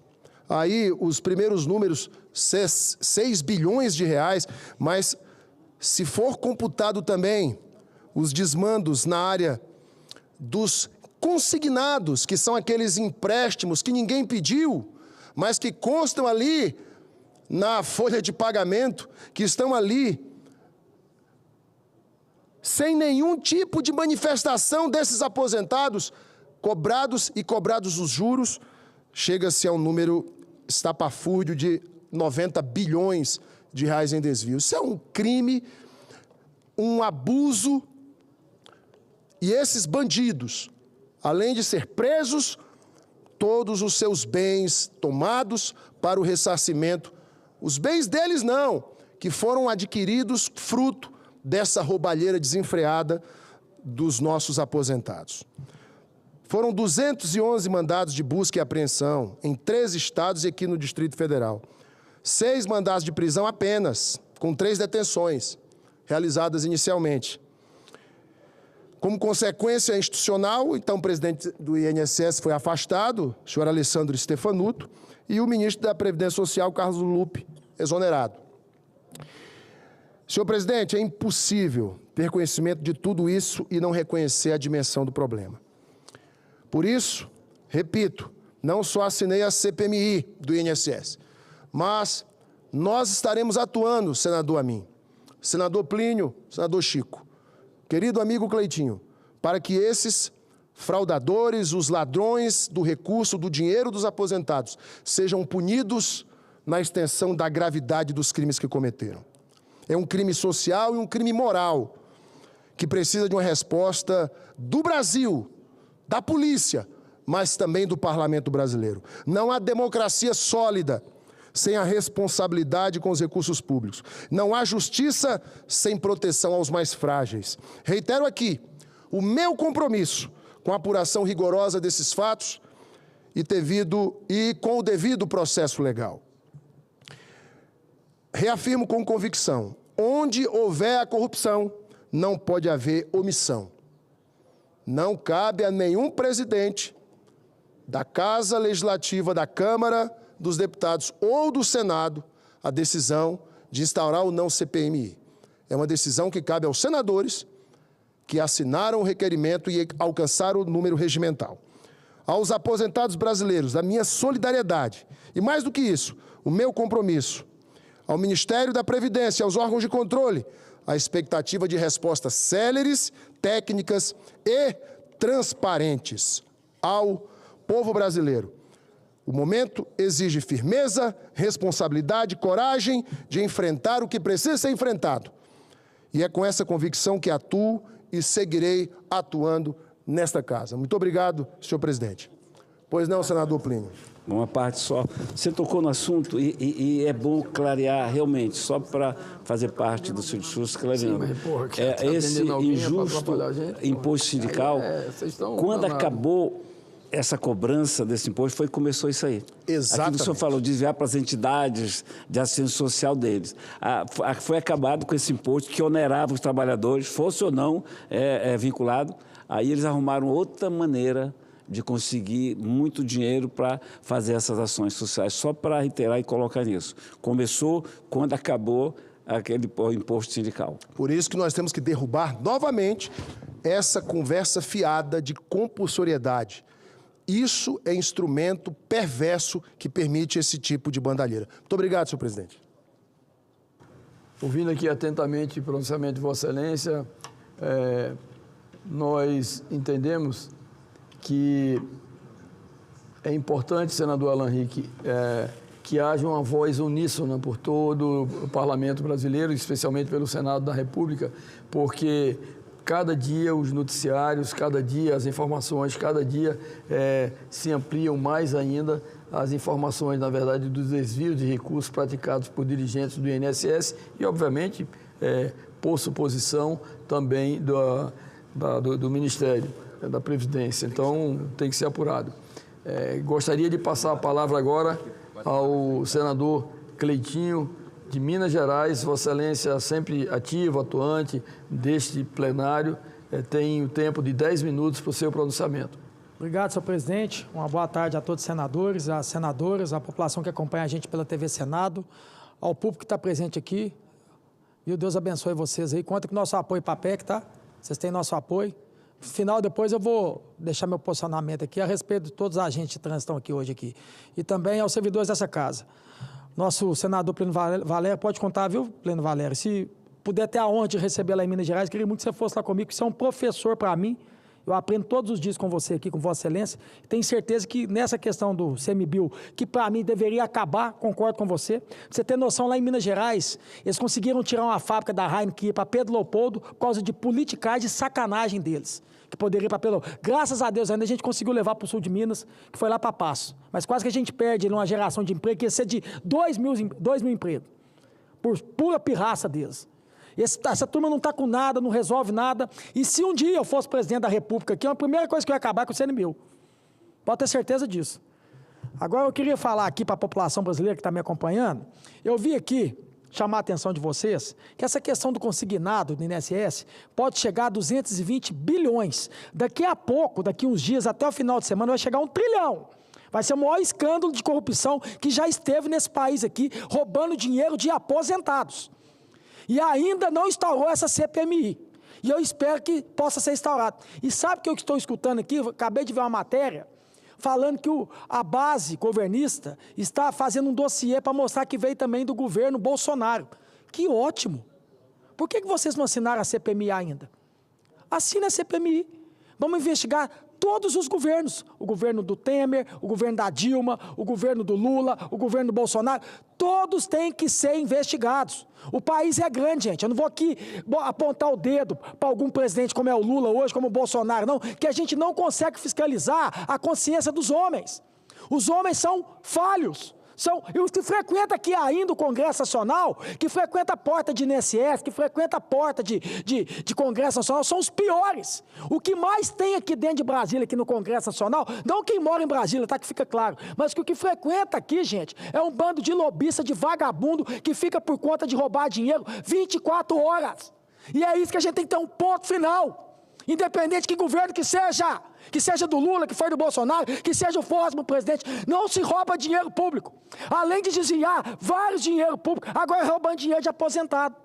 aí os primeiros números, 6 bilhões de reais, mas se for computado também os desmandos na área dos consignados, que são aqueles empréstimos que ninguém pediu, mas que constam ali na folha de pagamento, que estão ali sem nenhum tipo de manifestação desses aposentados, cobrados os juros, chega-se a um número estapafúrdio de 90 bilhões de reais em desvio. Isso é um crime, um abuso, e esses bandidos, além de ser presos, todos os seus bens tomados para o ressarcimento, os bens deles não, que foram adquiridos fruto dessa roubalheira desenfreada dos nossos aposentados. Foram 211 mandados de busca e apreensão em 13 estados e aqui no Distrito Federal. 6 mandados de prisão apenas, com 3 detenções realizadas inicialmente. Como consequência institucional, então o presidente do INSS foi afastado, o senhor Alessandro Stefanuto, e o ministro da Previdência Social, Carlos Lupe, exonerado. Senhor presidente, é impossível ter conhecimento de tudo isso e não reconhecer a dimensão do problema. Por isso, repito, não só assinei a CPMI do INSS, mas nós estaremos atuando, senador Amin, senador Plínio, senador Chico, querido amigo Cleitinho, para que esses fraudadores, os ladrões do recurso, do dinheiro dos aposentados, sejam punidos na extensão da gravidade dos crimes que cometeram. É um crime social e um crime moral que precisa de uma resposta do Brasil, da polícia, mas também do parlamento brasileiro. Não há democracia sólida sem a responsabilidade com os recursos públicos. Não há justiça sem proteção aos mais frágeis. Reitero aqui o meu compromisso com a apuração rigorosa desses fatos e com o devido processo legal. Reafirmo com convicção, onde houver a corrupção, não pode haver omissão. Não cabe a nenhum presidente da Casa Legislativa, da Câmara dos Deputados ou do Senado a decisão de instaurar ou não CPMI. É uma decisão que cabe aos senadores que assinaram o requerimento e alcançaram o número regimental. Aos aposentados brasileiros, a minha solidariedade e, mais do que isso, o meu compromisso. Ao Ministério da Previdência, aos órgãos de controle, a expectativa de respostas céleres, técnicas e transparentes ao povo brasileiro. O momento exige firmeza, responsabilidade, coragem de enfrentar o que precisa ser enfrentado. E é com essa convicção que atuo e seguirei atuando nesta casa. Muito obrigado, senhor presidente. Pois não, senador Plínio. Uma parte só. Você tocou no assunto e é bom clarear realmente, só para fazer parte do seu discurso, clareando. Esse injusto imposto sindical, quando acabou essa cobrança desse imposto, começou isso aí. Exatamente. Aquilo que o senhor falou, desviar para as entidades de assistência social deles. Foi acabado com esse imposto que onerava os trabalhadores, fosse ou não vinculado. Aí eles arrumaram outra maneira de conseguir muito dinheiro para fazer essas ações sociais, só para reiterar e colocar nisso. Começou quando acabou aquele imposto sindical. Por isso que nós temos que derrubar novamente essa conversa fiada de compulsoriedade. Isso é instrumento perverso que permite esse tipo de bandalheira. Muito obrigado, senhor presidente. Ouvindo aqui atentamente o pronunciamento de Vossa Excelência, nós entendemos que é importante, senador Alan Rick, que haja uma voz uníssona por todo o parlamento brasileiro, especialmente pelo Senado da República, porque cada dia os noticiários, cada dia as informações, cada dia se ampliam mais ainda as informações, na verdade, dos desvios de recursos praticados por dirigentes do INSS e, obviamente, por suposição também do Ministério da Previdência. Então, tem que ser apurado. Gostaria de passar a palavra agora ao senador Cleitinho, de Minas Gerais. Vossa Excelência, sempre ativo, atuante deste plenário, tem o tempo de 10 minutos para o seu pronunciamento. Obrigado, senhor presidente. Uma boa tarde a todos os senadores, às senadoras, à população que acompanha a gente pela TV Senado, ao público que está presente aqui. E Deus abençoe vocês aí. Conta com nosso apoio para a PEC, tá? Vocês têm nosso apoio. No final, depois eu vou deixar meu posicionamento aqui a respeito de todos os agentes de trânsito que estão aqui hoje aqui. E também aos servidores dessa casa. Nosso senador Plínio Valério, pode contar, viu, Plínio Valério? Se puder ter a honra de receber lá em Minas Gerais, queria muito que você fosse lá comigo, que você é um professor para mim. Eu aprendo todos os dias com você aqui, com Vossa Excelência. Tenho certeza que nessa questão do CMBio, que para mim deveria acabar, concordo com você. Pra você ter noção, lá em Minas Gerais, eles conseguiram tirar uma fábrica da Heineken para Pedro Leopoldo por causa de politicagem e sacanagem deles. Que poderia ir para Pedro Leopoldo. Graças a Deus, ainda a gente conseguiu levar para o sul de Minas, que foi lá para Passo. Mas quase que a gente perde uma geração de emprego, que ia ser de 2 mil empregos, por pura pirraça deles. Essa turma não está com nada, não resolve nada. E se um dia eu fosse presidente da República aqui, a primeira coisa que eu ia acabar com o CNBio. Pode ter certeza disso. Agora eu queria falar aqui para a população brasileira que está me acompanhando. Eu vi aqui, chamar a atenção de vocês, que essa questão do consignado do INSS pode chegar a 220 bilhões. Daqui a pouco, daqui uns dias, até o final de semana, vai chegar a 1 trilhão. Vai ser o maior escândalo de corrupção que já esteve nesse país aqui, roubando dinheiro de aposentados. E ainda não instaurou essa CPMI. E eu espero que possa ser instaurado. E sabe o que eu estou escutando aqui? Eu acabei de ver uma matéria. falando que a base governista está fazendo um dossiê para mostrar que veio também do governo Bolsonaro. Que ótimo! Por que vocês não assinaram a CPMI ainda? Assina a CPMI. Vamos investigar todos os governos. O governo do Temer, o governo da Dilma, o governo do Lula, o governo do Bolsonaro. Todos têm que ser investigados. O país é grande, gente. Eu não vou aqui apontar o dedo para algum presidente como é o Lula hoje, como o Bolsonaro, não. Que a gente não consegue fiscalizar a consciência dos homens. Os homens são falhos. E os que frequentam aqui ainda o Congresso Nacional, que frequenta a porta de INSS, que frequenta a porta de Congresso Nacional, são os piores. O que mais tem aqui dentro de Brasília, aqui no Congresso Nacional, não quem mora em Brasília, tá, que fica claro, mas que o que frequenta aqui, gente, é um bando de lobista, de vagabundo, que fica por conta de roubar dinheiro 24 horas. E é isso que a gente tem que ter um ponto final. Independente de que governo que seja do Lula, que foi do Bolsonaro, que seja o próximo presidente, não se rouba dinheiro público. Além de desviar vários dinheiro público, agora roubando dinheiro de aposentado.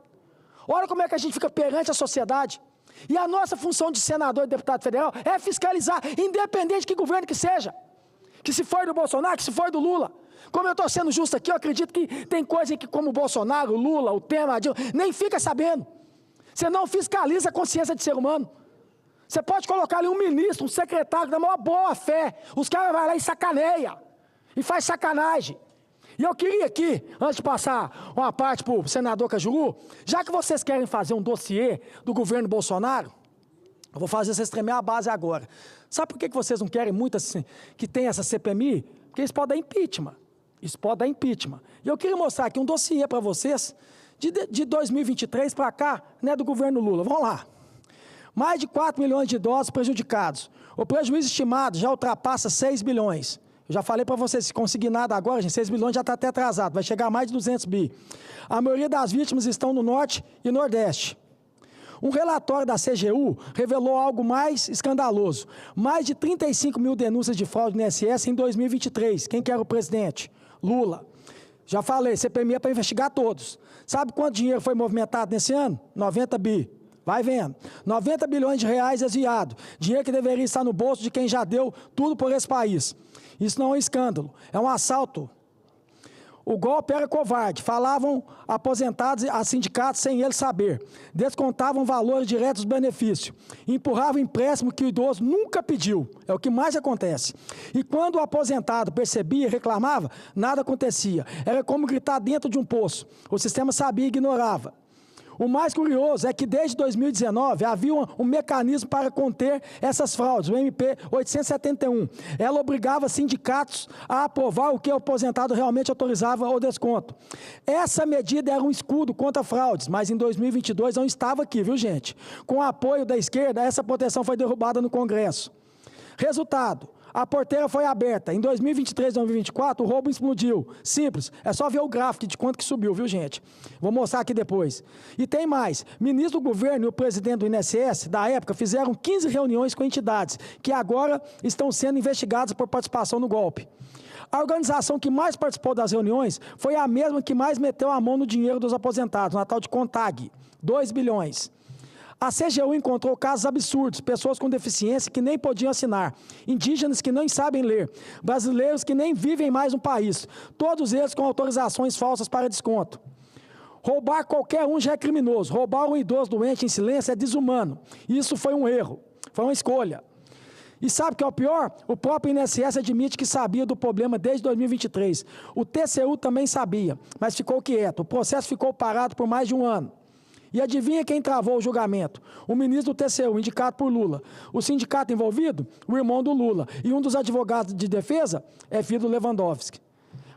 Olha como é que a gente fica perante a sociedade. E a nossa função de senador e deputado federal é fiscalizar, independente de que governo que seja. Que se for do Bolsonaro, que se for do Lula. Como eu estou sendo justo aqui, eu acredito que tem coisa que como o Bolsonaro, o Lula, o Temer, a Dilma, nem fica sabendo. Você não fiscaliza a consciência de ser humano. Você pode colocar ali um ministro, um secretário da maior boa fé. Os caras vão lá e sacaneia. E faz sacanagem. E eu queria aqui, antes de passar uma parte para o senador Cajuru, já que vocês querem fazer um dossiê do governo Bolsonaro, eu vou fazer vocês tremer a base agora. Sabe por que vocês não querem muito assim, que tenha essa CPMI? Porque isso pode dar impeachment. Isso pode dar impeachment. E eu queria mostrar aqui um dossiê para vocês de 2023 para cá, né, do governo Lula. Vamos lá. Mais de 4 milhões de idosos prejudicados. O prejuízo estimado já ultrapassa 6 bilhões. Eu já falei para vocês, se conseguir nada agora, gente, 6 bilhões já está até atrasado, vai chegar a mais de 200 bi. A maioria das vítimas estão no Norte e Nordeste. Um relatório da CGU revelou algo mais escandaloso. Mais de 35 mil denúncias de fraude no INSS em 2023. Quem que era o presidente? Lula. Já falei, CPMI é para investigar todos. Sabe quanto dinheiro foi movimentado nesse ano? 90 bi. Vai vendo. 90 bilhões de reais desviado. Dinheiro que deveria estar no bolso de quem já deu tudo por esse país. Isso não é um escândalo, é um assalto. O golpe era covarde. Falavam aposentados a sindicatos sem ele saber. Descontavam valores diretos dos benefícios. Empurravam empréstimo que o idoso nunca pediu. É o que mais acontece. E quando o aposentado percebia e reclamava, nada acontecia. Era como gritar dentro de um poço. O sistema sabia e ignorava. O mais curioso é que desde 2019 havia um mecanismo para conter essas fraudes, o MP 871. Ela obrigava sindicatos a aprovar o que o aposentado realmente autorizava o desconto. Essa medida era um escudo contra fraudes, mas em 2022 não estava aqui, viu, gente? Com o apoio da esquerda, essa proteção foi derrubada no Congresso. Resultado. A porteira foi aberta. Em 2023 e 2024, o roubo explodiu. Simples. É só ver o gráfico de quanto que subiu, viu, gente? Vou mostrar aqui depois. E tem mais. Ministro do governo e o presidente do INSS, da época, fizeram 15 reuniões com entidades que agora estão sendo investigadas por participação no golpe. A organização que mais participou das reuniões foi a mesma que mais meteu a mão no dinheiro dos aposentados, na tal de CONTAG, 2 bilhões. A CGU encontrou casos absurdos, pessoas com deficiência que nem podiam assinar, indígenas que nem sabem ler, brasileiros que nem vivem mais no país, todos eles com autorizações falsas para desconto. Roubar qualquer um já é criminoso, roubar um idoso doente em silêncio é desumano. Isso foi um erro, foi uma escolha. E sabe o que é o pior? O próprio INSS admite que sabia do problema desde 2023. O TCU também sabia, mas ficou quieto. O processo ficou parado por mais de um ano. E adivinha quem travou o julgamento? O ministro do TCU, indicado por Lula. O sindicato envolvido? O irmão do Lula. E um dos advogados de defesa é filho do Lewandowski.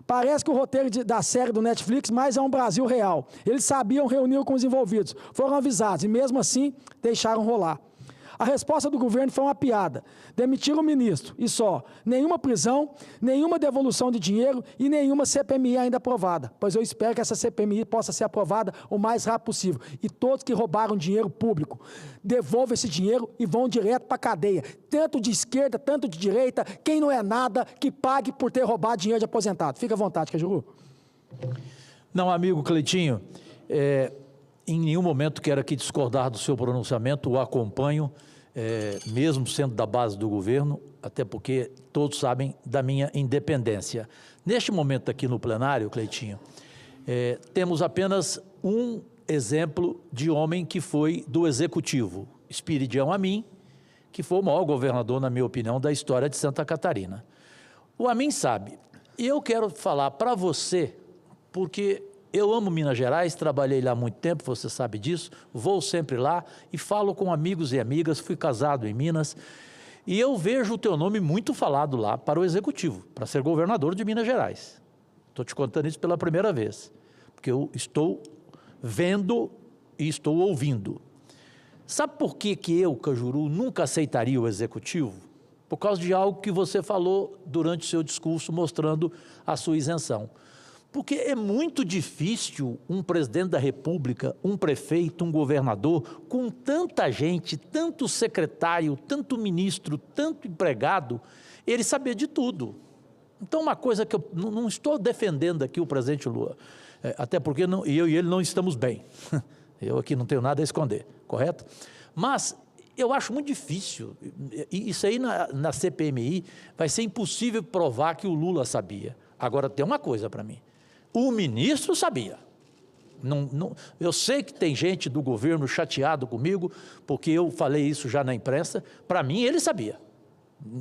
Parece que o roteiro da série do Netflix, mas é um Brasil real. Eles sabiam reunir com os envolvidos, foram avisados e mesmo assim deixaram rolar. A resposta do governo foi uma piada. Demitiram o ministro e só. Nenhuma prisão, nenhuma devolução de dinheiro e nenhuma CPMI ainda aprovada. Pois eu espero que essa CPMI possa ser aprovada o mais rápido possível. E todos que roubaram dinheiro público, devolvam esse dinheiro e vão direto para a cadeia. Tanto de esquerda, tanto de direita, quem não é nada, que pague por ter roubado dinheiro de aposentado. Fica à vontade, Cajuru. Não, amigo Cleitinho, em nenhum momento quero aqui discordar do seu pronunciamento, o acompanho. mesmo sendo da base do governo, até porque todos sabem da minha independência. Neste momento aqui no plenário, Cleitinho, temos apenas um exemplo de homem que foi do Executivo, Espiridião Amin, que foi o maior governador, na minha opinião, da história de Santa Catarina. O Amin sabe. E eu quero falar para você, porque eu amo Minas Gerais, trabalhei lá há muito tempo, você sabe disso, vou sempre lá e falo com amigos e amigas, fui casado em Minas, e eu vejo o teu nome muito falado lá para o Executivo, para ser governador de Minas Gerais. Estou te contando isso pela primeira vez, porque eu estou vendo e estou ouvindo. Sabe por que eu, Cajuru, nunca aceitaria o Executivo? Por causa de algo que você falou durante o seu discurso, mostrando a sua isenção. Porque é muito difícil um presidente da República, um prefeito, um governador, com tanta gente, tanto secretário, tanto ministro, tanto empregado, ele saber de tudo. Então, uma coisa que eu não estou defendendo aqui o presidente Lula, até porque eu e ele não estamos bem. Eu aqui não tenho nada a esconder, correto? Mas eu acho muito difícil, e isso aí na CPMI vai ser impossível provar que o Lula sabia. Agora, tem uma coisa para mim, o ministro sabia. Eu sei que tem gente do governo chateado comigo, porque eu falei isso já na imprensa, para mim ele sabia.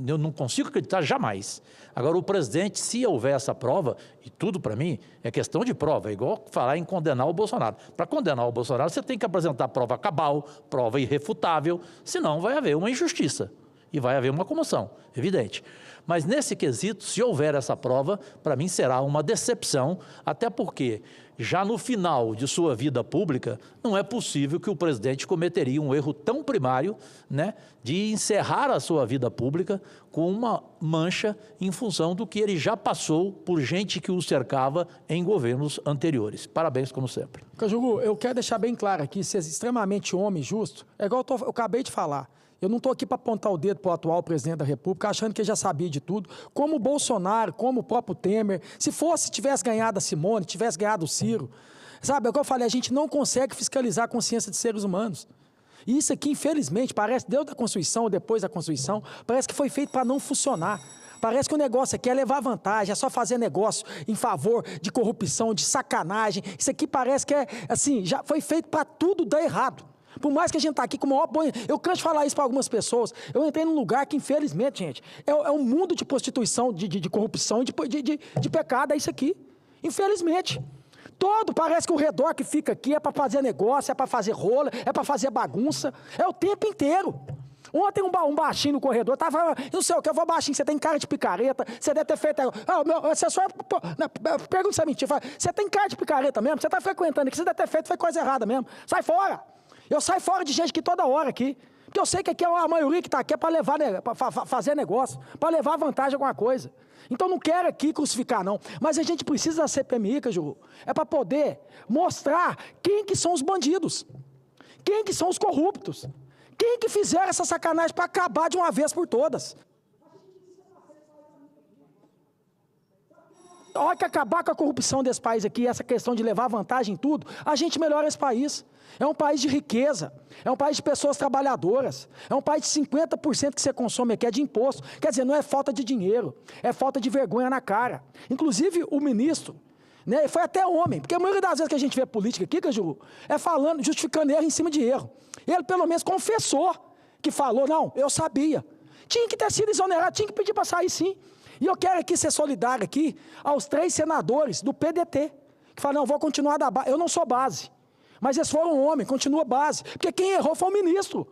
Eu não consigo acreditar jamais. Agora, o presidente, se houver essa prova, e tudo para mim é questão de prova, é igual falar em condenar o Bolsonaro. Para condenar o Bolsonaro, você tem que apresentar prova cabal, prova irrefutável, senão vai haver uma injustiça e vai haver uma comoção, evidente. Mas nesse quesito, se houver essa prova, para mim será uma decepção, até porque já no final de sua vida pública, não é possível que o presidente cometeria um erro tão primário, né, de encerrar a sua vida pública com uma mancha em função do que ele já passou por gente que o cercava em governos anteriores. Parabéns, como sempre. Cajuru, eu quero deixar bem claro aqui, ser extremamente homem e justo, é igual eu acabei de falar. Eu não estou aqui para apontar o dedo para o atual presidente da República, achando que ele já sabia de tudo, como o Bolsonaro, como o próprio Temer. Se tivesse ganhado a Simone, tivesse ganhado o Ciro, sabe, é o que eu falei, a gente não consegue fiscalizar a consciência de seres humanos. E isso aqui, infelizmente, parece, desde a Constituição ou depois da Constituição, parece que foi feito para não funcionar. Parece que o negócio aqui é levar vantagem, é só fazer negócio em favor de corrupção, de sacanagem. Isso aqui parece que assim, já foi feito para tudo dar errado. Por mais que a gente está aqui com o maior banho, eu canso de falar isso para algumas pessoas, eu entrei num lugar que, infelizmente, gente, é um mundo de prostituição, de corrupção, de pecado, é isso aqui. Infelizmente. Parece que o redor que fica aqui é para fazer negócio, é para fazer rola, é para fazer bagunça, é o tempo inteiro. Ontem um baixinho no corredor, tava, não sei o que, eu vou baixinho, você tem cara de picareta, você deve ter feito... meu assessor, pergunta se é mentira, você tem cara de picareta mesmo, você está frequentando aqui, você deve ter feito, foi coisa errada mesmo, sai fora. Eu saio fora de gente aqui toda hora aqui, porque eu sei que aqui a maioria que está aqui é para fazer negócio, para levar vantagem a alguma coisa. Então não quero aqui crucificar não, mas a gente precisa da CPMI, Cajuru, é para poder mostrar quem que são os bandidos, quem que são os corruptos, quem que fizeram essa sacanagem para acabar de uma vez por todas. A hora que acabar com a corrupção desse país aqui, essa questão de levar vantagem em tudo, a gente melhora esse país. É um país de riqueza, é um país de pessoas trabalhadoras, é um país de 50% que você consome aqui é de imposto. Quer dizer, não é falta de dinheiro, é falta de vergonha na cara. Inclusive, o ministro, né, foi até homem, porque a maioria das vezes que a gente vê política aqui, Cajuru, é falando, justificando erro em cima de erro. Ele, pelo menos, confessou que falou, não, eu sabia. Tinha que ter sido exonerado, tinha que pedir para sair sim. E eu quero aqui ser solidário aqui aos 3 senadores do PDT, que falam, não, vou continuar da base. Eu não sou base, mas eles foram homem, continua base, porque quem errou foi o ministro.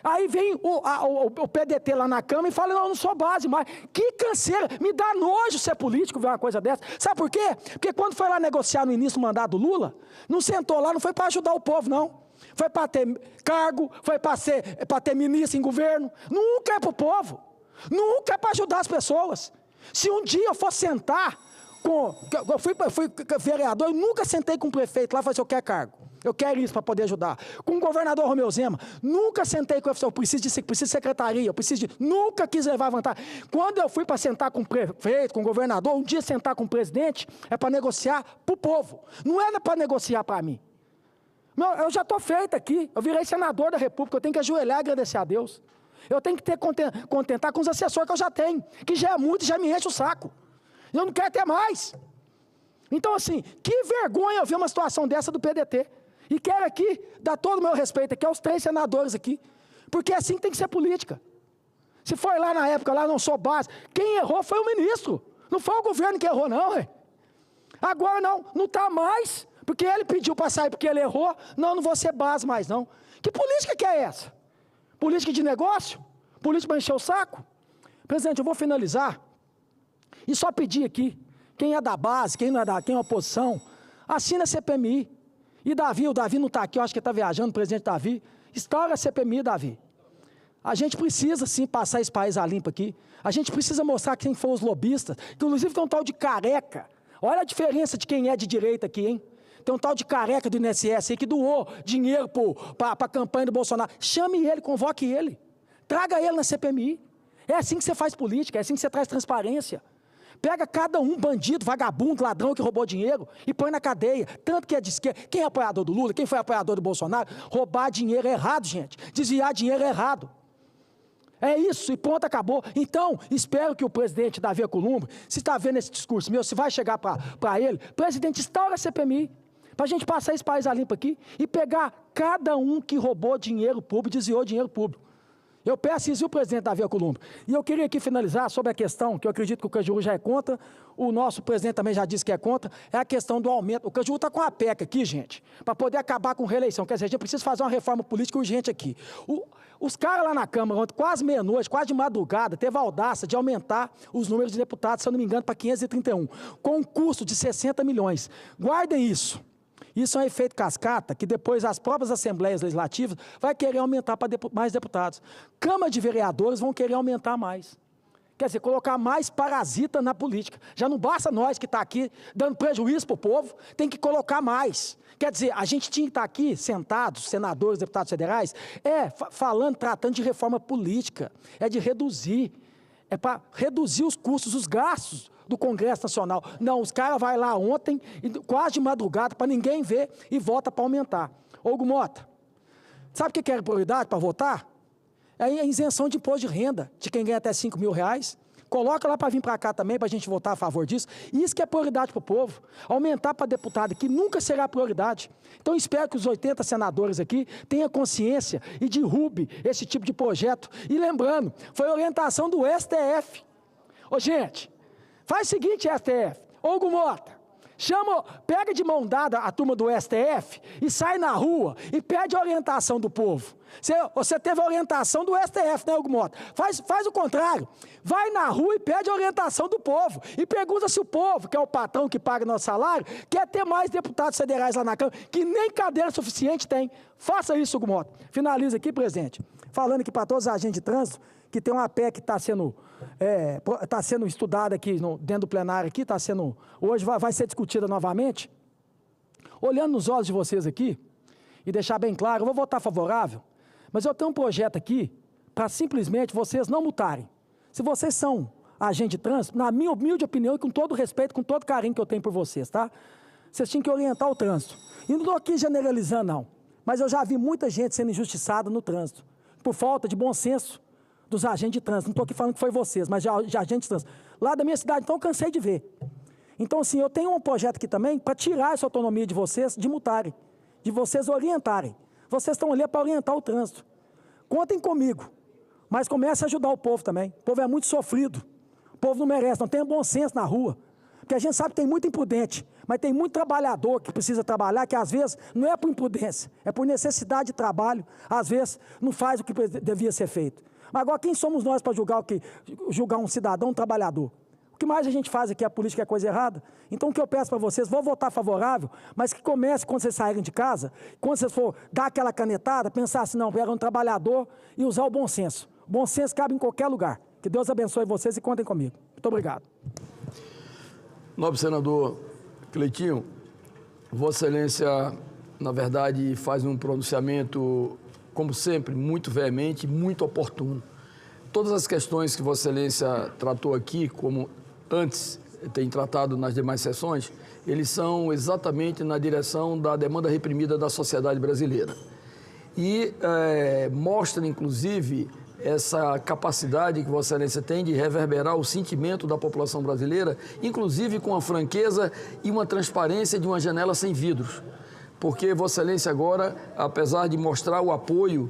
Aí vem o PDT lá na Câmara e fala, não, eu não sou base, mas que canseira, me dá nojo ser político ver uma coisa dessa. Sabe por quê? Porque quando foi lá negociar no início do mandato do Lula, não sentou lá, não foi para ajudar o povo, não. Foi para ter cargo, foi para ter ministro em governo, nunca é para o povo. Nunca é para ajudar as pessoas. Se um dia eu for sentar com... Eu fui vereador, eu nunca sentei com o prefeito lá e falei assim, eu quero cargo. Eu quero isso para poder ajudar. Com o governador Romeu Zema, nunca sentei com ele, eu preciso de secretaria, eu preciso de... Nunca quis levar vantagem. Quando eu fui para sentar com o prefeito, com o governador, um dia sentar com o presidente, é para negociar para o povo. Não era para negociar para mim. Eu já estou feito aqui. Eu virei senador da República. Eu tenho que ajoelhar e agradecer a Deus. Eu tenho que contentar com os assessores que eu já tenho, que já é muito, já me enche o saco. Eu não quero ter mais. Então, assim, que vergonha eu ver uma situação dessa do PDT. E quero aqui dar todo o meu respeito aqui aos 3 senadores aqui. Porque assim tem que ser política. Se foi lá na época, lá não sou base, quem errou foi o ministro. Não foi o governo que errou, não. Agora não está mais, porque ele pediu para sair porque ele errou. Não vou ser base mais, não. Que política que é essa? Política de negócio? Política para encher o saco? Presidente, eu vou finalizar e só pedir aqui, quem é da base, quem não é quem é oposição, assina a CPMI. E o Davi não está aqui, eu acho que está viajando, o presidente Davi, instaura a CPMI, Davi. A gente precisa, sim, passar esse país a limpo aqui. A gente precisa mostrar quem foram os lobistas, que inclusive tem um tal de Careca. Olha a diferença de quem é de direita aqui, hein? Tem um tal de Careca do INSS aí que doou dinheiro para a campanha do Bolsonaro. Chame ele, convoque ele. Traga ele na CPMI. É assim que você faz política, é assim que você traz transparência. Pega cada um bandido, vagabundo, ladrão que roubou dinheiro e põe na cadeia. Tanto que é de esquerda. Quem é apoiador do Lula, quem foi apoiador do Bolsonaro, roubar dinheiro é errado, gente. Desviar dinheiro é errado. É isso, e ponto, acabou. Então, espero que o presidente Davi Alcolumbre, se está vendo esse discurso meu, se vai chegar para ele, presidente, instaura a CPMI, para a gente passar esse país a limpo aqui e pegar cada um que roubou dinheiro público, desviou dinheiro público. Eu peço isso, o presidente Davi Alcolumbre. E eu queria aqui finalizar sobre a questão, que eu acredito que o Cajuru já é contra, o nosso presidente também já disse que é contra, é a questão do aumento. O Cajuru está com a PEC aqui, gente, para poder acabar com reeleição. Quer dizer, a gente precisa fazer uma reforma política urgente aqui. Os caras lá na Câmara, ontem, quase meia-noite, quase de madrugada, teve a audácia de aumentar os números de deputados, se eu não me engano, para 531, com um custo de 60 milhões. Guardem isso. Isso é um efeito cascata, que depois as próprias assembleias legislativas vão querer aumentar para mais deputados. Câmara de vereadores vão querer aumentar mais. Quer dizer, colocar mais parasita na política. Já não basta nós que está aqui dando prejuízo para o povo, tem que colocar mais. Quer dizer, a gente tinha que estar aqui sentados, senadores, deputados federais, tratando de reforma política, de reduzir, para reduzir os custos, os gastos do Congresso Nacional. Não, os caras vão lá ontem, quase de madrugada, para ninguém ver, e vota para aumentar. Ô, Hugo Mota, sabe o que era prioridade para votar? É a isenção de imposto de renda de quem ganha até R$5 mil. Coloca lá para vir para cá também, para a gente votar a favor disso. Isso que é prioridade para o povo. Aumentar para deputado aqui nunca será prioridade. Então, espero que os 80 senadores aqui tenham consciência e derrube esse tipo de projeto. E lembrando, foi orientação do STF. Ô, gente, faz o seguinte, STF. Ô, Hugo Mota, pega de mão dada a turma do STF e sai na rua e pede a orientação do povo. Você teve a orientação do STF, né, Hugo Mota? Faz o contrário. Vai na rua e pede a orientação do povo. E pergunta se o povo, que é o patrão que paga nosso salário, quer ter mais deputados federais lá na Câmara, que nem cadeira suficiente tem. Faça isso, Hugo Mota. Finaliza aqui, presidente, falando aqui para todos os agentes de trânsito, que tem uma PEC que está sendo estudada aqui dentro do plenário aqui, hoje vai ser discutida novamente. Olhando nos olhos de vocês aqui, e deixar bem claro, eu vou votar favorável, mas eu tenho um projeto aqui para simplesmente vocês não multarem. Se vocês são agente de trânsito, na minha humilde opinião e com todo respeito, com todo carinho que eu tenho por vocês, tá? Vocês tinham que orientar o trânsito. E não estou aqui generalizando, não, mas eu já vi muita gente sendo injustiçada no trânsito, por falta de bom senso dos agentes de trânsito. Não estou aqui falando que foi vocês, mas de agentes de trânsito. Lá da minha cidade, então, eu cansei de ver. Então, assim, eu tenho um projeto aqui também para tirar essa autonomia de vocês de multarem, de vocês orientarem. Vocês estão ali para orientar o trânsito. Contem comigo, mas comece a ajudar o povo também. O povo é muito sofrido. O povo não merece, não tem bom senso na rua. Porque a gente sabe que tem muito imprudente, mas tem muito trabalhador que precisa trabalhar, que às vezes não é por imprudência, é por necessidade de trabalho, às vezes não faz o que devia ser feito. Mas agora, quem somos nós para julgar um cidadão, um trabalhador? O que mais a gente faz aqui, a política é coisa errada? Então, o que eu peço para vocês, vou votar favorável, mas que comece, quando vocês saírem de casa, quando vocês for dar aquela canetada, pensar assim, não, era um trabalhador e usar o bom senso. O bom senso cabe em qualquer lugar. Que Deus abençoe vocês e contem comigo. Muito obrigado. Nobre senador Cleitinho, Vossa Excelência, na verdade, faz um pronunciamento, como sempre, muito veemente e muito oportuno. Todas as questões que Vossa Excelência tratou aqui, como antes tem tratado nas demais sessões, eles são exatamente na direção da demanda reprimida da sociedade brasileira. E mostra, inclusive, essa capacidade que Vossa Excelência tem de reverberar o sentimento da população brasileira, inclusive com a franqueza e uma transparência de uma janela sem vidros. Porque Vossa Excelência agora, apesar de mostrar o apoio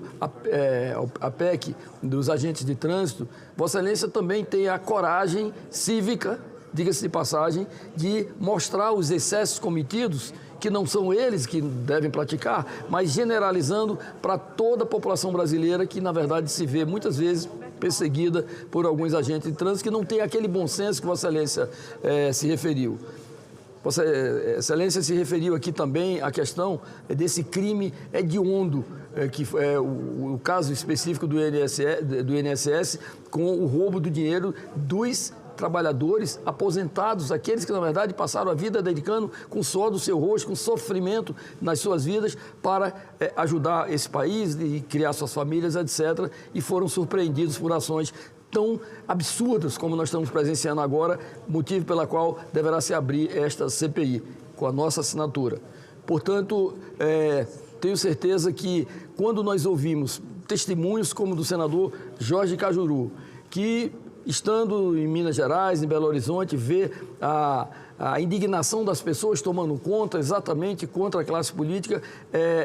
à PEC dos agentes de trânsito, Vossa Excelência também tem a coragem cívica, diga-se de passagem, de mostrar os excessos cometidos, que não são eles que devem praticar, mas generalizando para toda a população brasileira que, na verdade, se vê muitas vezes perseguida por alguns agentes de trânsito que não tem aquele bom senso que Vossa Excelência se referiu. Vossa Excelência se referiu aqui também à questão desse crime hediondo, que é o caso específico do INSS com o roubo do dinheiro dos trabalhadores aposentados, aqueles que, na verdade, passaram a vida dedicando com o suor do seu rosto, com sofrimento nas suas vidas para ajudar esse país e criar suas famílias, etc. E foram surpreendidos por ações tão absurdas como nós estamos presenciando agora, motivo pela qual deverá se abrir esta CPI, com a nossa assinatura. Portanto, tenho certeza que quando nós ouvimos testemunhos como o do senador Jorge Cajuru, que estando em Minas Gerais, em Belo Horizonte, vê a indignação das pessoas tomando conta, exatamente contra a classe política,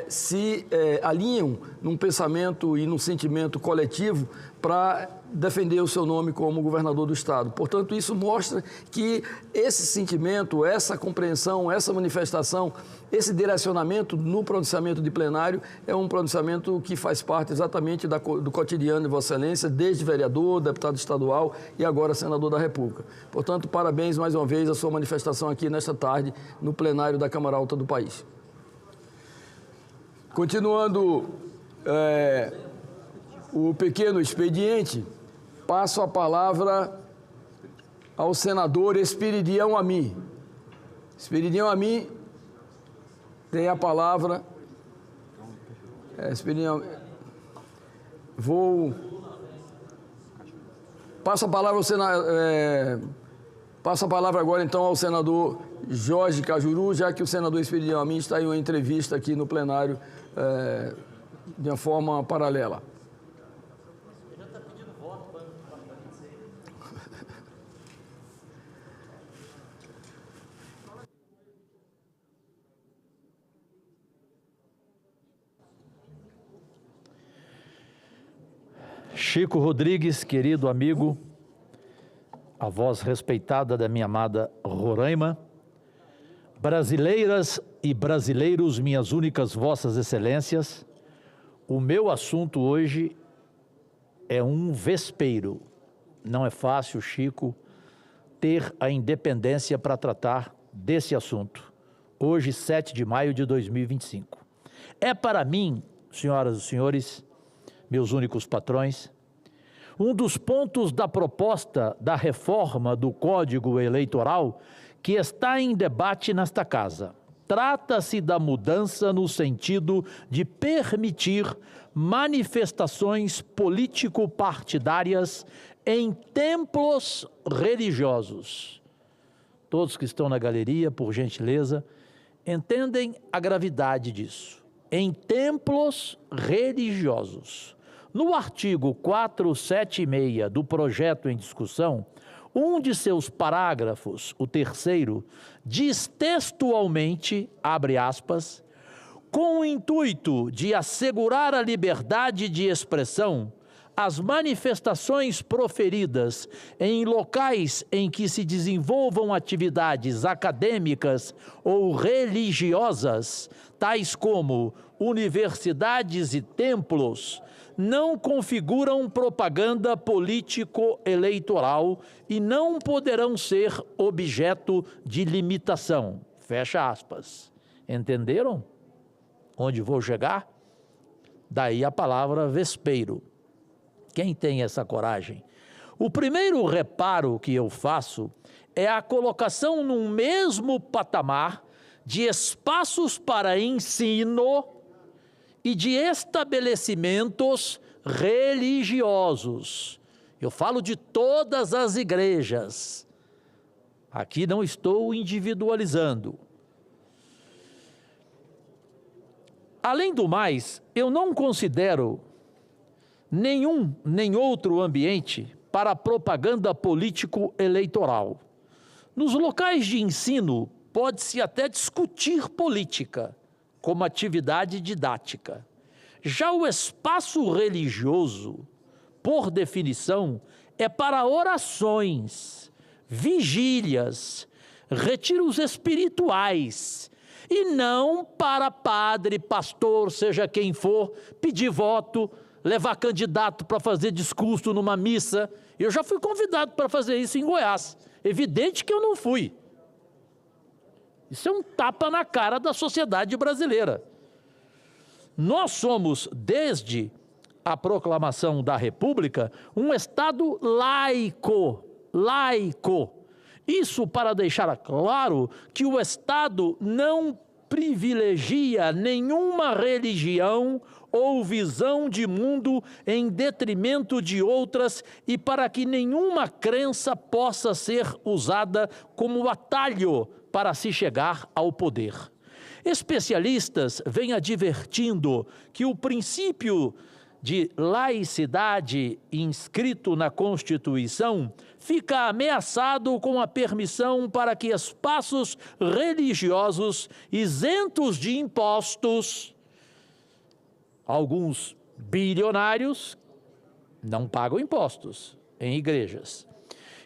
se alinham num pensamento e num sentimento coletivo para defender o seu nome como governador do Estado. Portanto, isso mostra que esse sentimento, essa compreensão, essa manifestação, esse direcionamento no pronunciamento de plenário é um pronunciamento que faz parte exatamente do cotidiano de Vossa Excelência, desde vereador, deputado estadual e agora senador da República. Portanto, parabéns mais uma vez a sua manifestação aqui nesta tarde no plenário da Câmara Alta do país. Continuando o pequeno expediente, passo a palavra ao senador Espiridião Amin. Espiridião Amin tem a palavra. Passo a palavra passo a palavra agora então ao senador Jorge Cajuru, já que o senador Espiridião Amin está em uma entrevista aqui no plenário de uma forma paralela. Chico Rodrigues, querido amigo, a voz respeitada da minha amada Roraima, brasileiras e brasileiros, minhas únicas vossas excelências, o meu assunto hoje é um vespeiro. Não é fácil, Chico, ter a independência para tratar desse assunto. Hoje, 7 de maio de 2025. É para mim, senhoras e senhores, meus únicos patrões, um dos pontos da proposta da reforma do Código Eleitoral que está em debate nesta casa. Trata-se da mudança no sentido de permitir manifestações político-partidárias em templos religiosos. Todos que estão na galeria, por gentileza, entendem a gravidade disso. Em templos religiosos. No artigo 476 do projeto em discussão, um de seus parágrafos, o terceiro, diz textualmente, abre aspas, com o intuito de assegurar a liberdade de expressão, as manifestações proferidas em locais em que se desenvolvam atividades acadêmicas ou religiosas, tais como universidades e templos, não configuram propaganda político-eleitoral e não poderão ser objeto de limitação. Fecha aspas. Entenderam onde vou chegar? Daí a palavra vespeiro. Quem tem essa coragem? O primeiro reparo que eu faço é a colocação num mesmo patamar de espaços para ensino e de estabelecimentos religiosos. Eu falo de todas as igrejas. Aqui não estou individualizando. Além do mais, eu não considero nenhum nem outro ambiente para propaganda político-eleitoral. Nos locais de ensino, pode-se até discutir política como atividade didática. Já o espaço religioso, por definição, é para orações, vigílias, retiros espirituais, e não para padre, pastor, seja quem for, pedir voto, levar candidato para fazer discurso numa missa. Eu já fui convidado para fazer isso em Goiás. Evidente que eu não fui. Isso é um tapa na cara da sociedade brasileira. Nós somos, desde a proclamação da República, um Estado laico. Isso para deixar claro que o Estado não privilegia nenhuma religião ou visão de mundo em detrimento de outras e para que nenhuma crença possa ser usada como atalho para se chegar ao poder. Especialistas vêm advertindo que o princípio de laicidade inscrito na Constituição fica ameaçado com a permissão para que espaços religiosos isentos de impostos, alguns bilionários não pagam impostos em igrejas,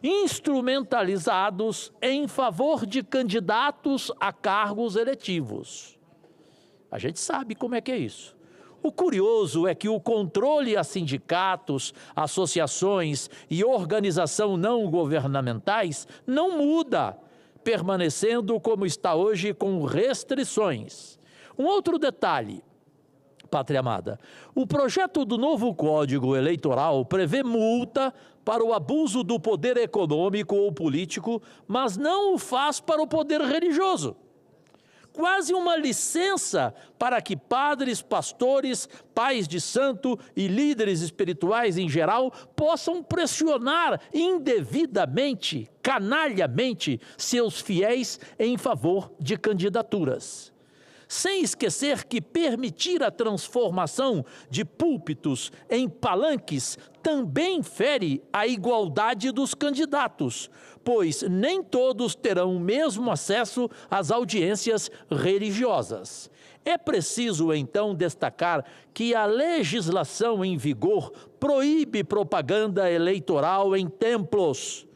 instrumentalizados em favor de candidatos a cargos eletivos. A gente sabe como é que é isso. O curioso é que o controle a sindicatos, associações e organização não governamentais não muda, permanecendo como está hoje com restrições. Um outro detalhe, pátria amada, o projeto do novo Código Eleitoral prevê multa para o abuso do poder econômico ou político, mas não o faz para o poder religioso. Quase uma licença para que padres, pastores, pais de santo e líderes espirituais em geral possam pressionar indevidamente, canalhamente, seus fiéis em favor de candidaturas. Sem esquecer que permitir a transformação de púlpitos em palanques também fere a igualdade dos candidatos, pois nem todos terão o mesmo acesso às audiências religiosas. É preciso, então, destacar que a legislação em vigor proíbe propaganda eleitoral em templos,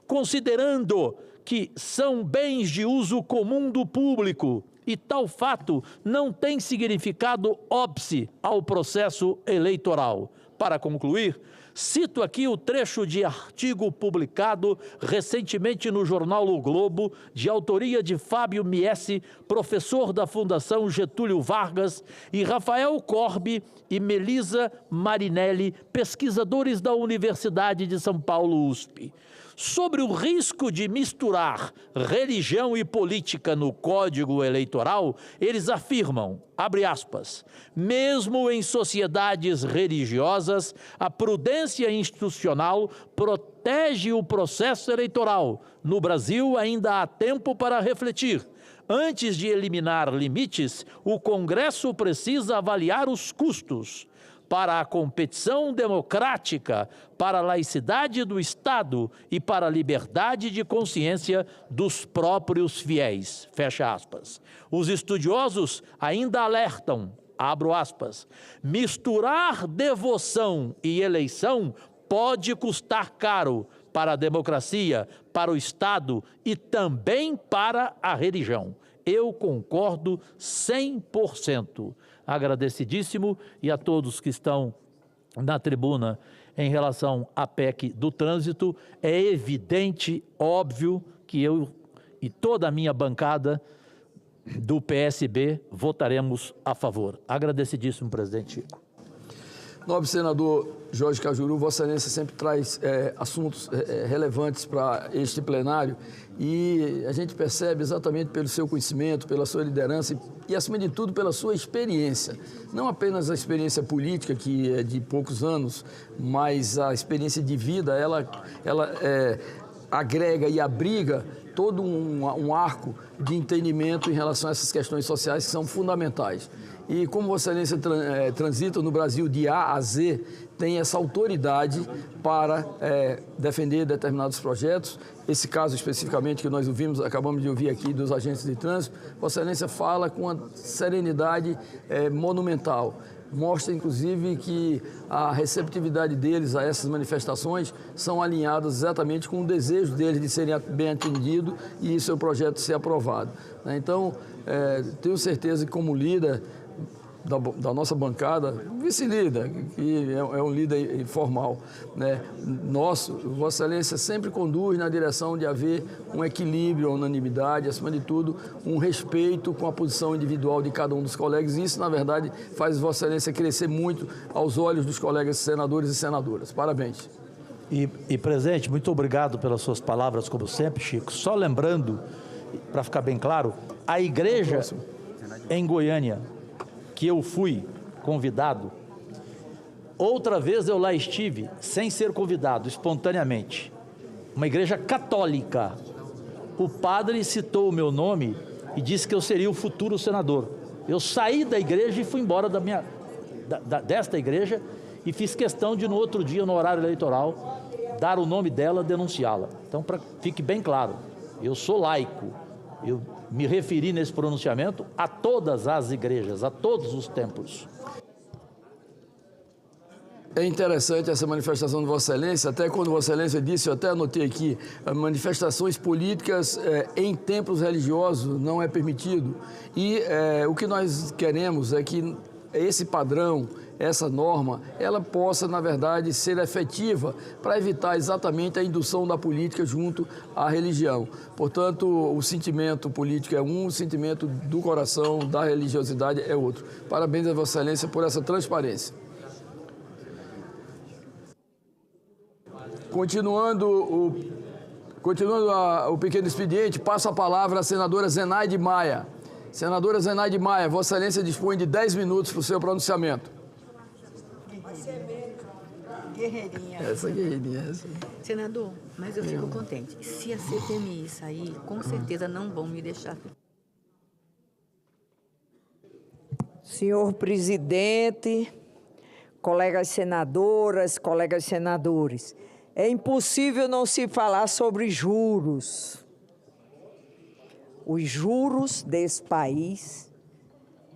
considerando que são bens de uso comum do público, e tal fato não tem significado óbice ao processo eleitoral. Para concluir, cito aqui o trecho de artigo publicado recentemente no jornal O Globo, de autoria de Fábio Miesse, professor da Fundação Getúlio Vargas, e Rafael Corbi e Melisa Marinelli, pesquisadores da Universidade de São Paulo, USP. Sobre o risco de misturar religião e política no Código Eleitoral, eles afirmam, abre aspas, mesmo em sociedades religiosas, a prudência institucional protege o processo eleitoral. No Brasil, ainda há tempo para refletir. Antes de eliminar limites, o Congresso precisa avaliar os custos para a competição democrática, para a laicidade do Estado e para a liberdade de consciência dos próprios fiéis. Fecha aspas. Os estudiosos ainda alertam, abro aspas, misturar devoção e eleição pode custar caro para a democracia, para o Estado e também para a religião. Eu concordo 100%. Agradecidíssimo, e a todos que estão na tribuna em relação à PEC do trânsito, é evidente, óbvio, que eu e toda a minha bancada do PSB votaremos a favor. Agradecidíssimo, presidente Chico. Nobre senador Jorge Cajuru, Vossa Excelência sempre traz assuntos relevantes para este plenário e a gente percebe exatamente pelo seu conhecimento, pela sua liderança e, acima de tudo, pela sua experiência. Não apenas a experiência política, que é de poucos anos, mas a experiência de vida, ela agrega e abriga todo um arco de entendimento em relação a essas questões sociais que são fundamentais. E como Vossa Excelência transita no Brasil de A a Z, tem essa autoridade para defender determinados projetos. Esse caso especificamente que nós ouvimos, acabamos de ouvir aqui dos agentes de trânsito, Vossa Excelência fala com uma serenidade monumental. Mostra, inclusive, que a receptividade deles a essas manifestações são alinhadas exatamente com o desejo deles de serem bem atendidos e seu projeto ser aprovado. Então, tenho certeza que como líder da nossa bancada, vice-líder, que é um líder informal, né? Vossa Excelência sempre conduz na direção de haver um equilíbrio, uma unanimidade, acima de tudo, um respeito com a posição individual de cada um dos colegas. E isso, na verdade, faz Vossa Excelência crescer muito aos olhos dos colegas senadores e senadoras. Parabéns. E presidente, muito obrigado pelas suas palavras, como sempre, Chico. Só lembrando, para ficar bem claro, a igreja em Goiânia, que eu fui convidado, outra vez eu lá estive, sem ser convidado, espontaneamente. Uma igreja católica. O padre citou o meu nome e disse que eu seria o futuro senador. Eu saí da igreja e fui embora desta igreja e fiz questão de, no outro dia, no horário eleitoral, dar o nome dela, denunciá-la. Então, fique bem claro, eu sou laico. Eu me referi nesse pronunciamento a todas as igrejas, a todos os templos. É interessante essa manifestação de Vossa Excelência, até quando Vossa Excelência disse, eu até anotei aqui, manifestações políticas em templos religiosos não é permitido. E o que nós queremos é que esse padrão, essa norma, ela possa, na verdade, ser efetiva para evitar exatamente a indução da política junto à religião. Portanto, o sentimento político é um, o sentimento do coração, da religiosidade é outro. Parabéns a Vossa Excelência por essa transparência. Continuando o pequeno expediente, passo a palavra à senadora Zenaide Maia. Senadora Zenaide Maia, Vossa Excelência dispõe de 10 minutos para o seu pronunciamento. Guerreirinha. Essa guerreirinha. Essa. Senador, mas eu fico contente. Se a CPMI sair, com certeza não vão me deixar. Senhor presidente, colegas senadoras, colegas senadores, é impossível não se falar sobre juros. Os juros desse país,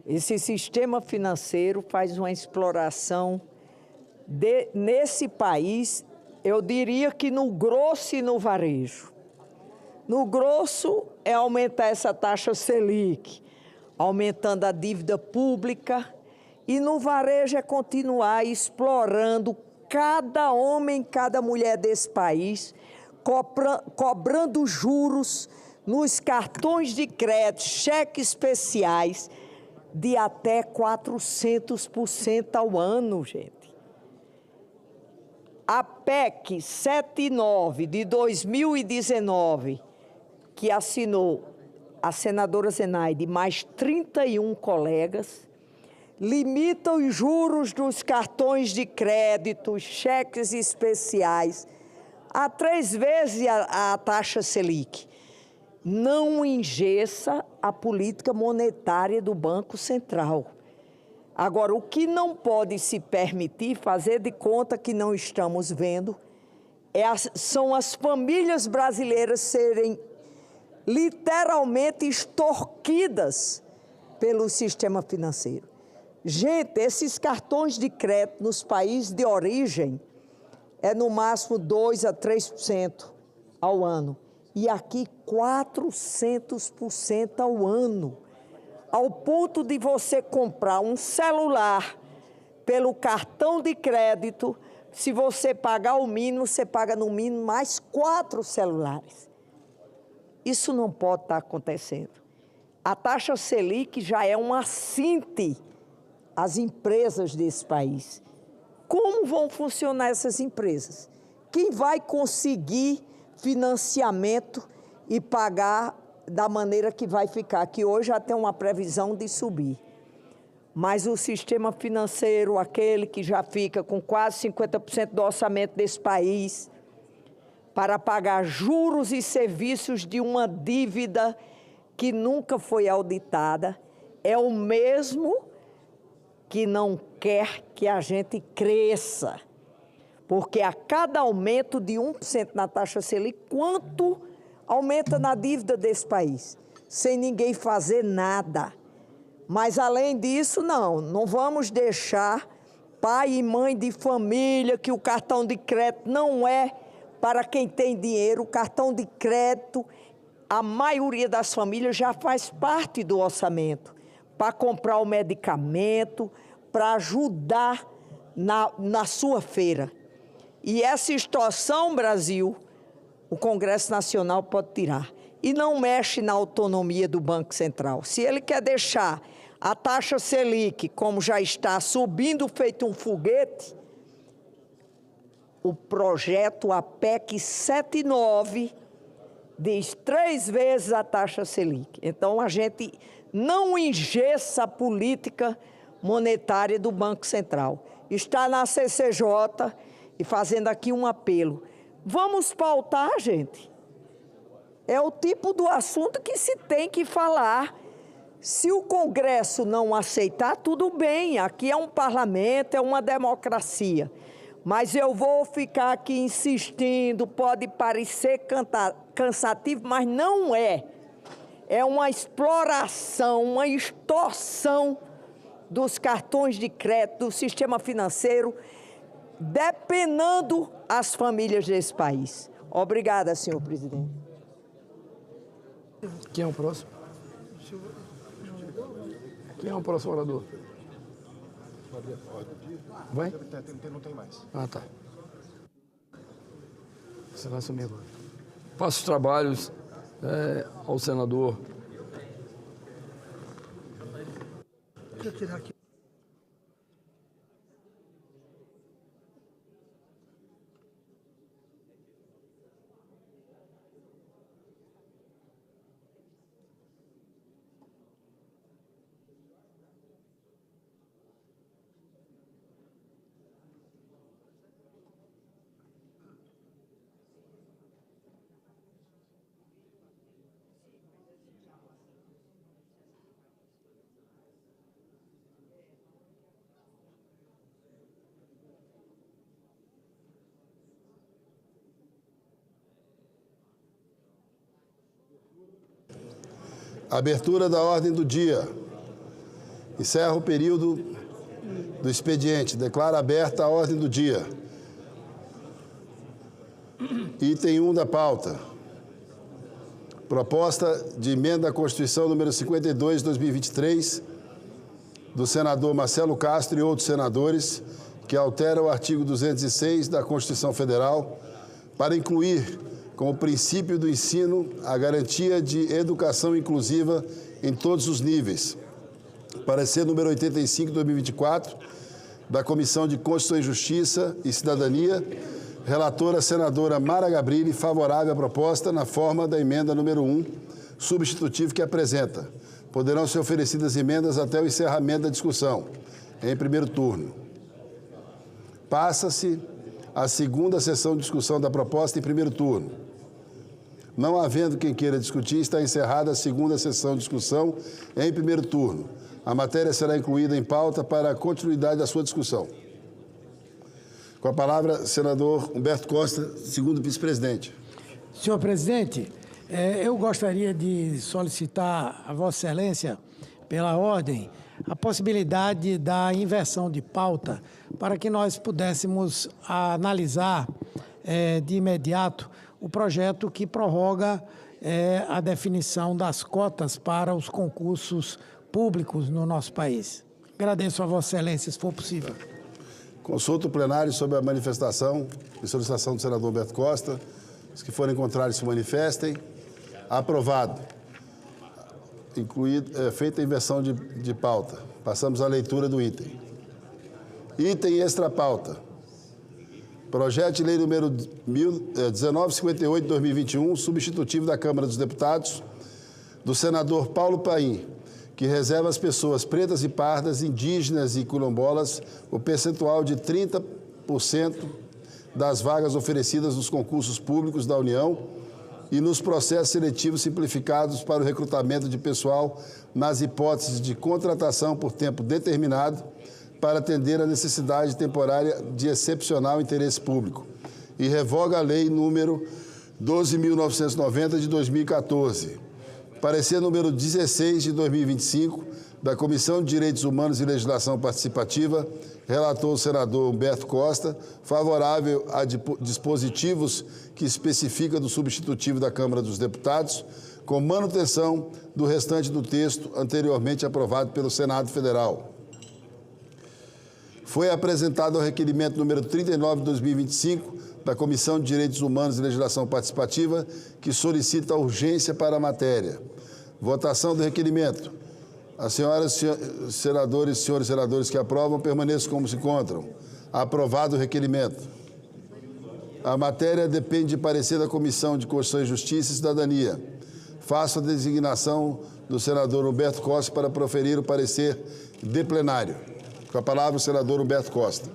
esse sistema financeiro faz uma exploração nesse país, eu diria que no grosso e no varejo. No grosso é aumentar essa taxa Selic, aumentando a dívida pública, e no varejo é continuar explorando cada homem, cada mulher desse país, cobrando juros nos cartões de crédito, cheques especiais, de até 400% ao ano, gente. A PEC 79 de 2019, que assinou a senadora Zenaide mais 31 colegas, limita os juros dos cartões de crédito, cheques especiais, a 3 vezes a taxa Selic. Não engessa a política monetária do Banco Central. Agora, o que não pode se permitir, fazer de conta que não estamos vendo, são as famílias brasileiras serem literalmente extorquidas pelo sistema financeiro. Gente, esses cartões de crédito nos países de origem é no máximo 2% a 3% ao ano. E aqui 400% ao ano. Ao ponto de você comprar um celular pelo cartão de crédito, se você pagar o mínimo, você paga no mínimo mais 4 celulares. Isso não pode estar acontecendo. A taxa Selic já é um assinte às empresas desse país. Como vão funcionar essas empresas? Quem vai conseguir financiamento e pagar da maneira que vai ficar, que hoje já tem uma previsão de subir. Mas o sistema financeiro, aquele que já fica com quase 50% do orçamento desse país, para pagar juros e serviços de uma dívida que nunca foi auditada, é o mesmo que não quer que a gente cresça. Porque a cada aumento de 1% na taxa Selic, quanto aumenta na dívida desse país? Sem ninguém fazer nada. Mas, além disso, não vamos deixar pai e mãe de família, que o cartão de crédito não é para quem tem dinheiro. O cartão de crédito, a maioria das famílias já faz parte do orçamento, para comprar o medicamento, para ajudar na sua feira. E essa extorsão, Brasil, o Congresso Nacional pode tirar. E não mexe na autonomia do Banco Central. Se ele quer deixar a taxa Selic, como já está, subindo feito um foguete, o projeto, a PEC 79, diz 3 vezes a taxa Selic. Então, a gente não engessa a política monetária do Banco Central. Está na CCJ e fazendo aqui um apelo. Vamos pautar, gente. É o tipo do assunto que se tem que falar. Se o Congresso não aceitar, tudo bem. Aqui é um parlamento, é uma democracia. Mas eu vou ficar aqui insistindo, pode parecer cansativo, mas não é. É uma exploração, uma extorsão dos cartões de crédito, do sistema financeiro, depenando as famílias desse país. Obrigada, senhor presidente. Quem é o próximo? Quem é o próximo orador? Vai? Não tem mais. Ah, tá. Você vai assumir agora. Faço os trabalhos ao senador. Deixa eu tirar aqui. Abertura da ordem do dia. Encerra o período do expediente. Declara aberta a ordem do dia. Item 1 da pauta. Proposta de emenda à Constituição número 52 de 2023, do senador Marcelo Castro e outros senadores, que altera o artigo 206 da Constituição Federal para incluir como princípio do ensino a garantia de educação inclusiva em todos os níveis. Parecer número 85 de 2024, da Comissão de Constituição e Justiça e Cidadania, relatora senadora Mara Gabrilli, favorável à proposta na forma da emenda número 1, substitutivo que apresenta. Poderão ser oferecidas emendas até o encerramento da discussão, em primeiro turno. Passa-se a segunda sessão de discussão da proposta em primeiro turno. Não havendo quem queira discutir, está encerrada a segunda sessão de discussão em primeiro turno. A matéria será incluída em pauta para a continuidade da sua discussão. Com a palavra, senador Humberto Costa, segundo vice-presidente. Senhor presidente, eu gostaria de solicitar a Vossa Excelência, pela ordem, a possibilidade da inversão de pauta para que nós pudéssemos analisar de imediato o projeto que prorroga a definição das cotas para os concursos públicos no nosso país. Agradeço a Vossa Excelência, se for possível. Consulta o plenário sobre a manifestação e solicitação do senador Humberto Costa. Os que forem contrários se manifestem. Aprovado. Feita a inversão de pauta. Passamos à leitura do item. Item extra pauta. Projeto de lei número 1958 de 2021, substitutivo da Câmara dos Deputados, do senador Paulo Paim, que reserva às pessoas pretas e pardas, indígenas e quilombolas o percentual de 30% das vagas oferecidas nos concursos públicos da União e nos processos seletivos simplificados para o recrutamento de pessoal nas hipóteses de contratação por tempo determinado para atender a necessidade temporária de excepcional interesse público e revoga a Lei número 12.990 de 2014. Parecer número 16 de 2025 da Comissão de Direitos Humanos e Legislação Participativa, relator o senador Humberto Costa, favorável a dispositivos que especifica do substitutivo da Câmara dos Deputados, com manutenção do restante do texto anteriormente aprovado pelo Senado Federal. Foi apresentado o requerimento número 39 de 2025 da Comissão de Direitos Humanos e Legislação Participativa, que solicita urgência para a matéria. Votação do requerimento. As senhoras senadores e senhores senadores que aprovam, permaneçam como se encontram. Aprovado o requerimento. A matéria depende de parecer da Comissão de Constituição e Justiça e Cidadania. Faço a designação do senador Humberto Costa para proferir o parecer de plenário. Com a palavra, o senador Humberto Costa.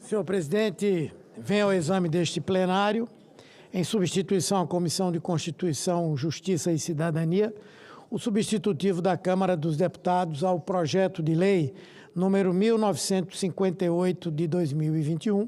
Senhor presidente, vem ao exame deste plenário, em substituição à Comissão de Constituição, Justiça e Cidadania, o substitutivo da Câmara dos Deputados ao projeto de lei número 1958 de 2021,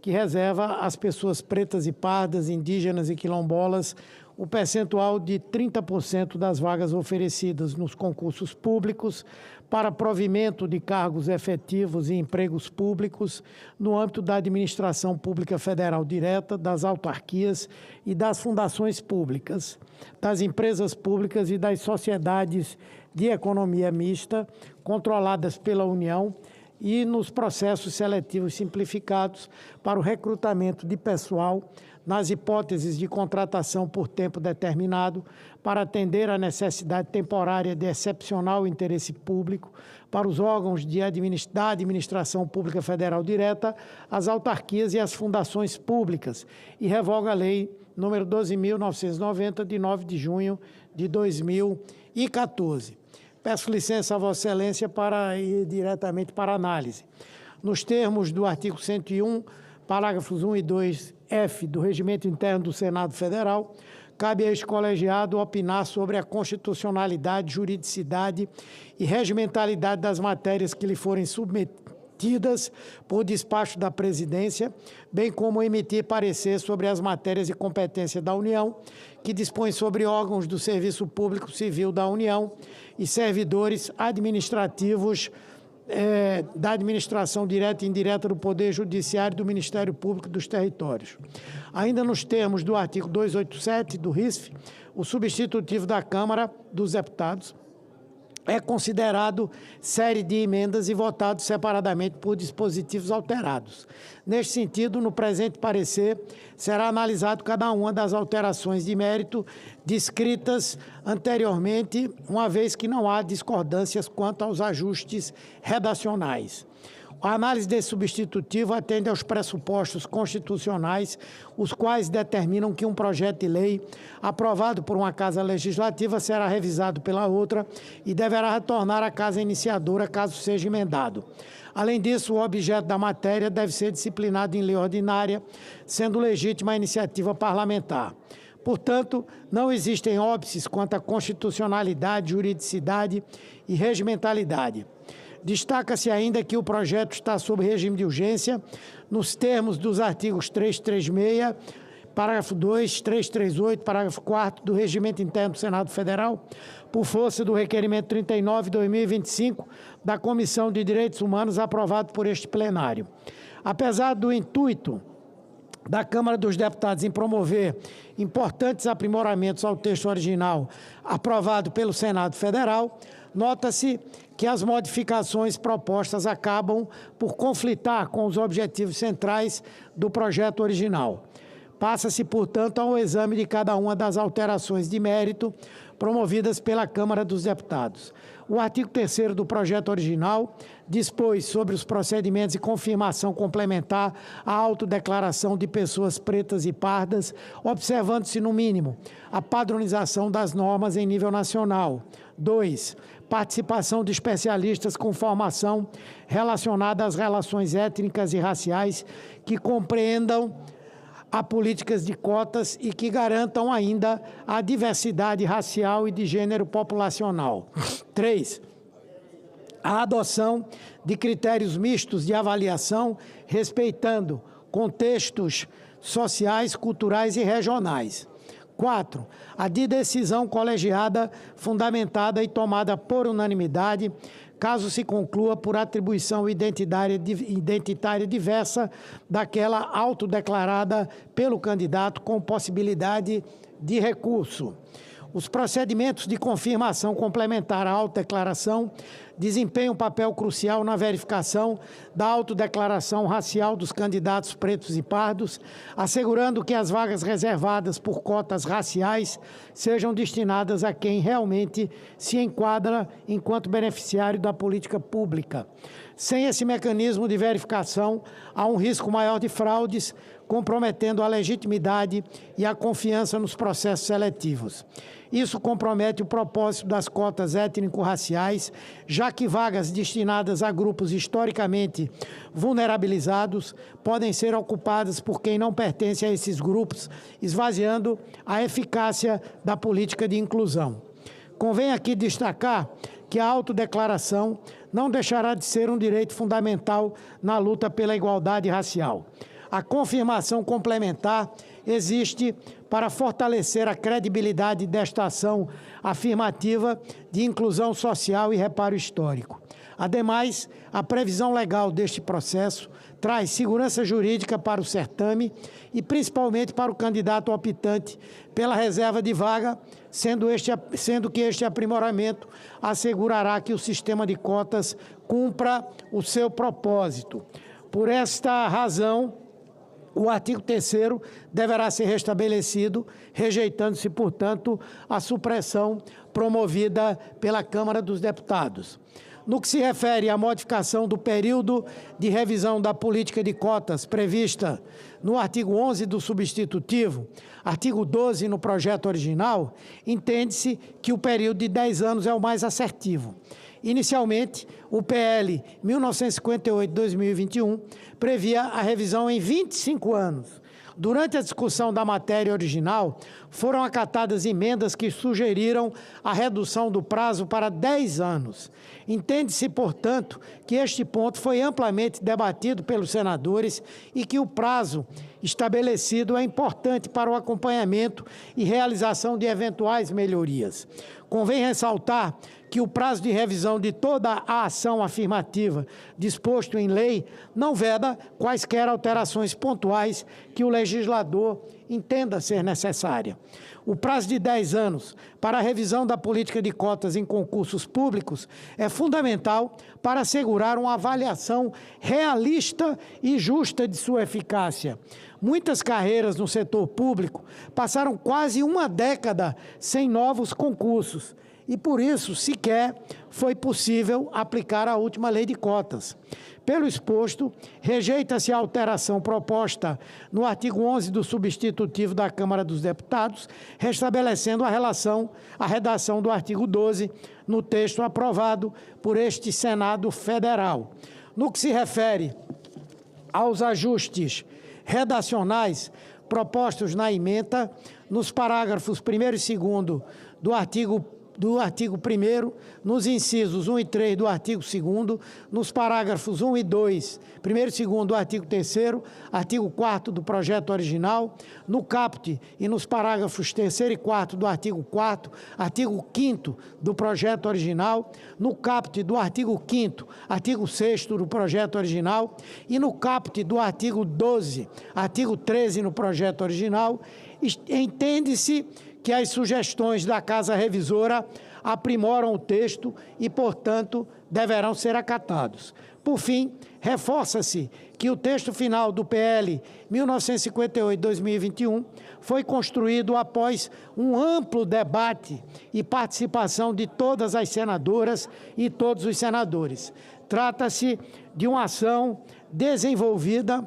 que reserva às pessoas pretas e pardas, indígenas e quilombolas o percentual de 30% das vagas oferecidas nos concursos públicos para provimento de cargos efetivos e empregos públicos no âmbito da administração pública federal direta, das autarquias e das fundações públicas, das empresas públicas e das sociedades de economia mista controladas pela União e nos processos seletivos simplificados para o recrutamento de pessoal nas hipóteses de contratação por tempo determinado para atender à necessidade temporária de excepcional interesse público para os órgãos da administração pública federal direta, as autarquias e as fundações públicas, e revoga a Lei número 12.990, de 9 de junho de 2014. Peço licença a Vossa Excelência para ir diretamente para a análise. Nos termos do artigo 101, parágrafos 1 e 2F do Regimento Interno do Senado Federal, cabe a este colegiado opinar sobre a constitucionalidade, juridicidade e regimentalidade das matérias que lhe forem submetidas por despacho da Presidência, bem como emitir parecer sobre as matérias de competência da União, que dispõe sobre órgãos do Serviço Público Civil da União e servidores administrativos da administração direta e indireta do Poder Judiciário, do Ministério Público e dos Territórios. Ainda nos termos do artigo 287 do RISF, o substitutivo da Câmara dos Deputados é considerado série de emendas e votado separadamente por dispositivos alterados. Neste sentido, no presente parecer, será analisado cada uma das alterações de mérito descritas anteriormente, uma vez que não há discordâncias quanto aos ajustes redacionais. A análise desse substitutivo atende aos pressupostos constitucionais, os quais determinam que um projeto de lei aprovado por uma casa legislativa será revisado pela outra e deverá retornar à casa iniciadora caso seja emendado. Além disso, o objeto da matéria deve ser disciplinado em lei ordinária, sendo legítima a iniciativa parlamentar. Portanto, não existem óbices quanto à constitucionalidade, juridicidade e regimentalidade. Destaca-se ainda que o projeto está sob regime de urgência, nos termos dos artigos 336, parágrafo 2, 338, parágrafo 4 do Regimento Interno do Senado Federal, por força do requerimento 39 de 2025 da Comissão de Direitos Humanos, aprovado por este plenário. Apesar do intuito da Câmara dos Deputados em promover importantes aprimoramentos ao texto original aprovado pelo Senado Federal, nota-se que as modificações propostas acabam por conflitar com os objetivos centrais do projeto original. Passa-se, portanto, ao exame de cada uma das alterações de mérito, promovidas pela Câmara dos Deputados. O artigo 3º do projeto original dispôs sobre os procedimentos de confirmação complementar à autodeclaração de pessoas pretas e pardas, observando-se, no mínimo, a padronização das normas em nível nacional. 2. Participação de especialistas com formação relacionada às relações étnicas e raciais que compreendam a políticas de cotas e que garantam ainda a diversidade racial e de gênero populacional. 3. A adoção de critérios mistos de avaliação, respeitando contextos sociais, culturais e regionais. 4. A de decisão colegiada, fundamentada e tomada por unanimidade, caso se conclua por atribuição identitária diversa daquela autodeclarada pelo candidato com possibilidade de recurso. Os procedimentos de confirmação complementar à autodeclaração desempenham um papel crucial na verificação da autodeclaração racial dos candidatos pretos e pardos, assegurando que as vagas reservadas por cotas raciais sejam destinadas a quem realmente se enquadra enquanto beneficiário da política pública. Sem esse mecanismo de verificação, há um risco maior de fraudes, comprometendo a legitimidade e a confiança nos processos seletivos. Isso compromete o propósito das cotas étnico-raciais, já que vagas destinadas a grupos historicamente vulnerabilizados podem ser ocupadas por quem não pertence a esses grupos, esvaziando a eficácia da política de inclusão. Convém aqui destacar que a autodeclaração não deixará de ser um direito fundamental na luta pela igualdade racial. A confirmação complementar existe para fortalecer a credibilidade desta ação afirmativa de inclusão social e reparo histórico. Ademais, a previsão legal deste processo traz segurança jurídica para o certame e principalmente para o candidato optante pela reserva de vaga, sendo que este aprimoramento assegurará que o sistema de cotas cumpra o seu propósito. Por esta razão, o artigo 3º deverá ser restabelecido, rejeitando-se, portanto, a supressão promovida pela Câmara dos Deputados. No que se refere à modificação do período de revisão da política de cotas prevista no artigo 11 do substitutivo, artigo 12 no projeto original, entende-se que o período de 10 anos é o mais assertivo. Inicialmente, o PL 1958-2021 previa a revisão em 25 anos. Durante a discussão da matéria original, foram acatadas emendas que sugeriram a redução do prazo para 10 anos. Entende-se, portanto, que este ponto foi amplamente debatido pelos senadores e que o prazo estabelecido é importante para o acompanhamento e realização de eventuais melhorias. Convém ressaltar que o prazo de revisão de toda a ação afirmativa disposto em lei não veda quaisquer alterações pontuais que o legislador entenda ser necessária. O prazo de 10 anos para a revisão da política de cotas em concursos públicos é fundamental para assegurar uma avaliação realista e justa de sua eficácia. Muitas carreiras no setor público passaram quase uma década sem novos concursos e, por isso, sequer foi possível aplicar a última lei de cotas. Pelo exposto, rejeita-se a alteração proposta no artigo 11 do substitutivo da Câmara dos Deputados, restabelecendo a redação do artigo 12 no texto aprovado por este Senado Federal. No que se refere aos ajustes redacionais propostos na ementa, nos parágrafos 1º e 2º do artigo 1º, nos incisos 1 e 3 do artigo 2º, nos parágrafos 1 e 2, 1º e 2º do artigo 3º, artigo 4º do projeto original, no caput e nos parágrafos 3º e 4º do artigo 4º, artigo 5º do projeto original, no caput do artigo 5º, artigo 6º do projeto original e no caput do artigo 12, artigo 13 no projeto original, entende-se que as sugestões da Casa Revisora aprimoram o texto e, portanto, deverão ser acatados. Por fim, reforça-se que o texto final do PL 1958-2021 foi construído após um amplo debate e participação de todas as senadoras e todos os senadores. Trata-se de uma ação desenvolvida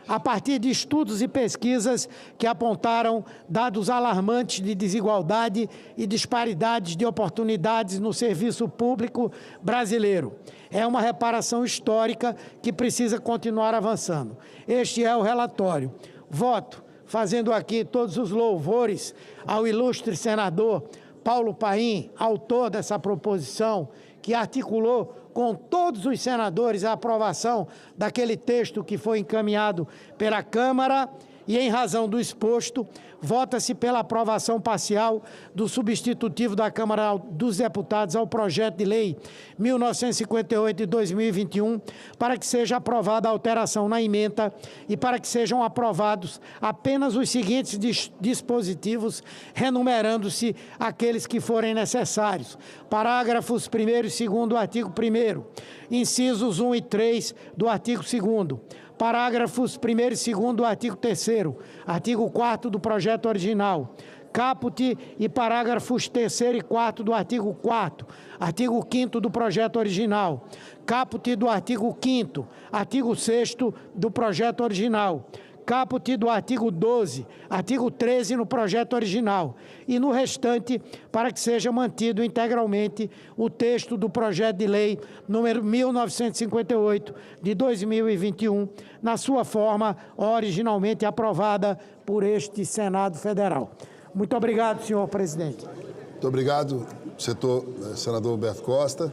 a partir de estudos e pesquisas que apontaram dados alarmantes de desigualdade e disparidades de oportunidades no serviço público brasileiro. É uma reparação histórica que precisa continuar avançando. Este é o relatório. Voto, fazendo aqui todos os louvores ao ilustre senador Paulo Paim, autor dessa proposição, que articulou com todos os senadores a aprovação daquele texto que foi encaminhado pela Câmara e, em razão do exposto, vota-se pela aprovação parcial do substitutivo da Câmara dos Deputados ao projeto de lei 1958 de 2021, para que seja aprovada a alteração na ementa e para que sejam aprovados apenas os seguintes dispositivos, renumerando-se aqueles que forem necessários. Parágrafos 1º e 2º do artigo 1º, incisos 1 e 3 do artigo 2º, parágrafos 1º e 2º do artigo 3º, artigo 4º do projeto original, caput e parágrafos 3º e 4º do artigo 4º, artigo 5º do projeto original, caput do artigo 5º, artigo 6º do projeto original, caput do artigo 12, artigo 13 no projeto original e no restante para que seja mantido integralmente o texto do projeto de lei número 1958 de 2021 na sua forma originalmente aprovada por este Senado Federal. Muito obrigado, senhor presidente. Muito obrigado, senador Humberto Costa.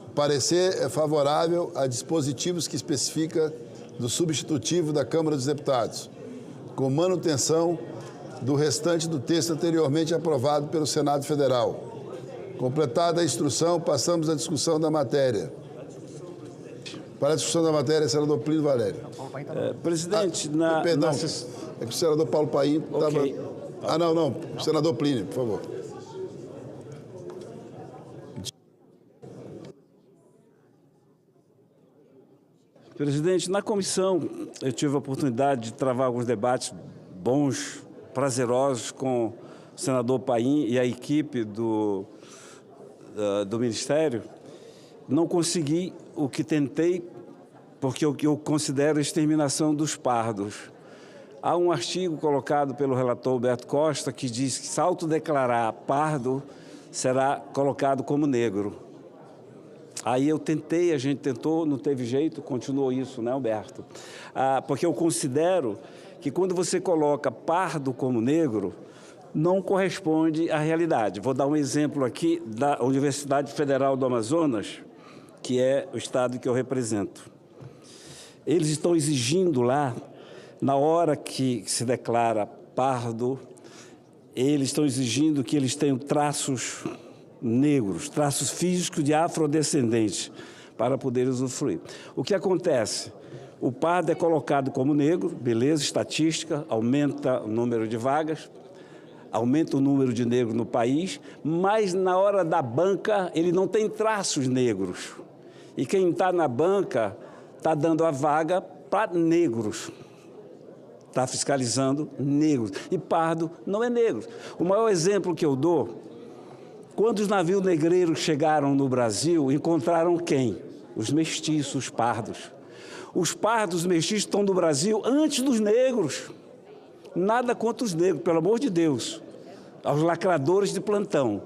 O parecer é favorável a dispositivos que especifica do substitutivo da Câmara dos Deputados, com manutenção do restante do texto anteriormente aprovado pelo Senado Federal. Completada a instrução, passamos à discussão da matéria. Para a discussão da matéria, senador Plínio Valério. Presidente, perdão, é que o senador Paulo Paim estava... não, senador Plínio, por favor. Presidente, na comissão eu tive a oportunidade de travar alguns debates bons, prazerosos com o senador Paim e a equipe do Ministério. Não consegui o que tentei, porque eu considero a exterminação dos pardos. Há um artigo colocado pelo relator Humberto Costa que diz que, se autodeclarar pardo, será colocado como negro. Aí a gente tentou, não teve jeito, continuou isso, né, Humberto? Porque eu considero que quando você coloca pardo como negro, não corresponde à realidade. Vou dar um exemplo aqui da Universidade Federal do Amazonas, que é o estado que eu represento. Eles estão exigindo lá, na hora que se declara pardo, eles estão exigindo que eles tenham traços negros, traços físicos de afrodescendentes, para poder usufruir. O que acontece? O pardo é colocado como negro, beleza, estatística, aumenta o número de vagas, aumenta o número de negros no país, mas na hora da banca ele não tem traços negros. E quem está na banca está dando a vaga para negros. Está fiscalizando negros. E pardo não é negro. O maior exemplo que eu dou, quando os navios negreiros chegaram no Brasil, encontraram quem? Os mestiços, os pardos. Os pardos mestiços estão no Brasil antes dos negros. Nada contra os negros, pelo amor de Deus. Aos lacradores de plantão.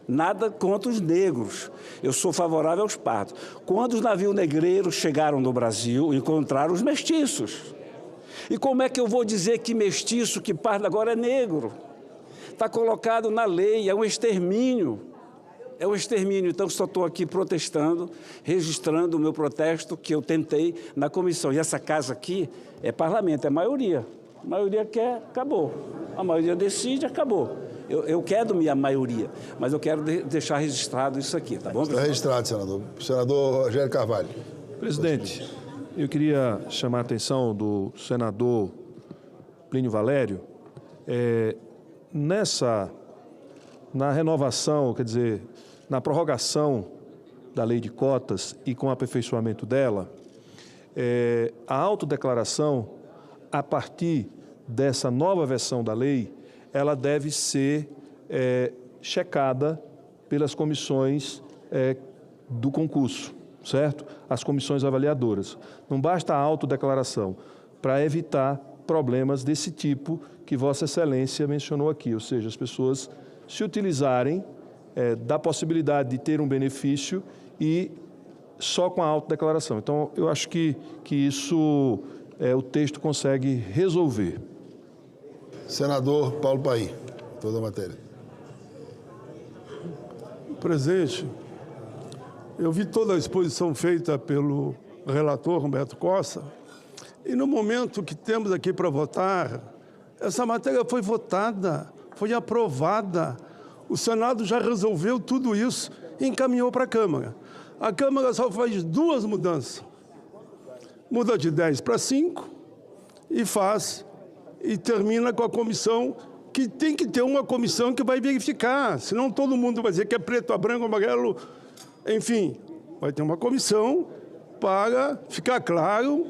Nada contra os negros. Eu sou favorável aos pardos. Quando os navios negreiros chegaram no Brasil, encontraram os mestiços. E como é que eu vou dizer que mestiço, que pardo agora é negro? Está colocado na lei, é um extermínio. É um extermínio. Então, só estou aqui protestando, registrando o meu protesto que eu tentei na comissão. E essa casa aqui é parlamento, é maioria. A maioria quer, acabou. A maioria decide, acabou. Eu quero minha maioria, mas eu quero deixar registrado isso aqui, tá bom? Está registrado, senador. Senador Rogério Carvalho. Presidente, eu queria chamar a atenção do senador Plínio Valério. na renovação, quer dizer, na prorrogação da lei de cotas e com o aperfeiçoamento dela, a autodeclaração, a partir dessa nova versão da lei, ela deve ser checada pelas comissões do concurso, certo? As comissões avaliadoras. Não basta a autodeclaração, para evitar problemas desse tipo que Vossa Excelência mencionou aqui, ou seja, as pessoas se utilizarem da possibilidade de ter um benefício e só com a autodeclaração. Então, eu acho que isso o texto consegue resolver. Senador Paulo Paim, toda a matéria. Presidente, eu vi toda a exposição feita pelo relator Roberto Costa e no momento que temos aqui para votar, essa matéria foi votada, foi aprovada. O Senado já resolveu tudo isso e encaminhou para a Câmara. A Câmara só faz 2 mudanças. Muda de 10 para 5 e termina com a comissão, que tem que ter uma comissão que vai verificar, senão todo mundo vai dizer que é preto, branco, amarelo, enfim, vai ter uma comissão para ficar claro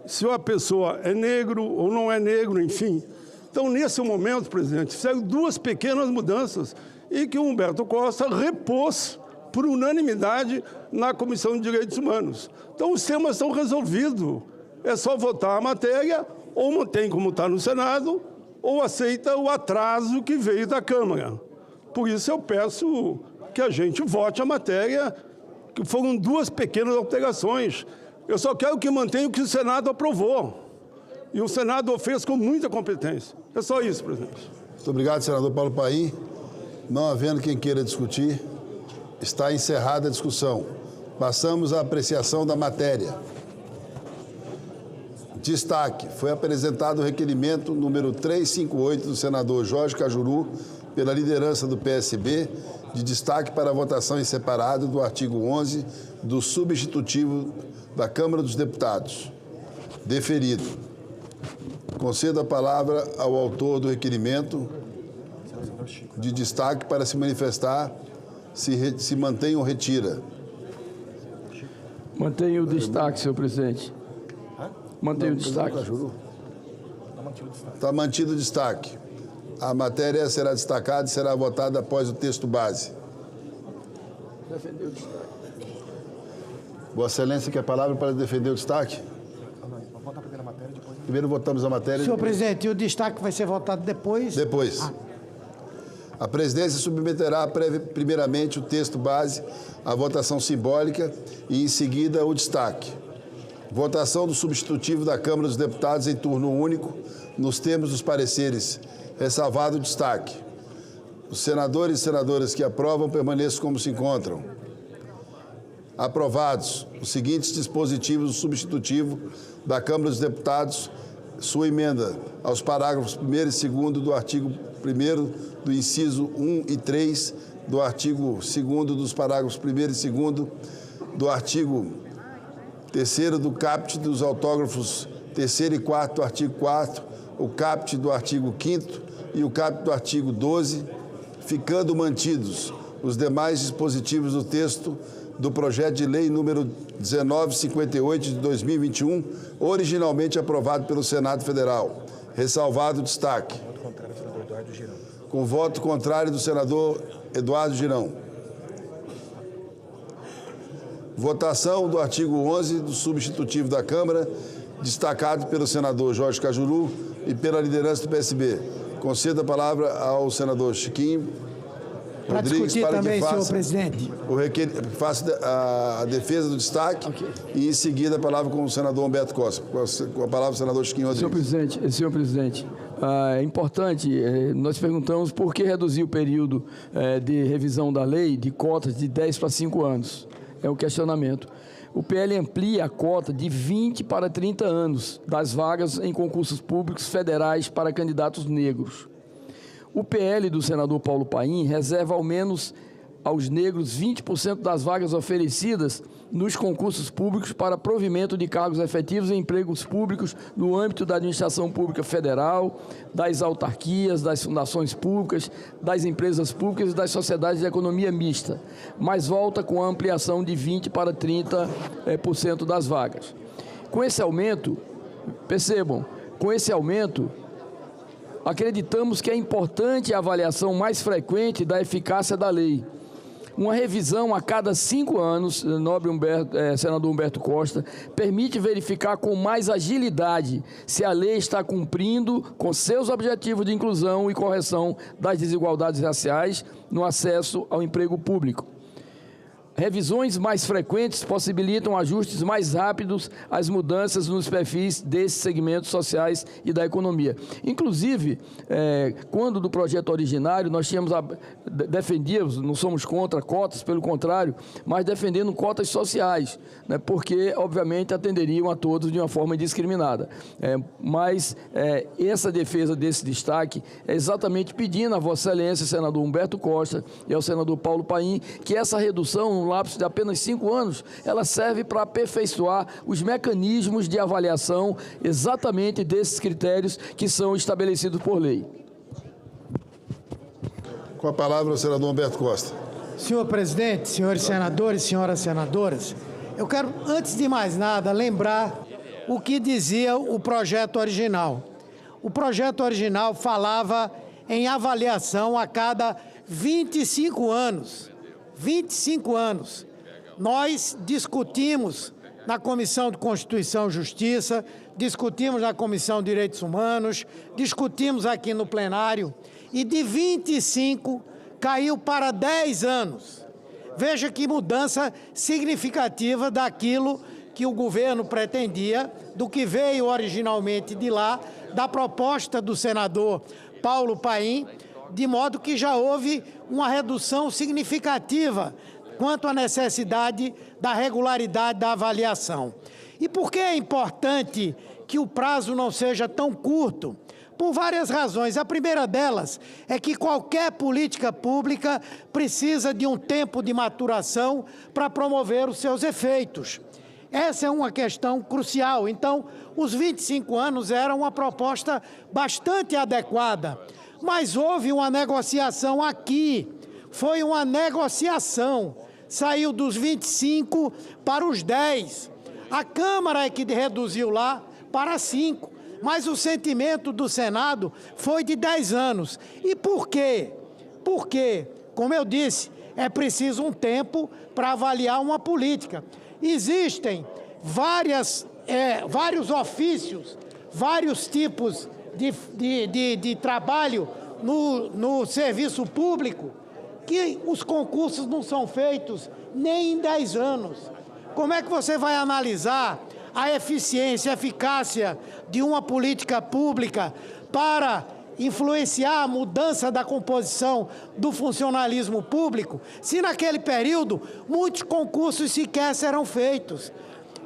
se a pessoa é negro ou não é negro, enfim. Então, nesse momento, presidente, fizeram 2 pequenas mudanças e que o Humberto Costa repôs por unanimidade na Comissão de Direitos Humanos. Então, os temas estão resolvidos. É só votar a matéria, ou mantém como está no Senado, ou aceita o atraso que veio da Câmara. Por isso, eu peço que a gente vote a matéria, que foram 2 pequenas alterações. Eu só quero que mantenha o que o Senado aprovou. E o Senado fez com muita competência. É só isso, presidente. Muito obrigado, senador Paulo Paim. Não havendo quem queira discutir, está encerrada a discussão. Passamos à apreciação da matéria. Destaque. Foi apresentado o requerimento número 358 do senador Jorge Cajuru, pela liderança do PSB, de destaque para a votação em separado do artigo 11 do substitutivo da Câmara dos Deputados. Deferido. Concedo a palavra ao autor do requerimento de destaque para se manifestar se mantém ou retira. Mantenho o destaque, senhor presidente. Mantenho o destaque. Está mantido o destaque. A matéria será destacada e será votada após o texto base. Defender o destaque. Vossa Excelência quer a palavra para defender o destaque? Primeiro votamos a matéria. Senhor presidente, e o destaque vai ser votado depois? Depois. A presidência submeterá primeiramente o texto base à votação simbólica e, em seguida, o destaque. Votação do substitutivo da Câmara dos Deputados em turno único, nos termos dos pareceres, ressalvado o destaque. Os senadores e senadoras que aprovam permaneçam como se encontram. Aprovados os seguintes dispositivos do substitutivo da Câmara dos Deputados, sua emenda aos parágrafos 1º e 2º do artigo 1º do inciso 1 e 3, do artigo 2º dos parágrafos 1º e 2º do artigo 3º do caput dos autógrafos 3º e 4º do artigo 4º, o caput do artigo 5º e o caput do artigo 12, ficando mantidos os demais dispositivos do texto do projeto de lei número 1958 de 2021, originalmente aprovado pelo Senado Federal. Ressalvado o destaque. Com voto contrário do senador Eduardo Girão. Votação do artigo 11 do substitutivo da Câmara, destacado pelo senador Jorge Cajuru e pela liderança do PSB. Concedo a palavra ao senador Chiquinho Para Rodrigues discutir também, senhor presidente. Faça a defesa do destaque e, em seguida, a palavra com o senador Humberto Costa. Com a palavra, o senador Chiquinho Rodrigues. Senhor presidente, é importante, nós perguntamos por que reduzir o período de revisão da lei de cotas de 10 para 5 anos. É o questionamento. O PL amplia a cota de 20 para 30 anos das vagas em concursos públicos federais para candidatos negros. O PL do senador Paulo Paim reserva ao menos aos negros 20% das vagas oferecidas nos concursos públicos para provimento de cargos efetivos em empregos públicos no âmbito da administração pública federal, das autarquias, das fundações públicas, das empresas públicas e das sociedades de economia mista, mas volta com a ampliação de 20% para 30% das vagas. Com esse aumento, percebam, com esse aumento, acreditamos que é importante a avaliação mais frequente da eficácia da lei. Uma revisão a cada 5 anos, senador Humberto Costa, permite verificar com mais agilidade se a lei está cumprindo com seus objetivos de inclusão e correção das desigualdades raciais no acesso ao emprego público. Revisões mais frequentes possibilitam ajustes mais rápidos às mudanças nos perfis desses segmentos sociais e da economia. Inclusive, quando do projeto originário, nós defendíamos, não somos contra cotas, pelo contrário, mas defendendo cotas sociais, né, porque, obviamente, atenderiam a todos de uma forma indiscriminada. Mas essa defesa desse destaque é exatamente pedindo a Vossa Excelência, senador Humberto Costa, e ao senador Paulo Paim, que essa redução, no lapso de apenas 5 anos, ela serve para aperfeiçoar os mecanismos de avaliação exatamente desses critérios que são estabelecidos por lei. Com a palavra o senador Humberto Costa. Senhor presidente, senhores senadores, senhoras senadoras, eu quero, antes de mais nada, lembrar o que dizia o projeto original. O projeto original falava em avaliação a cada 25 anos. 25 anos. Nós discutimos na Comissão de Constituição e Justiça, discutimos na Comissão de Direitos Humanos, discutimos aqui no plenário, e de 25 caiu para 10 anos. Veja que mudança significativa daquilo que o governo pretendia, do que veio originalmente de lá, da proposta do senador Paulo Paim, de modo que já houve uma redução significativa quanto à necessidade da regularidade da avaliação. E por que é importante que o prazo não seja tão curto? Por várias razões. A primeira delas é que qualquer política pública precisa de um tempo de maturação para promover os seus efeitos. Essa é uma questão crucial. Então, os 25 anos eram uma proposta bastante adequada. Mas houve uma negociação aqui, foi uma negociação, saiu dos 25 para os 10. A Câmara é que reduziu lá para 5, mas o sentimento do Senado foi de 10 anos. E por quê? Porque, como eu disse, é preciso um tempo para avaliar uma política. Existem vários ofícios, vários tipos de trabalho no serviço público, que os concursos não são feitos nem em 10 anos. Como é que você vai analisar a eficiência, a eficácia de uma política pública para influenciar a mudança da composição do funcionalismo público, se naquele período muitos concursos sequer serão feitos?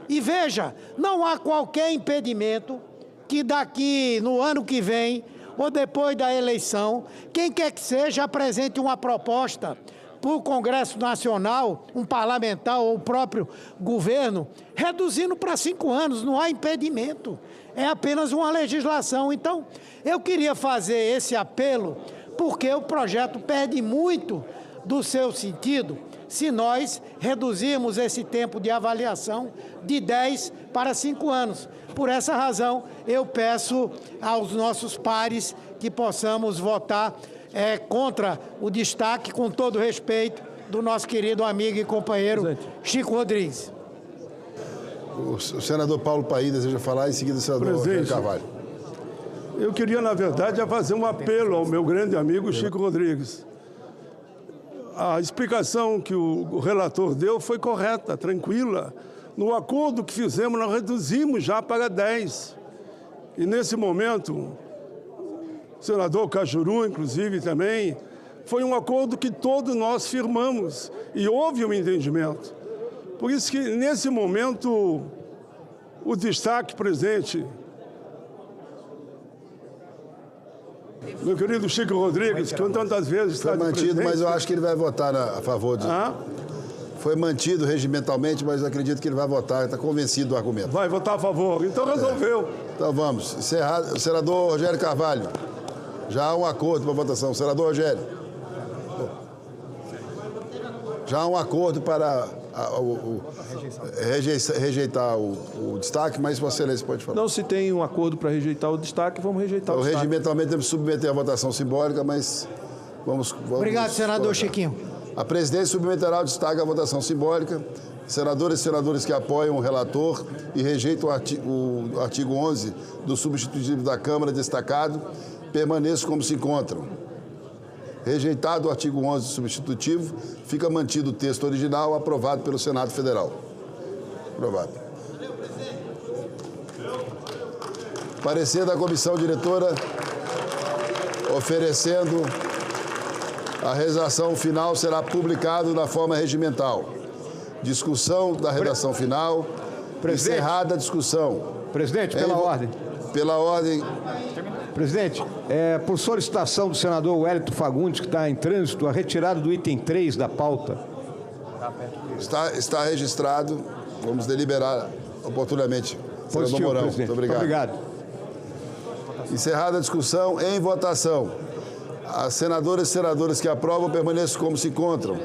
E veja, não há qualquer impedimento que daqui no ano que vem, ou depois da eleição, quem quer que seja apresente uma proposta para o Congresso Nacional, um parlamentar ou o próprio governo, reduzindo para 5 anos, não há impedimento, é apenas uma legislação. Então, eu queria fazer esse apelo, porque o projeto perde muito do seu sentido se nós reduzirmos esse tempo de avaliação de 10 para 5 anos. Por essa razão, eu peço aos nossos pares que possamos votar contra o destaque, com todo respeito, do nosso querido amigo e companheiro Chico Rodrigues. O senador Paulo Paim deseja falar, em seguida o senador Renan Carvalho. Eu queria, na verdade, fazer um apelo ao meu grande amigo Chico Rodrigues. A explicação que o relator deu foi correta, tranquila. No acordo que fizemos, nós reduzimos já para 10. E, nesse momento, o senador Cajuru, inclusive, também, foi um acordo que todos nós firmamos e houve um entendimento. Por isso que, nesse momento, o destaque presente Meu querido Chico Rodrigues, que tantas vezes está Foi mantido, presidente. mas eu acho que ele vai votar a favor de... Foi mantido regimentalmente, mas eu acredito que ele vai votar, está convencido do argumento. Vai votar a favor, então resolveu. Então vamos. Encerrado. Senador Rogério Carvalho. Já há um acordo para votação. Senador Rogério. Já há um acordo para rejeitar o destaque, mas Vossa Excelência pode falar. Não se tem um acordo para rejeitar o destaque, vamos rejeitar o destaque. Regimentalmente temos que submeter a votação simbólica, mas vamos Obrigado, senador Chiquinho. A presidência submeterá o destaque à votação simbólica. Senadores e senadores que apoiam o relator e rejeitam o artigo 11 do substitutivo da Câmara destacado, permaneçam como se encontram. Rejeitado o artigo 11 substitutivo, fica mantido o texto original aprovado pelo Senado Federal. Aprovado. Parecer da comissão diretora oferecendo a redação final será publicado na forma regimental. Discussão da redação final. Presidente. Encerrada a discussão. Presidente, pela ordem. Pela ordem. Presidente, por solicitação do senador Wellington Fagundes, que está em trânsito, a retirada do item 3 da pauta. Está registrado. Vamos deliberar oportunamente. Senador Mourão, muito obrigado. Obrigado. Encerrada a discussão, em votação. As senadoras e senadores que aprovam permaneçam como se encontram.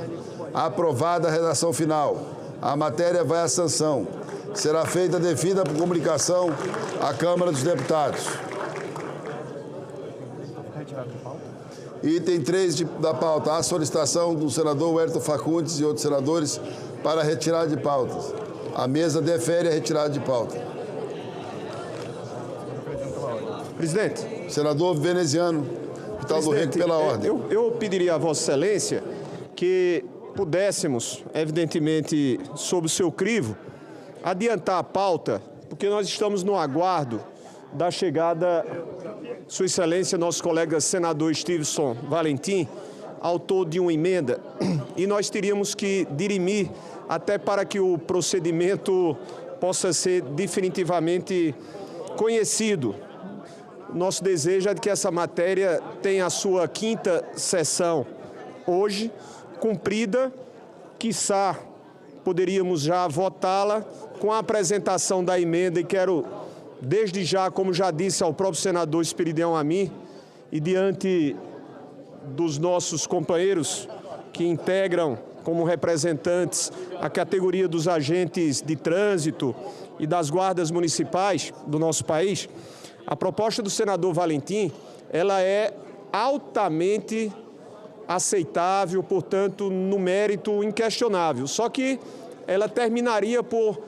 Aprovada a redação final. A matéria vai à sanção. Será feita a devida comunicação à Câmara dos Deputados. Item 3 da pauta. A solicitação do senador Wellington Fagundes e outros senadores para retirada de pautas. A mesa defere a retirada de pauta. Presidente. Senador veneziano, Vital do Rego, pela ordem. Eu pediria a Vossa Excelência que pudéssemos, evidentemente, sob o seu crivo, adiantar a pauta, porque nós estamos no aguardo da chegada, Sua Excelência, nosso colega senador Stevenson Valentim, autor de uma emenda, e nós teríamos que dirimir até para que o procedimento possa ser definitivamente conhecido. Nosso desejo é de que essa matéria tenha a sua 5ª sessão hoje, cumprida, quiçá poderíamos já votá-la com a apresentação da emenda, e quero, desde já, como já disse ao próprio senador Esperidião Amin, e diante dos nossos companheiros que integram como representantes a categoria dos agentes de trânsito e das guardas municipais do nosso país, a proposta do senador Valentim, ela é altamente aceitável, portanto, no mérito inquestionável. Só que ela terminaria por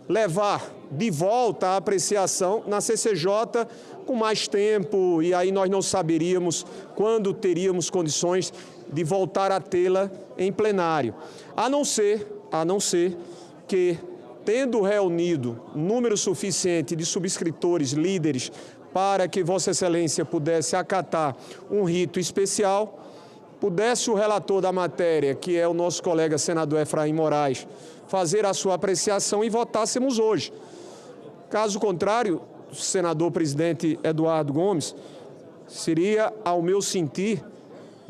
levar de volta a apreciação na CCJ com mais tempo, e aí nós não saberíamos quando teríamos condições de voltar a tê-la em plenário. A não ser que, tendo reunido número suficiente de subscritores líderes para que Vossa Excelência pudesse acatar um rito especial, pudesse o relator da matéria, que é o nosso colega senador Efraim Moraes, fazer a sua apreciação e votássemos hoje. Caso contrário, senador presidente Eduardo Gomes, seria, ao meu sentir,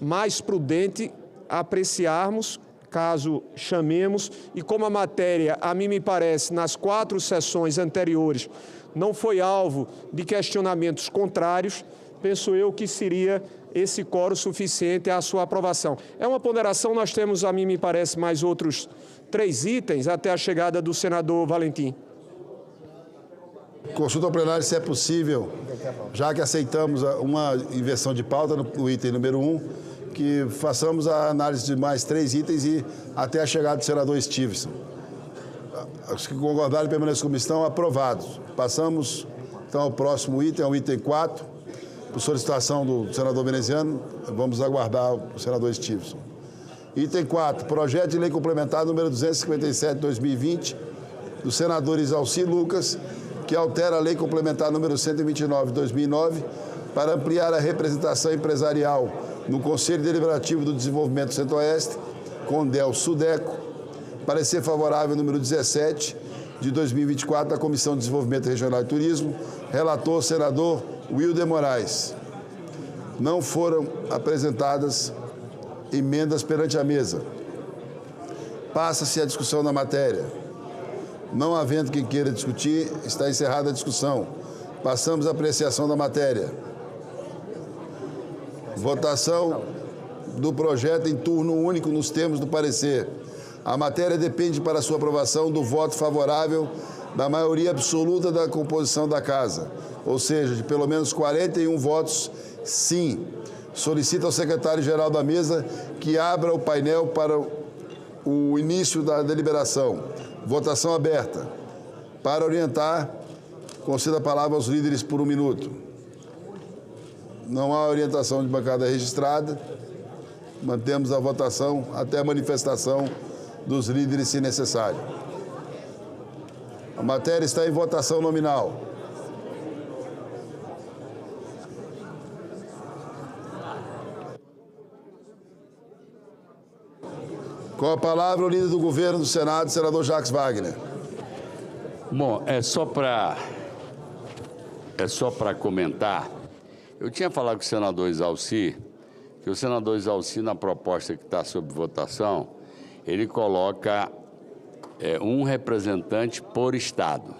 mais prudente apreciarmos, caso chamemos, e como a matéria, a mim me parece, nas 4 sessões anteriores, não foi alvo de questionamentos contrários, penso eu que seria esse quórum suficiente à sua aprovação. É uma ponderação, nós temos, a mim me parece, mais outros 3 itens até a chegada do senador Valentim. Consulta ao plenário se é possível, já que aceitamos uma inversão de pauta no item número 1, que façamos a análise de mais 3 itens e até a chegada do senador Stevenson. Os que concordarem permaneçam como estão, aprovados. Passamos, então, ao próximo item, ao item 4, por solicitação do senador veneziano, vamos aguardar o senador Stevenson. Item 4, projeto de lei complementar número 257 de 2020, do senador Isalci Lucas, que altera a lei complementar número 129 de 2009 para ampliar a representação empresarial no Conselho Deliberativo do Desenvolvimento Centro-Oeste, CONDEL-SUDECO. Parecer favorável número 17 de 2024 da Comissão de Desenvolvimento Regional e Turismo. Relator, senador Wilder Moraes. Não foram apresentadas emendas perante a mesa. Passa-se a discussão da matéria. Não havendo quem queira discutir, está encerrada a discussão. Passamos à apreciação da matéria. Votação do projeto em turno único nos termos do parecer. A matéria depende para sua aprovação do voto favorável da maioria absoluta da composição da Casa, ou seja, de pelo menos 41 votos sim. Solicita ao secretário-geral da mesa que abra o painel para o início da deliberação. Votação aberta. Para orientar, conceda a palavra aos líderes por 1 minuto. Não há orientação de bancada registrada. Mantemos a votação até a manifestação dos líderes, se necessário. A matéria está em votação nominal. Com a palavra, o líder do governo do Senado, senador Jacques Wagner. Bom, é só para comentar. Eu tinha falado com o senador Exalci, que o senador Exalci, na proposta que está sob votação, ele coloca um representante por estado.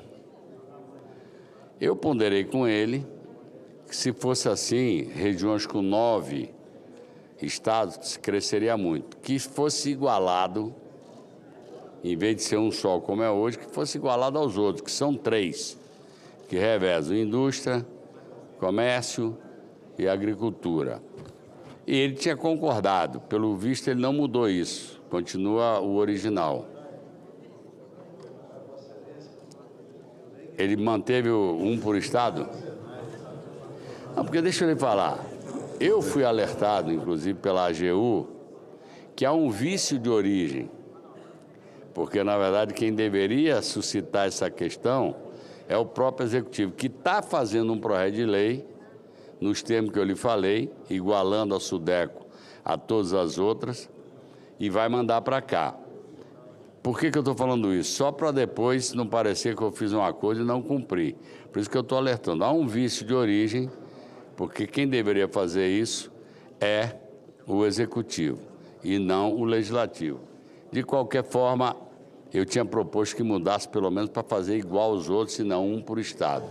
Eu ponderei com ele que, se fosse assim, regiões com 9 estados cresceria muito. Que fosse igualado, em vez de ser um só como é hoje, que fosse igualado aos outros, que são 3, que revezam indústria, comércio e agricultura. E ele tinha concordado, pelo visto ele não mudou isso, continua o original. Ele manteve um por estado? Não, porque deixa eu lhe falar, eu fui alertado, inclusive pela AGU, que há um vício de origem, porque, na verdade, quem deveria suscitar essa questão é o próprio Executivo, que está fazendo um projeto de lei, nos termos que eu lhe falei, igualando a SUDECO a todas as outras, e vai mandar para cá. Por que eu estou falando isso? Só para depois não parecer que eu fiz uma coisa e não cumpri. Por isso que eu estou alertando. Há um vício de origem, porque quem deveria fazer isso é o Executivo e não o Legislativo. De qualquer forma, eu tinha proposto que mudasse pelo menos para fazer igual aos outros, e não um por estado.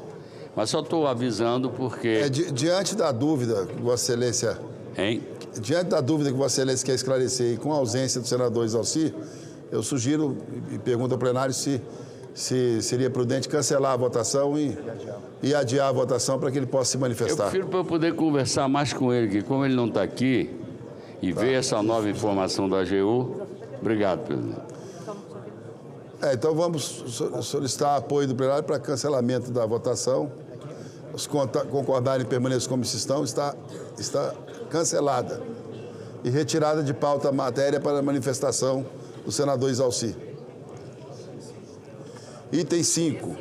Mas só estou avisando porque... Diante da dúvida, Vossa Excelência... Hein? Diante da dúvida que Vossa Excelência quer esclarecer, e com a ausência do senador Exalci, eu sugiro e pergunto ao plenário se seria prudente cancelar a votação e adiar a votação para que ele possa se manifestar. Eu prefiro para eu poder conversar mais com ele, que como ele não está aqui e ver essa nova informação da AGU... Obrigado, presidente. Então vamos solicitar apoio do plenário para cancelamento da votação. Os concordarem em permanecer como estão, está cancelada. E retirada de pauta a matéria para a manifestação do senador Exalci. Item 5.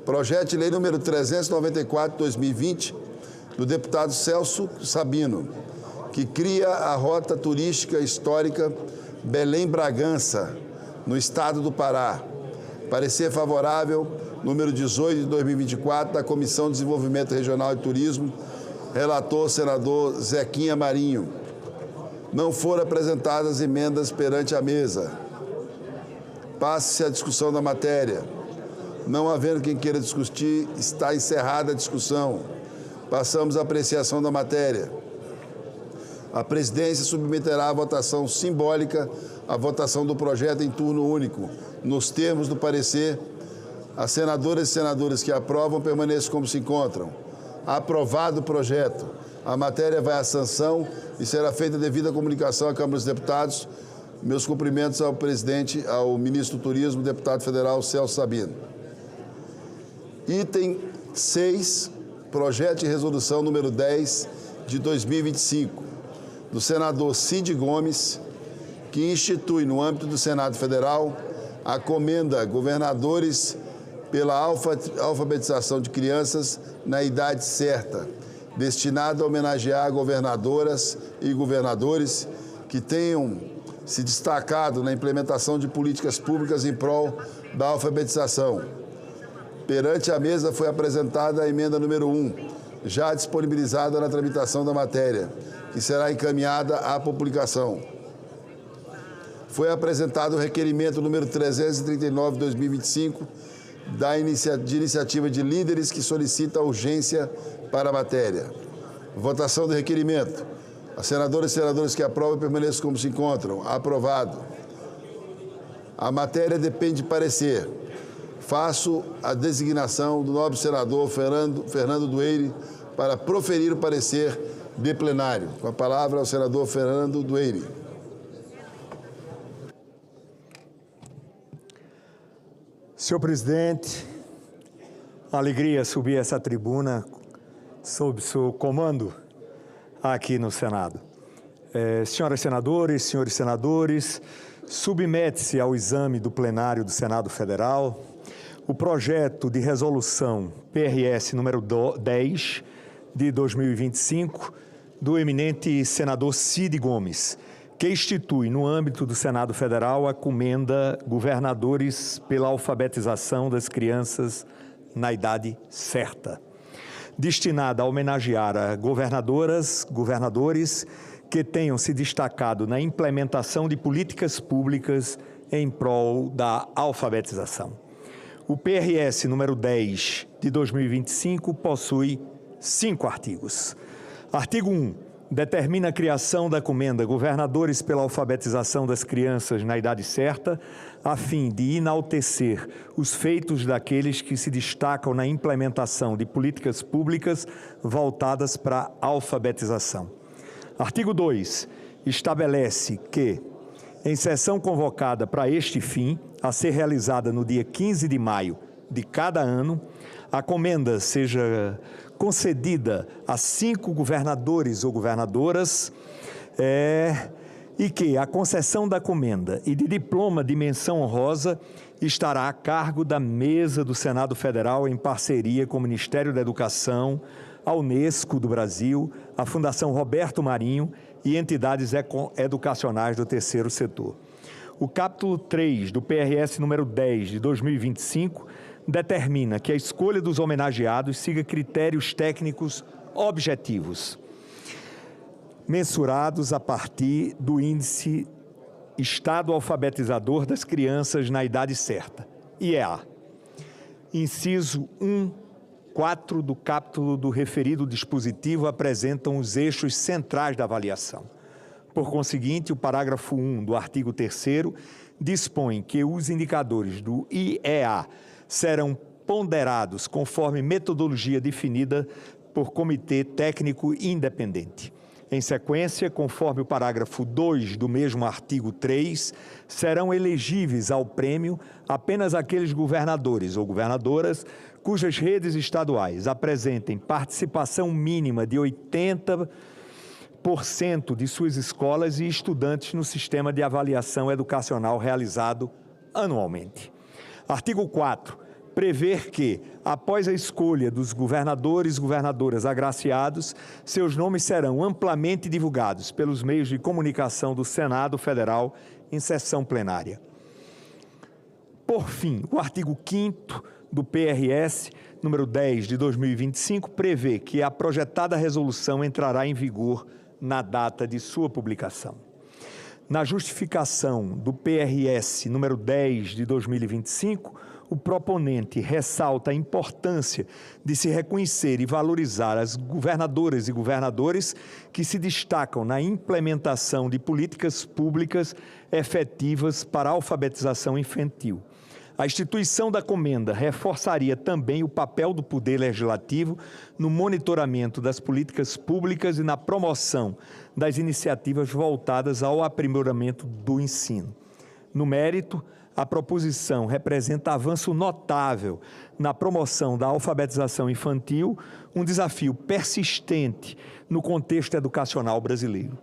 Projeto de lei número 394 de 2020, do deputado Celso Sabino, que cria a rota turística histórica Belém-Bragança, no estado do Pará. Parecer favorável, número 18 de 2024, da Comissão de Desenvolvimento Regional e Turismo, relator senador Zequinha Marinho. Não foram apresentadas emendas perante a mesa. Passe-se a discussão da matéria. Não havendo quem queira discutir, está encerrada a discussão. Passamos à apreciação da matéria. A presidência submeterá à votação simbólica a votação do projeto em turno único, nos termos do parecer. As senadoras e senadores que aprovam permaneçam como se encontram. Aprovado o projeto, a matéria vai à sanção e será feita devida comunicação à Câmara dos Deputados. Meus cumprimentos ao presidente, ao ministro do Turismo, deputado federal Celso Sabino. Item 6, projeto de resolução número 10 de 2025, do senador Cid Gomes, que institui no âmbito do Senado Federal a comenda governadores pela alfabetização de crianças na idade certa, destinada a homenagear governadoras e governadores que tenham se destacado na implementação de políticas públicas em prol da alfabetização. Perante a mesa foi apresentada a emenda número 1, já disponibilizada na tramitação da matéria, que será encaminhada à publicação. Foi apresentado o requerimento número 339 de 2025 de iniciativa de líderes que solicita urgência para a matéria. Votação do requerimento. As senadoras e senadores que aprovam permaneçam como se encontram. Aprovado. A matéria depende de parecer. Faço a designação do nobre senador Fernando Dueire para proferir o parecer de plenário. Com a palavra ao senador Fernando Dueire. Senhor presidente, alegria subir essa tribuna sob seu comando aqui no Senado. Senhoras senadoras, senhores senadores, submete-se ao exame do plenário do Senado Federal o projeto de resolução PRS número 10 de 2025 do eminente senador Cid Gomes, que institui no âmbito do Senado Federal a Comenda Governadores pela Alfabetização das Crianças na Idade Certa, destinada a homenagear a governadoras, governadores que tenham se destacado na implementação de políticas públicas em prol da alfabetização. O PRS número 10 de 2025 possui 5 artigos. Artigo 1. Determina a criação da Comenda Governadores pela Alfabetização das Crianças na Idade Certa, a fim de enaltecer os feitos daqueles que se destacam na implementação de políticas públicas voltadas para a alfabetização. Artigo 2. Estabelece que, em sessão convocada para este fim, a ser realizada no dia 15 de maio de cada ano, a comenda seja concedida a 5 governadores ou governadoras e que a concessão da comenda e de diploma de menção honrosa estará a cargo da mesa do Senado Federal em parceria com o Ministério da Educação, a Unesco do Brasil, a Fundação Roberto Marinho e entidades educacionais do terceiro setor. O capítulo 3 do PRS número 10 de 2025 determina que a escolha dos homenageados siga critérios técnicos objetivos, mensurados a partir do índice Estado Alfabetizador das Crianças na Idade Certa, IEA. Inciso 1.4 do capítulo do referido dispositivo apresentam os eixos centrais da avaliação. Por conseguinte, o parágrafo 1 do artigo 3º dispõe que os indicadores do IEA serão ponderados conforme metodologia definida por comitê técnico independente. Em sequência, conforme o parágrafo 2 do mesmo artigo 3, serão elegíveis ao prêmio apenas aqueles governadores ou governadoras cujas redes estaduais apresentem participação mínima de 80% de suas escolas e estudantes no sistema de avaliação educacional realizado anualmente. Artigo 4. Prever que, após a escolha dos governadores e governadoras agraciados, seus nomes serão amplamente divulgados pelos meios de comunicação do Senado Federal em sessão plenária. Por fim, o artigo 5º do PRS, número 10 de 2025, prevê que a projetada resolução entrará em vigor na data de sua publicação. Na justificação do PRS número 10 de 2025, o proponente ressalta a importância de se reconhecer e valorizar as governadoras e governadores que se destacam na implementação de políticas públicas efetivas para a alfabetização infantil. A instituição da comenda reforçaria também o papel do Poder Legislativo no monitoramento das políticas públicas e na promoção das iniciativas voltadas ao aprimoramento do ensino. No mérito, a proposição representa avanço notável na promoção da alfabetização infantil, um desafio persistente no contexto educacional brasileiro.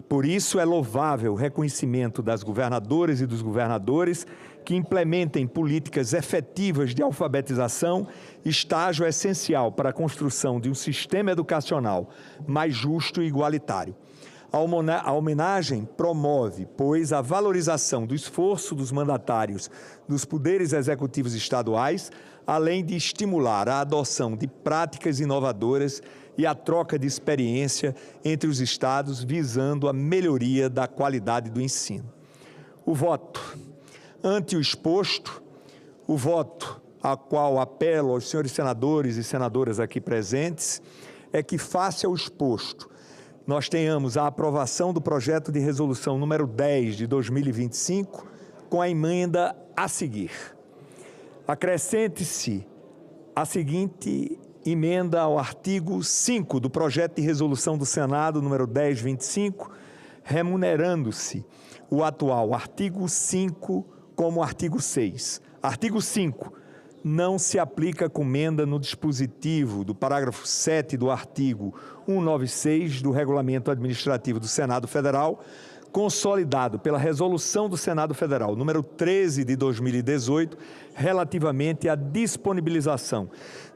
Por isso, é louvável o reconhecimento das governadoras e dos governadores que implementem políticas efetivas de alfabetização, estágio essencial para a construção de um sistema educacional mais justo e igualitário. A homenagem promove, pois, a valorização do esforço dos mandatários dos poderes executivos estaduais, além de estimular a adoção de práticas inovadoras e a troca de experiência entre os estados, visando a melhoria da qualidade do ensino. O voto. Ante o exposto, o voto a qual apelo aos senhores senadores e senadoras aqui presentes é que, face ao exposto, nós tenhamos a aprovação do projeto de resolução número 10 de 2025, com a emenda a seguir. Acrescente-se a seguinte emenda ao artigo 5 do projeto de resolução do Senado número 1025, remunerando-se o atual artigo 5 como artigo 6. Artigo 5. Não se aplica comenda no dispositivo do parágrafo 7 do artigo 196 do Regulamento Administrativo do Senado Federal, consolidado pela Resolução do Senado Federal número 13 de 2018, relativamente à disponibilização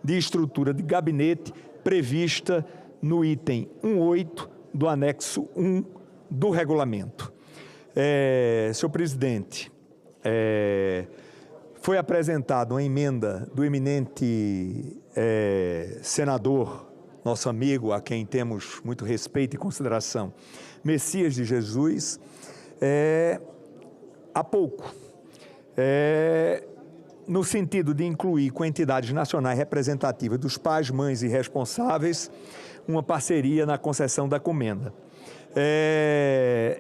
de estrutura de gabinete prevista no item 18 do anexo 1 do regulamento. Senhor presidente, foi apresentada uma emenda do eminente senador, nosso amigo, a quem temos muito respeito e consideração, Messias de Jesus, há pouco, no sentido de incluir com entidades nacionais representativas dos pais, mães e responsáveis, uma parceria na concessão da comenda.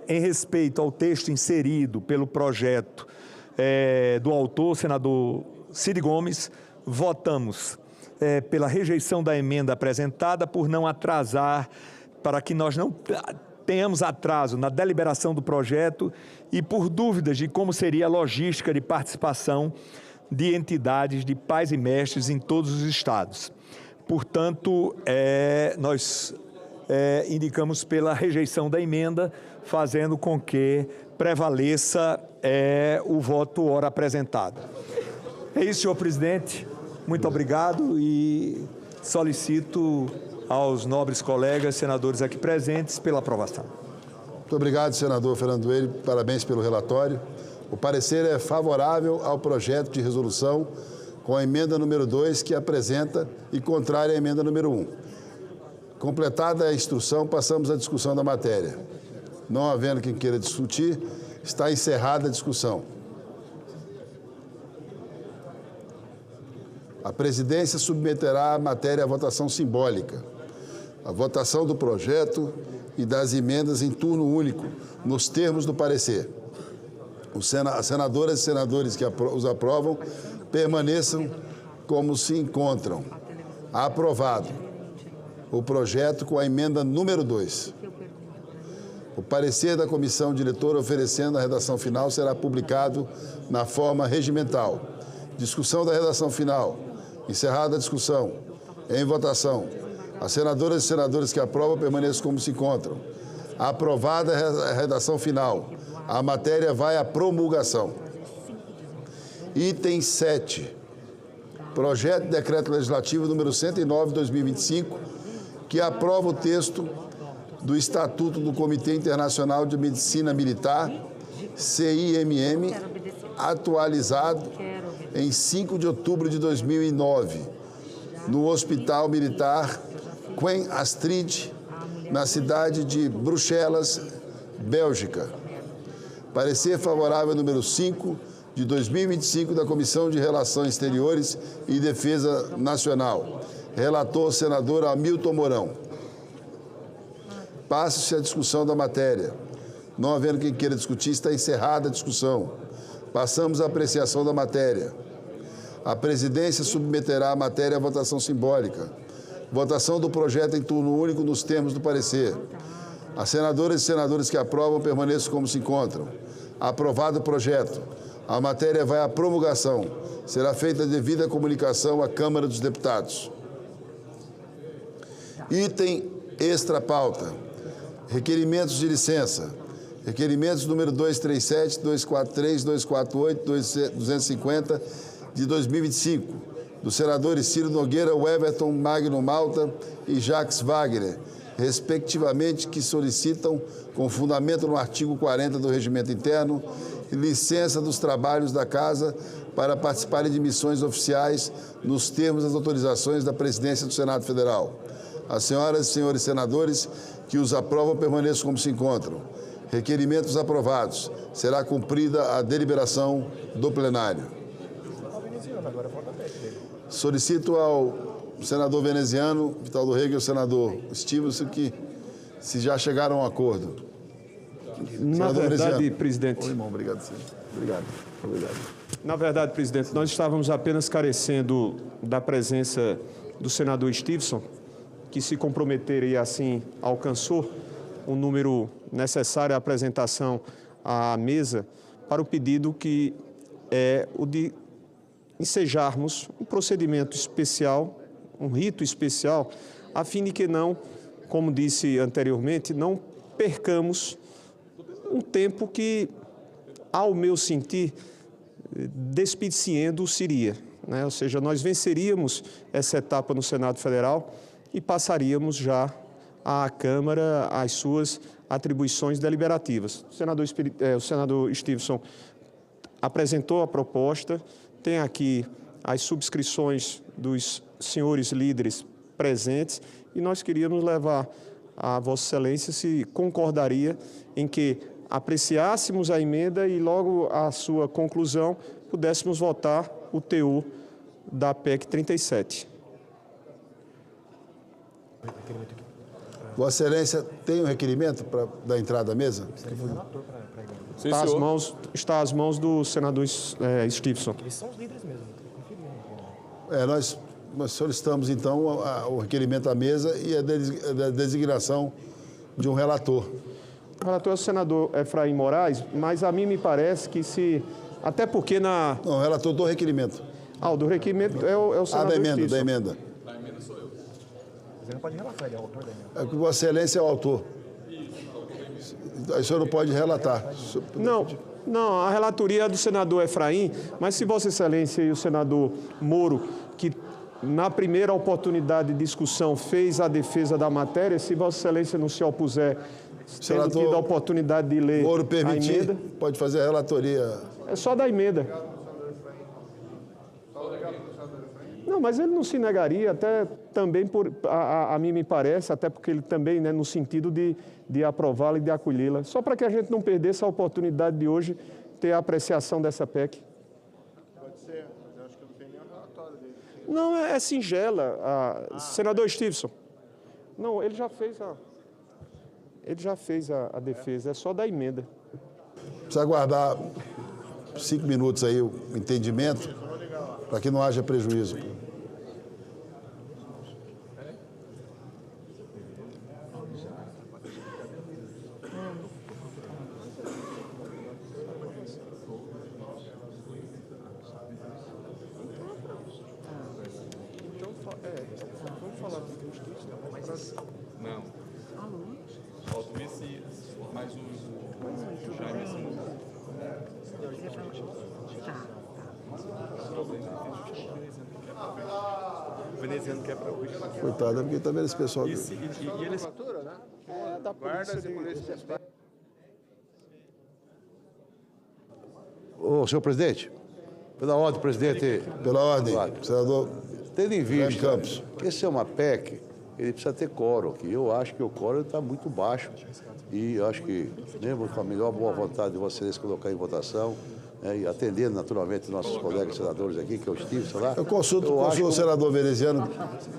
Em respeito ao texto inserido pelo projeto do autor, senador Cid Gomes, votamos pela rejeição da emenda apresentada por não atrasar, para que nós não tenhamos atraso na deliberação do projeto e por dúvidas de como seria a logística de participação de entidades de pais e mestres em todos os estados. Portanto, nós indicamos pela rejeição da emenda, fazendo com que prevaleça o voto ora apresentado. É isso, senhor presidente. Muito obrigado e solicito aos nobres colegas senadores aqui presentes pela aprovação. Muito obrigado, senador Fernando Coelho. Parabéns pelo relatório. O parecer é favorável ao projeto de resolução com a emenda número 2 que apresenta e contrária à emenda número 1. Completada a instrução, passamos à discussão da matéria. Não havendo quem queira discutir, está encerrada a discussão. A presidência submeterá a matéria à votação simbólica. A votação do projeto e das emendas em turno único, nos termos do parecer. As senadoras e senadores que os aprovam permaneçam como se encontram. Aprovado o projeto com a emenda número 2. O parecer da comissão diretora oferecendo a redação final será publicado na forma regimental. Discussão da redação final. Encerrada a discussão. Em votação. As senadoras e senadores que aprovam permaneçam como se encontram. Aprovada a redação final. A matéria vai à promulgação. Item 7. Projeto de Decreto Legislativo número 109 de 2025, que aprova o texto do Estatuto do Comitê Internacional de Medicina Militar, CIMM, atualizado em 5 de outubro de 2009, no Hospital Militar Queen Astrid, na cidade de Bruxelas, Bélgica. Parecer favorável número 5 de 2025 da Comissão de Relações Exteriores e Defesa Nacional. Relator, senador Hamilton Mourão. Passa-se a discussão da matéria. Não havendo quem queira discutir, está encerrada a discussão. Passamos à apreciação da matéria. A presidência submeterá a matéria à votação simbólica. Votação do projeto em turno único nos termos do parecer. As senadoras e senadores que aprovam permaneçam como se encontram. Aprovado o projeto. A matéria vai à promulgação. Será feita a devida comunicação à Câmara dos Deputados. Item extra pauta. Requerimentos de licença. Requerimentos número 237, 243, 248, 250 de 2025, dos senadores Ciro Nogueira, Everton Magno Malta e Jacques Wagner, respectivamente, que solicitam, com fundamento no artigo 40 do Regimento Interno, licença dos trabalhos da Casa para participarem de missões oficiais nos termos das autorizações da Presidência do Senado Federal. As senhoras e senhores senadores que os aprovam permaneçam como se encontram. Requerimentos aprovados. Será cumprida a deliberação do plenário. Solicito ao senador veneziano, Vital do Rego, e ao senador Stevenson que se já chegaram a um acordo. Na verdade, presidente... Oi, irmão, obrigado, senhor. Obrigado. Na verdade, presidente, nós estávamos apenas carecendo da presença do senador Stevenson, que se comprometer e assim alcançou o número necessário à apresentação à mesa para o pedido que é o de ensejarmos um procedimento especial, um rito especial, a fim de que não, como disse anteriormente, não percamos um tempo que, ao meu sentir, despiciendo seria, né? Ou seja, nós venceríamos essa etapa no Senado Federal e passaríamos já à Câmara as suas atribuições deliberativas. O senador Stevenson apresentou a proposta, tem aqui as subscrições dos senhores líderes presentes e nós queríamos levar a Vossa Excelência se concordaria em que apreciássemos a emenda e logo à sua conclusão pudéssemos votar o teor da PEC 37. Vossa Excelência tem um requerimento da entrada à mesa? Está às mãos do senador Stevenson. Eles são os líderes mesmo. Nós solicitamos, então, o requerimento à mesa e a designação de um relator. O relator é o senador Efraim Moraes, mas a mim me parece que se... Até porque na... Não, o relator do requerimento. O do requerimento é o senador da emenda, Stevenson. da emenda. Da emenda sou eu. Você não pode relatar, ele é o autor da emenda. É que Vossa Excelência é o autor. Aí o senhor não pode relatar. Não, a relatoria é do senador Efraim, mas se Vossa Excelência e o senador Moro, que na primeira oportunidade de discussão fez a defesa da matéria, se Vossa Excelência não se opuser, tendo tido a oportunidade de ler Moro permitir, a emenda, pode fazer a relatoria. É só da emenda. Não, mas ele não se negaria, até também, a mim me parece, até porque ele também, né, no sentido de aprová-la e de acolhê-la, só para que a gente não perdesse a oportunidade de hoje ter a apreciação dessa PEC. Pode ser, mas acho que não tem nenhum relatório dele. Não, é singela. Senador Stevenson. Não, ele já fez a defesa, é só da emenda. Precisa aguardar 5 minutos aí o entendimento, para que não haja prejuízo. Vamos falar com os textos, Não. Falta o Messias, mais o Jaime. O veneziano quer para hoje. Coitado, porque tá vendo esse pessoal. E eles... da polícia de polícia. Ô, senhor presidente, pela ordem, presidente. Pela ordem, senador. Tendo em vista Campos. que esse é uma PEC, ele precisa ter quórum aqui. Eu acho que o quórum está muito baixo. E eu acho que, lembro com a melhor boa vontade de vocês colocar em votação, né, e atendendo naturalmente nossos colegas senadores aqui, que é o Stevenson lá. Eu consulto o senador veneziano,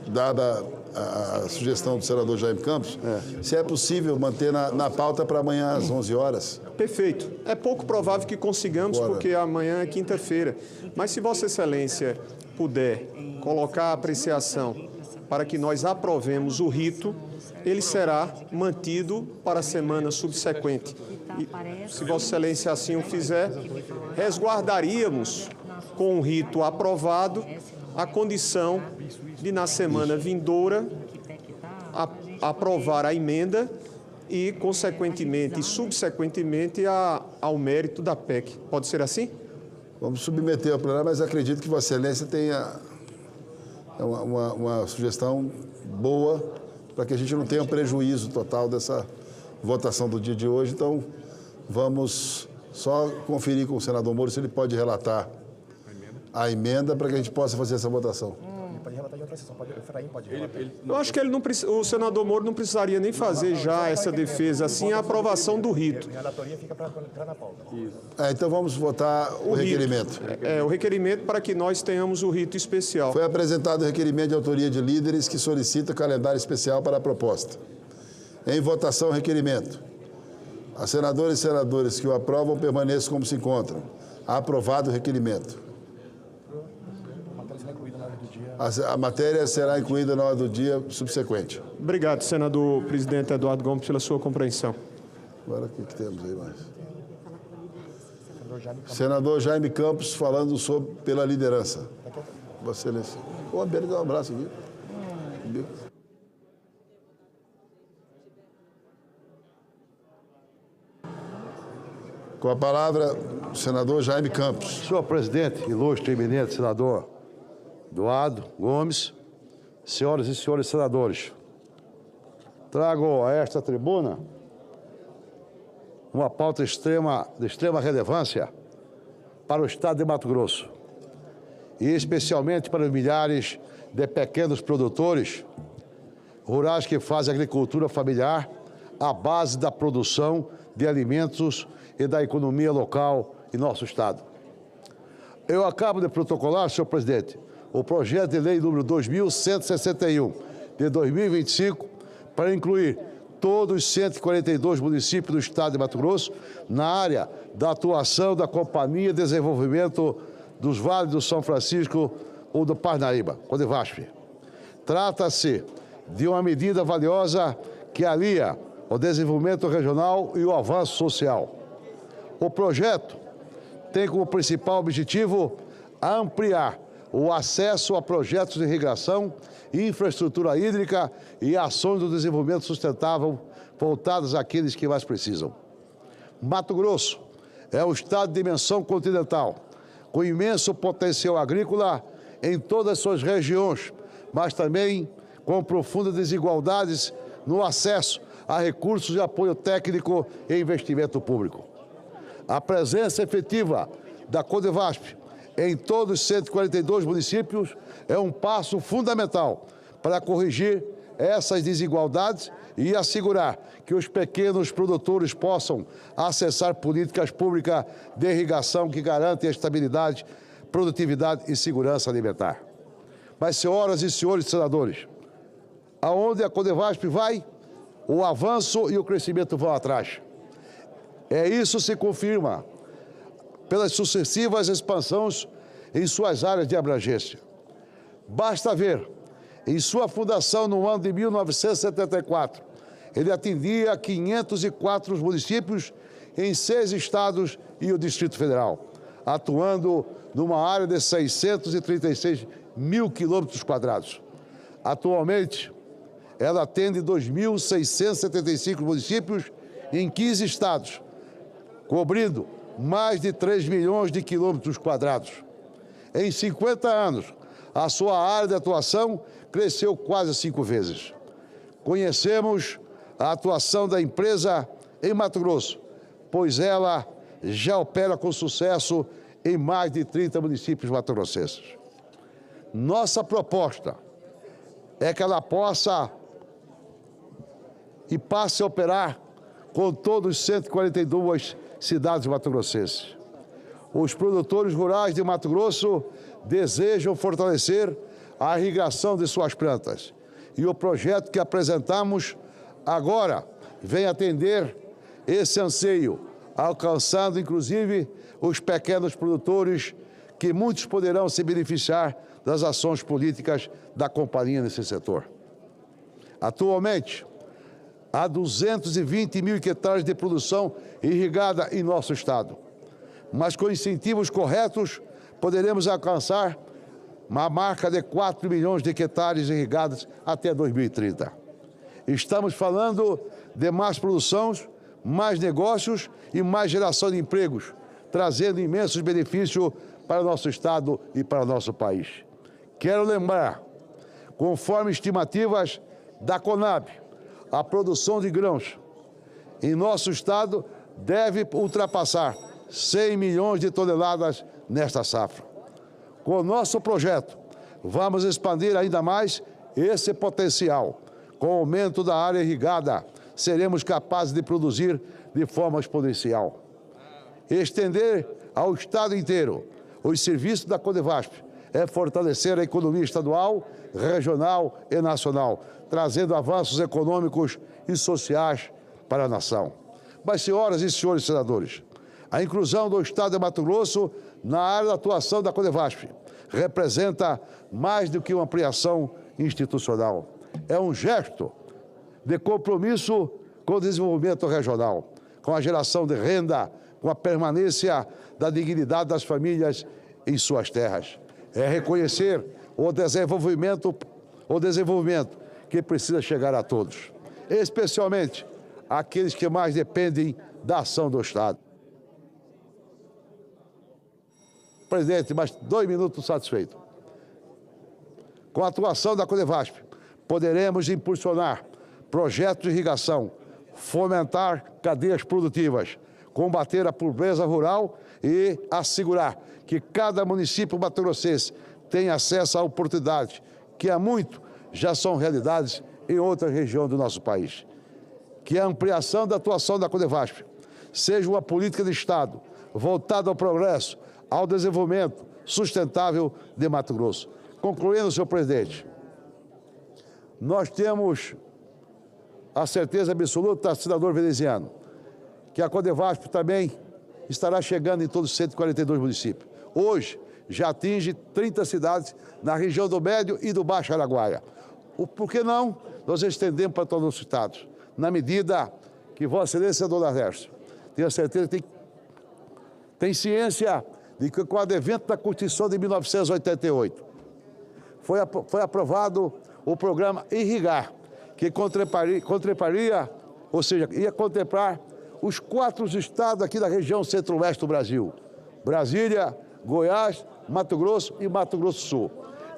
dada a sugestão do senador Jaime Campos, se é possível manter na pauta para amanhã às 11 horas. Perfeito. É pouco provável que consigamos, porque amanhã é quinta-feira. Mas se Vossa Excelência puder colocar a apreciação para que nós aprovemos o rito, ele será mantido para a semana subsequente. E, se Vossa Excelência assim o fizer, resguardaríamos com o rito aprovado a condição de, na semana vindoura, aprovar a emenda e, consequentemente e subsequentemente, ao mérito da PEC. Pode ser assim? Vamos submeter ao plenário, mas acredito que Vossa Excelência tenha uma sugestão boa para que a gente não tenha um prejuízo total dessa votação do dia de hoje. Então, vamos só conferir com o senador Moro se ele pode relatar a emenda para que a gente possa fazer essa votação. Pode relatar em outra sessão, o Efraim pode relatar. Eu acho que ele não, o senador Moro não precisaria nem fazer já essa defesa, assim, a aprovação do rito. A relatoria fica para entrar na pauta. Então vamos votar o requerimento. O requerimento para que nós tenhamos o rito especial. Foi apresentado o requerimento de autoria de líderes que solicita calendário especial para a proposta. Em votação, o requerimento. As senadoras e senadores que o aprovam permaneçam como se encontram. Aprovado o requerimento. A matéria será incluída na ordem do dia subsequente. Obrigado, senador presidente Eduardo Gomes, pela sua compreensão. Agora, o que temos aí mais? Senador Jaime Campos falando sobre pela liderança. Vossa Excelência. Ô, Abel, dá um abraço aqui. Com a palavra, o senador Jaime Campos. Senhor presidente, ilustre e eminente senador Eduardo Gomes, senhoras e senhores senadores, trago a esta tribuna uma pauta de extrema relevância para o estado de Mato Grosso e especialmente para os milhares de pequenos produtores rurais que fazem agricultura familiar à base da produção de alimentos e da economia local em nosso estado. Eu acabo de protocolar, senhor presidente, o projeto de lei número 2161 de 2025 para incluir todos os 142 municípios do estado de Mato Grosso na área da atuação da Companhia de Desenvolvimento dos Vales do São Francisco ou do Parnaíba, Codevasp. Trata-se de uma medida valiosa que alia o desenvolvimento regional e o avanço social. O projeto tem como principal objetivo ampliar o acesso a projetos de irrigação, infraestrutura hídrica e ações do desenvolvimento sustentável voltadas àqueles que mais precisam. Mato Grosso é um estado de dimensão continental, com imenso potencial agrícola em todas as suas regiões, mas também com profundas desigualdades no acesso a recursos de apoio técnico e investimento público. A presença efetiva da Codevasp em todos os 142 municípios é um passo fundamental para corrigir essas desigualdades e assegurar que os pequenos produtores possam acessar políticas públicas de irrigação que garantem estabilidade, produtividade e segurança alimentar. Mas, senhoras e senhores senadores, aonde a Codevasp vai, o avanço e o crescimento vão atrás. Isso se confirma pelas sucessivas expansões em suas áreas de abrangência. Basta ver, em sua fundação no ano de 1974, ele atendia 504 municípios em 6 estados e o Distrito Federal, atuando numa área de 636 mil quilômetros quadrados. Atualmente, ela atende 2.675 municípios em 15 estados, cobrindo mais de 3 milhões de quilômetros quadrados. Em 50 anos, a sua área de atuação cresceu quase 5 vezes. Conhecemos a atuação da empresa em Mato Grosso, pois ela já opera com sucesso em mais de 30 municípios mato-grossenses. Nossa proposta é que ela possa e passe a operar com todos os 142 cidades mato-grossenses. Os produtores rurais de Mato Grosso desejam fortalecer a irrigação de suas plantas. E o projeto que apresentamos agora vem atender esse anseio, alcançando inclusive os pequenos produtores, que muitos poderão se beneficiar das ações políticas da companhia nesse setor. Atualmente, há 220 mil hectares de produção irrigada em nosso estado. Mas com incentivos corretos, poderemos alcançar uma marca de 4 milhões de hectares irrigados até 2030. Estamos falando de mais produção, mais negócios e mais geração de empregos, trazendo imensos benefícios para o nosso estado e para o nosso país. Quero lembrar, conforme estimativas, da Conab, a produção de grãos em nosso estado deve ultrapassar 100 milhões de toneladas nesta safra. Com o nosso projeto, vamos expandir ainda mais esse potencial. Com o aumento da área irrigada, seremos capazes de produzir de forma exponencial. Estender ao estado inteiro os serviços da Codevasp é fortalecer a economia estadual, regional e nacional, trazendo avanços econômicos e sociais para a nação. Mas, senhoras e senhores senadores, a inclusão do estado de Mato Grosso na área da atuação da Codevasp representa mais do que uma ampliação institucional. É um gesto de compromisso com o desenvolvimento regional, com a geração de renda, com a permanência da dignidade das famílias em suas terras. É reconhecer o desenvolvimento que precisa chegar a todos, especialmente aqueles que mais dependem da ação do Estado. Presidente, mais 2 minutos satisfeito. Com a atuação da Codevasp, poderemos impulsionar projetos de irrigação, fomentar cadeias produtivas, combater a pobreza rural e assegurar que cada município mato-grossense tenha acesso a oportunidades que há muito já são realidades em outras regiões do nosso país. Que a ampliação da atuação da Codevasp seja uma política de Estado voltada ao progresso, ao desenvolvimento sustentável de Mato Grosso. Concluindo, senhor presidente, nós temos a certeza absoluta, senador veneziano, que a Codevasp também estará chegando em todos os 142 municípios. Hoje, já atinge 30 cidades na região do Médio e do Baixo Araguaia. Por que não? Nós estendemos para todos os estados, na medida que Vossa Excelência, dona Lércia, tenho certeza que tem ciência de que com o advento da Constituição de 1988, foi aprovado o programa Irrigar, que contemplaria, ou seja, ia contemplar os 4 estados aqui da região centro-oeste do Brasil: Brasília, Goiás, Mato Grosso e Mato Grosso do Sul.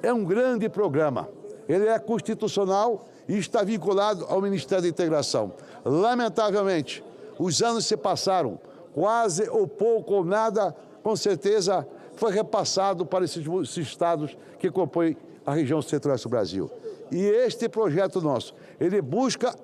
É um grande programa. Ele é constitucional e está vinculado ao Ministério da Integração. Lamentavelmente, os anos se passaram, quase ou pouco ou nada, com certeza, foi repassado para esses estados que compõem a região centro-oeste do Brasil. E este projeto nosso, ele busca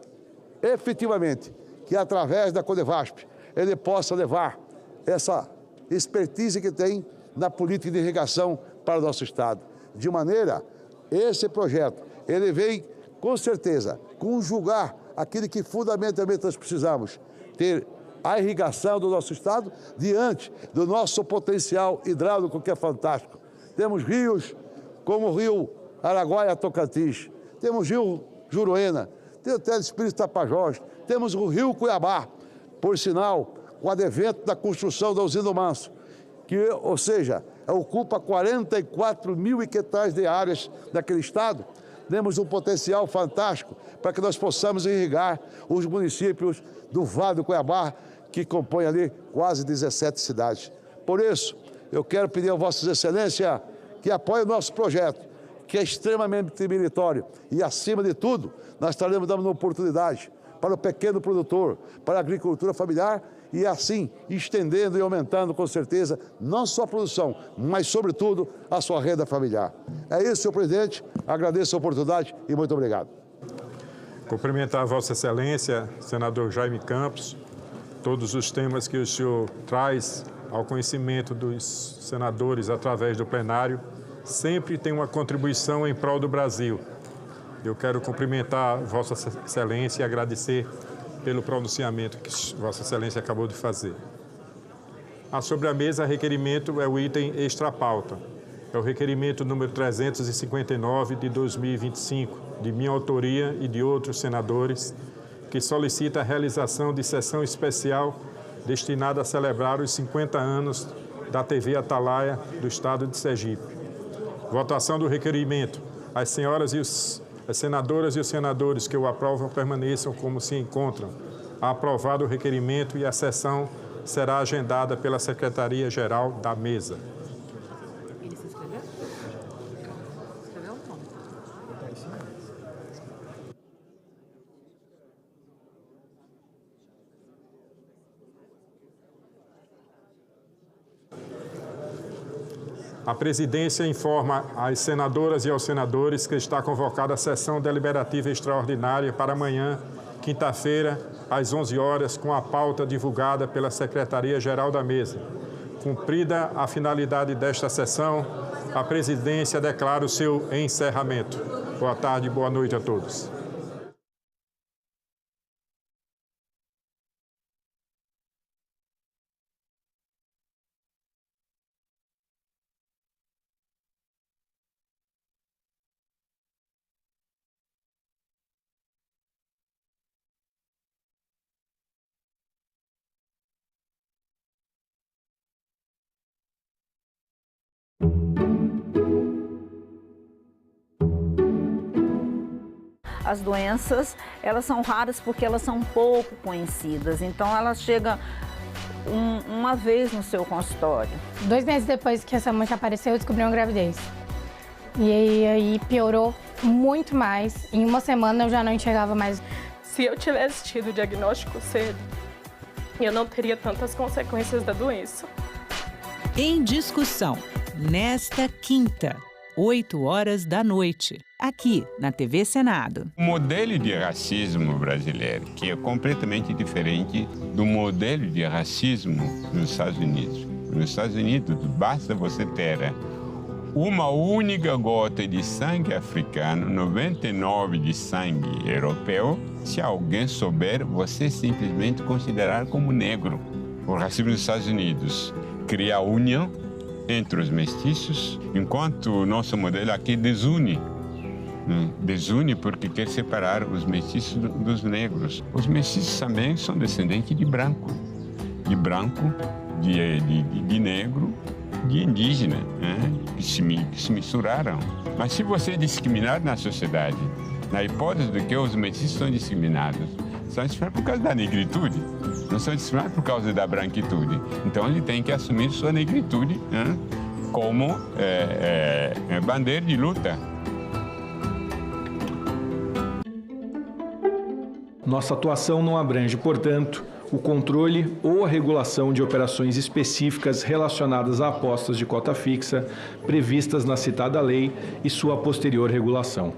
efetivamente que, através da Codevasp, ele possa levar essa expertise que tem na política de irrigação para o nosso estado. De maneira, esse projeto, ele vem, com certeza, conjugar aquilo que fundamentalmente nós precisamos, ter a irrigação do nosso estado diante do nosso potencial hidráulico, que é fantástico. Temos rios como o rio Araguaia-Tocantins, temos o rio Juruena, tem o Telespírito Tapajós, temos o rio Cuiabá, por sinal, com o advento da construção da usina do Manso, que, ou seja, ocupa 44 mil hectares de áreas daquele estado. Temos um potencial fantástico para que nós possamos irrigar os municípios do Vale do Cuiabá, que compõem ali quase 17 cidades. Por isso, eu quero pedir a Vossa Excelência que apoie o nosso projeto, que é extremamente meritório. E, acima de tudo, nós estaremos dando uma oportunidade para o pequeno produtor, para a agricultura familiar e, assim, estendendo e aumentando, com certeza, não só a produção, mas, sobretudo, a sua renda familiar. É isso, senhor presidente. Agradeço a oportunidade e muito obrigado. Cumprimentar a Vossa Excelência, senador Jaime Campos, todos os temas que o senhor traz ao conhecimento dos senadores através do plenário, sempre tem uma contribuição em prol do Brasil. Eu quero cumprimentar Vossa Excelência e agradecer pelo pronunciamento que Vossa Excelência acabou de fazer. Sobre a mesa, requerimento é o item extra-pauta. É o requerimento número 359 de 2025, de minha autoria e de outros senadores, que solicita a realização de sessão especial destinada a celebrar os 50 anos da TV Atalaia do Estado de Sergipe. Votação do requerimento. As senadoras e os senadores que o aprovam permaneçam como se encontram. Aprovado o requerimento e a sessão será agendada pela Secretaria-Geral da Mesa. Ele se inscreveu? Escreveu ou não? A presidência informa às senadoras e aos senadores que está convocada a sessão deliberativa extraordinária para amanhã, quinta-feira, às 11 horas, com a pauta divulgada pela Secretaria-Geral da Mesa. Cumprida a finalidade desta sessão, a presidência declara o seu encerramento. Boa tarde e boa noite a todos. As doenças, elas são raras porque elas são pouco conhecidas, então elas chegam uma vez no seu consultório. 2 meses depois que essa mancha apareceu, eu descobri uma gravidez. E aí piorou muito mais. Em 1 semana eu já não enxergava mais. Se eu tivesse tido o diagnóstico cedo, eu não teria tantas consequências da doença. Em discussão, nesta quinta, 20h, aqui na TV Senado. O modelo de racismo brasileiro, que é completamente diferente do modelo de racismo nos Estados Unidos. Nos Estados Unidos, basta você ter uma única gota de sangue africano, 99 de sangue europeu. Se alguém souber, você simplesmente considerar como negro. O racismo nos Estados Unidos cria a união entre os mestiços, enquanto o nosso modelo aqui desune. Desune porque quer separar os mestiços dos negros. Os mestiços também são descendentes de branco. De branco, de negro, de indígena, né? que se misturaram. Mas se você é discriminado na sociedade, na hipótese de que os mestiços são discriminados por causa da negritude, não são discriminados por causa da branquitude. Então ele tem que assumir sua negritude, né? como bandeira de luta. Nossa atuação não abrange, portanto, o controle ou a regulação de operações específicas relacionadas a apostas de cota fixa previstas na citada lei e sua posterior regulação.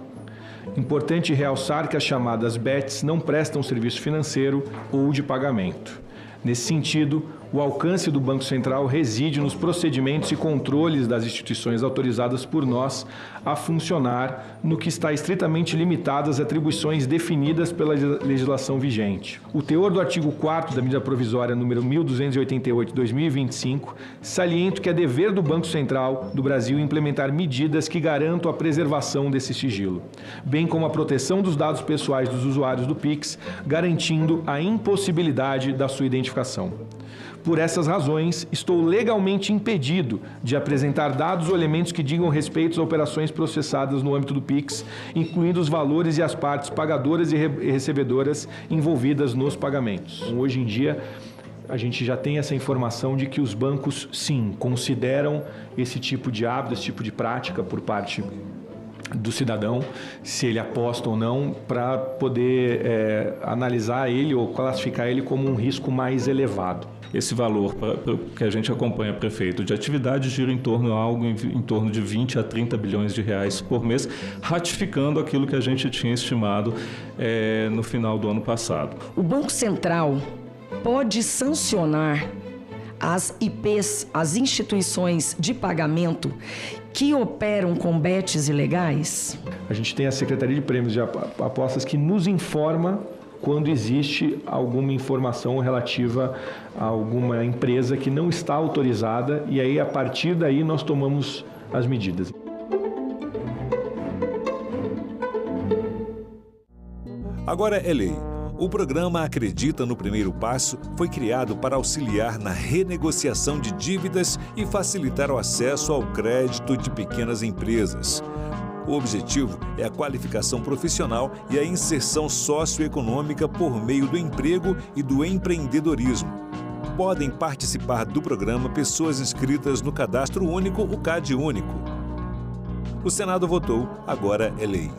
Importante realçar que as chamadas bets não prestam serviço financeiro ou de pagamento. Nesse sentido, o alcance do Banco Central reside nos procedimentos e controles das instituições autorizadas por nós a funcionar no que está estritamente limitado às atribuições definidas pela legislação vigente. O teor do artigo 4º da medida provisória número 1288/2025 salienta que é dever do Banco Central do Brasil implementar medidas que garantam a preservação desse sigilo, bem como a proteção dos dados pessoais dos usuários do Pix, garantindo a impossibilidade da sua identificação. Por essas razões, estou legalmente impedido de apresentar dados ou elementos que digam respeito a operações processadas no âmbito do Pix, incluindo os valores e as partes pagadoras e recebedoras envolvidas nos pagamentos. Hoje em dia, a gente já tem essa informação de que os bancos, sim, consideram esse tipo de hábito, esse tipo de prática por parte do cidadão, se ele aposta ou não, para poder analisar ele ou classificar ele como um risco mais elevado. Esse valor que a gente acompanha, prefeito, de atividade gira em torno de 20 a 30 bilhões de reais por mês, ratificando aquilo que a gente tinha estimado no final do ano passado. O Banco Central pode sancionar as IPs, as instituições de pagamento que operam com bets ilegais? A gente tem a Secretaria de Prêmios de Apostas que nos informa quando existe alguma informação relativa a alguma empresa que não está autorizada e aí, a partir daí, nós tomamos as medidas. Agora é lei. O programa Acredita no Primeiro Passo foi criado para auxiliar na renegociação de dívidas e facilitar o acesso ao crédito de pequenas empresas. O objetivo é a qualificação profissional e a inserção socioeconômica por meio do emprego e do empreendedorismo. Podem participar do programa pessoas inscritas no Cadastro Único, o CAD Único. O Senado votou, agora é lei.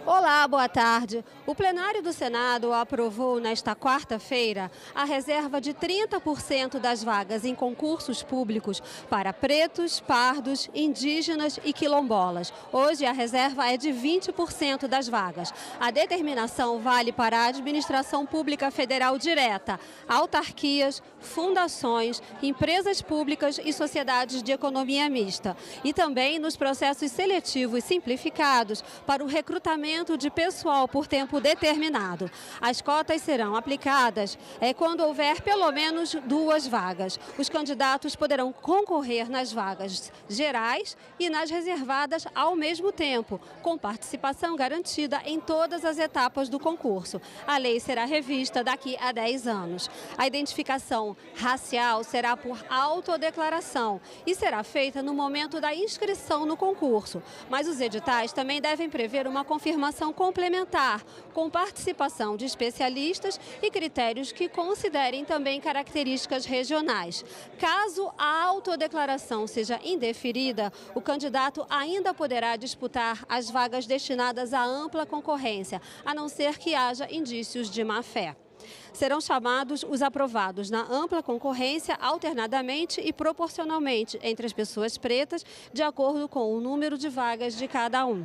Olá, Olá, boa tarde. O plenário do Senado aprovou nesta quarta-feira a reserva de 30% das vagas em concursos públicos para pretos, pardos, indígenas e quilombolas. Hoje a reserva é de 20% das vagas. A determinação vale para a administração pública federal direta, autarquias, fundações, empresas públicas e sociedades de economia mista. E também nos processos seletivos simplificados para o recrutamento de pessoal por tempo determinado. As cotas serão aplicadas quando houver pelo menos 2 vagas. Os candidatos poderão concorrer nas vagas gerais e nas reservadas ao mesmo tempo, com participação garantida em todas as etapas do concurso. A lei será revista daqui a 10 anos. A identificação racial será por autodeclaração e será feita no momento da inscrição no concurso. Mas os editais também devem prever uma confirmação complementar, com participação de especialistas e critérios que considerem também características regionais. Caso a autodeclaração seja indeferida, o candidato ainda poderá disputar as vagas destinadas à ampla concorrência, a não ser que haja indícios de má-fé. Serão chamados os aprovados na ampla concorrência alternadamente e proporcionalmente entre as pessoas pretas, de acordo com o número de vagas de cada um.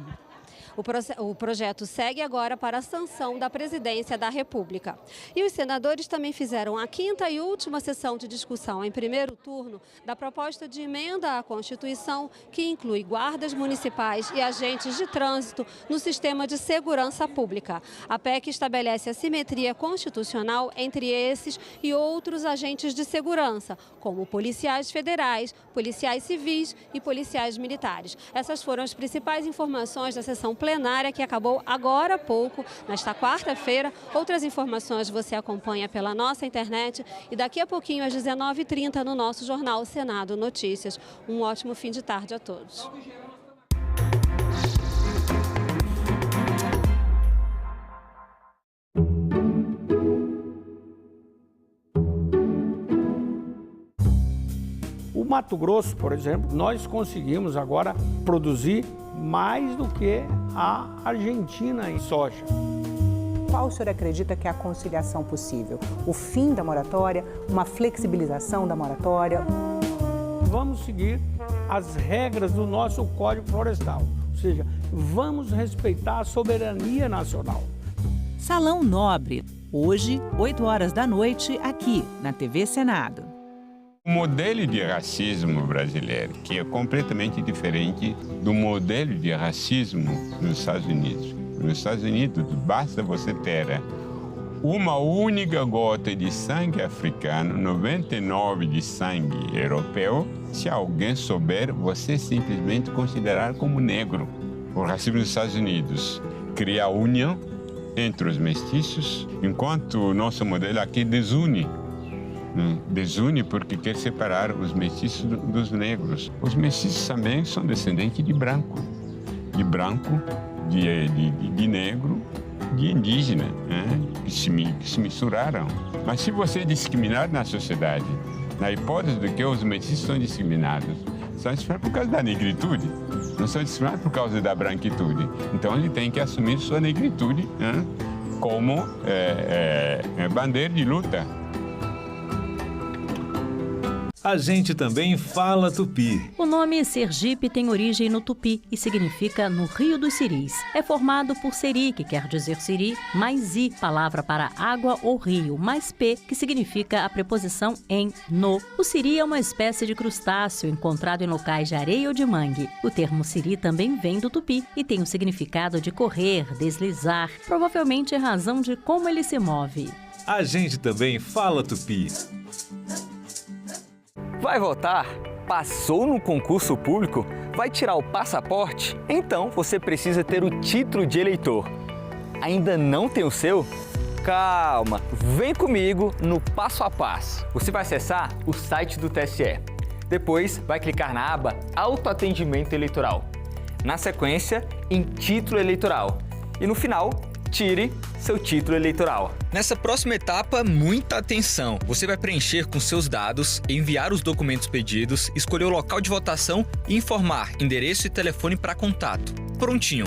O projeto segue agora para a sanção da Presidência da República. E os senadores também fizeram a 5ª e última sessão de discussão em primeiro turno da proposta de emenda à Constituição que inclui guardas municipais e agentes de trânsito no sistema de segurança pública. A PEC estabelece a simetria constitucional entre esses e outros agentes de segurança, como policiais federais, policiais civis e policiais militares. Essas foram as principais informações da sessão plenária que acabou agora há pouco, nesta quarta-feira. Outras informações você acompanha pela nossa internet e daqui a pouquinho às 19h30 no nosso jornal Senado Notícias. Um ótimo fim de tarde a todos. O Mato Grosso, por exemplo, nós conseguimos agora produzir mais do que a Argentina em soja. Qual o senhor acredita que é a conciliação possível? O fim da moratória, uma flexibilização da moratória? Vamos seguir as regras do nosso Código Florestal, ou seja, vamos respeitar a soberania nacional. Salão Nobre, hoje, 8 da noite, aqui na TV Senado. O modelo de racismo brasileiro, que é completamente diferente do modelo de racismo nos Estados Unidos. Nos Estados Unidos, basta você ter uma única gota de sangue africano, 99 de sangue europeu. Se alguém souber, você simplesmente considerar como negro. O racismo nos Estados Unidos cria a união entre os mestiços, enquanto o nosso modelo aqui desune. Desune porque quer separar os mestiços dos negros. Os mestiços também são descendentes de branco, de negro, de indígena, né? que se misturaram. Mas se você discriminar na sociedade, na hipótese de que os mestiços são discriminados, são discriminados por causa da negritude, não são discriminados por causa da branquitude. Então ele tem que assumir sua negritude, né? como bandeira de luta. A gente também fala tupi. O nome Sergipe tem origem no tupi e significa no Rio dos Siris. É formado por seri, que quer dizer siri, mais i, palavra para água ou rio, mais p, que significa a preposição em, no. O siri é uma espécie de crustáceo encontrado em locais de areia ou de mangue. O termo siri também vem do tupi e tem o significado de correr, deslizar, provavelmente em razão de como ele se move. A gente também fala tupi. Vai votar? Passou no concurso público? Vai tirar o passaporte? Então você precisa ter o título de eleitor. Ainda não tem o seu? Calma, vem comigo no passo a passo. Você vai acessar o site do TSE. Depois vai clicar na aba Autoatendimento Eleitoral. Na sequência, em Título Eleitoral. E no final, tire seu título eleitoral. Nessa próxima etapa, muita atenção. Você vai preencher com seus dados, enviar os documentos pedidos, escolher o local de votação e informar endereço e telefone para contato. Prontinho.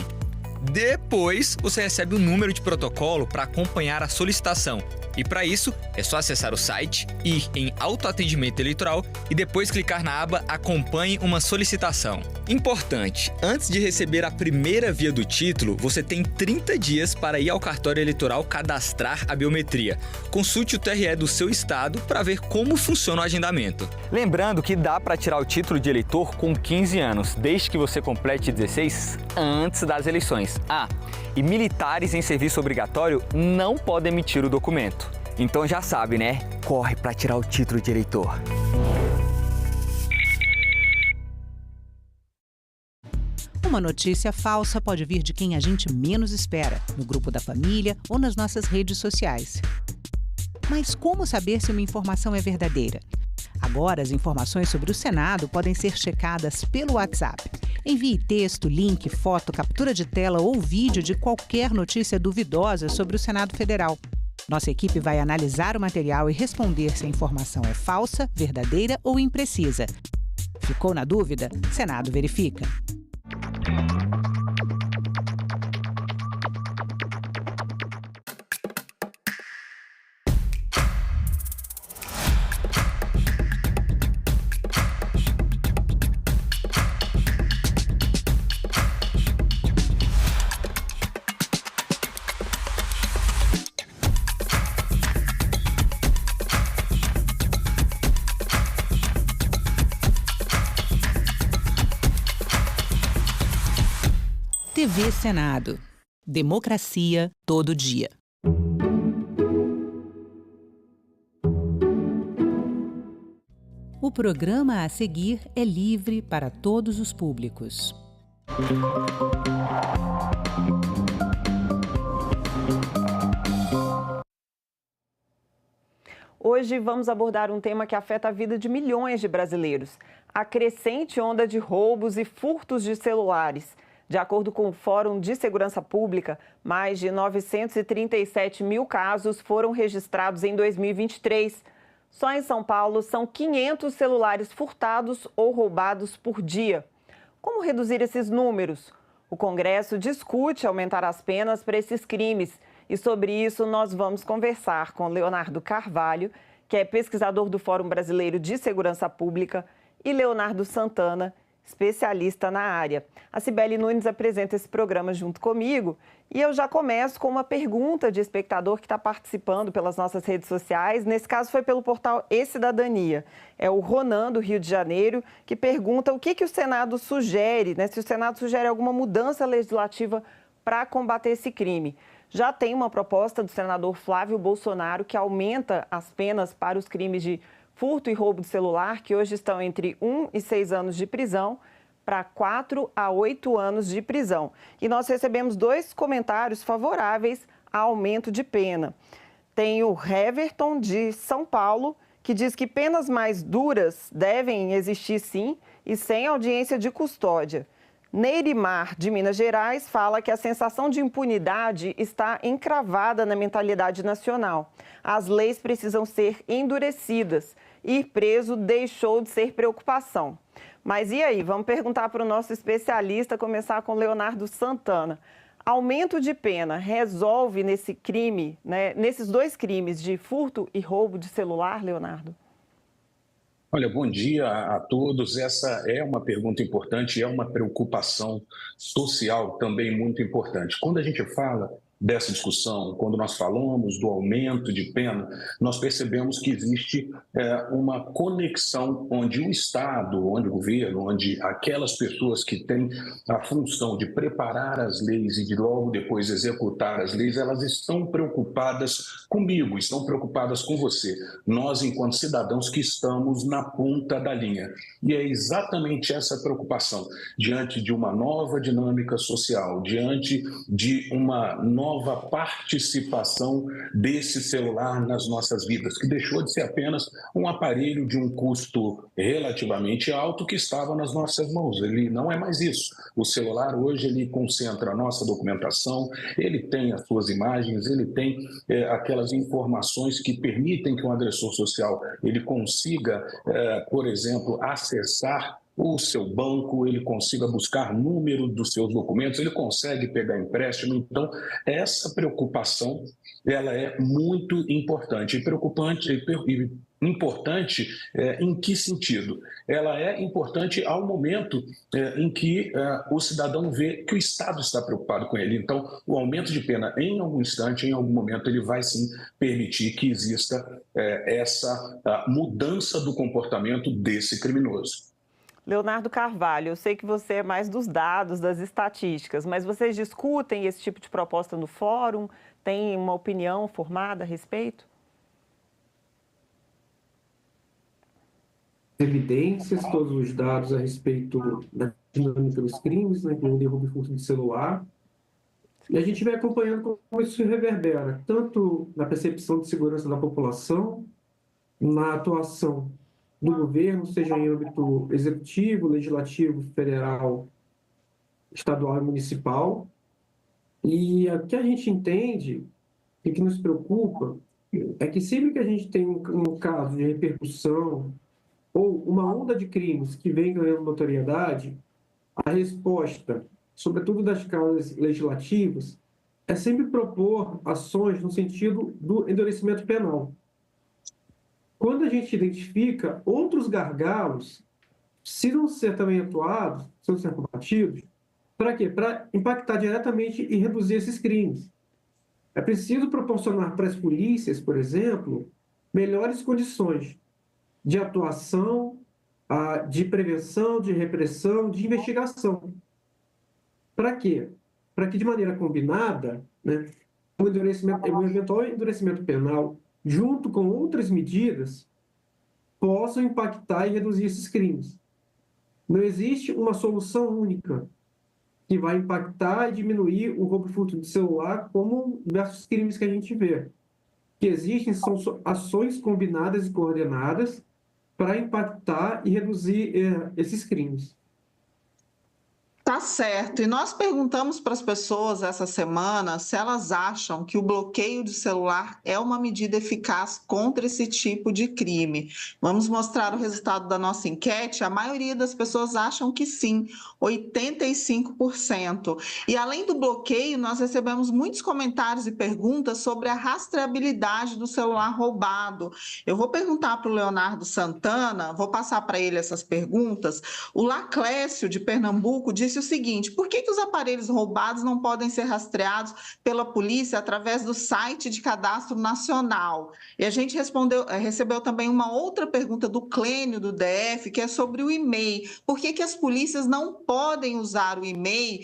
Depois Depois, você recebe o número de protocolo para acompanhar a solicitação. E para isso, é só acessar o site, ir em autoatendimento eleitoral e depois clicar na aba Acompanhe uma solicitação. Importante, antes de receber a primeira via do título, você tem 30 dias para ir ao cartório eleitoral cadastrar a biometria. Consulte o TRE do seu estado para ver como funciona o agendamento. Lembrando que dá para tirar o título de eleitor com 15 anos, desde que você complete 16 antes das eleições. E militares em serviço obrigatório não podem emitir o documento. Então já sabe, né? Corre para tirar o título de eleitor. Uma notícia falsa pode vir de quem a gente menos espera, no grupo da família ou nas nossas redes sociais. Mas como saber se uma informação é verdadeira? Agora, as informações sobre o Senado podem ser checadas pelo WhatsApp. Envie texto, link, foto, captura de tela ou vídeo de qualquer notícia duvidosa sobre o Senado Federal. Nossa equipe vai analisar o material e responder se a informação é falsa, verdadeira ou imprecisa. Ficou na dúvida? Senado verifica. TV Senado. Democracia todo dia. O programa a seguir é livre para todos os públicos. Hoje vamos abordar um tema que afeta a vida de milhões de brasileiros: a crescente onda de roubos e furtos de celulares. De acordo com o Fórum de Segurança Pública, mais de 937 mil casos foram registrados em 2023. Só em São Paulo são 500 celulares furtados ou roubados por dia. Como reduzir esses números? O Congresso discute aumentar as penas para esses crimes. E sobre isso nós vamos conversar com Leonardo Carvalho, que é pesquisador do Fórum Brasileiro de Segurança Pública, e Leonardo Santana, especialista na área. A Cibele Nunes apresenta esse programa junto comigo e eu já começo com uma pergunta de espectador que está participando pelas nossas redes sociais. Nesse caso foi pelo portal E-Cidadania. É o Ronan, do Rio de Janeiro, que pergunta o que o Senado sugere, né? Se o Senado sugere alguma mudança legislativa para combater esse crime. Já tem uma proposta do senador Flávio Bolsonaro que aumenta as penas para os crimes de furto e roubo de celular, que hoje estão entre 1 e 6 anos de prisão, para 4 a 8 anos de prisão. E nós recebemos 2 comentários favoráveis ao aumento de pena. Tem o Heverton, de São Paulo, que diz que penas mais duras devem existir sim e sem audiência de custódia. Neirimar, de Minas Gerais, fala que a sensação de impunidade está encravada na mentalidade nacional. As leis precisam ser endurecidas. Ir preso deixou de ser preocupação. Mas e aí? Vamos perguntar para o nosso especialista, começar com Leonardo Santana. Aumento de pena resolve nesse crime, né, nesses 2 crimes de furto e roubo de celular, Leonardo? Olha, bom dia a todos. Essa é uma pergunta importante e é uma preocupação social também muito importante. Quando a gente fala dessa discussão, quando nós falamos do aumento de pena, nós percebemos que existe uma conexão onde o Estado, onde o governo, onde aquelas pessoas que têm a função de preparar as leis e de logo depois executar as leis, elas estão preocupadas comigo, estão preocupadas com você. Nós, enquanto cidadãos que estamos na ponta da linha. E é exatamente essa preocupação, diante de uma nova dinâmica social, diante de uma nova participação desse celular nas nossas vidas, que deixou de ser apenas um aparelho de um custo relativamente alto que estava nas nossas mãos. Ele não é mais isso. O celular hoje ele concentra a nossa documentação, ele tem as suas imagens, ele tem aquelas informações que permitem que um agressor social ele consiga, por exemplo, acessar o seu banco, ele consiga buscar número dos seus documentos, ele consegue pegar empréstimo. Então, essa preocupação, ela é muito importante. E preocupante e importante em que sentido? Ela é importante ao momento em que o cidadão vê que o Estado está preocupado com ele. Então, o aumento de pena, em algum instante, em algum momento, ele vai sim permitir que exista essa mudança do comportamento desse criminoso. Leonardo Carvalho, eu sei que você é mais dos dados, das estatísticas, mas vocês discutem esse tipo de proposta no fórum? Tem uma opinião formada a respeito? Evidências, todos os dados a respeito da dinâmica dos crimes, né, incluindo roubo e furto de celular. E a gente vai acompanhando como isso se reverbera, tanto na percepção de segurança da população, na atuação do governo, seja em âmbito executivo, legislativo, federal, estadual e municipal. E o que a gente entende e que nos preocupa é que sempre que a gente tem um caso de repercussão ou uma onda de crimes que vem ganhando notoriedade, a resposta, sobretudo das causas legislativas, é sempre propor ações no sentido do endurecimento penal. Quando a gente identifica outros gargalos, precisam ser também atuados, precisam ser combatidos, para quê? Para impactar diretamente e reduzir esses crimes. É preciso proporcionar para as polícias, por exemplo, melhores condições de atuação, de prevenção, de repressão, de investigação. Para quê? Para que, de maneira combinada, né, o eventual endurecimento penal, junto com outras medidas, possam impactar e reduzir esses crimes. Não existe uma solução única que vai impactar e diminuir o roubo e furto de celular como diversos crimes que a gente vê. O que existem são ações combinadas e coordenadas para impactar e reduzir esses crimes. Tá certo. E nós perguntamos para as pessoas essa semana se elas acham que o bloqueio de celular é uma medida eficaz contra esse tipo de crime. Vamos mostrar o resultado da nossa enquete. A maioria das pessoas acham que sim, 85%. E além do bloqueio, nós recebemos muitos comentários e perguntas sobre a rastreabilidade do celular roubado. Eu vou perguntar para o Leonardo Santana, vou passar para ele essas perguntas. O Laclécio, de Pernambuco, disse o seguinte: por que os aparelhos roubados não podem ser rastreados pela polícia através do site de cadastro nacional? E a gente recebeu também uma outra pergunta do Clênio, do DF, que é sobre o e-mail. Por que as polícias não podem usar o e-mail,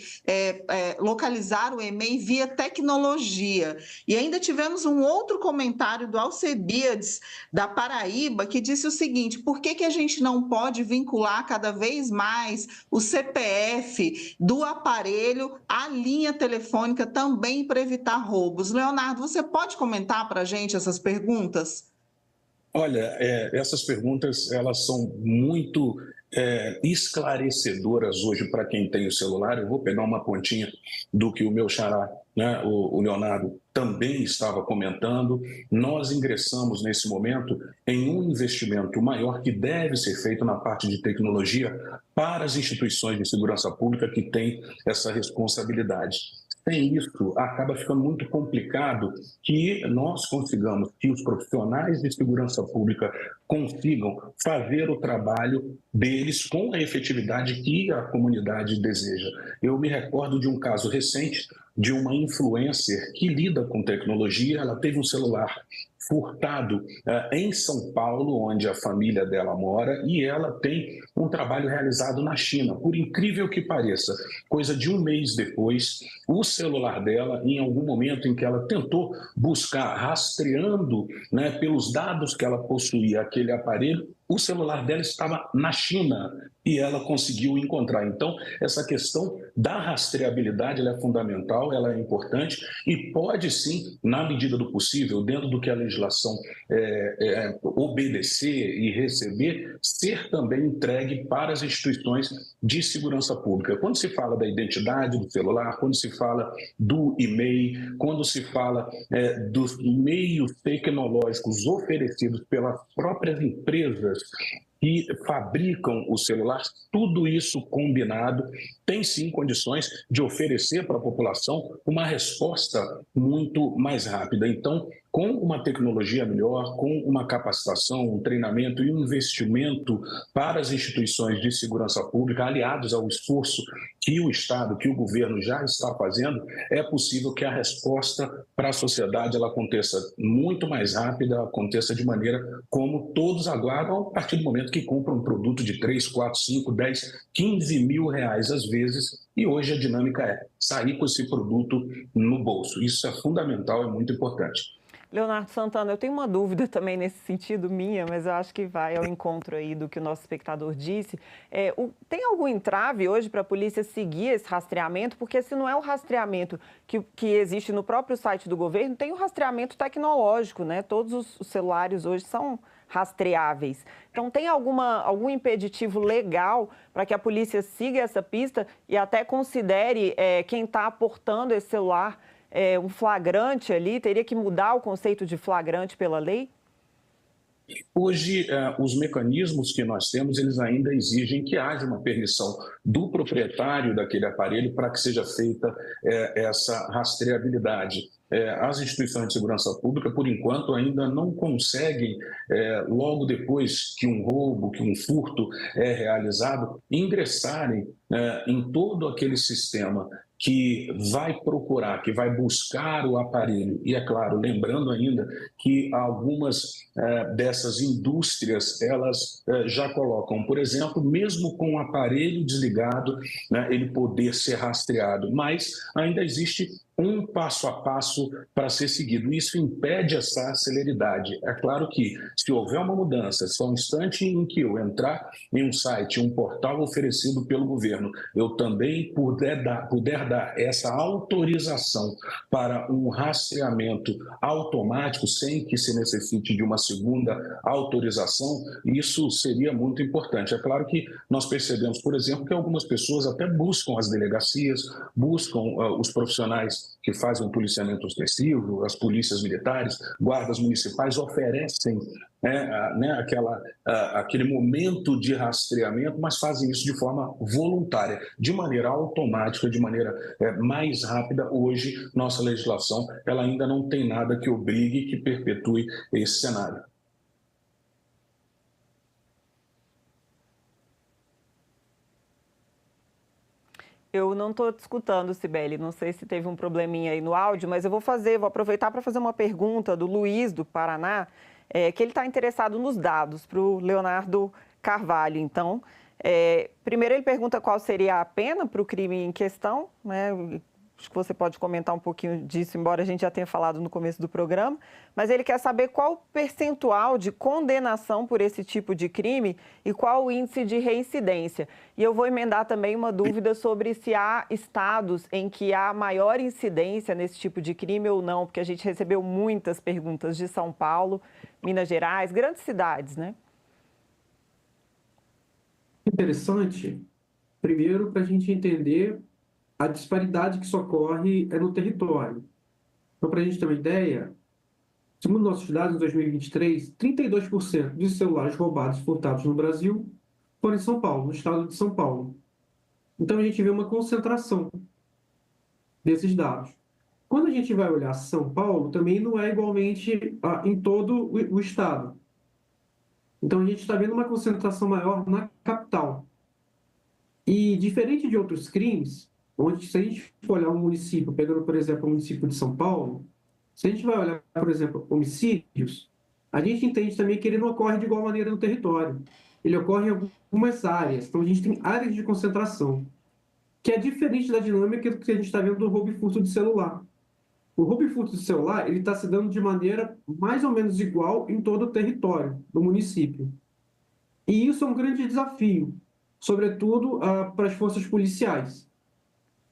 localizar o e-mail via tecnologia? E ainda tivemos um outro comentário do Alcebiades, da Paraíba, que disse o seguinte: por que a gente não pode vincular cada vez mais o CPF do aparelho à linha telefônica também para evitar roubos? Leonardo, você pode comentar para a gente essas perguntas? Olha, essas perguntas elas são muito esclarecedoras hoje para quem tem o celular. Eu vou pegar uma pontinha do que o meu xará, né, o Leonardo, também estava comentando. Nós ingressamos nesse momento em um investimento maior que deve ser feito na parte de tecnologia para as instituições de segurança pública que têm essa responsabilidade. Sem isso, acaba ficando muito complicado que nós consigamos, que os profissionais de segurança pública consigam fazer o trabalho deles com a efetividade que a comunidade deseja. Eu me recordo de um caso recente de uma influencer que lida com tecnologia. Ela teve um celular furtado em São Paulo, onde a família dela mora, e ela tem um trabalho realizado na China. Por incrível que pareça, coisa de um mês depois, o celular dela, em algum momento em que ela tentou buscar, rastreando, né, pelos dados que ela possuía aquele aparelho, o celular dela estava na China e ela conseguiu encontrar. Então, essa questão da rastreabilidade ela é fundamental, ela é importante e pode sim, na medida do possível, dentro do que a legislação obedecer e receber, ser também entregue para as instituições de segurança pública. Quando se fala da identidade do celular, quando se fala do e-mail, quando se fala dos meios tecnológicos oferecidos pelas próprias empresas que fabricam o celular, tudo isso combinado tem sim condições de oferecer para a população uma resposta muito mais rápida. Então, com uma tecnologia melhor, com uma capacitação, um treinamento e um investimento para as instituições de segurança pública, aliados ao esforço que o Estado, que o governo já está fazendo, é possível que a resposta para a sociedade ela aconteça muito mais rápida, aconteça de maneira como todos aguardam a partir do momento que compram um produto de 3, 4, 5, 10, 15 mil reais às vezes, e hoje a dinâmica é sair com esse produto no bolso. Isso é fundamental, é muito importante. Leonardo Santana, eu tenho uma dúvida também nesse sentido minha, mas eu acho que vai ao encontro aí do que o nosso espectador disse. Tem algum entrave hoje para a polícia seguir esse rastreamento? Porque se não é o rastreamento que existe no próprio site do governo, tem o rastreamento tecnológico, né? Todos os celulares hoje são rastreáveis. Então, tem algum impeditivo legal para que a polícia siga essa pista e até considere quem está aportando esse celular um flagrante ali? Teria que mudar o conceito de flagrante pela lei? Hoje, os mecanismos que nós temos, eles ainda exigem que haja uma permissão do proprietário daquele aparelho para que seja feita essa rastreabilidade. As instituições de segurança pública, por enquanto, ainda não conseguem, logo depois que um roubo, que um furto é realizado, ingressarem em todo aquele sistema que vai procurar, que vai buscar o aparelho. E, é claro, lembrando ainda que algumas dessas indústrias, elas já colocam, por exemplo, mesmo com o aparelho desligado, né, ele poder ser rastreado, mas ainda existe um passo a passo para ser seguido. Isso impede essa celeridade. É claro que, se houver uma mudança, se ao instante em que eu entrar em um site, um portal oferecido pelo governo, eu também puder dar essa autorização para um rastreamento automático, sem que se necessite de uma segunda autorização, isso seria muito importante. É claro que nós percebemos, por exemplo, que algumas pessoas até buscam as delegacias, buscam os profissionais que fazem um policiamento ostensivo, as polícias militares, guardas municipais, oferecem aquele momento de rastreamento, mas fazem isso de forma voluntária, de maneira automática, de maneira mais rápida. Hoje, nossa legislação ela ainda não tem nada que obrigue, que perpetue esse cenário. Eu não estou te escutando, Cibele, não sei se teve um probleminha aí no áudio, mas eu vou aproveitar para fazer uma pergunta do Luiz, do Paraná, que ele está interessado nos dados, para o Leonardo Carvalho. Então, primeiro ele pergunta qual seria a pena para o crime em questão, né? Acho que você pode comentar um pouquinho disso, embora a gente já tenha falado no começo do programa, mas ele quer saber qual o percentual de condenação por esse tipo de crime e qual o índice de reincidência. E eu vou emendar também uma dúvida sobre se há estados em que há maior incidência nesse tipo de crime ou não, porque a gente recebeu muitas perguntas de São Paulo, Minas Gerais, grandes cidades, né? Interessante, primeiro, para a gente entender a disparidade que socorre no território. Então, para a gente ter uma ideia, segundo nossos dados, em 2023, 32% dos celulares roubados e furtados no Brasil foram em São Paulo, no estado de São Paulo. Então, a gente vê uma concentração desses dados. Quando a gente vai olhar São Paulo, também não é igualmente em todo o estado. Então, a gente está vendo uma concentração maior na capital. E, diferente de outros crimes, onde, se a gente for olhar um município, pegando, por exemplo, o município de São Paulo, se a gente vai olhar, por exemplo, homicídios, a gente entende também que ele não ocorre de igual maneira no território. Ele ocorre em algumas áreas. Então, a gente tem áreas de concentração, que é diferente da dinâmica que a gente está vendo do roubo e furto de celular. O roubo e furto de celular, ele está se dando de maneira mais ou menos igual em todo o território do município. E isso é um grande desafio, sobretudo para as forças policiais,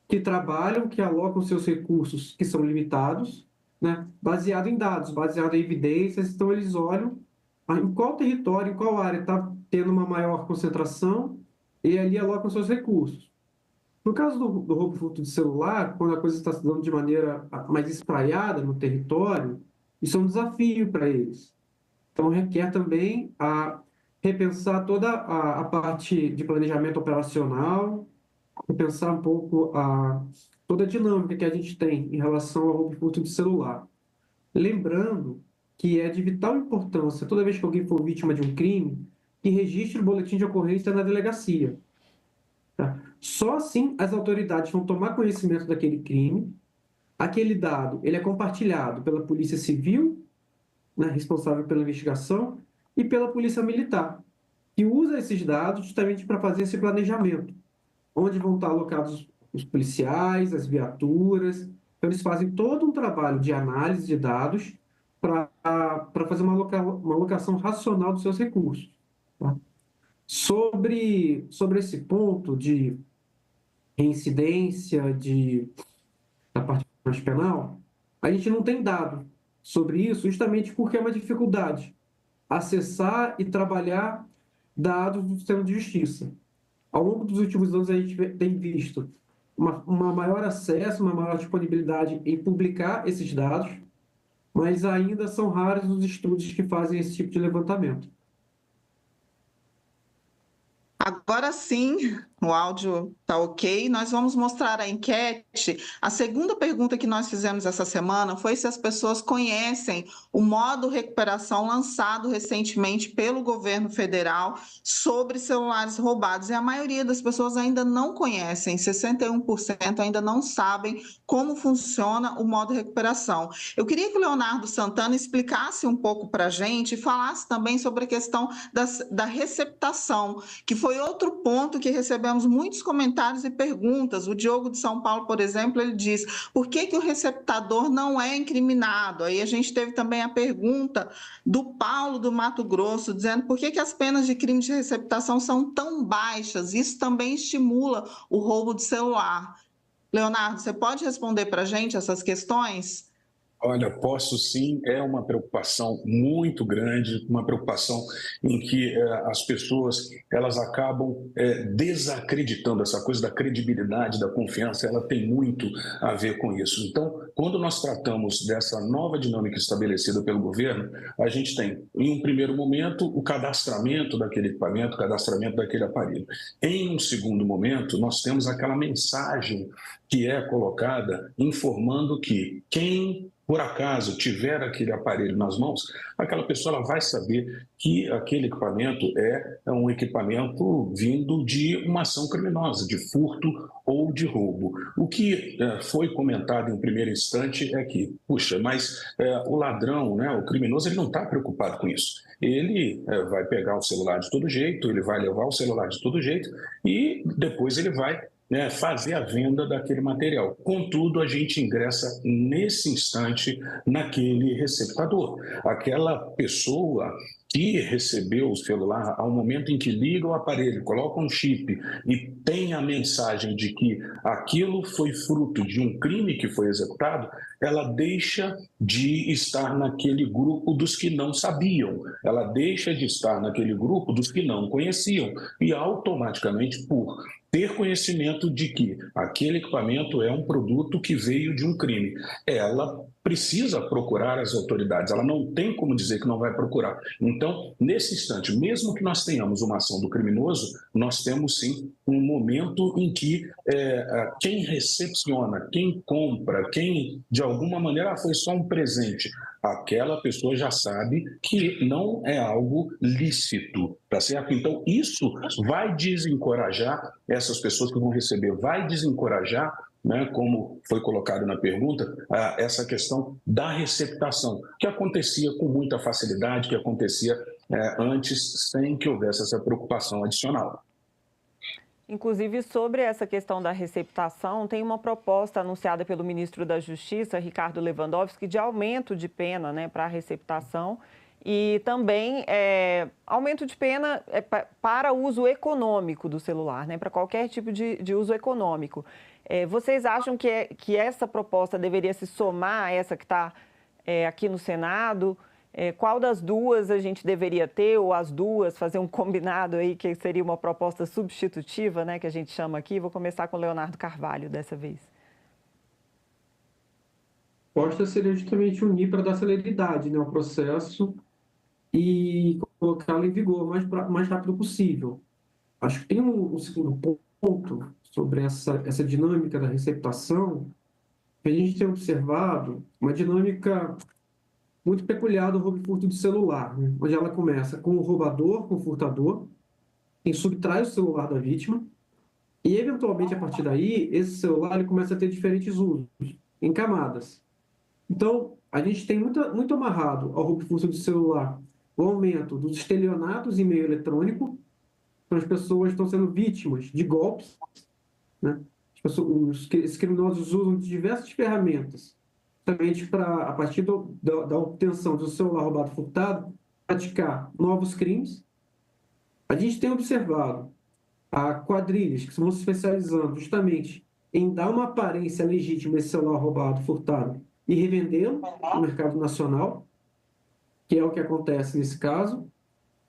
que trabalham, que alocam seus recursos, que são limitados, né, baseado em dados, baseado em evidências. Então, eles olham em qual território, em qual área está tendo uma maior concentração e ali alocam seus recursos. No caso do roubo e furto de celular, quando a coisa está se dando de maneira mais espraiada no território, isso é um desafio para eles. Então, requer também a repensar toda a parte de planejamento operacional, repensar um pouco toda a dinâmica que a gente tem em relação ao roubo e furto de celular. Lembrando que é de vital importância, toda vez que alguém for vítima de um crime, que registre o boletim de ocorrência na delegacia. Tá? Só assim as autoridades vão tomar conhecimento daquele crime. Aquele dado ele é compartilhado pela Polícia Civil, né, responsável pela investigação, e pela Polícia Militar, que usa esses dados justamente para fazer esse planejamento, onde vão estar alocados os policiais, as viaturas. Então, eles fazem todo um trabalho de análise de dados para fazer uma alocação racional dos seus recursos. Tá? Sobre esse ponto de reincidência da parte mais penal, a gente não tem dado sobre isso, justamente porque é uma dificuldade acessar e trabalhar dados do sistema de justiça. Ao longo dos últimos anos, a gente tem visto uma maior acesso, uma maior disponibilidade em publicar esses dados, mas ainda são raros os estudos que fazem esse tipo de levantamento. Agora sim, o áudio está ok. Nós vamos mostrar a enquete. A segunda pergunta que nós fizemos essa semana foi se as pessoas conhecem o modo recuperação lançado recentemente pelo governo federal sobre celulares roubados. E a maioria das pessoas ainda não conhecem, 61% ainda não sabem como funciona o modo recuperação. Eu queria que o Leonardo Santana explicasse um pouco para a gente e falasse também sobre a questão da receptação, que foi outro ponto que recebemos muitos comentários e perguntas. O Diogo de São Paulo, por exemplo, ele diz: por que o receptador não é incriminado? Aí a gente teve também a pergunta do Paulo do Mato Grosso, dizendo por que as penas de crime de receptação são tão baixas. Isso também estimula o roubo de celular. Leonardo, você pode responder para a gente essas questões? Olha, posso sim, é uma preocupação muito grande, uma preocupação em que as pessoas elas acabam desacreditando. Essa coisa da credibilidade, da confiança, ela tem muito a ver com isso. Então, quando nós tratamos dessa nova dinâmica estabelecida pelo governo, a gente tem, em um primeiro momento, o cadastramento daquele equipamento, o cadastramento daquele aparelho. Em um segundo momento, nós temos aquela mensagem que é colocada informando que quem por acaso tiver aquele aparelho nas mãos, aquela pessoa ela vai saber que aquele equipamento é um equipamento vindo de uma ação criminosa, de furto ou de roubo. O que foi comentado em um primeiro instante é que, puxa, mas o ladrão, né, o criminoso, ele não está preocupado com isso. Ele vai pegar o celular de todo jeito, ele vai levar o celular de todo jeito e depois ele vai fazer a venda daquele material. Contudo, a gente ingressa nesse instante naquele receptador. Aquela pessoa que recebeu o celular, ao momento em que liga o aparelho, coloca um chip e tem a mensagem de que aquilo foi fruto de um crime que foi executado, ela deixa de estar naquele grupo dos que não sabiam, ela deixa de estar naquele grupo dos que não conheciam e automaticamente, por ter conhecimento de que aquele equipamento é um produto que veio de um crime, ela precisa procurar as autoridades, ela não tem como dizer que não vai procurar. Então, nesse instante, mesmo que nós tenhamos uma ação do criminoso, nós temos sim um momento em que quem recepciona, quem compra, quem de alguma maneira foi só um presente, aquela pessoa já sabe que não é algo lícito, tá certo? Então, isso vai desencorajar essas pessoas que vão receber, vai desencorajar, como foi colocado na pergunta, essa questão da receptação, que acontecia com muita facilidade, que acontecia antes, sem que houvesse essa preocupação adicional. Inclusive, sobre essa questão da receptação, tem uma proposta anunciada pelo ministro da Justiça, Ricardo Lewandowski, de aumento de pena para a receptação e também aumento de pena para uso econômico do celular, para qualquer tipo de uso econômico. Vocês acham que essa proposta deveria se somar a essa que está aqui no Senado? Qual das duas a gente deveria ter, ou as duas, fazer um combinado aí, que seria uma proposta substitutiva, que a gente chama aqui? Vou começar com o Leonardo Carvalho dessa vez. A proposta seria justamente unir para dar celeridade ao processo e colocá-la em vigor o mais rápido possível. Acho que tem um segundo ponto sobre essa dinâmica da receptação, que a gente tem observado uma dinâmica muito peculiar do roubo e furto de celular, né? Onde ela começa com o roubador, com o furtador, quem subtrai o celular da vítima, e, eventualmente, a partir daí, esse celular ele começa a ter diferentes usos, em camadas. Então, a gente tem muito amarrado ao roubo e furto de celular o aumento dos estelionatos em meio eletrônico. Então, as pessoas estão sendo vítimas de golpes, né? Esses criminosos usam de diversas ferramentas, justamente a partir da obtenção do celular roubado furtado, praticar novos crimes. A gente tem observado quadrilhas que estão se especializando justamente em dar uma aparência legítima a esse celular roubado, furtado, e revendê-lo no mercado nacional, que é o que acontece nesse caso,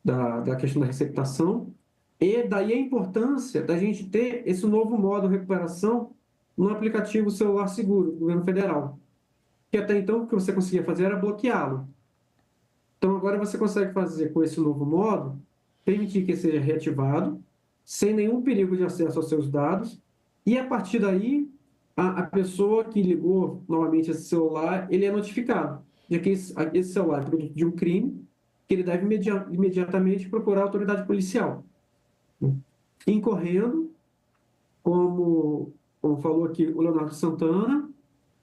da questão da receptação. E daí a importância da gente ter esse novo modo de recuperação no aplicativo Celular Seguro, do governo federal. Que até então o que você conseguia fazer era bloqueá-lo. Então agora você consegue fazer com esse novo modo, permitir que seja reativado, sem nenhum perigo de acesso aos seus dados, e a partir daí a pessoa que ligou novamente esse celular, ele é notificado de que esse celular é produto de um crime, que ele deve imediatamente procurar a autoridade policial, incorrendo, como falou aqui o Leonardo Santana,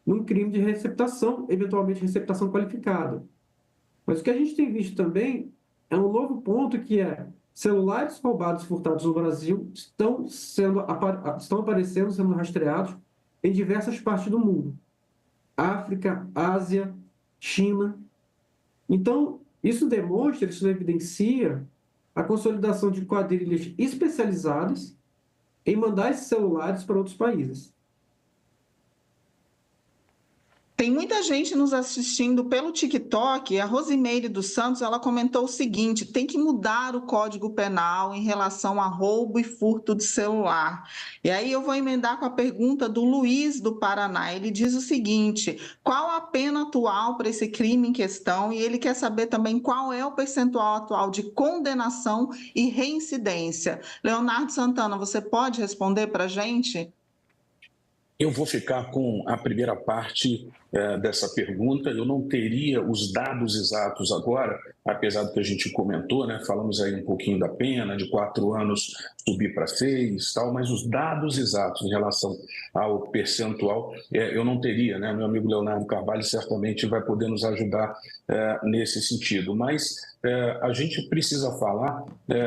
num crime de receptação, eventualmente receptação qualificada. Mas o que a gente tem visto também é um novo ponto, que é celulares roubados e furtados no Brasil estão aparecendo, sendo rastreados em diversas partes do mundo. África, Ásia, China. Então, isso evidencia a consolidação de quadrilhas especializadas em mandar esses celulares para outros países. Tem muita gente nos assistindo pelo TikTok. A Rosimeire dos Santos, ela comentou o seguinte: tem que mudar o Código Penal em relação a roubo e furto de celular. E aí eu vou emendar com a pergunta do Luiz do Paraná. Ele diz o seguinte: qual a pena atual para esse crime em questão? E ele quer saber também qual é o percentual atual de condenação e reincidência. Leonardo Santana, você pode responder para a gente? Eu vou ficar com a primeira parte dessa pergunta. Eu não teria os dados exatos agora, apesar do que a gente comentou, né? Falamos aí um pouquinho da pena, de 4 anos subir para 6, tal, mas os dados exatos em relação ao percentual eu não teria, né? Meu amigo Leonardo Carvalho certamente vai poder nos ajudar nesse sentido. Mas a gente precisa falar,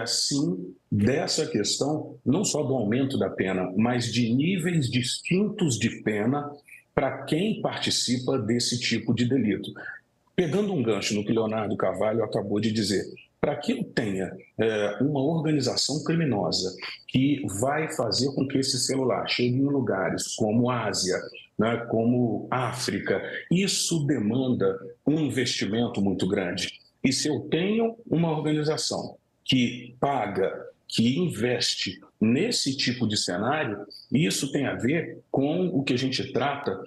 sim, dessa questão, não só do aumento da pena, mas de níveis distintos de pena para quem participa desse tipo de delito. Pegando um gancho no que Leonardo Carvalho acabou de dizer, para que eu tenha uma organização criminosa que vai fazer com que esse celular chegue em lugares como Ásia, né, como África, isso demanda um investimento muito grande. E se eu tenho uma organização que paga, que investe nesse tipo de cenário, isso tem a ver com o que a gente trata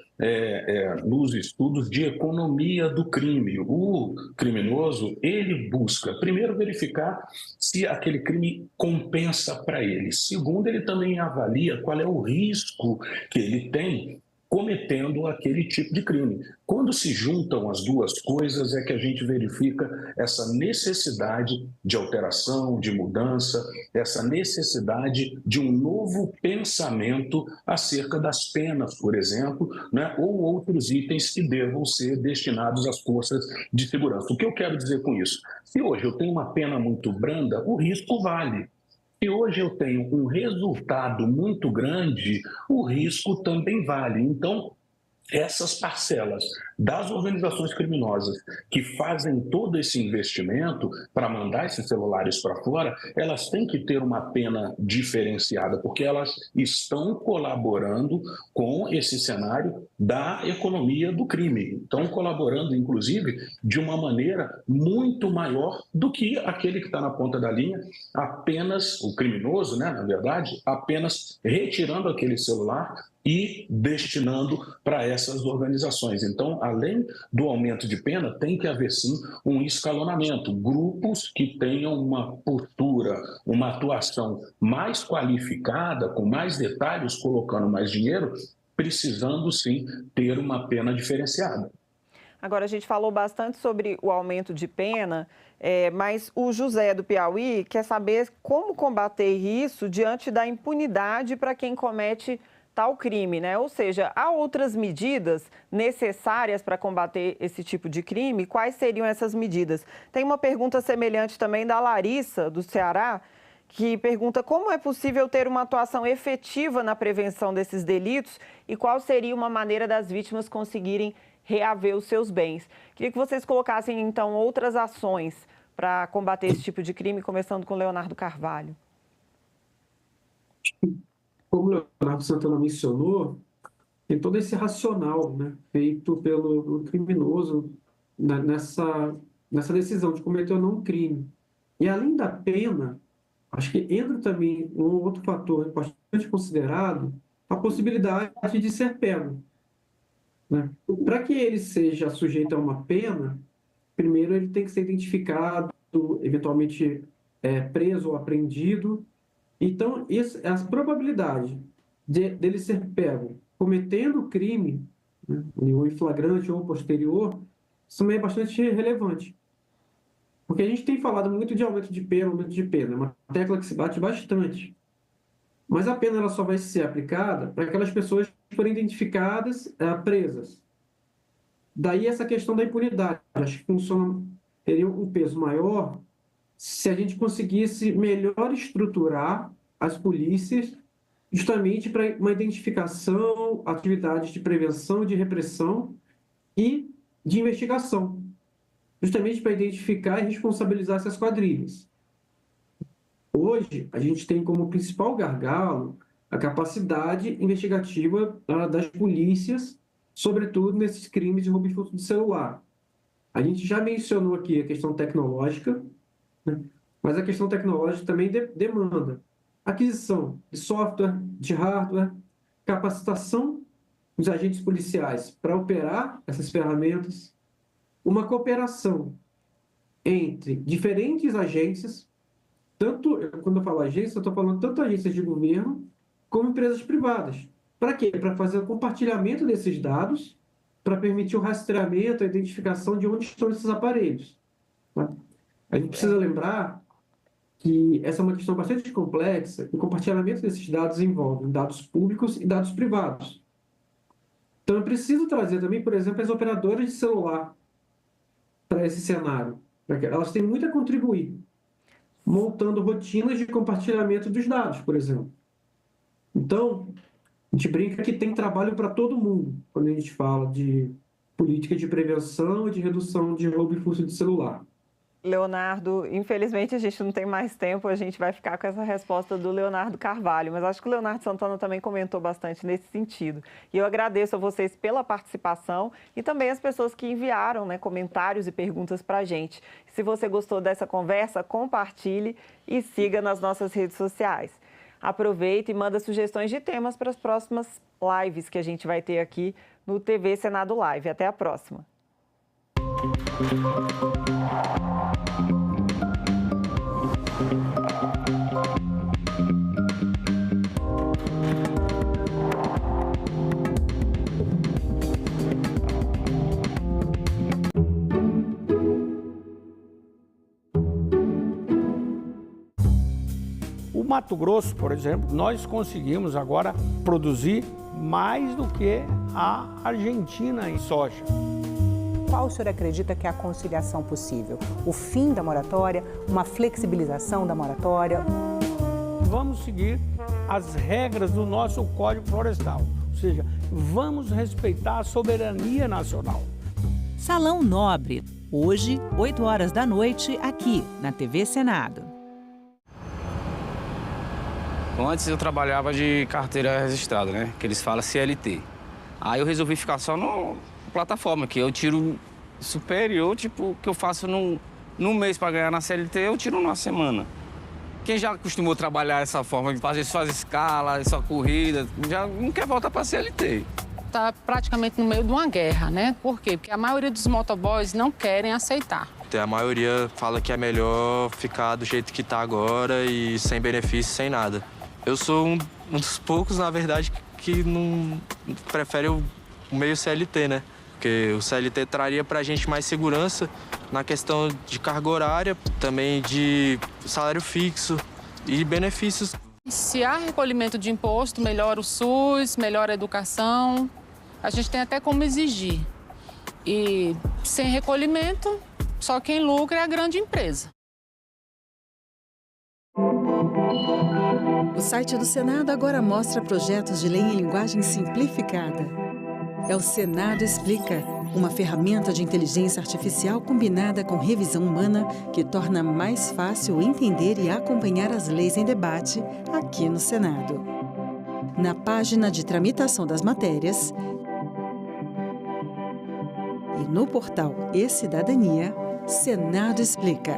nos estudos de economia do crime. O criminoso, ele busca, primeiro, verificar se aquele crime compensa para ele. Segundo, ele também avalia qual é o risco que ele tem cometendo aquele tipo de crime. Quando se juntam as duas coisas é que a gente verifica essa necessidade de alteração, de mudança, essa necessidade de um novo pensamento acerca das penas, por exemplo, né, ou outros itens que devam ser destinados às forças de segurança. O que eu quero dizer com isso? Se hoje eu tenho uma pena muito branda, o risco vale. Se hoje eu tenho um resultado muito grande, o risco também vale. Então, essas parcelas das organizações criminosas que fazem todo esse investimento para mandar esses celulares para fora, elas têm que ter uma pena diferenciada, porque elas estão colaborando com esse cenário da economia do crime. Estão colaborando, inclusive, de uma maneira muito maior do que aquele que está na ponta da linha, apenas, o criminoso, né, na verdade, apenas retirando aquele celular e destinando para essas organizações. Então, além do aumento de pena, tem que haver sim um escalonamento. Grupos que tenham uma postura, uma atuação mais qualificada, com mais detalhes, colocando mais dinheiro, precisando sim ter uma pena diferenciada. Agora, a gente falou bastante sobre o aumento de pena, mas o José do Piauí quer saber como combater isso diante da impunidade para quem comete tal crime, né? Ou seja, há outras medidas necessárias para combater esse tipo de crime? Quais seriam essas medidas? Tem uma pergunta semelhante também da Larissa, do Ceará, que pergunta como é possível ter uma atuação efetiva na prevenção desses delitos e qual seria uma maneira das vítimas conseguirem reaver os seus bens. Queria que vocês colocassem, então, outras ações para combater esse tipo de crime, começando com Leonardo Carvalho. Como o Leonardo Santana mencionou, tem todo esse racional, né, feito pelo criminoso nessa decisão de cometer ou não um crime. E além da pena, acho que entra também um outro fator importante considerado, a possibilidade de ser pego. Né? Para que ele seja sujeito a uma pena, primeiro ele tem que ser identificado, eventualmente preso ou apreendido. Então, a probabilidade dele ser pego cometendo o crime, né, ou em flagrante ou posterior, isso também é bastante relevante. Porque a gente tem falado muito de aumento de pena, é uma tecla que se bate bastante. Mas a pena ela só vai ser aplicada para aquelas pessoas que forem identificadas, presas. Daí essa questão da impunidade. Acho que teria um peso maior se a gente conseguisse melhor estruturar as polícias justamente para uma identificação, atividades de prevenção, de repressão e de investigação. Justamente para identificar e responsabilizar essas quadrilhas. Hoje, a gente tem como principal gargalo a capacidade investigativa das polícias, sobretudo nesses crimes de roubo e furto de celular. A gente já mencionou aqui a questão tecnológica, né? Mas a questão tecnológica também demanda aquisição de software, de hardware, capacitação dos agentes policiais para operar essas ferramentas, uma cooperação entre diferentes agências, quando eu falo agência, eu estou falando tanto agências de governo como empresas privadas. Para quê? Para fazer o compartilhamento desses dados, para permitir o rastreamento, a identificação de onde estão esses aparelhos. Tá? A gente precisa lembrar que essa é uma questão bastante complexa, e o compartilhamento desses dados envolve dados públicos e dados privados. Então, eu preciso trazer também, por exemplo, as operadoras de celular para esse cenário. Elas têm muito a contribuir, montando rotinas de compartilhamento dos dados, por exemplo. Então, a gente brinca que tem trabalho para todo mundo, quando a gente fala de política de prevenção e de redução de roubo e furto de celular. Leonardo, infelizmente a gente não tem mais tempo, a gente vai ficar com essa resposta do Leonardo Carvalho, mas acho que o Leonardo Santana também comentou bastante nesse sentido. E eu agradeço a vocês pela participação e também as pessoas que enviaram, né, comentários e perguntas para a gente. Se você gostou dessa conversa, compartilhe e siga nas nossas redes sociais. Aproveita e manda sugestões de temas para as próximas lives que a gente vai ter aqui no TV Senado Live. Até a próxima. O Mato Grosso, por exemplo, nós conseguimos agora produzir mais do que a Argentina em soja. Qual o senhor acredita que é a conciliação possível? O fim da moratória, uma flexibilização da moratória? Vamos seguir as regras do nosso Código Florestal, ou seja, vamos respeitar a soberania nacional. Salão Nobre, hoje, 8 horas da noite, aqui na TV Senado. Antes eu trabalhava de carteira registrada, né? Que eles falam CLT. Aí eu resolvi ficar só na plataforma, que eu tiro superior, tipo, que eu faço num mês para ganhar na CLT, eu tiro numa semana. Quem já acostumou trabalhar dessa forma, de fazer suas escalas, sua corrida, já não quer voltar para CLT. está praticamente no meio de uma guerra, né? Por quê? Porque a maioria dos motoboys não querem aceitar. A maioria fala que é melhor ficar do jeito que está agora e sem benefício, sem nada. Eu sou um dos poucos, na verdade, que não prefere o meio CLT, né? Porque o CLT traria para a gente mais segurança na questão de carga horária, também de salário fixo e benefícios. Se há recolhimento de imposto, melhora o SUS, melhora a educação. A gente tem até como exigir. E sem recolhimento, só quem lucra é a grande empresa. O site do Senado agora mostra projetos de lei em linguagem simplificada. É o Senado Explica, uma ferramenta de inteligência artificial combinada com revisão humana que torna mais fácil entender e acompanhar as leis em debate aqui no Senado. Na página de tramitação das matérias e no portal E-Cidadania, Senado Explica.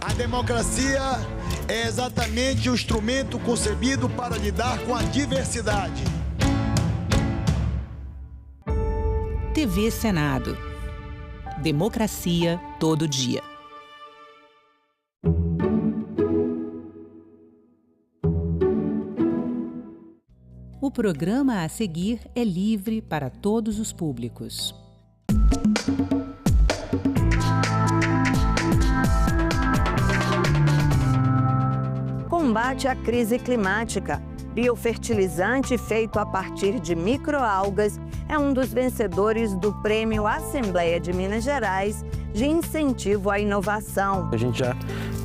A democracia é exatamente o instrumento concebido para lidar com a diversidade. TV Senado. Democracia todo dia. O programa a seguir é livre para todos os públicos. Combate à crise climática. Biofertilizante feito a partir de microalgas é um dos vencedores do Prêmio Assembleia de Minas Gerais de Incentivo à Inovação. A gente já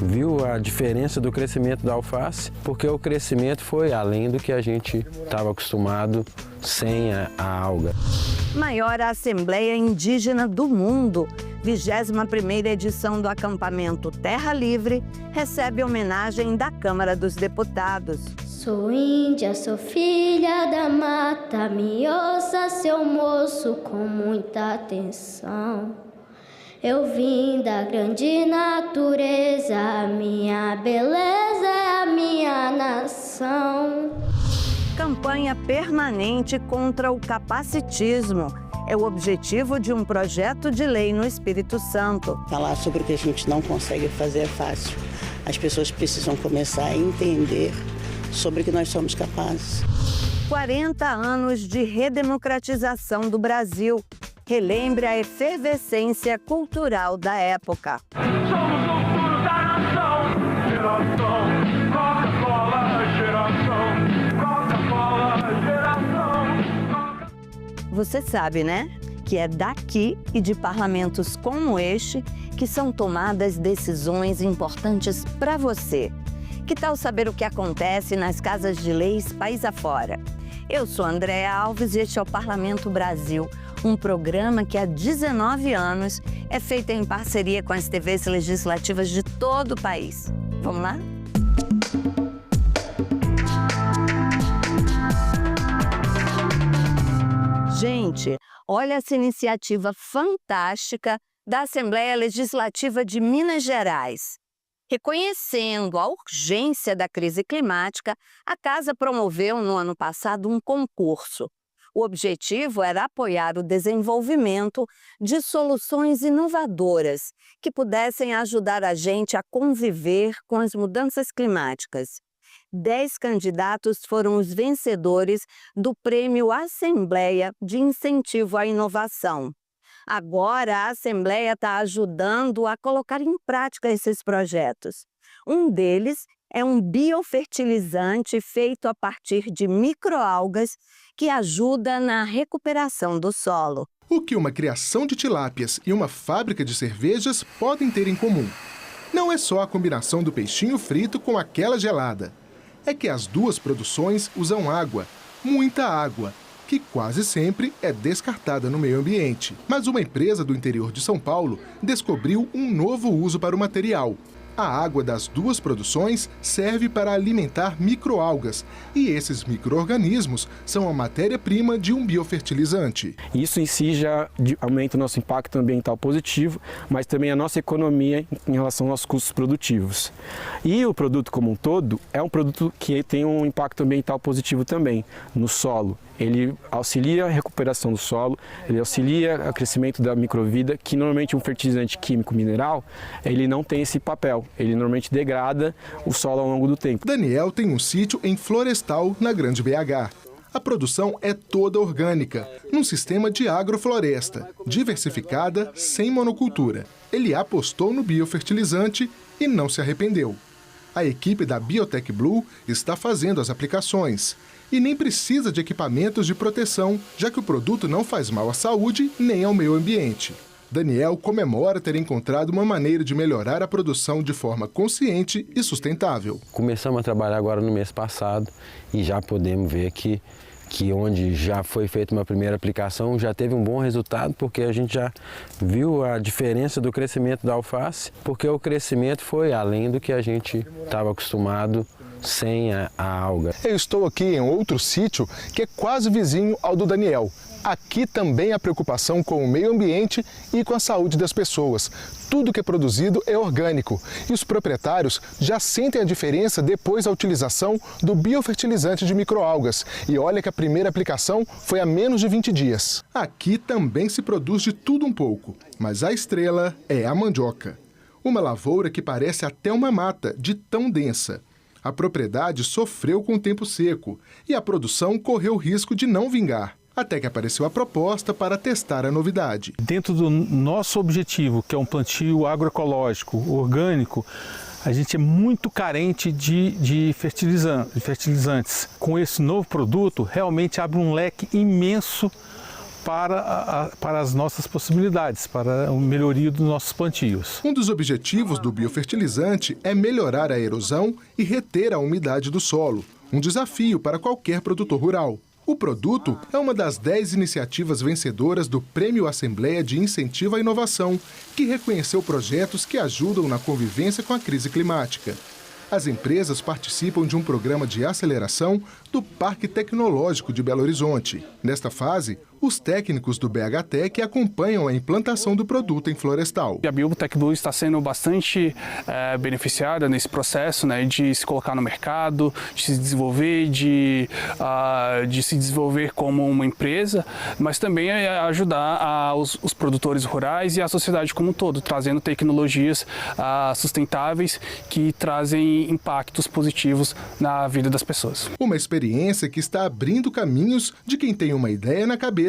viu a diferença do crescimento da alface, porque o crescimento foi além do que a gente estava acostumado sem a alga. Maior Assembleia Indígena do Mundo. 21ª edição do acampamento Terra Livre recebe homenagem da Câmara dos Deputados. Sou índia, sou filha da mata, me ouça, seu moço, com muita atenção. Eu vim da grande natureza, a minha beleza é a minha nação. Campanha permanente contra o capacitismo. É o objetivo de um projeto de lei no Espírito Santo. Falar sobre o que a gente não consegue fazer é fácil. As pessoas precisam começar a entender sobre o que nós somos capazes. 40 anos de redemocratização do Brasil. Relembre a efervescência cultural da época. Somos o futuro da nação. Geração Coca-Cola, geração Coca-Cola, geração. Você sabe, né? Que é daqui e de parlamentos como este que são tomadas decisões importantes para você. Que tal saber o que acontece nas casas de leis país afora? Eu sou Andréa Alves e este é o Parlamento Brasil, um programa que há 19 anos é feito em parceria com as TVs legislativas de todo o país. Vamos lá? Gente, olha essa iniciativa fantástica da Assembleia Legislativa de Minas Gerais. Reconhecendo a urgência da crise climática, a Casa promoveu no ano passado um concurso. O objetivo era apoiar o desenvolvimento de soluções inovadoras que pudessem ajudar a gente a conviver com as mudanças climáticas. 10 candidatos foram os vencedores do Prêmio Assembleia de Incentivo à Inovação. Agora, a Assembleia está ajudando a colocar em prática esses projetos. Um deles é um biofertilizante feito a partir de microalgas que ajuda na recuperação do solo. O que uma criação de tilápias e uma fábrica de cervejas podem ter em comum? Não é só a combinação do peixinho frito com aquela gelada. É que as duas produções usam água, muita água, que quase sempre é descartada no meio ambiente. Mas uma empresa do interior de São Paulo descobriu um novo uso para o material. A água das duas produções serve para alimentar microalgas, e esses micro-organismos são a matéria-prima de um biofertilizante. Isso em si já aumenta o nosso impacto ambiental positivo, mas também a nossa economia em relação aos custos produtivos. E o produto como um todo é um produto que tem um impacto ambiental positivo também no solo. Ele auxilia a recuperação do solo, ele auxilia o crescimento da microvida, que normalmente um fertilizante químico mineral, ele não tem esse papel, ele normalmente degrada o solo ao longo do tempo. Daniel tem um sítio em Florestal, na Grande BH. A produção é toda orgânica, num sistema de agrofloresta, diversificada, sem monocultura. Ele apostou no biofertilizante e não se arrependeu. A equipe da Biotech Blue está fazendo as aplicações. E nem precisa de equipamentos de proteção, já que o produto não faz mal à saúde nem ao meio ambiente. Daniel comemora ter encontrado uma maneira de melhorar a produção de forma consciente e sustentável. Começamos a trabalhar agora no mês passado e já podemos ver que onde já foi feita uma primeira aplicação já teve um bom resultado, porque a gente já viu a diferença do crescimento da alface, porque o crescimento foi além do que a gente estava acostumado sem a alga. Eu estou aqui em outro sítio que é quase vizinho ao do Daniel. Aqui também há preocupação com o meio ambiente e com a saúde das pessoas. Tudo que é produzido é orgânico e os proprietários já sentem a diferença depois da utilização do biofertilizante de microalgas. E olha que a primeira aplicação foi há menos de 20 dias. Aqui também se produz de tudo um pouco, mas a estrela é a mandioca. Uma lavoura que parece até uma mata, de tão densa. A propriedade sofreu com o tempo seco e a produção correu risco de não vingar, até que apareceu a proposta para testar a novidade. Dentro do nosso objetivo, que é um plantio agroecológico, orgânico, a gente é muito carente de fertilizantes. Com esse novo produto, realmente abre um leque imenso para as nossas possibilidades, para a melhoria dos nossos plantios. Um dos objetivos do biofertilizante é melhorar a erosão e reter a umidade do solo, um desafio para qualquer produtor rural. O produto é uma das 10 iniciativas vencedoras do Prêmio Assembleia de Incentivo à Inovação, que reconheceu projetos que ajudam na convivência com a crise climática. As empresas participam de um programa de aceleração do Parque Tecnológico de Belo Horizonte. Nesta fase, os técnicos do BHTEC acompanham a implantação do produto em Florestal. A Biotech Blue está sendo bastante beneficiada nesse processo, né, de se colocar no mercado, de se desenvolver, de se desenvolver como uma empresa, mas também ajudar os produtores rurais e a sociedade como um todo, trazendo tecnologias sustentáveis que trazem impactos positivos na vida das pessoas. Uma experiência que está abrindo caminhos de quem tem uma ideia na cabeça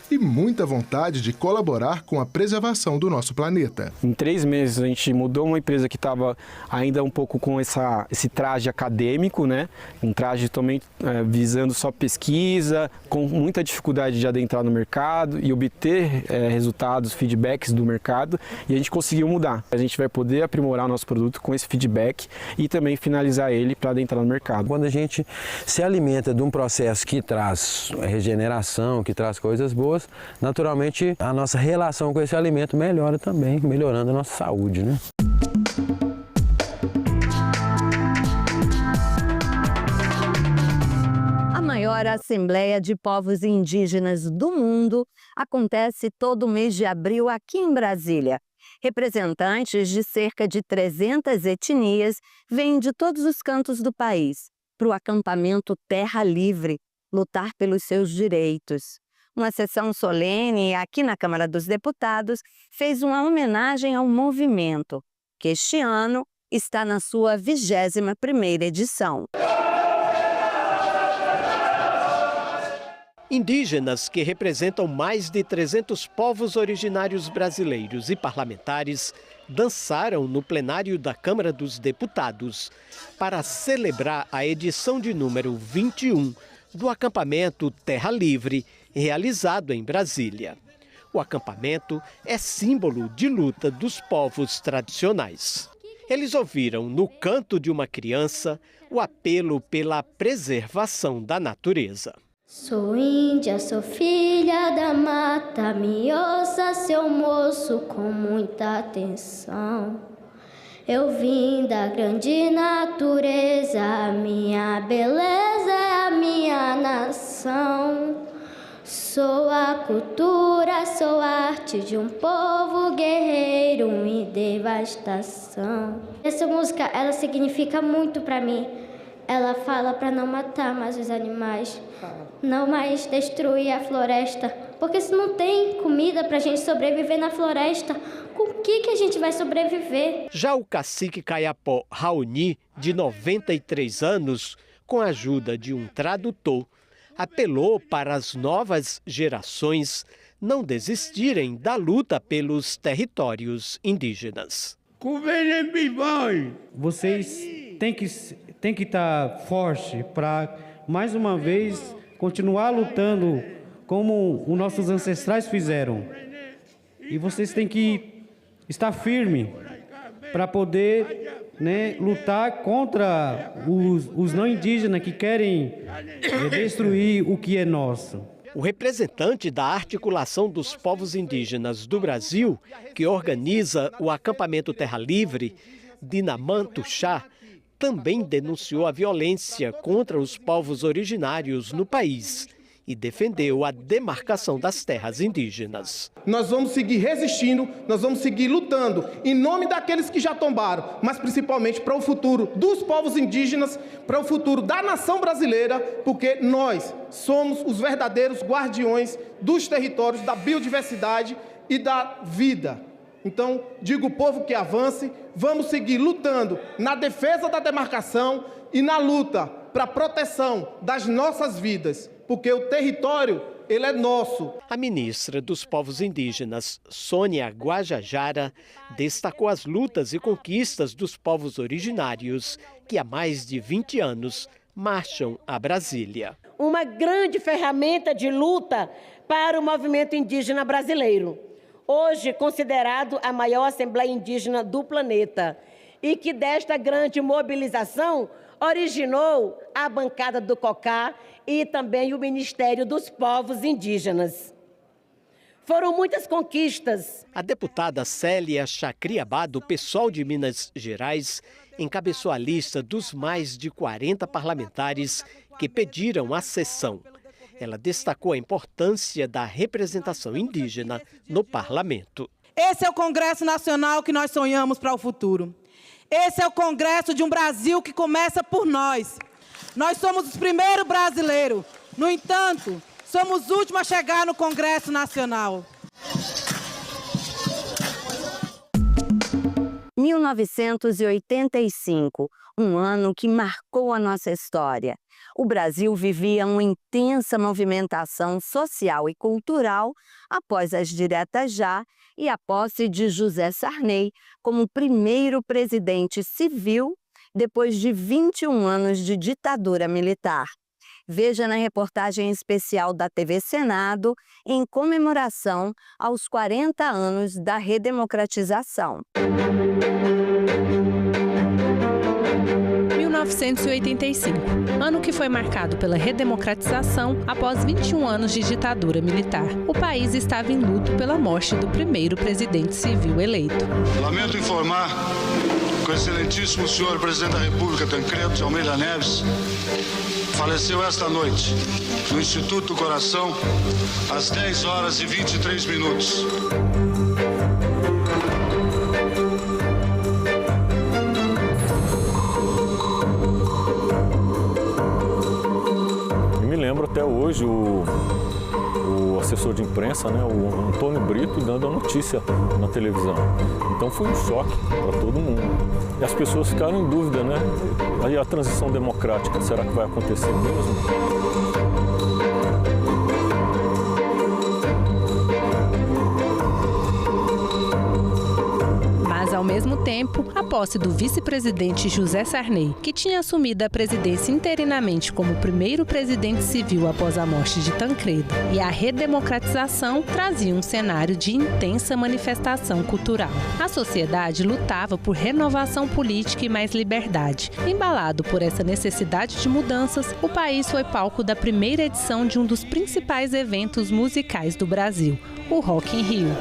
e muita vontade de colaborar com a preservação do nosso planeta. Em 3 meses a gente mudou uma empresa que estava ainda um pouco com esse traje acadêmico, né? Um traje também visando só pesquisa, com muita dificuldade de adentrar no mercado e obter resultados, feedbacks do mercado, e a gente conseguiu mudar. A gente vai poder aprimorar o nosso produto com esse feedback e também finalizar ele para adentrar no mercado. Quando a gente se alimenta de um processo que traz regeneração, que traz coisas boas, naturalmente a nossa relação com esse alimento melhora também, melhorando a nossa saúde, né? A maior Assembleia de Povos Indígenas do mundo acontece todo mês de abril aqui em Brasília. Representantes de cerca de 300 etnias vêm de todos os cantos do país para o acampamento Terra Livre, lutar pelos seus direitos. Uma sessão solene aqui na Câmara dos Deputados fez uma homenagem ao movimento, que este ano está na sua 21ª edição. Indígenas, que representam mais de 300 povos originários brasileiros, e parlamentares dançaram no plenário da Câmara dos Deputados para celebrar a edição de número 21 do acampamento Terra Livre, realizado em Brasília. O acampamento é símbolo de luta dos povos tradicionais. Eles ouviram no canto de uma criança o apelo pela preservação da natureza. Sou índia, sou filha da mata, me ouça, seu moço, com muita atenção. Eu vim da grande natureza, a minha beleza é a minha nação. Sou a cultura, sou a arte de um povo guerreiro em devastação. Essa música, ela significa muito para mim. Ela fala para não matar mais os animais, não mais destruir a floresta. Porque se não tem comida para a gente sobreviver na floresta, com o que a gente vai sobreviver? Já o cacique Kayapó Raoni, de 93 anos, com a ajuda de um tradutor, apelou para as novas gerações não desistirem da luta pelos territórios indígenas. Vocês têm que estar forte para, mais uma vez, continuar lutando como os nossos ancestrais fizeram. E vocês têm que estar firmes para poder, lutar contra os não indígenas que querem destruir o que é nosso. O representante da Articulação dos Povos Indígenas do Brasil, que organiza o acampamento Terra Livre, Dinaman Tuxá, também denunciou a violência contra os povos originários no país e defendeu a demarcação das terras indígenas. Nós vamos seguir resistindo, nós vamos seguir lutando em nome daqueles que já tombaram, mas principalmente para o futuro dos povos indígenas, para o futuro da nação brasileira, porque nós somos os verdadeiros guardiões dos territórios, da biodiversidade e da vida. Então, digo ao povo que avance, vamos seguir lutando na defesa da demarcação e na luta para a proteção das nossas vidas, porque o território, ele é nosso. A ministra dos Povos Indígenas, Sônia Guajajara, destacou as lutas e conquistas dos povos originários que há mais de 20 anos marcham a Brasília. Uma grande ferramenta de luta para o movimento indígena brasileiro, hoje considerado a maior Assembleia Indígena do planeta, e que desta grande mobilização originou a bancada do COCA e também o Ministério dos Povos Indígenas. Foram muitas conquistas. A deputada Célia Chacriabá, do PSOL de Minas Gerais, encabeçou a lista dos mais de 40 parlamentares que pediram a sessão. Ela destacou a importância da representação indígena no parlamento. Esse é o Congresso Nacional que nós sonhamos para o futuro. Esse é o Congresso de um Brasil que começa por nós. Nós somos os primeiros brasileiros. No entanto, somos os últimos a chegar no Congresso Nacional. 1985, um ano que marcou a nossa história. O Brasil vivia uma intensa movimentação social e cultural após as diretas já e a posse de José Sarney como primeiro presidente civil depois de 21 anos de ditadura militar. Veja na reportagem especial da TV Senado em comemoração aos 40 anos da redemocratização. 1985, ano que foi marcado pela redemocratização após 21 anos de ditadura militar. O país estava em luto pela morte do primeiro presidente civil eleito. Lamento informar que o excelentíssimo senhor presidente da República, Tancredo de Almeida Neves, faleceu esta noite no Instituto do Coração às 10 horas e 23 minutos. Lembro até hoje o assessor de imprensa, o Antônio Brito, dando a notícia na televisão. Então foi um choque para todo mundo. E as pessoas ficaram em dúvida, Aí a transição democrática, será que vai acontecer mesmo? Mas ao tempo, a posse do vice-presidente José Sarney, que tinha assumido a presidência interinamente como primeiro presidente civil após a morte de Tancredo, e a redemocratização trazia um cenário de intensa manifestação cultural. A sociedade lutava por renovação política e mais liberdade. Embalado por essa necessidade de mudanças, o país foi palco da primeira edição de um dos principais eventos musicais do Brasil, o Rock in Rio.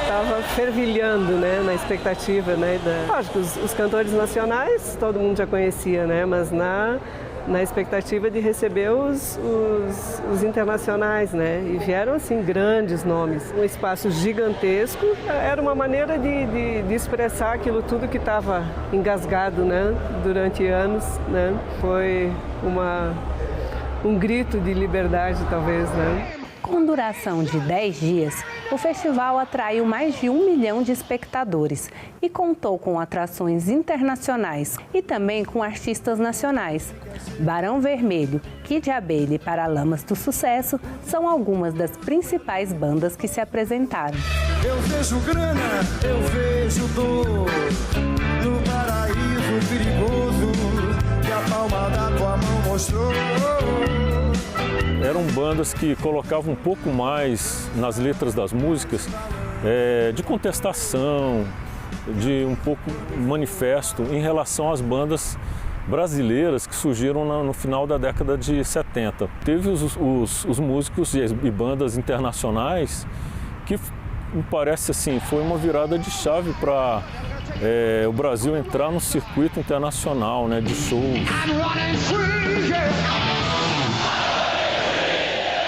Estava fervilhando, né, na expectativa, né, lógico, os cantores nacionais todo mundo já conhecia, né, mas na expectativa de receber os internacionais, né, e vieram assim grandes nomes, um espaço gigantesco, era uma maneira de expressar aquilo tudo que estava engasgado, né, durante anos, né, foi um grito de liberdade talvez, né. Com duração de 10 dias, o festival atraiu mais de 1 milhão de espectadores e contou com atrações internacionais e também com artistas nacionais. Barão Vermelho, Kid Abelha e Paralamas do Sucesso são algumas das principais bandas que se apresentaram. Eu vejo grana, eu vejo dor, no paraíso perigoso que a palma da tua mão mostrou. Eram bandas que colocavam um pouco mais nas letras das músicas de contestação, de um pouco manifesto em relação às bandas brasileiras que surgiram no final da década de 70. Teve os músicos e bandas internacionais que, me parece assim, foi uma virada de chave para o Brasil entrar no circuito internacional, né, de shows.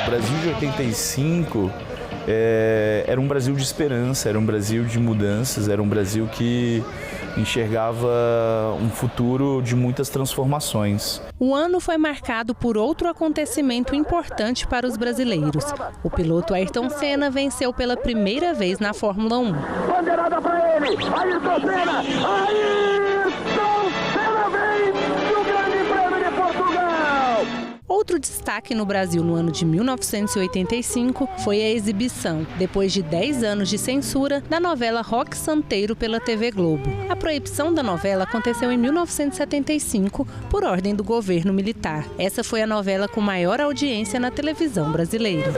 O Brasil de 85 era um Brasil de esperança, era um Brasil de mudanças, era um Brasil que enxergava um futuro de muitas transformações. O ano foi marcado por outro acontecimento importante para os brasileiros. O piloto Ayrton Senna venceu pela primeira vez na Fórmula 1. Bandeirada para ele, Ayrton Senna! Ayrton Senna vem do Grande Prêmio de Portugal! Outro destaque no Brasil no ano de 1985 foi a exibição, depois de 10 anos de censura, da novela Rock Santeiro pela TV Globo. A proibição da novela aconteceu em 1975 por ordem do governo militar. Essa foi a novela com maior audiência na televisão brasileira.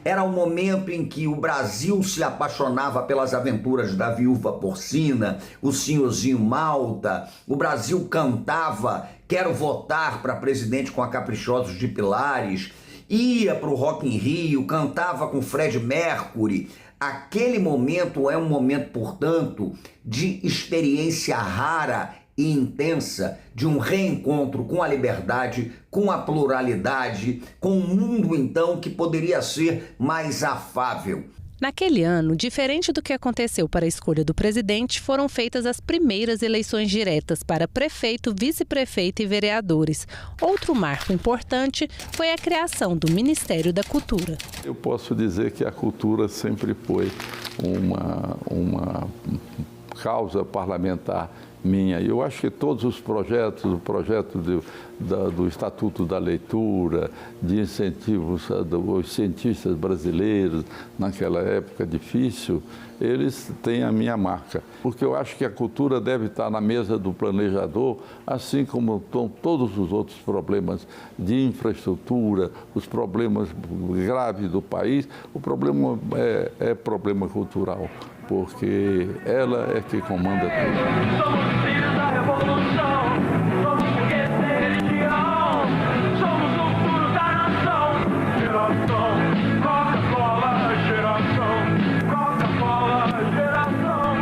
Era o momento em que o Brasil se apaixonava pelas aventuras da viúva porcina, o senhorzinho Malta, o Brasil cantava "Quero votar para presidente com a Caprichosos de Pilares", ia para o Rock in Rio, cantava com Fred Mercury. Aquele momento é um momento, portanto, de experiência rara e intensa, de um reencontro com a liberdade, com a pluralidade, com um mundo, então, que poderia ser mais afável. Naquele ano, diferente do que aconteceu para a escolha do presidente, foram feitas as primeiras eleições diretas para prefeito, vice-prefeito e vereadores. Outro marco importante foi a criação do Ministério da Cultura. Eu posso dizer que a cultura sempre foi uma causa parlamentar minha. Eu acho que todos os projetos, o projeto do Estatuto da Leitura, de incentivos dos cientistas brasileiros naquela época difícil, eles têm a minha marca. Porque eu acho que a cultura deve estar na mesa do planejador, assim como estão todos os outros problemas de infraestrutura, os problemas graves do país. O problema é problema cultural, porque ela é que comanda tudo. Somos filhos da revolução, somos foguetes sem religião, somos o futuro da nação. Geração Coca-Cola, geração Coca-Cola, geração.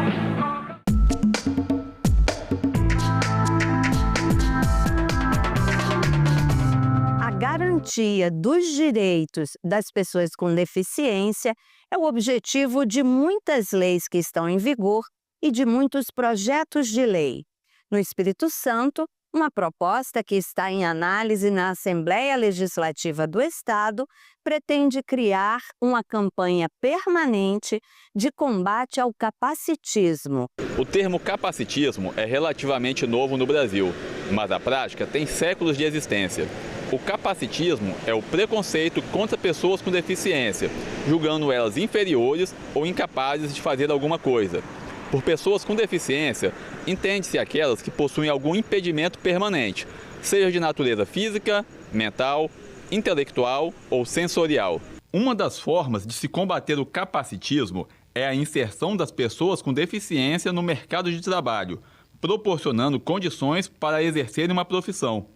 A garantia dos direitos das pessoas com deficiência é o objetivo de muitas leis que estão em vigor e de muitos projetos de lei. No Espírito Santo, Uma proposta que está em análise na Assembleia Legislativa do Estado pretende criar uma campanha permanente de combate ao capacitismo. O termo capacitismo é relativamente novo no Brasil, mas a prática tem séculos de existência. O capacitismo é o preconceito contra pessoas com deficiência, julgando elas inferiores ou incapazes de fazer alguma coisa. Por pessoas com deficiência, entende-se aquelas que possuem algum impedimento permanente, seja de natureza física, mental, intelectual ou sensorial. Uma das formas de se combater o capacitismo é a inserção das pessoas com deficiência no mercado de trabalho, proporcionando condições para exercerem uma profissão.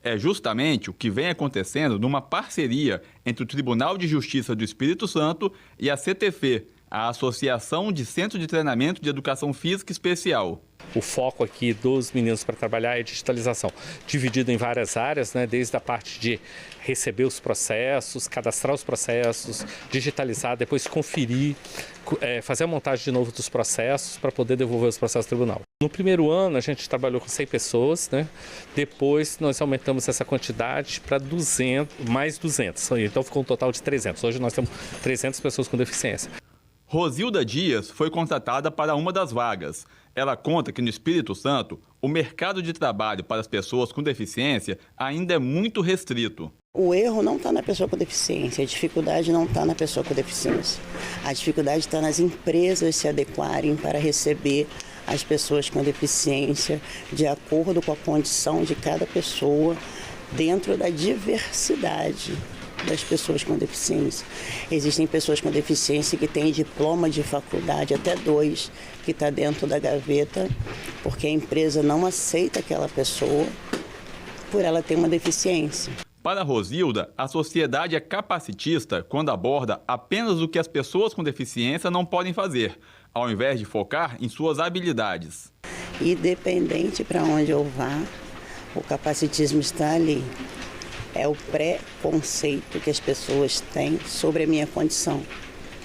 É justamente o que vem acontecendo numa parceria entre o Tribunal de Justiça do Espírito Santo e a CTF, a Associação de Centro de Treinamento de Educação Física Especial. O foco aqui dos Meninos para Trabalhar é a digitalização, dividido em várias áreas, né? Desde a parte de receber os processos, cadastrar os processos, digitalizar, depois conferir, fazer a montagem de novo dos processos para poder devolver os processos ao tribunal. No primeiro ano a gente trabalhou com 100 pessoas, né? Depois nós aumentamos essa quantidade para 200, mais 200, então ficou um total de 300. Hoje nós temos 300 pessoas com deficiência. Rosilda Dias foi contratada para uma das vagas. Ela conta que no Espírito Santo, o mercado de trabalho para as pessoas com deficiência ainda é muito restrito. O erro não está na pessoa com deficiência, a dificuldade não está na pessoa com deficiência. A dificuldade está nas empresas se adequarem para receber as pessoas com deficiência de acordo com a condição de cada pessoa dentro da diversidade das pessoas com deficiência. Existem pessoas com deficiência que têm diploma de faculdade, até 2, que está dentro da gaveta, porque a empresa não aceita aquela pessoa por ela ter uma deficiência. Para Rosilda, a sociedade é capacitista quando aborda apenas o que as pessoas com deficiência não podem fazer, ao invés de focar em suas habilidades. Independente para onde eu vá, o capacitismo está ali. É o preconceito que as pessoas têm sobre a minha condição,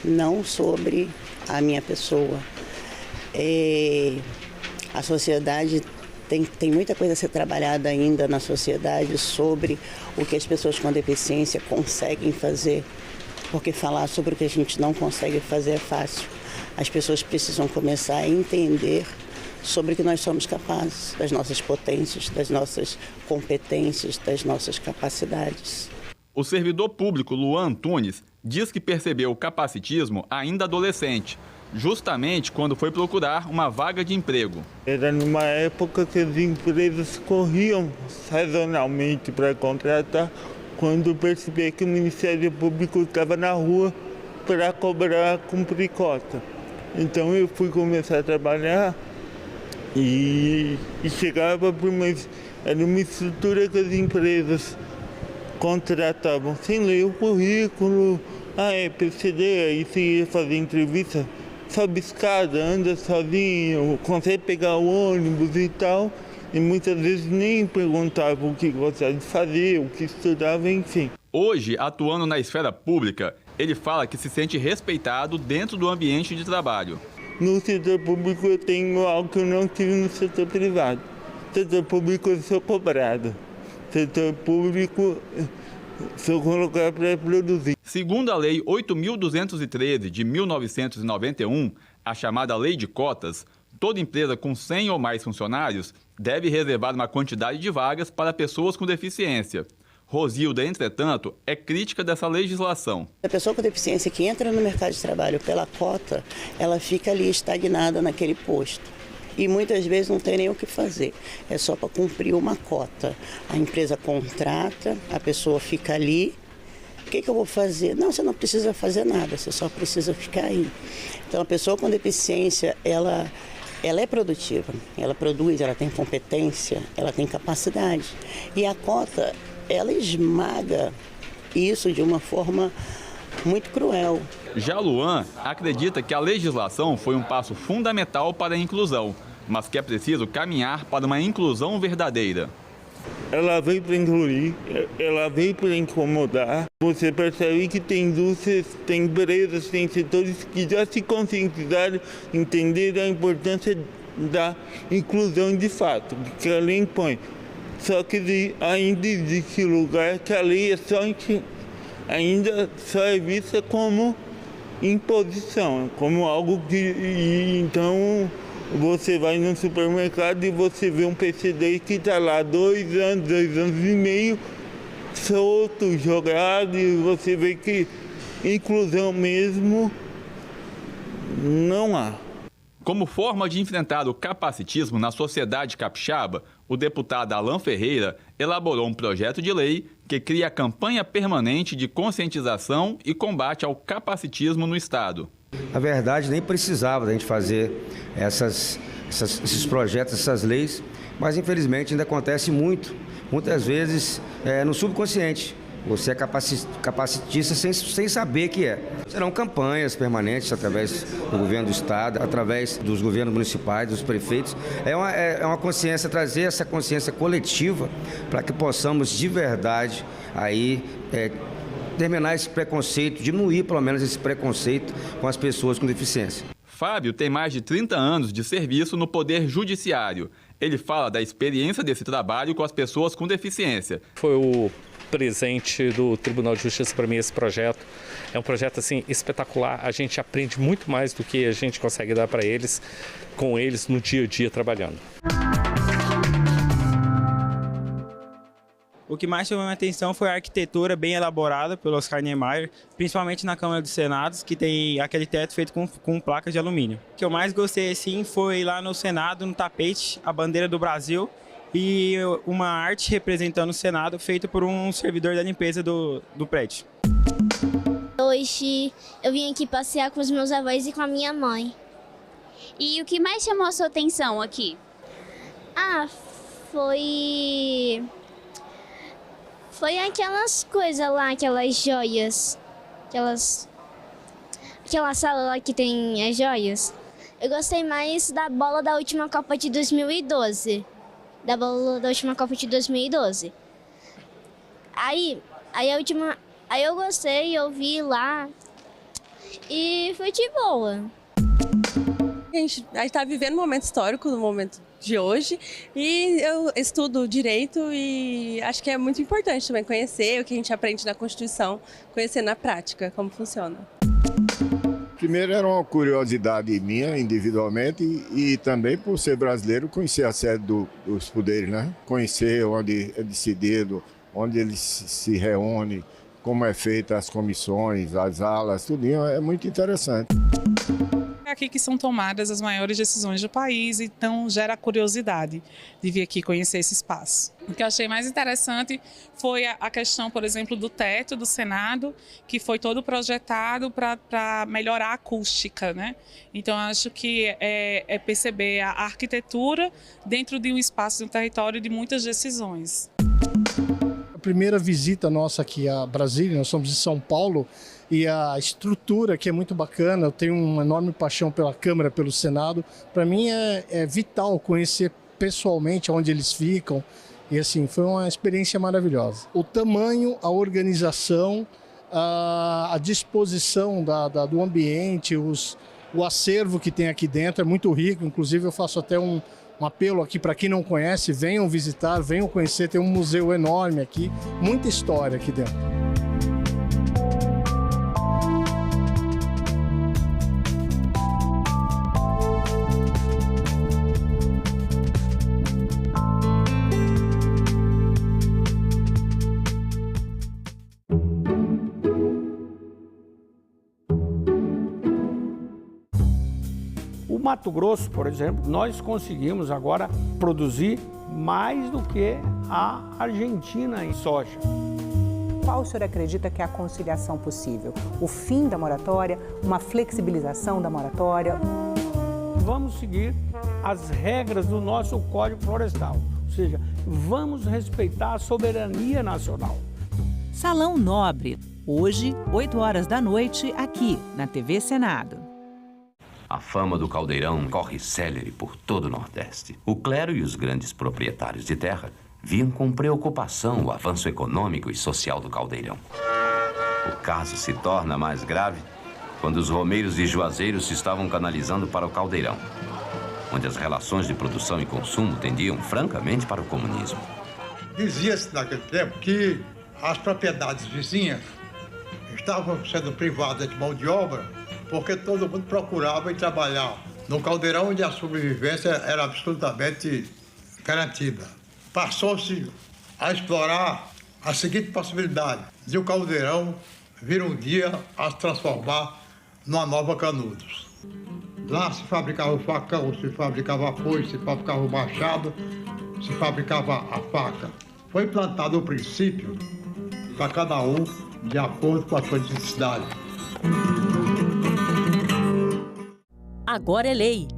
não sobre a minha pessoa. A sociedade tem muita coisa a ser trabalhada ainda na sociedade sobre o que as pessoas com deficiência conseguem fazer, porque falar sobre o que a gente não consegue fazer é fácil. As pessoas precisam começar a entender sobre o que nós somos capazes, das nossas potências, das nossas competências, das nossas capacidades. O servidor público Luan Antunes diz que percebeu o capacitismo ainda adolescente, justamente quando foi procurar uma vaga de emprego. Era numa época que as empresas corriam sazonalmente para contratar, quando percebi que o Ministério Público estava na rua para cobrar, cumprir cota. Então eu fui começar a trabalhar e chegava por era uma estrutura que as empresas contratavam sem ler o currículo. É PCD, aí você ia fazer entrevista, sobe escada, anda sozinho, consegue pegar o ônibus e tal. E muitas vezes nem perguntavam o que gostava de fazer, o que estudava, enfim. Hoje, atuando na esfera pública, ele fala que se sente respeitado dentro do ambiente de trabalho. No setor público eu tenho algo que eu não tive no setor privado. No setor público eu sou cobrado. No setor público sou colocado para produzir. Segundo a Lei 8.213 de 1991, a chamada Lei de Cotas, toda empresa com 100 ou mais funcionários deve reservar uma quantidade de vagas para pessoas com deficiência. Rosilda, entretanto, é crítica dessa legislação. A pessoa com deficiência que entra no mercado de trabalho pela cota, ela fica ali estagnada naquele posto. E muitas vezes não tem nem o que fazer, é só para cumprir uma cota. A empresa contrata, a pessoa fica ali. O que eu vou fazer? Não, você não precisa fazer nada, você só precisa ficar aí. Então a pessoa com deficiência, ela é produtiva, ela produz, ela tem competência, ela tem capacidade. E a cota, ela esmaga isso de uma forma muito cruel. Já Luan acredita que a legislação foi um passo fundamental para a inclusão, mas que é preciso caminhar para uma inclusão verdadeira. Ela veio para incluir, ela veio para incomodar. Você percebe que tem indústrias, tem empresas, tem setores que já se conscientizaram, entenderam a importância da inclusão de fato, que a lei impõe Só que ainda existe lugar que a lei ainda só é vista como imposição, como algo que... Então, você vai no supermercado e você vê um PCD que está lá 2 anos e meio, solto, jogado, e você vê que inclusão mesmo não há. Como forma de enfrentar o capacitismo na sociedade capixaba, o deputado Alain Ferreira elaborou um projeto de lei que cria a campanha permanente de conscientização e combate ao capacitismo no Estado. Na verdade, nem precisava da gente fazer esses projetos, essas leis, mas infelizmente ainda acontece muitas vezes no subconsciente. Você é capacitista sem saber que é. Serão campanhas permanentes através do governo do Estado, através dos governos municipais, dos prefeitos. É uma consciência, trazer essa consciência coletiva para que possamos de verdade aí terminar esse preconceito, diminuir pelo menos esse preconceito com as pessoas com deficiência. Fábio tem mais de 30 anos de serviço no Poder Judiciário. Ele fala da experiência desse trabalho com as pessoas com deficiência. Foi o presente do Tribunal de Justiça para mim esse projeto. É um projeto assim espetacular. A gente aprende muito mais do que a gente consegue dar para eles, com eles no dia a dia trabalhando. O que mais chamou a minha atenção foi a arquitetura bem elaborada pelo Oscar Niemeyer, principalmente na Câmara dos Senados, que tem aquele teto feito com placas de alumínio. O que eu mais gostei assim foi lá no Senado, no tapete, a bandeira do Brasil e uma arte representando o Senado feita por um servidor da limpeza do prédio. Hoje eu vim aqui passear com os meus avós e com a minha mãe. E o que mais chamou a sua atenção aqui? Foi aquelas coisas lá, aquelas joias, aquela sala lá que tem as joias. Eu gostei mais da bola da última Copa de 2012. Da bola da última Copa de 2012. Aí eu gostei, eu vi lá e foi de boa. A gente está vivendo um momento histórico, no momento de hoje, e eu estudo direito e acho que é muito importante também conhecer o que a gente aprende na Constituição, conhecer na prática como funciona. Primeiro era uma curiosidade minha, individualmente, e também por ser brasileiro, conhecer a sede dos poderes, né? Conhecer onde é decidido, onde eles se reúnem, como é feita as comissões, as alas, tudo é muito interessante. É aqui que são tomadas as maiores decisões do país, então gera curiosidade de vir aqui conhecer esse espaço. O que eu achei mais interessante foi a questão, por exemplo, do teto do Senado, que foi todo projetado para melhorar a acústica, né? Então, acho que é perceber a arquitetura dentro de um espaço, de um território de muitas decisões. A primeira visita nossa aqui a Brasília, nós somos de São Paulo, e a estrutura que é muito bacana, eu tenho uma enorme paixão pela Câmara, pelo Senado. Para mim é vital conhecer pessoalmente onde eles ficam, e assim, foi uma experiência maravilhosa. O tamanho, a organização, a disposição do ambiente, o acervo que tem aqui dentro é muito rico, inclusive eu faço até um apelo aqui para quem não conhece, venham visitar, venham conhecer, tem um museu enorme aqui, muita história aqui dentro. Mato Grosso, por exemplo, nós conseguimos agora produzir mais do que a Argentina em soja. Qual o senhor acredita que é a conciliação possível? O fim da moratória, uma flexibilização da moratória? Vamos seguir as regras do nosso Código Florestal, ou seja, vamos respeitar a soberania nacional. Salão Nobre, hoje, 8 horas da noite, aqui na TV Senado. A fama do caldeirão corre célere por todo o Nordeste. O clero e os grandes proprietários de terra viam com preocupação o avanço econômico e social do caldeirão. O caso se torna mais grave quando os romeiros e juazeiros se estavam canalizando para o caldeirão, onde as relações de produção e consumo tendiam francamente para o comunismo. Dizia-se naquele tempo que as propriedades vizinhas estavam sendo privadas de mão de obra porque todo mundo procurava ir trabalhar no caldeirão onde a sobrevivência era absolutamente garantida. Passou-se a explorar a seguinte possibilidade, de o caldeirão vir um dia a se transformar numa nova Canudos. Lá se fabricava o facão, se fabricava a foice, se fabricava o machado, se fabricava a faca. Foi implantado o princípio para cada um de acordo com a sua necessidade. Agora é lei.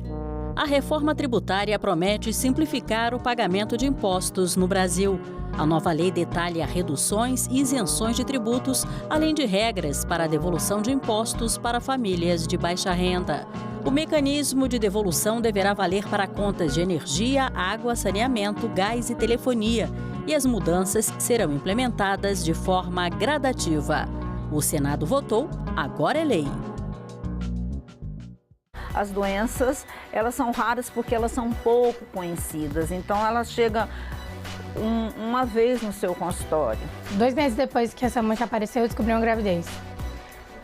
A reforma tributária promete simplificar o pagamento de impostos no Brasil. A nova lei detalha reduções e isenções de tributos, além de regras para a devolução de impostos para famílias de baixa renda. O mecanismo de devolução deverá valer para contas de energia, água, saneamento, gás e telefonia, e as mudanças serão implementadas de forma gradativa. O Senado votou, agora é lei. As doenças, elas são raras porque elas são pouco conhecidas, então elas chegam uma vez no seu consultório. 2 meses depois que essa mancha apareceu, eu descobri uma gravidez.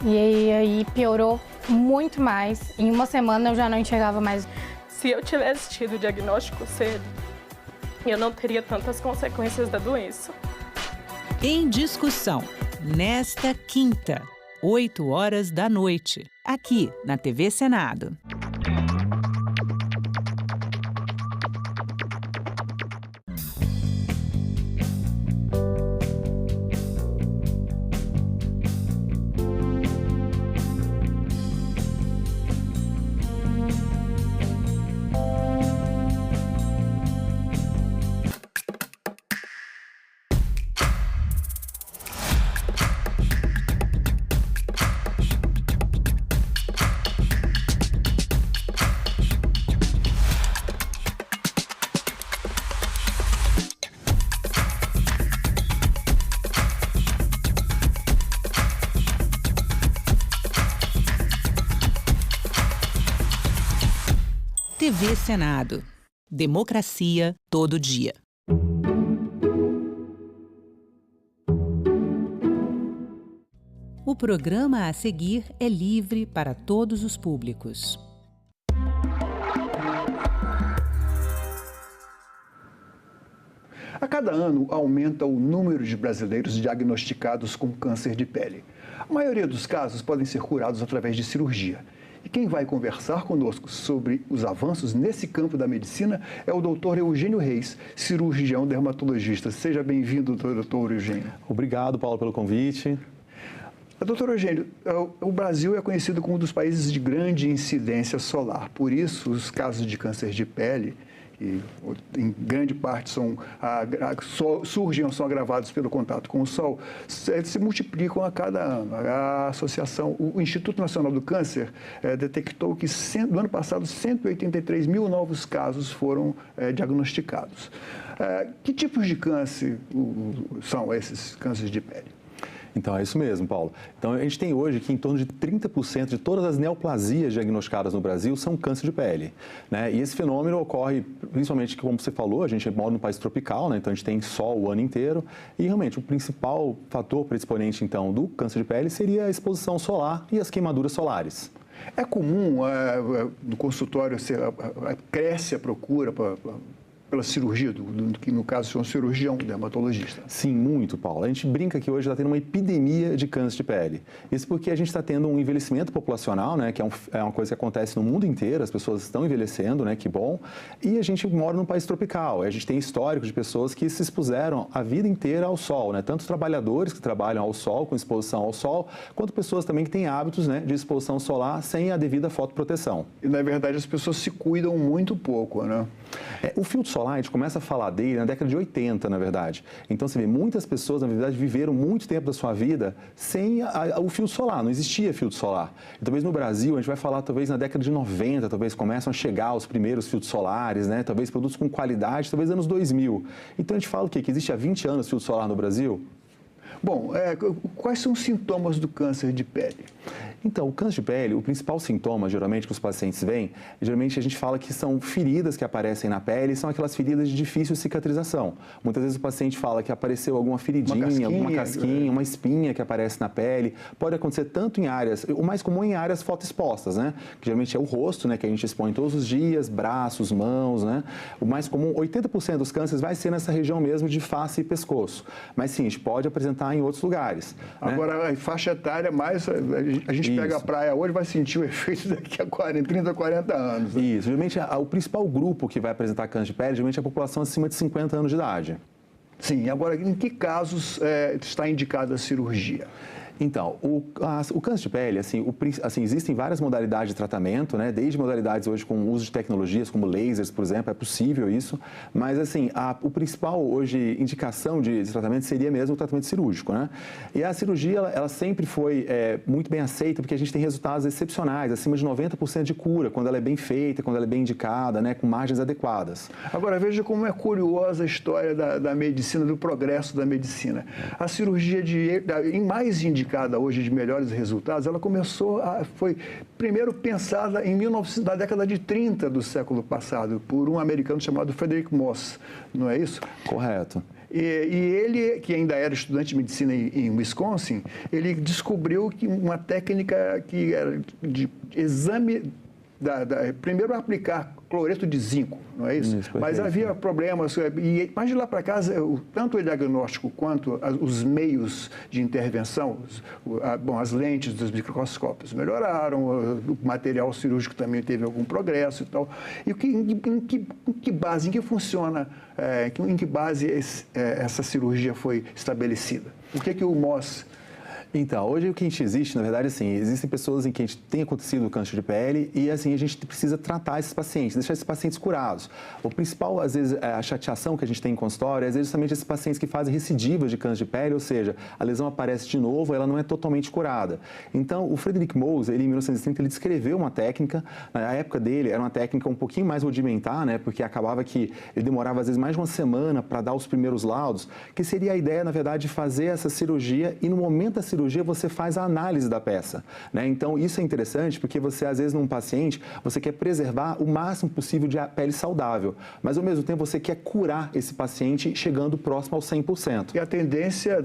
E aí piorou muito mais. Em 1 semana eu já não enxergava mais. Se eu tivesse tido o diagnóstico cedo, eu não teria tantas consequências da doença. Em discussão, nesta quinta, 20h, aqui na TV Senado. TV Senado. Democracia todo dia. O programa a seguir é livre para todos os públicos. A cada ano, aumenta o número de brasileiros diagnosticados com câncer de pele. A maioria dos casos podem ser curados através de cirurgia. E quem vai conversar conosco sobre os avanços nesse campo da medicina é o Dr. Eugênio Reis, cirurgião dermatologista. Seja bem-vindo, Dr. Eugênio. Obrigado, Paulo, pelo convite. Doutor Eugênio, o Brasil é conhecido como um dos países de grande incidência solar. Por isso, os casos de câncer de pele, que em grande parte surgem ou são agravados pelo contato com o sol, se multiplicam a cada ano. A associação, o Instituto Nacional do Câncer detectou que no ano passado 183 mil novos casos foram diagnosticados. Que tipos de câncer são esses cânceres de pele? Então, é isso mesmo, Paulo. Então, a gente tem hoje que em torno de 30% de todas as neoplasias diagnosticadas no Brasil são câncer de pele, né? E esse fenômeno ocorre, principalmente, como você falou, a gente mora num país tropical, né? Então a gente tem sol o ano inteiro e, realmente, o principal fator predisponente, então, do câncer de pele seria a exposição solar e as queimaduras solares. É comum no consultório, cresce a procura pela cirurgia, que no caso é um cirurgião dermatologista? Sim, muito, Paulo. A gente brinca que hoje está tendo uma epidemia de câncer de pele. Isso porque a gente está tendo um envelhecimento populacional, né, que é uma coisa que acontece no mundo inteiro, as pessoas estão envelhecendo, né, que bom, e a gente mora num país tropical. A gente tem histórico de pessoas que se expuseram a vida inteira ao sol, né, tanto os trabalhadores que trabalham ao sol, com exposição ao sol, quanto pessoas também que têm hábitos, né, de exposição solar sem a devida fotoproteção. E, na verdade, as pessoas se cuidam muito pouco, né? O filtro solar, a gente começa a falar dele na década de 80, na verdade. Então, você vê, muitas pessoas, na verdade, viveram muito tempo da sua vida sem o filtro solar, não existia filtro solar. E, talvez no Brasil, a gente vai falar, talvez na década de 90, talvez começam a chegar os primeiros filtros solares, né? Talvez produtos com qualidade, talvez anos 2000. Então, a gente fala o quê? Que existe há 20 anos filtro solar no Brasil? Bom, quais são os sintomas do câncer de pele? Então, o câncer de pele, o principal sintoma, geralmente, que os pacientes veem, geralmente a gente fala que são feridas que aparecem na pele, são aquelas feridas de difícil cicatrização. Muitas vezes o paciente fala que apareceu alguma feridinha, alguma casquinha, uma espinha que aparece na pele. Pode acontecer tanto em áreas, o mais comum é em áreas fotoexpostas, né? Que geralmente é o rosto, né? Que a gente expõe todos os dias, braços, mãos, né? O mais comum, 80% dos cânceres vai ser nessa região mesmo de face e pescoço. Mas sim, a gente pode apresentar em outros lugares. Agora, a faixa etária mais, a gente pega a praia hoje, vai sentir o efeito daqui a 30, 40 anos. Né? Isso, geralmente o principal grupo que vai apresentar câncer de pele, geralmente é a população acima de 50 anos de idade. Sim, agora, em que casos está indicada a cirurgia? Então, o câncer de pele, assim, existem várias modalidades de tratamento, né? Desde modalidades hoje com uso de tecnologias como lasers, por exemplo, é possível isso, mas assim, o principal hoje indicação de tratamento seria mesmo o tratamento cirúrgico, né? E a cirurgia, ela sempre foi muito bem aceita porque a gente tem resultados excepcionais, acima de 90% de cura, quando ela é bem feita, quando ela é bem indicada, né? Com margens adequadas. Agora, veja como é curiosa a história da medicina, do progresso da medicina. A cirurgia mais indicada hoje de melhores resultados, ela foi primeiro pensada na década de 30 do século passado, por um americano chamado Frederick Moss, não é isso? Correto. E ele, que ainda era estudante de medicina em Wisconsin, ele descobriu que uma técnica que era de exame, primeiro aplicar cloreto de zinco, não é isso? Mas havia problemas, mas de lá para cá, tanto o diagnóstico quanto os meios de intervenção, as lentes dos microscópios melhoraram, o material cirúrgico também teve algum progresso e tal. E em que base, em que funciona, em que base essa cirurgia foi estabelecida? O que o Moss... Então, hoje o que a gente existe, na verdade, assim, existem pessoas em que a gente tem acontecido o câncer de pele e, assim, a gente precisa tratar esses pacientes, deixar esses pacientes curados. O principal, às vezes, a chateação que a gente tem em consultório, às vezes, justamente esses pacientes que fazem recidivas de câncer de pele, ou seja, a lesão aparece de novo, ela não é totalmente curada. Então, o Frederick Moss, ele, em 1930, ele descreveu uma técnica, na época dele, era uma técnica um pouquinho mais rudimentar, né, porque acabava que ele demorava, às vezes, mais de uma semana para dar os primeiros laudos, que seria a ideia, na verdade, de fazer essa cirurgia e, no momento da cirurgia, você faz a análise da peça, né? Então, isso é interessante porque você, às vezes, num paciente, você quer preservar o máximo possível de pele saudável, mas, ao mesmo tempo, você quer curar esse paciente chegando próximo ao 100%. E a tendência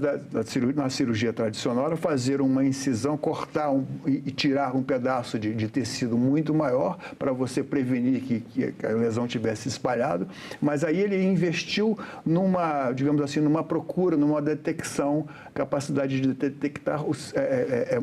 na cirurgia tradicional é fazer uma incisão, cortar e tirar um pedaço de tecido muito maior para você prevenir que a lesão tivesse espalhado, mas aí ele investiu digamos assim, numa procura, numa detecção, capacidade de detectar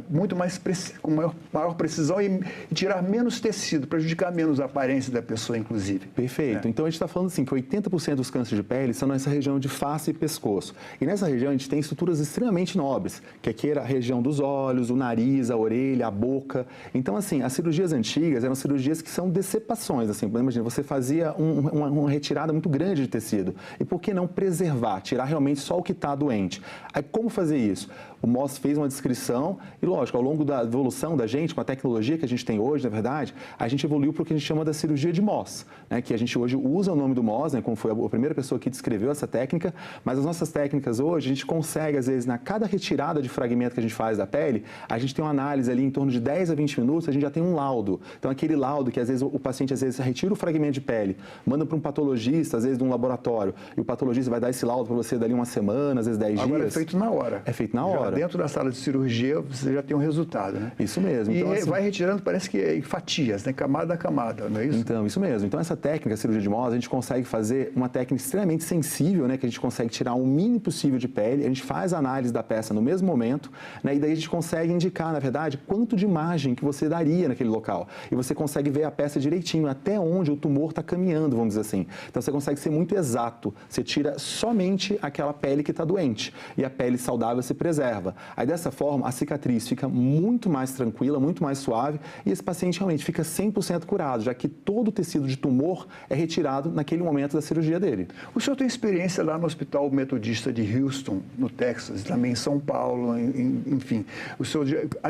muito mais com maior precisão e tirar menos tecido, prejudicar menos a aparência da pessoa, inclusive. Perfeito. Então, a gente está falando assim que 80% dos cânceres de pele são nessa região de face e pescoço. E nessa região, a gente tem estruturas extremamente nobres, que aqui era a região dos olhos, o nariz, a orelha, a boca. Então, assim, as cirurgias antigas eram cirurgias que são decepações, assim, imagina, você fazia uma retirada muito grande de tecido. E por que não preservar, tirar realmente só o que está doente? Aí, como fazer isso? O Moss fez uma descrição e, lógico, ao longo da evolução da gente, com a tecnologia que a gente tem hoje, na verdade, a gente evoluiu para o que a gente chama da cirurgia de Moss, né? Que a gente hoje usa o nome do Moss, né? Como foi a primeira pessoa que descreveu essa técnica, mas as nossas técnicas hoje, a gente consegue, às vezes, na cada retirada de fragmento que a gente faz da pele, a gente tem uma análise ali em torno de 10 a 20 minutos, a gente já tem um laudo. Então, aquele laudo que, às vezes, o paciente, às vezes, retira o fragmento de pele, manda para um patologista, às vezes, de um laboratório, e o patologista vai dar esse laudo para você dali uma semana, às vezes 10 dias. Agora é feito na hora. É feito na hora. Dentro da sala de cirurgia, você já tem um resultado, né? Isso mesmo. E então, assim, vai retirando, parece que em fatias, né? Camada a camada, não é isso? Então, isso mesmo. Então, essa técnica, a cirurgia de Moss, a gente consegue fazer uma técnica extremamente sensível, né? Que a gente consegue tirar o mínimo possível de pele, a gente faz a análise da peça no mesmo momento, né? E daí a gente consegue indicar, na verdade, quanto de margem que você daria naquele local. E você consegue ver a peça direitinho, até onde o tumor está caminhando, vamos dizer assim. Então, você consegue ser muito exato. Você tira somente aquela pele que está doente. E a pele saudável se preserva. Aí, dessa forma, a cicatriz fica muito mais tranquila, muito mais suave e esse paciente realmente fica 100% curado, já que todo o tecido de tumor é retirado naquele momento da cirurgia dele. O senhor tem experiência lá no Hospital Metodista de Houston, no Texas, também em São Paulo, enfim.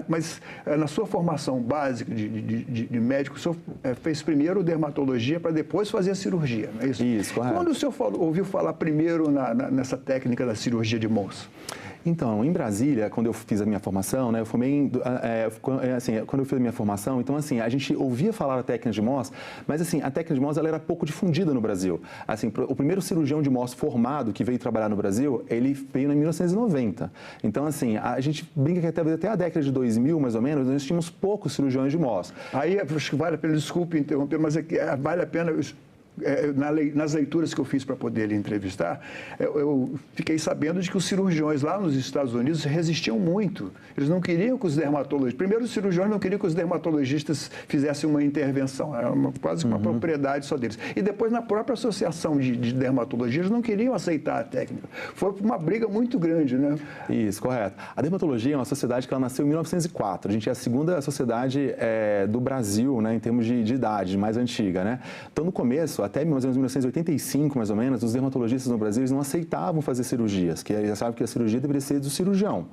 Mas na sua formação básica de médico, o senhor fez primeiro dermatologia para depois fazer a cirurgia, não é isso? Isso, correto. Quando o senhor ouviu falar primeiro nessa técnica da cirurgia de Moss? Então, em Brasília, quando eu fiz a minha formação, né, eu formei, quando eu fiz a minha formação, então, assim, a gente ouvia falar da técnica de Mohs, mas, assim, a técnica de Mohs, ela era pouco difundida no Brasil. Assim, o primeiro cirurgião de Mohs formado que veio trabalhar no Brasil, ele veio em 1990. Então, assim, a gente brinca que até a década de 2000, mais ou menos, nós tínhamos poucos cirurgiões de Mohs. Aí, acho que vale a pena, desculpe interromper, mas vale a pena... Nas leituras que eu fiz para poder lhe entrevistar, eu fiquei sabendo de que os cirurgiões lá nos Estados Unidos resistiam muito. Eles não queriam que os dermatologistas... Primeiro, os cirurgiões não queriam que os dermatologistas fizessem uma intervenção. Era quase uma propriedade só deles. E depois, na própria associação de dermatologia, eles não queriam aceitar a técnica. Foi uma briga muito grande, né? Isso, correto. A dermatologia é uma sociedade que ela nasceu em 1904. A gente é a segunda sociedade do Brasil, né, em termos de idade, mais antiga, né? Então, no começo, até mais ou menos 1985, mais ou menos, os dermatologistas no Brasil eles não aceitavam fazer cirurgias, que já sabe que a cirurgia deveria ser do cirurgião.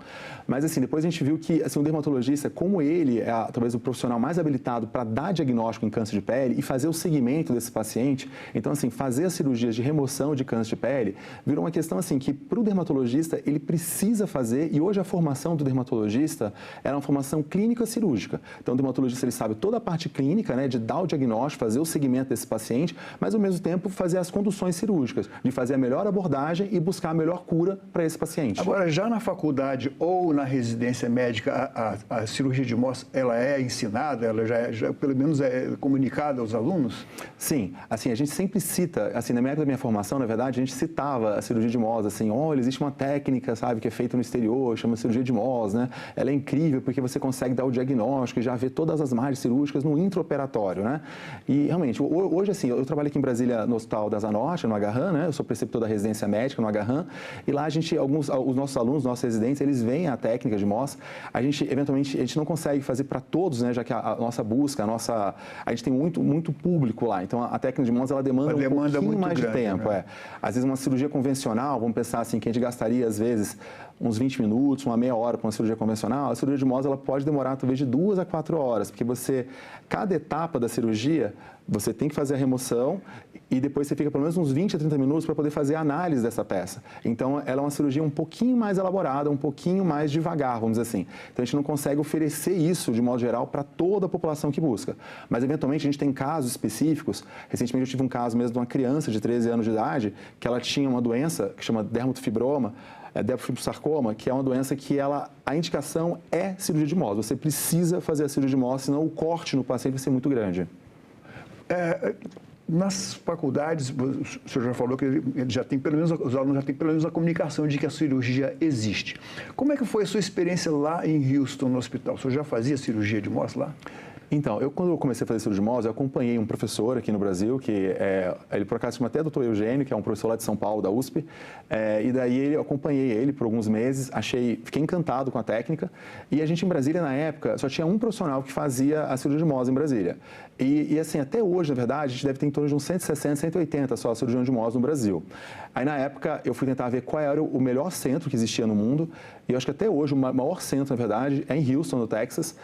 Mas, assim, depois a gente viu que, assim, o dermatologista, como ele é talvez o profissional mais habilitado para dar diagnóstico em câncer de pele e fazer o segmento desse paciente, então, assim, fazer as cirurgias de remoção de câncer de pele virou uma questão, assim, que para o dermatologista ele precisa fazer, e hoje a formação do dermatologista é uma formação clínica cirúrgica. Então, o dermatologista ele sabe toda a parte clínica, né, de dar o diagnóstico, fazer o segmento desse paciente, mas ao mesmo tempo fazer as conduções cirúrgicas, de fazer a melhor abordagem e buscar a melhor cura para esse paciente. Agora, já na faculdade ou na residência médica, a cirurgia de Mohs, ela é ensinada, ela já pelo menos é comunicada aos alunos? Sim, assim, a gente sempre cita, assim, na época da minha formação, na verdade, a gente citava a cirurgia de Mohs, assim, olha, existe uma técnica, sabe, que é feita no exterior, chama cirurgia de Mohs, né? Ela é incrível porque você consegue dar o diagnóstico e já ver todas as margens cirúrgicas no intraoperatório, né? E, realmente, hoje, assim, eu trabalho aqui em Brasília no Hospital da Zanorte, no Agarran, né? Eu sou preceptor da residência médica no Agarran, e lá a gente, os nossos alunos, os nossos residentes, eles veem a técnica de Mohs. A gente, eventualmente, a gente não consegue fazer para todos, né? Já que a nossa busca, a gente tem muito público lá, então a técnica de Mohs, ela demanda um pouquinho mais de tempo, né? Às vezes uma cirurgia convencional, vamos pensar assim, que a gente gastaria, às vezes, uns 20 minutos, uma meia hora para uma cirurgia convencional, a cirurgia de Mohs, ela pode demorar talvez de 2 a 4 horas, porque cada etapa da cirurgia, você tem que fazer a remoção e depois você fica pelo menos uns 20 a 30 minutos para poder fazer a análise dessa peça. Então, ela é uma cirurgia um pouquinho mais elaborada, um pouquinho mais devagar, vamos dizer assim. Então, a gente não consegue oferecer isso, de modo geral, para toda a população que busca. Mas, eventualmente, a gente tem casos específicos. Recentemente, eu tive um caso mesmo de uma criança de 13 anos de idade que ela tinha uma doença que chama dermatofibroma, dermatofibrosarcoma, que é uma doença que a indicação é cirurgia de Mohs. Você precisa fazer a cirurgia de Mohs, senão o corte no paciente vai ser muito grande. Nas faculdades, o senhor já falou que os alunos já têm pelo menos a comunicação de que a cirurgia existe. Como é que foi a sua experiência lá em Houston, no hospital? O senhor já fazia cirurgia de Mohs lá? Então, quando eu comecei a fazer cirurgia de Mohs, eu acompanhei um professor aqui no Brasil, que ele por acaso chama até Dr. Eugênio, que é um professor lá de São Paulo, da USP, e daí eu acompanhei ele por alguns meses, fiquei encantado com a técnica, e a gente em Brasília, na época, só tinha um profissional que fazia a cirurgia de Mohs em Brasília. E assim, até hoje, na verdade, a gente deve ter em torno de uns 160, 180 só cirurgiões de Mohs no Brasil. Aí, na época, eu fui tentar ver qual era o melhor centro que existia no mundo, e eu acho que até hoje o maior centro, na verdade, é em Houston, no Texas.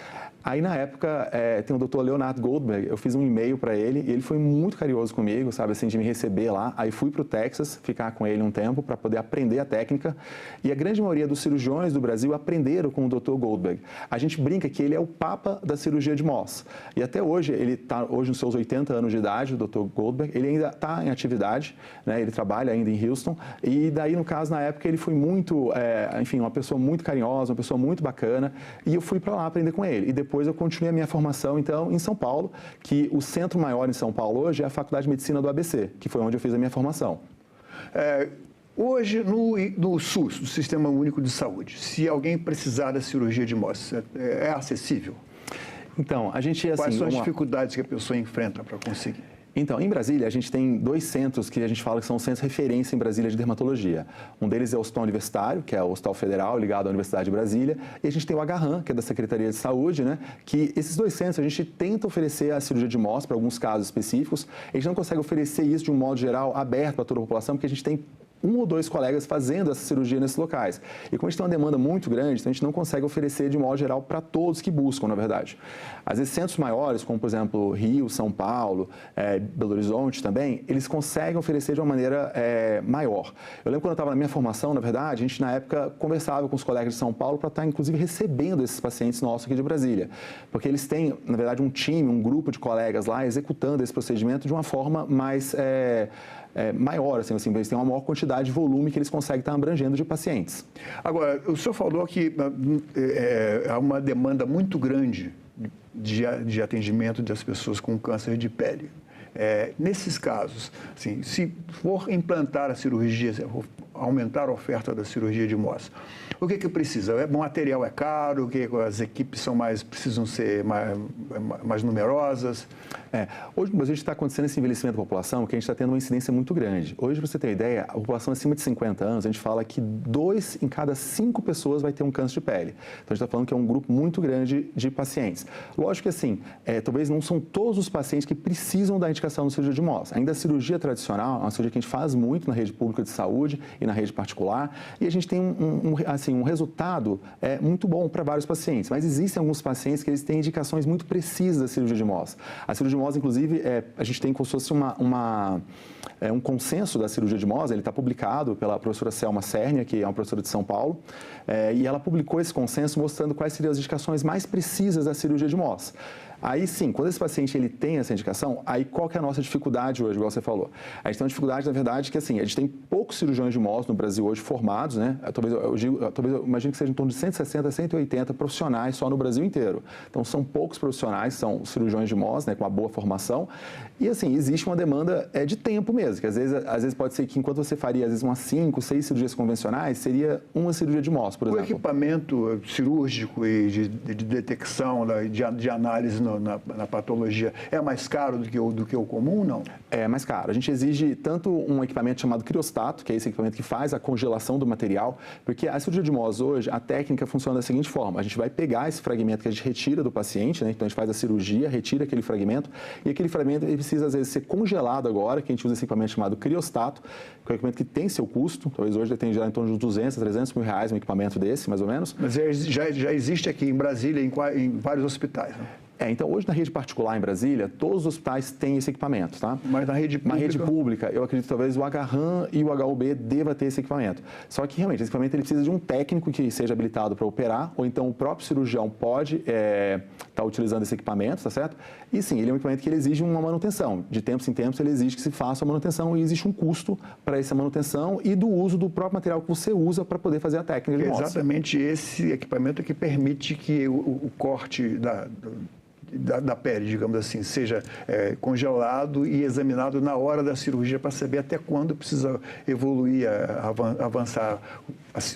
Aí, na época, tem o Dr. Leonard Goldberg, eu fiz um e-mail para ele e ele foi muito carinhoso comigo, sabe, assim, de me receber lá. Aí fui para o Texas, ficar com ele um tempo para poder aprender a técnica. E a grande maioria dos cirurgiões do Brasil aprenderam com o Dr. Goldberg. A gente brinca que ele é o papa da cirurgia de Mohs. E até hoje, ele está hoje nos seus 80 anos de idade, o Dr. Goldberg, ele ainda está em atividade, né, ele trabalha ainda em Houston. E daí, no caso, na época, ele foi muito, enfim, uma pessoa muito carinhosa, uma pessoa muito bacana. E eu fui para lá aprender com ele. E depois eu continuei a minha formação, então, em São Paulo, que o centro maior em São Paulo hoje é a Faculdade de Medicina do ABC, que foi onde eu fiz a minha formação. Hoje, no SUS, do Sistema Único de Saúde, se alguém precisar da cirurgia de Mohs, é acessível? Então, a gente... Assim, quais são as dificuldades que a pessoa enfrenta para conseguir? Então, em Brasília, a gente tem 2 centros que a gente fala que são centros de referência em Brasília de dermatologia. Um deles é o Hospital Universitário, que é o Hospital Federal ligado à Universidade de Brasília, e a gente tem o Agarran, que é da Secretaria de Saúde, né? Que esses 2 centros a gente tenta oferecer a cirurgia de Mohs para alguns casos específicos. A gente não consegue oferecer isso de um modo geral aberto para toda a população, porque a gente tem um ou dois colegas fazendo essa cirurgia nesses locais. E como a gente tem uma demanda muito grande, então a gente não consegue oferecer de modo geral para todos que buscam, na verdade. Às vezes, centros maiores, como por exemplo Rio, São Paulo, Belo Horizonte também, eles conseguem oferecer de uma maneira maior. Eu lembro quando eu estava na minha formação, na verdade, a gente na época conversava com os colegas de São Paulo para estar inclusive recebendo esses pacientes nossos aqui de Brasília. Porque eles têm, na verdade, um time, um grupo de colegas lá executando esse procedimento de uma forma mais maior, assim, eles têm uma maior quantidade de volume que eles conseguem estar abrangendo de pacientes. Agora, o senhor falou que há uma demanda muito grande de atendimento das pessoas com câncer de pele. Nesses casos, assim, se for implantar a cirurgia, aumentar a oferta da cirurgia de Mohs, o que precisa? O material é caro? As equipes precisam ser mais numerosas? Hoje no Brasil está acontecendo esse envelhecimento da população, que a gente está tendo uma incidência muito grande. Hoje, para você ter uma ideia, a população acima de 50 anos, a gente fala que 2 em cada 5 pessoas vai ter um câncer de pele. Então, a gente está falando que é um grupo muito grande de pacientes. Lógico que, assim, talvez não são todos os pacientes que precisam da indicação de cirurgia de Mohs. Ainda a cirurgia tradicional é uma cirurgia que a gente faz muito na rede pública de saúde e na rede particular, e a gente tem um resultado muito bom para vários pacientes. Mas existem alguns pacientes que eles têm indicações muito precisas da cirurgia de Mohs. A cirurgia de Mohs, inclusive, a gente tem como se fosse um consenso da cirurgia de Mohs, ele está publicado pela professora Selma Cernia, que é uma professora de São Paulo, e ela publicou esse consenso mostrando quais seriam as indicações mais precisas da cirurgia de Mohs. Aí sim, quando esse paciente ele tem essa indicação, aí qual que é a nossa dificuldade hoje, igual você falou? A gente tem uma dificuldade, na verdade, que assim, a gente tem poucos cirurgiões de Mohs no Brasil hoje formados, né? Talvez eu imagino que seja em torno de 160, 180 profissionais só no Brasil inteiro. Então, são poucos profissionais, são cirurgiões de Mohs, né, com uma boa formação. E assim, existe uma demanda de tempo mesmo, que às vezes pode ser que enquanto você faria, às vezes, umas 5, 6 cirurgias convencionais, seria uma cirurgia de Mohs, por exemplo. O equipamento cirúrgico e de detecção, de análise na patologia é mais caro do que o comum, não? É mais caro. A gente exige tanto um equipamento chamado criostato, que é esse equipamento que faz a congelação do material, porque a cirurgia de Mohs hoje, a técnica funciona da seguinte forma: a gente vai pegar esse fragmento que a gente retira do paciente, né? Então a gente faz a cirurgia, retira aquele fragmento, e aquele fragmento ele precisa às vezes ser congelado agora, que a gente usa esse equipamento chamado criostato, que é um equipamento que tem seu custo, talvez hoje ele tenha já em torno de 200, 300 mil reais um equipamento desse, mais ou menos. Mas já existe aqui em Brasília, em vários hospitais, né? Então, hoje na rede particular em Brasília, todos os hospitais têm esse equipamento, tá? Mas na rede pública? Na rede pública, eu acredito que talvez o HRAM e o HUB deva ter esse equipamento. Só que, realmente, esse equipamento ele precisa de um técnico que seja habilitado para operar, ou então o próprio cirurgião pode estar utilizando esse equipamento, tá certo? E sim, ele é um equipamento que ele exige uma manutenção. De tempos em tempos, ele exige que se faça a manutenção e existe um custo para essa manutenção e do uso do próprio material que você usa para poder fazer a técnica de Mohs. Exatamente esse equipamento que permite que o corte da pele, digamos assim, seja congelado e examinado na hora da cirurgia para saber até quando precisa evoluir, avançar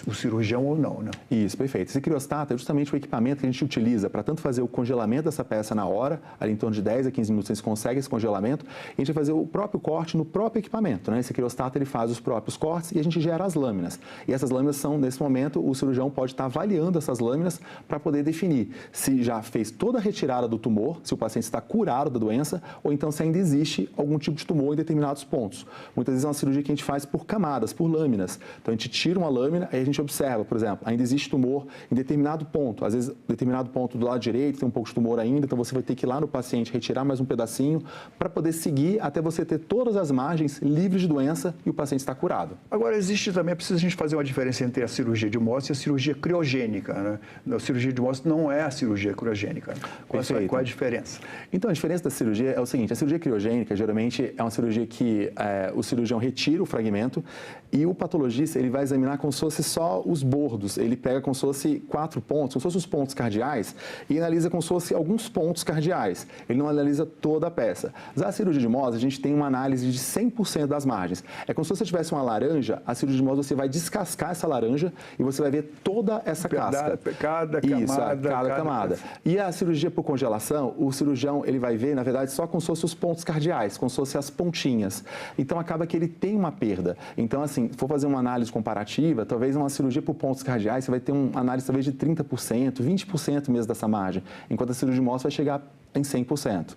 o cirurgião ou não, né? Isso, perfeito. Esse criostato é justamente o equipamento que a gente utiliza para tanto fazer o congelamento dessa peça na hora, ali em torno de 10 a 15 minutos você consegue esse congelamento, e a gente vai fazer o próprio corte no próprio equipamento, né? Esse criostato ele faz os próprios cortes e a gente gera as lâminas. E essas lâminas são, nesse momento, o cirurgião pode estar avaliando essas lâminas para poder definir se já fez toda a retirada do tumor, se o paciente está curado da doença, ou então se ainda existe algum tipo de tumor em determinados pontos. Muitas vezes é uma cirurgia que a gente faz por camadas, por lâminas. Então a gente tira uma lâmina, aí a gente observa, por exemplo, ainda existe tumor em determinado ponto. Às vezes, determinado ponto do lado direito tem um pouco de tumor ainda, então você vai ter que ir lá no paciente retirar mais um pedacinho para poder seguir até você ter todas as margens livres de doença e o paciente está curado. Agora, existe também, precisa a gente fazer uma diferença entre a cirurgia de Mohs e a cirurgia criogênica, né? A cirurgia de Mohs não é a cirurgia criogênica. Qual é a diferença? Então, a diferença da cirurgia é o seguinte: a cirurgia criogênica, geralmente, é uma cirurgia que o cirurgião retira o fragmento e o patologista ele vai examinar como se fosse só os bordos. Ele pega como se fosse 4 pontos, como se fossem os pontos cardeais, e analisa como se fosse alguns pontos cardeais. Ele não analisa toda a peça. Já a cirurgia de Mohs, a gente tem uma análise de 100% das margens. É como se você tivesse uma laranja, a cirurgia de Mohs você vai descascar essa laranja e você vai ver toda essa casca. Cada camada. Cada camada. E a cirurgia por congelação, o cirurgião ele vai ver, na verdade, só como se fossem os pontos cardeais, como se fossem as pontinhas. Então, acaba que ele tem uma perda. Então, assim, se for fazer uma análise comparativa, talvez uma cirurgia por pontos cardeais, você vai ter uma análise talvez de 30%, 20% mesmo dessa margem, enquanto a cirurgia de Mohs vai chegar em 100%.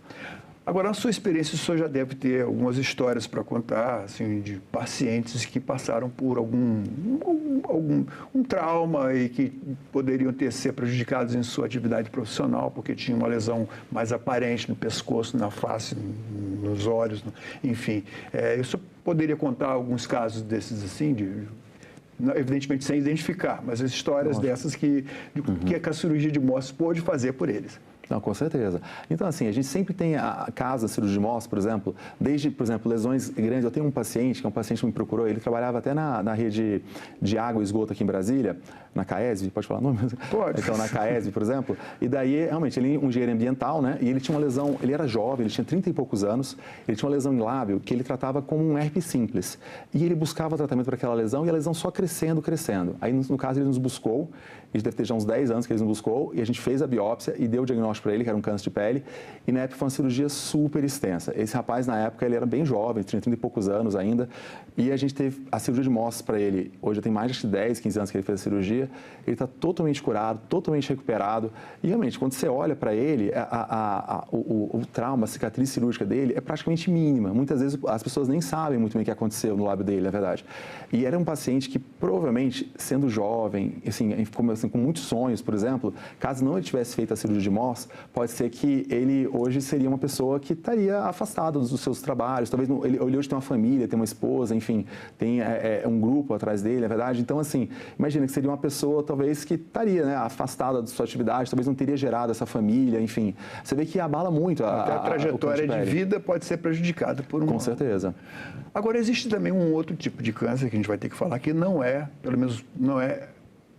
Agora, na sua experiência, o senhor já deve ter algumas histórias para contar, assim, de pacientes que passaram por algum trauma e que poderiam ser prejudicados em sua atividade profissional, porque tinham uma lesão mais aparente no pescoço, na face, nos olhos, enfim. O senhor poderia contar alguns casos desses, assim, evidentemente sem identificar, mas as histórias dessas que a cirurgia de Mohs pôde fazer por eles? Não, com certeza. Então, assim, a gente sempre tem a casa, a cirurgia de Mohs, por exemplo, desde, por exemplo, lesões grandes. Eu tenho um paciente, que é um paciente que me procurou, ele trabalhava até na rede de água e esgoto aqui em Brasília, na CAESB, pode falar o nome? Pode. Então, na CAESB, por exemplo, e daí, realmente, ele é um engenheiro ambiental, né, e ele tinha uma lesão, ele era jovem, ele tinha 30 e poucos anos, ele tinha uma lesão em lábio que ele tratava como um herpes simples. E ele buscava tratamento para aquela lesão e a lesão só crescendo, crescendo. Aí, no caso, ele nos buscou, ele deve ter já uns 10 anos que ele nos buscou, e a gente fez a biópsia e deu o diagnóstico para ele, que era um câncer de pele, e na época foi uma cirurgia super extensa. Esse rapaz, na época, ele era bem jovem, tinha 30 e poucos anos ainda, e a gente teve a cirurgia de Mohs para ele. Hoje já tem mais de 10, 15 anos que ele fez a cirurgia, ele está totalmente curado, totalmente recuperado, e realmente, quando você olha para ele, o trauma, a cicatriz cirúrgica dele é praticamente mínima. Muitas vezes as pessoas nem sabem muito bem o que aconteceu no lábio dele, na verdade. E era um paciente que, provavelmente, sendo jovem, assim, com muitos sonhos, por exemplo, caso não ele tivesse feito a cirurgia de Mohs, pode ser que ele hoje seria uma pessoa que estaria afastada dos seus trabalhos, talvez ele hoje tem uma família, tem uma esposa, enfim, tem um grupo atrás dele, na verdade. Então, assim, imagina que seria uma pessoa, talvez, que estaria, né, afastada da sua atividade, talvez não teria gerado essa família, enfim. Você vê que abala muito a trajetória de vida pode ser prejudicada por um... Com certeza. Agora, existe também um outro tipo de câncer que a gente vai ter que falar que não é, pelo menos não é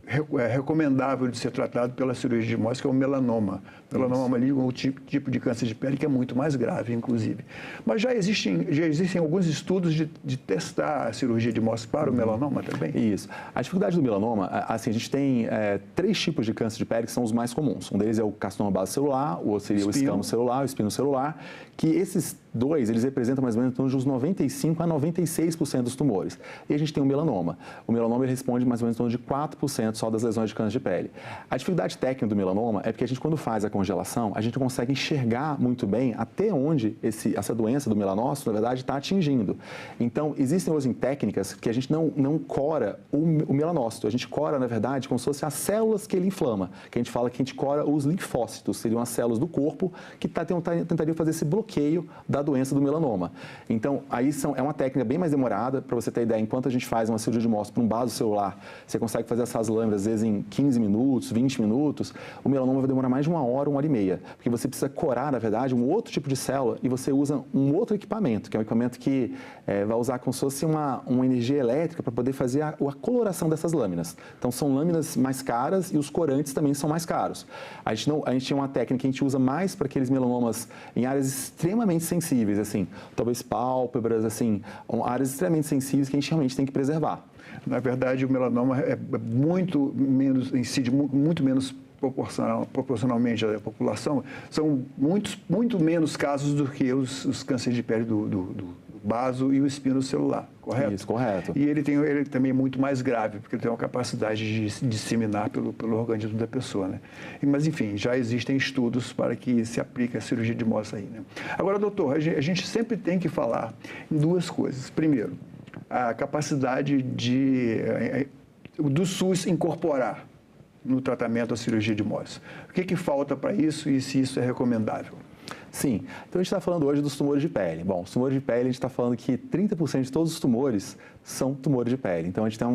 recomendável de ser tratado pela cirurgia de Mohs, que é o melanoma. Melanoma é um tipo de câncer de pele que é muito mais grave, inclusive. Mas já existem alguns estudos de testar a cirurgia de Mohs para o melanoma também? Isso. A dificuldade do melanoma, assim, a gente tem 3 tipos de câncer de pele que são os mais comuns. Um deles é o carcinoma base celular, o outro seria o escamo celular, o espino celular, que esses dois, eles representam mais ou menos uns 95% a 96% dos tumores. E a gente tem o melanoma. O melanoma ele responde mais ou menos em torno de 4% só das lesões de câncer de pele. A dificuldade técnica do melanoma é porque a gente, quando faz a congelação, a gente não consegue enxergar muito bem até onde essa doença do melanócito, na verdade, está atingindo. Então, existem hoje técnicas que a gente não cora o melanócito. A gente cora, na verdade, como se fossem as células que ele inflama. Que a gente fala que a gente cora os linfócitos, seriam as células do corpo que tentariam fazer esse bloqueio da doença do melanoma. Então, aí é uma técnica bem mais demorada. Para você ter ideia, enquanto a gente faz uma cirurgia de Mohs para um vaso celular, você consegue fazer essas lâminas, às vezes, em 15 minutos, 20 minutos. O melanoma vai demorar mais de 1 hora, 1 hora e meia. Porque você precisa corar, na verdade, um outro tipo de célula e você usa um outro equipamento, que é um equipamento que vai usar como se fosse uma energia elétrica para poder fazer a coloração dessas lâminas. Então, são lâminas mais caras e os corantes também são mais caros. A gente tem uma técnica que a gente usa mais para aqueles melanomas em áreas extremamente sensíveis, assim, talvez pálpebras, assim, áreas extremamente sensíveis que a gente realmente tem que preservar. Na verdade, o melanoma é muito menos, incide muito menos proporcionalmente à população, são muito menos casos do que os cânceres de pele do baso e o espino celular, correto? Isso, correto. E ele também é muito mais grave, porque ele tem uma capacidade de se disseminar pelo organismo da pessoa, né? Mas, enfim, já existem estudos para que se aplique a cirurgia de Mohs aí, né? Agora, doutor, a gente sempre tem que falar em 2 coisas. Primeiro, a capacidade do SUS incorporar no tratamento a cirurgia de Mohs. O que falta para isso e se isso é recomendável? Sim. Então, a gente está falando hoje dos tumores de pele. Bom, os tumores de pele, a gente está falando que 30% de todos os tumores são tumores de pele. Então, a gente tem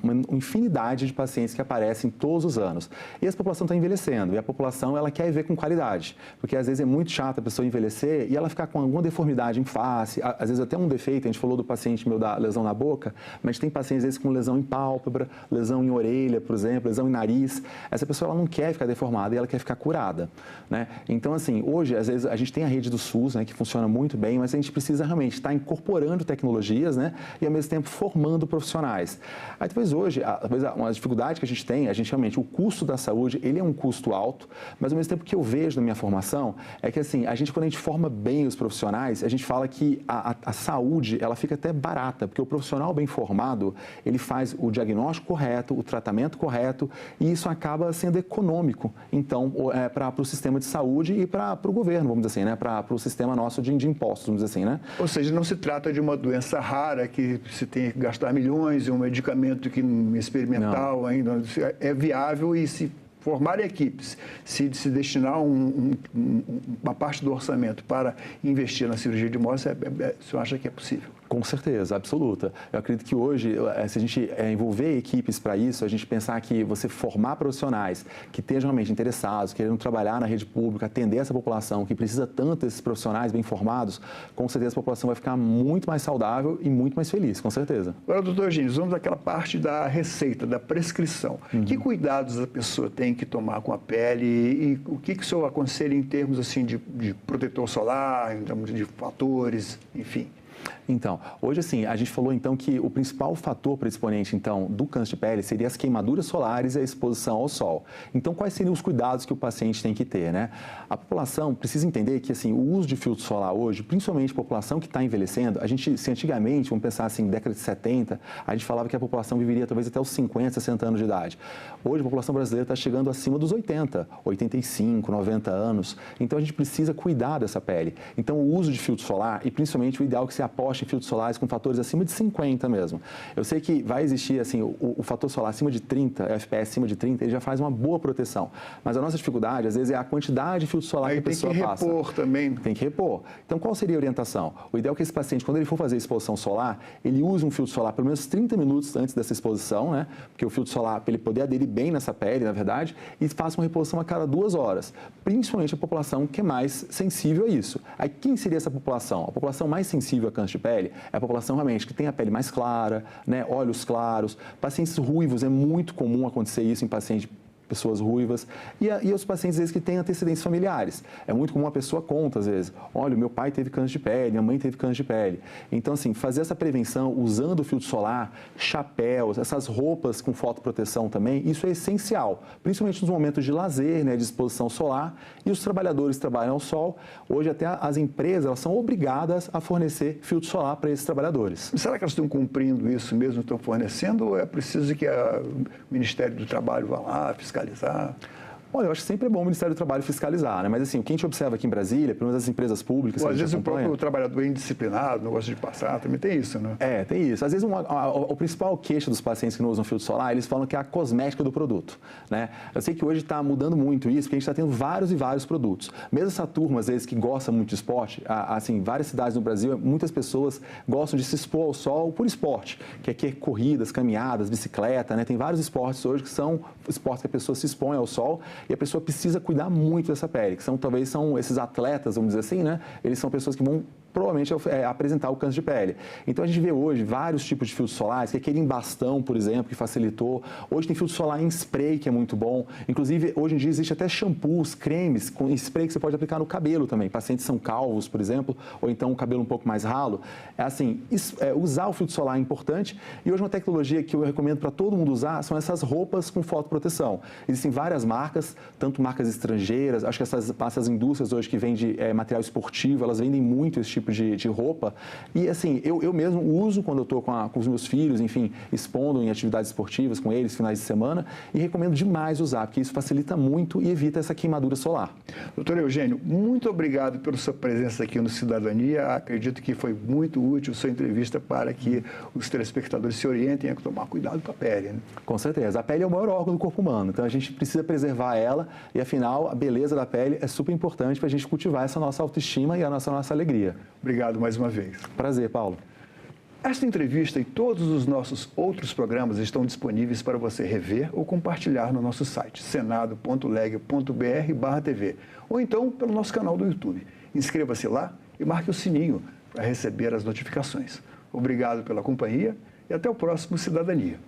uma infinidade de pacientes que aparecem todos os anos. E essa população está envelhecendo. E a população, ela quer ver com qualidade. Porque, às vezes, é muito chato a pessoa envelhecer e ela ficar com alguma deformidade em face, às vezes até um defeito. A gente falou do paciente meu da lesão na boca, mas tem pacientes, às vezes, com lesão em pálpebra, lesão em orelha, por exemplo, lesão em nariz. Essa pessoa, ela não quer ficar deformada e ela quer ficar curada, né? Então, assim, hoje, às vezes, a gente tem a rede do SUS, né, que funciona muito bem, mas a gente precisa realmente estar incorporando tecnologias, né, e ao mesmo tempo formando profissionais. Aí talvez hoje, uma dificuldade que a gente tem, realmente, o custo da saúde, ele é um custo alto, mas ao mesmo tempo que eu vejo na minha formação, é que assim, quando a gente forma bem os profissionais, a gente fala que a saúde, ela fica até barata, porque o profissional bem formado, ele faz o diagnóstico correto, o tratamento correto, e isso acaba sendo econômico, então, para o sistema de saúde e para o governo. retorno, vamos dizer assim, né, para o sistema nosso de impostos, vamos dizer assim, né? Ou seja, não se trata de uma doença rara que se tem que gastar milhões em um medicamento que experimental ainda é viável e se formar equipes, se destinar uma parte do orçamento para investir na cirurgia de mão, você acha que é possível? Com certeza, absoluta. Eu acredito que hoje, se a gente envolver equipes para isso, a gente pensar que você formar profissionais que estejam realmente interessados, querendo trabalhar na rede pública, atender essa população que precisa tanto desses profissionais bem formados, com certeza a população vai ficar muito mais saudável e muito mais feliz, com certeza. Agora, doutor Eugênio, vamos àquela parte da receita, da prescrição. Que cuidados a pessoa tem que tomar com a pele e o que o senhor aconselha em termos assim, de protetor solar, em termos de fatores, enfim? Então, hoje assim, a gente falou então que o principal fator predisponente então do câncer de pele seria as queimaduras solares e a exposição ao sol. Então, quais seriam os cuidados que o paciente tem que ter, né? A população precisa entender que assim, o uso de filtro solar hoje, principalmente a população que está envelhecendo, se antigamente, vamos pensar assim, década de 70, a gente falava que a população viveria talvez até os 50, 60 anos de idade. Hoje a população brasileira está chegando acima dos 80, 85, 90 anos. Então, a gente precisa cuidar dessa pele. Então, o uso de filtro solar e principalmente o ideal é que você aposte em filtros solares com fatores acima de 50 mesmo. Eu sei que vai existir assim, o fator solar acima de 30, FPS acima de 30, ele já faz uma boa proteção. Mas a nossa dificuldade, às vezes, é a quantidade de filtro solar que a pessoa passa. Tem que repor também. Tem que repor. Então, qual seria a orientação? O ideal é que esse paciente, quando ele for fazer exposição solar, ele use um filtro solar pelo menos 30 minutos antes dessa exposição, né? Porque o filtro solar, para ele poder aderir bem nessa pele, na verdade, e faça uma reposição a cada 2 horas. Principalmente a população que é mais sensível a isso. Aí, quem seria essa população? A população mais sensível a câncer de pele é a população realmente que tem a pele mais clara, né, olhos claros, pacientes ruivos, é muito comum acontecer isso em pacientes pessoas ruivas, e os pacientes, às vezes, que têm antecedentes familiares. É muito comum a pessoa conta, às vezes, olha, meu pai teve câncer de pele, minha mãe teve câncer de pele. Então, assim, fazer essa prevenção usando o filtro solar, chapéus, essas roupas com fotoproteção também, isso é essencial, principalmente nos momentos de lazer, né, de exposição solar, e os trabalhadores que trabalham ao sol, hoje até as empresas, elas são obrigadas a fornecer filtro solar para esses trabalhadores. Será que elas estão cumprindo isso mesmo, estão fornecendo, ou é preciso que o Ministério do Trabalho vá lá fiscalizar? Olha, eu acho que sempre é bom o Ministério do Trabalho fiscalizar, né? Mas assim, o que a gente observa aqui em Brasília, pelo menos as empresas públicas... Às vezes o próprio trabalhador é indisciplinado, não gosta de passar, também tem isso, né? É, tem isso. Às vezes o principal queixa dos pacientes que não usam filtro solar, eles falam que é a cosmética do produto, né? Eu sei que hoje está mudando muito isso, porque a gente está tendo vários e vários produtos. Mesmo essa turma, às vezes, que gosta muito de esporte, assim, várias cidades no Brasil, muitas pessoas gostam de se expor ao sol por esporte, que é corridas, caminhadas, bicicleta, né? Tem vários esportes hoje que são esportes que a pessoa se expõe ao sol e a pessoa precisa cuidar muito dessa pele, que talvez são esses atletas, vamos dizer assim, né? Eles são pessoas que vão provavelmente apresentar o câncer de pele. Então, a gente vê hoje vários tipos de filtros solares, que é aquele em bastão, por exemplo, que facilitou. Hoje tem filtro solar em spray, que é muito bom. Inclusive, hoje em dia existe até shampoos, cremes com spray que você pode aplicar no cabelo também. Pacientes são calvos, por exemplo, ou então um cabelo um pouco mais ralo. É assim, usar o filtro solar é importante. E hoje uma tecnologia que eu recomendo para todo mundo usar são essas roupas com fotoproteção. Existem várias marcas, tanto marcas estrangeiras, acho que essas indústrias hoje que vendem material esportivo, elas vendem muito esse tipo de roupa. E assim, eu mesmo uso quando eu estou com os meus filhos, enfim, expondo em atividades esportivas com eles, finais de semana, e recomendo demais usar, porque isso facilita muito e evita essa queimadura solar. Doutor Eugênio, muito obrigado pela sua presença aqui no Cidadania. Acredito que foi muito útil sua entrevista para que os telespectadores se orientem a tomar cuidado com a pele, né? Com certeza. A pele é o maior órgão do corpo humano, então a gente precisa preservar ela e, afinal, a beleza da pele é super importante para a gente cultivar essa nossa autoestima e a nossa alegria. Obrigado mais uma vez. Prazer, Paulo. Esta entrevista e todos os nossos outros programas estão disponíveis para você rever ou compartilhar no nosso site, senado.leg.br/tv, ou então pelo nosso canal do YouTube. Inscreva-se lá e marque o sininho para receber as notificações. Obrigado pela companhia e até o próximo Cidadania.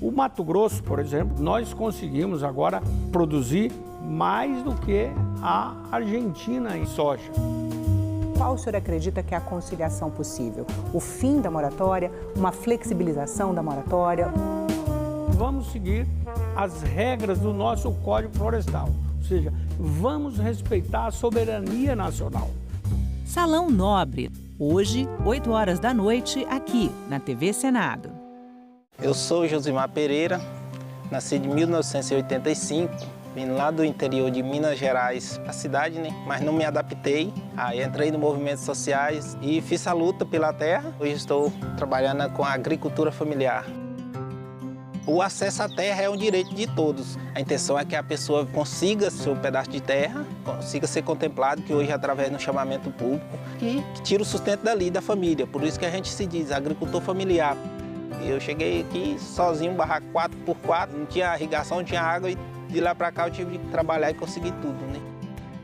O Mato Grosso, por exemplo, nós conseguimos agora produzir mais do que a Argentina em soja. Qual o senhor acredita que é a conciliação possível? O fim da moratória, uma flexibilização da moratória? Vamos seguir as regras do nosso Código Florestal, ou seja, vamos respeitar a soberania nacional. Salão Nobre, hoje, 8 horas da noite, aqui na TV Senado. Eu sou Josimar Pereira, nasci em 1985, vim lá do interior de Minas Gerais para a cidade, né? Mas não me adaptei. Aí entrei no movimentos sociais e fiz a luta pela terra. Hoje estou trabalhando com a agricultura familiar. O acesso à terra é um direito de todos. A intenção é que a pessoa consiga seu pedaço de terra, consiga ser contemplado, que hoje é através do chamamento público, e que tira o sustento dali, da família. Por isso que a gente se diz agricultor familiar. Eu cheguei aqui sozinho, barraco 4x4, não tinha irrigação, não tinha água, e de lá para cá eu tive que trabalhar e conseguir tudo, né?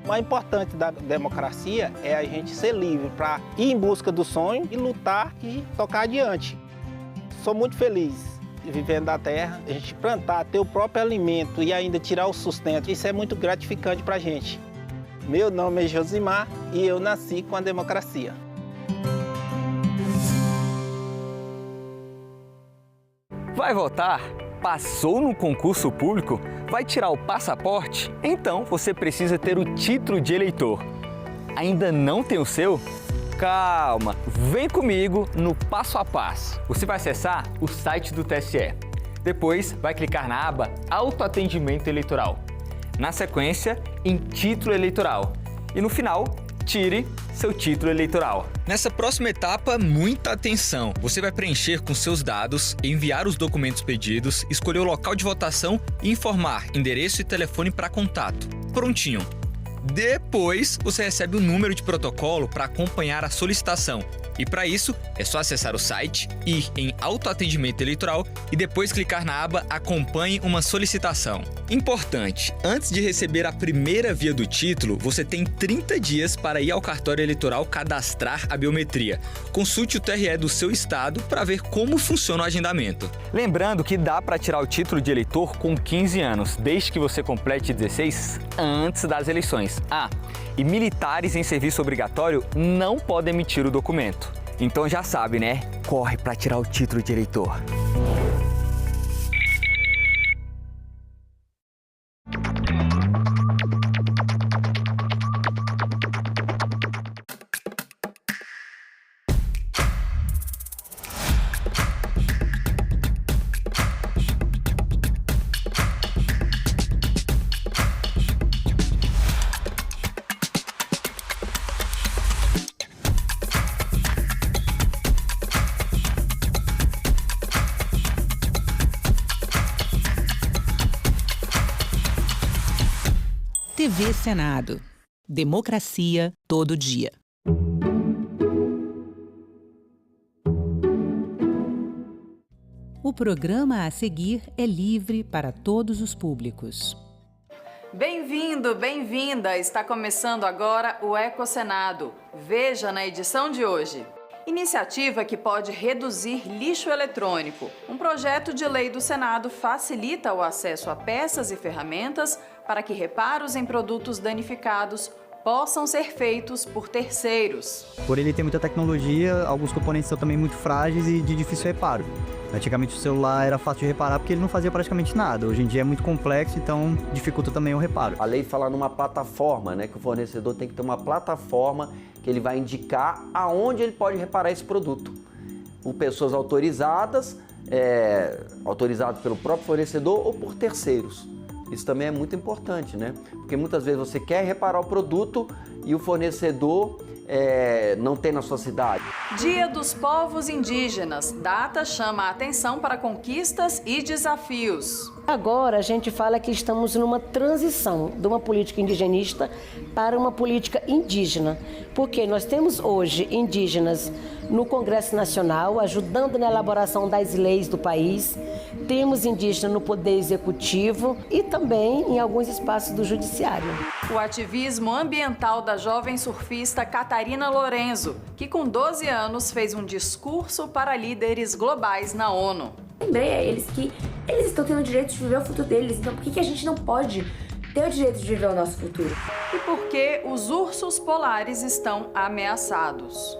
O mais importante da democracia é a gente ser livre para ir em busca do sonho e lutar e tocar adiante. Sou muito feliz vivendo da terra, a gente plantar, ter o próprio alimento e ainda tirar o sustento, isso é muito gratificante para a gente. Meu nome é Josimar e eu nasci com a democracia. Vai votar? Passou no concurso público? Vai tirar o passaporte? Então você precisa ter o título de eleitor. Ainda não tem o seu? Calma, vem comigo no passo a passo. Você vai acessar o site do TSE. Depois vai clicar na aba Autoatendimento Eleitoral. Na sequência, em Título Eleitoral. E no final, tire seu título eleitoral. Nessa próxima etapa, muita atenção. Você vai preencher com seus dados, enviar os documentos pedidos, escolher o local de votação e informar endereço e telefone para contato. Prontinho. Depois, você recebe o número de protocolo para acompanhar a solicitação. E para isso, é só acessar o site, ir em Autoatendimento Eleitoral e depois clicar na aba Acompanhe uma solicitação. Importante, antes de receber a primeira via do título, você tem 30 dias para ir ao cartório eleitoral cadastrar a biometria. Consulte o TRE do seu estado para ver como funciona o agendamento. Lembrando que dá para tirar o título de eleitor com 15 anos, desde que você complete 16 antes das eleições. E militares em serviço obrigatório não podem emitir o documento. Então já sabe, né? Corre para tirar o título de eleitor. TV Senado. Democracia todo dia. O programa a seguir é livre para todos os públicos. Bem-vindo, bem-vinda! Está começando agora o EcoSenado. Veja na edição de hoje. Iniciativa que pode reduzir lixo eletrônico. Um projeto de lei do Senado facilita o acesso a peças e ferramentas para que reparos em produtos danificados possam ser feitos por terceiros. Por ele ter muita tecnologia, alguns componentes são também muito frágeis e de difícil reparo. Antigamente o celular era fácil de reparar porque ele não fazia praticamente nada. Hoje em dia é muito complexo, então dificulta também o reparo. A lei fala numa plataforma, né, que o fornecedor tem que ter uma plataforma que ele vai indicar aonde ele pode reparar esse produto. Por pessoas autorizadas, autorizadas pelo próprio fornecedor ou por terceiros. Isso também é muito importante, né? Porque muitas vezes você quer reparar o produto e o fornecedor não tem na sua cidade. Dia dos Povos Indígenas. Data chama a atenção para conquistas e desafios. Agora a gente fala que estamos numa transição de uma política indigenista para uma política indígena. Porque nós temos hoje indígenas no Congresso Nacional, ajudando na elaboração das leis do país. Temos indígenas no Poder Executivo e também em alguns espaços do Judiciário. O ativismo ambiental da jovem surfista Catarina Lorenzo, que com 12 anos fez um discurso para líderes globais na ONU. Lembrei a eles que eles estão tendo o direito de viver o futuro deles, então por que a gente não pode tem o direito de viver o nosso futuro. E por que os ursos polares estão ameaçados?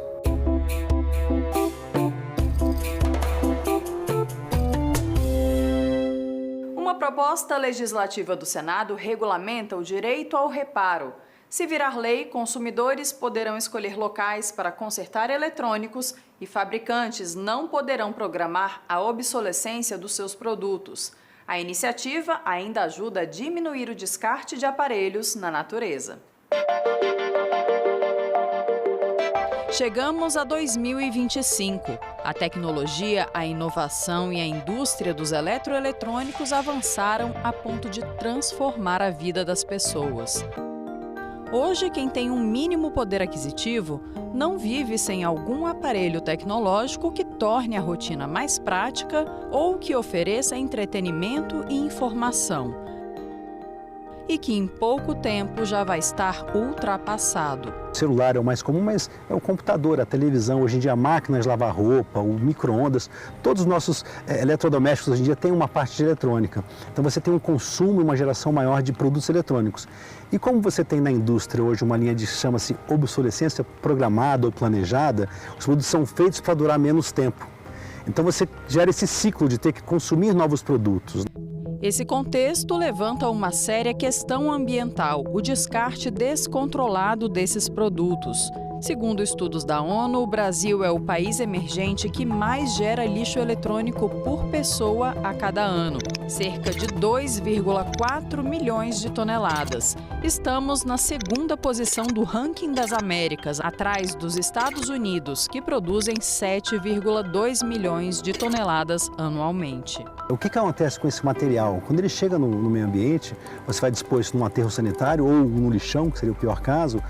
Uma proposta legislativa do Senado regulamenta o direito ao reparo. Se virar lei, consumidores poderão escolher locais para consertar eletrônicos e fabricantes não poderão programar a obsolescência dos seus produtos. A iniciativa ainda ajuda a diminuir o descarte de aparelhos na natureza. Chegamos a 2025. A tecnologia, a inovação e a indústria dos eletroeletrônicos avançaram a ponto de transformar a vida das pessoas. Hoje, quem tem um mínimo poder aquisitivo não vive sem algum aparelho tecnológico que torne a rotina mais prática ou que ofereça entretenimento e informação. E que em pouco tempo já vai estar ultrapassado. O celular é o mais comum, mas é o computador, a televisão, hoje em dia máquinas de lavar roupa, o micro-ondas, todos os nossos eletrodomésticos hoje em dia têm uma parte de eletrônica. Então você tem um consumo e uma geração maior de produtos eletrônicos. E como você tem na indústria hoje uma linha de chama-se obsolescência programada ou planejada, os produtos são feitos para durar menos tempo. Então você gera esse ciclo de ter que consumir novos produtos. Esse contexto levanta uma séria questão ambiental, o descarte descontrolado desses produtos. Segundo estudos da ONU, o Brasil é o país emergente que mais gera lixo eletrônico por pessoa a cada ano, cerca de 2,4 milhões de toneladas. Estamos na segunda posição do ranking das Américas, atrás dos Estados Unidos, que produzem 7,2 milhões de toneladas anualmente. O que acontece com esse material? Quando ele chega no meio ambiente, você vai dispor isso num aterro sanitário ou no lixão, que seria o pior caso,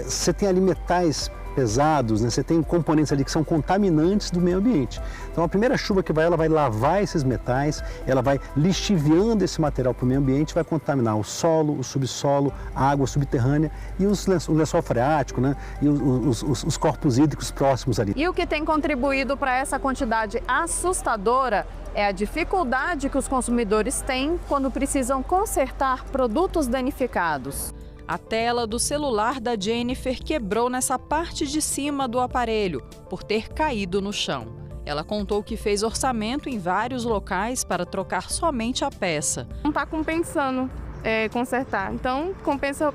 você tem ali metais pesados, né? Você tem componentes ali que são contaminantes do meio ambiente. Então a primeira chuva que vai, ela vai lavar esses metais, ela vai lixiviando esse material para o meio ambiente, vai contaminar o solo, o subsolo, a água subterrânea e o lençol freático, né? E os corpos hídricos próximos ali. E o que tem contribuído para essa quantidade assustadora é a dificuldade que os consumidores têm quando precisam consertar produtos danificados. A tela do celular da Jennifer quebrou nessa parte de cima do aparelho, por ter caído no chão. Ela contou que fez orçamento em vários locais para trocar somente a peça. Não está compensando consertar, então compensa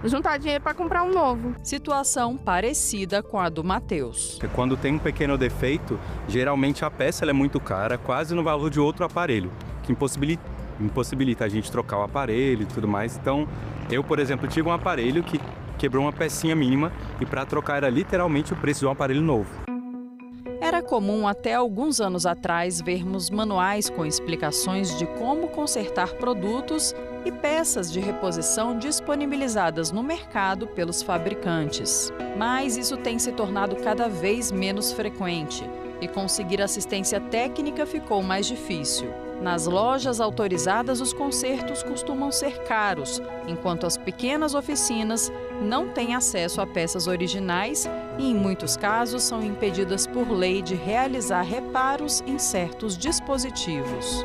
juntar dinheiro para comprar um novo. Situação parecida com a do Matheus. Quando tem um pequeno defeito, geralmente a peça ela é muito cara, quase no valor de outro aparelho, que impossibilita a gente trocar o aparelho e tudo mais. Então, eu, por exemplo, tive um aparelho que quebrou uma pecinha mínima e para trocar era literalmente o preço de um aparelho novo. Era comum até alguns anos atrás vermos manuais com explicações de como consertar produtos e peças de reposição disponibilizadas no mercado pelos fabricantes. Mas isso tem se tornado cada vez menos frequente e conseguir assistência técnica ficou mais difícil. Nas lojas autorizadas, os consertos costumam ser caros, enquanto as pequenas oficinas não têm acesso a peças originais e, em muitos casos, são impedidas por lei de realizar reparos em certos dispositivos.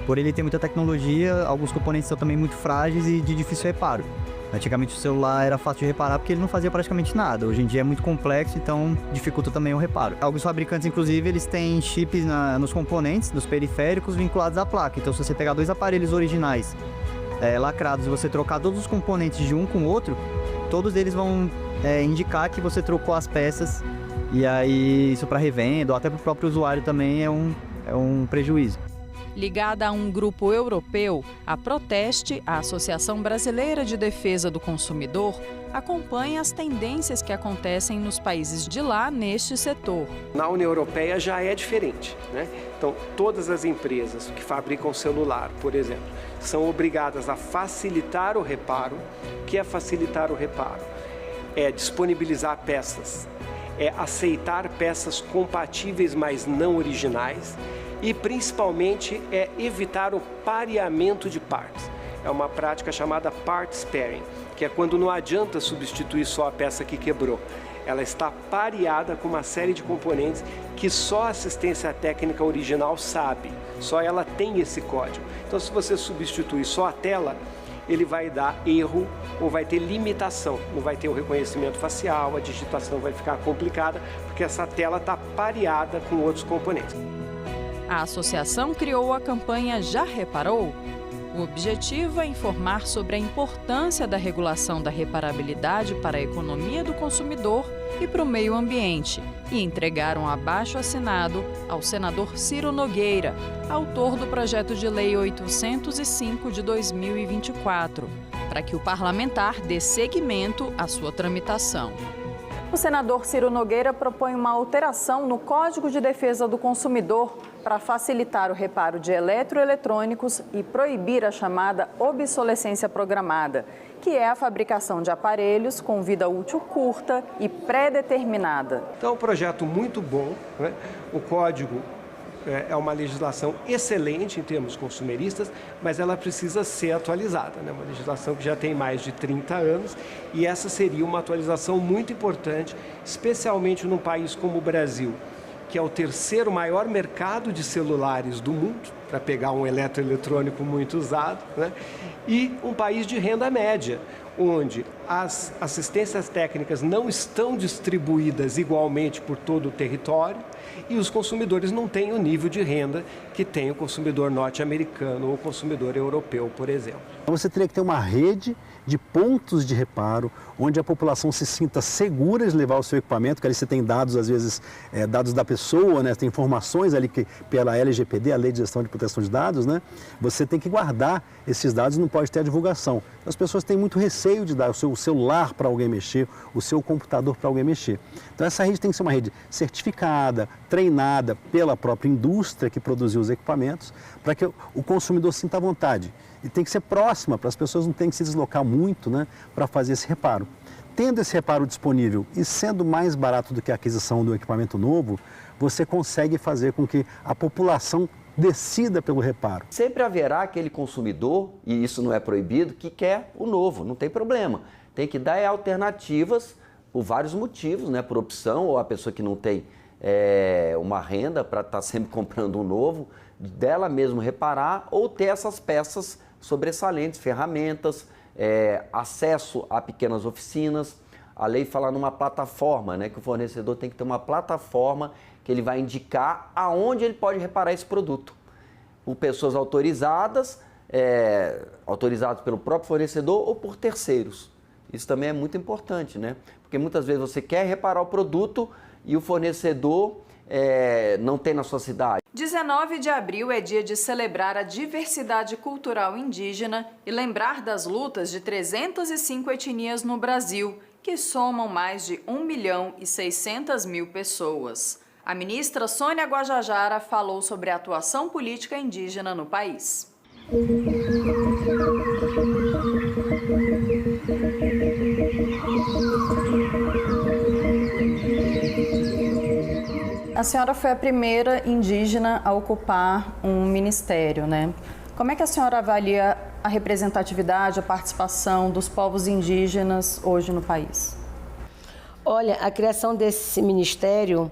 Por ele ter muita tecnologia, alguns componentes são também muito frágeis e de difícil reparo. Antigamente o celular era fácil de reparar porque ele não fazia praticamente nada. Hoje em dia é muito complexo, então dificulta também o reparo. Alguns fabricantes, inclusive, eles têm chips nos componentes, nos periféricos vinculados à placa. Então, se você pegar dois aparelhos originais lacrados e você trocar todos os componentes de um com o outro, todos eles vão indicar que você trocou as peças. E aí isso para revenda ou até para o próprio usuário também é um prejuízo. Ligada a um grupo europeu, a Proteste, a Associação Brasileira de Defesa do Consumidor, acompanha as tendências que acontecem nos países de lá neste setor. Na União Europeia já é diferente, né? Então, todas as empresas que fabricam celular, por exemplo, são obrigadas a facilitar o reparo. O que é facilitar o reparo? É disponibilizar peças, é aceitar peças compatíveis, mas não originais, e principalmente é evitar o pareamento de partes. É uma prática chamada part sparing, que é quando não adianta substituir só a peça que quebrou. ela está pareada com uma série de componentes que só a assistência técnica original sabe, só ela tem esse código. Então, se você substituir só a tela, ele vai dar erro ou vai ter limitação, não vai ter o reconhecimento facial, a digitação vai ficar complicada, porque essa tela está pareada com outros componentes. A associação criou a campanha Já Reparou? O objetivo é informar sobre a importância da regulação da reparabilidade para a economia do consumidor e para o meio ambiente e entregar um abaixo-assinado ao senador Ciro Nogueira, autor do projeto de lei 805 de 2024, para que o parlamentar dê seguimento à sua tramitação. O senador Ciro Nogueira propõe uma alteração no Código de Defesa do Consumidor para facilitar o reparo de eletroeletrônicos e proibir a chamada obsolescência programada, que é a fabricação de aparelhos com vida útil curta e pré-determinada. Então, é um projeto muito bom, né? O Código é uma legislação excelente em termos consumeristas, mas ela precisa ser atualizada, né? Uma legislação que já tem mais de 30 anos e essa seria uma atualização muito importante, especialmente num país como o Brasil, que é o terceiro maior mercado de celulares do mundo, para pegar um eletroeletrônico muito usado, né? E um país de renda média, onde as assistências técnicas não estão distribuídas igualmente por todo o território e os consumidores não têm o nível de renda que tem o consumidor norte-americano ou o consumidor europeu, por exemplo. Você teria que ter uma rede de pontos de reparo, onde a população se sinta segura de levar o seu equipamento, que ali você tem dados, às vezes, dados da pessoa, né? Tem informações ali que pela LGPD, a Lei de Gestão de Proteção de Dados, né? Você tem que guardar esses dados, não pode ter a divulgação. As pessoas têm muito receio de dar o seu celular para alguém mexer, o seu computador para alguém mexer. Então essa rede tem que ser uma rede certificada, treinada pela própria indústria que produziu os equipamentos, para que o consumidor sinta à vontade. E tem que ser próxima, para as pessoas não terem que se deslocar muito, né, para fazer esse reparo. Tendo esse reparo disponível e sendo mais barato do que a aquisição do equipamento novo, você consegue fazer com que a população decida pelo reparo. Sempre haverá aquele consumidor, e isso não é proibido, que quer o novo, não tem problema. Tem que dar alternativas por vários motivos, né, por opção, ou a pessoa que não tem uma renda para estar sempre comprando um novo, dela mesmo reparar ou ter essas peças sobressalentes, ferramentas, acesso a pequenas oficinas. A lei fala numa plataforma, né, que o fornecedor tem que ter uma plataforma que ele vai indicar aonde ele pode reparar esse produto. Por pessoas autorizadas, autorizadas pelo próprio fornecedor ou por terceiros. Isso também é muito importante, né? Porque muitas vezes você quer reparar o produto e o fornecedor não tem na sua cidade. 19 de abril é dia de celebrar a diversidade cultural indígena e lembrar das lutas de 305 etnias no Brasil, que somam mais de 1.600.000 pessoas. A ministra Sônia Guajajara falou sobre a atuação política indígena no país. A senhora foi a primeira indígena a ocupar um ministério, né? Como é que a senhora avalia a representatividade, a participação dos povos indígenas hoje no país? Olha, a criação desse ministério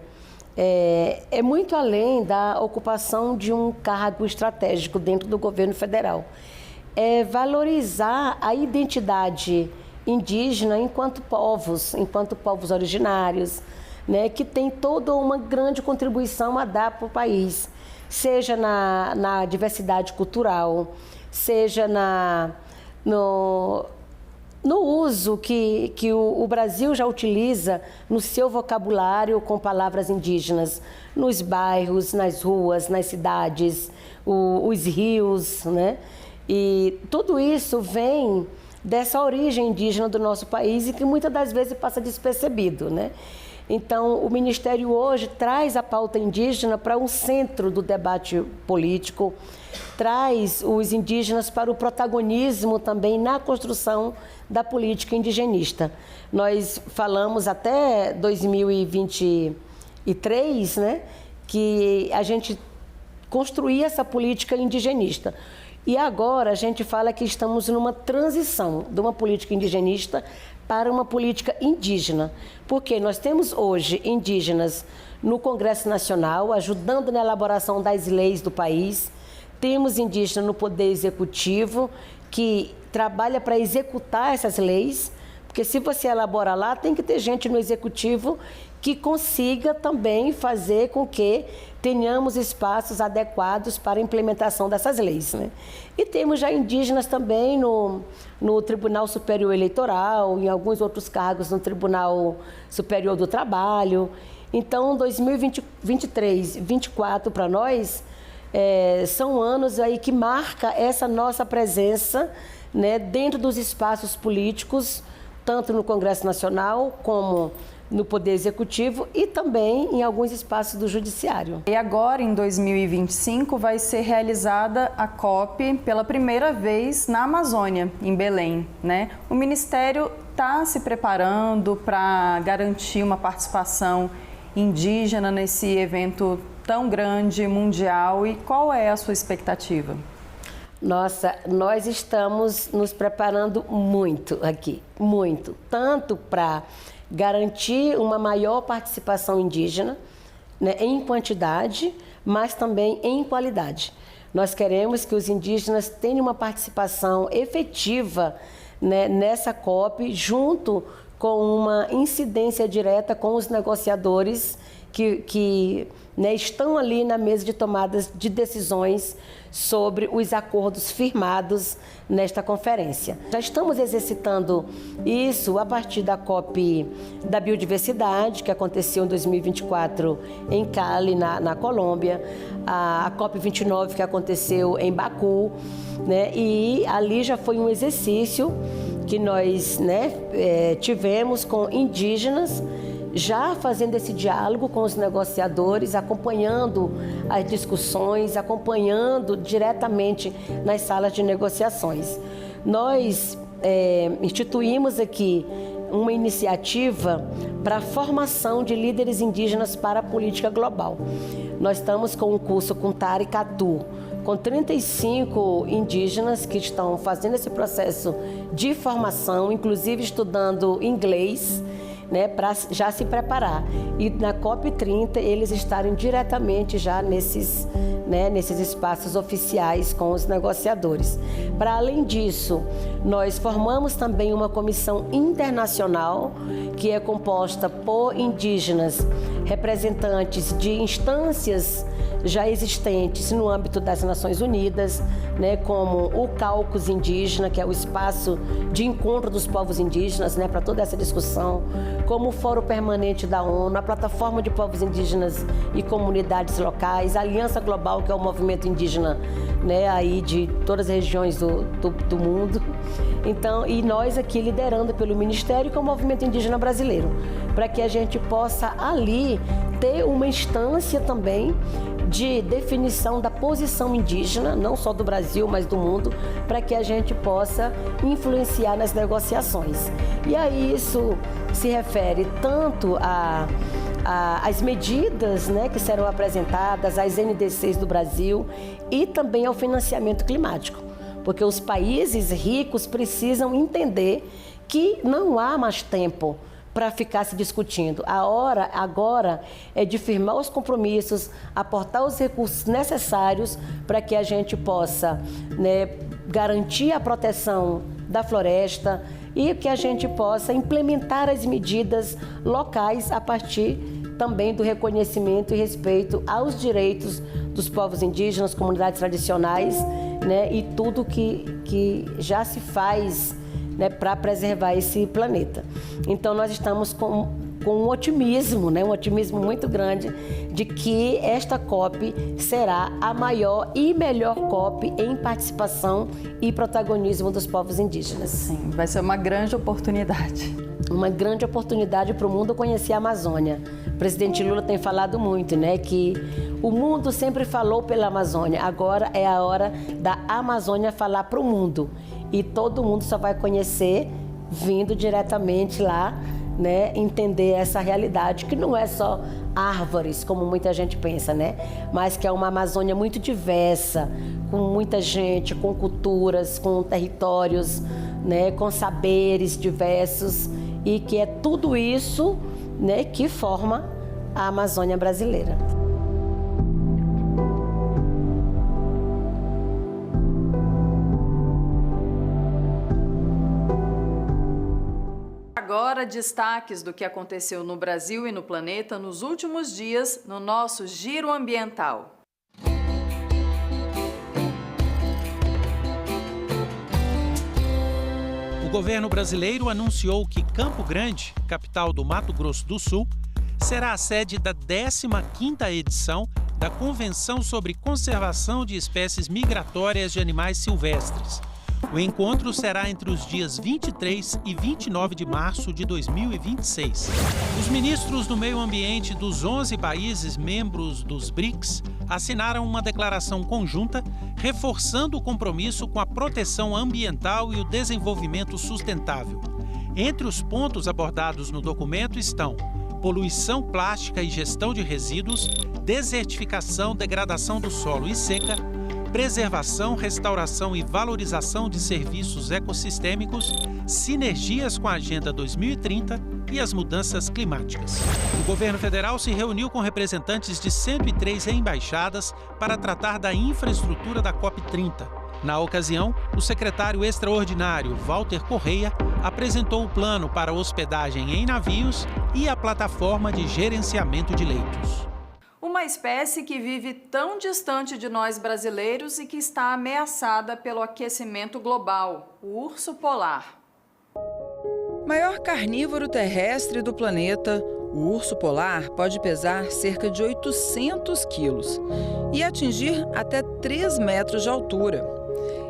é muito além da ocupação de um cargo estratégico dentro do governo federal. É valorizar a identidade indígena enquanto povos originários, né, que tem toda uma grande contribuição a dar para o país, seja na diversidade cultural, seja no uso que o Brasil já utiliza no seu vocabulário com palavras indígenas, nos bairros, nas ruas, nas cidades, os rios, né? E tudo isso vem dessa origem indígena do nosso país e que muitas das vezes passa despercebido, né? Então, o Ministério hoje traz a pauta indígena para um centro do debate político, traz os indígenas para o protagonismo também na construção da política indigenista. Nós falamos até 2023, né, que a gente construía essa política indigenista. E agora a gente fala que estamos numa transição de uma política indigenista para uma política indígena, porque nós temos hoje indígenas no Congresso Nacional, ajudando na elaboração das leis do país, temos indígenas no Poder Executivo, que trabalha para executar essas leis, porque se você elabora lá, tem que ter gente no Executivo que consiga também fazer com que tenhamos espaços adequados para a implementação dessas leis, né? E temos já indígenas também no Tribunal Superior Eleitoral, em alguns outros cargos no Tribunal Superior do Trabalho. Então, 2023, 2024 para nós são anos aí que marca essa nossa presença, né, dentro dos espaços políticos, tanto no Congresso Nacional como no Poder Executivo e também em alguns espaços do Judiciário. E agora, em 2025, vai ser realizada a COP pela primeira vez na Amazônia, em Belém, né? O Ministério está se preparando para garantir uma participação indígena nesse evento tão grande, mundial, e qual é a sua expectativa? Nossa, nós estamos nos preparando muito aqui, muito, tanto para garantir uma maior participação indígena, né, em quantidade, mas também em qualidade. Nós queremos que os indígenas tenham uma participação efetiva, né, nessa COP, junto com uma incidência direta com os negociadores que né, estão ali na mesa de tomadas de decisões sobre os acordos firmados nesta conferência. Já estamos exercitando isso a partir da COP da Biodiversidade, que aconteceu em 2024 em Cali, na Colômbia, a COP 29, que aconteceu em Baku, né, e ali já foi um exercício que nós, né, tivemos com indígenas, já fazendo esse diálogo com os negociadores, acompanhando as discussões, acompanhando diretamente nas salas de negociações. Nós instituímos aqui uma iniciativa para a formação de líderes indígenas para a política global. Nós estamos com um curso com Tari Catu, com 35 indígenas que estão fazendo esse processo de formação, inclusive estudando inglês, né, para já se preparar. E na COP30 eles estarem diretamente já nesses espaços oficiais com os negociadores. Para além disso, nós formamos também uma comissão internacional que é composta por indígenas, representantes de instâncias já existentes no âmbito das Nações Unidas, né, como o Caucus Indígena, que é o espaço de encontro dos povos indígenas, né, para toda essa discussão, como o Fórum Permanente da ONU, a Plataforma de Povos Indígenas e Comunidades Locais, a Aliança Global, que é o movimento indígena, né, aí de todas as regiões do mundo. Então, e nós aqui liderando pelo Ministério, que é o Movimento Indígena Brasileiro, para que a gente possa ali ter uma instância também de definição da posição indígena, não só do Brasil, mas do mundo, para que a gente possa influenciar nas negociações. E aí isso se refere tanto às medidas, né, que serão apresentadas, às NDCs do Brasil e também ao financiamento climático, porque os países ricos precisam entender que não há mais tempo para ficar se discutindo. A hora agora é de firmar os compromissos, aportar os recursos necessários para que a gente possa, né, garantir a proteção da floresta e que a gente possa implementar as medidas locais a partir também do reconhecimento e respeito aos direitos dos povos indígenas, comunidades tradicionais, né, e tudo que já se faz, né, para preservar esse planeta. Então nós estamos com um otimismo, né, um otimismo muito grande de que esta COP será a maior e melhor COP em participação e protagonismo dos povos indígenas. Sim, vai ser uma grande oportunidade. Uma grande oportunidade para o mundo conhecer a Amazônia. O presidente Lula tem falado muito, né, que o mundo sempre falou pela Amazônia, agora é a hora da Amazônia falar para o mundo. E todo mundo só vai conhecer vindo diretamente lá, né, entender essa realidade, que não é só árvores, como muita gente pensa, né, mas que é uma Amazônia muito diversa, com muita gente, com culturas, com territórios, né, com saberes diversos, e que é tudo isso, né, que forma a Amazônia brasileira. Agora, destaques do que aconteceu no Brasil e no planeta nos últimos dias no nosso Giro Ambiental. O governo brasileiro anunciou que Campo Grande, capital do Mato Grosso do Sul, será a sede da 15ª edição da Convenção sobre Conservação de Espécies Migratórias de Animais Silvestres. O encontro será entre os dias 23 e 29 de março de 2026. Os ministros do Meio Ambiente dos 11 países membros dos BRICS assinaram uma declaração conjunta reforçando o compromisso com a proteção ambiental e o desenvolvimento sustentável. Entre os pontos abordados no documento estão poluição plástica e gestão de resíduos, desertificação, degradação do solo e seca, preservação, restauração e valorização de serviços ecossistêmicos, sinergias com a Agenda 2030 e as mudanças climáticas. O governo federal se reuniu com representantes de 103 embaixadas para tratar da infraestrutura da COP30. Na ocasião, o secretário extraordinário Walter Correia apresentou o plano para hospedagem em navios e a plataforma de gerenciamento de leitos. Uma espécie que vive tão distante de nós brasileiros e que está ameaçada pelo aquecimento global, o urso polar. Maior carnívoro terrestre do planeta, o urso polar pode pesar cerca de 800 quilos e atingir até 3 metros de altura.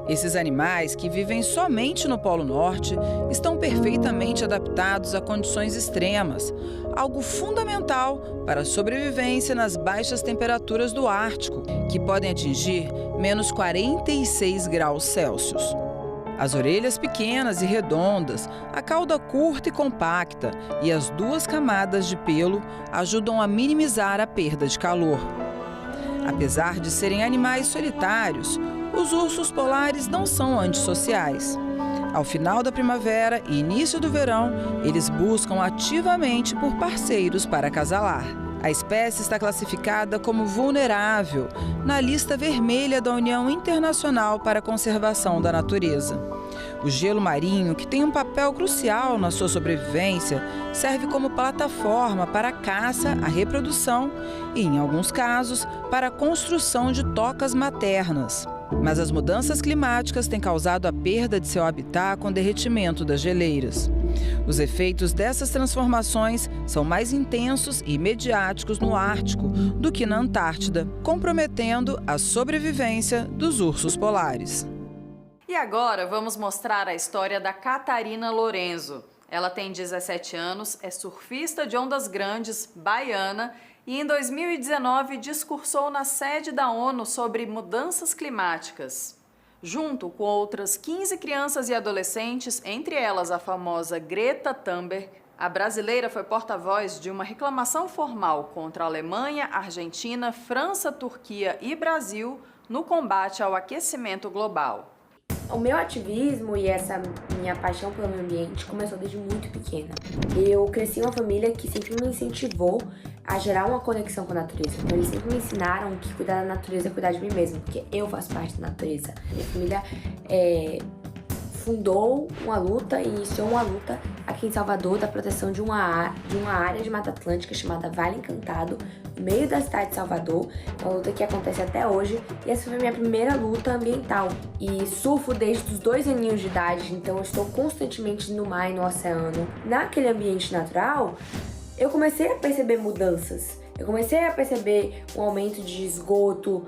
Esses animais, que vivem somente no Polo Norte, estão perfeitamente adaptados a condições extremas, algo fundamental para a sobrevivência nas baixas temperaturas do Ártico, que podem atingir menos 46 graus Celsius. As orelhas pequenas e redondas, a cauda curta e compacta e as 2 camadas de pelo ajudam a minimizar a perda de calor. Apesar de serem animais solitários, os ursos polares não são antissociais. Ao final da primavera e início do verão, eles buscam ativamente por parceiros para acasalar. A espécie está classificada como vulnerável na lista vermelha da União Internacional para a Conservação da Natureza. O gelo marinho, que tem um papel crucial na sua sobrevivência, serve como plataforma para a caça, a reprodução e, em alguns casos, para a construção de tocas maternas. Mas as mudanças climáticas têm causado a perda de seu habitat com o derretimento das geleiras. Os efeitos dessas transformações são mais intensos e mediáticos no Ártico do que na Antártida, comprometendo a sobrevivência dos ursos polares. E agora vamos mostrar a história da Catarina Lorenzo. Ela tem 17 anos, é surfista de ondas grandes, baiana, e em 2019 discursou na sede da ONU sobre mudanças climáticas. Junto com outras 15 crianças e adolescentes, entre elas a famosa Greta Thunberg, a brasileira foi porta-voz de uma reclamação formal contra a Alemanha, Argentina, França, Turquia e Brasil no combate ao aquecimento global. O meu ativismo e essa minha paixão pelo meio ambiente começou desde muito pequena. Eu cresci em uma família que sempre me incentivou a gerar uma conexão com a natureza. Então eles sempre me ensinaram que cuidar da natureza é cuidar de mim mesmo, porque eu faço parte da natureza. Minha família fundou uma luta e iniciou uma luta aqui em Salvador da proteção de uma área de Mata Atlântica chamada Vale Encantado, no meio da cidade de Salvador. É uma luta que acontece até hoje e essa foi a minha primeira luta ambiental. E surfo desde os 2 aninhos de idade, então eu estou constantemente no mar e no oceano. Naquele ambiente natural, eu comecei a perceber mudanças. Eu comecei a perceber um aumento de esgoto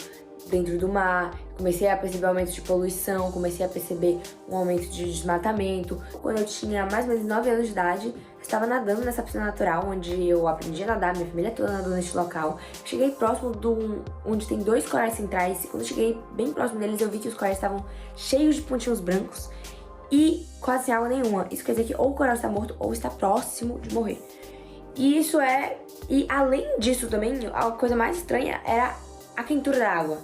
dentro do mar, comecei a perceber um aumento de poluição, comecei a perceber um aumento de desmatamento. Quando eu tinha mais ou menos 9 anos de idade, eu estava nadando nessa piscina natural, onde eu aprendi a nadar, minha família toda nadou neste local. Cheguei próximo onde tem 2 corais centrais, e quando eu cheguei bem próximo deles, eu vi que os corais estavam cheios de pontinhos brancos e quase sem água nenhuma. Isso quer dizer que ou o coral está morto ou está próximo de morrer. E além disso também, a coisa mais estranha era a quentura da água.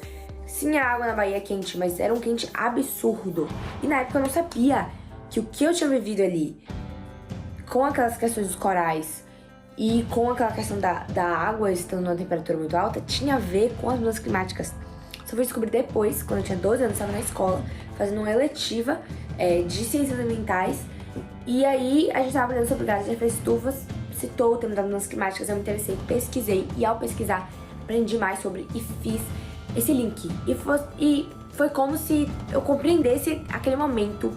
Sim, a água na Bahia é quente, mas era um quente absurdo. E na época eu não sabia que o que eu tinha vivido ali, com aquelas questões dos corais e com aquela questão da água estando numa temperatura muito alta, tinha a ver com as mudanças climáticas. Só fui descobrir depois, quando eu tinha 12 anos, estava na escola, fazendo uma eletiva de ciências ambientais. E aí a gente estava aprendendo sobre gases de efeito estufa, citou o tema das mudanças climáticas, eu me interessei, pesquisei, e ao pesquisar aprendi mais sobre e fiz esse link. E foi como se eu compreendesse aquele momento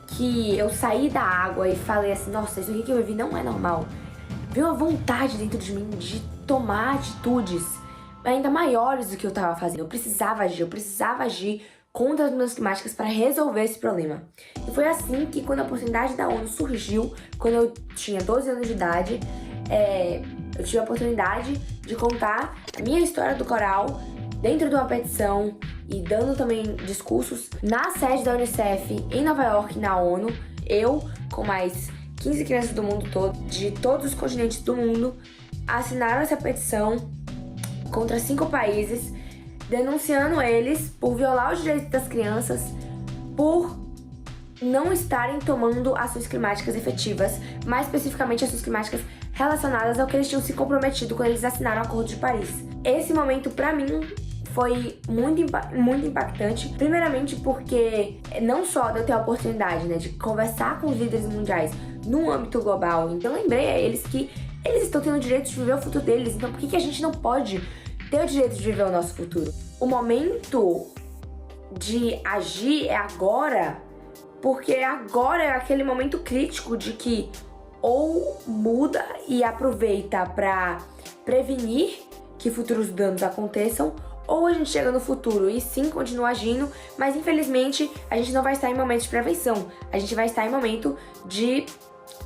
que eu saí da água e falei assim, nossa, isso aqui que eu vivi não é normal. Veio uma vontade dentro de mim de tomar atitudes ainda maiores do que eu tava fazendo. Eu precisava agir contra as mudanças climáticas para resolver esse problema. E foi assim que, quando a oportunidade da ONU surgiu, quando eu tinha 12 anos de idade, eu tive a oportunidade de contar a minha história do coral dentro de uma petição e dando também discursos na sede da Unicef em Nova York, na ONU. Eu, com mais 15 crianças do mundo todo, de todos os continentes do mundo, assinaram essa petição contra 5 países, denunciando eles por violar os direitos das crianças, por não estarem tomando ações climáticas efetivas, mais especificamente ações climáticas relacionadas ao que eles tinham se comprometido quando eles assinaram o Acordo de Paris. Esse momento, pra mim, foi muito impactante, primeiramente porque não só de eu ter a oportunidade, de conversar com os líderes mundiais no âmbito global, então lembrei a eles que eles estão tendo o direito de viver o futuro deles, então por que a gente não pode ter o direito de viver o nosso futuro? O momento de agir é agora, porque agora é aquele momento crítico de que ou muda e aproveita para prevenir que futuros danos aconteçam, ou a gente chega no futuro e sim continua agindo, mas infelizmente a gente não vai estar em momento de prevenção, a gente vai estar em momento de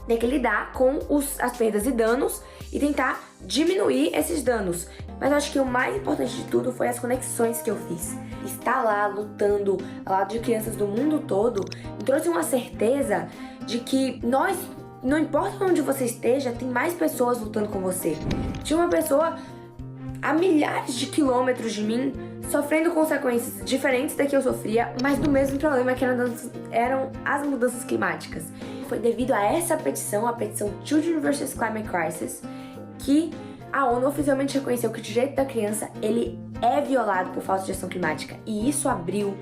ter que lidar com as perdas e danos e tentar diminuir esses danos. Mas eu acho que o mais importante de tudo foi as conexões que eu fiz. Estar lá lutando ao lado de crianças do mundo todo me trouxe uma certeza de que nós, não importa onde você esteja, tem mais pessoas lutando com você. Tinha uma pessoa a milhares de quilômetros de mim, sofrendo consequências diferentes da que eu sofria, mas do mesmo problema que eram as mudanças climáticas. Foi devido a essa petição, a petição Children vs. Climate Crisis, que a ONU oficialmente reconheceu que o direito da criança ele é violado por falta de ação climática. E isso abriu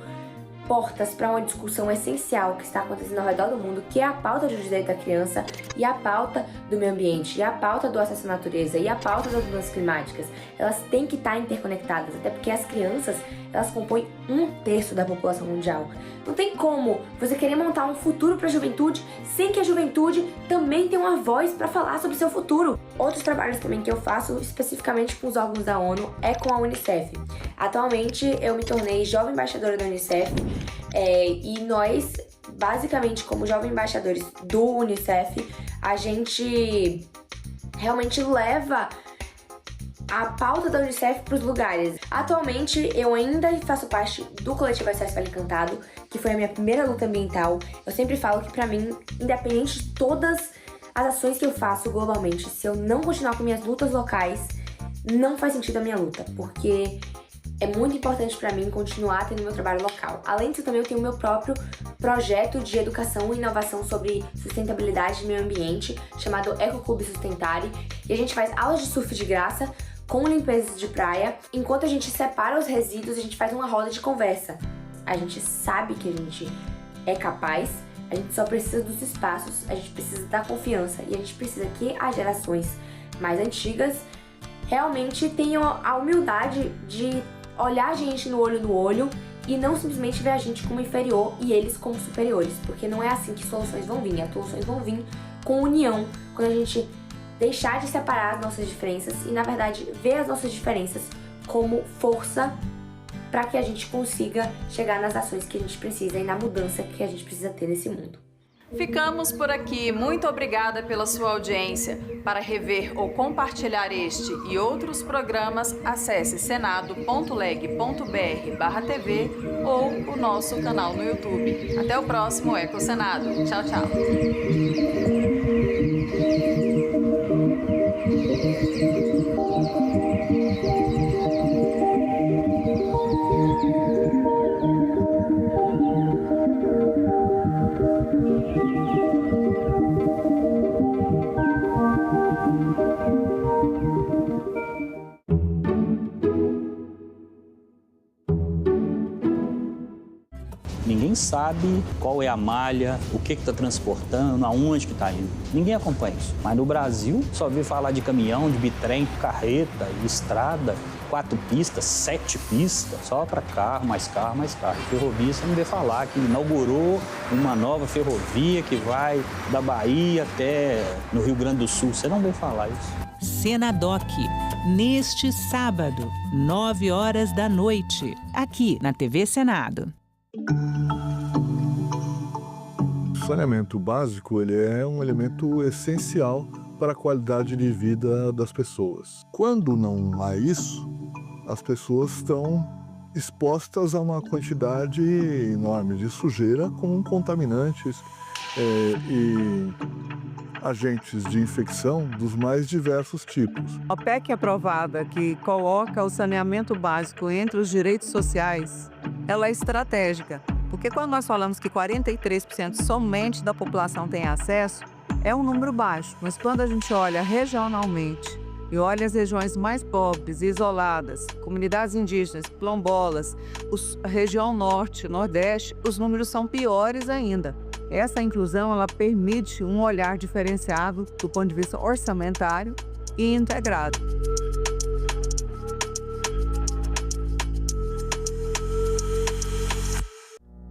portas para uma discussão essencial que está acontecendo ao redor do mundo, que é a pauta do direito da criança e a pauta do meio ambiente, e a pauta do acesso à natureza, e a pauta das mudanças climáticas. Elas têm que estar interconectadas, até porque as crianças, elas compõem 1/3 da população mundial. Não tem como você querer montar um futuro para a juventude sem que a juventude também tenha uma voz para falar sobre seu futuro. Outros trabalhos também que eu faço, especificamente com os órgãos da ONU, é com a Unicef. Atualmente, eu me tornei jovem embaixadora da Unicef e nós, basicamente, como jovens embaixadores do Unicef, a gente realmente leva a pauta da Unicef para os lugares. Atualmente, eu ainda faço parte do coletivo SOS Vale Encantado, que foi a minha primeira luta ambiental. Eu sempre falo que, para mim, independente de todas as ações que eu faço globalmente, se eu não continuar com minhas lutas locais, não faz sentido a minha luta, porque é muito importante para mim continuar tendo meu trabalho local. Além disso, também eu tenho o meu próprio projeto de educação e inovação sobre sustentabilidade e meio ambiente, chamado Ecoclube Sustentare, e a gente faz aulas de surf de graça com limpezas de praia. Enquanto a gente separa os resíduos, a gente faz uma roda de conversa. A gente sabe que a gente é capaz, a gente só precisa dos espaços, a gente precisa da confiança e a gente precisa que as gerações mais antigas realmente tenham a humildade de olhar a gente no olho e não simplesmente ver a gente como inferior e eles como superiores, porque não é assim que soluções vão vir. As soluções vão vir com união, quando a gente deixar de separar as nossas diferenças e, na verdade, ver as nossas diferenças como força para que a gente consiga chegar nas ações que a gente precisa e na mudança que a gente precisa ter nesse mundo. Ficamos por aqui. Muito obrigada pela sua audiência. Para rever ou compartilhar este e outros programas, acesse senado.leg.br/tv ou o nosso canal no YouTube. Até o próximo Eco Senado. Tchau, tchau. Ninguém sabe qual é a malha, o que está transportando, aonde que está indo. Ninguém acompanha isso. Mas no Brasil, só ouvi falar de caminhão, de bitrem, carreta, estrada, 4 pistas, 7 pistas, só para carro, mais carro, mais carro. Ferrovia, você não vê falar que inaugurou uma nova ferrovia que vai da Bahia até no Rio Grande do Sul. Você não vê falar isso. Senadoc, neste sábado, 9 horas da noite, aqui na TV Senado. O saneamento básico ele é um elemento essencial para a qualidade de vida das pessoas. Quando não há isso, as pessoas estão expostas a uma quantidade enorme de sujeira com contaminantes e agentes de infecção dos mais diversos tipos. A PEC aprovada que coloca o saneamento básico entre os direitos sociais, ela é estratégica, porque quando nós falamos que 43% somente da população tem acesso, é um número baixo, mas quando a gente olha regionalmente e olha as regiões mais pobres e isoladas, comunidades indígenas, quilombolas, a região norte, nordeste, os números são piores ainda. Essa inclusão ela permite um olhar diferenciado do ponto de vista orçamentário e integrado.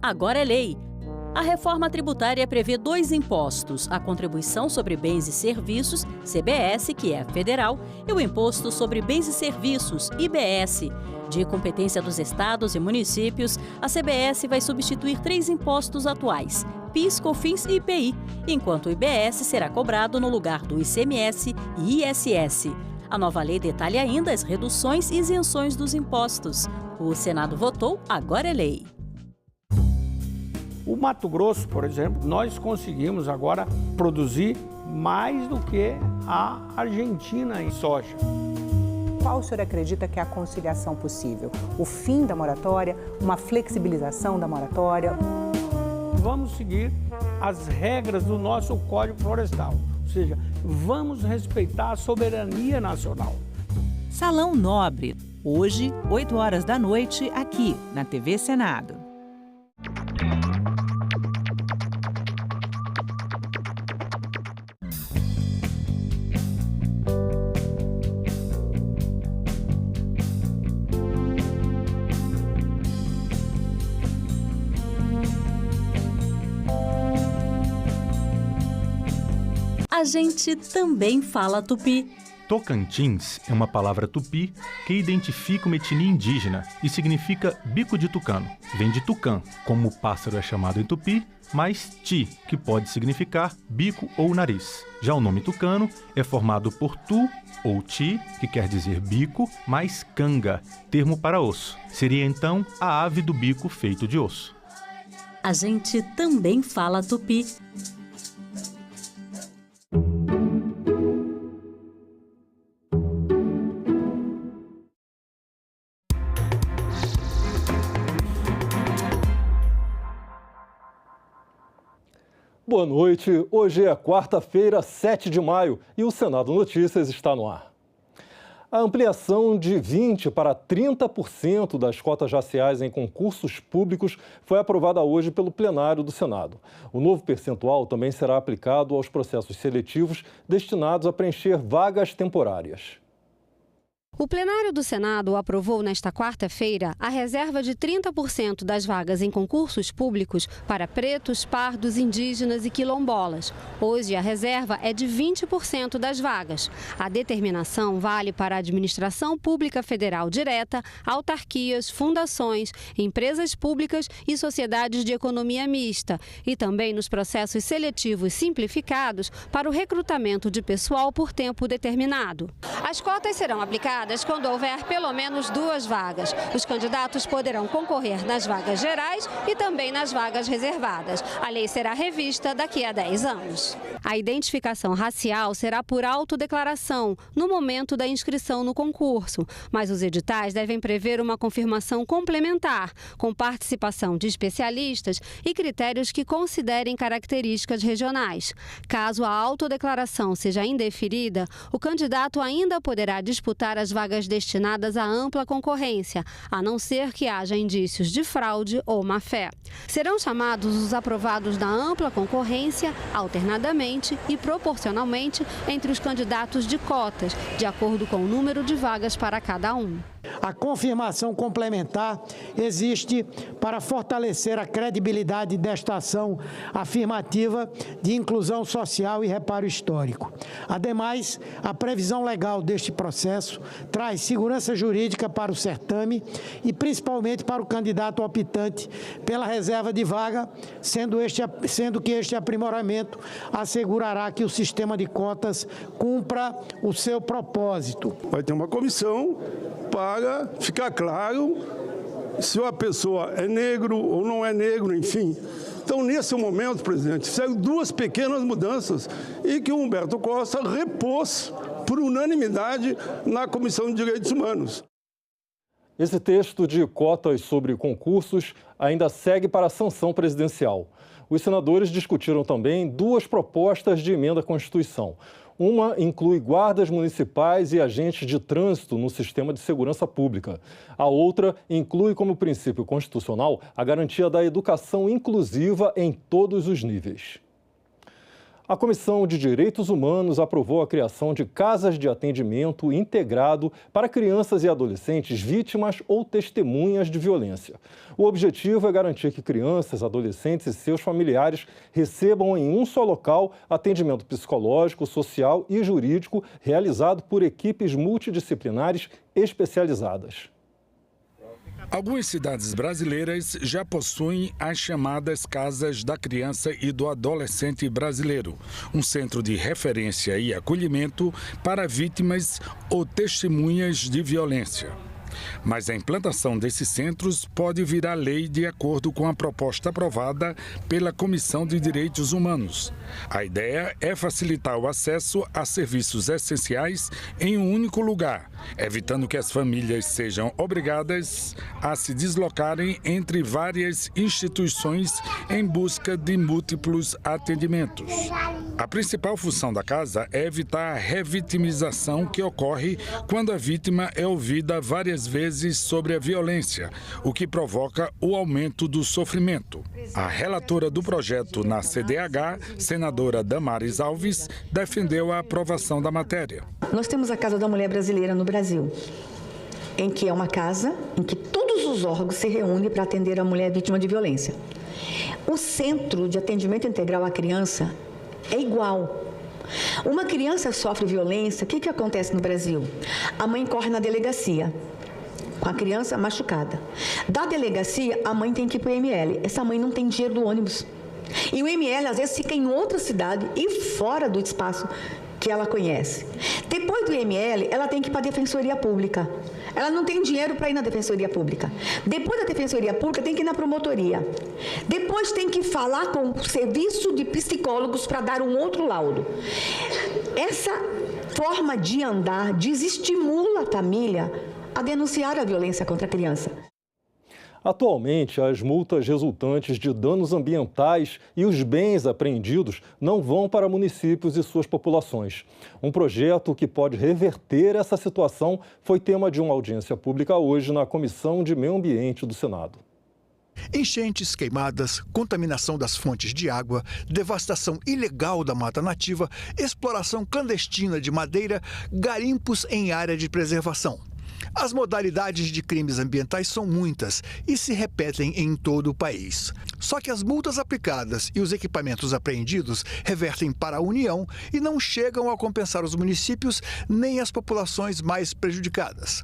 Agora é lei. A reforma tributária prevê 2 impostos, a Contribuição sobre Bens e Serviços, CBS, que é federal, e o Imposto sobre Bens e Serviços, IBS. De competência dos estados e municípios, a CBS vai substituir 3 impostos atuais, PIS, COFINS e IPI, enquanto o IBS será cobrado no lugar do ICMS e ISS. A nova lei detalha ainda as reduções e isenções dos impostos. O Senado votou, agora é lei. O Mato Grosso, por exemplo, nós conseguimos agora produzir mais do que a Argentina em soja. Qual o senhor acredita que é a conciliação possível? O fim da moratória, uma flexibilização da moratória? Vamos seguir as regras do nosso Código Florestal, ou seja, vamos respeitar a soberania nacional. Salão Nobre, hoje, 8 horas da noite, aqui na TV Senado. A gente também fala tupi. Tocantins é uma palavra tupi que identifica uma etnia indígena e significa bico de tucano. Vem de tucã, como o pássaro é chamado em tupi, mais ti, que pode significar bico ou nariz. Já o nome tucano é formado por tu ou ti, que quer dizer bico, mais canga, termo para osso. Seria então a ave do bico feito de osso. A gente também fala tupi. Boa noite. Hoje é quarta-feira, 7 de maio, e o Senado Notícias está no ar. A ampliação de 20% para 30% das cotas raciais em concursos públicos foi aprovada hoje pelo plenário do Senado. O novo percentual também será aplicado aos processos seletivos destinados a preencher vagas temporárias. O plenário do Senado aprovou nesta quarta-feira a reserva de 30% das vagas em concursos públicos para pretos, pardos, indígenas e quilombolas. Hoje, a reserva é de 20% das vagas. A determinação vale para a administração pública federal direta, autarquias, fundações, empresas públicas e sociedades de economia mista, e também nos processos seletivos simplificados para o recrutamento de pessoal por tempo determinado. As cotas serão aplicadas quando houver pelo menos 2 vagas. Os candidatos poderão concorrer nas vagas gerais e também nas vagas reservadas. A lei será revista daqui a 10 anos. A identificação racial será por autodeclaração no momento da inscrição no concurso, mas os editais devem prever uma confirmação complementar, com participação de especialistas e critérios que considerem características regionais. Caso a autodeclaração seja indeferida, o candidato ainda poderá disputar as vagas destinadas à ampla concorrência, a não ser que haja indícios de fraude ou má-fé. Serão chamados os aprovados da ampla concorrência, alternadamente e proporcionalmente entre os candidatos de cotas, de acordo com o número de vagas para cada um. A confirmação complementar existe para fortalecer a credibilidade desta ação afirmativa de inclusão social e reparo histórico. Ademais, a previsão legal deste processo traz segurança jurídica para o certame e principalmente para o candidato optante pela reserva de vaga, sendo que este aprimoramento assegurará que o sistema de cotas cumpra o seu propósito. Vai ter uma comissão para ficar claro se uma pessoa é negro ou não é negro, enfim. Então, nesse momento, presidente, fizeram duas pequenas mudanças e que o Humberto Costa repôs por unanimidade na Comissão de Direitos Humanos. Esse texto de cotas sobre concursos ainda segue para a sanção presidencial. Os senadores discutiram também duas propostas de emenda à Constituição. Uma inclui guardas municipais e agentes de trânsito no sistema de segurança pública. A outra inclui como princípio constitucional a garantia da educação inclusiva em todos os níveis. A Comissão de Direitos Humanos aprovou a criação de casas de atendimento integrado para crianças e adolescentes vítimas ou testemunhas de violência. O objetivo é garantir que crianças, adolescentes e seus familiares recebam em um só local atendimento psicológico, social e jurídico realizado por equipes multidisciplinares especializadas. Algumas cidades brasileiras já possuem as chamadas Casas da Criança e do Adolescente Brasileiro, um centro de referência e acolhimento para vítimas ou testemunhas de violência. Mas a implantação desses centros pode virar lei de acordo com a proposta aprovada pela Comissão de Direitos Humanos. A ideia é facilitar o acesso a serviços essenciais em um único lugar, evitando que as famílias sejam obrigadas a se deslocarem entre várias instituições em busca de múltiplos atendimentos. A principal função da casa é evitar a revitimização que ocorre quando a vítima é ouvida várias vezes sobre a violência, o que provoca o aumento do sofrimento. A relatora do projeto na CDH, senadora Damares Alves, defendeu a aprovação da matéria. Nós temos a Casa da Mulher Brasileira no Brasil, em que é uma casa em que todos os órgãos se reúnem para atender a mulher vítima de violência. O Centro de Atendimento Integral à Criança é igual. Uma criança sofre violência, o que acontece no Brasil? A mãe corre na delegacia com a criança machucada. Da delegacia, a mãe tem que ir para o IML. Essa mãe não tem dinheiro do ônibus. E o IML, às vezes, fica em outra cidade e fora do espaço que ela conhece. Depois do IML, ela tem que ir para a Defensoria Pública. Ela não tem dinheiro para ir na Defensoria Pública. Depois da Defensoria Pública, tem que ir na promotoria. Depois tem que falar com o serviço de psicólogos para dar um outro laudo. Essa forma de andar desestimula a família a denunciar a violência contra a criança. Atualmente, as multas resultantes de danos ambientais e os bens apreendidos não vão para municípios e suas populações. Um projeto que pode reverter essa situação foi tema de uma audiência pública hoje na Comissão de Meio Ambiente do Senado. Enchentes, queimadas, contaminação das fontes de água, devastação ilegal da mata nativa, exploração clandestina de madeira, garimpos em área de preservação. As modalidades de crimes ambientais são muitas e se repetem em todo o país. Só que as multas aplicadas e os equipamentos apreendidos revertem para a União e não chegam a compensar os municípios nem as populações mais prejudicadas.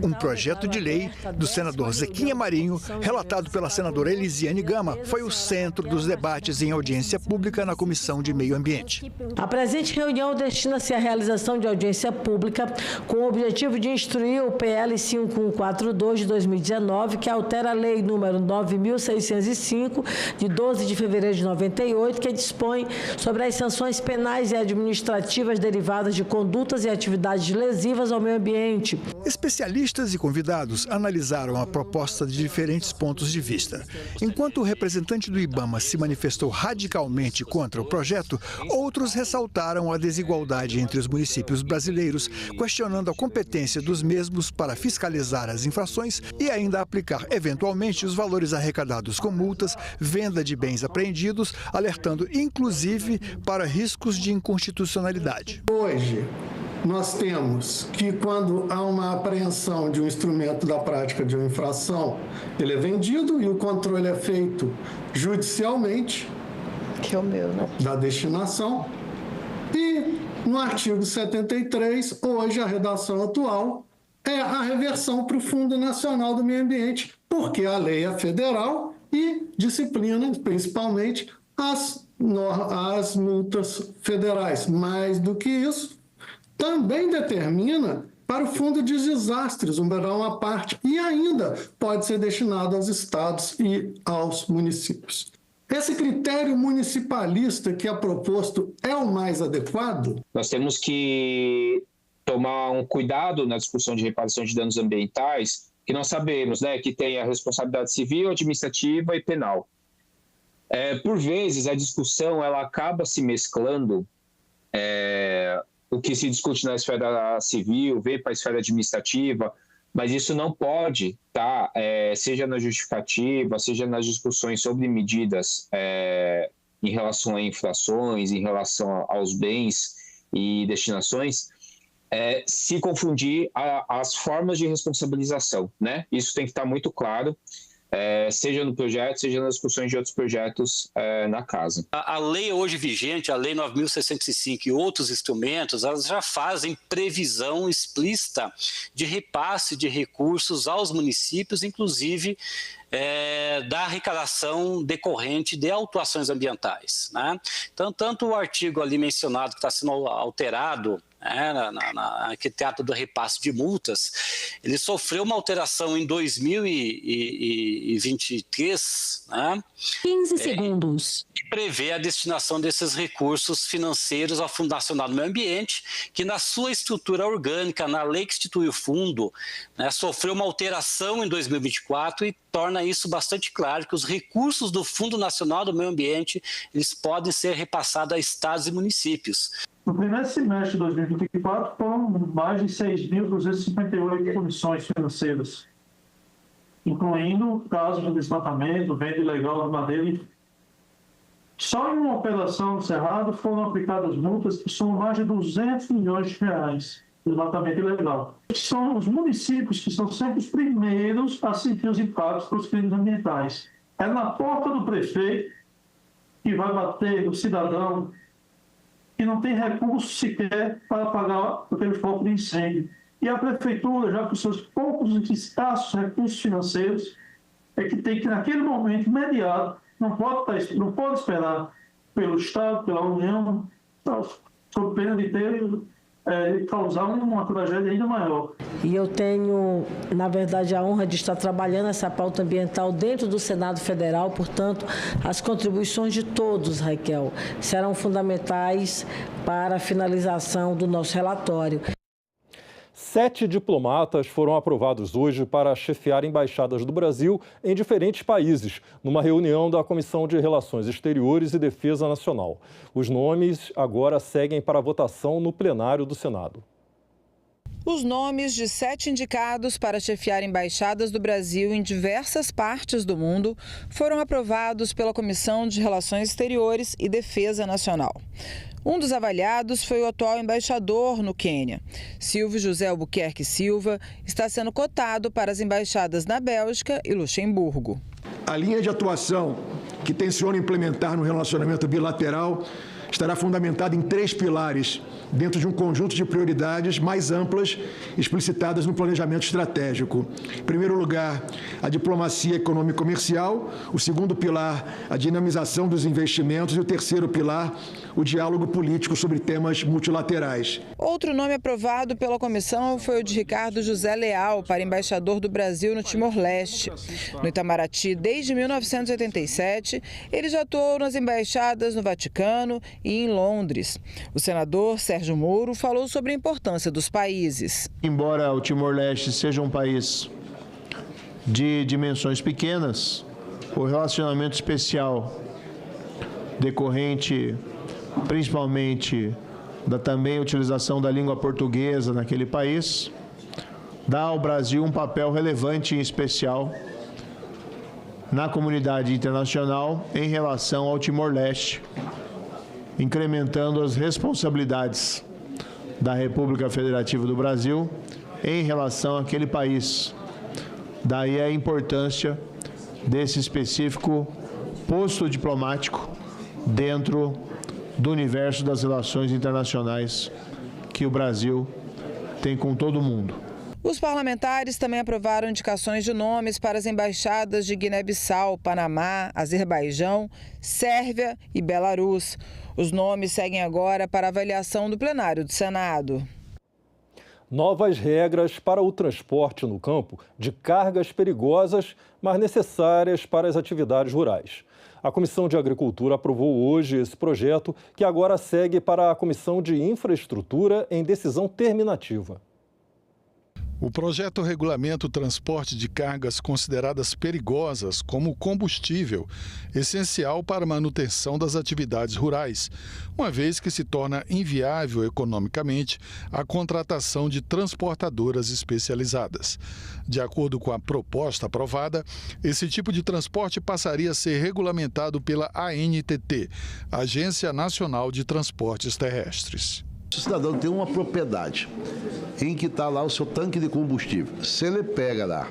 Um projeto de lei do senador Zequinha Marinho, relatado pela senadora Elisiane Gama, foi o centro dos debates em audiência pública na Comissão de Meio Ambiente. A presente reunião destina-se à realização de audiência pública com o objetivo de instruir o PL 5142 de 2019, que altera a Lei número 9.605, de 12 de fevereiro de 98, que dispõe sobre as sanções penais e administrativas derivadas de condutas e atividades lesivas ao meio ambiente. Especialistas e convidados analisaram a proposta de diferentes pontos de vista. Enquanto o representante do IBAMA se manifestou radicalmente contra o projeto, outros ressaltaram a desigualdade entre os municípios brasileiros, questionando a competência dos mesmos para fiscalizar as infrações e ainda aplicar eventualmente os valores arrecadados com multas, venda de bens apreendidos, alertando inclusive para riscos de inconstitucionalidade. Hoje, nós temos que quando há uma apreensão de um instrumento da prática de uma infração, ele é vendido e o controle é feito judicialmente, que é o meu, né? Da destinação. E no artigo 73, hoje a redação atual é a reversão para o Fundo Nacional do Meio Ambiente, porque a lei é federal e disciplina principalmente as multas federais. Mais do que isso, também determina para o Fundo de Desastres, uma parte, e ainda pode ser destinado aos estados e aos municípios. Esse critério municipalista que é proposto é o mais adequado? Nós temos que tomar um cuidado na discussão de reparação de danos ambientais, que nós sabemos, né, que tem a responsabilidade civil, administrativa e penal. Por vezes, a discussão ela acaba se mesclando, o que se discute na esfera civil, vem para a esfera administrativa, mas isso não pode, tá? Seja na justificativa, seja nas discussões sobre medidas em relação a infrações, em relação aos bens e destinações, se confundir as formas de responsabilização, né? Isso tem que estar muito claro, seja no projeto, seja nas discussões de outros projetos na casa. A lei hoje vigente, a Lei 9.605 e outros instrumentos, elas já fazem previsão explícita de repasse de recursos aos municípios, inclusive da arrecadação decorrente de autuações ambientais, né? Então, tanto o artigo ali mencionado que está sendo alterado, que trata do repasse de multas, ele sofreu uma alteração em 2023, né? 15 segundos. Que prevê a destinação desses recursos financeiros ao Fundo Nacional do Meio Ambiente, que na sua estrutura orgânica, na lei que institui o fundo, né, sofreu uma alteração em 2024 e torna isso bastante claro, que os recursos do Fundo Nacional do Meio Ambiente, eles podem ser repassados a estados e municípios. No primeiro semestre de 2024, foram mais de 6.258 punições financeiras, incluindo casos de desmatamento, venda ilegal de madeira. Só em uma operação no Cerrado foram aplicadas multas que são mais de 200 milhões de reais de desmatamento ilegal. São os municípios que são sempre os primeiros a sentir os impactos dos crimes ambientais. É na porta do prefeito que vai bater o cidadão que não tem recurso sequer para pagar aquele foco de incêndio. E a prefeitura, já com seus poucos e escassos recursos financeiros, é que tem que, naquele momento imediato, não pode esperar pelo Estado, pela União, sob pena de causar uma tragédia ainda maior. E eu tenho, na verdade, a honra de estar trabalhando essa pauta ambiental dentro do Senado Federal, portanto, as contribuições de todos, Raquel, serão fundamentais para a finalização do nosso relatório. 7 diplomatas foram aprovados hoje para chefiar embaixadas do Brasil em diferentes países, numa reunião da Comissão de Relações Exteriores e Defesa Nacional. Os nomes agora seguem para votação no plenário do Senado. Os nomes de 7 indicados para chefiar embaixadas do Brasil em diversas partes do mundo foram aprovados pela Comissão de Relações Exteriores e Defesa Nacional. Um dos avaliados foi o atual embaixador no Quênia. Silvio José Albuquerque Silva está sendo cotado para as embaixadas na Bélgica e Luxemburgo. A linha de atuação que tenciona implementar no relacionamento bilateral estará fundamentada em 3 pilares dentro de um conjunto de prioridades mais amplas explicitadas no planejamento estratégico. Em primeiro lugar, a diplomacia econômica e comercial, o segundo pilar, a dinamização dos investimentos e o terceiro pilar, o diálogo político sobre temas multilaterais. Outro nome aprovado pela comissão foi o de Ricardo José Leal para embaixador do Brasil no Timor-Leste. No Itamaraty, desde 1987, ele já atuou nas embaixadas no Vaticano e em Londres. O senador Sérgio Moro falou sobre a importância dos países. Embora o Timor-Leste seja um país de dimensões pequenas, o relacionamento especial decorrente principalmente da também utilização da língua portuguesa naquele país, dá ao Brasil um papel relevante e especial na comunidade internacional em relação ao Timor-Leste, incrementando as responsabilidades da República Federativa do Brasil em relação àquele país. Daí a importância desse específico posto diplomático dentro do universo das relações internacionais que o Brasil tem com todo mundo. Os parlamentares também aprovaram indicações de nomes para as embaixadas de Guiné-Bissau, Panamá, Azerbaijão, Sérvia e Belarus. Os nomes seguem agora para avaliação do plenário do Senado. Novas regras para o transporte no campo de cargas perigosas, mas necessárias para as atividades rurais. A Comissão de Agricultura aprovou hoje esse projeto, que agora segue para a Comissão de Infraestrutura em decisão terminativa. O projeto regulamenta o transporte de cargas consideradas perigosas como combustível, essencial para a manutenção das atividades rurais, uma vez que se torna inviável economicamente a contratação de transportadoras especializadas. De acordo com a proposta aprovada, esse tipo de transporte passaria a ser regulamentado pela ANTT, Agência Nacional de Transportes Terrestres. Se o cidadão tem uma propriedade em que está lá o seu tanque de combustível, se ele pega lá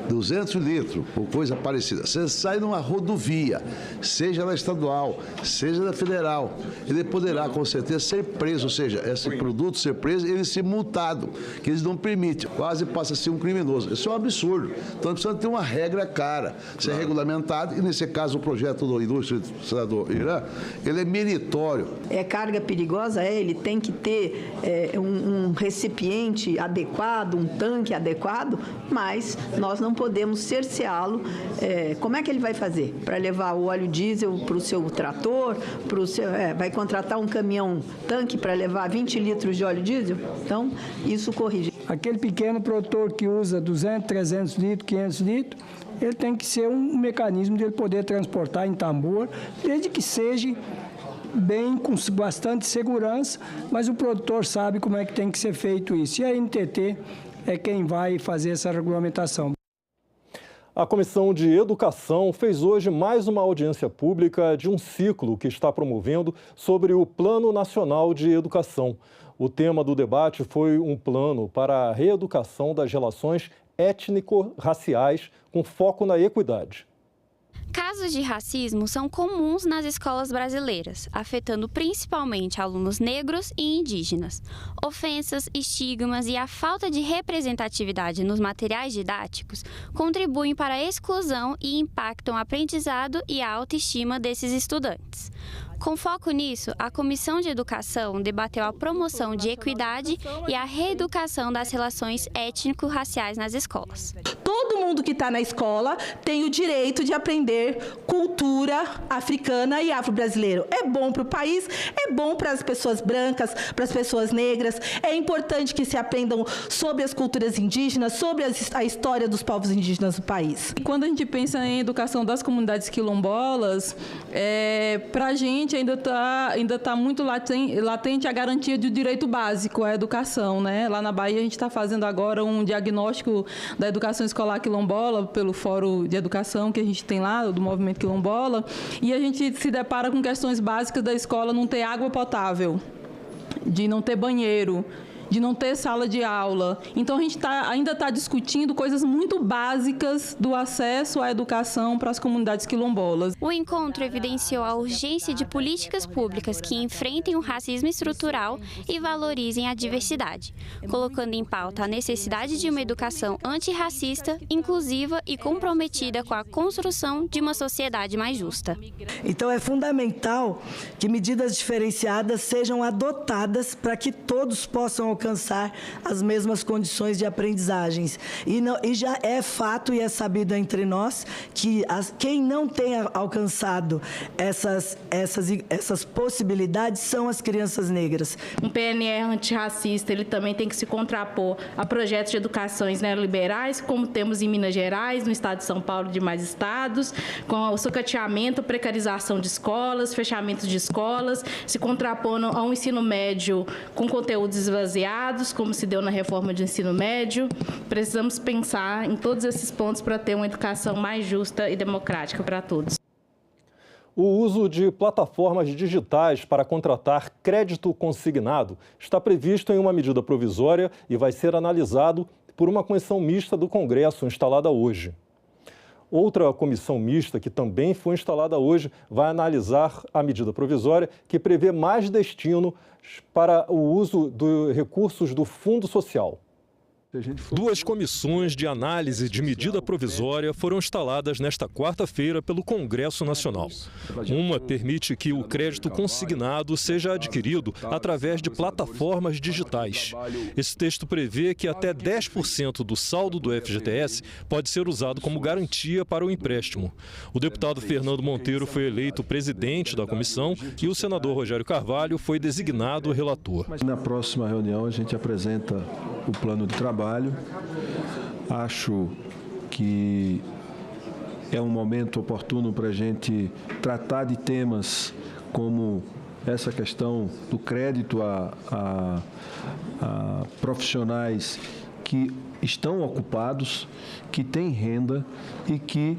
200 litros ou coisa parecida, você sai numa rodovia, seja ela estadual, seja da federal, ele poderá com certeza ser preso, ou seja, esse produto ser preso, ele ser multado, que eles não permitem, quase passa a ser um criminoso. Isso é um absurdo. Então precisa ter uma regra cara, ser regulamentado, e nesse caso o projeto do ilustre senador Irã, ele é meritório. É carga perigosa, ele tem que ter um recipiente adequado, um tanque adequado, mas nós não podemos cerceá-lo. Como é que ele vai fazer? Para levar o óleo diesel para o seu trator, vai contratar um caminhão-tanque para levar 20 litros de óleo diesel? Então, isso corrige. Aquele pequeno produtor que usa 200, 300 litros, 500 litros, ele tem que ser um mecanismo de ele poder transportar em tambor, desde que seja bem, com bastante segurança, mas o produtor sabe como é que tem que ser feito isso. E a NTT é quem vai fazer essa regulamentação. A Comissão de Educação fez hoje mais uma audiência pública de um ciclo que está promovendo sobre o Plano Nacional de Educação. O tema do debate foi um plano para a reeducação das relações étnico-raciais com foco na equidade. Casos de racismo são comuns nas escolas brasileiras, afetando principalmente alunos negros e indígenas. Ofensas, estigmas e a falta de representatividade nos materiais didáticos contribuem para a exclusão e impactam o aprendizado e a autoestima desses estudantes. Com foco nisso, a Comissão de Educação debateu a promoção de equidade e a reeducação das relações étnico-raciais nas escolas. Todo mundo que está na escola tem o direito de aprender cultura africana e afro-brasileira. É bom para o país, é bom para as pessoas brancas, para as pessoas negras. É importante que se aprendam sobre as culturas indígenas, sobre a história dos povos indígenas do país. Quando a gente pensa em educação das comunidades quilombolas, para a gente ainda tá muito latente a garantia do direito básico à educação, né? Lá na Bahia a gente está fazendo agora um diagnóstico da educação escolar quilombola pelo Fórum de Educação que a gente tem lá, do Movimento Quilombola, e a gente se depara com questões básicas da escola não ter água potável, de não ter banheiro, de não ter sala de aula. Então, a gente ainda está discutindo coisas muito básicas do acesso à educação para as comunidades quilombolas. O encontro evidenciou a urgência de políticas públicas que enfrentem o racismo estrutural e valorizem a diversidade, colocando em pauta a necessidade de uma educação antirracista, inclusiva e comprometida com a construção de uma sociedade mais justa. Então, é fundamental que medidas diferenciadas sejam adotadas para que todos possam alcançar as mesmas condições de aprendizagens. E já é fato e é sabido entre nós que quem não tem alcançado essas possibilidades são as crianças negras. Um PNR antirracista, ele também tem que se contrapor a projetos de educações neoliberais, como temos em Minas Gerais, no estado de São Paulo e demais estados, com o sucateamento, precarização de escolas, fechamento de escolas, se contrapondo a um ensino médio com conteúdos esvaziados, como se deu na reforma de ensino médio. Precisamos pensar em todos esses pontos para ter uma educação mais justa e democrática para todos. O uso de plataformas digitais para contratar crédito consignado está previsto em uma medida provisória e vai ser analisado por uma comissão mista do Congresso instalada hoje. Outra comissão mista, que também foi instalada hoje, vai analisar a medida provisória que prevê mais destino para o uso de recursos do Fundo Social. Duas comissões de análise de medida provisória foram instaladas nesta quarta-feira pelo Congresso Nacional. Uma permite que o crédito consignado seja adquirido através de plataformas digitais. Esse texto prevê que até 10% do saldo do FGTS pode ser usado como garantia para o empréstimo. O deputado Fernando Monteiro foi eleito presidente da comissão e o senador Rogério Carvalho foi designado relator. Na próxima reunião a gente apresenta o plano de trabalho. Acho que é um momento oportuno para a gente tratar de temas como essa questão do crédito a profissionais que estão ocupados, que têm renda e que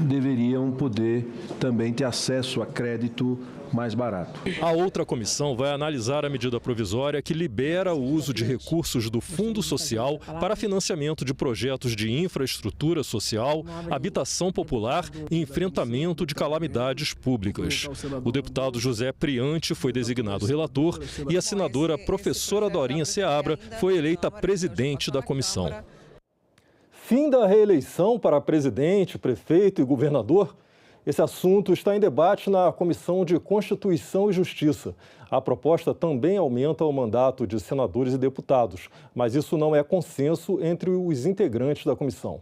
deveriam poder também ter acesso a crédito mais barato. A outra comissão vai analisar a medida provisória que libera o uso de recursos do Fundo Social para financiamento de projetos de infraestrutura social, habitação popular e enfrentamento de calamidades públicas. O deputado José Priante foi designado relator e a senadora professora Dorinha Seabra foi eleita presidente da comissão. Fim da reeleição para presidente, prefeito e governador? Esse assunto está em debate na Comissão de Constituição e Justiça. A proposta também aumenta o mandato de senadores e deputados, mas isso não é consenso entre os integrantes da comissão.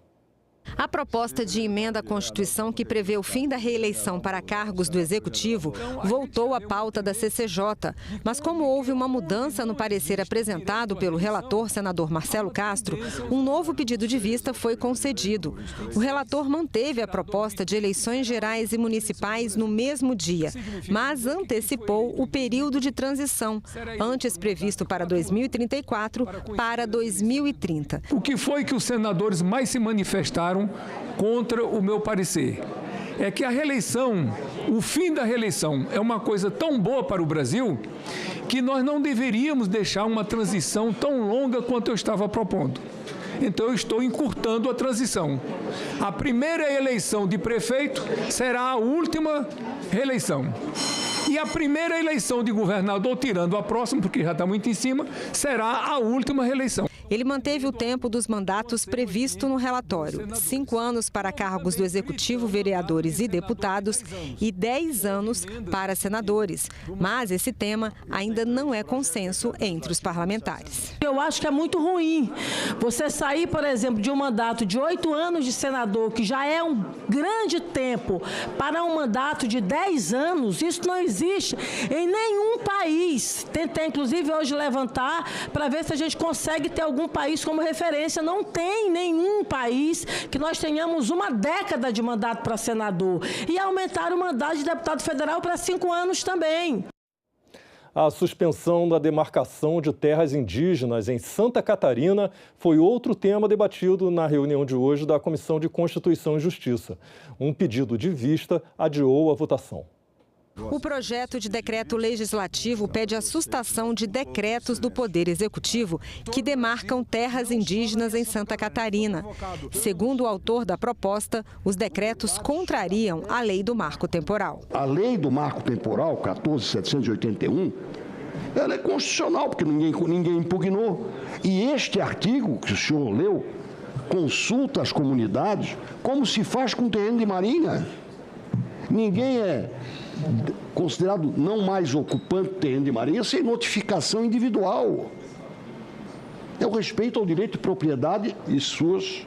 A proposta de emenda à Constituição que prevê o fim da reeleição para cargos do Executivo voltou à pauta da CCJ. Mas como houve uma mudança no parecer apresentado pelo relator, senador Marcelo Castro, um novo pedido de vista foi concedido. O relator manteve a proposta de eleições gerais e municipais no mesmo dia, mas antecipou o período de transição, antes previsto para 2034, para 2030. O que foi que os senadores mais se manifestaram contra o meu parecer? É que a reeleição, o fim da reeleição é uma coisa tão boa para o Brasil que nós não deveríamos deixar uma transição tão longa quanto eu estava propondo. Então eu estou encurtando a transição. A primeira eleição de prefeito será a última reeleição. E a primeira eleição de governador, tirando a próxima, porque já está muito em cima, será a última reeleição. Ele manteve o tempo dos mandatos previsto no relatório. 5 anos para cargos do Executivo, vereadores e deputados e 10 anos para senadores. Mas esse tema ainda não é consenso entre os parlamentares. Eu acho que é muito ruim você sair, por exemplo, de um mandato de 8 anos de senador, que já é um grande tempo, para um mandato de 10 anos. Isso não existe em nenhum país. Tentei, inclusive, hoje levantar para ver se a gente consegue ter algum país como referência. Não tem nenhum país que nós tenhamos uma década de mandato para senador. E aumentar o mandato de deputado federal para 5 anos também. A suspensão da demarcação de terras indígenas em Santa Catarina foi outro tema debatido na reunião de hoje da Comissão de Constituição e Justiça. Um pedido de vista adiou a votação. O projeto de decreto legislativo pede a sustação de decretos do Poder Executivo que demarcam terras indígenas em Santa Catarina. Segundo o autor da proposta, os decretos contrariam a lei do marco temporal. A lei do marco temporal, 14.781, ela é constitucional, porque ninguém impugnou. E este artigo que o senhor leu consulta as comunidades como se faz com terreno de marinha. Ninguém é considerado não mais ocupante de terreno de marinha sem notificação individual. É o respeito ao direito de propriedade e suas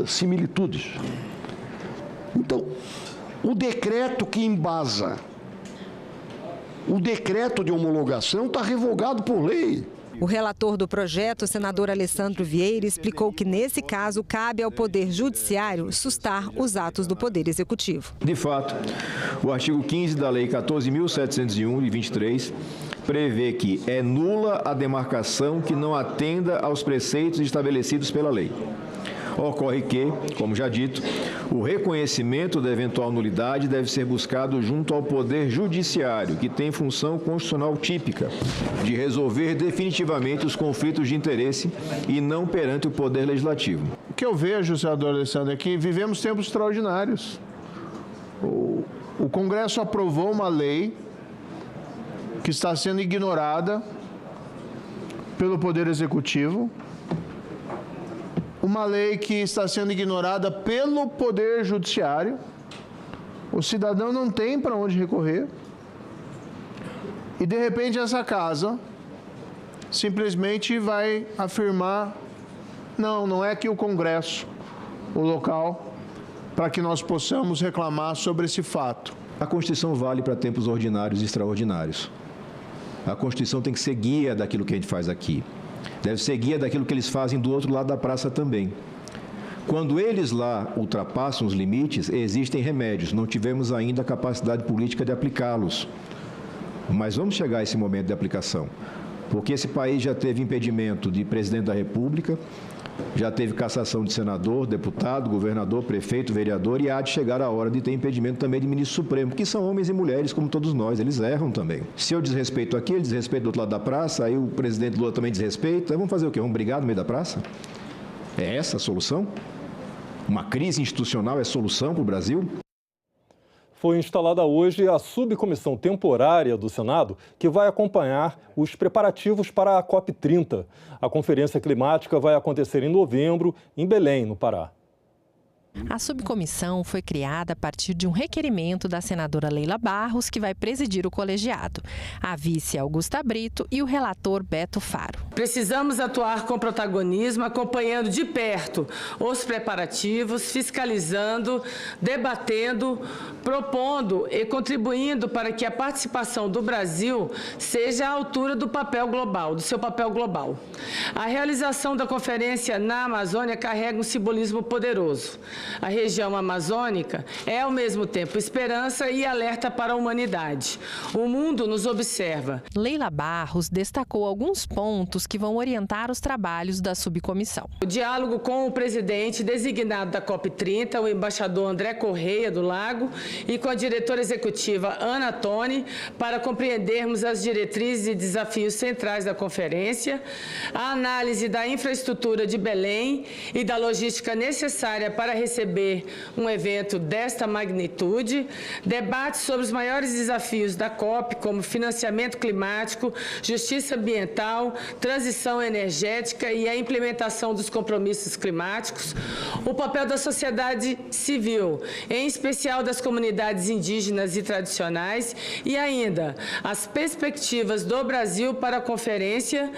similitudes. Então, o decreto que embasa, o decreto de homologação está revogado por lei. O relator do projeto, o senador Alessandro Vieira, explicou que, nesse caso, cabe ao Poder Judiciário sustar os atos do Poder Executivo. De fato, o artigo 15 da Lei 14.701, de 23, prevê que é nula a demarcação que não atenda aos preceitos estabelecidos pela lei. Ocorre que, como já dito, o reconhecimento da eventual nulidade deve ser buscado junto ao Poder Judiciário, que tem função constitucional típica de resolver definitivamente os conflitos de interesse e não perante o Poder Legislativo. O que eu vejo, senador Alessandro, é que vivemos tempos extraordinários. O Congresso aprovou uma lei que está sendo ignorada pelo Poder Executivo, uma lei que está sendo ignorada pelo Poder Judiciário. O cidadão não tem para onde recorrer. E, de repente, essa casa simplesmente vai afirmar: não é que o Congresso, o local, para que nós possamos reclamar sobre esse fato. A Constituição vale para tempos ordinários e extraordinários. A Constituição tem que ser guia daquilo que a gente faz aqui. Deve ser guia daquilo que eles fazem do outro lado da praça também. Quando eles lá ultrapassam os limites, existem remédios. Não tivemos ainda a capacidade política de aplicá-los. Mas vamos chegar a esse momento de aplicação. Porque esse país já teve impedimento de presidente da República, já teve cassação de senador, deputado, governador, prefeito, vereador, e há de chegar a hora de ter impedimento também de ministro supremo, que são homens e mulheres como todos nós, eles erram também. Se eu desrespeito aqui, ele desrespeita do outro lado da praça, aí o presidente Lula também desrespeita, vamos fazer o quê? Vamos brigar no meio da praça? É essa a solução? Uma crise institucional é solução para o Brasil? Foi instalada hoje a subcomissão temporária do Senado, que vai acompanhar os preparativos para a COP30. A conferência climática vai acontecer em novembro, em Belém, no Pará. A subcomissão foi criada a partir de um requerimento da senadora Leila Barros, que vai presidir o colegiado, a vice Augusta Brito e o relator Beto Faro. Precisamos atuar com protagonismo, acompanhando de perto os preparativos, fiscalizando, debatendo, propondo e contribuindo para que a participação do Brasil seja à altura do papel global, do seu papel global. A realização da conferência na Amazônia carrega um simbolismo poderoso. A região amazônica é, ao mesmo tempo, esperança e alerta para a humanidade. O mundo nos observa. Leila Barros destacou alguns pontos que vão orientar os trabalhos da subcomissão. O diálogo com o presidente designado da COP30, o embaixador André Correia do Lago, e com a diretora executiva Ana Toni, para compreendermos as diretrizes e desafios centrais da conferência, a análise da infraestrutura de Belém e da logística necessária para receber um evento desta magnitude, debates sobre os maiores desafios da COP, como financiamento climático, justiça ambiental, transição energética e a implementação dos compromissos climáticos, o papel da sociedade civil, em especial das comunidades indígenas e tradicionais, e ainda as perspectivas do Brasil para a conferência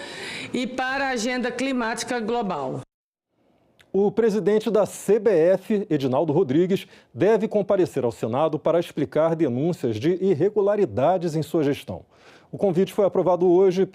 e para a agenda climática global. O presidente da CBF, Edinaldo Rodrigues, deve comparecer ao Senado para explicar denúncias de irregularidades em sua gestão. O convite foi aprovado hoje